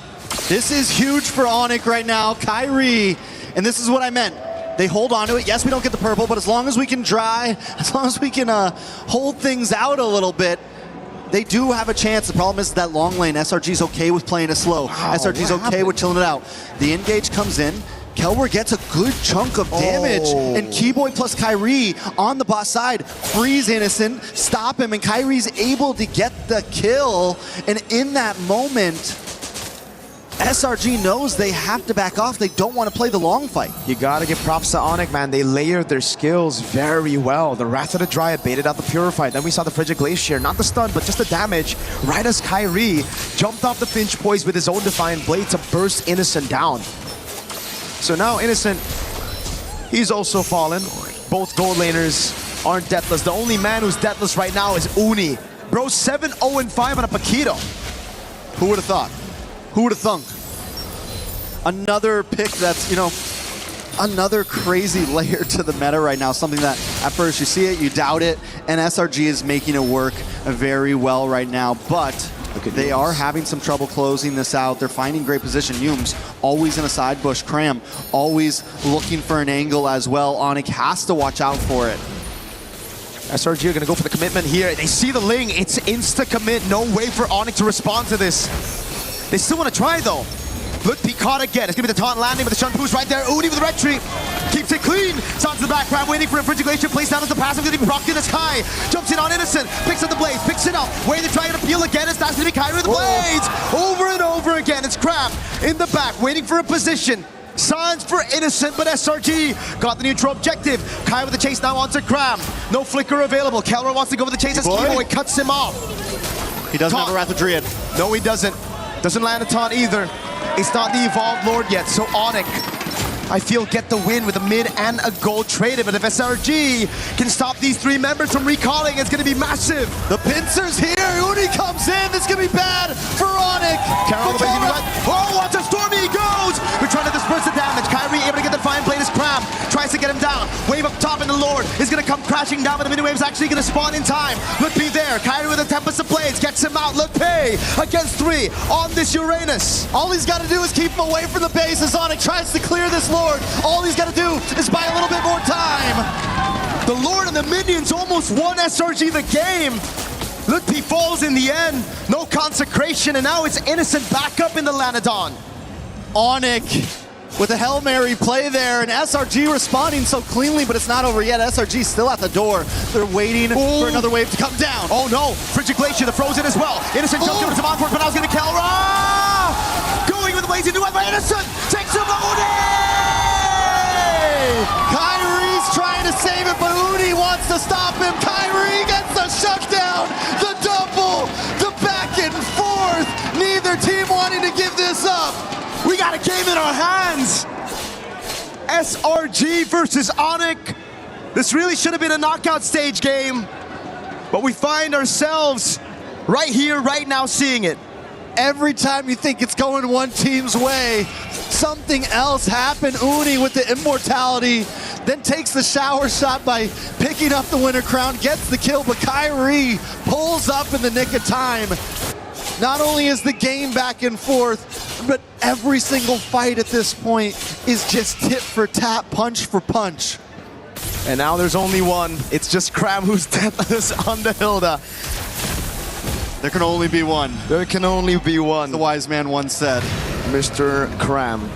This is huge for Onyx right now. Kairi, and this is what I meant. They hold on to it. Yes, we don't get the purple, but as long as we can as long as we can hold things out a little bit, they do have a chance. The problem is that long lane, SRG's okay with playing it slow. Wow, SRG's okay with chilling it out. The engage comes in. Kelwer gets a good chunk of damage, and Keyboy plus Kairi on the bot side freeze Innocent, stop him, and Kairi's able to get the kill. And in that moment, SRG knows they have to back off. They don't want to play the long fight. You gotta give props to Onyx, man. They layered their skills very well. The Wrath of the Dryad baited out the Purify. Then we saw the Frigid Glacier. Not the stun, but just the damage. Right as Kairi jumped off the Finch Poise with his own Defiant Blade to burst Innocent down. So now Innocent, he's also fallen. Both gold laners aren't deathless. The only man who's deathless right now is Uni. Bro, 7-0-5 on a Paquito. Who would have thought? Who would have thunk? Another pick that's, you know, another crazy layer to the meta right now. Something that at first you see it, you doubt it, and SRG is making it work very well right now. But they are having some trouble closing this out. They're finding great position. Yumes always in a side bush. Cram always looking for an angle as well. Onyx has to watch out for it. SRG are going to go for the commitment here. They see the Ling. It's insta-commit. No way for Onyx to respond to this. They still want to try, though. Look, caught again. It's going to be the taunt landing with the Shun Poo's right there. Uni with the red tree. Keeps it clean. Sounds to the background, waiting for a Frigid Glacier. Plays down as the passive. Going to be procced in the sky. Jumps in on Innocent. Picks up the blades. Picks it up. Waiting to try and appeal again. It's that's going to be Kairi with the blades. Over and over again. It's Crab in the back, waiting for a position. Signs for Innocent, but SRG got the neutral objective. Kai with the chase now onto Cram. No flicker available. Kelra wants to go with the chase as Keyboy cuts him off. He doesn't have a Wrath of Dryad. No, he doesn't. Doesn't land a taunt either. It's not the Evolved Lord yet, so Onyx, I feel, get the win with a mid and a gold traded. But if SRG can stop these 3 members from recalling, it's going to be massive. The pincer's here. Uni comes in. This is going to be bad for Onyx. Oh, watch a Stormy he goes. We're trying to disperse the damage. Kairi able to get the Defiant Blade as Cram tries to get him down. Wave up top, and the Lord is going to come crashing down, but the mini wave's actually going to spawn in time. Lutpi there. Kairi with a Tempest of Blades gets him out. Lutpi against 3 on this Uranus. All he's got to do is keep him away from the base as Onyx tries to clear this Lord. All he's got to do is buy a little bit more time. The Lord and the minions almost won SRG the game. Lutpi falls in the end. No consecration, and now it's Innocent back up in the Lanadon. Onyx with a Hail Mary play there, and SRG responding so cleanly, but it's not over yet. SRG still at the door. They're waiting for another wave to come down. Oh no, Frigid Glacier, the frozen as well. Innocent jumps over to Monfort, but now it's going to Kelra! Going with the lazy duet by Innocent! Takes him Kyrie's trying to save it, but Uni wants to stop him. Kyrie gets the shutdown, the double, the back and forth. Neither team wanting to give this up. We got a game in our hands. SRG versus Onyx. This really should have been a knockout stage game, but we find ourselves right here, right now, seeing it. Every time you think it's going one team's way, something else happened. Uni with the immortality, then takes the shower shot by picking up the winner crown, gets the kill, but Kyrie pulls up in the nick of time. Not only is the game back and forth, but every single fight at this point is just tit for tat, punch for punch. And now there's only one. It's just Cram who's deathless on the Hilda. There can only be one. There can only be one. The wise man once said. Mr. Cram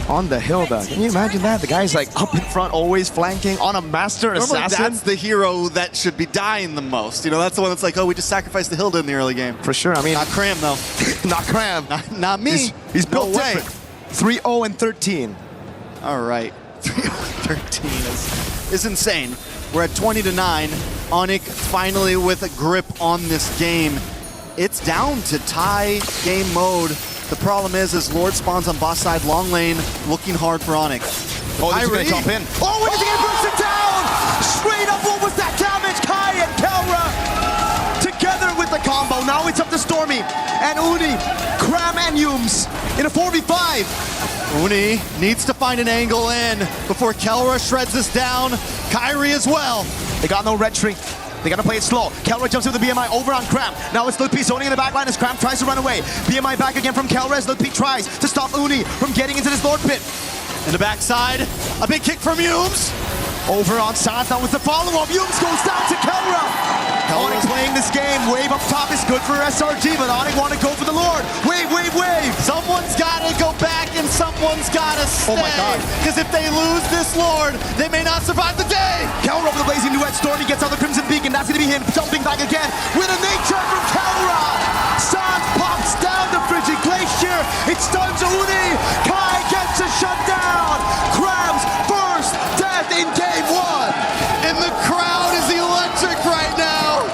on the Hilda. Can you imagine that? The guy's like up in front, always flanking on a master assassin. That's the hero that should be dying the most. You know, that's the one that's like, oh, we just sacrificed the Hilda in the early game. For sure. I mean, not Cram though. Not Cram. Not me. He's built no way. different. 3-0 and 13. All right. 3-0 and 13 is insane. We're at 20-9. Onyx finally with a grip on this game. It's down to tie game mode. The problem is Lord spawns on boss side, long lane, looking hard for Onyx. Oh, this is going to jump in. Oh, when is he going to burst it down? Straight up, what was that damage? Kai and Kelra together with the combo. Now it's up to Stormy and Uni. Cram and Yums in a 4v5. Uni needs to find an angle in before Kelra shreds this down. Kyrie as well. They got no red tree. They gotta play it slow. Kelra jumps with the BMI over on Cram. Now it's Lil P zoning in the backline as Cram tries to run away. BMI back again from Kelra as Lil P tries to stop Uni from getting into this Lord pit. In the backside, a big kick from Yums. Over on Sanz, now with the follow-up. Yums goes down to Kelra. Onyx playing this game. Wave up top is good for SRG, but Onyx want to go for the Lord. Wave, wave, wave. Someone's got to go back and someone's got to stay. Oh my God. Because if they lose this Lord, they may not survive the day. Kelra over the blazing duet. Stormy gets out the Crimson Beacon. That's going to be him jumping back again with a nature from Kelra. Sanz pops down the Frigid Glacier. It stuns Uni. Kai gets a shutdown. Cram's first death in game one. And the crowd is electric right now.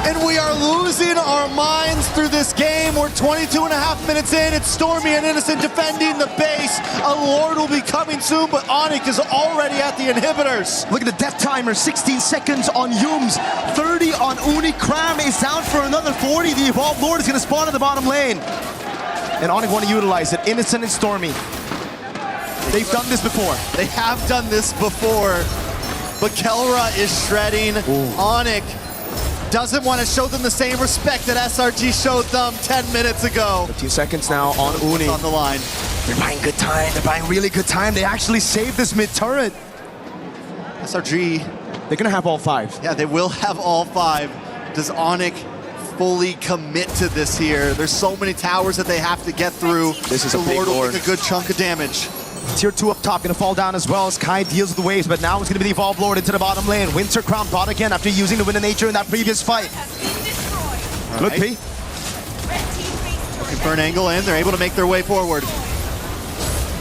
And we are losing our minds through this game. We're 22.5 minutes in. It's Stormy and Innocent defending the base. A Lord will be coming soon, but Onyx is already at the inhibitors. Look at the death timer, 16 seconds on Yums, 30 on Uni. Cram is down for another 40. The Evolved Lord is going to spawn in the bottom lane. And Onyx want to utilize it. Innocent and Stormy. They've done this before. They have done this before. But Kelra is shredding. Onyx doesn't want to show them the same respect that SRG showed them 10 minutes ago. 15 seconds now on Uni. On the line. They're buying good time. They're buying really good time. They actually saved this mid turret. SRG. They're going to have all 5. Yeah, they will have all 5. Does Onyx fully commit to this here? There's so many towers that they have to get through. This is the a big Lord will Lord. take a good chunk of damage. Tier 2 up top, gonna fall down as well as Kai deals with the waves, but now it's gonna be the Evolved Lord into the bottom lane. Winter Crown bot again after using the Wind of Nature in that previous fight. Good P. Looking for an angle in, they're able to make their way forward.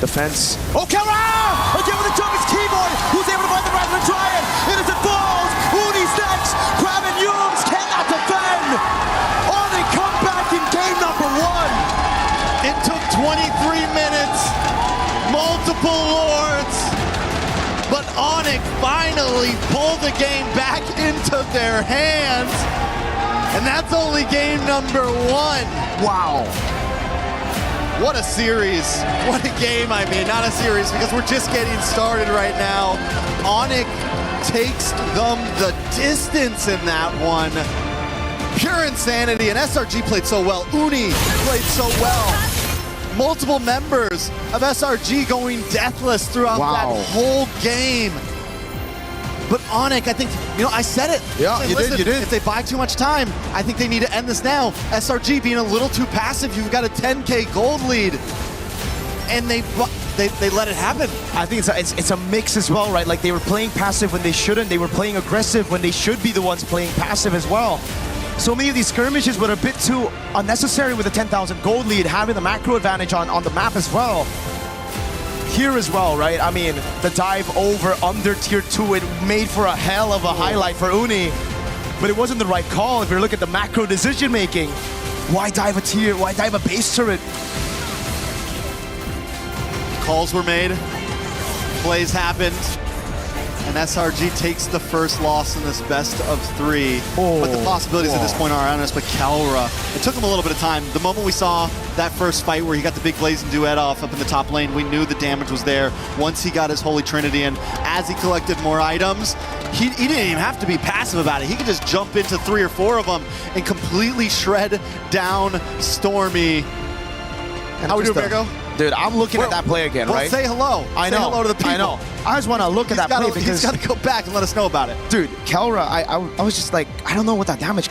Defense. Oh, Kelra! Again with the jump, it's Keyboard, who's able to find the right Giant. Innocent falls, Uni's next, Crab and Yums cannot defend. Oh, they come back in game number 1. It took 23 minutes. Multiple Lords, but Onyx finally pulled the game back into their hands, and that's only game number 1. Wow. What a series. What a game, I mean. Not a series, because we're just getting started right now. Onyx takes them the distance in that one. Pure insanity, and SRG played so well. Uni played so well. Multiple members of SRG going deathless throughout that whole game. But Onyx, I think, you know, I said it. Yeah, you did. If they buy too much time, I think they need to end this now. SRG being a little too passive. You've got a 10K gold lead. and they let it happen. I think it's a mix as well, right? Like they were playing passive when they shouldn't. They were playing aggressive when they should be the ones playing passive as well. So many of these skirmishes were a bit too unnecessary with the 10,000 gold lead, having the macro advantage on the map as well. Here as well, right? I mean, the dive over under tier 2, it made for a hell of a highlight for Uni, but it wasn't the right call if you look at the macro decision making. Why dive a tier? Why dive a base turret? Calls were made, plays happened, and SRG takes the first loss in this best of 3. But the possibilities at this point are endless. But Kelra, it took him a little bit of time. The moment we saw that first fight where he got the big blazing duet off up in the top lane, we knew the damage was there. Once he got his Holy Trinity in, as he collected more items, he didn't even have to be passive about it. He could just jump into 3 or 4 of them and completely shred down Stormy. How we doing, Virgo? Dude, I'm looking at that play again, well, right? Say hello. I know. Say hello to the people. I know. I just want to look at that play because he's got to go back and let us know about it. Dude, Kelra, I was just like, I don't know what that damage.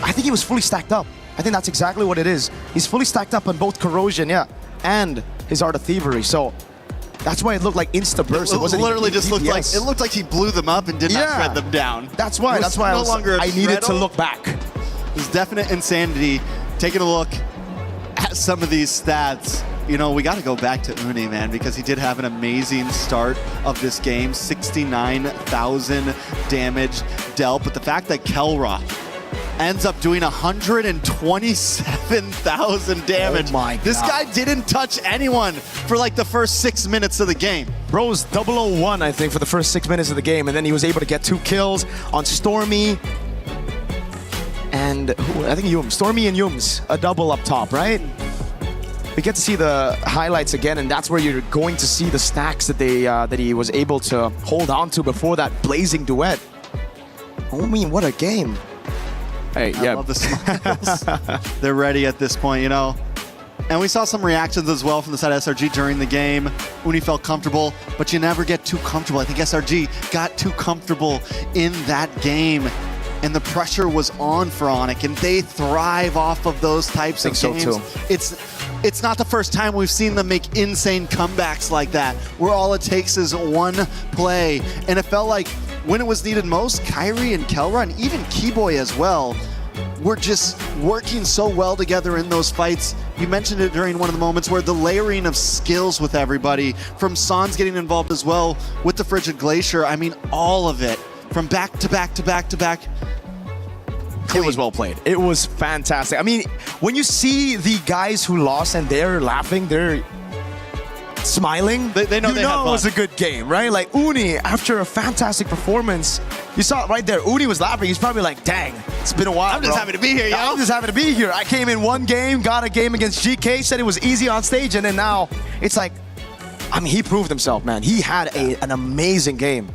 I think he was fully stacked up. I think that's exactly what it is. He's fully stacked up on both Corrosion, yeah, and his Art of Thievery. So that's why it looked like insta burst. It wasn't literally even just looked like it looked like he blew them up and did not shred them down. That's why. That's why I needed to look back. There's definite insanity. Taking a look at some of these stats. You know, we got to go back to Uni, man, because he did have an amazing start of this game. 69,000 damage dealt. But the fact that Kelra ends up doing 127,000 damage. Oh my God. This guy didn't touch anyone for like the first 6 minutes of the game. Bro's 001, I think, for the first 6 minutes of the game. And then he was able to get 2 kills on Stormy. And I think Yums. Stormy and Yums. A double up top, right? We get to see the highlights again, and that's where you're going to see the stacks that that he was able to hold on to before that blazing duet. I mean, what a game! Hey, I love the smiles. They're ready at this point, you know. And we saw some reactions as well from the side of SRG during the game. Uni felt comfortable, but you never get too comfortable. I think SRG got too comfortable in that game. And the pressure was on for Onic, and they thrive off of those types of games. So too. It's not the first time we've seen them make insane comebacks like that, where all it takes is one play. And it felt like when it was needed most, Kyrie and Kelra, and even Keyboy as well, were just working so well together in those fights. You mentioned it during one of the moments where the layering of skills with everybody, from Sans getting involved as well with the Frigid Glacier, I mean, all of it. From back to back to back to back. It was well played. It was fantastic. I mean, when you see the guys who lost and they're laughing, they're smiling, they know it was a good game, right? Like Uni, after a fantastic performance, you saw it right there. Uni was laughing. He's probably like, dang, it's been a while, I'm just happy to be here, yo. I'm just happy to be here. I came in one game, got a game against GK, said it was easy on stage, and then now it's like, I mean, he proved himself, man. He had an amazing game.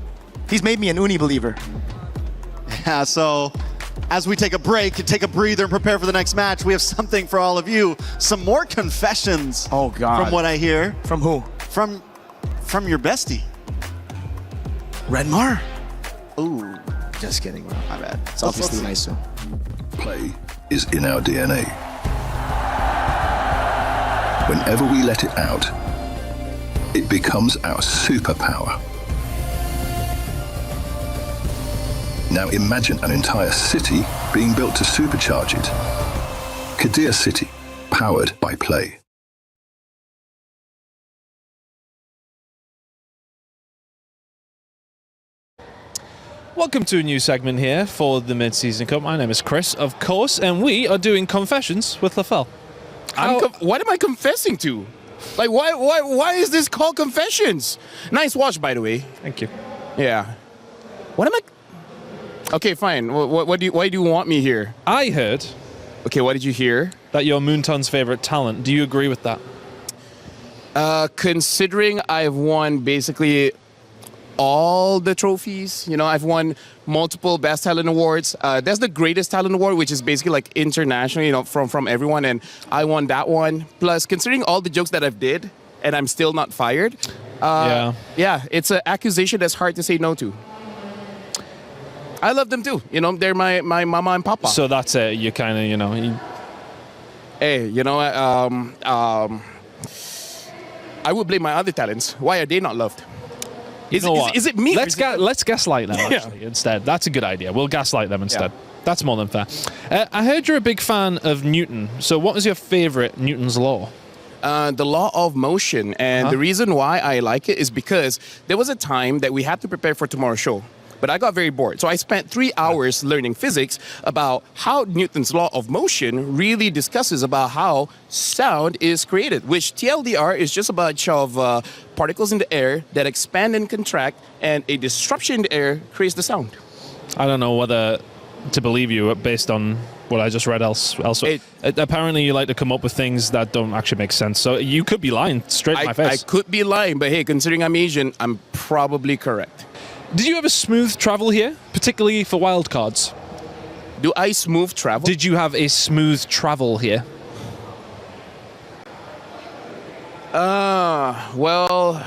He's made me an Uni believer. Yeah, so as we take a break and take a breather and prepare for the next match, we have something for all of you. Some more confessions. Oh, God. From what I hear. From who? From your bestie. Renmar? Ooh. Just kidding, bro. My bad. It's obviously nice, so. Play is in our DNA. Whenever we let it out, it becomes our superpower. Now imagine an entire city being built to supercharge it. Kadir City, powered by play. Welcome to a new segment here for the Mid-Season Cup. My name is Chris, of course, and we are doing Confessions with Lafell. What am I confessing to? Like, why is this called Confessions? Nice watch, by the way. Thank you. Yeah. What am I... Okay, fine. Why do you want me here? I heard... Okay, what did you hear? That you're Moonton's favorite talent. Do you agree with that? Considering I've won basically all the trophies, you know, I've won multiple Best Talent Awards. That's the Greatest Talent Award, which is basically like international, you know, from everyone, and I won that one. Plus, considering all the jokes that I've did, and I'm still not fired, yeah, it's an accusation that's hard to say no to. I love them too. You know, they're my mama and papa. So that's it. You kind of, you know... Hey, you know, I would blame my other talents. Why are they not loved? You know what? Is it me? Let's gaslight them actually instead. That's a good idea. We'll gaslight them instead. That's more than fair. I heard you're a big fan of Newton. So what was your favorite Newton's law? The law of motion. And the reason why I like it is because there was a time that we had to prepare for tomorrow's show. But I got very bored. So I spent 3 hours learning physics about how Newton's law of motion really discusses about how sound is created, which TLDR is just a bunch of particles in the air that expand and contract, and a disruption in the air creates the sound. I don't know whether to believe you based on what I just read elsewhere. Apparently you like to come up with things that don't actually make sense. So you could be lying straight in my face. I could be lying, but hey, considering I'm Asian, I'm probably correct. Did you have a smooth travel here, particularly for wildcards? Do I smooth travel? Did you have a smooth travel here? Well,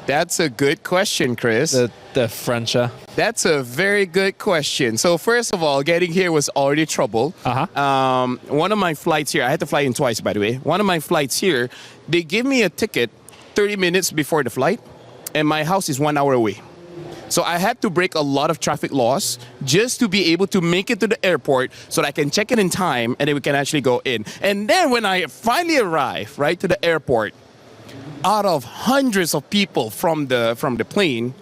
that's a good question, Chris. The French. That's a very good question. So first of all, getting here was already trouble. One of my flights here, I had to fly in twice, by the way. One of my flights here, they give me a ticket 30 minutes before the flight, and my house is 1 hour away. So I had to break a lot of traffic laws just to be able to make it to the airport so that I can check in time and then we can actually go in. And then when I finally arrive, right, to the airport, out of hundreds of people from the plane,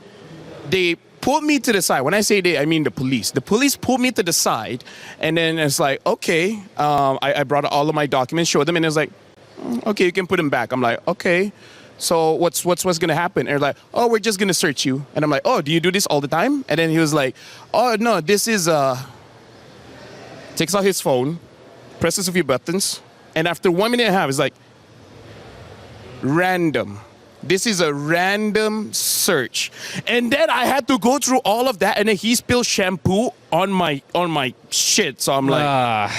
they pulled me to the side. When I say they, I mean the police. The police pulled me to the side, and then it's like, okay, I brought all of my documents, showed them, and it's like, okay, you can put them back. I'm like, okay. So what's gonna happen? And they're like, oh, we're just gonna search you. And I'm like, oh, do you do this all the time? And then he was like, oh no, this is takes out his phone, presses a few buttons, and after 1 minute and a half, it's like, random. This is a random search. And then I had to go through all of that, and then he spilled shampoo on my shit. So I'm like,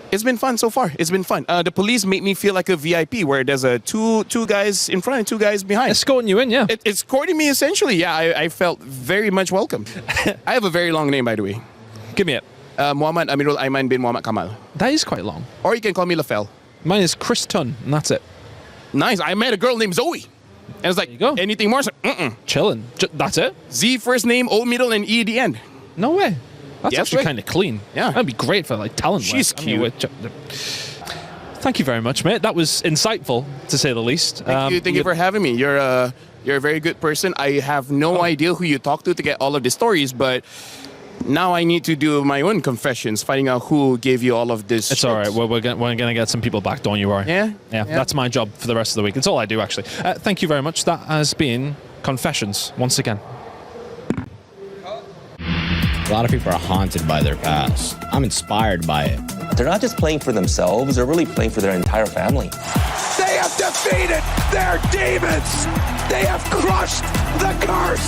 it's been fun so far. It's been fun. The police made me feel like a VIP, where there's two guys in front and 2 guys behind. Escorting you in, yeah. It's escorting me, essentially. Yeah, I felt very much welcome. I have a very long name, by the way. Give me it. Muhammad Amirul Aiman bin Muhammad Kamal. That is quite long. Or you can call me Lafel. Mine is Chris Tun, and that's it. Nice. I met a girl named Zoe. And it's like, anything more? Chilling. That's it? Z first name, O middle, and E at the end. No way. That's actually kind of clean. Yeah. That'd be great for like talent. She's cute. Thank you very much, mate. That was insightful, to say the least. Thank you for having me. You're a very good person. I have no idea who you talk to get all of the stories, but now I need to do my own confessions, finding out who gave you all of this. It's all right. We're going to get some people back, don't you worry. Yeah? Yeah, that's my job for the rest of the week. It's all I do, actually. Thank you very much. That has been Confessions once again. A lot of people are haunted by their past. I'm inspired by it. They're not just playing for themselves, they're really playing for their entire family. They have defeated their demons. They have crushed the curse.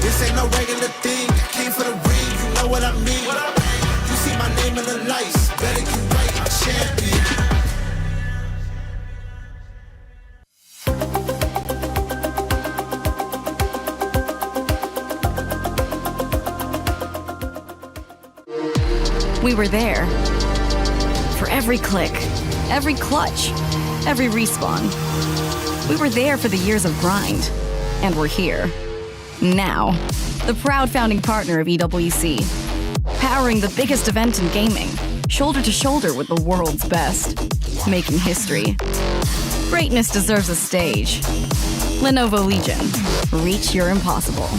This ain't no regular thing. I came for the ring, you know what I mean. You see my name in the lights. Better get right, I'm champion. We were there for every click, every clutch, every respawn. We were there for the years of grind, and we're here now. The proud founding partner of EWC, powering the biggest event in gaming, shoulder to shoulder with the world's best, making history. Greatness deserves a stage. Lenovo Legion, reach your impossible.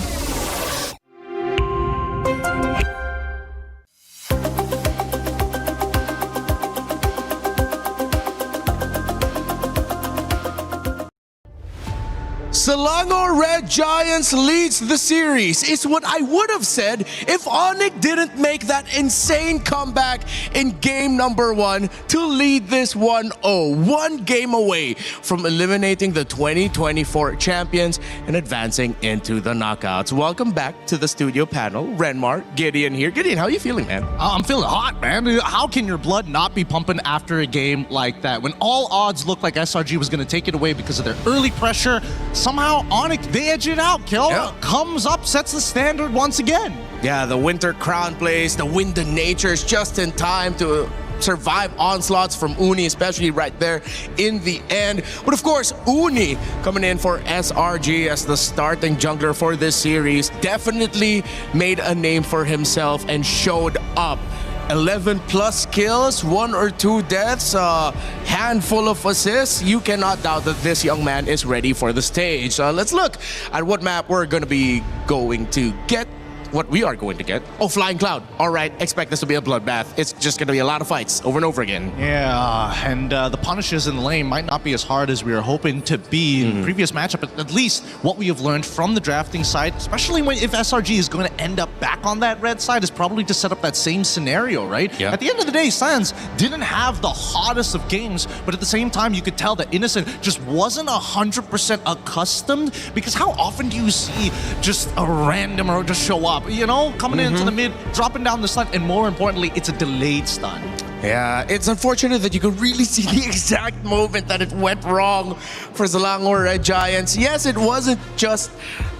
Selangor Red Giants leads the series. It's what I would have said if Onyx didn't make that insane comeback in game number 1 to lead this 1-0. 1 game away from eliminating the 2024 champions and advancing into the knockouts. Welcome back to the studio panel. Renmar, Gideon here. Gideon, how are you feeling, man? I'm feeling hot, man. How can your blood not be pumping after a game like that? When all odds looked like SRG was going to take it away because of their early pressure, somehow Onyx, they edge it out. Kel comes up, sets the standard once again. Yeah, the Winter Crown plays, the Wind of Nature's just in time to survive onslaughts from Uni, especially right there in the end. But of course, Uni coming in for SRG as the starting jungler for this series definitely made a name for himself and showed up. 11 plus kills, 1 or 2 deaths, a handful of assists. You cannot doubt that this young man is ready for the stage. Let's look at what map we're going to be going to get. What we are going to get. Oh, Flying Cloud. All right, expect this to be a bloodbath. It's just going to be a lot of fights over and over again. Yeah, and the punishes in the lane might not be as hard as we were hoping to be in the previous matchup, but at least what we have learned from the drafting side, especially if SRG is going to end up back on that red side, is probably to set up that same scenario, right? Yeah. At the end of the day, Sans didn't have the hottest of games, but at the same time, you could tell that Innocent just wasn't 100% accustomed, because how often do you see just a random or just show up? You know, coming into the mid, dropping down the stun, and more importantly, it's a delayed stun. Yeah, it's unfortunate that you can really see the exact moment that it went wrong for Selangor Red Giants. Yes, it wasn't just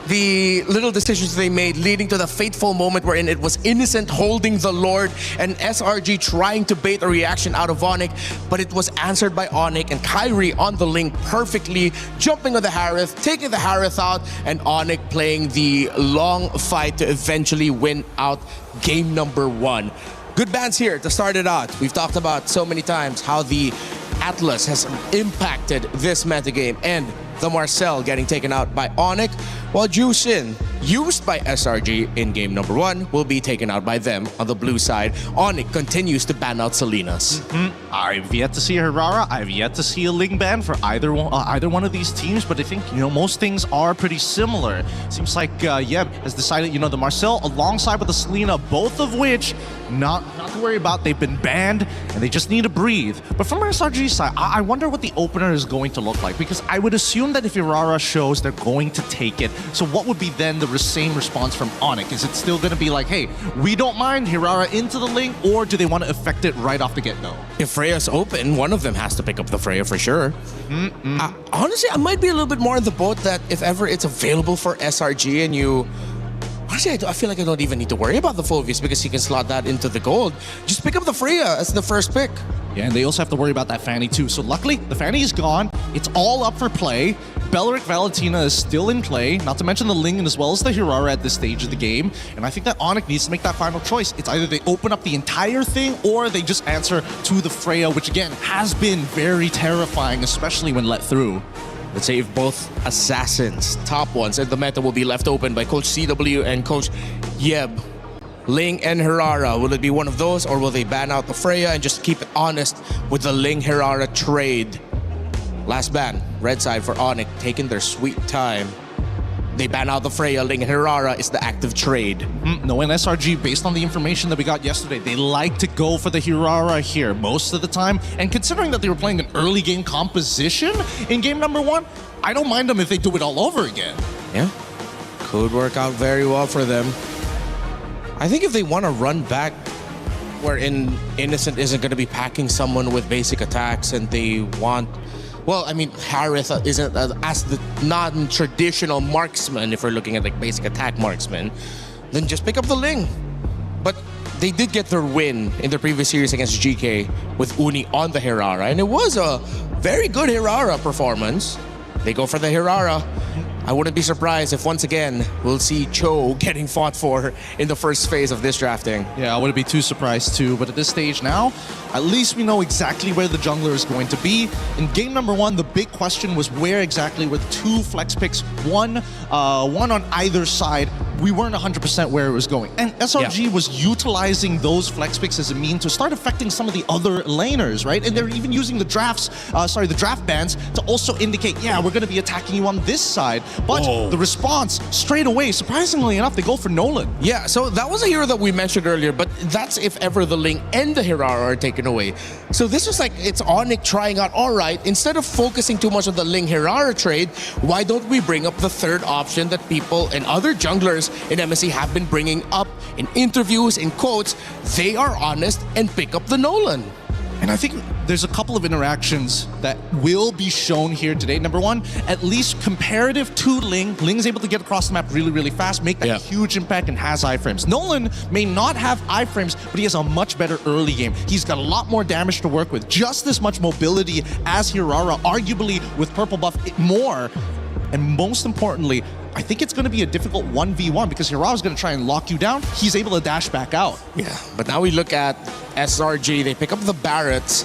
the little decisions they made leading to the fateful moment wherein it was Innocent holding the Lord and SRG trying to bait a reaction out of Onyx, but it was answered by Onyx and Kyrie on the link perfectly, jumping on the Harith, taking the Harith out, and Onyx playing the long fight to eventually win out game number 1. Good bans here to start it out. We've talked about so many times how the Atlas has impacted this metagame, and the Marcel getting taken out by Onyx, while Jusin, used by SRG in game number 1, will be taken out by them on the blue side. Onyx continues to ban out Salinas. I've yet to see Hirara. I've yet to see a Ling ban for either one of these teams, but I think, most things are pretty similar. Seems like Yeb has decided, the Marcel alongside with the Selena, both of which not to worry about. They've been banned and they just need to breathe. But from SRG's side, I wonder what the opener is going to look like, because I would assume that if Hirara shows, they're going to take it. So what would be then the same response from Onyx? Is it still going to be like, hey, we don't mind Hirara into the link, or do they want to affect it right off the get-go? If Freya's open, one of them has to pick up the Freya for sure. Honestly, I might be a little bit more in the boat that if ever it's available for SRG and you... Honestly, I feel like I don't even need to worry about the Phoveus because you can slot that into the gold. Just pick up the Freya as the first pick. Yeah, and they also have to worry about that Fanny too. So luckily, the Fanny is gone. It's all up for play. Beleric Valentina is still in play, not to mention the Ling as well as the Hirara at this stage of the game. And I think that Onyx needs to make that final choice. It's either they open up the entire thing or they just answer to the Freya, which again has been very terrifying, especially when let through. Let's say if both assassins, top ones, and the meta will be left open by Coach CW and Coach Yeb, Ling and Hirara. Will it be one of those, or will they ban out the Freya and just keep it honest with the Ling-Hirara trade? Last ban, red side for Onyx, taking their sweet time. They ban out the Freya, Ling Hirara is the active trade. No, and SRG, based on the information that we got yesterday, they like to go for the Hirara here most of the time. And considering that they were playing an early game composition in game number 1, I don't mind them if they do it all over again. Yeah, could work out very well for them. I think if they want to run back wherein Innocent isn't going to be packing someone with basic attacks and they want... Well, I mean, Harith isn't as the non-traditional marksman, if we're looking at like basic attack marksman, then just pick up the Ling. But they did get their win in their previous series against GK with Uni on the Hirara, and it was a very good Hirara performance. They go for the Hirara. I wouldn't be surprised if once again we'll see Cho getting fought for in the first phase of this drafting. Yeah, I wouldn't be too surprised too, but at this stage now, at least we know exactly where the jungler is going to be. In game number 1, the big question was where exactly were the 2 flex picks, one on either side. We weren't 100% where it was going. And SRG was utilizing those flex picks as a mean to start affecting some of the other laners, right? And they're even using the the draft bans to also indicate, yeah, we're going to be attacking you on this side. But the response, straight away, surprisingly enough, they go for Nolan. Yeah, so that was a hero that we mentioned earlier, but that's if ever the Ling and the Hirara are taken away. So this was like, it's Onyx trying out, all right, instead of focusing too much on the Ling-Hirara trade, why don't we bring up the third option that people and other junglers in MSC have been bringing up in interviews, in quotes? They are honest and pick up the Nolan. And I think there's a couple of interactions that will be shown here today. Number one, at least comparative to Ling. Ling is able to get across the map really, really fast, make that huge impact, and has iframes. Nolan may not have iframes, but he has a much better early game. He's got a lot more damage to work with, just as much mobility as Hirara, arguably with purple buff more. And most importantly, I think it's going to be a difficult 1v1 because Hirara's going to try and lock you down. He's able to dash back out. Yeah, but now we look at SRG. They pick up the Barretts.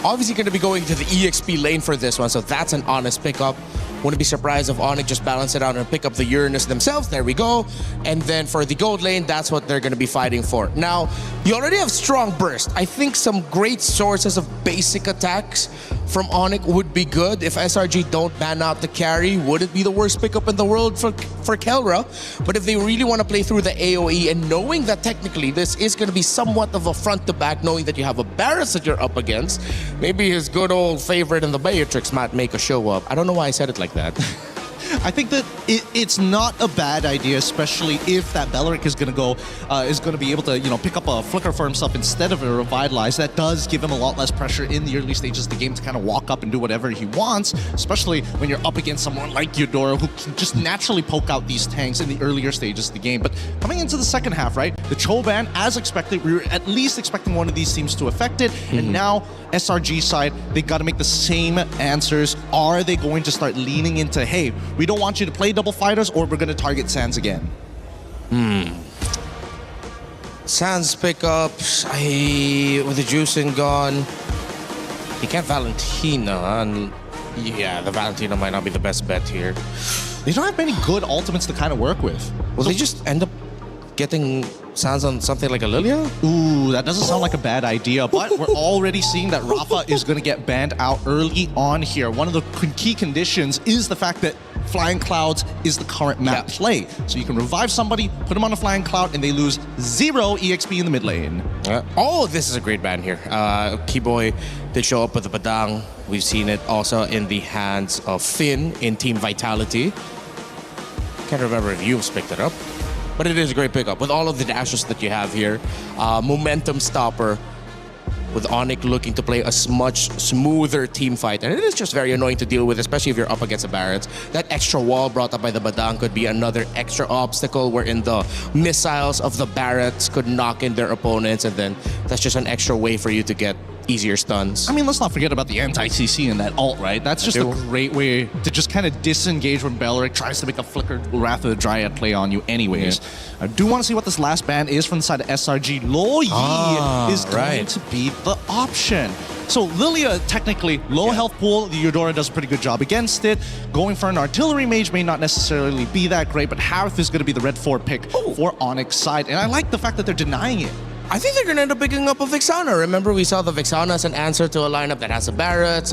Obviously going to be going to the EXP lane for this one, so that's an honest pickup. Wouldn't be surprised if Onyx just balance it out and pick up the Uranus themselves. There we go. And then for the gold lane, that's what they're going to be fighting for. Now, you already have strong burst. I think some great sources of basic attacks from Onyx would be good. If SRG don't ban out the carry, would it be the worst pickup in the world for Kelra? But if they really want to play through the AoE and knowing that technically this is going to be somewhat of a front to back, knowing that you have a Barretts that you're up against, maybe his good old favorite in the Beatrix might make a show up. I don't know why I said it like that. I think that it's not a bad idea, especially if that Beleric is going to be able to, pick up a flicker for himself instead of a revitalize. That does give him a lot less pressure in the early stages of the game to kind of walk up and do whatever he wants, especially when you're up against someone like Eudora who can just naturally poke out these tanks in the earlier stages of the game. But coming into the second half, right, the Cho ban, as expected, we were at least expecting one of these teams to affect it, and now SRG side, they got to make the same answers. Are they going to start leaning into, hey, we don't want you to play double fighters, or we're going to target Sands again? Sands pickups, with the juicing gone, he can't Valentina, and yeah, the Valentina might not be the best bet here. They don't have many good ultimates to kind of work with. Will they just end up getting Sands on something like a Lilia? Ooh, that doesn't sound like a bad idea, but we're already seeing that Rafa is going to get banned out early on here. One of the key conditions is the fact that Flying Clouds is the current map play. So you can revive somebody, put them on a Flying Cloud, and they lose 0 EXP in the mid lane. Oh, this is a great ban here. Keyboy did show up with the Badang. We've seen it also in the hands of Finn in Team Vitality. Can't remember if Humes picked it up. But it is a great pickup with all of the dashes that you have here. Momentum stopper with Onyx looking to play a much smoother team fight. And it is just very annoying to deal with, especially if you're up against a Barretts. That extra wall brought up by the Badang could be another extra obstacle wherein the missiles of the Barretts could knock in their opponents, and then that's just an extra way for you to get easier stuns. I mean, let's not forget about the anti-CC in that ult, right? That's just a great way to just kind of disengage when Beleric tries to make a flicker Wrath of the Dryad play on you anyways. I do want to see what this last ban is from the side of SRG. Lo Yi is going to be the option. So Lilia, technically, low health pool. The Eudora does a pretty good job against it. Going for an artillery mage may not necessarily be that great, but Harith is going to be the red 4 pick for Onyx side. And I like the fact that they're denying it. I think they're going to end up picking up a Vexana. Remember, we saw the Vexana as an answer to a lineup that has a Barretts,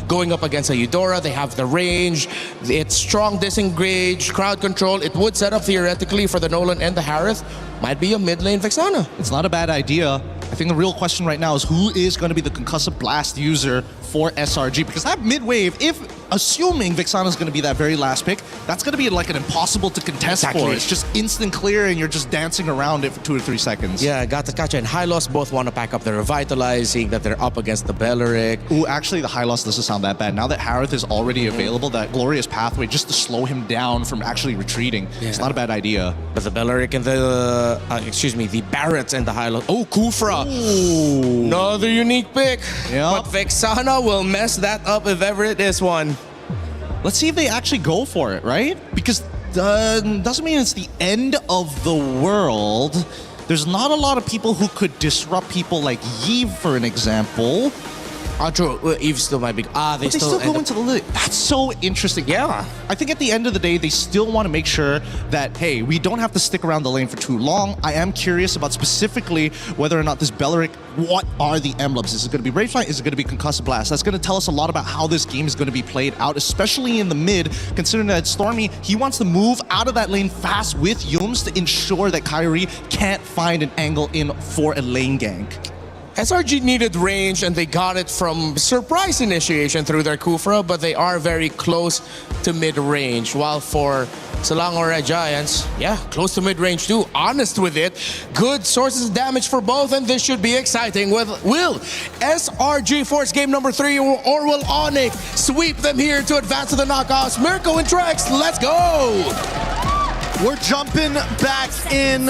going up against a Eudora. They have the range. It's strong disengage, crowd control. It would set up theoretically for the Nolan and the Harith. Might be a mid lane Vexana. It's not a bad idea. I think the real question right now is who is going to be the concussive blast user for SRG, because that mid wave, if assuming Vexana is going to be that very last pick, that's going to be like an impossible to contest for. It's just instant clear and you're just dancing around it for 2 or 3 seconds. Yeah, Gatakacha and Hylos both want to pack up the Revitalize, seeing that they're up against the Beleric. Ooh, actually the Hylos doesn't sound that bad. Now that Harith is already available, that glorious pathway just to slow him down from actually retreating. It's not a bad idea. But the Beleric and the, the Barretts and the Hylos. Oh, Kufra. Ooh. Another unique pick. But Vexana will mess that up if ever it is one. Let's see if they actually go for it, right? Because doesn't mean it's the end of the world. There's not a lot of people who could disrupt people like Yves, for an example. True. Yves still might be. They still go into the Lily. That's so interesting. Yeah. I think at the end of the day, they still want to make sure that, hey, we don't have to stick around the lane for too long. I am curious about specifically whether or not this Beleric, what are the emblems? Is it going to be Ragefly? Is it going to be Concussive Blast? That's going to tell us a lot about how this game is going to be played out, especially in the mid, considering that Stormy, he wants to move out of that lane fast with Yums to ensure that Kyrie can't find an angle in for a lane gank. SRG needed range, and they got it from surprise initiation through their Kufra, but they are very close to mid-range. While for Selangor Red Giants, yeah, close to mid-range too, honest with it. Good sources of damage for both, and this should be exciting. Will SRG force game number 3, or will Onyx sweep them here to advance to the knockouts? Mirko and Trex, let's go! We're jumping back in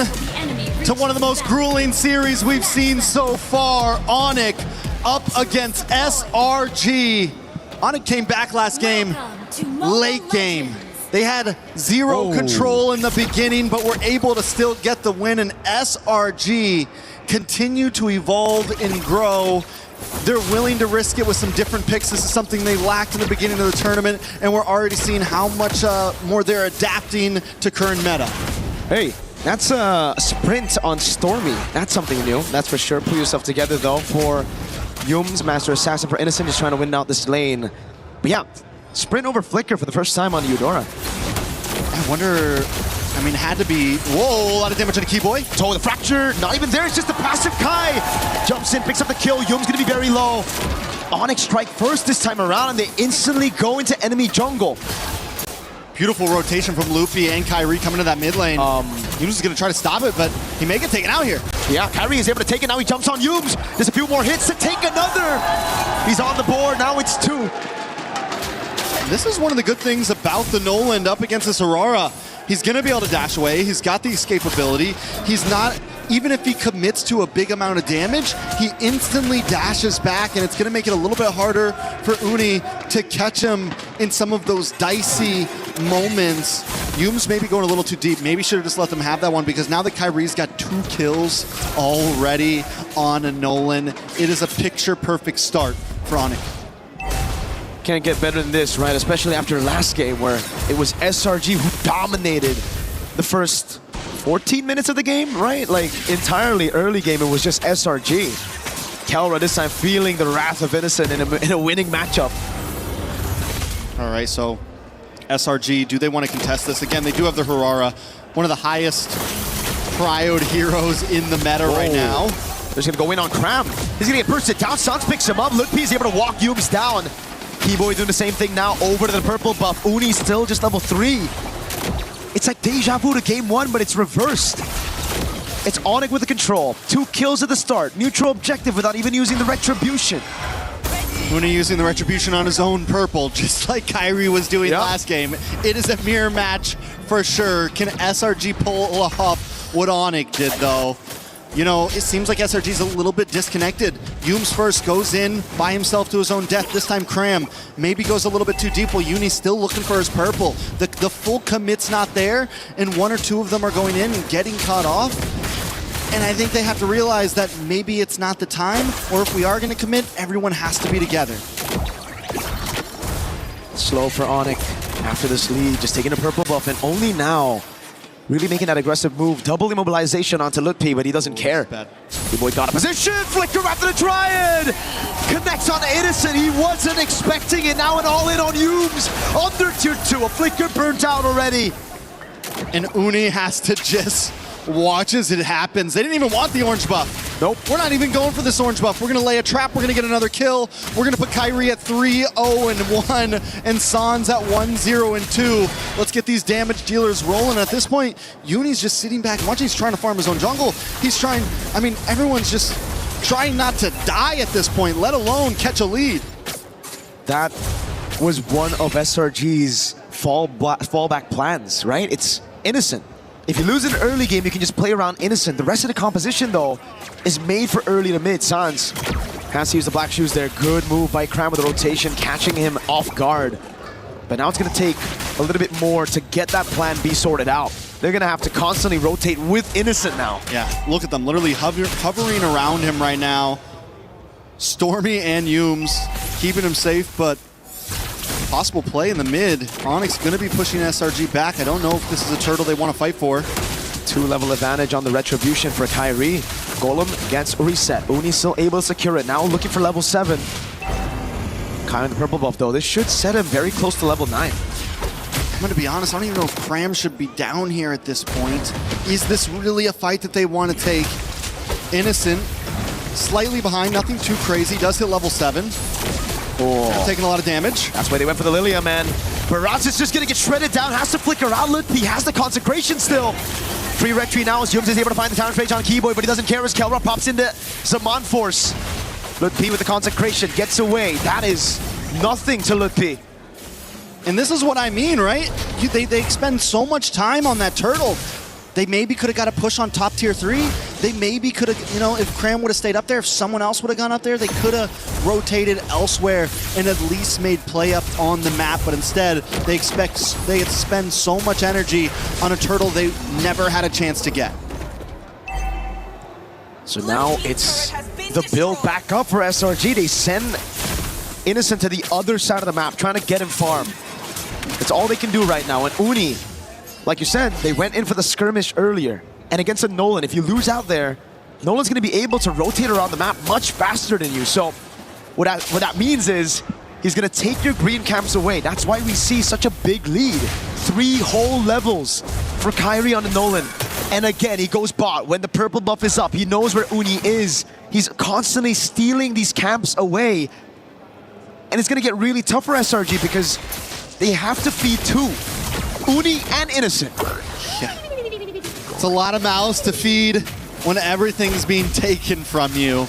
to one of the most grueling series we've seen so far. Onyx up against SRG. Onyx came back last game, late game. They had zero control in the beginning, but were able to still get the win, and SRG continue to evolve and grow. They're willing to risk it with some different picks. This is something they lacked in the beginning of the tournament, and we're already seeing how much more they're adapting to current meta. Hey, that's a sprint on Stormy. That's something new, that's for sure. Pull yourself together though for Yums, Master Assassin for Innocent, just trying to win out this lane. But yeah, sprint over Flicker for the first time on the Eudora. I wonder, I mean, had to be, whoa, a lot of damage on the Keyboy. Toe with the fracture, not even there, it's just the passive Kai. Jumps in, picks up the kill, Yum's gonna be very low. Onyx strike first this time around, and they instantly go into enemy jungle. Beautiful rotation from Luffy and Kyrie coming to that mid lane. Yums is gonna try to stop it, but he may get taken out here. Yeah, Kyrie is able to take it, now he jumps on Yums. There's a few more hits to take another. He's on the board, now it's 2. This is one of the good things about the Noland up against this Aurora. He's gonna be able to dash away, he's got the escapability. He's not, even if he commits to a big amount of damage, he instantly dashes back, and it's gonna make it a little bit harder for Uni to catch him in some of those dicey moments. Yums maybe going a little too deep. Maybe should have just let them have that one, because now that Kyrie's got 2 kills already on a Nolan, it is a picture-perfect start for Onyx. Can't get better than this, right? Especially after last game where it was SRG who dominated the first 14 minutes of the game, right? Like entirely early game, it was just SRG. Kelra this time feeling the wrath of Innocent in a winning matchup. All right, so SRG, do they want to contest this? Again, they do have the Harara, one of the highest prioed heroes in the meta right now. They're just gonna go in on Cram. He's gonna get bursted down, Sans picks him up, Lutpi is able to walk Yums down. Keyboy doing the same thing now, over to the purple buff. Uni still just level 3. It's like deja vu to game 1, but it's reversed. It's Onyx with the control. 2 kills at the start. Neutral objective without even using the Retribution. Uni using the Retribution on his own purple, just like Kyrie was doing last game. It is a mirror match for sure. Can SRG pull off what Onyx did though? You know, it seems like SRG's a little bit disconnected. Yums first goes in by himself to his own death. This time Cram maybe goes a little bit too deep while Uni's still looking for his purple. The full commit's not there, and 1 or 2 of them are going in and getting caught off. And I think they have to realize that maybe it's not the time, or if we are going to commit, everyone has to be together. Slow for Onyx after this lead, just taking a purple buff, and only now really making that aggressive move. Double immobilization onto Lutpi, but he doesn't care. Keyboy got a position, Flicker after the Triad! Connects on Innocent, he wasn't expecting it, now an all-in on Yums. Under tier 2, a Flicker burnt out already. And Uni has to just watch as it happens. They didn't even want the orange buff. Nope. We're not even going for this orange buff. We're gonna lay a trap, we're gonna get another kill. We're gonna put Kyrie at 3-0-1 and Sans at 1-0-2. Let's get these damage dealers rolling. At this point, Uni's just sitting back and watching. He's trying to farm his own jungle. He's trying, I mean, everyone's just trying not to die at this point, let alone catch a lead. That was one of SRG's fallback plans, right? It's Innocent. If you lose an early game, you can just play around Innocent. The rest of the composition, though, is made for early to mid. Sans has to use the black shoes there. Good move by Cram with the rotation, catching him off guard. But now it's going to take a little bit more to get that plan B sorted out. They're going to have to constantly rotate with Innocent now. Yeah, look at them literally hovering around him right now. Stormy and Yums keeping him safe, but possible play in the mid. Onyx going to be pushing SRG back. I don't know if this is a turtle they want to fight for. 2-level advantage on the Retribution for Kyrie. Golem gets reset. Uni still able to secure it. Now looking for level 7. Kai on the purple buff though. This should set him very close to level 9. I'm going to be honest, I don't even know if Cram should be down here at this point. Is this really a fight that they want to take? Innocent, slightly behind, nothing too crazy. Does hit level 7. Oh. Taking a lot of damage. That's why they went for the Lilia, man. Baraz is just gonna get shredded down, has to flicker out. He has the consecration still. Free red tree now as Yums is able to find the talent rage on Keyboy, but he doesn't care as Kelra pops into Zaman Force. Lutpi with the consecration gets away. That is nothing to Lutpi. And this is what I mean, right? They expend so much time on that turtle. They maybe could have got a push on top tier 3. They maybe could have, you know, if Cram would have stayed up there, if someone else would have gone up there, they could have rotated elsewhere and at least made play up on the map. But instead, they spend so much energy on a turtle they never had a chance to get. So now it's the build back up for SRG. They send Innocent to the other side of the map, trying to get him farm. It's all they can do right now. And Uni, like you said, they went in for the skirmish earlier. And against a Nolan, if you lose out there, Nolan's going to be able to rotate around the map much faster than you. So what that means is he's going to take your green camps away. That's why we see such a big lead. 3 whole levels for Kairi on the Nolan. And again, he goes bot. When the purple buff is up, he knows where Uni is. He's constantly stealing these camps away. And it's going to get really tough for SRG because they have to feed 2. Uni and Innocent. Yeah. It's a lot of mouths to feed when everything's being taken from you.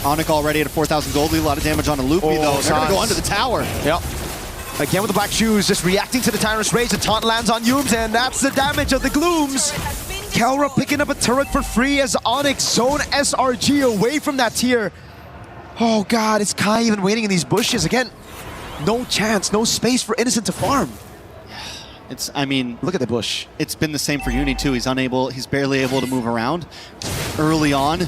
Onyx already at a 4,000 gold lead. A lot of damage on a Loopy though. They're going to go under the tower. Yep. Again with the black shoes, just reacting to the Tyrant's Rage. The taunt lands on Yums, and that's the damage of the Glooms. Kelra picking up a turret for free as Onyx zone SRG away from that tier. Oh god, it's Kai even waiting in these bushes. Again, no chance, no space for Innocent to farm. I mean, look at the bush. It's been the same for Uni too. He's barely able to move around. Early on,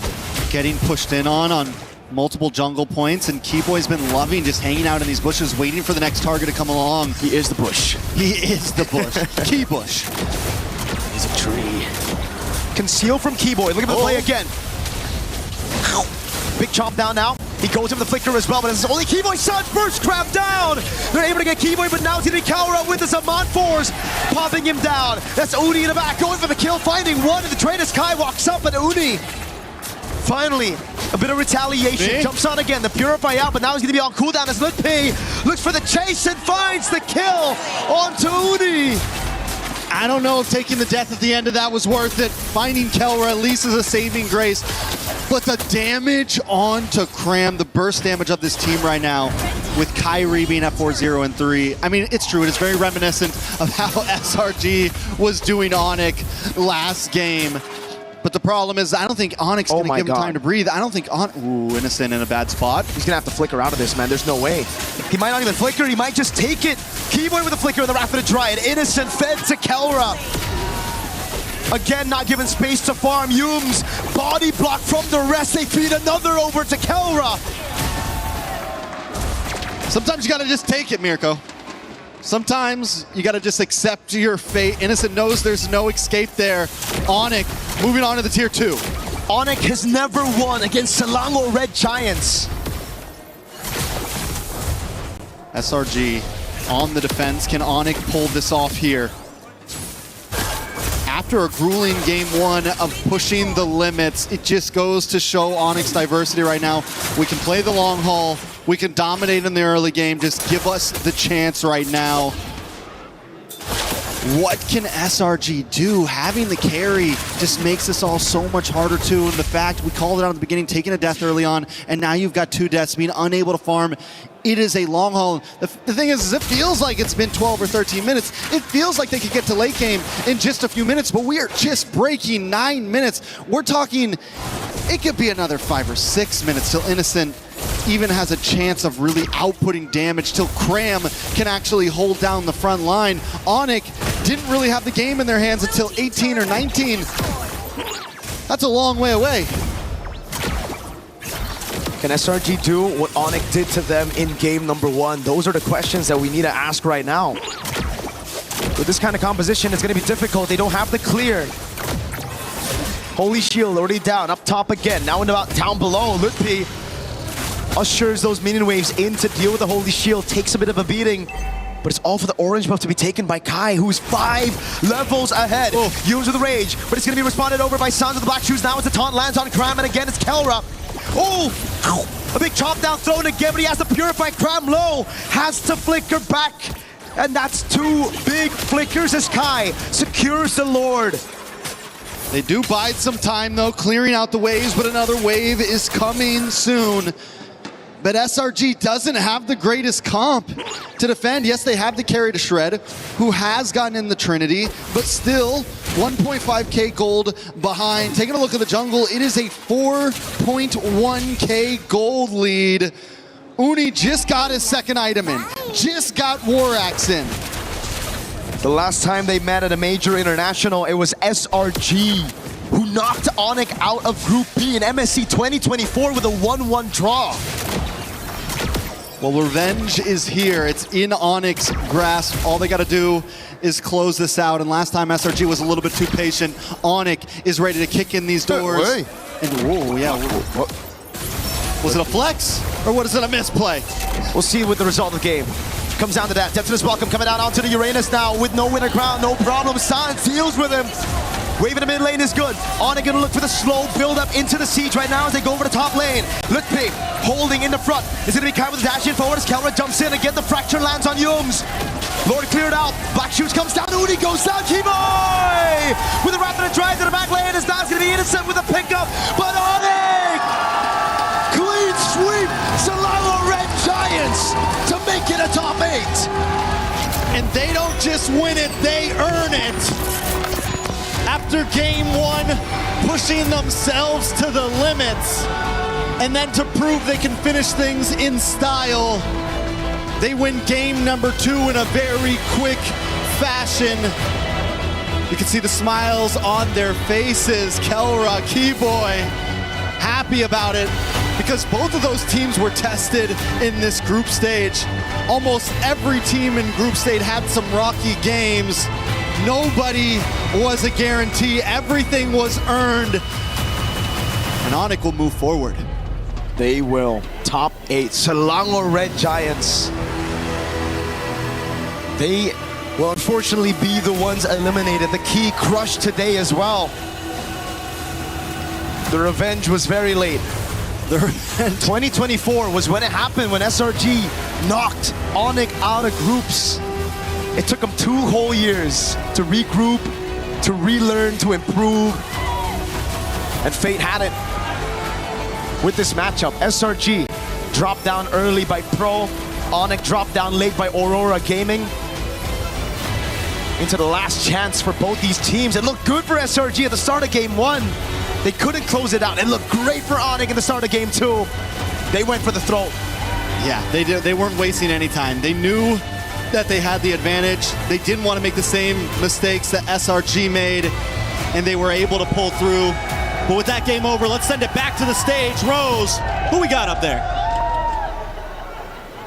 getting pushed in on multiple jungle points, and Keyboy's been loving just hanging out in these bushes, waiting for the next target to come along. He is the bush. He is the bush. Keybush. He's a tree. Conceal from Keyboy. Look at the play again. Big chomp down now. He goes in the flicker as well, but it's only Keyboy's son. First crab down. They're able to get Keyboy, but now it's going to be Kelra with the Zaman Force, popping him down. That's Uni in the back, going for the kill, finding one, and the trade as Kai walks up, but Uni finally a bit of retaliation. Jumps on again, the Purify out, but now he's going to be on cooldown as Lutpi looks for the chase and finds the kill onto Uni. I don't know if taking the death at the end of that was worth it. Finding Kelra at least is a saving grace. But the damage onto Cram, the burst damage of this team right now, with Kairi being at 4-0 and 3. I mean, it's true. It is very reminiscent of how SRG was doing Onyx last game. But the problem is, I don't think Onyx can give him time to breathe. I don't think Ooh, Innocent in a bad spot. He's going to have to flicker out of this, man. There's no way. He might not even flicker. He might just take it. Keyboy with a flicker and the Wrath of the Dryad. Innocent fed to Kelra. Again, not given space to farm. Yums, body block from the rest. They feed another over to Kelra. Sometimes you gotta just take it, Mirko. Sometimes you gotta just accept your fate. Innocent knows there's no escape there. Onyx moving on to the tier 2. Onyx has never won against Selangor Red Giants. SRG on the defense. Can Onyx pull this off here? After a grueling game 1 of pushing the limits, it just goes to show Onyx diversity right now. We can play the long haul. We can dominate in the early game. Just give us the chance right now. What can SRG do? Having the carry just makes this all so much harder too. And the fact, we called it out at the beginning, taking a death early on, and now you've got 2 deaths, being unable to farm. It is a long haul. The thing is it feels like it's been 12 or 13 minutes. It feels like they could get to late game in just a few minutes, but we are just breaking 9 minutes. We're talking, it could be another 5 or 6 minutes till Innocent even has a chance of really outputting damage, till Cram can actually hold down the front line. Onyx didn't really have the game in their hands until 18 or 19. That's a long way away. Can SRG do what Onyx did to them in game number 1? Those are the questions that we need to ask right now. With this kind of composition, it's going to be difficult. They don't have the clear. Holy Shield already down, up top again. Now down below, Lutpi ushers those minion waves in to deal with the Holy Shield. Takes a bit of a beating, but it's all for the orange buff to be taken by Kai, who's 5 levels ahead. Use with the rage, but it's going to be responded over by Sons of the Black Shoes. Now it's a taunt lands on Cram, and again it's Kelra. Oh! A big chop down thrown again, but he has to purify. Cram low, has to flicker back. And that's 2 big flickers as Kai secures the Lord. They do bide some time though, clearing out the waves, but another wave is coming soon. But SRG doesn't have the greatest comp to defend. Yes, they have the carry to Shred, who has gotten in the Trinity, but still 1.5k gold behind. Taking a look at the jungle, it is a 4.1k gold lead. Uni just got his second item in, just got War Axe in. The last time they met at a major international, it was SRG who knocked Onyx out of Group B in MSC 2024 with a 1-1 draw. Well, revenge is here. It's in Onyx's grasp. All they got to do is close this out. And last time SRG was a little bit too patient. Onyx is ready to kick in these doors. And whoa, yeah. What? Was it a flex or what is it, a misplay? We'll see with the result of the game. Comes down to that. Depthness welcome coming down onto the Uranus now with no winner crown, no problem. Silence deals with him. Wave in the mid lane is good. Onyx gonna look for the slow build up into the siege right now as they go over the top lane. Lutpi holding in the front. Is it gonna be Kai with the dash in forward as Kelra jumps in again. The fracture lands on Yums. Lord cleared out. Black Shoes comes down. Uni goes down. Keyboy with a rapid drive to the back lane. Is now gonna be innocent with a pickup. But Onyx clean sweep. Salamo Red Giants to make it a top 8. And they don't just win it, they earn it. After game 1, pushing themselves to the limits, and then to prove they can finish things in style, they win game number 2 in a very quick fashion. You can see the smiles on their faces. Kelra, Keyboy, happy about it, because both of those teams were tested in this group stage. Almost every team in group stage had some rocky games. Nobody was a guarantee. Everything was earned. And Onyx will move forward. They will. Top 8. Selangor Red Giants. They will unfortunately be the ones eliminated. The key crushed today as well. The revenge was very late. 2024 was when it happened, when SRG knocked Onyx out of groups. It took them 2 whole years to regroup, to relearn, to improve. And fate had it with this matchup. SRG dropped down early by Pro. Onyx dropped down late by Aurora Gaming. Into the last chance for both these teams. It looked good for SRG at the start of game 1. They couldn't close it out. It looked great for Onyx at the start of game 2. They went for the throat. Yeah, they did. They weren't wasting any time. They knew that they had the advantage. They didn't want to make the same mistakes that SRG made, and they were able to pull through. But with that game over, let's send it back to the stage. Rose, who we got up there?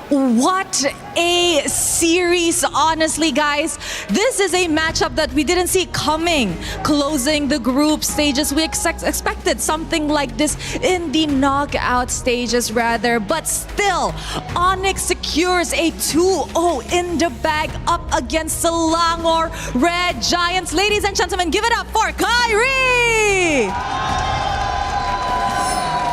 What a series, honestly, guys. This is a matchup that we didn't see coming. Closing the group stages, we expected something like this in the knockout stages rather, but still, Onyx secures a 2-0 in the bag up against Selangor Red Giants. Ladies and gentlemen, give it up for Kyrie!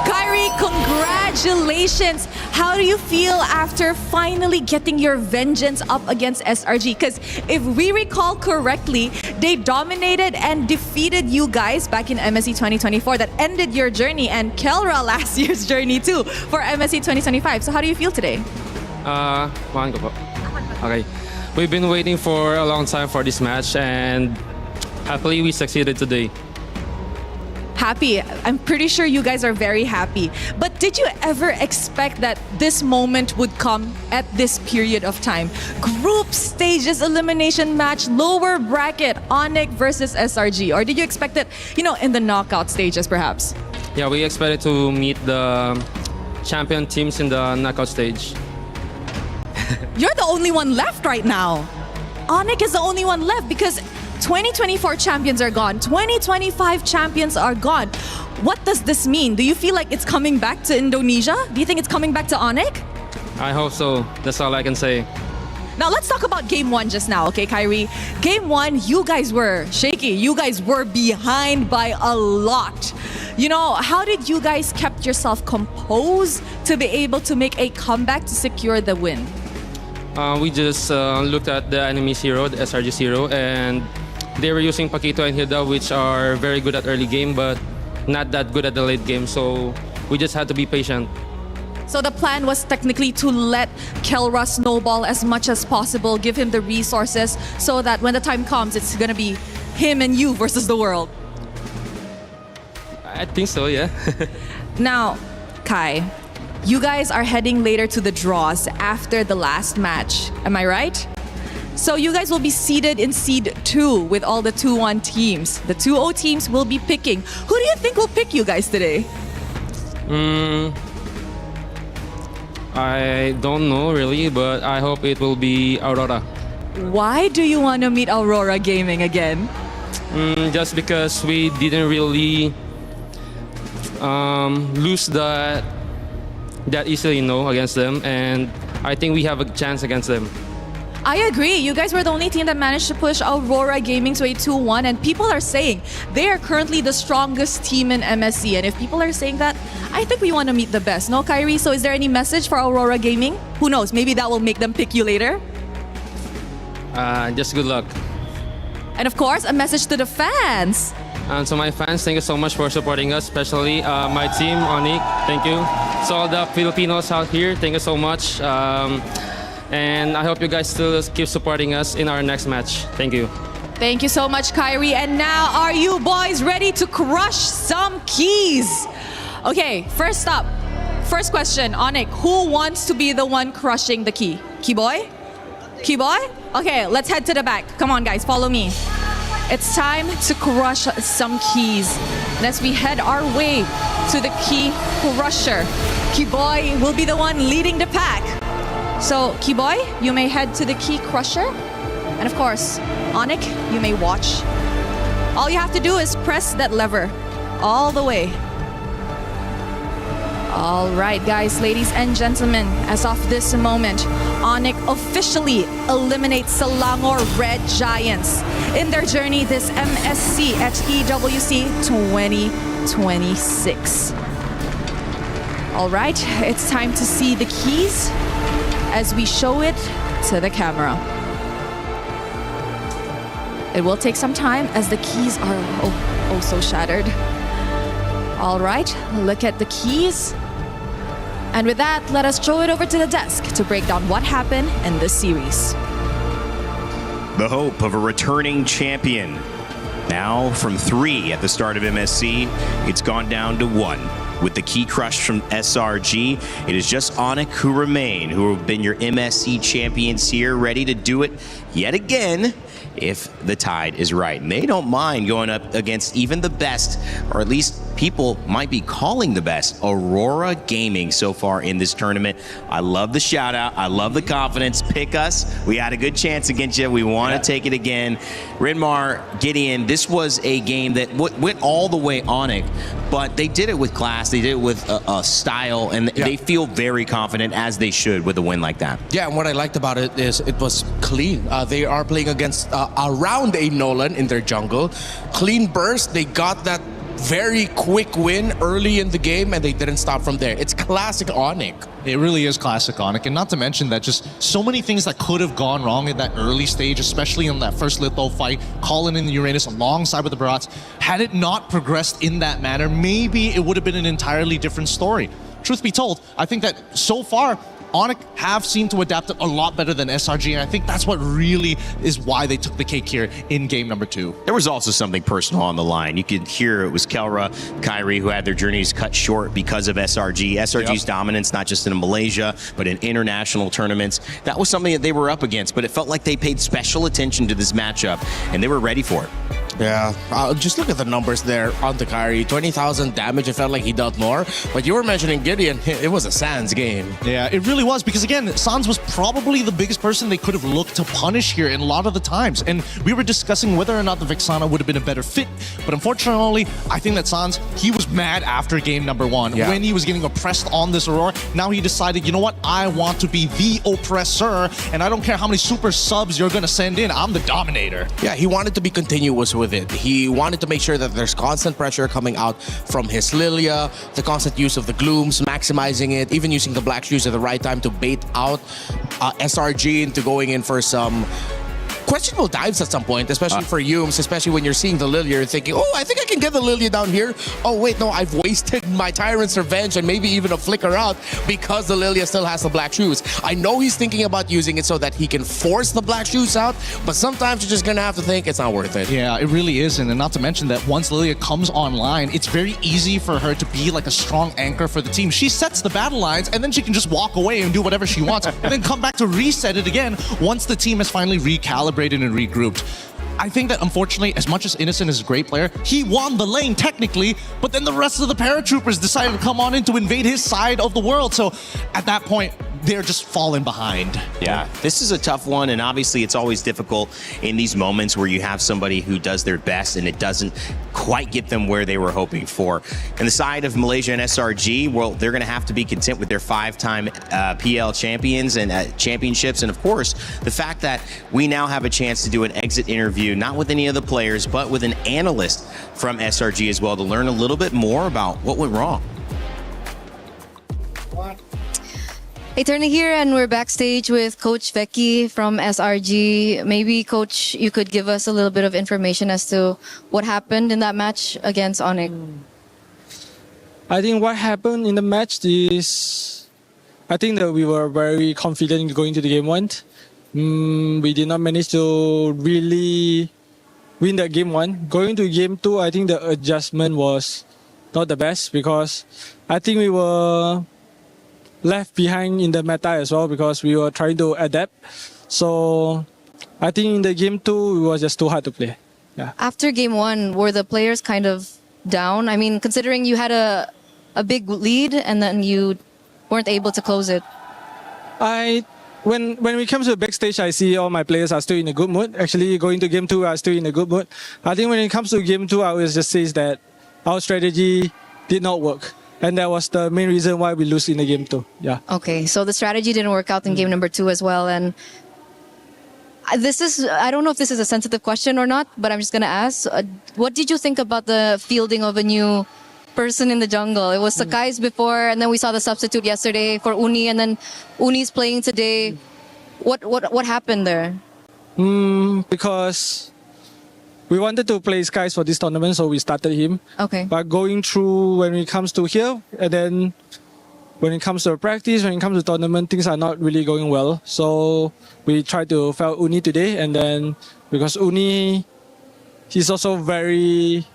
Kyrie, congratulations. How do you feel after finally getting your vengeance up against SRG? Because if we recall correctly, they dominated and defeated you guys back in MSC 2024. That ended your journey, and Kelra last year's journey too for MSC 2025. So how do you feel today? Okay. We've been waiting for a long time for this match, and happily we succeeded today. Happy. I'm pretty sure you guys are very happy. But did you ever expect that this moment would come at this period of time? Group stages elimination match, lower bracket, Onyx versus SRG. Or did you expect it, in the knockout stages perhaps? Yeah, we expected to meet the champion teams in the knockout stage. You're the only one left right now. Onyx is the only one left because 2024 champions are gone. 2025 champions are gone. What does this mean? Do you feel like it's coming back to Indonesia? Do you think it's coming back to Onyx? I hope so. That's all I can say. Now let's talk about game one just now, okay, Kyrie? Game one, you guys were shaky. You guys were behind by a lot. You know, how did you guys kept yourself composed to be able to make a comeback to secure the win? We just looked at the enemy's hero, the SRG's hero, and they were using Paquito and Hilda, which are very good at early game, but not that good at the late game. So we just had to be patient. So the plan was technically to let Kelra snowball as much as possible, give him the resources so that when the time comes, it's going to be him and you versus the world. I think so, yeah. Now, Kai, you guys are heading later to the draws after the last match. Am I right? So you guys will be seated in seed 2 with all the 2-1 teams. The 2-0 teams will be picking. Who do you think will pick you guys today? I don't know really, but I hope it will be Aurora. Why do you want to meet Aurora Gaming again? Just because we didn't really lose that easily, against them, and I think we have a chance against them. I agree. You guys were the only team that managed to push Aurora Gaming to a 2-1, and people are saying they are currently the strongest team in MSC. And if people are saying that, I think we want to meet the best. No, Kyrie? So is there any message for Aurora Gaming? Who knows? Maybe that will make them pick you later. Just good luck. And of course, a message to the fans. And so my fans, thank you so much for supporting us, especially my team, Onik. Thank you. So all the Filipinos out here, thank you so much. And I hope you guys still keep supporting us in our next match. Thank you. Thank you so much, Kyrie. And now, are you boys ready to crush some keys? Okay, first up, first question, Onik, who wants to be the one crushing the key? Keyboy? Keyboy? Okay, let's head to the back. Come on, guys, follow me. It's time to crush some keys. And as we head our way to the key crusher, Keyboy will be the one leading the pack. So, Keyboy, you may head to the key crusher. And of course, Onik, you may watch. All you have to do is press that lever all the way. All right, guys, ladies and gentlemen, as of this moment, Onik officially eliminates Selangor Red Giants in their journey this MSC at EWC 2026. All right, it's time to see the keys as we show it to the camera. It will take some time as the keys are oh so shattered. All right, look at the keys. And with that, let us throw it over to the desk to break down what happened in this series. The hope of a returning champion. Now from 3 at the start of MSC, it's gone down to 1. With the key crush from SRG, it is just Onik who remain, who have been your MSC champions here, ready to do it yet again if the tide is right. And they don't mind going up against even the best, or at least people might be calling the best, Aurora Gaming so far in this tournament. I love the shout out. I love the confidence. Pick us. We had a good chance against you. We want to take it again. Rinmar, Gideon, this was a game that went all the way Onik, but they did it with class. They did it with a style, and they feel very confident, as they should, with a win like that. Yeah, and what I liked about it is it was clean. They are playing against around a Nolan in their jungle. Clean burst. They got that very quick win early in the game, and they didn't stop from there. It's classic Onik. It really is classic Onik, and not to mention that just so many things that could have gone wrong in that early stage, especially in that first Litho fight, calling in the Uranus alongside with the Barats. Had it not progressed in that manner, maybe it would have been an entirely different story. Truth be told, I think that so far, Onik have seemed to adapt it a lot better than SRG, and I think that's what really is why they took the cake here in game number 2. There was also something personal on the line. You could hear it was Kelra, Kyrie, who had their journeys cut short because of SRG. SRG's dominance, not just in Malaysia, but in international tournaments. That was something that they were up against, but it felt like they paid special attention to this matchup, and they were ready for it. Yeah, just look at the numbers there on the Kyrie. 20,000 damage, it felt like he dealt more. But you were mentioning Gideon, it was a Sans game. Yeah, it really was, because again, Sans was probably the biggest person they could have looked to punish here in a lot of the times. And we were discussing whether or not the Vexana would have been a better fit. But unfortunately, I think that Sans, he was was mad after game number 1 when he was getting oppressed on this Aurora. Now he decided, you know what? I want to be the oppressor, and I don't care how many super subs you're gonna send in. I'm the dominator. Yeah, he wanted to be continuous with it. He wanted to make sure that there's constant pressure coming out from his Lilia, the constant use of the glooms, maximizing it, even using the black shoes at the right time to bait out SRG into going in for some questionable dives at some point, especially for Yumes, especially when you're seeing the Lilia, you're thinking, oh, I think I can get the Lilia down here. Oh, wait, no, I've wasted my Tyrant's Revenge and maybe even a Flicker out because the Lilia still has the black shoes. I know he's thinking about using it so that he can force the black shoes out, but sometimes you're just going to have to think it's not worth it. Yeah, it really isn't. And not to mention that once Lilia comes online, it's very easy for her to be like a strong anchor for the team. She sets the battle lines, and then she can just walk away and do whatever she wants, and then come back to reset it again once the team has finally recalibrated and regrouped. I think that unfortunately, as much as Innocent is a great player, he won the lane technically, but then the rest of the paratroopers decided to come on in to invade his side of the world. So at that point, they're just falling behind. Yeah, this is a tough one, and obviously it's always difficult in these moments where you have somebody who does their best and it doesn't quite get them where they were hoping for. And the side of Malaysia and SRG, well, they're going to have to be content with their 5-time PL champions and championships. And of course, the fact that we now have a chance to do an exit interview, not with any of the players, but with an analyst from SRG as well, to learn a little bit more about what went wrong. Hey, Turner here, and we're backstage with Coach Becky from SRG. Maybe, Coach, you could give us a little bit of information as to what happened in that match against Onyx. I think what happened in the match is, I think that we were very confident going to the game 1. We did not manage to really win that game 1. Going to game 2, I think the adjustment was not the best because I think we were left behind in the meta as well because we were trying to adapt. So I think in the game 2, it was just too hard to play. Yeah. After game 1, were the players kind of down? I mean, considering you had a big lead and then you weren't able to close it. When we come to the backstage, I see all my players are still in a good mood. Actually, going to game 2, are still in a good mood. I think when it comes to game 2, I will just say that our strategy did not work. And that was the main reason why we lose in the game 2. Yeah. Okay, so the strategy didn't work out in game number 2 as well. And this is, I don't know if this is a sensitive question or not, but I'm just going to ask. What did you think about the fielding of a new person in the jungle? It was Sakai's before, and then we saw the substitute yesterday for Uni, and then Uni's playing today. What happened there? Because we wanted to play Skies for this tournament, so we started him. Okay. But going through when it comes to here, and then when it comes to practice, when it comes to tournament, things are not really going well. So we tried to field Uni today, and then because Uni, he's also very,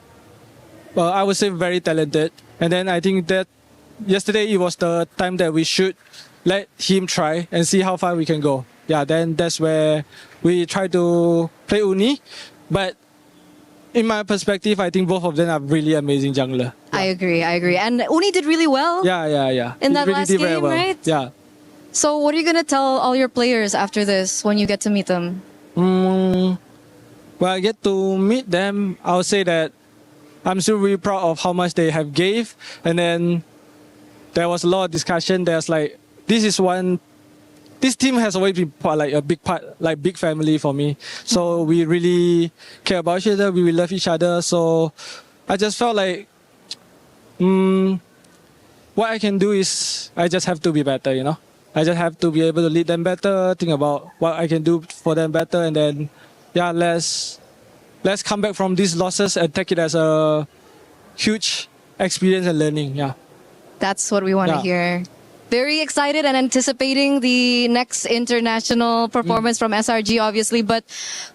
I would say very talented. And then I think that yesterday it was the time that we should let him try and see how far we can go. Yeah, then that's where we try to play Uni. But in my perspective, I think both of them are really amazing jungler. Yeah. I agree. And Uni did really well. Yeah. In that really last did very game, well. right? Yeah. So what are you going to tell all your players after this when you get to meet them? When I get to meet them, I'll say that I'm still really proud of how much they have gave. And then there was a lot of discussion. There's like, this team has always been a big part, like big family for me. So we really care about each other. We really love each other. So I just felt like what I can do is I just have to be better, you know. I just have to be able to lead them better, think about what I can do for them better, and then let's come back from these losses and take it as a huge experience and learning. Yeah. That's what we want to hear. Very excited and anticipating the next international performance from SRG, obviously. But,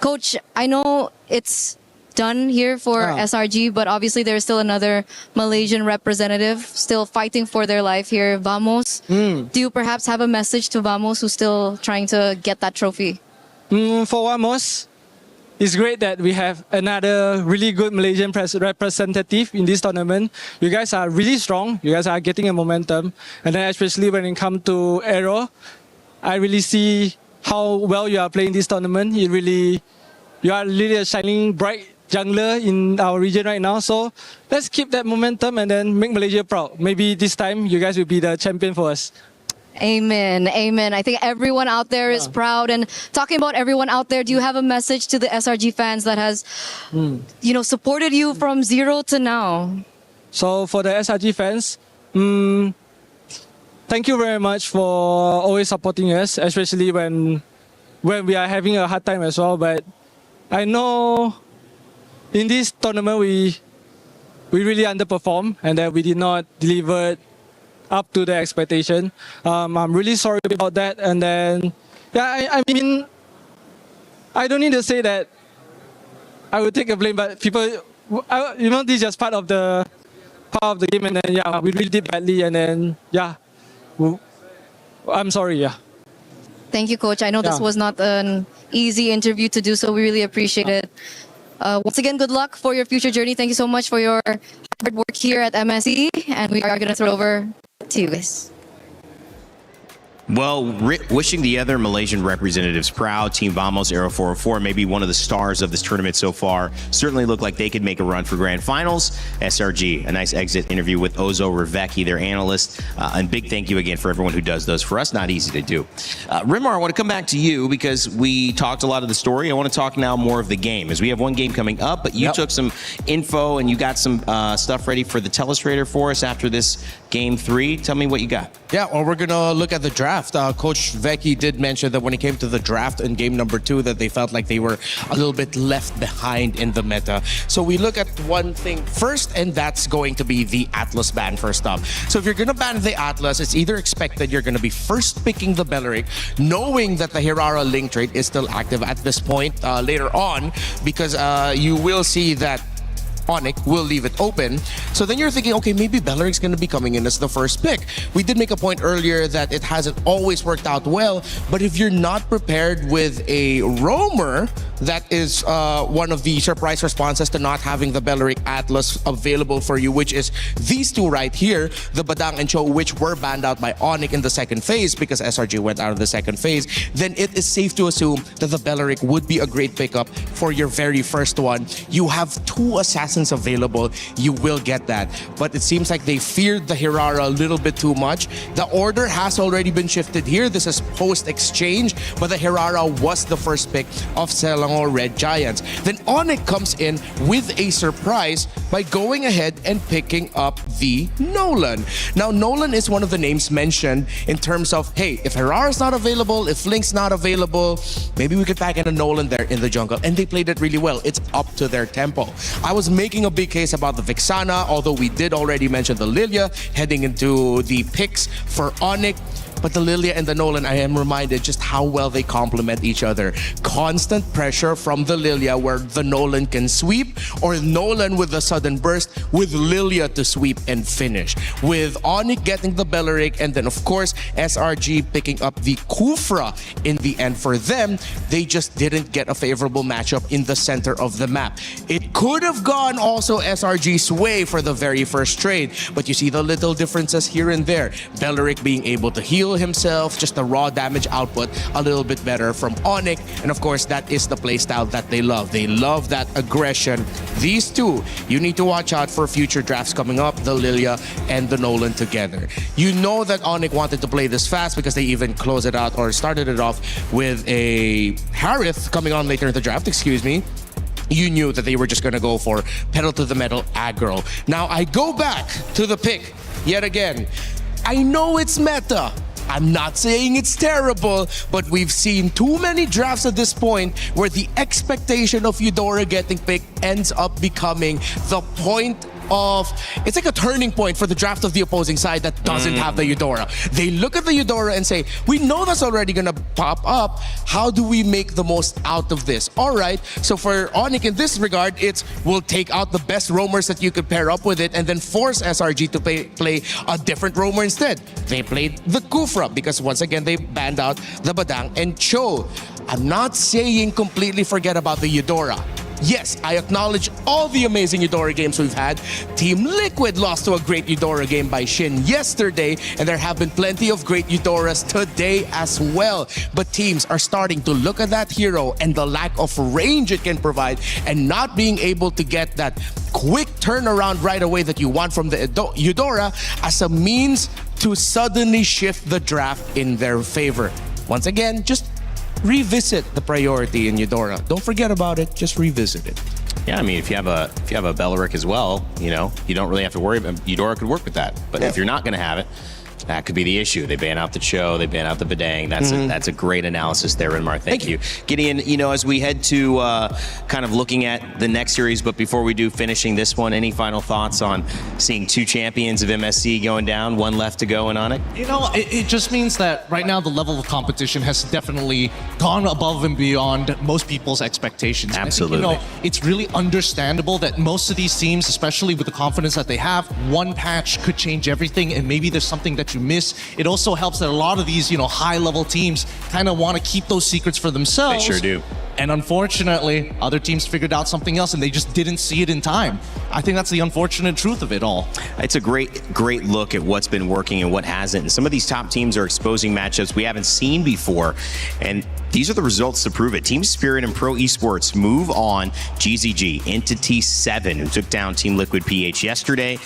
Coach, I know it's done here for SRG, but obviously there's still another Malaysian representative still fighting for their life here, Vamos. Do you perhaps have a message to Vamos who's still trying to get that trophy? For Vamos, it's great that we have another really good Malaysian representative in this tournament. You guys are really strong. You guys are getting a momentum. And then especially when it comes to Aero, I really see how well you are playing this tournament. You are really a shining bright jungler in our region right now. So let's keep that momentum and then make Malaysia proud. Maybe this time you guys will be the champion for us. Amen. Amen. I think everyone out there is proud. And talking about everyone out there, do you have a message to the SRG fans that has, supported you from zero to now? So for the SRG fans, thank you very much for always supporting us, especially when we are having a hard time as well. But I know in this tournament we really underperformed and that we did not deliver up to the expectation. I'm really sorry about that. And then, I mean, I don't need to say that I will take a blame, but people, this is just part of the game. And then, we really did badly. And then, I'm sorry, Thank you, Coach. I know this was not an easy interview to do, so we really appreciate it. Once again, good luck for your future journey. Thank you so much for your hard work here at MSC. And we are going to throw over to you guys. Well, wishing the other Malaysian representatives proud. Team Vamos, Aero 404, maybe one of the stars of this tournament so far. Certainly look like they could make a run for grand finals. SRG, a nice exit interview with Ozo Revecki, their analyst. And big thank you again for everyone who does those for us. Not easy to do. Rimar, I want to come back to you because we talked a lot of the story. I want to talk now more of the game, as we have one game coming up, but you took some info and you got some stuff ready for the telestrator for us after this game 3. Tell me what you got. Yeah, well, we're going to look at the draft. Coach Vecchi did mention that when it came to the draft in game number 2, that they felt like they were a little bit left behind in the meta. So we look at one thing first, and that's going to be the Atlas ban first up. So if you're going to ban the Atlas, it's either expected you're going to be first picking the Belleric, knowing that the Hirara link trait is still active at this point later on, because you will see that Onyx will leave it open. So then you're thinking, okay, maybe Belleric's going to be coming in as the first pick. We did make a point earlier that it hasn't always worked out well, but if you're not prepared with a roamer, that is one of the surprise responses to not having the Belleric Atlas available for you, which is these two right here, the Badang and Cho, which were banned out by Onyx in the second phase because SRG went out of the second phase. Then it is safe to assume that the Belleric would be a great pickup for your very first one. You have 2 assassins available, you will get that. But it seems like they feared the Hirara a little bit too much. The order has already been shifted here. This is post-exchange, but the Hirara was the first pick of Selangor Red Giants. Then Onyx comes in with a surprise by going ahead and picking up the Nolan. Now, Nolan is one of the names mentioned in terms of, hey, if Hirara's not available, if Link's not available, maybe we could pack in a Nolan there in the jungle. And they played it really well. It's up to their tempo. I was making a big case about the Vixana, although we did already mention the Lilia heading into the picks for Onyx. But the Lilia and the Nolan, I am reminded just how well they complement each other. Constant pressure from the Lilia where the Nolan can sweep, or Nolan with the sudden burst with Lilia to sweep and finish. With Onyx getting the Belleric, and then of course SRG picking up the Kufra in the end for them, they just didn't get a favorable matchup in the center of the map. It could have gone also SRG's way for the very first trade, but you see the little differences here and there. Belleric being able to heal himself, just the raw damage output a little bit better from Onyx, and of course that is the playstyle that they love. They love that aggression. These two, you need to watch out for future drafts coming up, the Lilia and the Nolan together. You know that Onyx wanted to play this fast because they even closed it out or started it off with a Harith coming on later in the draft, excuse me. You knew that they were just going to go for pedal to the metal aggro. Now I go back to the pick yet again. I know it's meta. I'm not saying it's terrible, but we've seen too many drafts at this point where the expectation of Eudora getting picked ends up becoming the point of, it's like a turning point for the draft of the opposing side that doesn't have the Eudora. They look at the Eudora and say, we know that's already gonna pop up. How do we make the most out of this? All right, so for Onyx in this regard, it's we'll take out the best roamers that you could pair up with it and then force SRG to play a different roamer instead. They played the Kufra because once again, they banned out the Badang and Cho. I'm not saying completely forget about the Eudora. Yes, I acknowledge all the amazing Eudora games we've had. Team Liquid lost to a great Eudora game by Shin yesterday, and there have been plenty of great Eudoras today as well. But teams are starting to look at that hero and the lack of range it can provide, and not being able to get that quick turnaround right away that you want from the Eudora as a means to suddenly shift the draft in their favor. Once again, just revisit the priority in Eudora. Don't forget about it, just revisit it. Yeah, I mean, if you have a Beleric as well, you know, you don't really have to worry about Eudora could work with that. But if you're not going to have it, that could be the issue. They ban out the Cho, they ban out the Badang. That's a great analysis there, Renmar. Thank you. Gideon, you know, as we head to kind of looking at the next series, but before we do, finishing this one, any final thoughts on seeing two champions of MSC going down, one left to go in Onyx? You know, it just means that right now the level of competition has definitely gone above and beyond most people's expectations. Absolutely. I think, you know, it's really understandable that most of these teams, especially with the confidence that they have, one patch could change everything, and maybe there's something that you miss. It also helps that a lot of these, you know, high-level teams kind of want to keep those secrets for themselves. They sure do. And unfortunately, other teams figured out something else and they just didn't see it in time. I think that's the unfortunate truth of it all. It's a great look at what's been working and what hasn't. And some of these top teams are exposing matchups we haven't seen before. And these are the results to prove it. Team Spirit and Pro Esports move on GZG into T7, who took down Team Liquid PH yesterday.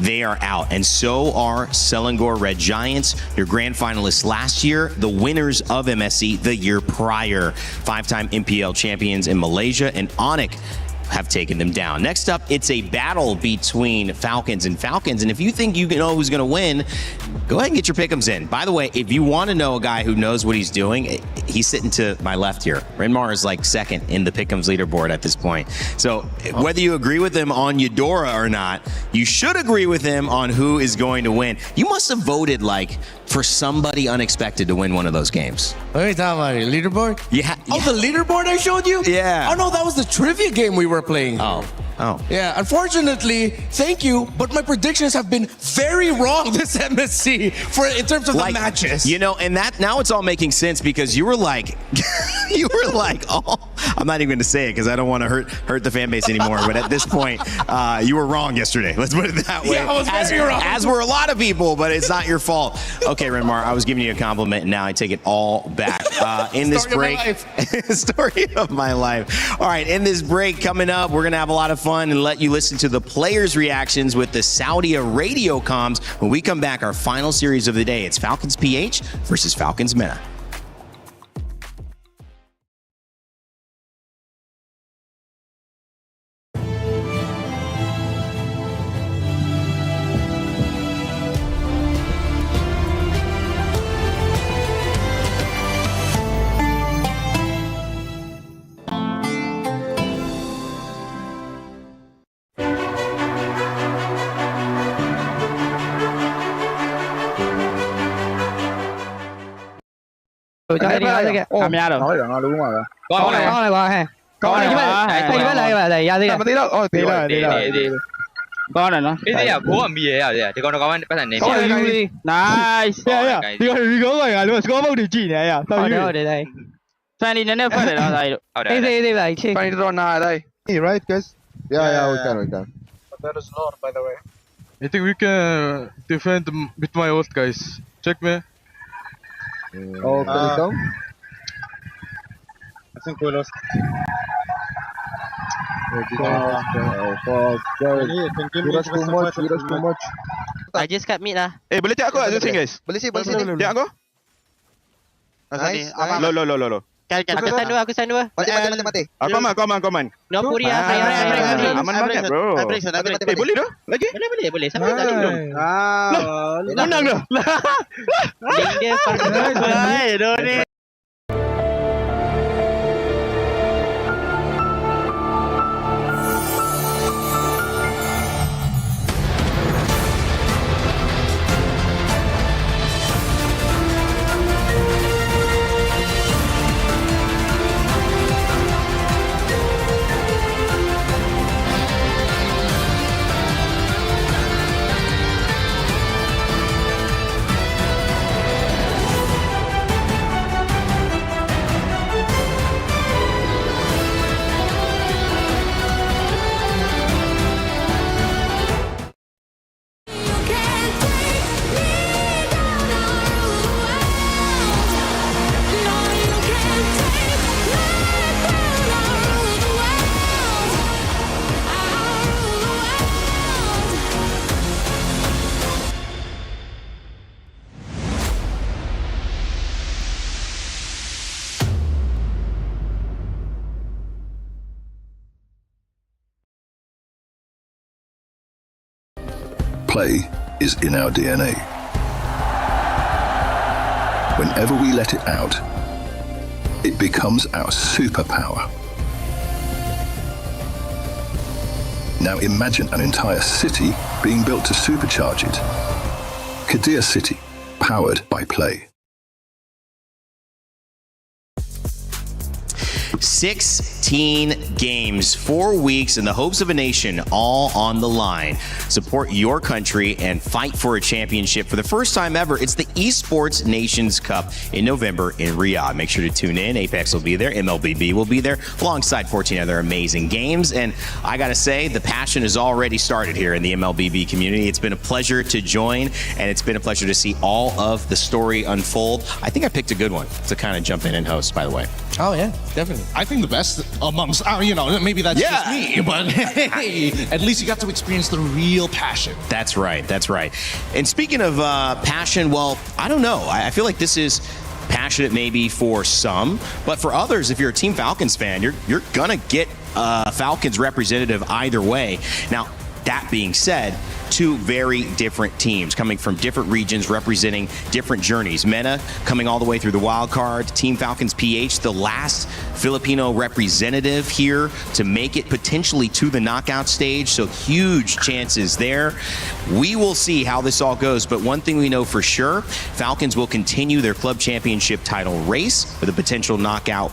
They are out, and so are Selangor Red Giants, your grand finalists last year, the winners of MSC the year prior, 5-time MPL champions in Malaysia, and Onyx have taken them down. Next up, it's a battle between Falcons and Falcons, and if you think you know who's going to win, go ahead and get your pick'ems in. By the way, if you want to know a guy who knows what he's doing, he's sitting to my left here. Renmar is like second in the pick'ems leaderboard at this point. So whether you agree with him on Eudora or not, you should agree with him on who is going to win. You must have voted like for somebody unexpected to win one of those games. What are you talking about? Leaderboard? Yeah. Oh, the leaderboard I showed you? Yeah. Oh no, that was the trivia game we were playing. Oh. Yeah, unfortunately, thank you, but my predictions have been very wrong this MSC in terms of the matches. You know, and that now it's all making sense because you were like, oh, I'm not even going to say it because I don't want to hurt the fan base anymore. But at this point, you were wrong yesterday. Let's put it that way. Yeah, I was very wrong. As were a lot of people, but it's not your fault. Okay, Renmar, I was giving you a compliment, and now I take it all back. In this break, story of my life. All right, in this break coming up, we're going to have a lot of fun and let you listen to the players' reactions with the Saudi radio comms. When we come back, our final series of the day, it's Falcons PH versus Falcons Meta. Cái này cái làm ra được. Nói rồi nó đúng rồi. Con này con ha. Con này cái lại ra đi. Tí đó. Ôi tí rồi. Con này nó. Cái gì à? Bố làm gì vậy? Thì con nó có bắt thành này. Con này đi. Nice. Đi con này luôn. Có bao điều chỉ này à? Sao như đây. Fan đi nó phải là đây. Đây lại. Fan đi rồi nào đây. Right guys? Yeah, we can. But there is lore, by the way. I think we can defend with my ult, guys. Check me. Oh, can you come? I think we lost. You rush too much. I just got mid lah. Boleh tengok aku ada sini guys? Boleh sini. Tengok aku? Nice. Lo. Aku stand dua. Mati. Komen. No puri ah. Aman banget bro. Boleh dah? Lagi? Boleh. Sampai tadi belum. Menang dah. Dia pada ni. play is in our DNA. Whenever we let it out, it becomes our superpower. Now imagine an entire city being built to supercharge it. Kadir City, powered by play. 16 games, 4 weeks, and the hopes of a nation all on the line. Support your country and fight for a championship for the first time ever. It's the Esports Nations Cup in November in Riyadh. Make sure to tune in. Apex will be there. MLBB will be there alongside 14 other amazing games. And I got to say, the passion has already started here in the MLBB community. It's been a pleasure to join, and it's been a pleasure to see all of the story unfold. I think I picked a good one to kind of jump in and host, by the way. Oh, yeah, definitely. I think the best amongst, maybe that's just me, but hey, at least you got to experience the real passion. That's right. That's right. And speaking of passion, well, I don't know. I feel like this is passionate maybe for some, but for others, if you're a Team Falcons fan, you're going to get a Falcons representative either way. Now, that being said, two very different teams coming from different regions representing different journeys. Meta coming all the way through the wild card. Team Falcons PH, the last Filipino representative here to make it potentially to the knockout stage. So huge chances there. We will see how this all goes. But one thing we know for sure, Falcons will continue their club championship title race with a potential knockout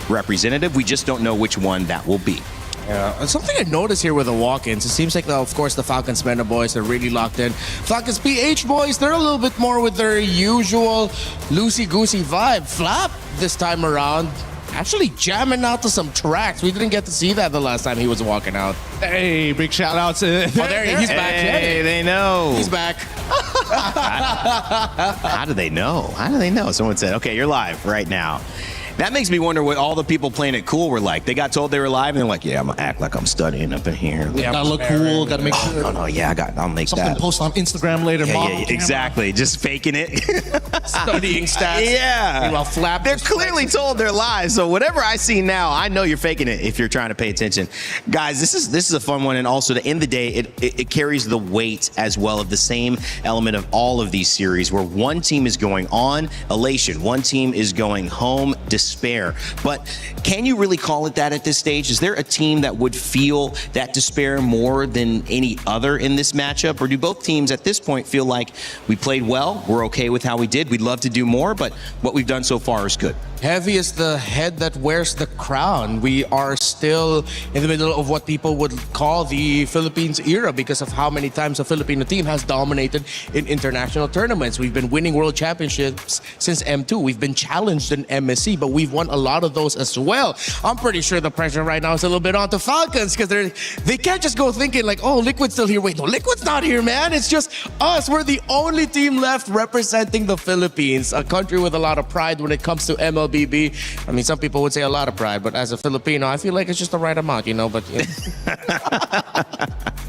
representative. We just don't know which one that will be. Yeah, and something I noticed here with the walk-ins, it seems like, of course, the Falcons Meta boys are really locked in. Falcons PH boys, they're a little bit more with their usual loosey-goosey vibe. Flap, this time around, actually jamming out to some tracks. We didn't get to see that the last time he was walking out. Hey, big shout out to... He's back. Hey, they know. He's back. How do they know? How do they know? Someone said, okay, you're live right now. That makes me wonder what all the people playing it cool were like. They got told they were live, and they're like, "Yeah, I'm gonna act like I'm studying up in here. Yeah, gotta look cool. Gotta make sure. Oh, no, yeah, I'll make something that. Post on Instagram later. Yeah, exactly. Just faking it. Studying stats. Yeah. Meanwhile, Flap. They're clearly told they're live. So whatever I see now, I know you're faking it if you're trying to pay attention, guys. This is a fun one, and also to end the day, it carries the weight as well of the same element of all of these series, where one team is going on elation, one team is going home despair. But can you really call it that at this stage? Is there a team that would feel that despair more than any other in this matchup? Or do both teams at this point feel like we played well, we're okay with how we did, we'd love to do more, but what we've done so far is good? Heavy is the head that wears the crown. We are still in the middle of what people would call the Philippines era because of how many times a Filipino team has dominated in international tournaments. We've been winning world championships since M2. We've been challenged in MSC, but we've won a lot of those as well. I'm pretty sure the pressure right now is a little bit on the Falcons because they can't just go thinking like, oh, Liquid's still here. Wait, no, Liquid's not here, man. It's just us. We're the only team left representing the Philippines, a country with a lot of pride when it comes to MLBB. I mean, some people would say a lot of pride, but as a Filipino, I feel like it's just the right amount, but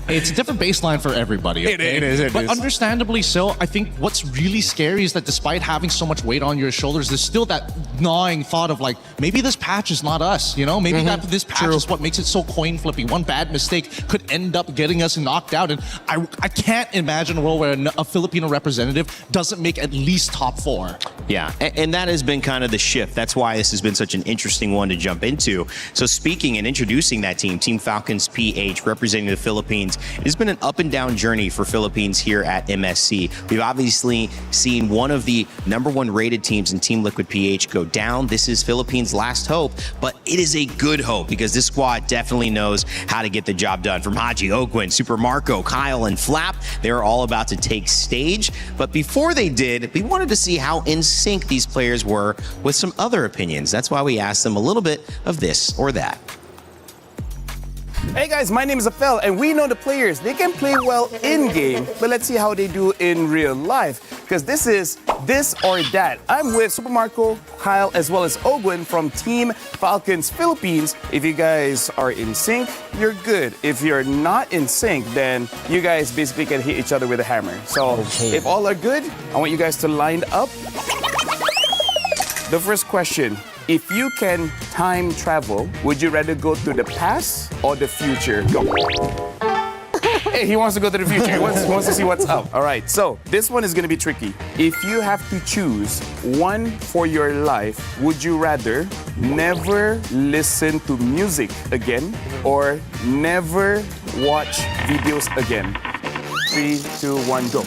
it's a different baseline for everybody. Okay? It is. But understandably so, I think what's really scary is that despite having so much weight on your shoulders, there's still that gnawing thought of like, maybe this patch is not us, Maybe this patch is what makes it so coin flipping. One bad mistake could end up getting us knocked out. And I can't imagine a world where a Filipino representative doesn't make at least top 4. Yeah, and that has been kind of the shift. That's why this has been such an interesting one to jump into. So speaking and introducing that team, Team Falcons PH, representing the Philippines, it has been an up and down journey for Philippines here at MSC. We've obviously seen one of the #1 rated teams in Team Liquid PH go down. This is Philippines' last hope, but it is a good hope because this squad definitely knows how to get the job done. From Haji, Ogwin, Super Marco, Kyle, and Flap, they're all about to take stage. But before they did, we wanted to see how in sync these players were with some other opinions. That's why we asked them a little bit of this or that. Hey guys, my name is Apel, and we know the players. They can play well in-game, but let's see how they do in real life. Because this is this or that. I'm with Super Marco, Kyle, as well as Ogwin from Team Falcons Philippines. If you guys are in sync, you're good. If you're not in sync, then you guys basically can hit each other with a hammer. So if all are good, I want you guys to line up. The first question. If you can time travel, would you rather go to the past or the future? Go. Hey, he wants to go to the future. He wants to see what's up. All right, so this one is going to be tricky. If you have to choose one for your life, would you rather never listen to music again or never watch videos again? 3, 2, 1, go.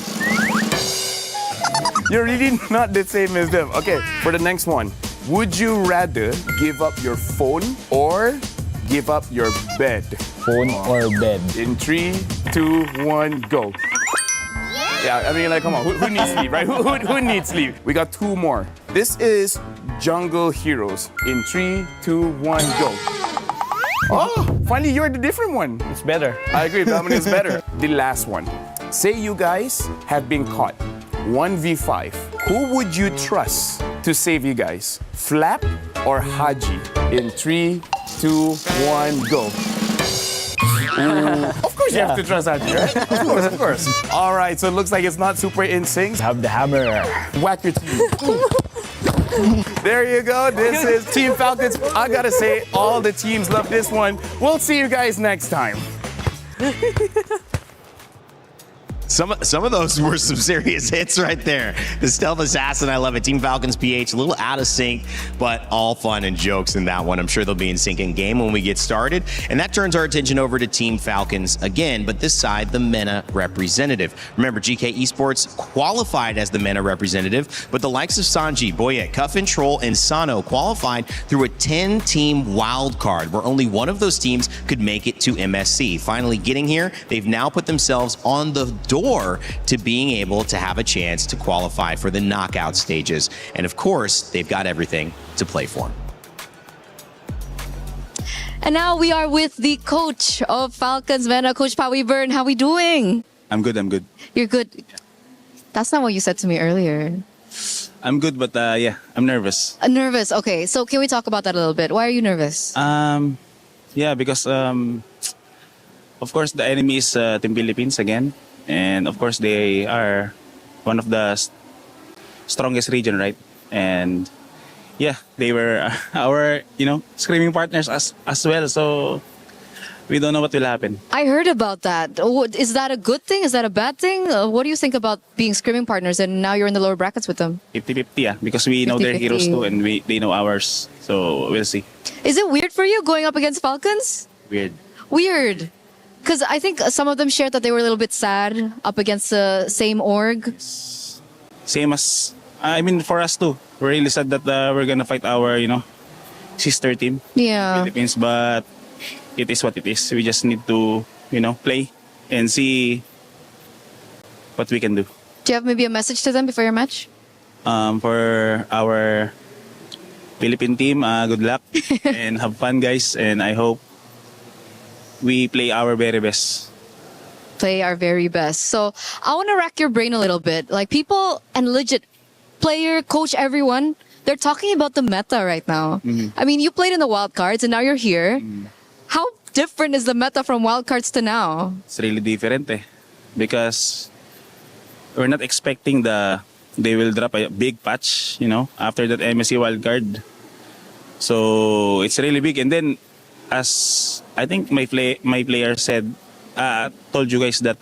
You're really not the same as them. Okay, for the next one. Would you rather give up your phone or give up your bed? Phone or bed? In 3, 2, 1, go. Yeah, I mean, like, come on. Who needs sleep, right? Who needs sleep? We got 2 more. This is Jungle Heroes. In 3, 2, 1, go. Oh, finally, you're the different one. It's better. I agree, Dominic is better. The last one. Say you guys have been caught. 1v5. Who would you trust to save you guys? Flap or Haji? In 3, 2, 1, go. Of course you have to trust Haji, right? Of course. All right, so it looks like it's not super in sync. Have the hammer. Whack your team. There you go. This is Team Falcons. I gotta say, all the teams love this one. We'll see you guys next time. Some of those were some serious hits right there. The Stealth Assassin, I love it. Team Falcons PH, a little out of sync, but all fun and jokes in that one. I'm sure they'll be in sync in game when we get started. And that turns our attention over to Team Falcons again, but this side, the MENA representative. Remember, GK Esports qualified as the MENA representative, but the likes of Sanji, Boyet, Cuffin, Troll, and Sano qualified through a 10-team wild card, where only one of those teams could make it to MSC. Finally getting here, they've now put themselves on the door to being able to have a chance to qualify for the knockout stages. And of course, they've got everything to play for. And now we are with the coach of Falcons MENA, Coach Pawi Byrne. How are we doing? I'm good. You're good. That's not what you said to me earlier. I'm good, but yeah, I'm nervous. Nervous, okay. So can we talk about that a little bit? Why are you nervous? Yeah, because of course the enemy is Team Philippines again. And of course, they are one of the strongest region, right? And yeah, they were our, screaming partners as well. So we don't know what will happen. I heard about that. Is that a good thing? Is that a bad thing? What do you think about being screaming partners and now you're in the lower brackets with them? 50-50, yeah, because we know their heroes too and they know ours. So we'll see. Is it weird for you going up against Falcons? Weird. Because I think some of them shared that they were a little bit sad up against the same org. Same as, for us too. We're really sad that we're gonna fight our, sister team. Yeah. Philippines, but it is what it is. We just need to, play and see what we can do. Do you have maybe a message to them before your match? For our Philippine team, good luck and have fun, guys. And I hope we play our very best. Play our very best. So I want to rack your brain a little bit. Like people and legit player, coach, everyone, they're talking about the meta right now. I mean, you played in the wild cards and now you're here. How different is the meta from wild cards to now? It's really different because we're not expecting they will drop a big patch, after that MSC wild card. So it's really big. And then as I think my player said, told you guys that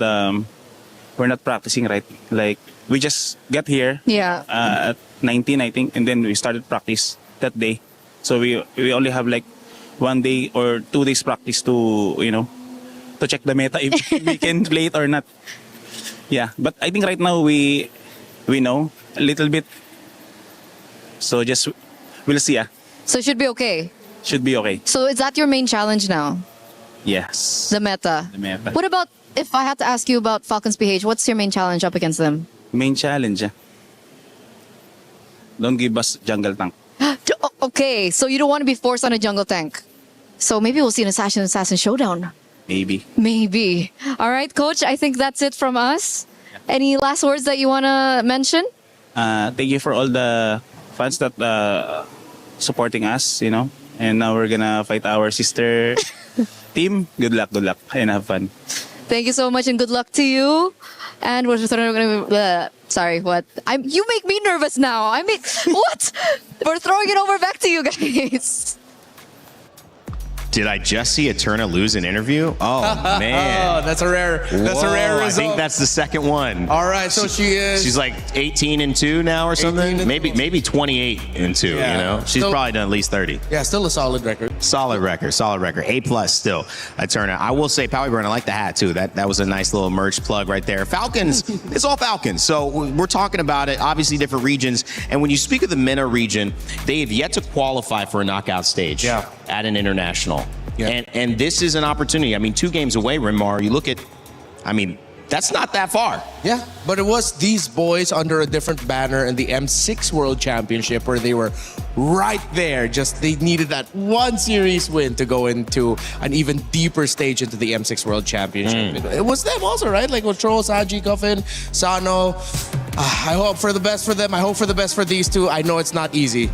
we're not practicing, right? Like we just got here at 19, I think, and then we started practice that day. So we only have like 1 day or 2 days practice to to check the meta if we can play it or not. Yeah, but I think right now we know a little bit. So just we'll see. So it should be okay. Should be okay. So is that your main challenge now? Yes. The meta. What about if I had to ask you about Falcons PH? What's your main challenge up against them? Main challenge. Don't give us jungle tank. Okay, so you don't want to be forced on a jungle tank. So maybe we'll see an assassin showdown. Maybe. All right, Coach, I think that's it from us. Any last words that you want to mention? Thank you for all the fans that supporting us, And now we're gonna fight our sister team. Good luck, and have fun. Thank you so much, and good luck to you. And we're gonna. Sorry, what? You make me nervous now. What? We're throwing it over back to you guys. Did I just see Eterna lose an interview? Oh, man. Oh, that's a rare result. I think that's the second one. All right, so she's like 18-2 now or something. Maybe 28-2. You know, she's probably done at least 30. Yeah, still a solid record. Solid record. A+ still. Eterna. I will say, Powie Burn, I like the hat too. That was a nice little merch plug right there. Falcons. It's all Falcons. So we're talking about it. Obviously, different regions. And when you speak of the MENA region, they have yet to qualify for a knockout stage at an international. Yeah. And this is an opportunity. I mean, 2 games away, Rinmar. You look at, I mean, that's not that far. Yeah, but it was these boys under a different banner in the M6 World Championship where they were right there. Just they needed that one series win to go into an even deeper stage into the M6 World Championship. It was them also, right? Like Otro, Saji, Coffin, Sano. I hope for the best for them. I hope for the best for these two. I know it's not easy.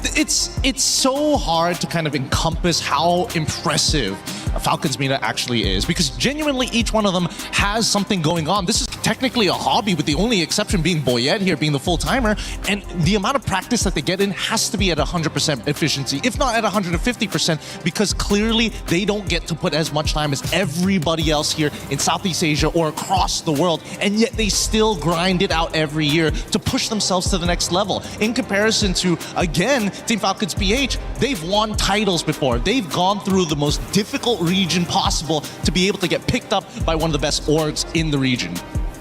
It's so hard to kind of encompass how impressive Falcons MENA actually is, because genuinely each one of them has something going on. This is technically a hobby, with the only exception being Boyette here being the full-timer, and the amount of practice that they get in has to be at 100% efficiency, if not at 150%, because clearly they don't get to put as much time as everybody else here in Southeast Asia or across the world, and yet they still grind it out every year to push themselves to the next level. In comparison to, again, Team Falcons PH, they've won titles before. They've gone through the most difficult region possible to be able to get picked up by one of the best orgs in the region.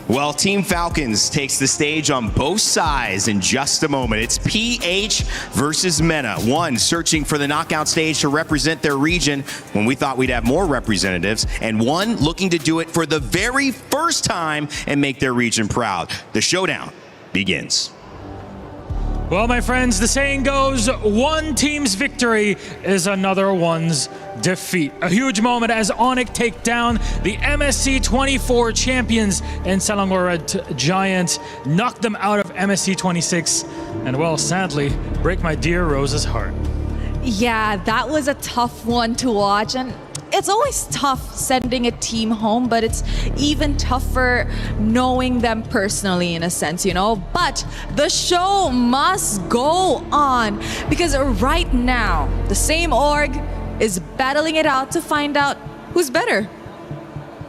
Well, Team Falcons takes the stage on both sides in just a moment. It's PH versus MENA. One searching for the knockout stage to represent their region when we thought we'd have more representatives, and one looking to do it for the very first time and make their region proud. The showdown begins. Well, my friends, the saying goes, one team's victory is another one's defeat. A huge moment as Onyx take down the MSC 24 champions in Selangor Giant, knock them out of MSC 26, and well, sadly, break my dear Rose's heart. Yeah, that was a tough one to watch, and it's always tough sending a team home, but it's even tougher knowing them personally in a sense, you know? But the show must go on, because right now, the same org is battling it out to find out who's better,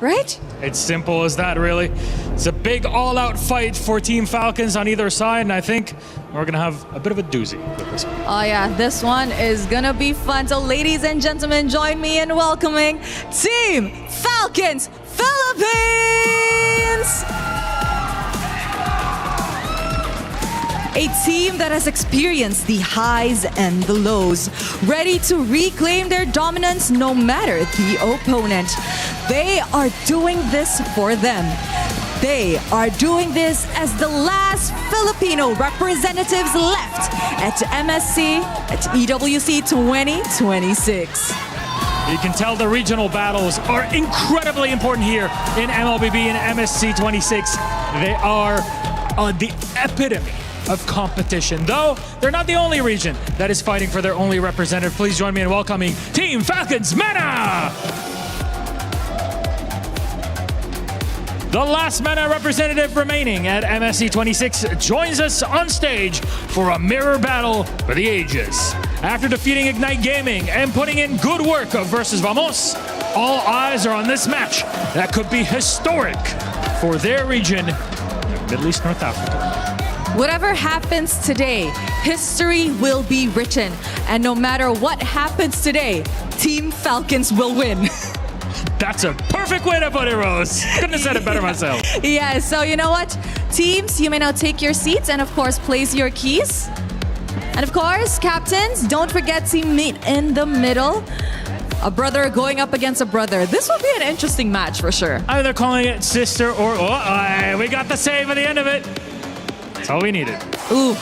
right? It's simple as that, really. It's a big all-out fight for Team Falcons on either side, and I think we're gonna have a bit of a doozy with this one. Oh yeah, this one is gonna be fun. So ladies and gentlemen, join me in welcoming Team Falcons Philippines! A team that has experienced the highs and the lows, ready to reclaim their dominance no matter the opponent. They are doing this for them. They are doing this as the last Filipino representatives left at MSC at EWC 2026. You can tell the regional battles are incredibly important here in MLBB and MSC 26. They are the epitome of competition, though they're not the only region that is fighting for their only representative. Please join me in welcoming Team Falcons MENA! The last MENA representative remaining at MSC 26 joins us on stage for a mirror battle for the ages. After defeating Ignite Gaming and putting in good work versus Vamos, all eyes are on this match that could be historic for their region in Middle East North Africa. Whatever happens today, history will be written. And no matter what happens today, Team Falcons will win. That's a perfect way to put it, Rose. Couldn't have said it better myself. Yeah, so you know what? Teams, you may now take your seats and of course place your keys. And of course, captains, don't forget to meet in the middle. A brother going up against a brother. This will be an interesting match for sure. Either calling it sister or... we got the save at the end of it. That's all we needed. Ooh,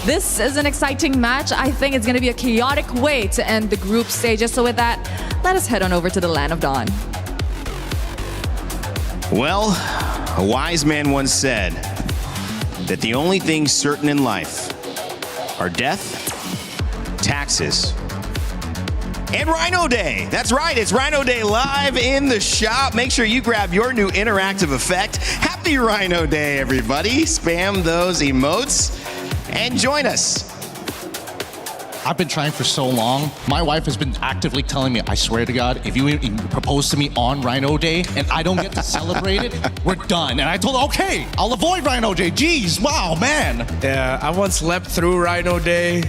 this is an exciting match. I think it's going to be a chaotic way to end the group stages. So with that, let us head on over to the Land of Dawn. Well, a wise man once said that the only things certain in life are death, taxes, and Rhino Day. That's right, it's Rhino Day live in the shop. Make sure you grab your new interactive effect. Happy Rhino Day, everybody. Spam those emotes and join us. I've been trying for so long. My wife has been actively telling me, I swear to God, if you even propose to me on Rhino Day and I don't get to celebrate it, we're done. And I told her, okay, I'll avoid Rhino Day. Jeez, wow, man. Yeah, I once slept through Rhino Day.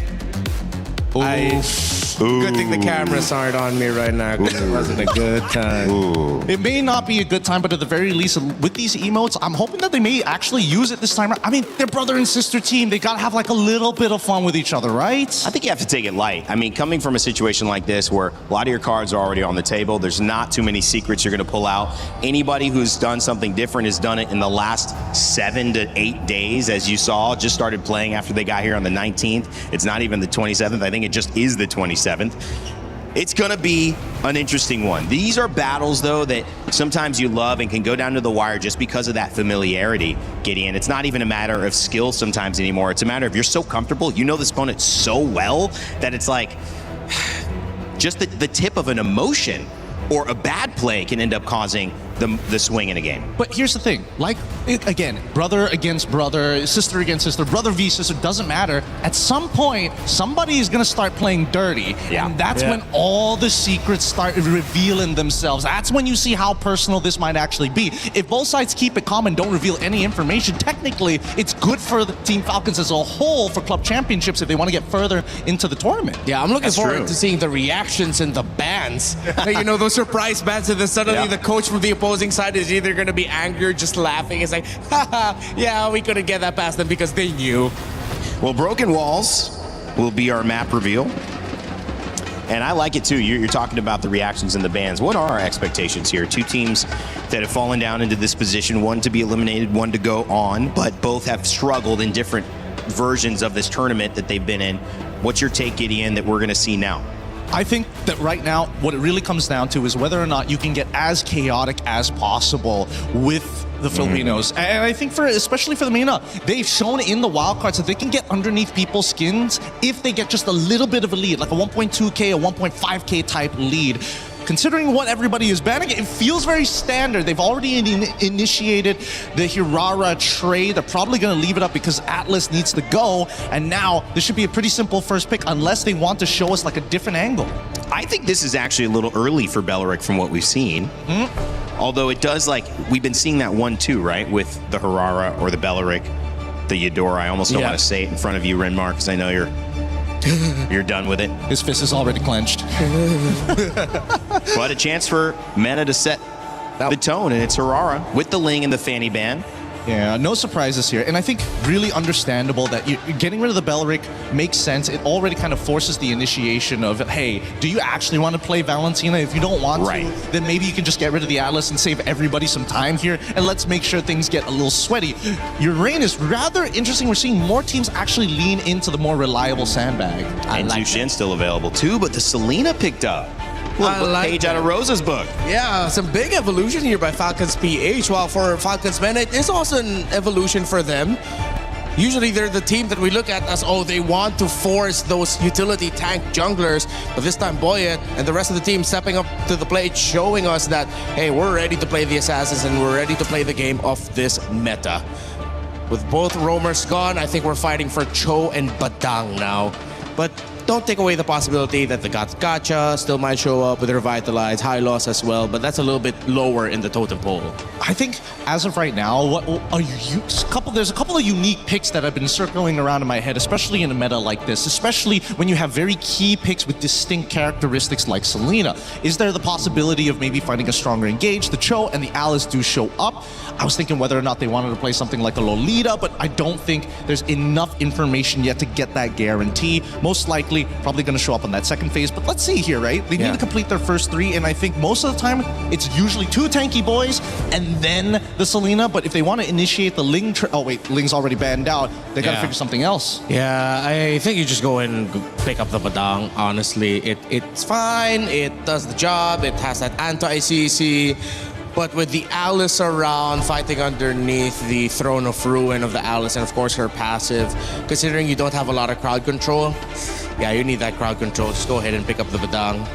Good thing the cameras aren't on me right now because it wasn't a good time. It may not be a good time, but at the very least, with these emotes, I'm hoping that they may actually use it this time. I mean, they're brother and sister team. They gotta have like a little bit of fun with each other, right? I think you have to take it light. I mean, coming from a situation like this where a lot of your cards are already on the table, there's not too many secrets you're gonna pull out. Anybody who's done something different has done it in the last 7 to 8 days, as you saw, just started playing after they got here on the 19th. It's not even the 27th. I think it just is the 27th. It's gonna be an interesting one. These are battles, though, that sometimes you love and can go down to the wire just because of that familiarity, Gideon. It's not even a matter of skill sometimes anymore. It's a matter of you're so comfortable, you know this opponent so well that it's like just the tip of an emotion or a bad play can end up causing the swing in a game. But here's the thing, like, again, brother against brother, sister against sister, brother v sister, doesn't matter. At some point, somebody is gonna start playing dirty. Yeah. And that's when all the secrets start revealing themselves. That's when you see how personal this might actually be. If both sides keep it calm and don't reveal any information, technically, it's good for the Team Falcons as a whole for club championships if they want to get further into the tournament. Yeah, I'm looking forward to seeing the reactions in the bans. You know, those surprise bans, and then suddenly the coach from the opposing side is either going to be angry or just laughing. It's like, haha, yeah, we couldn't get that past them because they knew. Well, Broken Walls will be our map reveal. And I like it too. You're talking about the reactions in the bans. What are our expectations here? Two teams that have fallen down into this position, one to be eliminated, one to go on, but both have struggled in different versions of this tournament that they've been in. What's your take, Gideon, that we're going to see now? I think that right now, what it really comes down to is whether or not you can get as chaotic as possible with the Filipinos. And I think especially for the MENA, they've shown in the wildcards that they can get underneath people's skins if they get just a little bit of a lead, like a 1.2K, a 1.5K type lead. Considering what everybody is banning, it feels very standard. They've already initiated the Hirara trade. They're probably going to leave it up because Atlas needs to go. And now this should be a pretty simple first pick unless they want to show us like a different angle. I think this is actually a little early for Belleric from what we've seen. Although it does, like, we've been seeing that 1-2, right? With the Hirara or the Belleric, the Eudora. I almost don't want to say it in front of you, Renmar, because I know you're done with it. His fist is already clenched. But a chance for Meta to set the tone, and it's Hirara with the Ling and the Fanny Ban. Yeah, no surprises here. And I think really understandable that getting rid of the Belleric makes sense. It already kind of forces the initiation of, hey, do you actually want to play Valentina? If you don't want to, then maybe you can just get rid of the Atlas and save everybody some time here. And let's make sure things get a little sweaty. Your reign is rather interesting. We're seeing more teams actually lean into the more reliable sandbag. And Tushin's still available too, but the Selena picked up. Page out of Rosa's book. Yeah, some big evolution here by Falcons PH. While for Falcons Men, it is also an evolution for them. Usually they're the team that we look at as, oh, they want to force those utility tank junglers. But this time Boyet and the rest of the team stepping up to the plate, showing us that, hey, we're ready to play the Assassins and we're ready to play the game of this meta. With both roamers gone, I think we're fighting for Cho and Badang now. But don't take away the possibility that the Gacha still might show up with Revitalize, High Loss as well, but that's a little bit lower in the totem pole. I think as of right now, there's a couple of unique picks that have been circling around in my head, especially in a meta like this, especially when you have very key picks with distinct characteristics like Selena. Is there the possibility of maybe finding a stronger engage? The Cho and the Alice do show up. I was thinking whether or not they wanted to play something like a Lolita, but I don't think there's enough information yet to get that guarantee. Most likely, probably going to show up on that second phase, but let's see here, right? They need to complete their first 3, and I think most of the time, it's usually 2 tanky boys, and then the Selena, but if they want to initiate the Ling... oh wait, Ling's already banned out. They got to figure something else. Yeah, I think you just go and pick up the Badang, honestly. It's fine, it does the job, it has that anti-CC, but with the Alice around, fighting underneath the Throne of Ruin of the Alice, and of course her passive, considering you don't have a lot of crowd control, yeah, you need that crowd control. Just go ahead and pick up the Badang.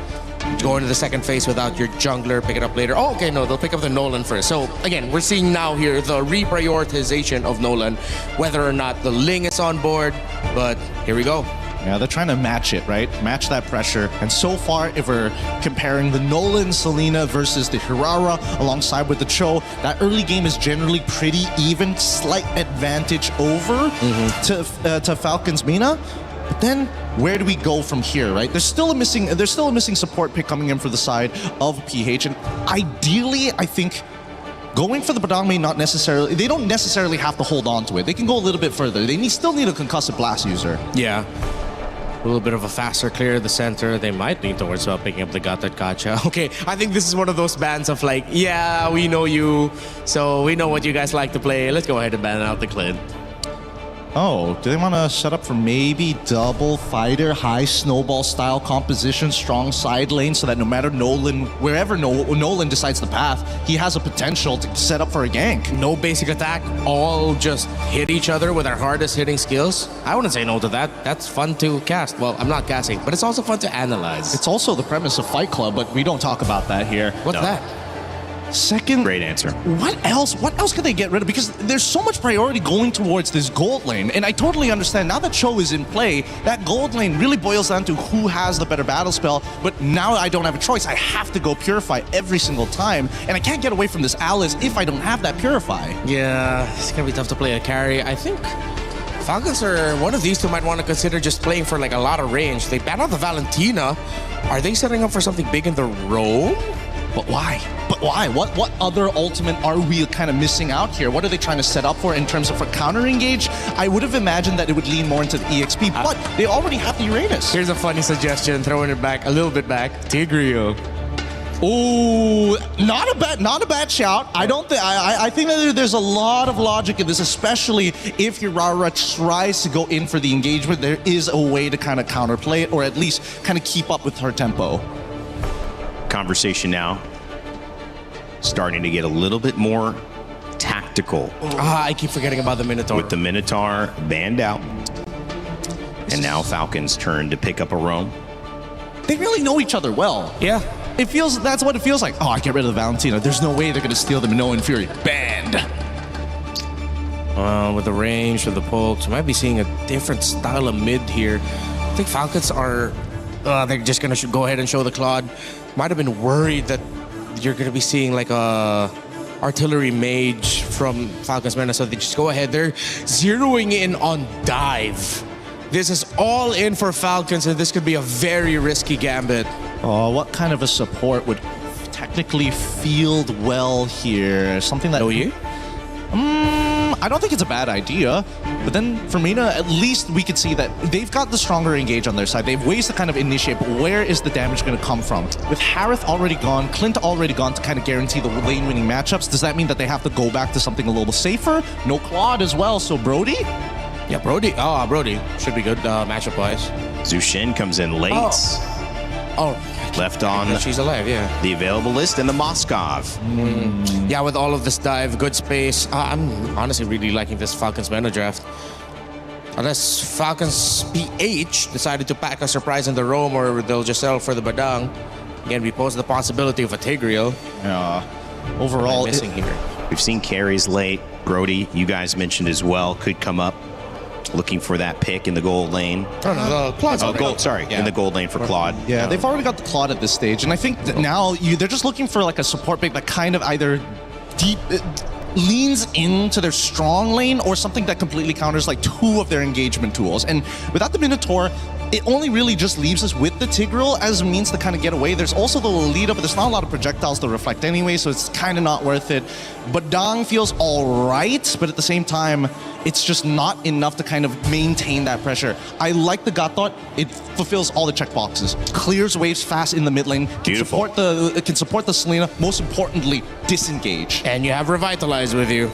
Go into the second phase without your jungler, pick it up later. Oh, okay, no, they'll pick up the Nolan first. So, again, we're seeing now here the reprioritization of Nolan, whether or not the Ling is on board, but here we go. Yeah, they're trying to match it, right? Match that pressure. And so far, if we're comparing the Nolan, Selena versus the Hirara alongside with the Cho, that early game is generally pretty even, slight advantage over to Falcons Mina. But then, where do we go from here, right? There's still a missing support pick coming in for the side of PH, and ideally, I think going for the Badang may not necessarily, they don't necessarily have to hold on to it. They can go a little bit further. They still need a concussive blast user. Yeah. A little bit of a faster clear of the center. They might lean towards picking up the Gatot Gacha. Okay, I think this is one of those bans of like, yeah, we know you, so we know what you guys like to play. Let's go ahead and ban out the Clint. Oh, do they want to set up for maybe double fighter, high snowball style composition, strong side lane, so that no matter wherever Nolan decides the path, he has a potential to set up for a gank? No basic attack, all just hit each other with our hardest hitting skills. I wouldn't say no to that. That's fun to cast. Well, I'm not casting, but it's also fun to analyze. It's also the premise of Fight Club, but we don't talk about that here. What's that? Second, great answer. What else can they get rid of? Because there's so much priority going towards this gold lane, and I totally understand now that Cho is in play, that gold lane really boils down to who has the better battle spell. But now I don't have a choice. I have to go Purify every single time, and I can't get away from this Alice if I don't have that Purify. Yeah, it's gonna be tough to play a carry. I think Falcons are one of these two might want to consider just playing for like a lot of range. They ban out the Valentina. Are they setting up for something big in the Roam? But why? What other ultimate are we kind of missing out here? What are they trying to set up for in terms of a counter engage? I would have imagined that it would lean more into the EXP, but they already have the Uranus. Here's a funny suggestion, throwing it back a little bit back. Tigreal. Ooh, not a bad shout. I think that there's a lot of logic in this, especially if Hirara tries to go in for the engagement. There is a way to kind of counterplay it, or at least kind of keep up with her tempo. Conversation now starting to get a little bit more tactical. I keep forgetting about the Minotaur. With the Minotaur banned out. And now Falcons turn to pick up a roam. They really know each other well. Yeah. That's what it feels like. Oh, I get rid of the Valentina. There's no way they're going to steal the Minoan Fury. Banned. With the range, with the pokes, we might be seeing a different style of mid here. I think Falcons are, they're just going to go ahead and show the Claude. Might have been worried that you're going to be seeing like a artillery mage from Falcons Mena, so they just go ahead. They're zeroing in on dive. This is all in for Falcons, and this could be a very risky gambit. Oh, what kind of a support would technically field well here? Something that... OU? I don't think it's a bad idea. But then for Mina, at least we could see that they've got the stronger engage on their side. They have ways to kind of initiate, but where is the damage going to come from? With Harith already gone, Clint already gone to kind of guarantee the lane-winning matchups, does that mean that they have to go back to something a little safer? No Claude as well, so Brody? Yeah, Brody. Oh, Brody should be good matchup-wise. Zushin comes in late. Left on she's alive, yeah. The available list and the Moskov. Yeah, with all of this dive, good space. I'm honestly really liking this Falcons Mena draft. Unless Falcons PH decided to pack a surprise in the Roam, or they'll just settle for the Badang. Again, we pose the possibility of a Tigreal. Yeah. Overall, missing here. We've seen carries late. Brody, you guys mentioned as well, could come up looking for that pick in the gold lane. Claude's in the gold lane for Claude. Yeah, they've already got the Claude at this stage, and I think that now they're just looking for like a support pick that kind of either leans into their strong lane or something that completely counters like two of their engagement tools. And without the Minotaur, it only really just leaves us with the Tigreal as a means to kind of get away. There's also the Lolita, but there's not a lot of projectiles to reflect anyway, so it's kind of not worth it. But Dang feels all right, but at the same time, it's just not enough to kind of maintain that pressure. I like the Gatot. It fulfills all the checkboxes. Clears waves fast in the mid lane. Beautiful. It can support the Selena. Most importantly, disengage. And you have Revitalize with you.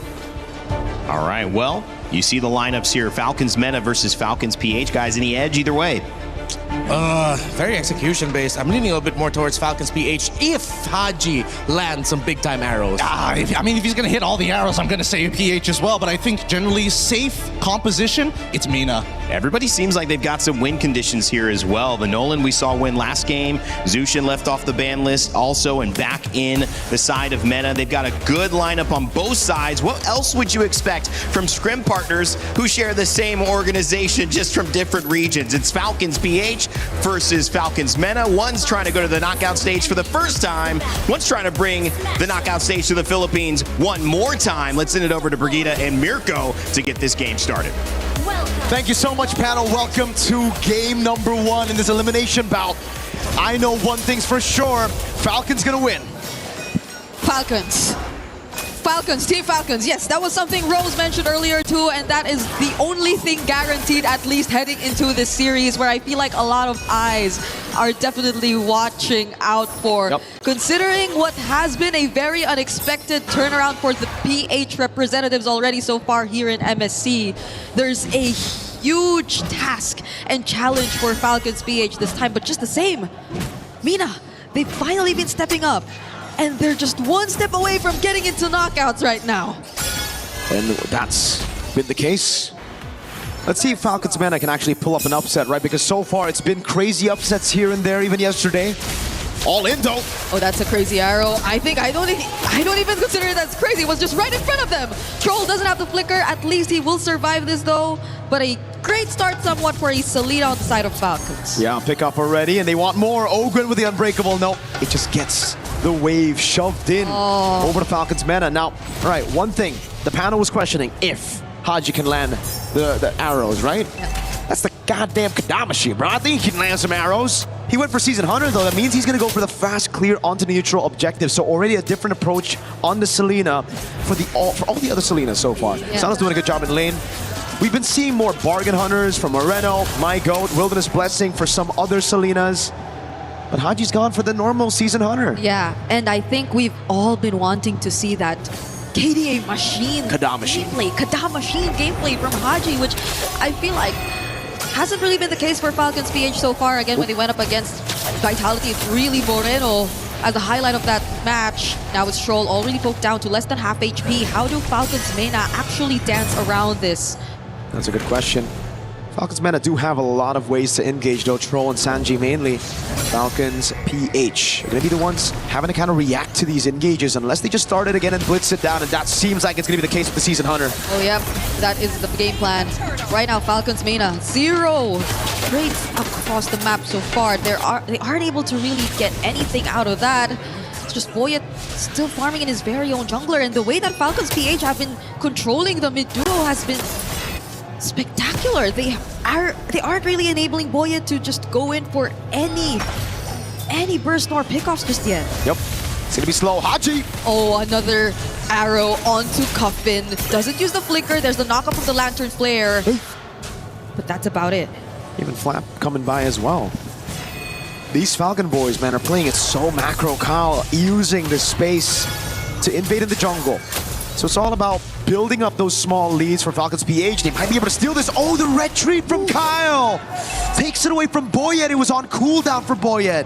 All right, well, you see the lineups here. Falcons Mena versus Falcons PH. Guys, any edge either way? Very execution-based. I'm leaning a little bit more towards Falcons PH if Haji lands some big-time arrows. I mean, if he's going to hit all the arrows, I'm going to say PH as well. But I think generally safe composition, it's Mina. Everybody seems like they've got some win conditions here as well. The Nolan we saw win last game. Zushin left off the ban list also and back in the side of Meta. They've got a good lineup on both sides. What else would you expect from scrim partners who share the same organization just from different regions? It's Falcons PH versus Falcons Meta. One's trying to go to the knockout stage for the first time. One's trying to bring the knockout stage to the Philippines one more time. Let's send it over to Brigida and Mirko to get this game started. Thank you so much, panel. Welcome to game number 1 in this elimination bout. I know one thing's for sure. Falcons gonna win. Falcons. Falcons, Team Falcons. Yes, that was something Rose mentioned earlier too, and that is the only thing guaranteed, at least heading into this series, where I feel like a lot of eyes are definitely watching out for. Yep. Considering what has been a very unexpected turnaround for the PH representatives already so far here in MSC, there's a huge task and challenge for Falcons PH this time, but just the same, Mina, they've finally been stepping up. And they're just one step away from getting into knockouts right now. And that's been the case. Let's see if Falcons Meta can actually pull up an upset, right? Because so far it's been crazy upsets here and there, even yesterday. All in though. Oh, that's a crazy arrow. I don't even consider that's crazy. It was just right in front of them. Troll doesn't have the flicker. At least he will survive this though. But a great start somewhat for a Selena on the side of Falcons. Yeah, pick up already, and they want more. Ogren with the Unbreakable. No, it just gets the wave shoved in over to Falcons Meta. Now, all right, one thing. The panel was questioning if Haji can land the arrows, right? Yeah. That's the goddamn Kadam machine, bro. I think he can land some arrows. He went for Season Hunter, though. That means he's going to go for the fast clear onto the neutral objective. So already a different approach on the Selena for all the other Selenas so far. Yeah. Sana's doing a good job in lane. We've been seeing more bargain hunters from Moreno, My Goat, Wilderness Blessing for some other Selenas. But Haji's gone for the normal Season Hunter. Yeah, and I think we've all been wanting to see that KDA machine gameplay, Kadam machine gameplay from Haji, which I feel like hasn't really been the case for Falcons PH so far. Again, when they went up against Vitality, it's really Moreno as the highlight of that match. Now it's Troll already poked down to less than half HP. How do Falcons Mena actually dance around this? That's a good question. Falcons Meta do have a lot of ways to engage, though. Troll and Sanji mainly. Falcons PH are going to be the ones having to kind of react to these engages unless they just start it again and blitz it down, and that seems like it's going to be the case with the Season Hunter. Oh, yep. That is the game plan. Right now, Falcons Mena, 0 trades across the map so far. They aren't able to really get anything out of that. It's just Boyet still farming in his very own jungler, and the way that Falcons PH have been controlling the mid duo has been spectacular. They aren't really enabling Boyet to just go in for any burst nor pickoffs just yet. Yep. It's gonna be slow. Haji! Oh, another arrow onto Coffin. Doesn't use the flicker. There's the knockup of the Lantern Flare. But that's about it. Even Flap coming by as well. These Falcon boys, man, are playing it so macro. Kyle using the space to invade in the jungle. So it's all about building up those small leads for Falcons PH. They might be able to steal this. Oh, the retreat from Kyle! Takes it away from Boyet. It was on cooldown for Boyet.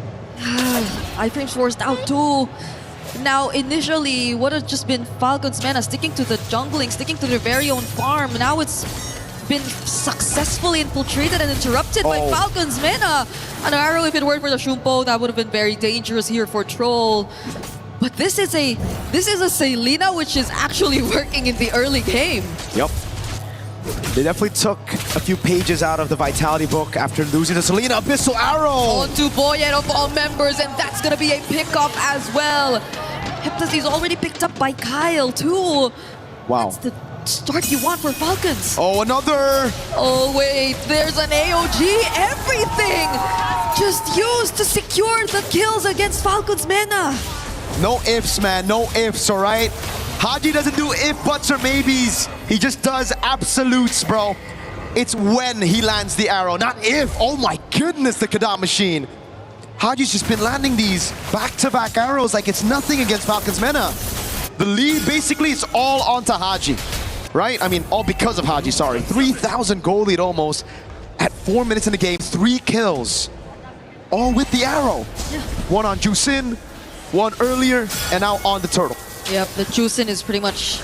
iframe's forced out too. Now, initially, what has just been Falcons Mena sticking to the jungling, sticking to their very own farm. Now it's been successfully infiltrated and interrupted by Falcons Mena. An arrow, if it weren't for the Shumpo, that would have been very dangerous here for Troll. But this is a Selena which is actually working in the early game. Yep. They definitely took a few pages out of the Vitality book after losing the Selena. Abyssal Arrow! Onto Boyet of all members, and that's gonna be a pickup as well. Hypnosis already picked up by Kyle too. Wow. That's the start you want for Falcons. Oh, another! Oh wait, there's an AOG. Everything just used to secure the kills against Falcons Mena. No ifs, man. No ifs, all right? Haji doesn't do if, buts, or maybes. He just does absolutes, bro. It's when he lands the arrow, not if. Oh my goodness, the Kadam machine. Haji's just been landing these back-to-back arrows like it's nothing against Falcons Mena. The lead, basically, is all onto Haji, right? I mean, all because of Haji, sorry. 3,000 goal lead almost at 4 minutes in the game, 3 kills. all with the arrow. Yeah. One on Jusin, one earlier, and now on the turtle. Yep, the Jusin is pretty much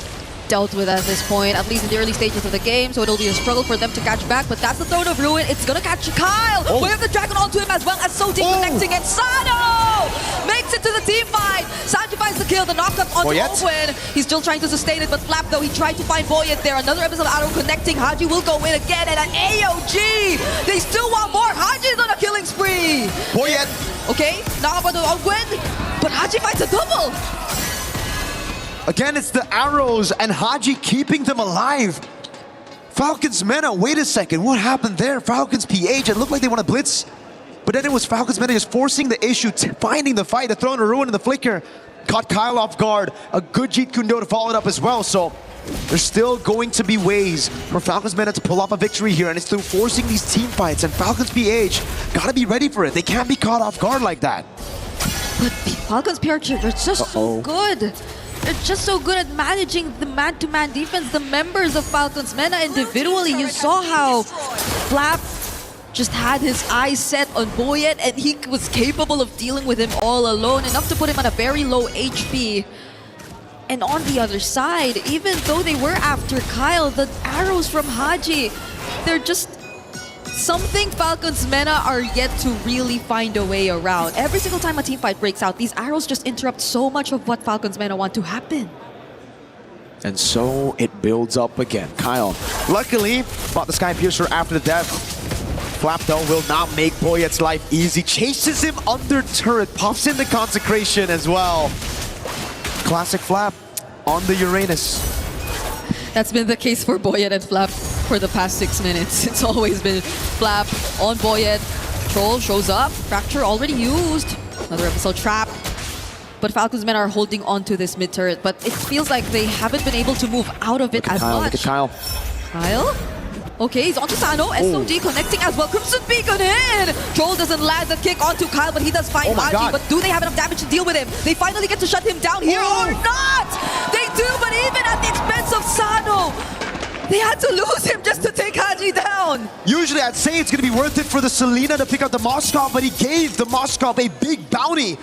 dealt with at this point, at least in the early stages of the game, so it'll be a struggle for them to catch back, but that's the Throne of Ruin. It's gonna catch Kyle! Oh. We have the Dragon onto him as well as Sodi connecting, and Sano makes it to the team fight! Sanji finds the kill, the knockup onto Owen. He's still trying to sustain it, but Flap though, he tried to find Boyet there. Another episode of Arrow connecting, Haji will go in again, and an AOG! They still want more! Haji's on a killing spree! Boyet! Okay, knock up onto Owen, but Haji finds a double! Again, it's the arrows and Haji keeping them alive. Falcons Mena, wait a second, what happened there? Falcons PH, it looked like they want to blitz, but then it was Falcons Mena just forcing the issue, finding the fight, the Throne of Ruin and the flicker. Caught Kyle off guard, a good Jeet Kundo to follow it up as well, so there's still going to be ways for Falcons Mena to pull off a victory here, and it's through forcing these team fights, and Falcons PH gotta be ready for it. They can't be caught off guard like that. But Falcons PH, they're just so good. They're just so good at managing the man-to-man defense. The members of Falcons Mena individually, you saw how Flap just had his eyes set on Boyet and he was capable of dealing with him all alone, enough to put him at a very low HP. And on the other side, even though they were after Kyle, the arrows from Haji, they're just something Falcons Mena are yet to really find a way around. Every single time a team fight breaks out, these arrows just interrupt so much of what Falcons Mena want to happen. And so it builds up again. Kyle, luckily, bought the Sky Piercer after the death. Flap, though, will not make Boyet's life easy. Chases him under turret, pops in the Consecration as well. Classic Flap on the Uranus. That's been the case for Boyet and Flap for the past 6 minutes. It's always been Flap on Boyet. Troll shows up. Fracture already used. Another episode trap. But Falcons Men are holding on to this mid turret. But it feels like they haven't been able to move out of it as much. Look at Kyle. Kyle? Okay, he's onto Sano. SOG connecting as well. Crimson Beacon in! Troll doesn't land the kick onto Kyle, but he does find Haji. But do they have enough damage to deal with him? They finally get to shut him down here or not! They do, but even at the expense of Sano, they had to lose him just to take Haji down. Usually I'd say it's going to be worth it for the Selena to pick up the Moskov, but he gave the Moskov a big bounty.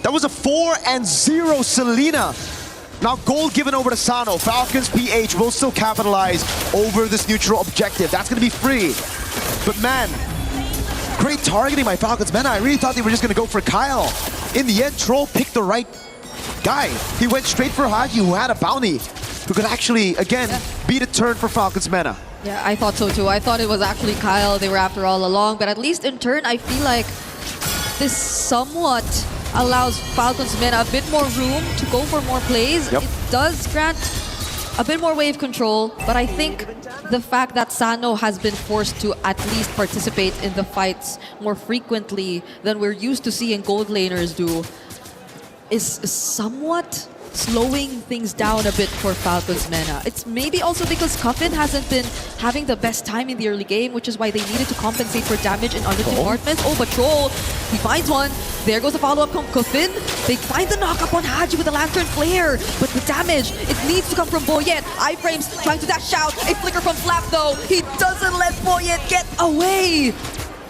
That was a 4-0 Selena. Now gold given over to Sano. Falcons PH will still capitalize over this neutral objective. That's going to be free. But man, great targeting by Falcons Men. I really thought they were just going to go for Kyle. In the end, Troll picked the right guy. He went straight for Haji, who had a bounty, who could actually, again, beat a turn for Falcons Mena. Yeah, I thought so too. I thought it was actually Kyle they were after all along. But at least in turn, I feel like this somewhat allows Falcons Mena a bit more room to go for more plays. It does grant a bit more wave control, but I think the fact that Sano has been forced to at least participate in the fights more frequently than we're used to seeing gold laners do is somewhat slowing things down a bit for Falcons Mena. It's maybe also because Cuffin hasn't been having the best time in the early game, which is why they needed to compensate for damage in other departments. Oh, but Troll, he finds one. There goes the follow-up from Cuffin. They find the knock-up on Haji with the Lantern Flare, but the damage, it needs to come from Boyet. Iframes trying to dash out. A flicker from Flap though. He doesn't let Boyet get away.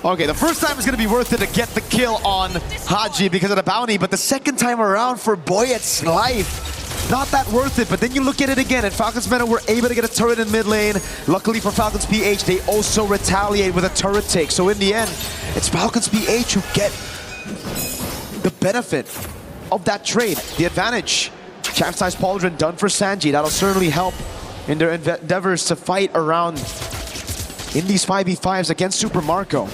Okay, the first time is going to be worth it to get the kill on Haji because of the bounty, but the second time around for Boyet's life, not that worth it. But then you look at it again, and Falcons Mena were able to get a turret in mid lane. Luckily for Falcons PH, they also retaliate with a turret take. So in the end, it's Falcons PH who get the benefit of that trade, the advantage. Chapsize Pauldron done for Sanji. That'll certainly help in their endeavors to fight around in these 5v5s against Super Marco.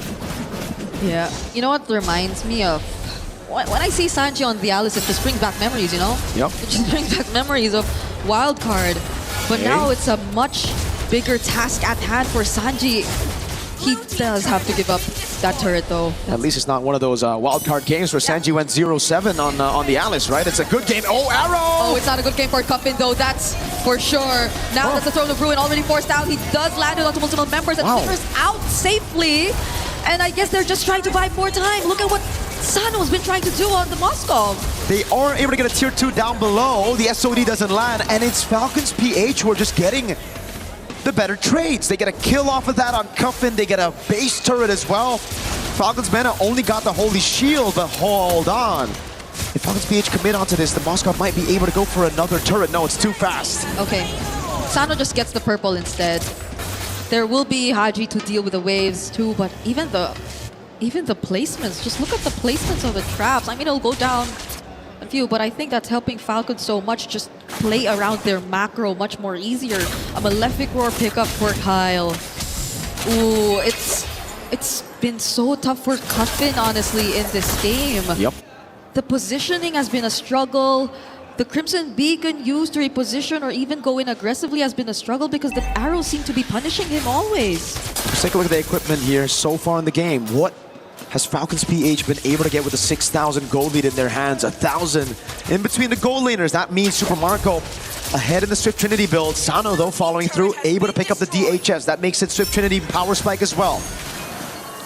Yeah, you know what reminds me of? When I see Sanji on the Alice, it just brings back memories, you know? Yep. It just brings back memories of Wildcard. But now it's a much bigger task at hand for Sanji. He does have to give up that turret though. At least it's not one of those wildcard games where Sanji went 0-7 on the Alice, right? It's a good game. Oh, arrow! Oh, it's not a good game for Cuffin though, that's for sure. Now that's the Throne of Ruin already forced out. He does land it onto multiple members and flickers out safely. And I guess they're just trying to buy more time. Look at what Sano's been trying to do on the Moskov. They are able to get a tier 2 down below. The SOD doesn't land, and it's Falcons PH who are just getting the better trades. They get a kill off of that on Cuffin. They get a base turret as well. Falcons Mena only got the Holy Shield, but hold on. If Falcons PH commit onto this, the Moskov might be able to go for another turret. No, it's too fast. Okay. Sano just gets the purple instead. There will be Haji to deal with the waves too, but even the placements, just look at the placements of the traps. I mean, it'll go down a few, but I think that's helping Falcons so much. Just play around their macro much more easier. A Malefic Roar pickup for Kyle. Ooh, it's been so tough for Cuffin, honestly, in this game. Yep. The positioning has been a struggle. The Crimson Beacon used to reposition or even go in aggressively has been a struggle because the arrows seem to be punishing him always. Let's take a look at the equipment here so far in the game. What has Falcons PH been able to get with a 6,000 gold lead in their hands? 1,000 in between the gold laners. That means Super Marco ahead in the Swift Trinity build. Sano, though, following through, able to pick up the DHS. That makes it Swift Trinity Power Spike as well.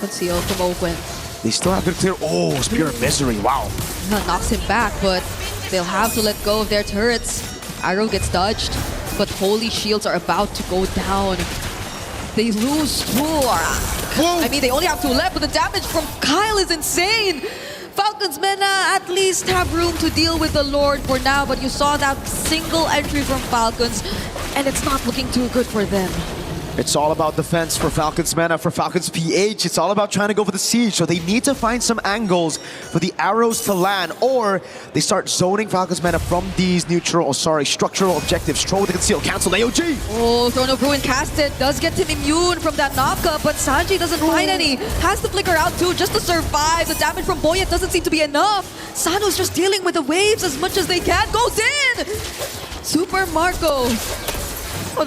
Conceal from Ogwen. They still have to clear. Oh, Spear of Misery. Wow. Knocks him back, but they'll have to let go of their turrets. Arrow gets dodged, but Holy Shields are about to go down. They lose 2. I mean, they only have 2 left, but the damage from Kyle is insane. Falcons Mena at least have room to deal with the Lord for now, but you saw that single entry from Falcons, and it's not looking too good for them. It's all about defense for Falcons Mena, for Falcons PH. It's all about trying to go for the siege, so they need to find some angles for the arrows to land, or they start zoning Falcons Mena from these structural objectives. Throw the conceal, cancel AOG. Oh, Throne of Ruin casted, does get him immune from that knockup, but Sanji doesn't find any. Has to flicker out too, just to survive. The damage from Boyet doesn't seem to be enough. Sano's just dealing with the waves as much as they can. Goes in! Super Marco. Oh,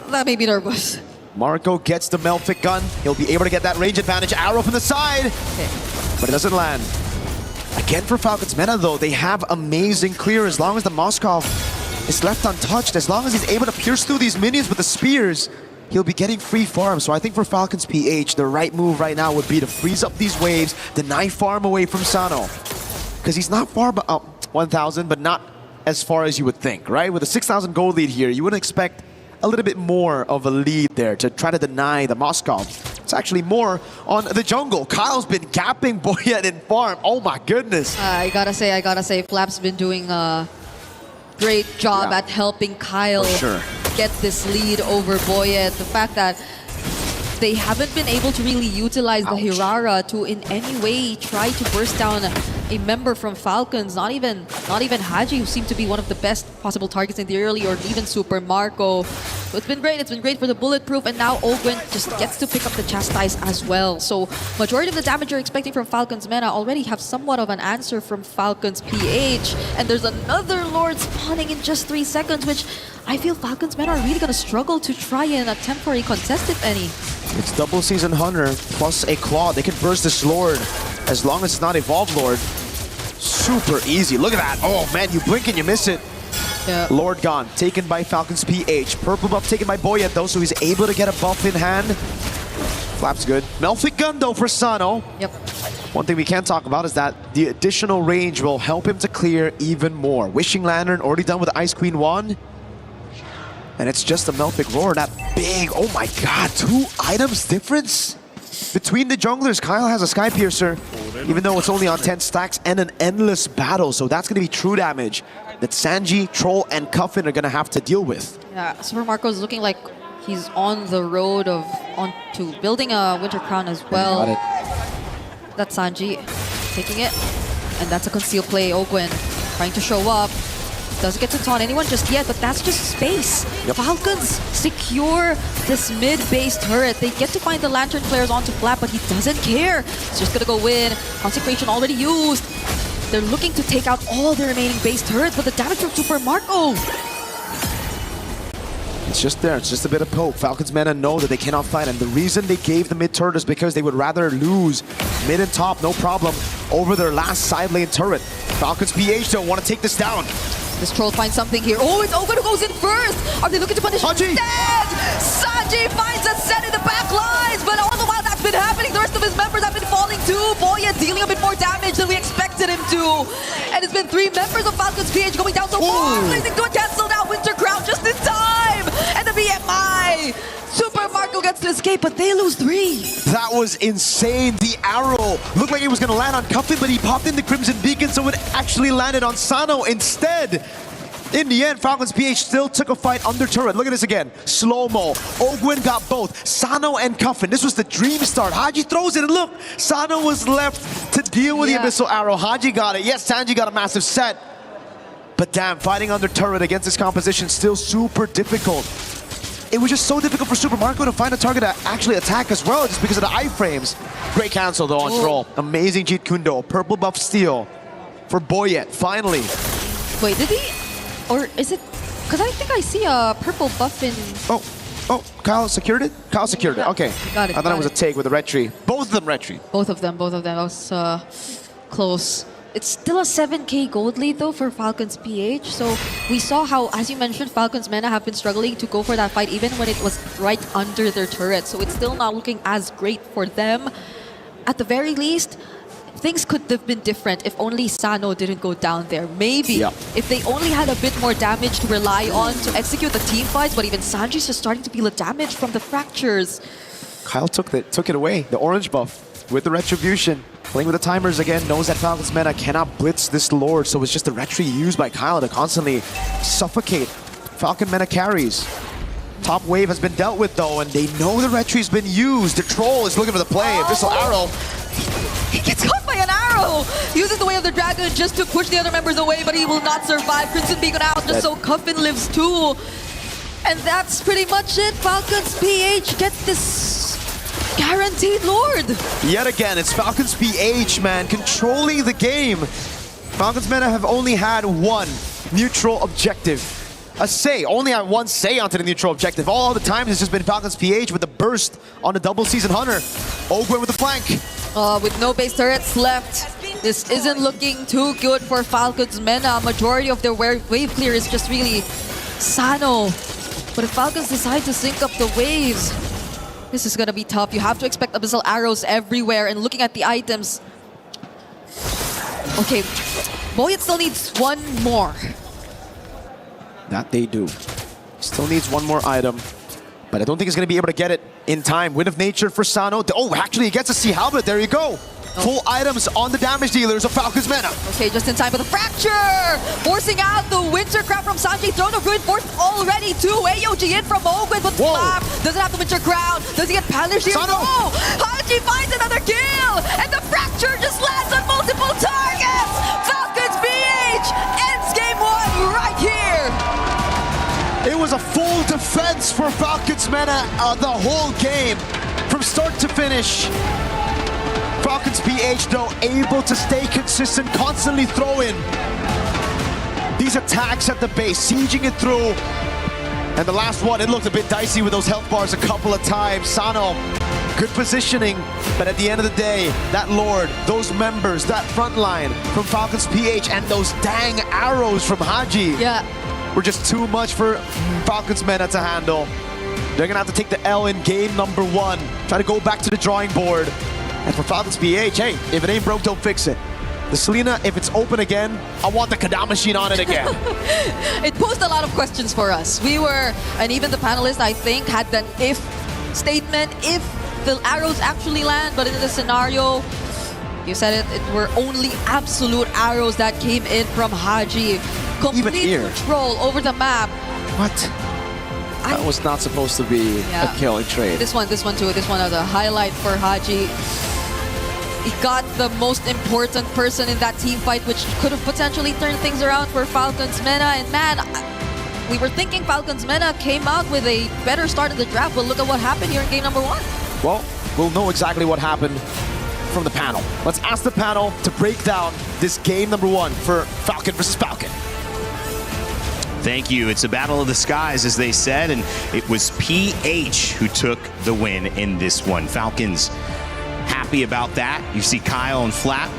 that made me nervous. Marco gets the Malefic gun. He'll be able to get that range advantage. Arrow from the side, but it doesn't land. Again for Falcons Mena, though, they have amazing clear as long as the Moskov is left untouched. As long as he's able to pierce through these minions with the spears, he'll be getting free farm. So I think for Falcons PH, the right move right now would be to freeze up these waves, deny farm away from Sano. Because he's not far, 1,000, but not as far as you would think, right? With a 6,000 gold lead here, you wouldn't expect a little bit more of a lead there to try to deny the Moskov. It's actually more on the jungle. Kyle's been gapping Boyet in farm. Oh my goodness. I gotta say, Flap's been doing a great job at helping Kyle get this lead over Boyet. The fact that they haven't been able to really utilize the Hirara to in any way try to burst down a member from Falcons, not even Haji, who seemed to be one of the best possible targets in the early, or even Super Marco. So it's been great for the Bulletproof, and now Ogwen just gets to pick up the Chastise as well. So majority of the damage you're expecting from Falcons Mena already have somewhat of an answer from Falcons PH, and there's another Lord spawning in just 3 seconds, which I feel Falcons Mena are really gonna struggle to try and attempt for a contest, if any. It's double Season Hunter plus a Claw. They can burst this Lord as long as it's not Evolved Lord. Super easy. Look at that. Oh man, you blink and you miss it. Yeah. Lord gone, taken by Falcons PH. Purple buff taken by Boyet though, so he's able to get a buff in hand. Flap's good. Malefic gun though for Sano. Yep. One thing we can't talk about is that the additional range will help him to clear even more. Wishing Lantern already done with the Ice Queen 1. And it's just a Malefic Roar, that big, oh my god, 2 items difference between the junglers. Kyle has a Sky Piercer, even though it's only on 10 stacks, and an endless battle, so that's going to be true damage that Sanji, Troll, and Cuffin are going to have to deal with. Yeah, Super Marco's looking like he's on the road onto building a Winter Crown as well. Got it. That's Sanji taking it, and that's a concealed play. Ogwen trying to show up. Doesn't get to taunt anyone just yet, but that's just space. Yep. Falcons secure this mid-base turret. They get to find the Lantern players onto Flap, but he doesn't care. He's just gonna go in. Consecration already used. They're looking to take out all the remaining base turrets, but the damage from Super Marco. It's just there, it's just a bit of poke. Falcons Mena know that they cannot fight, and the reason they gave the mid turret is because they would rather lose mid and top, no problem, over their last side lane turret. Falcons PH don't want to take this down. This Troll finds something here. Oh, it's Ogwen who goes in first! Are they looking to punish him instead? Sanji finds a set in the back lines, but all the while that's been happening, the rest of his members have been falling too. Boyet dealing a bit more damage than we expected him to. And it's been 3 members of Falcons PH going down so far. Blazing to a cancel now. Winter Crown just in time. And the BMI. Super Marco gets to escape, but they lose 3. That was insane. The arrow looked like it was going to land on Cuffin, but he popped in the Crimson Beacon, so it actually landed on Sano instead. In the end, Falcons PH still took a fight under turret. Look at this again. Slow-mo. Ogwin got both. Sano and Cuffin. This was the dream start. Haji throws it, and look, Sano was left to deal with the Abyssal Arrow. Haji got it. Yes, Sanji got a massive set. But damn, fighting under turret against this composition still super difficult. It was just so difficult for Super Marco to find a target to actually attack as well, just because of the iframes. Great cancel though on Troll. Amazing Jeet Kundo. Purple buff steal for Boyet, finally. Wait, did he? Or is it? Because I think I see a purple buff in... Oh, Kyle secured it? Kyle secured it, okay. Got it, I thought it was a take with the red tree. Both of them red tree. Both of them. That was close. It's still a 7k gold lead though for Falcons PH. So we saw how, as you mentioned, Falcons MENA have been struggling to go for that fight even when it was right under their turret. So it's still not looking as great for them. At the very least, things could have been different if only Sano didn't go down there. Maybe if they only had a bit more damage to rely on to execute the team fights, but even Sanji's just starting to feel the damage from the fractures. Kyle took it away, the orange buff with the retribution. Playing with the timers again, knows that Falcons MENA cannot blitz this Lord, so it's just the retry used by Kyle to constantly suffocate Falcon MENA carries. Top wave has been dealt with though, and they know the retry's been used. The Troll is looking for the play. Abyssal Arrow. He gets caught by an arrow! Uses the Way of the Dragon just to push the other members away, but he will not survive. Crimson Beacon out just so Cuffin lives too. And that's pretty much it. Falcons PH gets this guaranteed Lord. Yet again, it's Falcons PH, man, controlling the game. Falcons MENA have only had one neutral objective. A say, only had one say onto the neutral objective. All the times it's just been Falcons PH with the burst on the double season hunter. Ogwin with the flank. With no base turrets left, this isn't looking too good for Falcons MENA. Majority of their wave clear is just really Sano. But if Falcons decide to sync up the waves, this is gonna be tough. You have to expect Abyssal Arrows everywhere, and looking at the items. Okay, Boyet still needs one more. That they do. Still needs one more item, but I don't think he's gonna be able to get it in time. Wind of Nature for Sano. Oh, actually he gets a Sea Halberd. There you go. Full items on the damage dealers of Falcons MENA. Okay, just in time for the fracture! Forcing out the Winter Crown from Sanji. Throne of Ruin forced already too. AOG in from Ogwin, but Flap doesn't have the Winter Crown. Does he get punished here? Sano. No! Haji finds another kill! And the fracture just lands on multiple targets! Falcons BH ends game 1 right here! It was a full defense for Falcons MENA the whole game. From start to finish. Falcons PH though able to stay consistent, constantly throw in these attacks at the base, sieging it through. And the last one, it looked a bit dicey with those health bars a couple of times. Sano, good positioning, but at the end of the day, that Lord, those members, that front line from Falcons PH, and those dang arrows from Haji were just too much for Falcons MENA to handle. They're gonna have to take the L in game number 1, try to go back to the drawing board. And for Falcons PH, hey, if it ain't broke, don't fix it. The Selena, if it's open again, I want the Kadam machine on it again. It posed a lot of questions for us. We were, and even the panelists, I think, had an if statement, if the arrows actually land, but in this scenario, you said it were only absolute arrows that came in from Haji. Complete control over the map. What? That was not supposed to be a killing trade. This one too. This one was a highlight for Haji. He got the most important person in that team fight, which could have potentially turned things around for Falcons MENA. And man, we were thinking Falcons MENA came out with a better start in the draft, but look at what happened here in game number 1. Well, we'll know exactly what happened from the panel. Let's ask the panel to break down this game number 1 for Falcon versus Falcon. Thank you. It's a battle of the skies, as they said, and it was PH who took the win in this one. Falcons happy about that. You see Kyle and Flap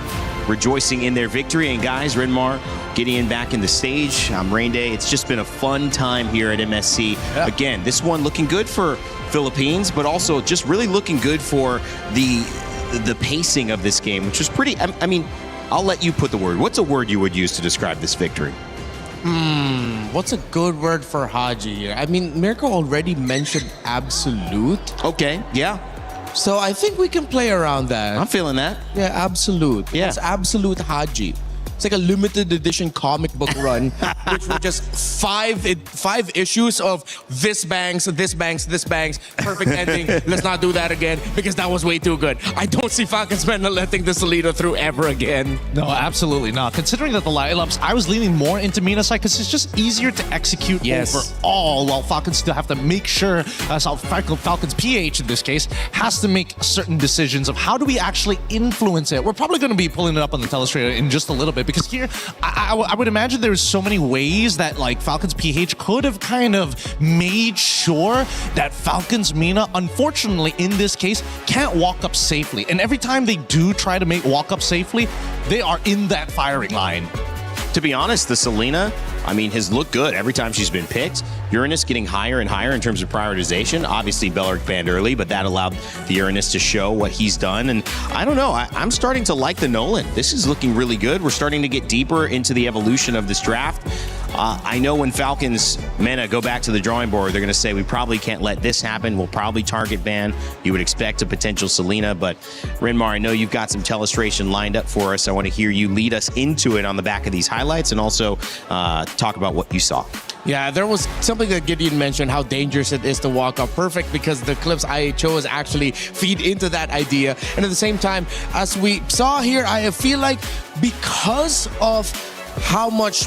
rejoicing in their victory. And guys, Renmar, Gideon back in the stage. Rain Day. It's just been a fun time here at MSC. Again, this one looking good for Philippines, but also just really looking good for the pacing of this game, which was pretty, I mean, I'll let you put the word. What's a word you would use to describe this victory? What's a good word for Haji here? I mean, Mirko already mentioned absolute. Okay, yeah. So I think we can play around that. I'm feeling that. Yeah, absolute. Yeah. It's absolute Haji. It's like a limited edition comic book run, which were just five issues of this bangs, perfect ending. Let's not do that again because that was way too good. I don't see Falcons Mena letting the Salida through ever again. No, absolutely not. Considering that the lineups, I was leaning more into Mina side because it's just easier to execute overall, while Falcons still have to make sure, Falcons PH in this case, has to make certain decisions of how do we actually influence it. We're probably going to be pulling it up on the telestrator in just a little bit because here, I would imagine there's so many ways that like Falcons PH could have kind of made sure that Falcons Mina, unfortunately in this case, can't walk up safely. And every time they do try to make walk up safely, they are in that firing line. To be honest, the Selena, I mean, has looked good every time she's been picked. Uranus getting higher and higher in terms of prioritization. Obviously, Belric banned early, but that allowed the Uranus to show what he's done. And I don't know, I'm starting to like the Nolan. This is looking really good. We're starting to get deeper into the evolution of this draft. I know when Falcons Mena go back to the drawing board, they're going to say, we probably can't let this happen. We'll probably target ban. You would expect a potential Selena, but Rinmar, I know you've got some telestration lined up for us. I want to hear you lead us into it on the back of these highlights and also talk about what you saw. Yeah, there was something that Gideon mentioned, how dangerous it is to walk up perfect, because the clips I chose actually feed into that idea. And at the same time, as we saw here, I feel like because of how much,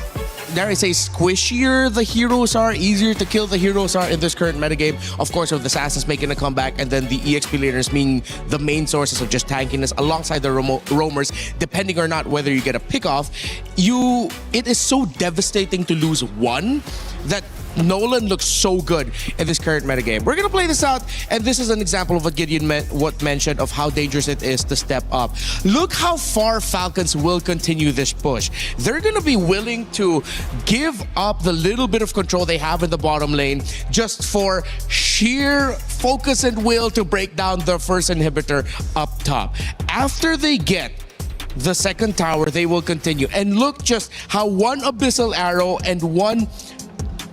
dare I say, squishier the heroes are, easier to kill the heroes are in this current metagame. Of course, with the Assassins making a comeback and then the EXP leaders being the main sources of just tankiness alongside the roamers, depending or not whether you get a pick off, it is so devastating to lose one that Nolan looks so good in this current metagame. We're going to play this out, and this is an example of what Gideon mentioned of how dangerous it is to step up. Look how far Falcons will continue this push. They're going to be willing to give up the little bit of control they have in the bottom lane just for sheer focus and will to break down the first inhibitor up top. After they get the second tower, they will continue. And look just how one Abyssal Arrow and one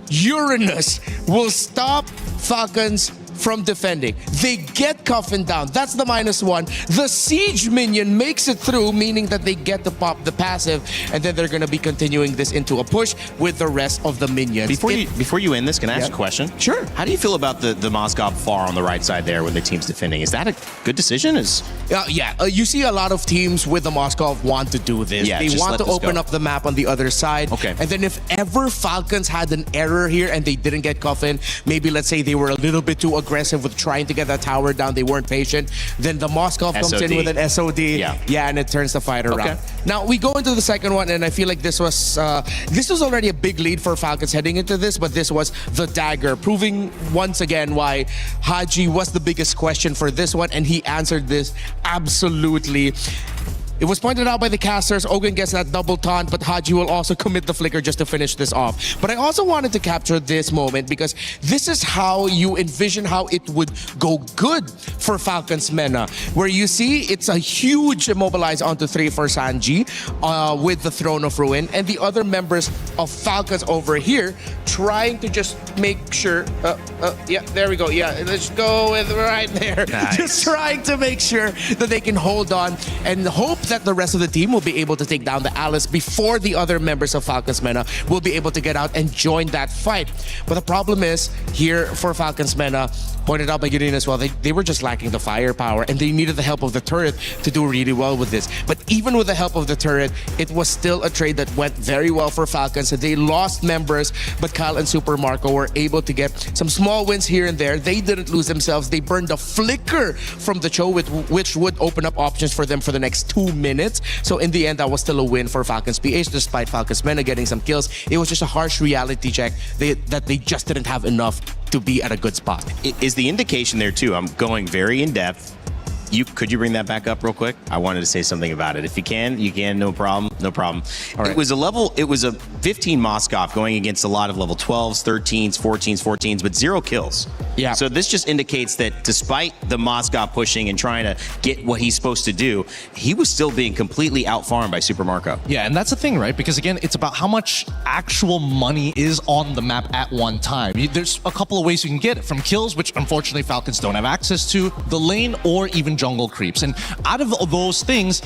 Uranus will stop Falcons from defending. They get coffined down. That's the -1. The siege minion makes it through, meaning that they get to pop the passive, and then they're going to be continuing this into a push with the rest of the minions. Before you end this, can I ask a question? Sure. How do you feel about the Moskov far on the right side there when the team's defending? Is that a good decision? You see a lot of teams with the Moskov want to do this. Yeah, they want to open up the map on the other side. Okay. And then if ever Falcons had an error here and they didn't get coffined, maybe let's say they were a little bit too aggressive with trying to get that tower down, they weren't patient, then the Moskov comes in with an SOD, and it turns the fight around. Now we go into the second one, and I feel like this was already a big lead for Falcons heading into this, but this was the dagger, proving once again why Haji was the biggest question for this one, and he answered this absolutely. It was pointed out by the casters. Ogun gets that double taunt, but Haji will also commit the flicker just to finish this off. But I also wanted to capture this moment because this is how you envision how it would go good for Falcons Mena, where you see it's a huge immobilize onto 3 for Sanji with the Throne of Ruin, and the other members of Falcons over here trying to just make sure. Yeah, there we go. Yeah, let's go with right there. Nice. Just trying to make sure that they can hold on and hope that the rest of the team will be able to take down the Alice before the other members of Falcons Mena will be able to get out and join that fight. But the problem is, here for Falcons Mena, pointed out by Gideon as well, they were just lacking the firepower and they needed the help of the turret to do really well with this. But even with the help of the turret, it was still a trade that went very well for Falcons. They lost members, but Kyle and Super Marco were able to get some small wins here and there. They didn't lose themselves. They burned the flicker from the Cho, which would open up options for them for the next 2 minutes. So in the end, that was still a win for Falcons PH, despite Falcons Mena getting some kills. It was just a harsh reality check that they just didn't have enough to be at a good spot. Is the indication there too, I'm going very in depth, Could you bring that back up real quick? I wanted to say something about it. If you can, no problem. All right. It was a 15 Moskov going against a lot of level 12s, 13s, 14s, but 0 kills. Yeah. So this just indicates that despite the Moskov pushing and trying to get what he's supposed to do, he was still being completely outfarmed by Super Marco. Yeah, and that's the thing, right? Because again, it's about how much actual money is on the map at one time. There's a couple of ways you can get it, from kills, which unfortunately Falcons don't have access to, the lane, or even jungle creeps. And out of those things,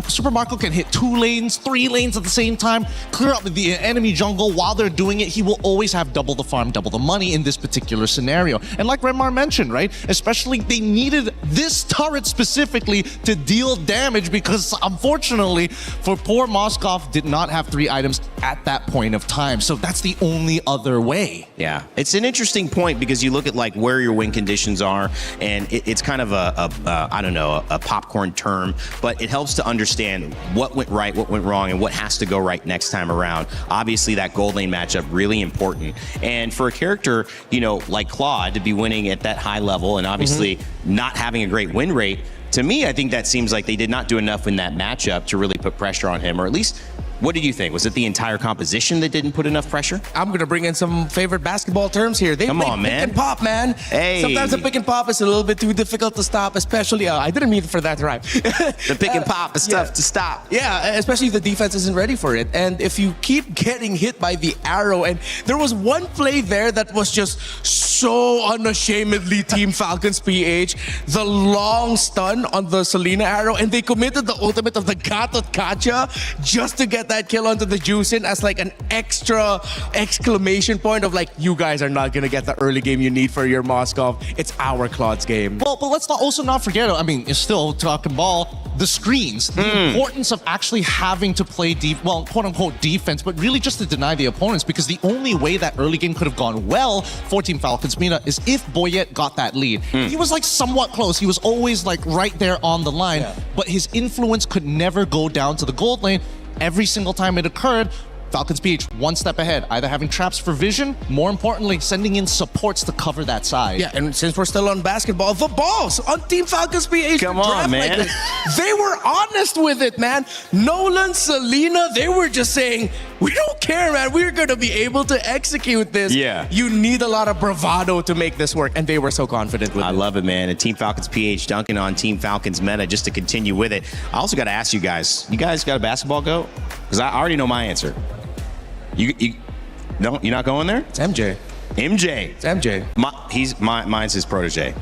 Super Marco can hit 2 lanes, 3 lanes at the same time, clear up the enemy jungle while they're doing it. He will always have double the farm, double the money in this particular scenario. And like Renmar mentioned, right, especially they needed this turret specifically to deal damage because unfortunately for poor Moskov did not have 3 items at that point of time. So that's the only other way. Yeah, it's an interesting point because you look at like where your win conditions are, and it's kind of a popcorn term, but it helps to understand what went right, what went wrong, and what has to go right next time around. Obviously, that gold lane matchup really important, and for a character like Claude to be winning at that high level, and obviously not having a great win rate. To me, I think that seems like they did not do enough in that matchup to really put pressure on him, or at least. What did you think? Was it the entire composition that didn't put enough pressure? I'm going to bring in some favorite basketball terms here. They play pick and pop, man. Hey. Sometimes the pick and pop is a little bit too difficult to stop, especially, I didn't mean for that to rhyme. The pick and pop is tough to stop. Yeah, especially if the defense isn't ready for it. And if you keep getting hit by the arrow, and there was one play there that was just so unashamedly Team Falcons PH, the long stun on the Selena arrow, and they committed the ultimate of the Gatot Kacha just to get that kill onto the Juicin as like an extra exclamation point of like, you guys are not gonna get the early game you need for your Moskov. It's our Claude's game. Well, but let's also not forget, I mean, it's still talking ball, the screens, the importance of actually having to play quote unquote defense, but really just to deny the opponents, because the only way that early game could have gone well for Team Falcons Mina is if Boyet got that lead. He was like somewhat close. He was always like right there on the line, but his influence could never go down to the gold lane. Every single time it occurred, Falcons PH one step ahead, either having traps for vision, more importantly, sending in supports to cover that side. Yeah, and since we're still on basketball, the balls on Team Falcons PH. Come on, man. Like they were honest with it, man. Nolan, Selena, they were just saying, we don't care, man. We're going to be able to execute this. Yeah. You need a lot of bravado to make this work, and they were so confident with it. I love it, man. And Team Falcons PH dunking on Team Falcons meta just to continue with it. I also got to ask you guys got a basketball go? Because I already know my answer. No, you're not going there? It's MJ. MJ. It's MJ. Mine's his protege,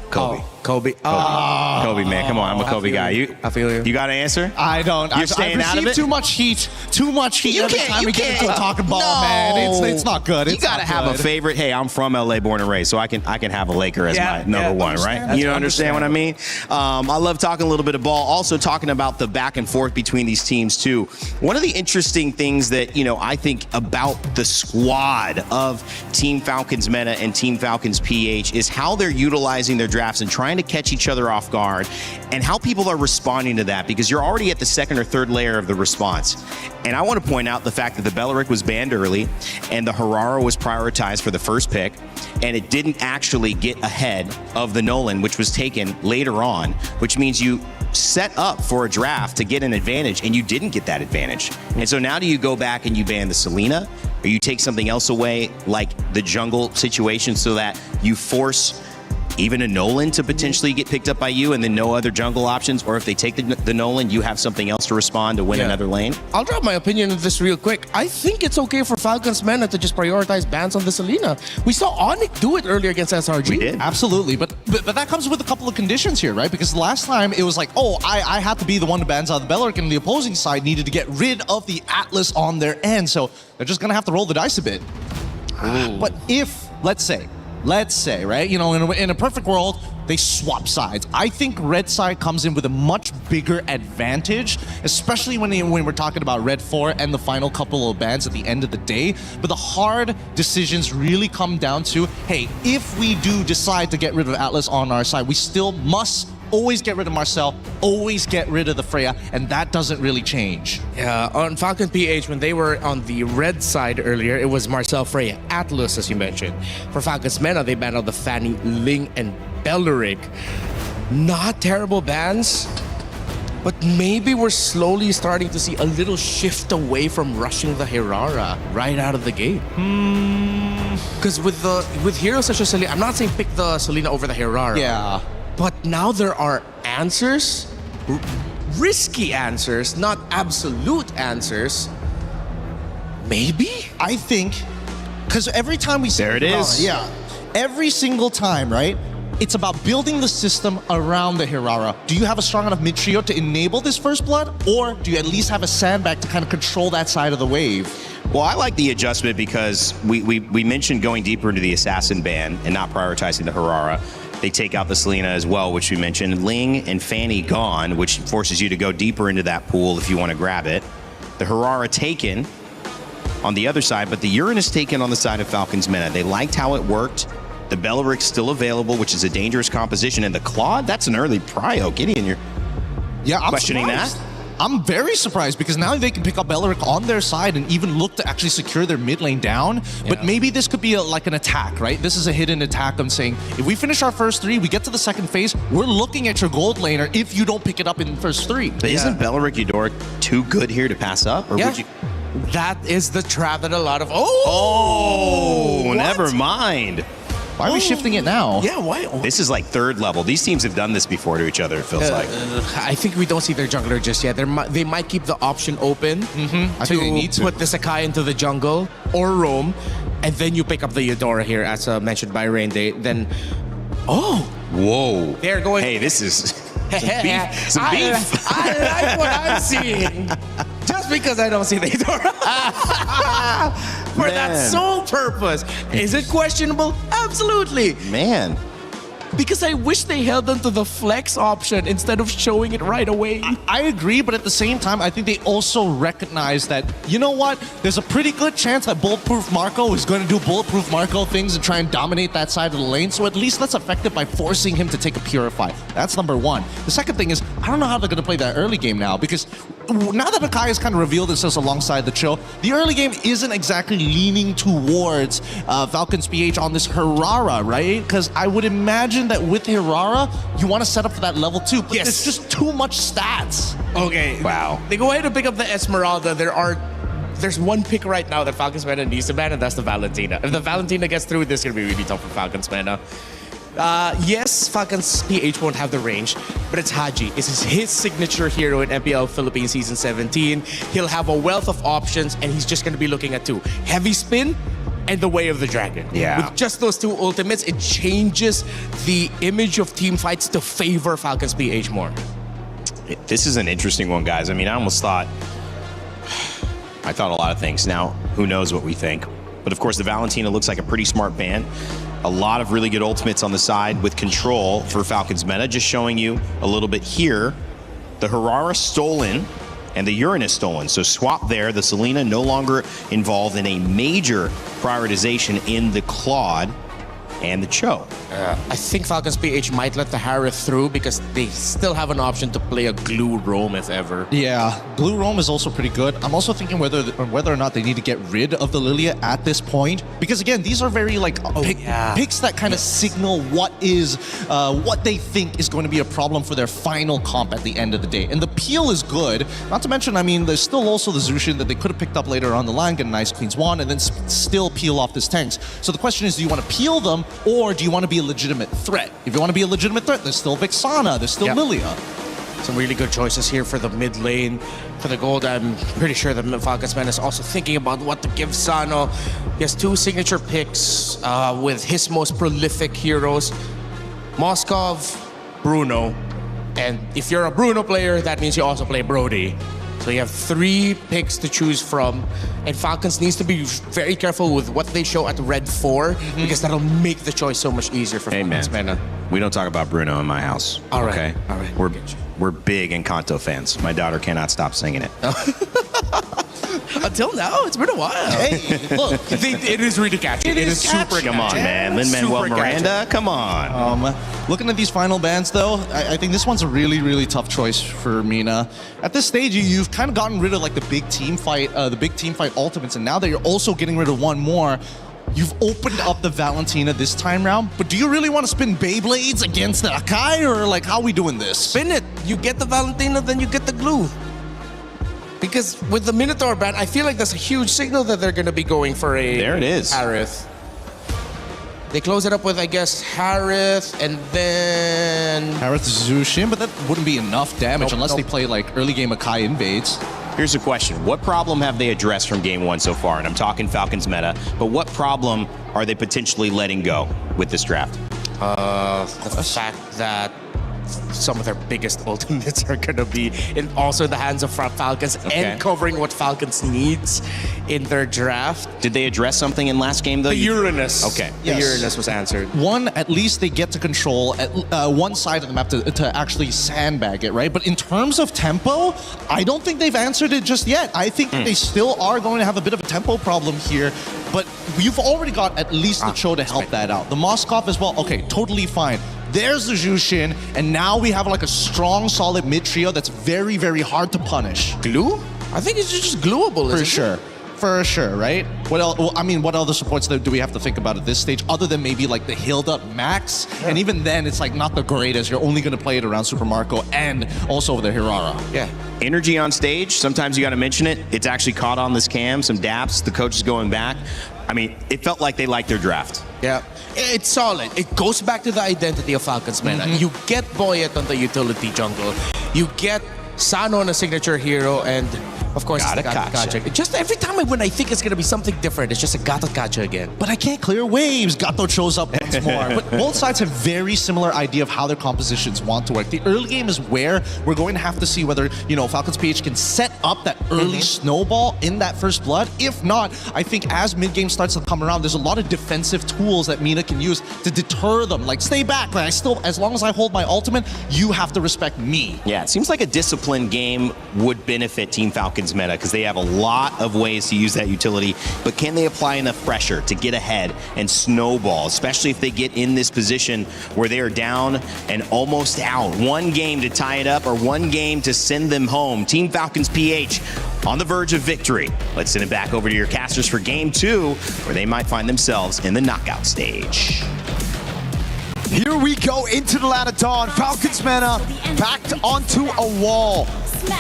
Kobe. Kobe. Kobe, man. Come on, I'm a Kobe guy. I feel you. You got an answer? I don't. You're staying out of it? Too much heat. Every time we get into talking ball, man. It's not good. You got to have a favorite. Hey, I'm from LA, born and raised, so I can have a Laker as my number one, right? You understand what I mean? I love talking a little bit of ball. Also talking about the back and forth between these teams too. One of the interesting things that I think about the squad of Team Falcons Meta and Team Falcons PH is how they're utilizing their drafts and trying to catch each other off guard, and how people are responding to that, because you're already at the second or third layer of the response. And I want to point out the fact that the Belleric was banned early and the Harara was prioritized for the first pick, and it didn't actually get ahead of the Nolan, which was taken later on, which means you set up for a draft to get an advantage and you didn't get that advantage. And so now do you go back and you ban the Selena, or you take something else away like the jungle situation so that you force even a Nolan to potentially get picked up by you and then no other jungle options? Or if they take the Nolan, you have something else to respond to win another lane? I'll drop my opinion on this real quick. I think it's okay for Falcons Mena to just prioritize bans on the Selena. We saw Onyx do it earlier against SRG. We did. Absolutely. But that comes with a couple of conditions here, right? Because last time it was like, I had to be the one who bans out the Belleric, and the opposing side needed to get rid of the Atlas on their end. So they're just going to have to roll the dice a bit. But if, let's say, right, in a perfect world, they swap sides. I think red side comes in with a much bigger advantage, especially when we're talking about red 4 and the final couple of bans at the end of the day. But the hard decisions really come down to, hey, if we do decide to get rid of Atlas on our side, we still must always get rid of Marcel, always get rid of the Freya, and that doesn't really change. Yeah, on Falcon PH, when they were on the red side earlier, it was Marcel, Freya, Atlas, as you mentioned. For Falcons Mena, they banned out the Fanny, Ling, and Belleric. Not terrible bans, but maybe we're slowly starting to see a little shift away from rushing the Hirara right out of the gate. Because with heroes such as Selena, I'm not saying pick the Selena over the Hirara. Yeah. But now there are answers, risky answers, not absolute answers. Maybe? I think, because every time we see There it is. Yeah. Every single time, right? It's about building the system around the Hirara. Do you have a strong enough mid trio to enable this first blood? Or do you at least have a sandbag to kind of control that side of the wave? Well, I like the adjustment because we mentioned going deeper into the assassin ban and not prioritizing the Hirara. They take out the Selena as well, which we mentioned. Ling and Fanny gone, which forces you to go deeper into that pool if you want to grab it. The Hirara taken on the other side, but the Uranus taken on the side of Falcon's Meta. They liked how it worked. The Belleric's still available, which is a dangerous composition. And the Claude, that's an early prio. Gideon, you're questioning surprised. that? I'm very surprised because now they can pick up Belleric on their side and even look to actually secure their mid lane down. But maybe this could be like an attack, right? This is a hidden attack. I'm saying if we finish our first 3, we get to the second phase, we're looking at your gold laner if you don't pick it up in the first 3. But isn't Belleric Eudoric too good here to pass up? Or would you? That is the trap that a lot of... Never mind. Why are we shifting it now? Yeah, why? This is like 3rd level. These teams have done this before to each other, it feels like. I think we don't see their jungler just yet. They might keep the option open I think they need to put the Sakai into the jungle or roam, and then you pick up the Eudora here, as mentioned by Rain. Then, whoa. They're going... Hey, this is some beef. I like what I'm seeing. Just because I don't see the Eudora. For that sole purpose. Is it questionable? Absolutely. Man. Because I wish they held on to the flex option instead of showing it right away. I agree, but at the same time, I think they also recognize that, you know what? There's a pretty good chance that Bulletproof Marco is going to do Bulletproof Marco things and try and dominate that side of the lane. So at least let's affect it by forcing him to take a Purify. That's number one. The second thing is, I don't know how they're going to play that early game now, because now that Akai has kind of revealed themselves alongside the Chill, the early game isn't exactly leaning towards Falcon's PH on this Hirara, right? Because I would imagine that with Hirara, you want to set up for that level 2, but it's just too much stats. Okay. Wow. They go ahead and pick up the Esmeralda. There's one pick right now that Falcon's Meta needs to ban, and that's the Valentina. If the Valentina gets through, this is going to be really tough for Falcon's Meta. Yes, Falcon's PH won't have the range, but it's Haji. This is his signature hero in MPL Philippines Season 17. He'll have a wealth of options, and he's just going to be looking at 2. Heavy Spin and the Way of the Dragon. Yeah. With just those 2 ultimates, it changes the image of team fights to favor Falcon's PH more. This is an interesting one, guys. I mean, I thought a lot of things. Now, who knows what we think? But of course, the Valentina looks like a pretty smart ban. A lot of really good ultimates on the side with control for Falcon's Meta. Just showing you a little bit here. The Hirara stolen and the Uranus stolen. So swap there. The Selena no longer involved in a major prioritization in the Claude and the Cho. I think Falcon's PH might let the Harith through because they still have an option to play a Glue Roam if ever. Yeah, Blue Roam is also pretty good. I'm also thinking whether or not they need to get rid of the Lilia at this point, because again, these are very like picks that kind of signal what they think is going to be a problem for their final comp at the end of the day. And the peel is good. Not to mention, I mean, there's still also the Zushin that they could have picked up later on the line, get a nice Queen's Wand, and then still peel off this tanks. So the question is, do you want to peel them, or do you want to be a legitimate threat? If you want to be a legitimate threat, there's still Vexana, there's still Lilia. Some really good choices here for the mid lane. For the gold, I'm pretty sure the Falcon's Man is also thinking about what to give Sano. He has 2 signature picks with his most prolific heroes, Moskov, Bruno. And if you're a Bruno player, that means you also play Brody. So you have 3 picks to choose from, and Falcons needs to be very careful with what they show at Red 4 because that'll make the choice so much easier for Falcons. Man, we don't talk about Bruno in my house. All right, okay? all right. We're big Encanto fans. My daughter cannot stop singing it. Until now, it's been a while. Hey, look, it is really catchy. It is super catchy. Come on, man. Lin-Manuel Miranda, come on. Looking at these final bans, though, I think this one's a really, really tough choice for Mina. At this stage, you've kind of gotten rid of like the big team fight ultimates, and now that you're also getting rid of one more, you've opened up the Valentina this time round, but do you really want to spin Beyblades against the Akai, or like how are we doing this? Spin it. You get the Valentina, then you get the glue. Because with the Minotaur ban, I feel like that's a huge signal that they're going to be going for a There it is. Harith. They close it up with, I guess, Harith, and then... Harith Zushin, but that wouldn't be enough damage unless they play like early game Akai invades. Here's a question. What problem have they addressed from game one so far? And I'm talking Falcons meta, but what problem are they potentially letting go with this draft? The fact that some of their biggest ultimates are going to be also in the hands of Falcons and covering what Falcons needs in their draft. Did they address something in last game, though? The Uranus. Okay. The Uranus was answered. One, at least they get to control at one side of the map to actually sandbag it, right? But in terms of tempo, I don't think they've answered it just yet. I think they still are going to have a bit of a tempo problem here, but you've already got at least the Cho to help that out. The Moskov as well, okay, totally fine. There's the Jushin, and now we have like a strong, solid mid trio that's very, very hard to punish. Glue? I think it's just glueable, For sure. For sure, right? What else? Well, I mean, what other supports do we have to think about at this stage, other than maybe like the Hilda Max? Yeah. And even then, it's like not the greatest. You're only going to play it around Super Marco and also the Hirara. Yeah. Energy on stage, sometimes you got to mention it. It's actually caught on this cam, some daps, the coach is going back. I mean, it felt like they liked their draft. Yeah, it's solid. It goes back to the identity of Falcons meta. You get Boyet on the utility jungle. You get Sano on a signature hero, and of course, it's the Gato. Just every time when I think it's going to be something different, it's just a Gato Kacha again. But I can't clear waves. Gato shows up once more. But both sides have very similar idea of how their compositions want to work. The early game is where we're going to have to see whether, you know, Falcons PH can set up that early snowball in that first blood. If not, I think as mid-game starts to come around, there's a lot of defensive tools that Mina can use to deter them. Like, stay back. Like, as long as I hold my ultimate, you have to respect me. Yeah, it seems like a disciplined game would benefit Team Falcons meta because they have a lot of ways to use that utility, but can they apply enough pressure to get ahead and snowball, especially if they get in this position where they are down and almost out? One game to tie it up or one game to send them home. Team Falcons PH on the verge of victory. Let's send it back over to your casters for game two, where they might find themselves in the knockout stage. Here we go into the Land of Dawn. Falcons meta backed onto a wall.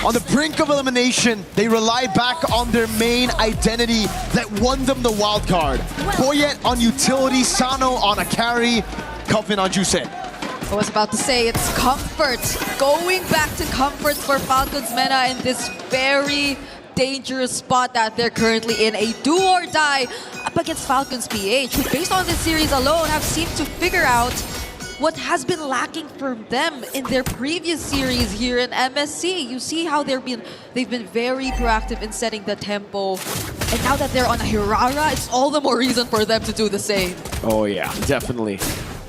On the brink of elimination, they rely back on their main identity that won them the wild card. Boyet on utility, Sano on a carry, Coffin on Juiced. I was about to say it's comfort. Going back to comfort for Falcons meta in this very dangerous spot that they're currently in. A do or die up against Falcons PH, who based on this series alone have seemed to figure out what has been lacking for them in their previous series here in MSC. You see how they've been very proactive in setting the tempo. And now that they're on a Hirara, it's all the more reason for them to do the same. Oh yeah, definitely.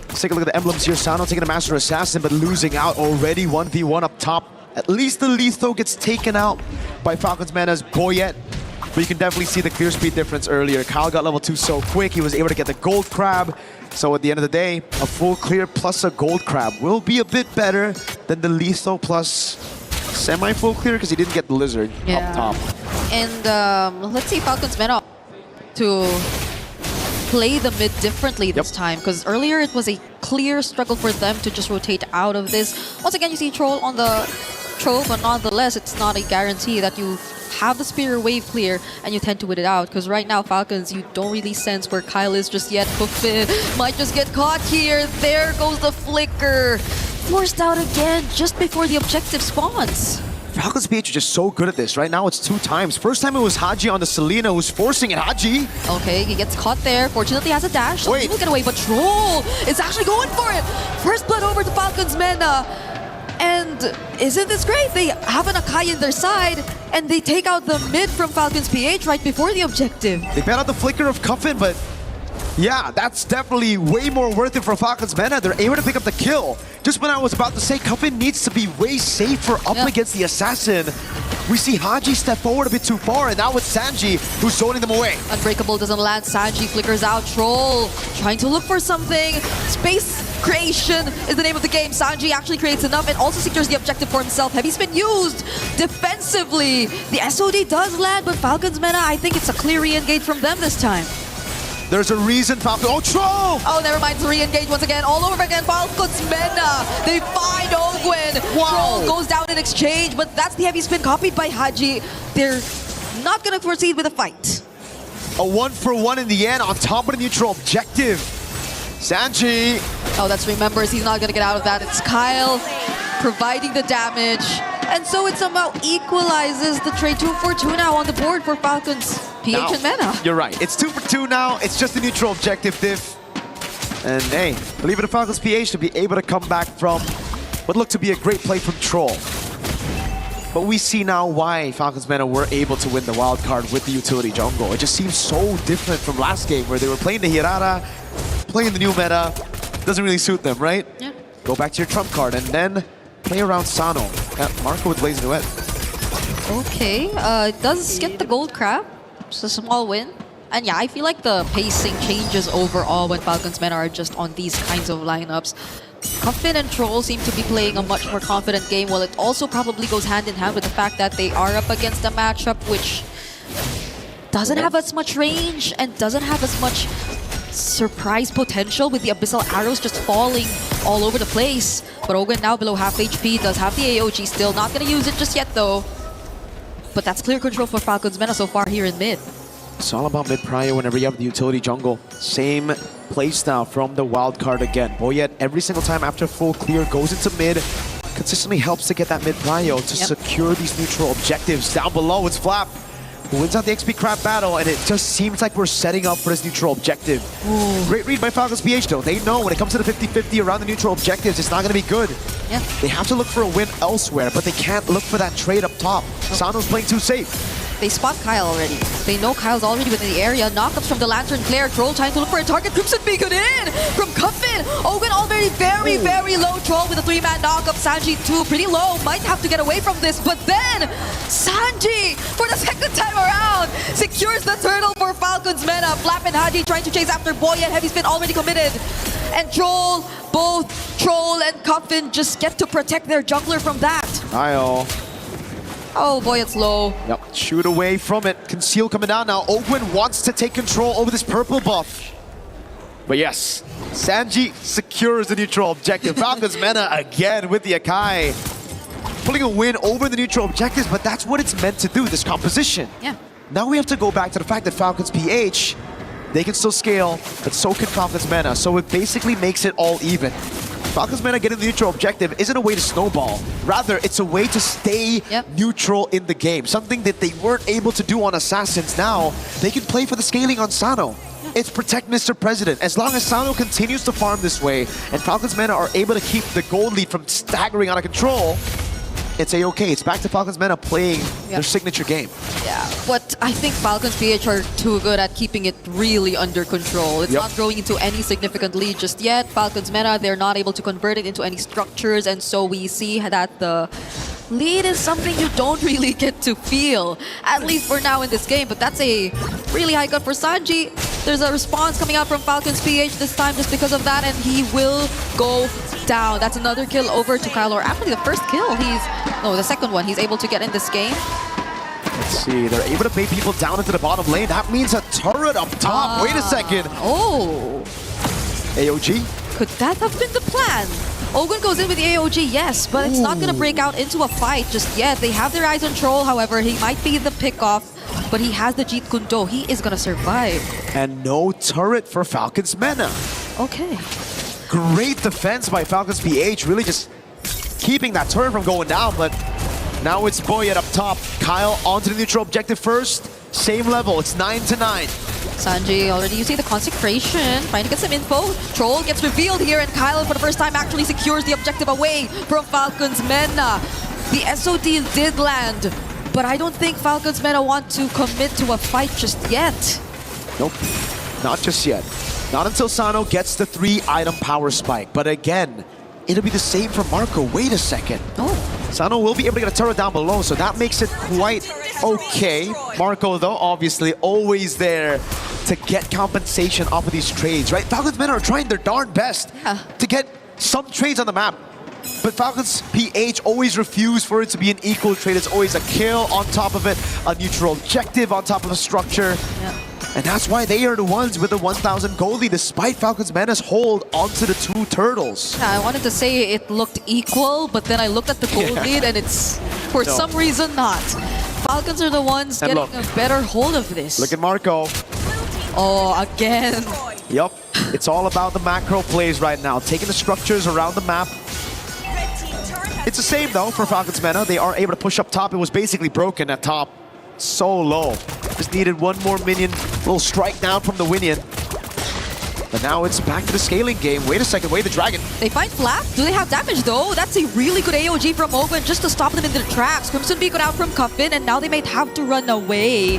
Let's take a look at the emblems here. Sano taking a Master Assassin, but losing out already. 1v1 up top. At least the Letho gets taken out by Falcons meta's Boyet. But you can definitely see the clear speed difference earlier. Kyle got level 2 so quick, he was able to get the gold crab. So at the end of the day, a full clear plus a gold crab will be a bit better than the Letho plus semi-full clear because he didn't get the lizard up top. And let's see Falcons meta to play the mid differently this time, because earlier it was a clear struggle for them to just rotate out of this. Once again, you see Troll on the Troll, but nonetheless, it's not a guarantee that you have the spear wave clear and you tend to win it out, because right now Falcons, you don't really sense where Kyle is just yet. Cookfin might just get caught here. There goes the flicker. Forced out again just before the objective spawns. Falcons PH are just so good at this. Right now it's 2 times. First time it was Haji on the Selena who's forcing it. Haji! Okay, he gets caught there. Fortunately has a dash, so he will get away, but Troll is actually going for it. First blood over to Falcons meta. And isn't this great? They have an Akai in their side, and they take out the mid from Falcons PH right before the objective. They bet out the flicker of Coffin, but yeah, that's definitely way more worth it for Falcons meta. They're able to pick up the kill. Just when I was about to say Coffin needs to be way safer up against the Assassin, we see Haji step forward a bit too far, and now it's Sanji who's zoning them away. Unbreakable doesn't land. Sanji flickers out. Troll trying to look for something. Space creation is the name of the game. Sanji actually creates enough and also secures the objective for himself. Heavy spin used defensively. The SOD does land, but Falcons meta, I think it's a clear re-engage from them this time. There's a reason Falcon. Oh, Troll! Oh, never mind. To re-engage once again. All over again. Falcons Mena. They find Ogwin. Wow. Troll goes down in exchange, but that's the heavy spin copied by Haji. They're not going to proceed with a fight. A 1-for-1 in the end on top of the neutral objective. Sanji. Oh, that's remembers. He's not going to get out of that. It's Kyle providing the damage. And so it somehow equalizes the trade. 2 for 2 now on the board for Falcons, PH and Mena. You're right. It's 2 for 2 now. It's just the neutral objective diff. And hey, believe it, the Falcons PH to be able to come back from what looked to be a great play from Troll. But we see now why Falcons Mena were able to win the wild card with the utility jungle. It just seems so different from last game where they were playing the Hirara, playing the new meta. Doesn't really suit them, right? Yeah. Go back to your trump card and then play around Sano. Marco with Blazing Duet. Okay, it does get the gold crab. It's a small win. And yeah, I feel like the pacing changes overall when Falcons Mena are just on these kinds of lineups. Cuffin and Troll seem to be playing a much more confident game, while it also probably goes hand in hand with the fact that they are up against a matchup which doesn't have as much range and doesn't have as much surprise potential with the Abyssal Arrows just falling all over the place. But Ogun now below half HP, does have the AOG still. Not going to use it just yet though. But that's clear control for Falcons Mena so far here in mid. It's all about mid-prio whenever you have the utility jungle. Same playstyle from the wild card again. Boyet every single time after full clear goes into mid, consistently helps to get that mid-prio to secure these neutral objectives. Down below, it's Flap who wins out the XP crab battle, and it just seems like we're setting up for this neutral objective. Ooh. Great read by Falcons PH though. They know when it comes to the 50-50 around the neutral objectives, it's not going to be good. Yeah. They have to look for a win elsewhere, but they can't look for that trade up top. Sano's playing too safe. They spot Kyle already. They know Kyle's already within the area. Knockups from the Lantern Flare. Troll trying to look for a target. Crimson Beacon in from Cuffin. Ogun already very, very low. Troll with a 3-man knockup. Sanji too, pretty low. Might have to get away from this. But then Sanji, for the second time around, secures the turtle for Falcons Mena. Flap and Haji trying to chase after Boyet. Heavy spin already committed. And Troll, both Troll and Cuffin just get to protect their jungler from that. Kyle. Oh boy, it's low. Yep, shoot away from it. Conceal coming down now. Ogwin wants to take control over this purple buff. But yes, Sanji secures the neutral objective. Falcons Mena again with the Akai. Pulling a win over the neutral objectives, but that's what it's meant to do, this composition. Yeah. Now we have to go back to the fact that Falcons PH, they can still scale, but so can Falcons Mena. So it basically makes it all even. Falcons Mena getting the neutral objective isn't a way to snowball. Rather, it's a way to stay neutral in the game. Something that they weren't able to do on Assassins. Now, they can play for the scaling on Sano. It's protect Mr. President. As long as Sano continues to farm this way, and Falcons Mena are able to keep the gold lead from staggering out of control, it's a-okay. It's back to Falcons Mena playing their signature game. Yeah, but I think Falcons PH are too good at keeping it really under control. It's not growing into any significant lead just yet. Falcons Mena, they're not able to convert it into any structures, and so we see that the lead is something you don't really get to feel, at least for now in this game. But that's a really high cut for Sanji. There's a response coming out from Falcons PH this time just because of that, and he will go down. That's another kill over to Kyle, or actually the first kill. The second one he's able to get in this game. Let's see, they're able to bait people down into the bottom lane. That means a turret up top. Wait a second. Oh. AOG? Could that have been the plan? Ogun goes in with the AOG, yes, but it's not going to break out into a fight just yet. They have their eyes on Troll, however. He might be the pickoff, but he has the Jeet Kune Do. He is going to survive. And no turret for Falcons Mena. Okay. Great defense by Falcons PH, really just keeping that turret from going down, but now it's Boyet up top. Kyle onto the neutral objective first. Same level, it's 9-9. Sanji already using the consecration, trying to get some info. Troll gets revealed here, and Kyle for the first time actually secures the objective away from Falcons Mena. The SOD did land, but I don't think Falcons Mena want to commit to a fight just yet. Nope, not just yet. Not until Sano gets the 3-item power spike. But again, it'll be the same for Marco. Wait a second. Oh. Sano will be able to get a turret down below, so that makes it quite okay. Marco, though, obviously always there to get compensation off of these trades, right? Falcons Mena are trying their darn best to get some trades on the map. But Falcons PH always refuse for it to be an equal trade. It's always a kill on top of it, a neutral objective on top of a structure. And that's why they are the ones with the 1,000 gold lead, despite Falcons Menace hold onto the two turtles. Yeah, I wanted to say it looked equal, but then I looked at the gold lead and it's, for some reason, not. Falcons are the ones And getting a better hold of this. Look at Marco. Oh, again. Yup, it's all about the macro plays right now, taking the structures around the map. It's the same though for Falcons Mena. They are able to push up top. It was basically broken at top. So low. Just needed one more minion. Little strike down from the Winion. But now it's back to the scaling game. Wait a second, wait the dragon. They find Flap. Do they have damage though? That's a really good AOG from Ogun just to stop them in their tracks. Crimson Bee got out from Cuffin and now they might have to run away.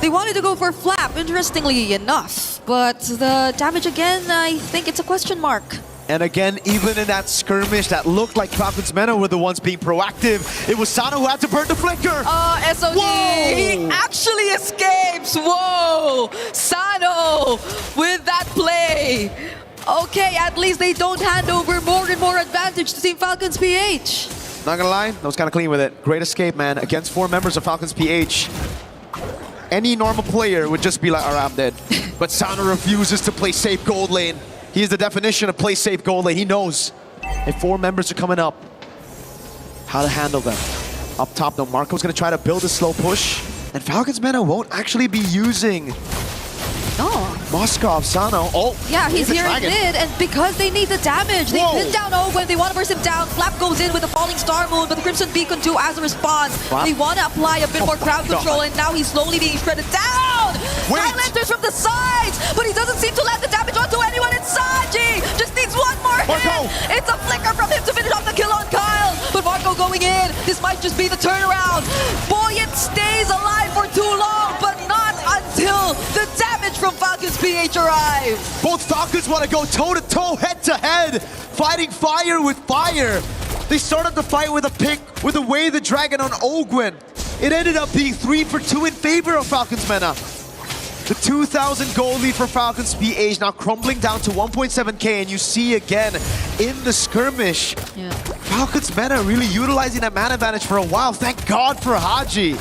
They wanted to go for Flap, interestingly enough. But the damage again, I think it's a question mark. And again, even in that skirmish that looked like Falcons Mena were the ones being proactive, it was Sano who had to burn the flicker. SOD, Whoa! he actually escapes. Whoa, Sano with that play. Okay, at least they don't hand over more and more advantage to Team Falcons PH. Not gonna lie, that was kind of clean with it. Great escape, man, against 4 members of Falcons PH. Any normal player would just be like, alright, I'm dead. But Sano refuses to play safe gold lane. He is the definition of play safe gold lane. He knows if 4 members are coming up, how to handle them. Up top though, Marco's gonna try to build a slow push. And Falcons Mena won't actually be using Moskov, Sano. Oh, yeah, he's here in mid, and because they need the damage, they pin down Ogun, they want to burst him down. Flap goes in with the falling star moon, but the Crimson Beacon too as a response. Wow. They want to apply a bit more crowd control, and now he's slowly being shredded down. Kyle enters from the sides, but he doesn't seem to land the damage onto anyone. It's Sanji, just needs one more hit. It's a flicker from him to finish off the kill on Kyle, but Marco going in. This might just be the turnaround. Buoyant stays alive for too long, but not until the damage from Falcons PH arrive. Both Falcons want to go toe-to-toe, head-to-head, fighting fire with fire. They started the fight with a pick with a Way the Dragon on Ogwin. It ended up being 3 for 2 in favor of Falcons Mena. The 2,000 gold lead for Falcons PH now crumbling down to 1.7k, and you see again in the skirmish, Falcons Mena really utilizing that man advantage for a while. Thank God for Haji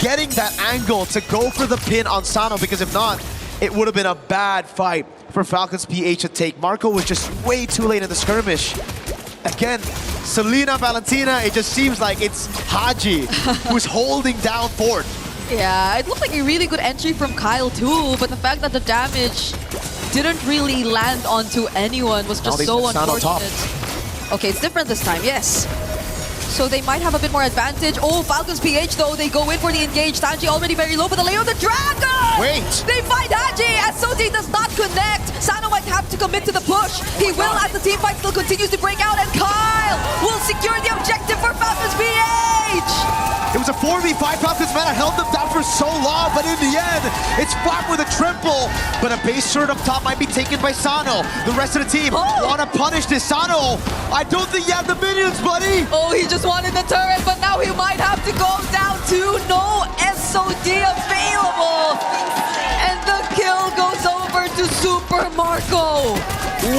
getting that angle to go for the pin on Sano, because if not, it would have been a bad fight for Falcons PH to take. Marco was just way too late in the skirmish. Again, Selena, Valentina, it just seems like it's Haji who's holding down Ford. Yeah, it looked like a really good entry from Kyle too, but the fact that the damage didn't really land onto anyone was just so unfortunate. Okay, it's different this time, yes. So they might have a bit more advantage. Oh, Falcons PH though, they go in for the engage. Sanji already very low, but the Lay of the Dragon! Wait! They find Haji as Soti does not connect. Sano might have to commit to the push. He will as the team fight still continues to break out, and Kyle will secure the objective for Falcons PH! It was a 4v5. Falcons Mena held them down for so long, but in the end, it's Flap with a triple. But a base turret up top might be taken by Sano. The rest of the team want to punish this. Sano, I don't think you have the minions, buddy. Oh, he just wanted the turret, but now he might have to go down to no SOD available. And the kill goes over to Super Marco.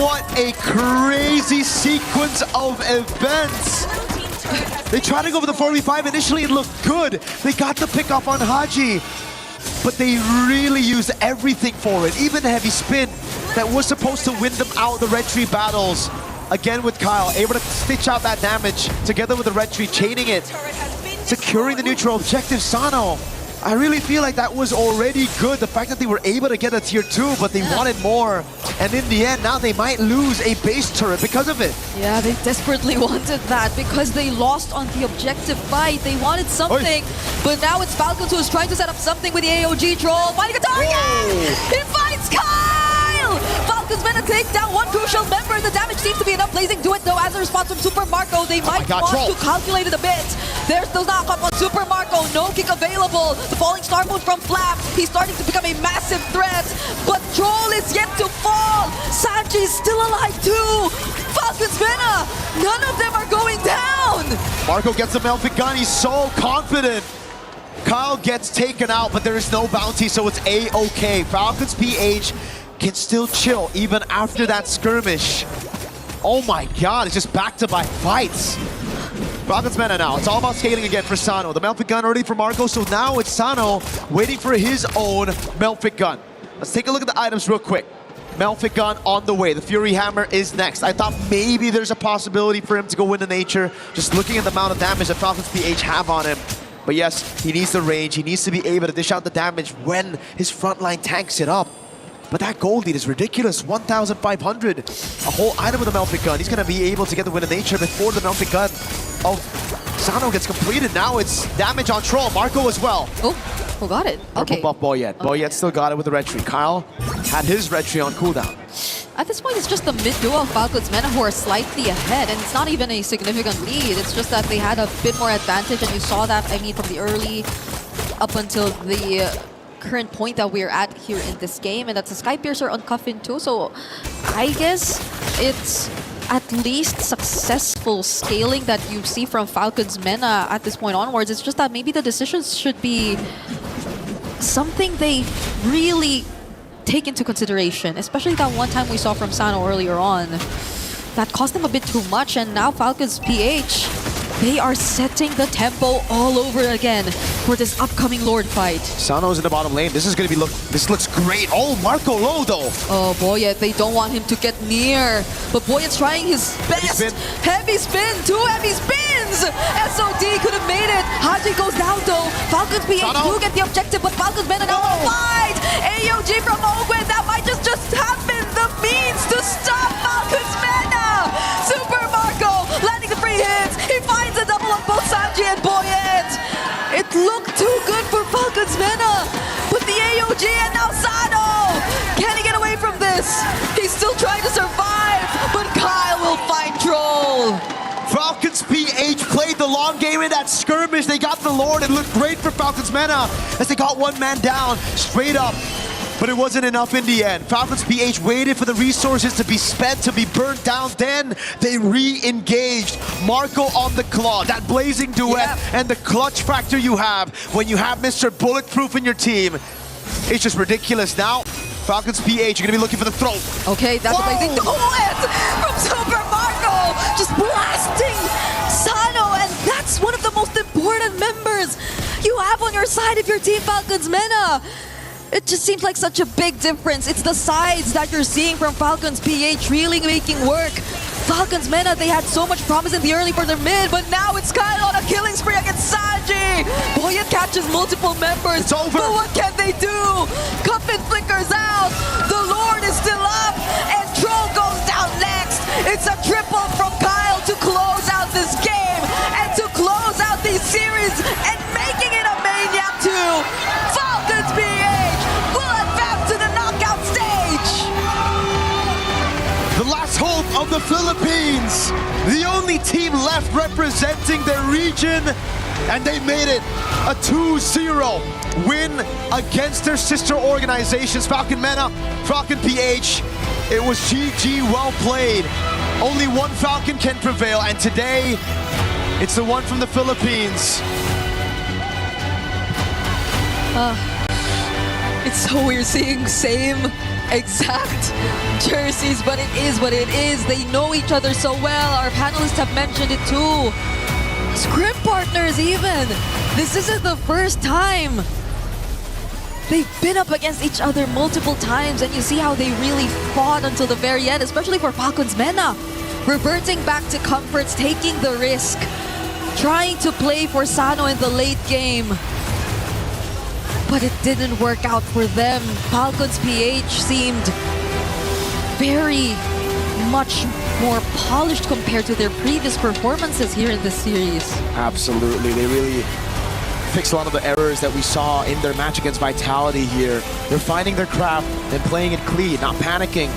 What a crazy sequence of events. They tried to go for the 4v5. Initially, it looked good. They got the pick up on Haji. But they really used everything for it. Even the heavy spin that was supposed to win them out the red tree battles. Again with Kyle, able to stitch out that damage together with the red tree, chaining it. Securing the neutral objective, Sano. I really feel like that was already good. The fact that they were able to get a tier 2, but they wanted more. And in the end, now they might lose a base turret because of it. Yeah, they desperately wanted that because they lost on the objective fight. They wanted something, but now it's Falcons who is trying to set up something with the AOG troll. Finding a target! He finds Kyle! Falcons gonna take down one crucial member. The damage seems to be enough. Blazing do it though as a response from Super Marco. They might want to calculate it a bit. There's the knock-up on Super Marco. No kick available. The falling star moon from Flap. He's starting to become a massive threat, but Troll is yet to fall. Sanji is still alive too. Falcons Mena, none of them are going down. Marco gets the Melfic gun. He's so confident. Kyle gets taken out, but there is no bounty, so it's A-OK. Falcons PH can still chill even after that skirmish. Oh my god, it's just back-to-back fights. Falcons Mena now. It's all about scaling again for Sano. The Melfic gun already for Marco, so now it's Sano waiting for his own Melfic gun. Let's take a look at the items real quick. Melfic gun on the way. The Fury Hammer is next. I thought maybe there's a possibility for him to go into nature, just looking at the amount of damage that Falcons PH have on him. But yes, he needs the range. He needs to be able to dish out the damage when his frontline tanks it up. But that gold lead is ridiculous, 1,500. A whole item with the Melfic gun. He's going to be able to get the win of nature before the Melfic gun of Sano gets completed. Now it's damage on Troll. Marco as well. Oh, who got it? Okay. Buff Boyet. Boyet still got it with the red tree. Kyle had his red tree on cooldown. At this point, it's just the mid duo of Falcons Mena who are slightly ahead, and it's not even a significant lead. It's just that they had a bit more advantage, and you saw that, I mean, from the early up until the current point that we're at here in this game, and that's a Skypiercer on Coffin too, so I guess it's at least successful scaling that you see from Falcons Mena at this point onwards. It's just that maybe the decisions should be something they really take into consideration, especially that one time we saw from Sano earlier on. That cost them a bit too much, and now Falcons PH, they are setting the tempo all over again for this upcoming Lord fight. Sano's in the bottom lane. This is going to be this looks great. Oh, Marco low though. Oh, Boyet, they don't want him to get near. But Boyet's trying his best. Heavy spin, 2 heavy spins. SOD could have made it. Haji goes down though. Falcons PH do get the objective, but Falcons Mena now will fight. AOG from Ogwen, that might just happen. The means to stop Falcons Mena. Super Marco landing the free hits. He finds a double on both Sanji and Boyet. It looked too good for Falcons Mena, but the AOG and now Sano. Can he get away from this? He's still trying to survive, but Kyle will find Troll. Falcons PH played the long game in that skirmish. They got the Lord. It looked great for Falcons Mena as they got one man down straight up. But it wasn't enough in the end. Falcons PH waited for the resources to be spent, to be burnt down. Then they re-engaged. Marco on the claw. That blazing duet and the clutch factor you have when you have Mr. Bulletproof in your team. It's just ridiculous. Now, Falcons PH are going to be looking for the throat. Okay, that's a blazing duet from Super Marco. Just blasting Sano. And that's one of the most important members you have on your side if you're Team Falcons Mena. It just seems like such a big difference. It's the sides that you're seeing from Falcons PH really making work. Falcons Mena, they had so much promise in the early for their mid, but now it's Kyle on a killing spree against Sanji. Boyet catches multiple members. It's over. But what can they do? Cuffin flickers out. The Lord is still up, and Troll goes down next. It's a triple from Kyle to close out this game and to close out these series and making it a Maniac 2. Falcons PH will advance to the knockout stage. The last hope of the Philippines. The only team left representing their region. And they made it a 2-0 win against their sister organizations. Falcon Mena, Falcon PH. It was GG, well played. Only one Falcon can prevail. And today, it's the one from the Philippines. It's so weird seeing same exact jerseys, but it is what it is. They know each other so well. Our panelists have mentioned it too. Scrim partners even. This isn't the first time. They've been up against each other multiple times, and you see how they really fought until the very end, especially for Falcons Mena. Reverting back to comforts, taking the risk, trying to play for Sano in the late game. But it didn't work out for them. Falcons PH seemed very much more polished compared to their previous performances here in this series. Absolutely. They really fixed a lot of the errors that we saw in their match against Vitality here. They're finding their craft and playing it clean, not panicking.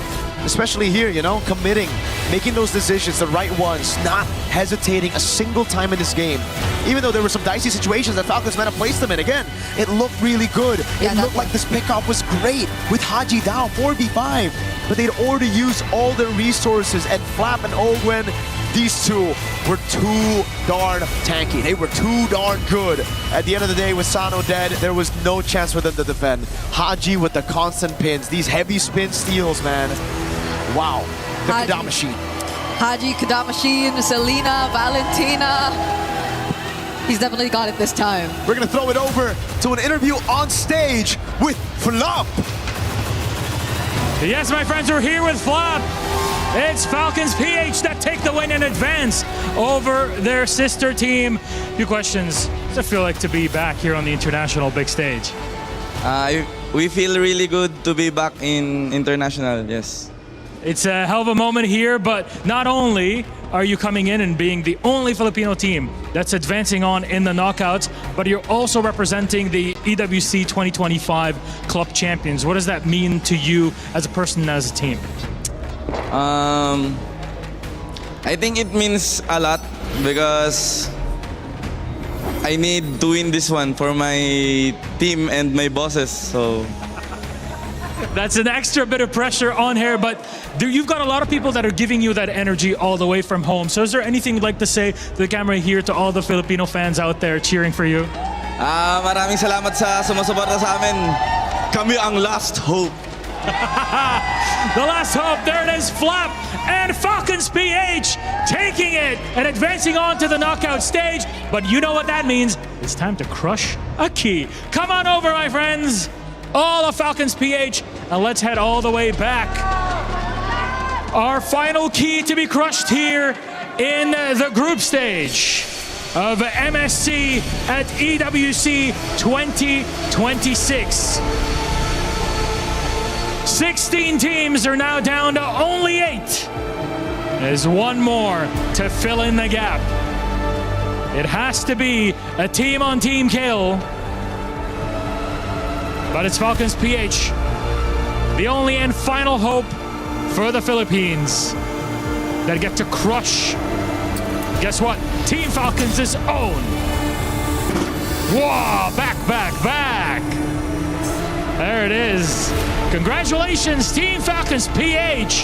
Especially here, you know, committing, making those decisions, the right ones, not hesitating a single time in this game. Even though there were some dicey situations that Falcons Mena placed them in, again, it looked really good. It looked like this pickoff was great with Haji down 4v5. But they'd already used all their resources, and Flap and Ogwen, these two were too darn tanky. They were too darn good. At the end of the day, with Sano dead, there was no chance for them to defend. Haji with the constant pins, these heavy spin steals, man. Wow, the Kadam machine. Haji, Kadam machine, Selena, Valentina. He's definitely got it this time. We're gonna throw it over to an interview on stage with Flop. Yes, my friends, we're here with Flop. It's Falcons PH that take the win and advance over their sister team. Few questions. What's it feel like to be back here on the international big stage? We feel really good to be back in international, yes. It's a hell of a moment here, but not only are you coming in and being the only Filipino team that's advancing on in the knockouts, but you're also representing the EWC 2025 club champions. What does that mean to you as a person and as a team? I think it means a lot because I need to win this one for my team and my bosses, so... That's an extra bit of pressure on here, but you've got a lot of people that are giving you that energy all the way from home. So is there anything you'd like to say to the camera here to all the Filipino fans out there cheering for you? Maraming salamat sa sumusuporta sa amin. Kami ang last hope. The last hope, there it is, Flop and Falcons PH taking it and advancing on to the knockout stage. But you know what that means. It's time to crush a key. Come on over, my friends. All of Falcons PH, and let's head all the way back. Our final key to be crushed here in the group stage of MSC at EWC 2026. 16 teams are now down to only 8. There's one more to fill in the gap. It has to be a team-on-team kill. But it's Falcons PH, the only and final hope for the Philippines that get to crush, guess what? Team Falcons' own. Whoa, back. There it is. Congratulations, Team Falcons PH.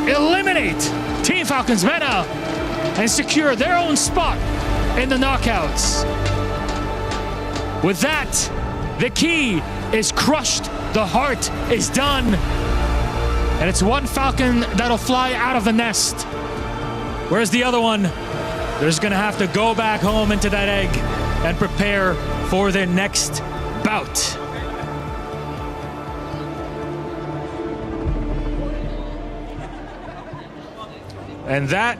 Eliminate Team Falcons Meta and secure their own spot in the knockouts. With that, the key is crushed, the heart is done, and it's one Falcon that'll fly out of the nest. Whereas the other one, they're just gonna have to go back home into that egg and prepare for their next bout. And that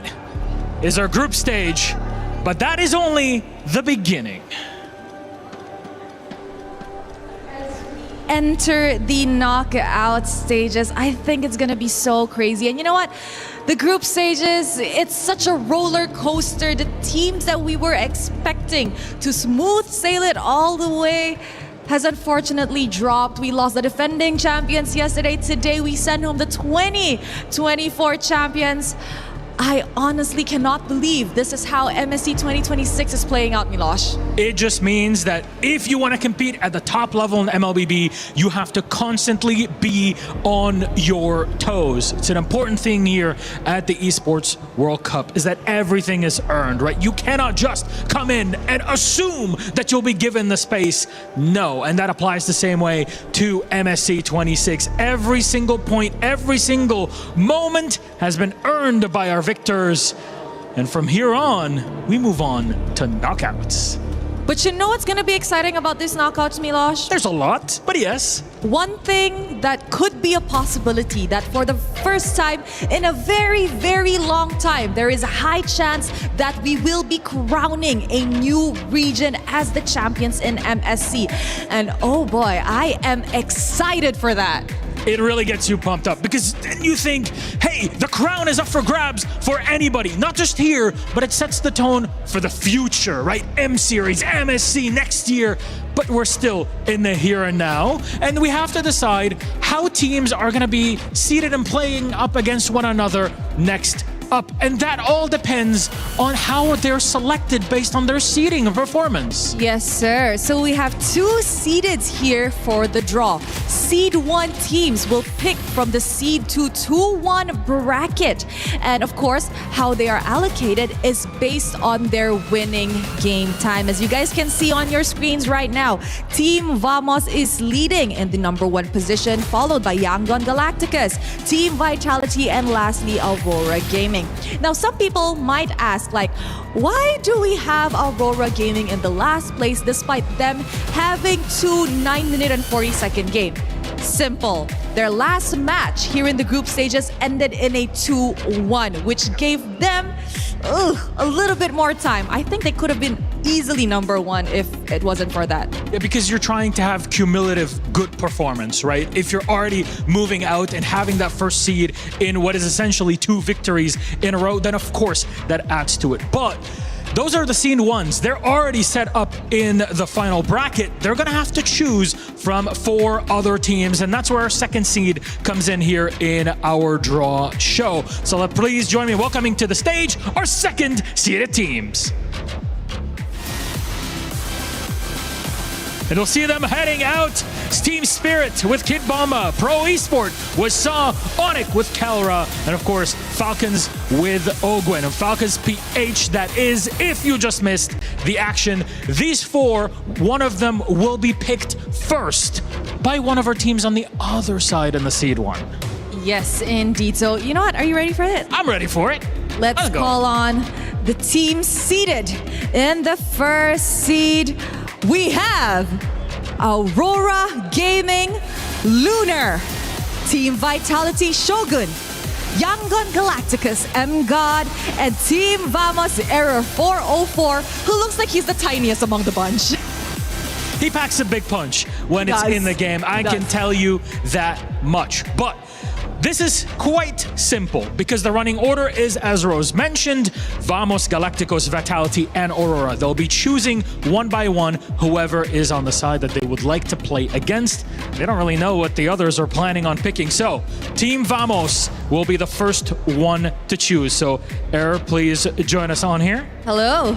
is our group stage, but that is only the beginning. Enter the knockout stages. I think it's gonna be so crazy. And you know what? The group stages, it's such a roller coaster. The teams that we were expecting to smooth sail it all the way has unfortunately dropped. We lost the defending champions yesterday. Today we send home the 2024 champions. I honestly cannot believe this is how MSC 2026 is playing out, Milosh. It just means that if you want to compete at the top level in MLBB, you have to constantly be on your toes. It's an important thing here at the Esports World Cup is that everything is earned, right? You cannot just come in and assume that you'll be given the space. No, and that applies the same way to MSC 26. Every single point, every single moment has been earned by our victors. And from here on, we move on to knockouts. But you know what's going to be exciting about this knockouts, Milosh? There's a lot, but yes. One thing that could be a possibility that for the first time in a very, very long time, there is a high chance that we will be crowning a new region as the champions in MSC. And oh boy, I am excited for that. It really gets you pumped up because then you think, hey, the crown is up for grabs for anybody, not just here, but it sets the tone for the future, right? M Series, MSC next year, but we're still in the here and now. And we have to decide how teams are going to be seated and playing up against one another next up. And that all depends on how they're selected based on their seeding and performance. Yes, sir. So we have two seededs here for the draw. Seed 1 teams will pick from the Seed 2 2-1 bracket. And of course, how they are allocated is based on their winning game time. As you guys can see on your screens right now, Team Vamos is leading in the #1 position, followed by Yangon Galacticus, Team Vitality, and lastly, Aurora Gaming. Now, some people might ask, like, why do we have Aurora Gaming in the last place despite them having 2 9-minute and 40-second game? Simple. Their last match here in the group stages ended in a 2-1, which gave them a little bit more time. I think they could have been easily #1 if it wasn't for that. Yeah, because you're trying to have cumulative good performance, right? If you're already moving out and having that first seed in what is essentially 2 victories in a row, then of course that adds to it. But those are the Seed 1s. They're already set up in the final bracket. They're going to have to choose from 4 other teams, and that's where our second seed comes in here in our draw show. So please join me in welcoming to the stage our second seeded teams. And we'll see them heading out. Team Spirit with Kid Bomba, Pro Esport with Saw, Onic with Kelra, and of course, Falcons with Ogwin. And Falcons PH, that is, if you just missed the action. These 4, one of them will be picked first by one of our teams on the other side in the Seed 1. Yes, indeed. So, you know what? Are you ready for it? I'm ready for it. Let's call on the team seated in the first seed. We have Aurora Gaming, Lunar, Team Vitality Shogun, Yangon Galacticus, M-God, and Team Vamos Error 404, who looks like he's the tiniest among the bunch. He packs a big punch when it's in the game. I can tell you that much. But this is quite simple because the running order is, as Rose mentioned, Vamos, Galacticos, Vitality, and Aurora. They'll be choosing one by one whoever is on the side that they would like to play against. They don't really know what the others are planning on picking. So, Team Vamos will be the first one to choose. So, Error, please join us on here. Hello.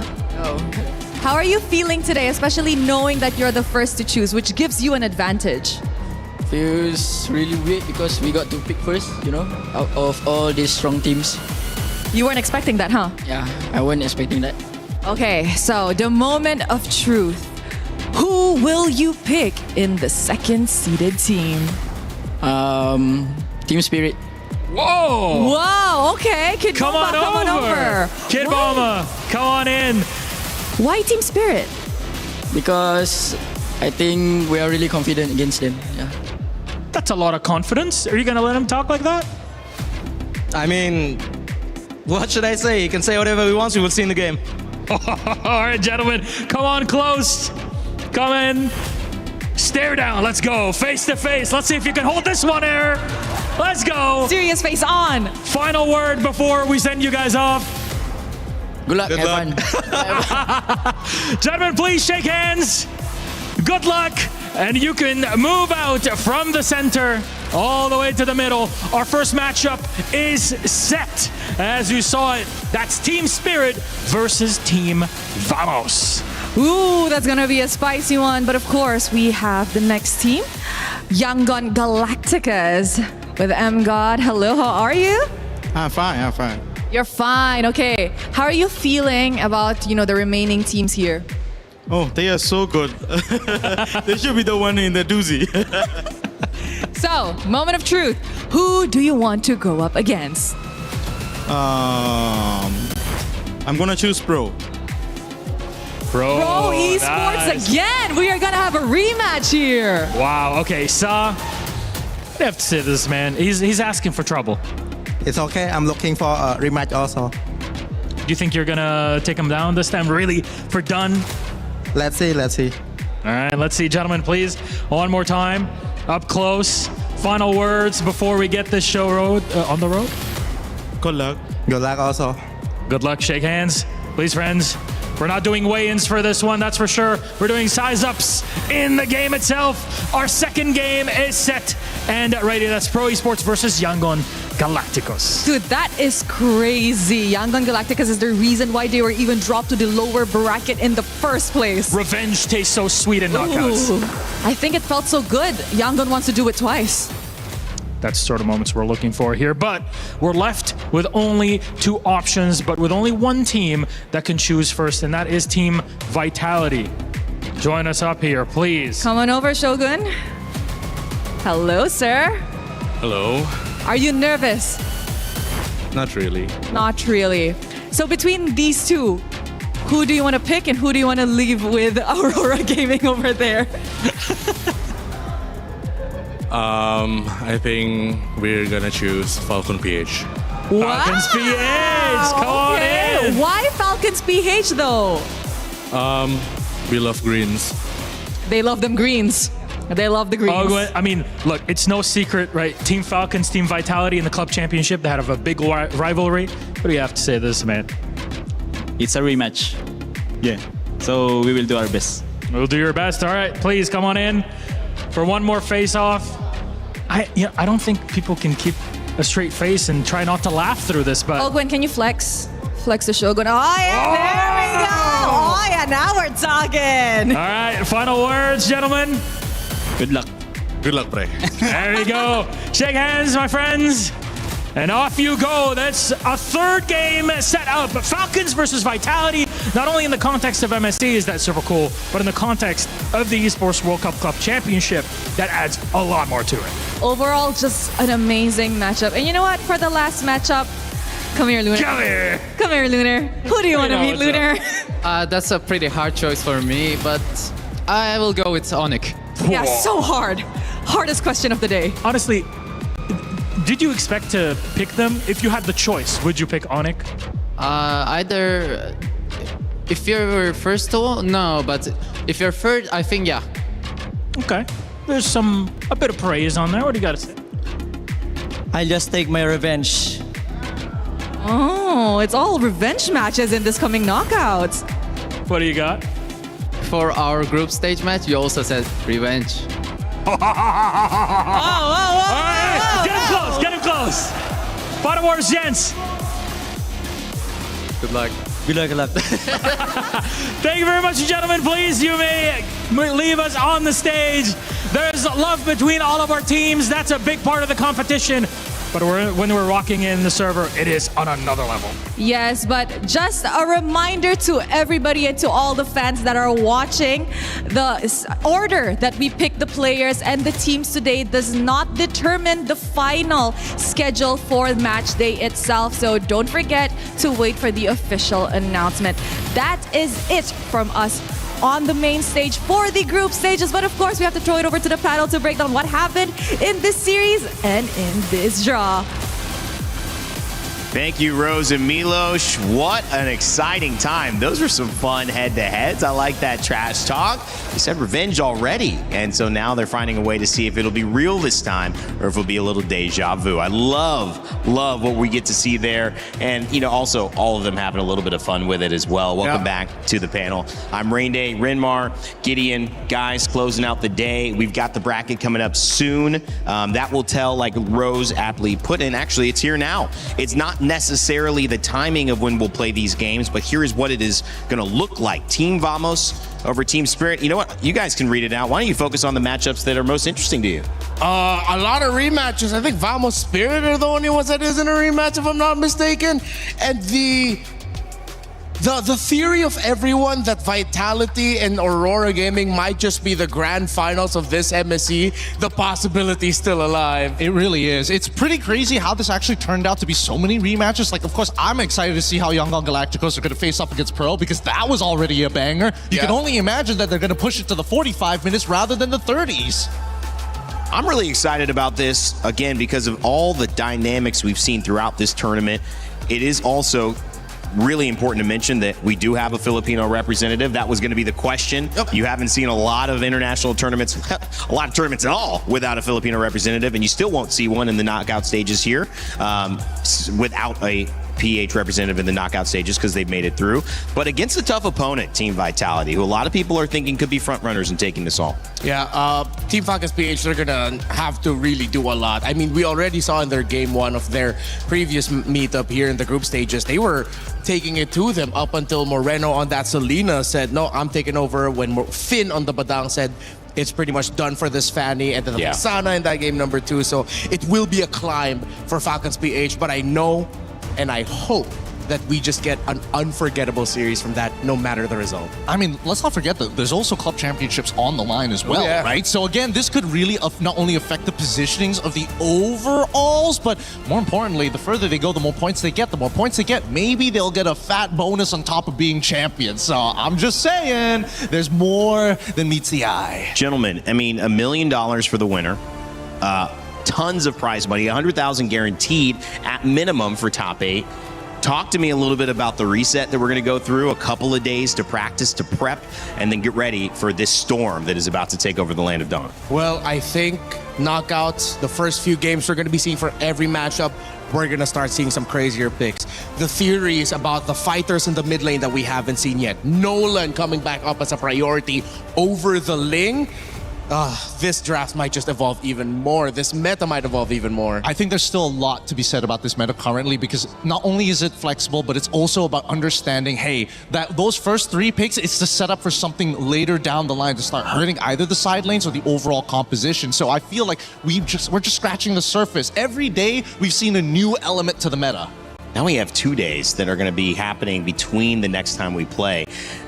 How are you feeling today, especially knowing that you're the first to choose, which gives you an advantage? Feels really weird because we got to pick first, out of all these strong teams. You weren't expecting that, huh? Yeah, I wasn't expecting that. Okay, so the moment of truth. Who will you pick in the second seeded team? Team Spirit. Whoa! Wow, okay. Kid come Bomba, come on over. Kid Bomba, come on in. Why Team Spirit? Because I think we are really confident against them. Yeah. That's a lot of confidence. Are you going to let him talk like that? I mean, what should I say? He can say whatever he wants. We will see in the game. All right, gentlemen, come on close. Come in. Stare down. Let's go. Face to face. Let's see if you can hold this one, Air. Let's go. Serious face on. Final word before we send you guys off. Good luck, everyone. Gentlemen, please shake hands. Good luck. And you can move out from the center all the way to the middle. Our first matchup is set. As you saw it, that's Team Spirit versus Team Vamos. Ooh, that's gonna be a spicy one. But of course, we have the next team, Yangon Galacticus with M-God. Hello, how are you? I'm fine. You're fine, okay. How are you feeling about, the remaining teams here? Oh, they are so good. They should be the one in the doozy. So, moment of truth. Who do you want to go up against? I'm gonna choose Pro. Pro Esports nice. Again. We are gonna have a rematch here. Wow, okay, Sa. I have to say this, man. He's asking for trouble. It's okay. I'm looking for a rematch also. Do you think you're gonna take him down this time, really, for done? Let's see. All right, let's see, gentlemen, please. One more time, up close. Final words before we get this show on the road. Good luck. Good luck also. Good luck. Shake hands, please, friends. We're not doing weigh-ins for this one, that's for sure. We're doing size-ups in the game itself. Our second game is set and ready. That's Pro Esports versus Yangon Galacticos. Dude, that is crazy. Yangon Galacticos is the reason why they were even dropped to the lower bracket in the first place. Revenge tastes so sweet in knockouts. Ooh, I think it felt so good. Yangon wants to do it twice. That's the sort of moments we're looking for here. But we're left with only 2 options, but with only one team that can choose first, and that is Team Vitality. Join us up here, please. Come on over, Shogun. Hello, sir. Hello. Are you nervous? Not really. Not really. So between these two, who do you want to pick and who do you want to leave with Aurora Gaming over there? I think we're gonna choose Falcon PH. Falcons PH! Come on in! Why Falcons PH though? We love greens. They love them greens. They love the greens. I mean, look, it's no secret, right? Team Falcons, Team Vitality in the club championship, they have a big rivalry. What do you have to say to this, man? It's a rematch. Yeah. So we will do our best. We'll do your best. All right, please come on in for one more face-off. I don't think people can keep a straight face and try not to laugh through this, but... Ogwen, can you flex? Flex the Shogun. Oh, yeah, there we go. Oh, yeah, now we're talking. All right, final words, gentlemen. Good luck. Good luck, pre. There we go. Shake hands, my friends. And off you go. That's a third game set up. Falcons versus Vitality. Not only in the context of MSC is that super cool, but in the context of the Esports World Cup Club Championship, that adds a lot more to it. Overall, just an amazing matchup. And you know what? For the last matchup, come here, Lunar. Come here. Come here, Lunar. Who do you want to meet, Lunar? That's a pretty hard choice for me, but I will go with Onyx. Yeah, so hard. Hardest question of the day. Honestly, did you expect to pick them? If you had the choice, would you pick Onyx? Either if you're first two, no, but if you're third, I think yeah. Okay. There's a bit of praise on there. What do you got to say? I'll just take my revenge. Oh, it's all revenge matches in this coming knockouts. What do you got? For our group stage match, you also said revenge. All right, get him close, get him close. Bottom wars, gents. Good luck. Good luck, good luck. Thank you very much, gentlemen. Please, you may leave us on the stage. There's love between all of our teams. That's a big part of the competition. But when we're walking in the server, it is on another level. Yes, but just a reminder to everybody and to all the fans that are watching, the order that we pick the players and the teams today does not determine the final schedule for match day itself. So don't forget to wait for the official announcement. That is it from us on the main stage for the group stages. But of course, we have to throw it over to the panel to break down what happened in this series and in this draw. Thank you, Rose and Milos. What an exciting time. Those were some fun head-to-heads. I like that trash talk. You said revenge already. And so now they're finding a way to see if it'll be real this time or if it'll be a little deja vu. I love what we get to see there. And, also all of them having a little bit of fun with it as well. Welcome back to the panel. I'm Rain Day, Renmar, Gideon. Guys, closing out the day. We've got the bracket coming up soon. That will tell, like Rose aptly put in. Actually, it's here now. It's not necessarily the timing of when we'll play these games, but here is what it is going to look like. Team Vamos over Team Spirit. You know what? You guys can read it out. Why don't you focus on the matchups that are most interesting to you? A lot of rematches. I think Vamos Spirit are the only ones that isn't a rematch, if I'm not mistaken. And the theory of everyone that Vitality and Aurora Gaming might just be the grand finals of this MSC, the possibility is still alive. It really is. It's pretty crazy how this actually turned out to be so many rematches. Like, of course, I'm excited to see how Yangon Galacticos are going to face up against Pearl because that was already a banger. You can only imagine that they're going to push it to the 45 minutes rather than the 30s. I'm really excited about this, again, because of all the dynamics we've seen throughout this tournament. It is also really important to mention that we do have a Filipino representative. That was going to be the question. You haven't seen a lot of international tournaments, a lot of tournaments at all without a Filipino representative, and you still won't see one in the knockout stages here without a PH representative in the knockout stages because they've made it through. But against a tough opponent, Team Vitality, who a lot of people are thinking could be front runners in taking this all. Yeah, Team Falcons PH, they're gonna have to really do a lot. I mean, we already saw in their game one of their previous meetup here in the group stages, they were taking it to them up until Moreno on that Selena said, no, I'm taking over. When Finn on the Badang said, it's pretty much done for this Fanny, and then the Sana in that game number 2. So it will be a climb for Falcons PH, but I know and I hope that we just get an unforgettable series from that, no matter the result. I mean, let's not forget that there's also club championships on the line as well, right? So again, this could really not only affect the positionings of the overalls, but more importantly, the further they go, the more points they get. The more points they get, maybe they'll get a fat bonus on top of being champions. So I'm just saying, there's more than meets the eye. Gentlemen, I mean, $1 million for the winner. Tons of prize money, 100,000 guaranteed at minimum for top 8. Talk to me a little bit about the reset that we're going to go through, a couple of days to practice, to prep, and then get ready for this storm that is about to take over the Land of Dawn. Well, I think knockouts, the first few games we're going to be seeing for every matchup, we're going to start seeing some crazier picks. The theories about the fighters in the mid lane that we haven't seen yet. Nolan coming back up as a priority over the Ling. This draft might just evolve even more. This meta might evolve even more. I think there's still a lot to be said about this meta currently, because not only is it flexible, but it's also about understanding, hey, that those first 3 picks, it's to set up for something later down the line to start hurting either the side lanes or the overall composition. So I feel like we're just scratching the surface. Every day, we've seen a new element to the meta. Now we have 2 days that are going to be happening between the next time we play.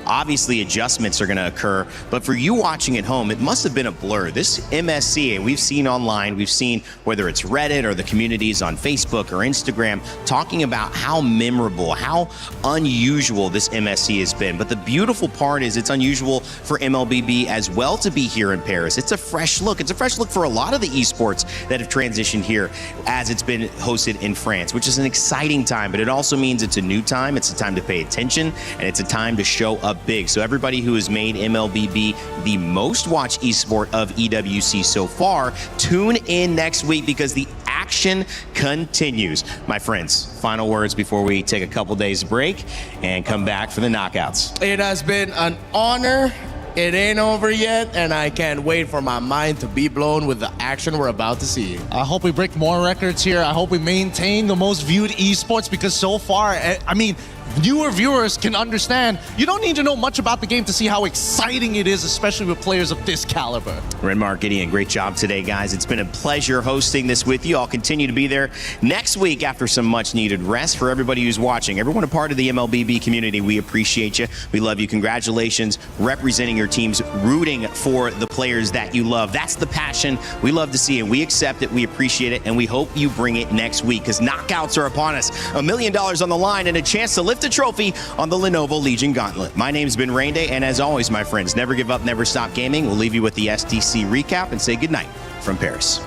Obviously, adjustments are going to occur, but for you watching at home, it must have been a blur. This MSC, and we've seen online, we've seen whether it's Reddit or the communities on Facebook or Instagram, talking about how memorable, how unusual this MSC has been. But the beautiful part is it's unusual for MLBB as well to be here in Paris. It's a fresh look. It's a fresh look for a lot of the esports that have transitioned here as it's been hosted in France, which is an exciting time, but it also means it's a new time. It's a time to pay attention, and it's a time to show up big. So everybody who has made MLBB the most watched esport of EWC so far, tune in next week because the action continues. My friends, final words before we take a couple days break and come back for the knockouts. It has been an honor. It ain't over yet, and I can't wait for my mind to be blown with the action we're about to see. I hope we break more records here. I hope we maintain the most viewed esports, because so far, I mean, newer viewers can understand you don't need to know much about the game to see how exciting it is, especially with players of this caliber. Renmark, Gideon, great job today, guys. It's been a pleasure hosting this with you. I'll continue to be there next week after some much-needed rest. For everybody who's watching, everyone a part of the MLBB community, we appreciate you. We love you. Congratulations representing your teams, rooting for the players that you love. That's the passion. We love to see it. We accept it. We appreciate it. And we hope you bring it next week, because knockouts are upon us. $1 million on the line and a chance to lift a trophy on the Lenovo Legion Gauntlet. My name's been Rainday, and as always, my friends, never give up, never stop gaming. We'll leave you with the SDC recap and say goodnight from Paris.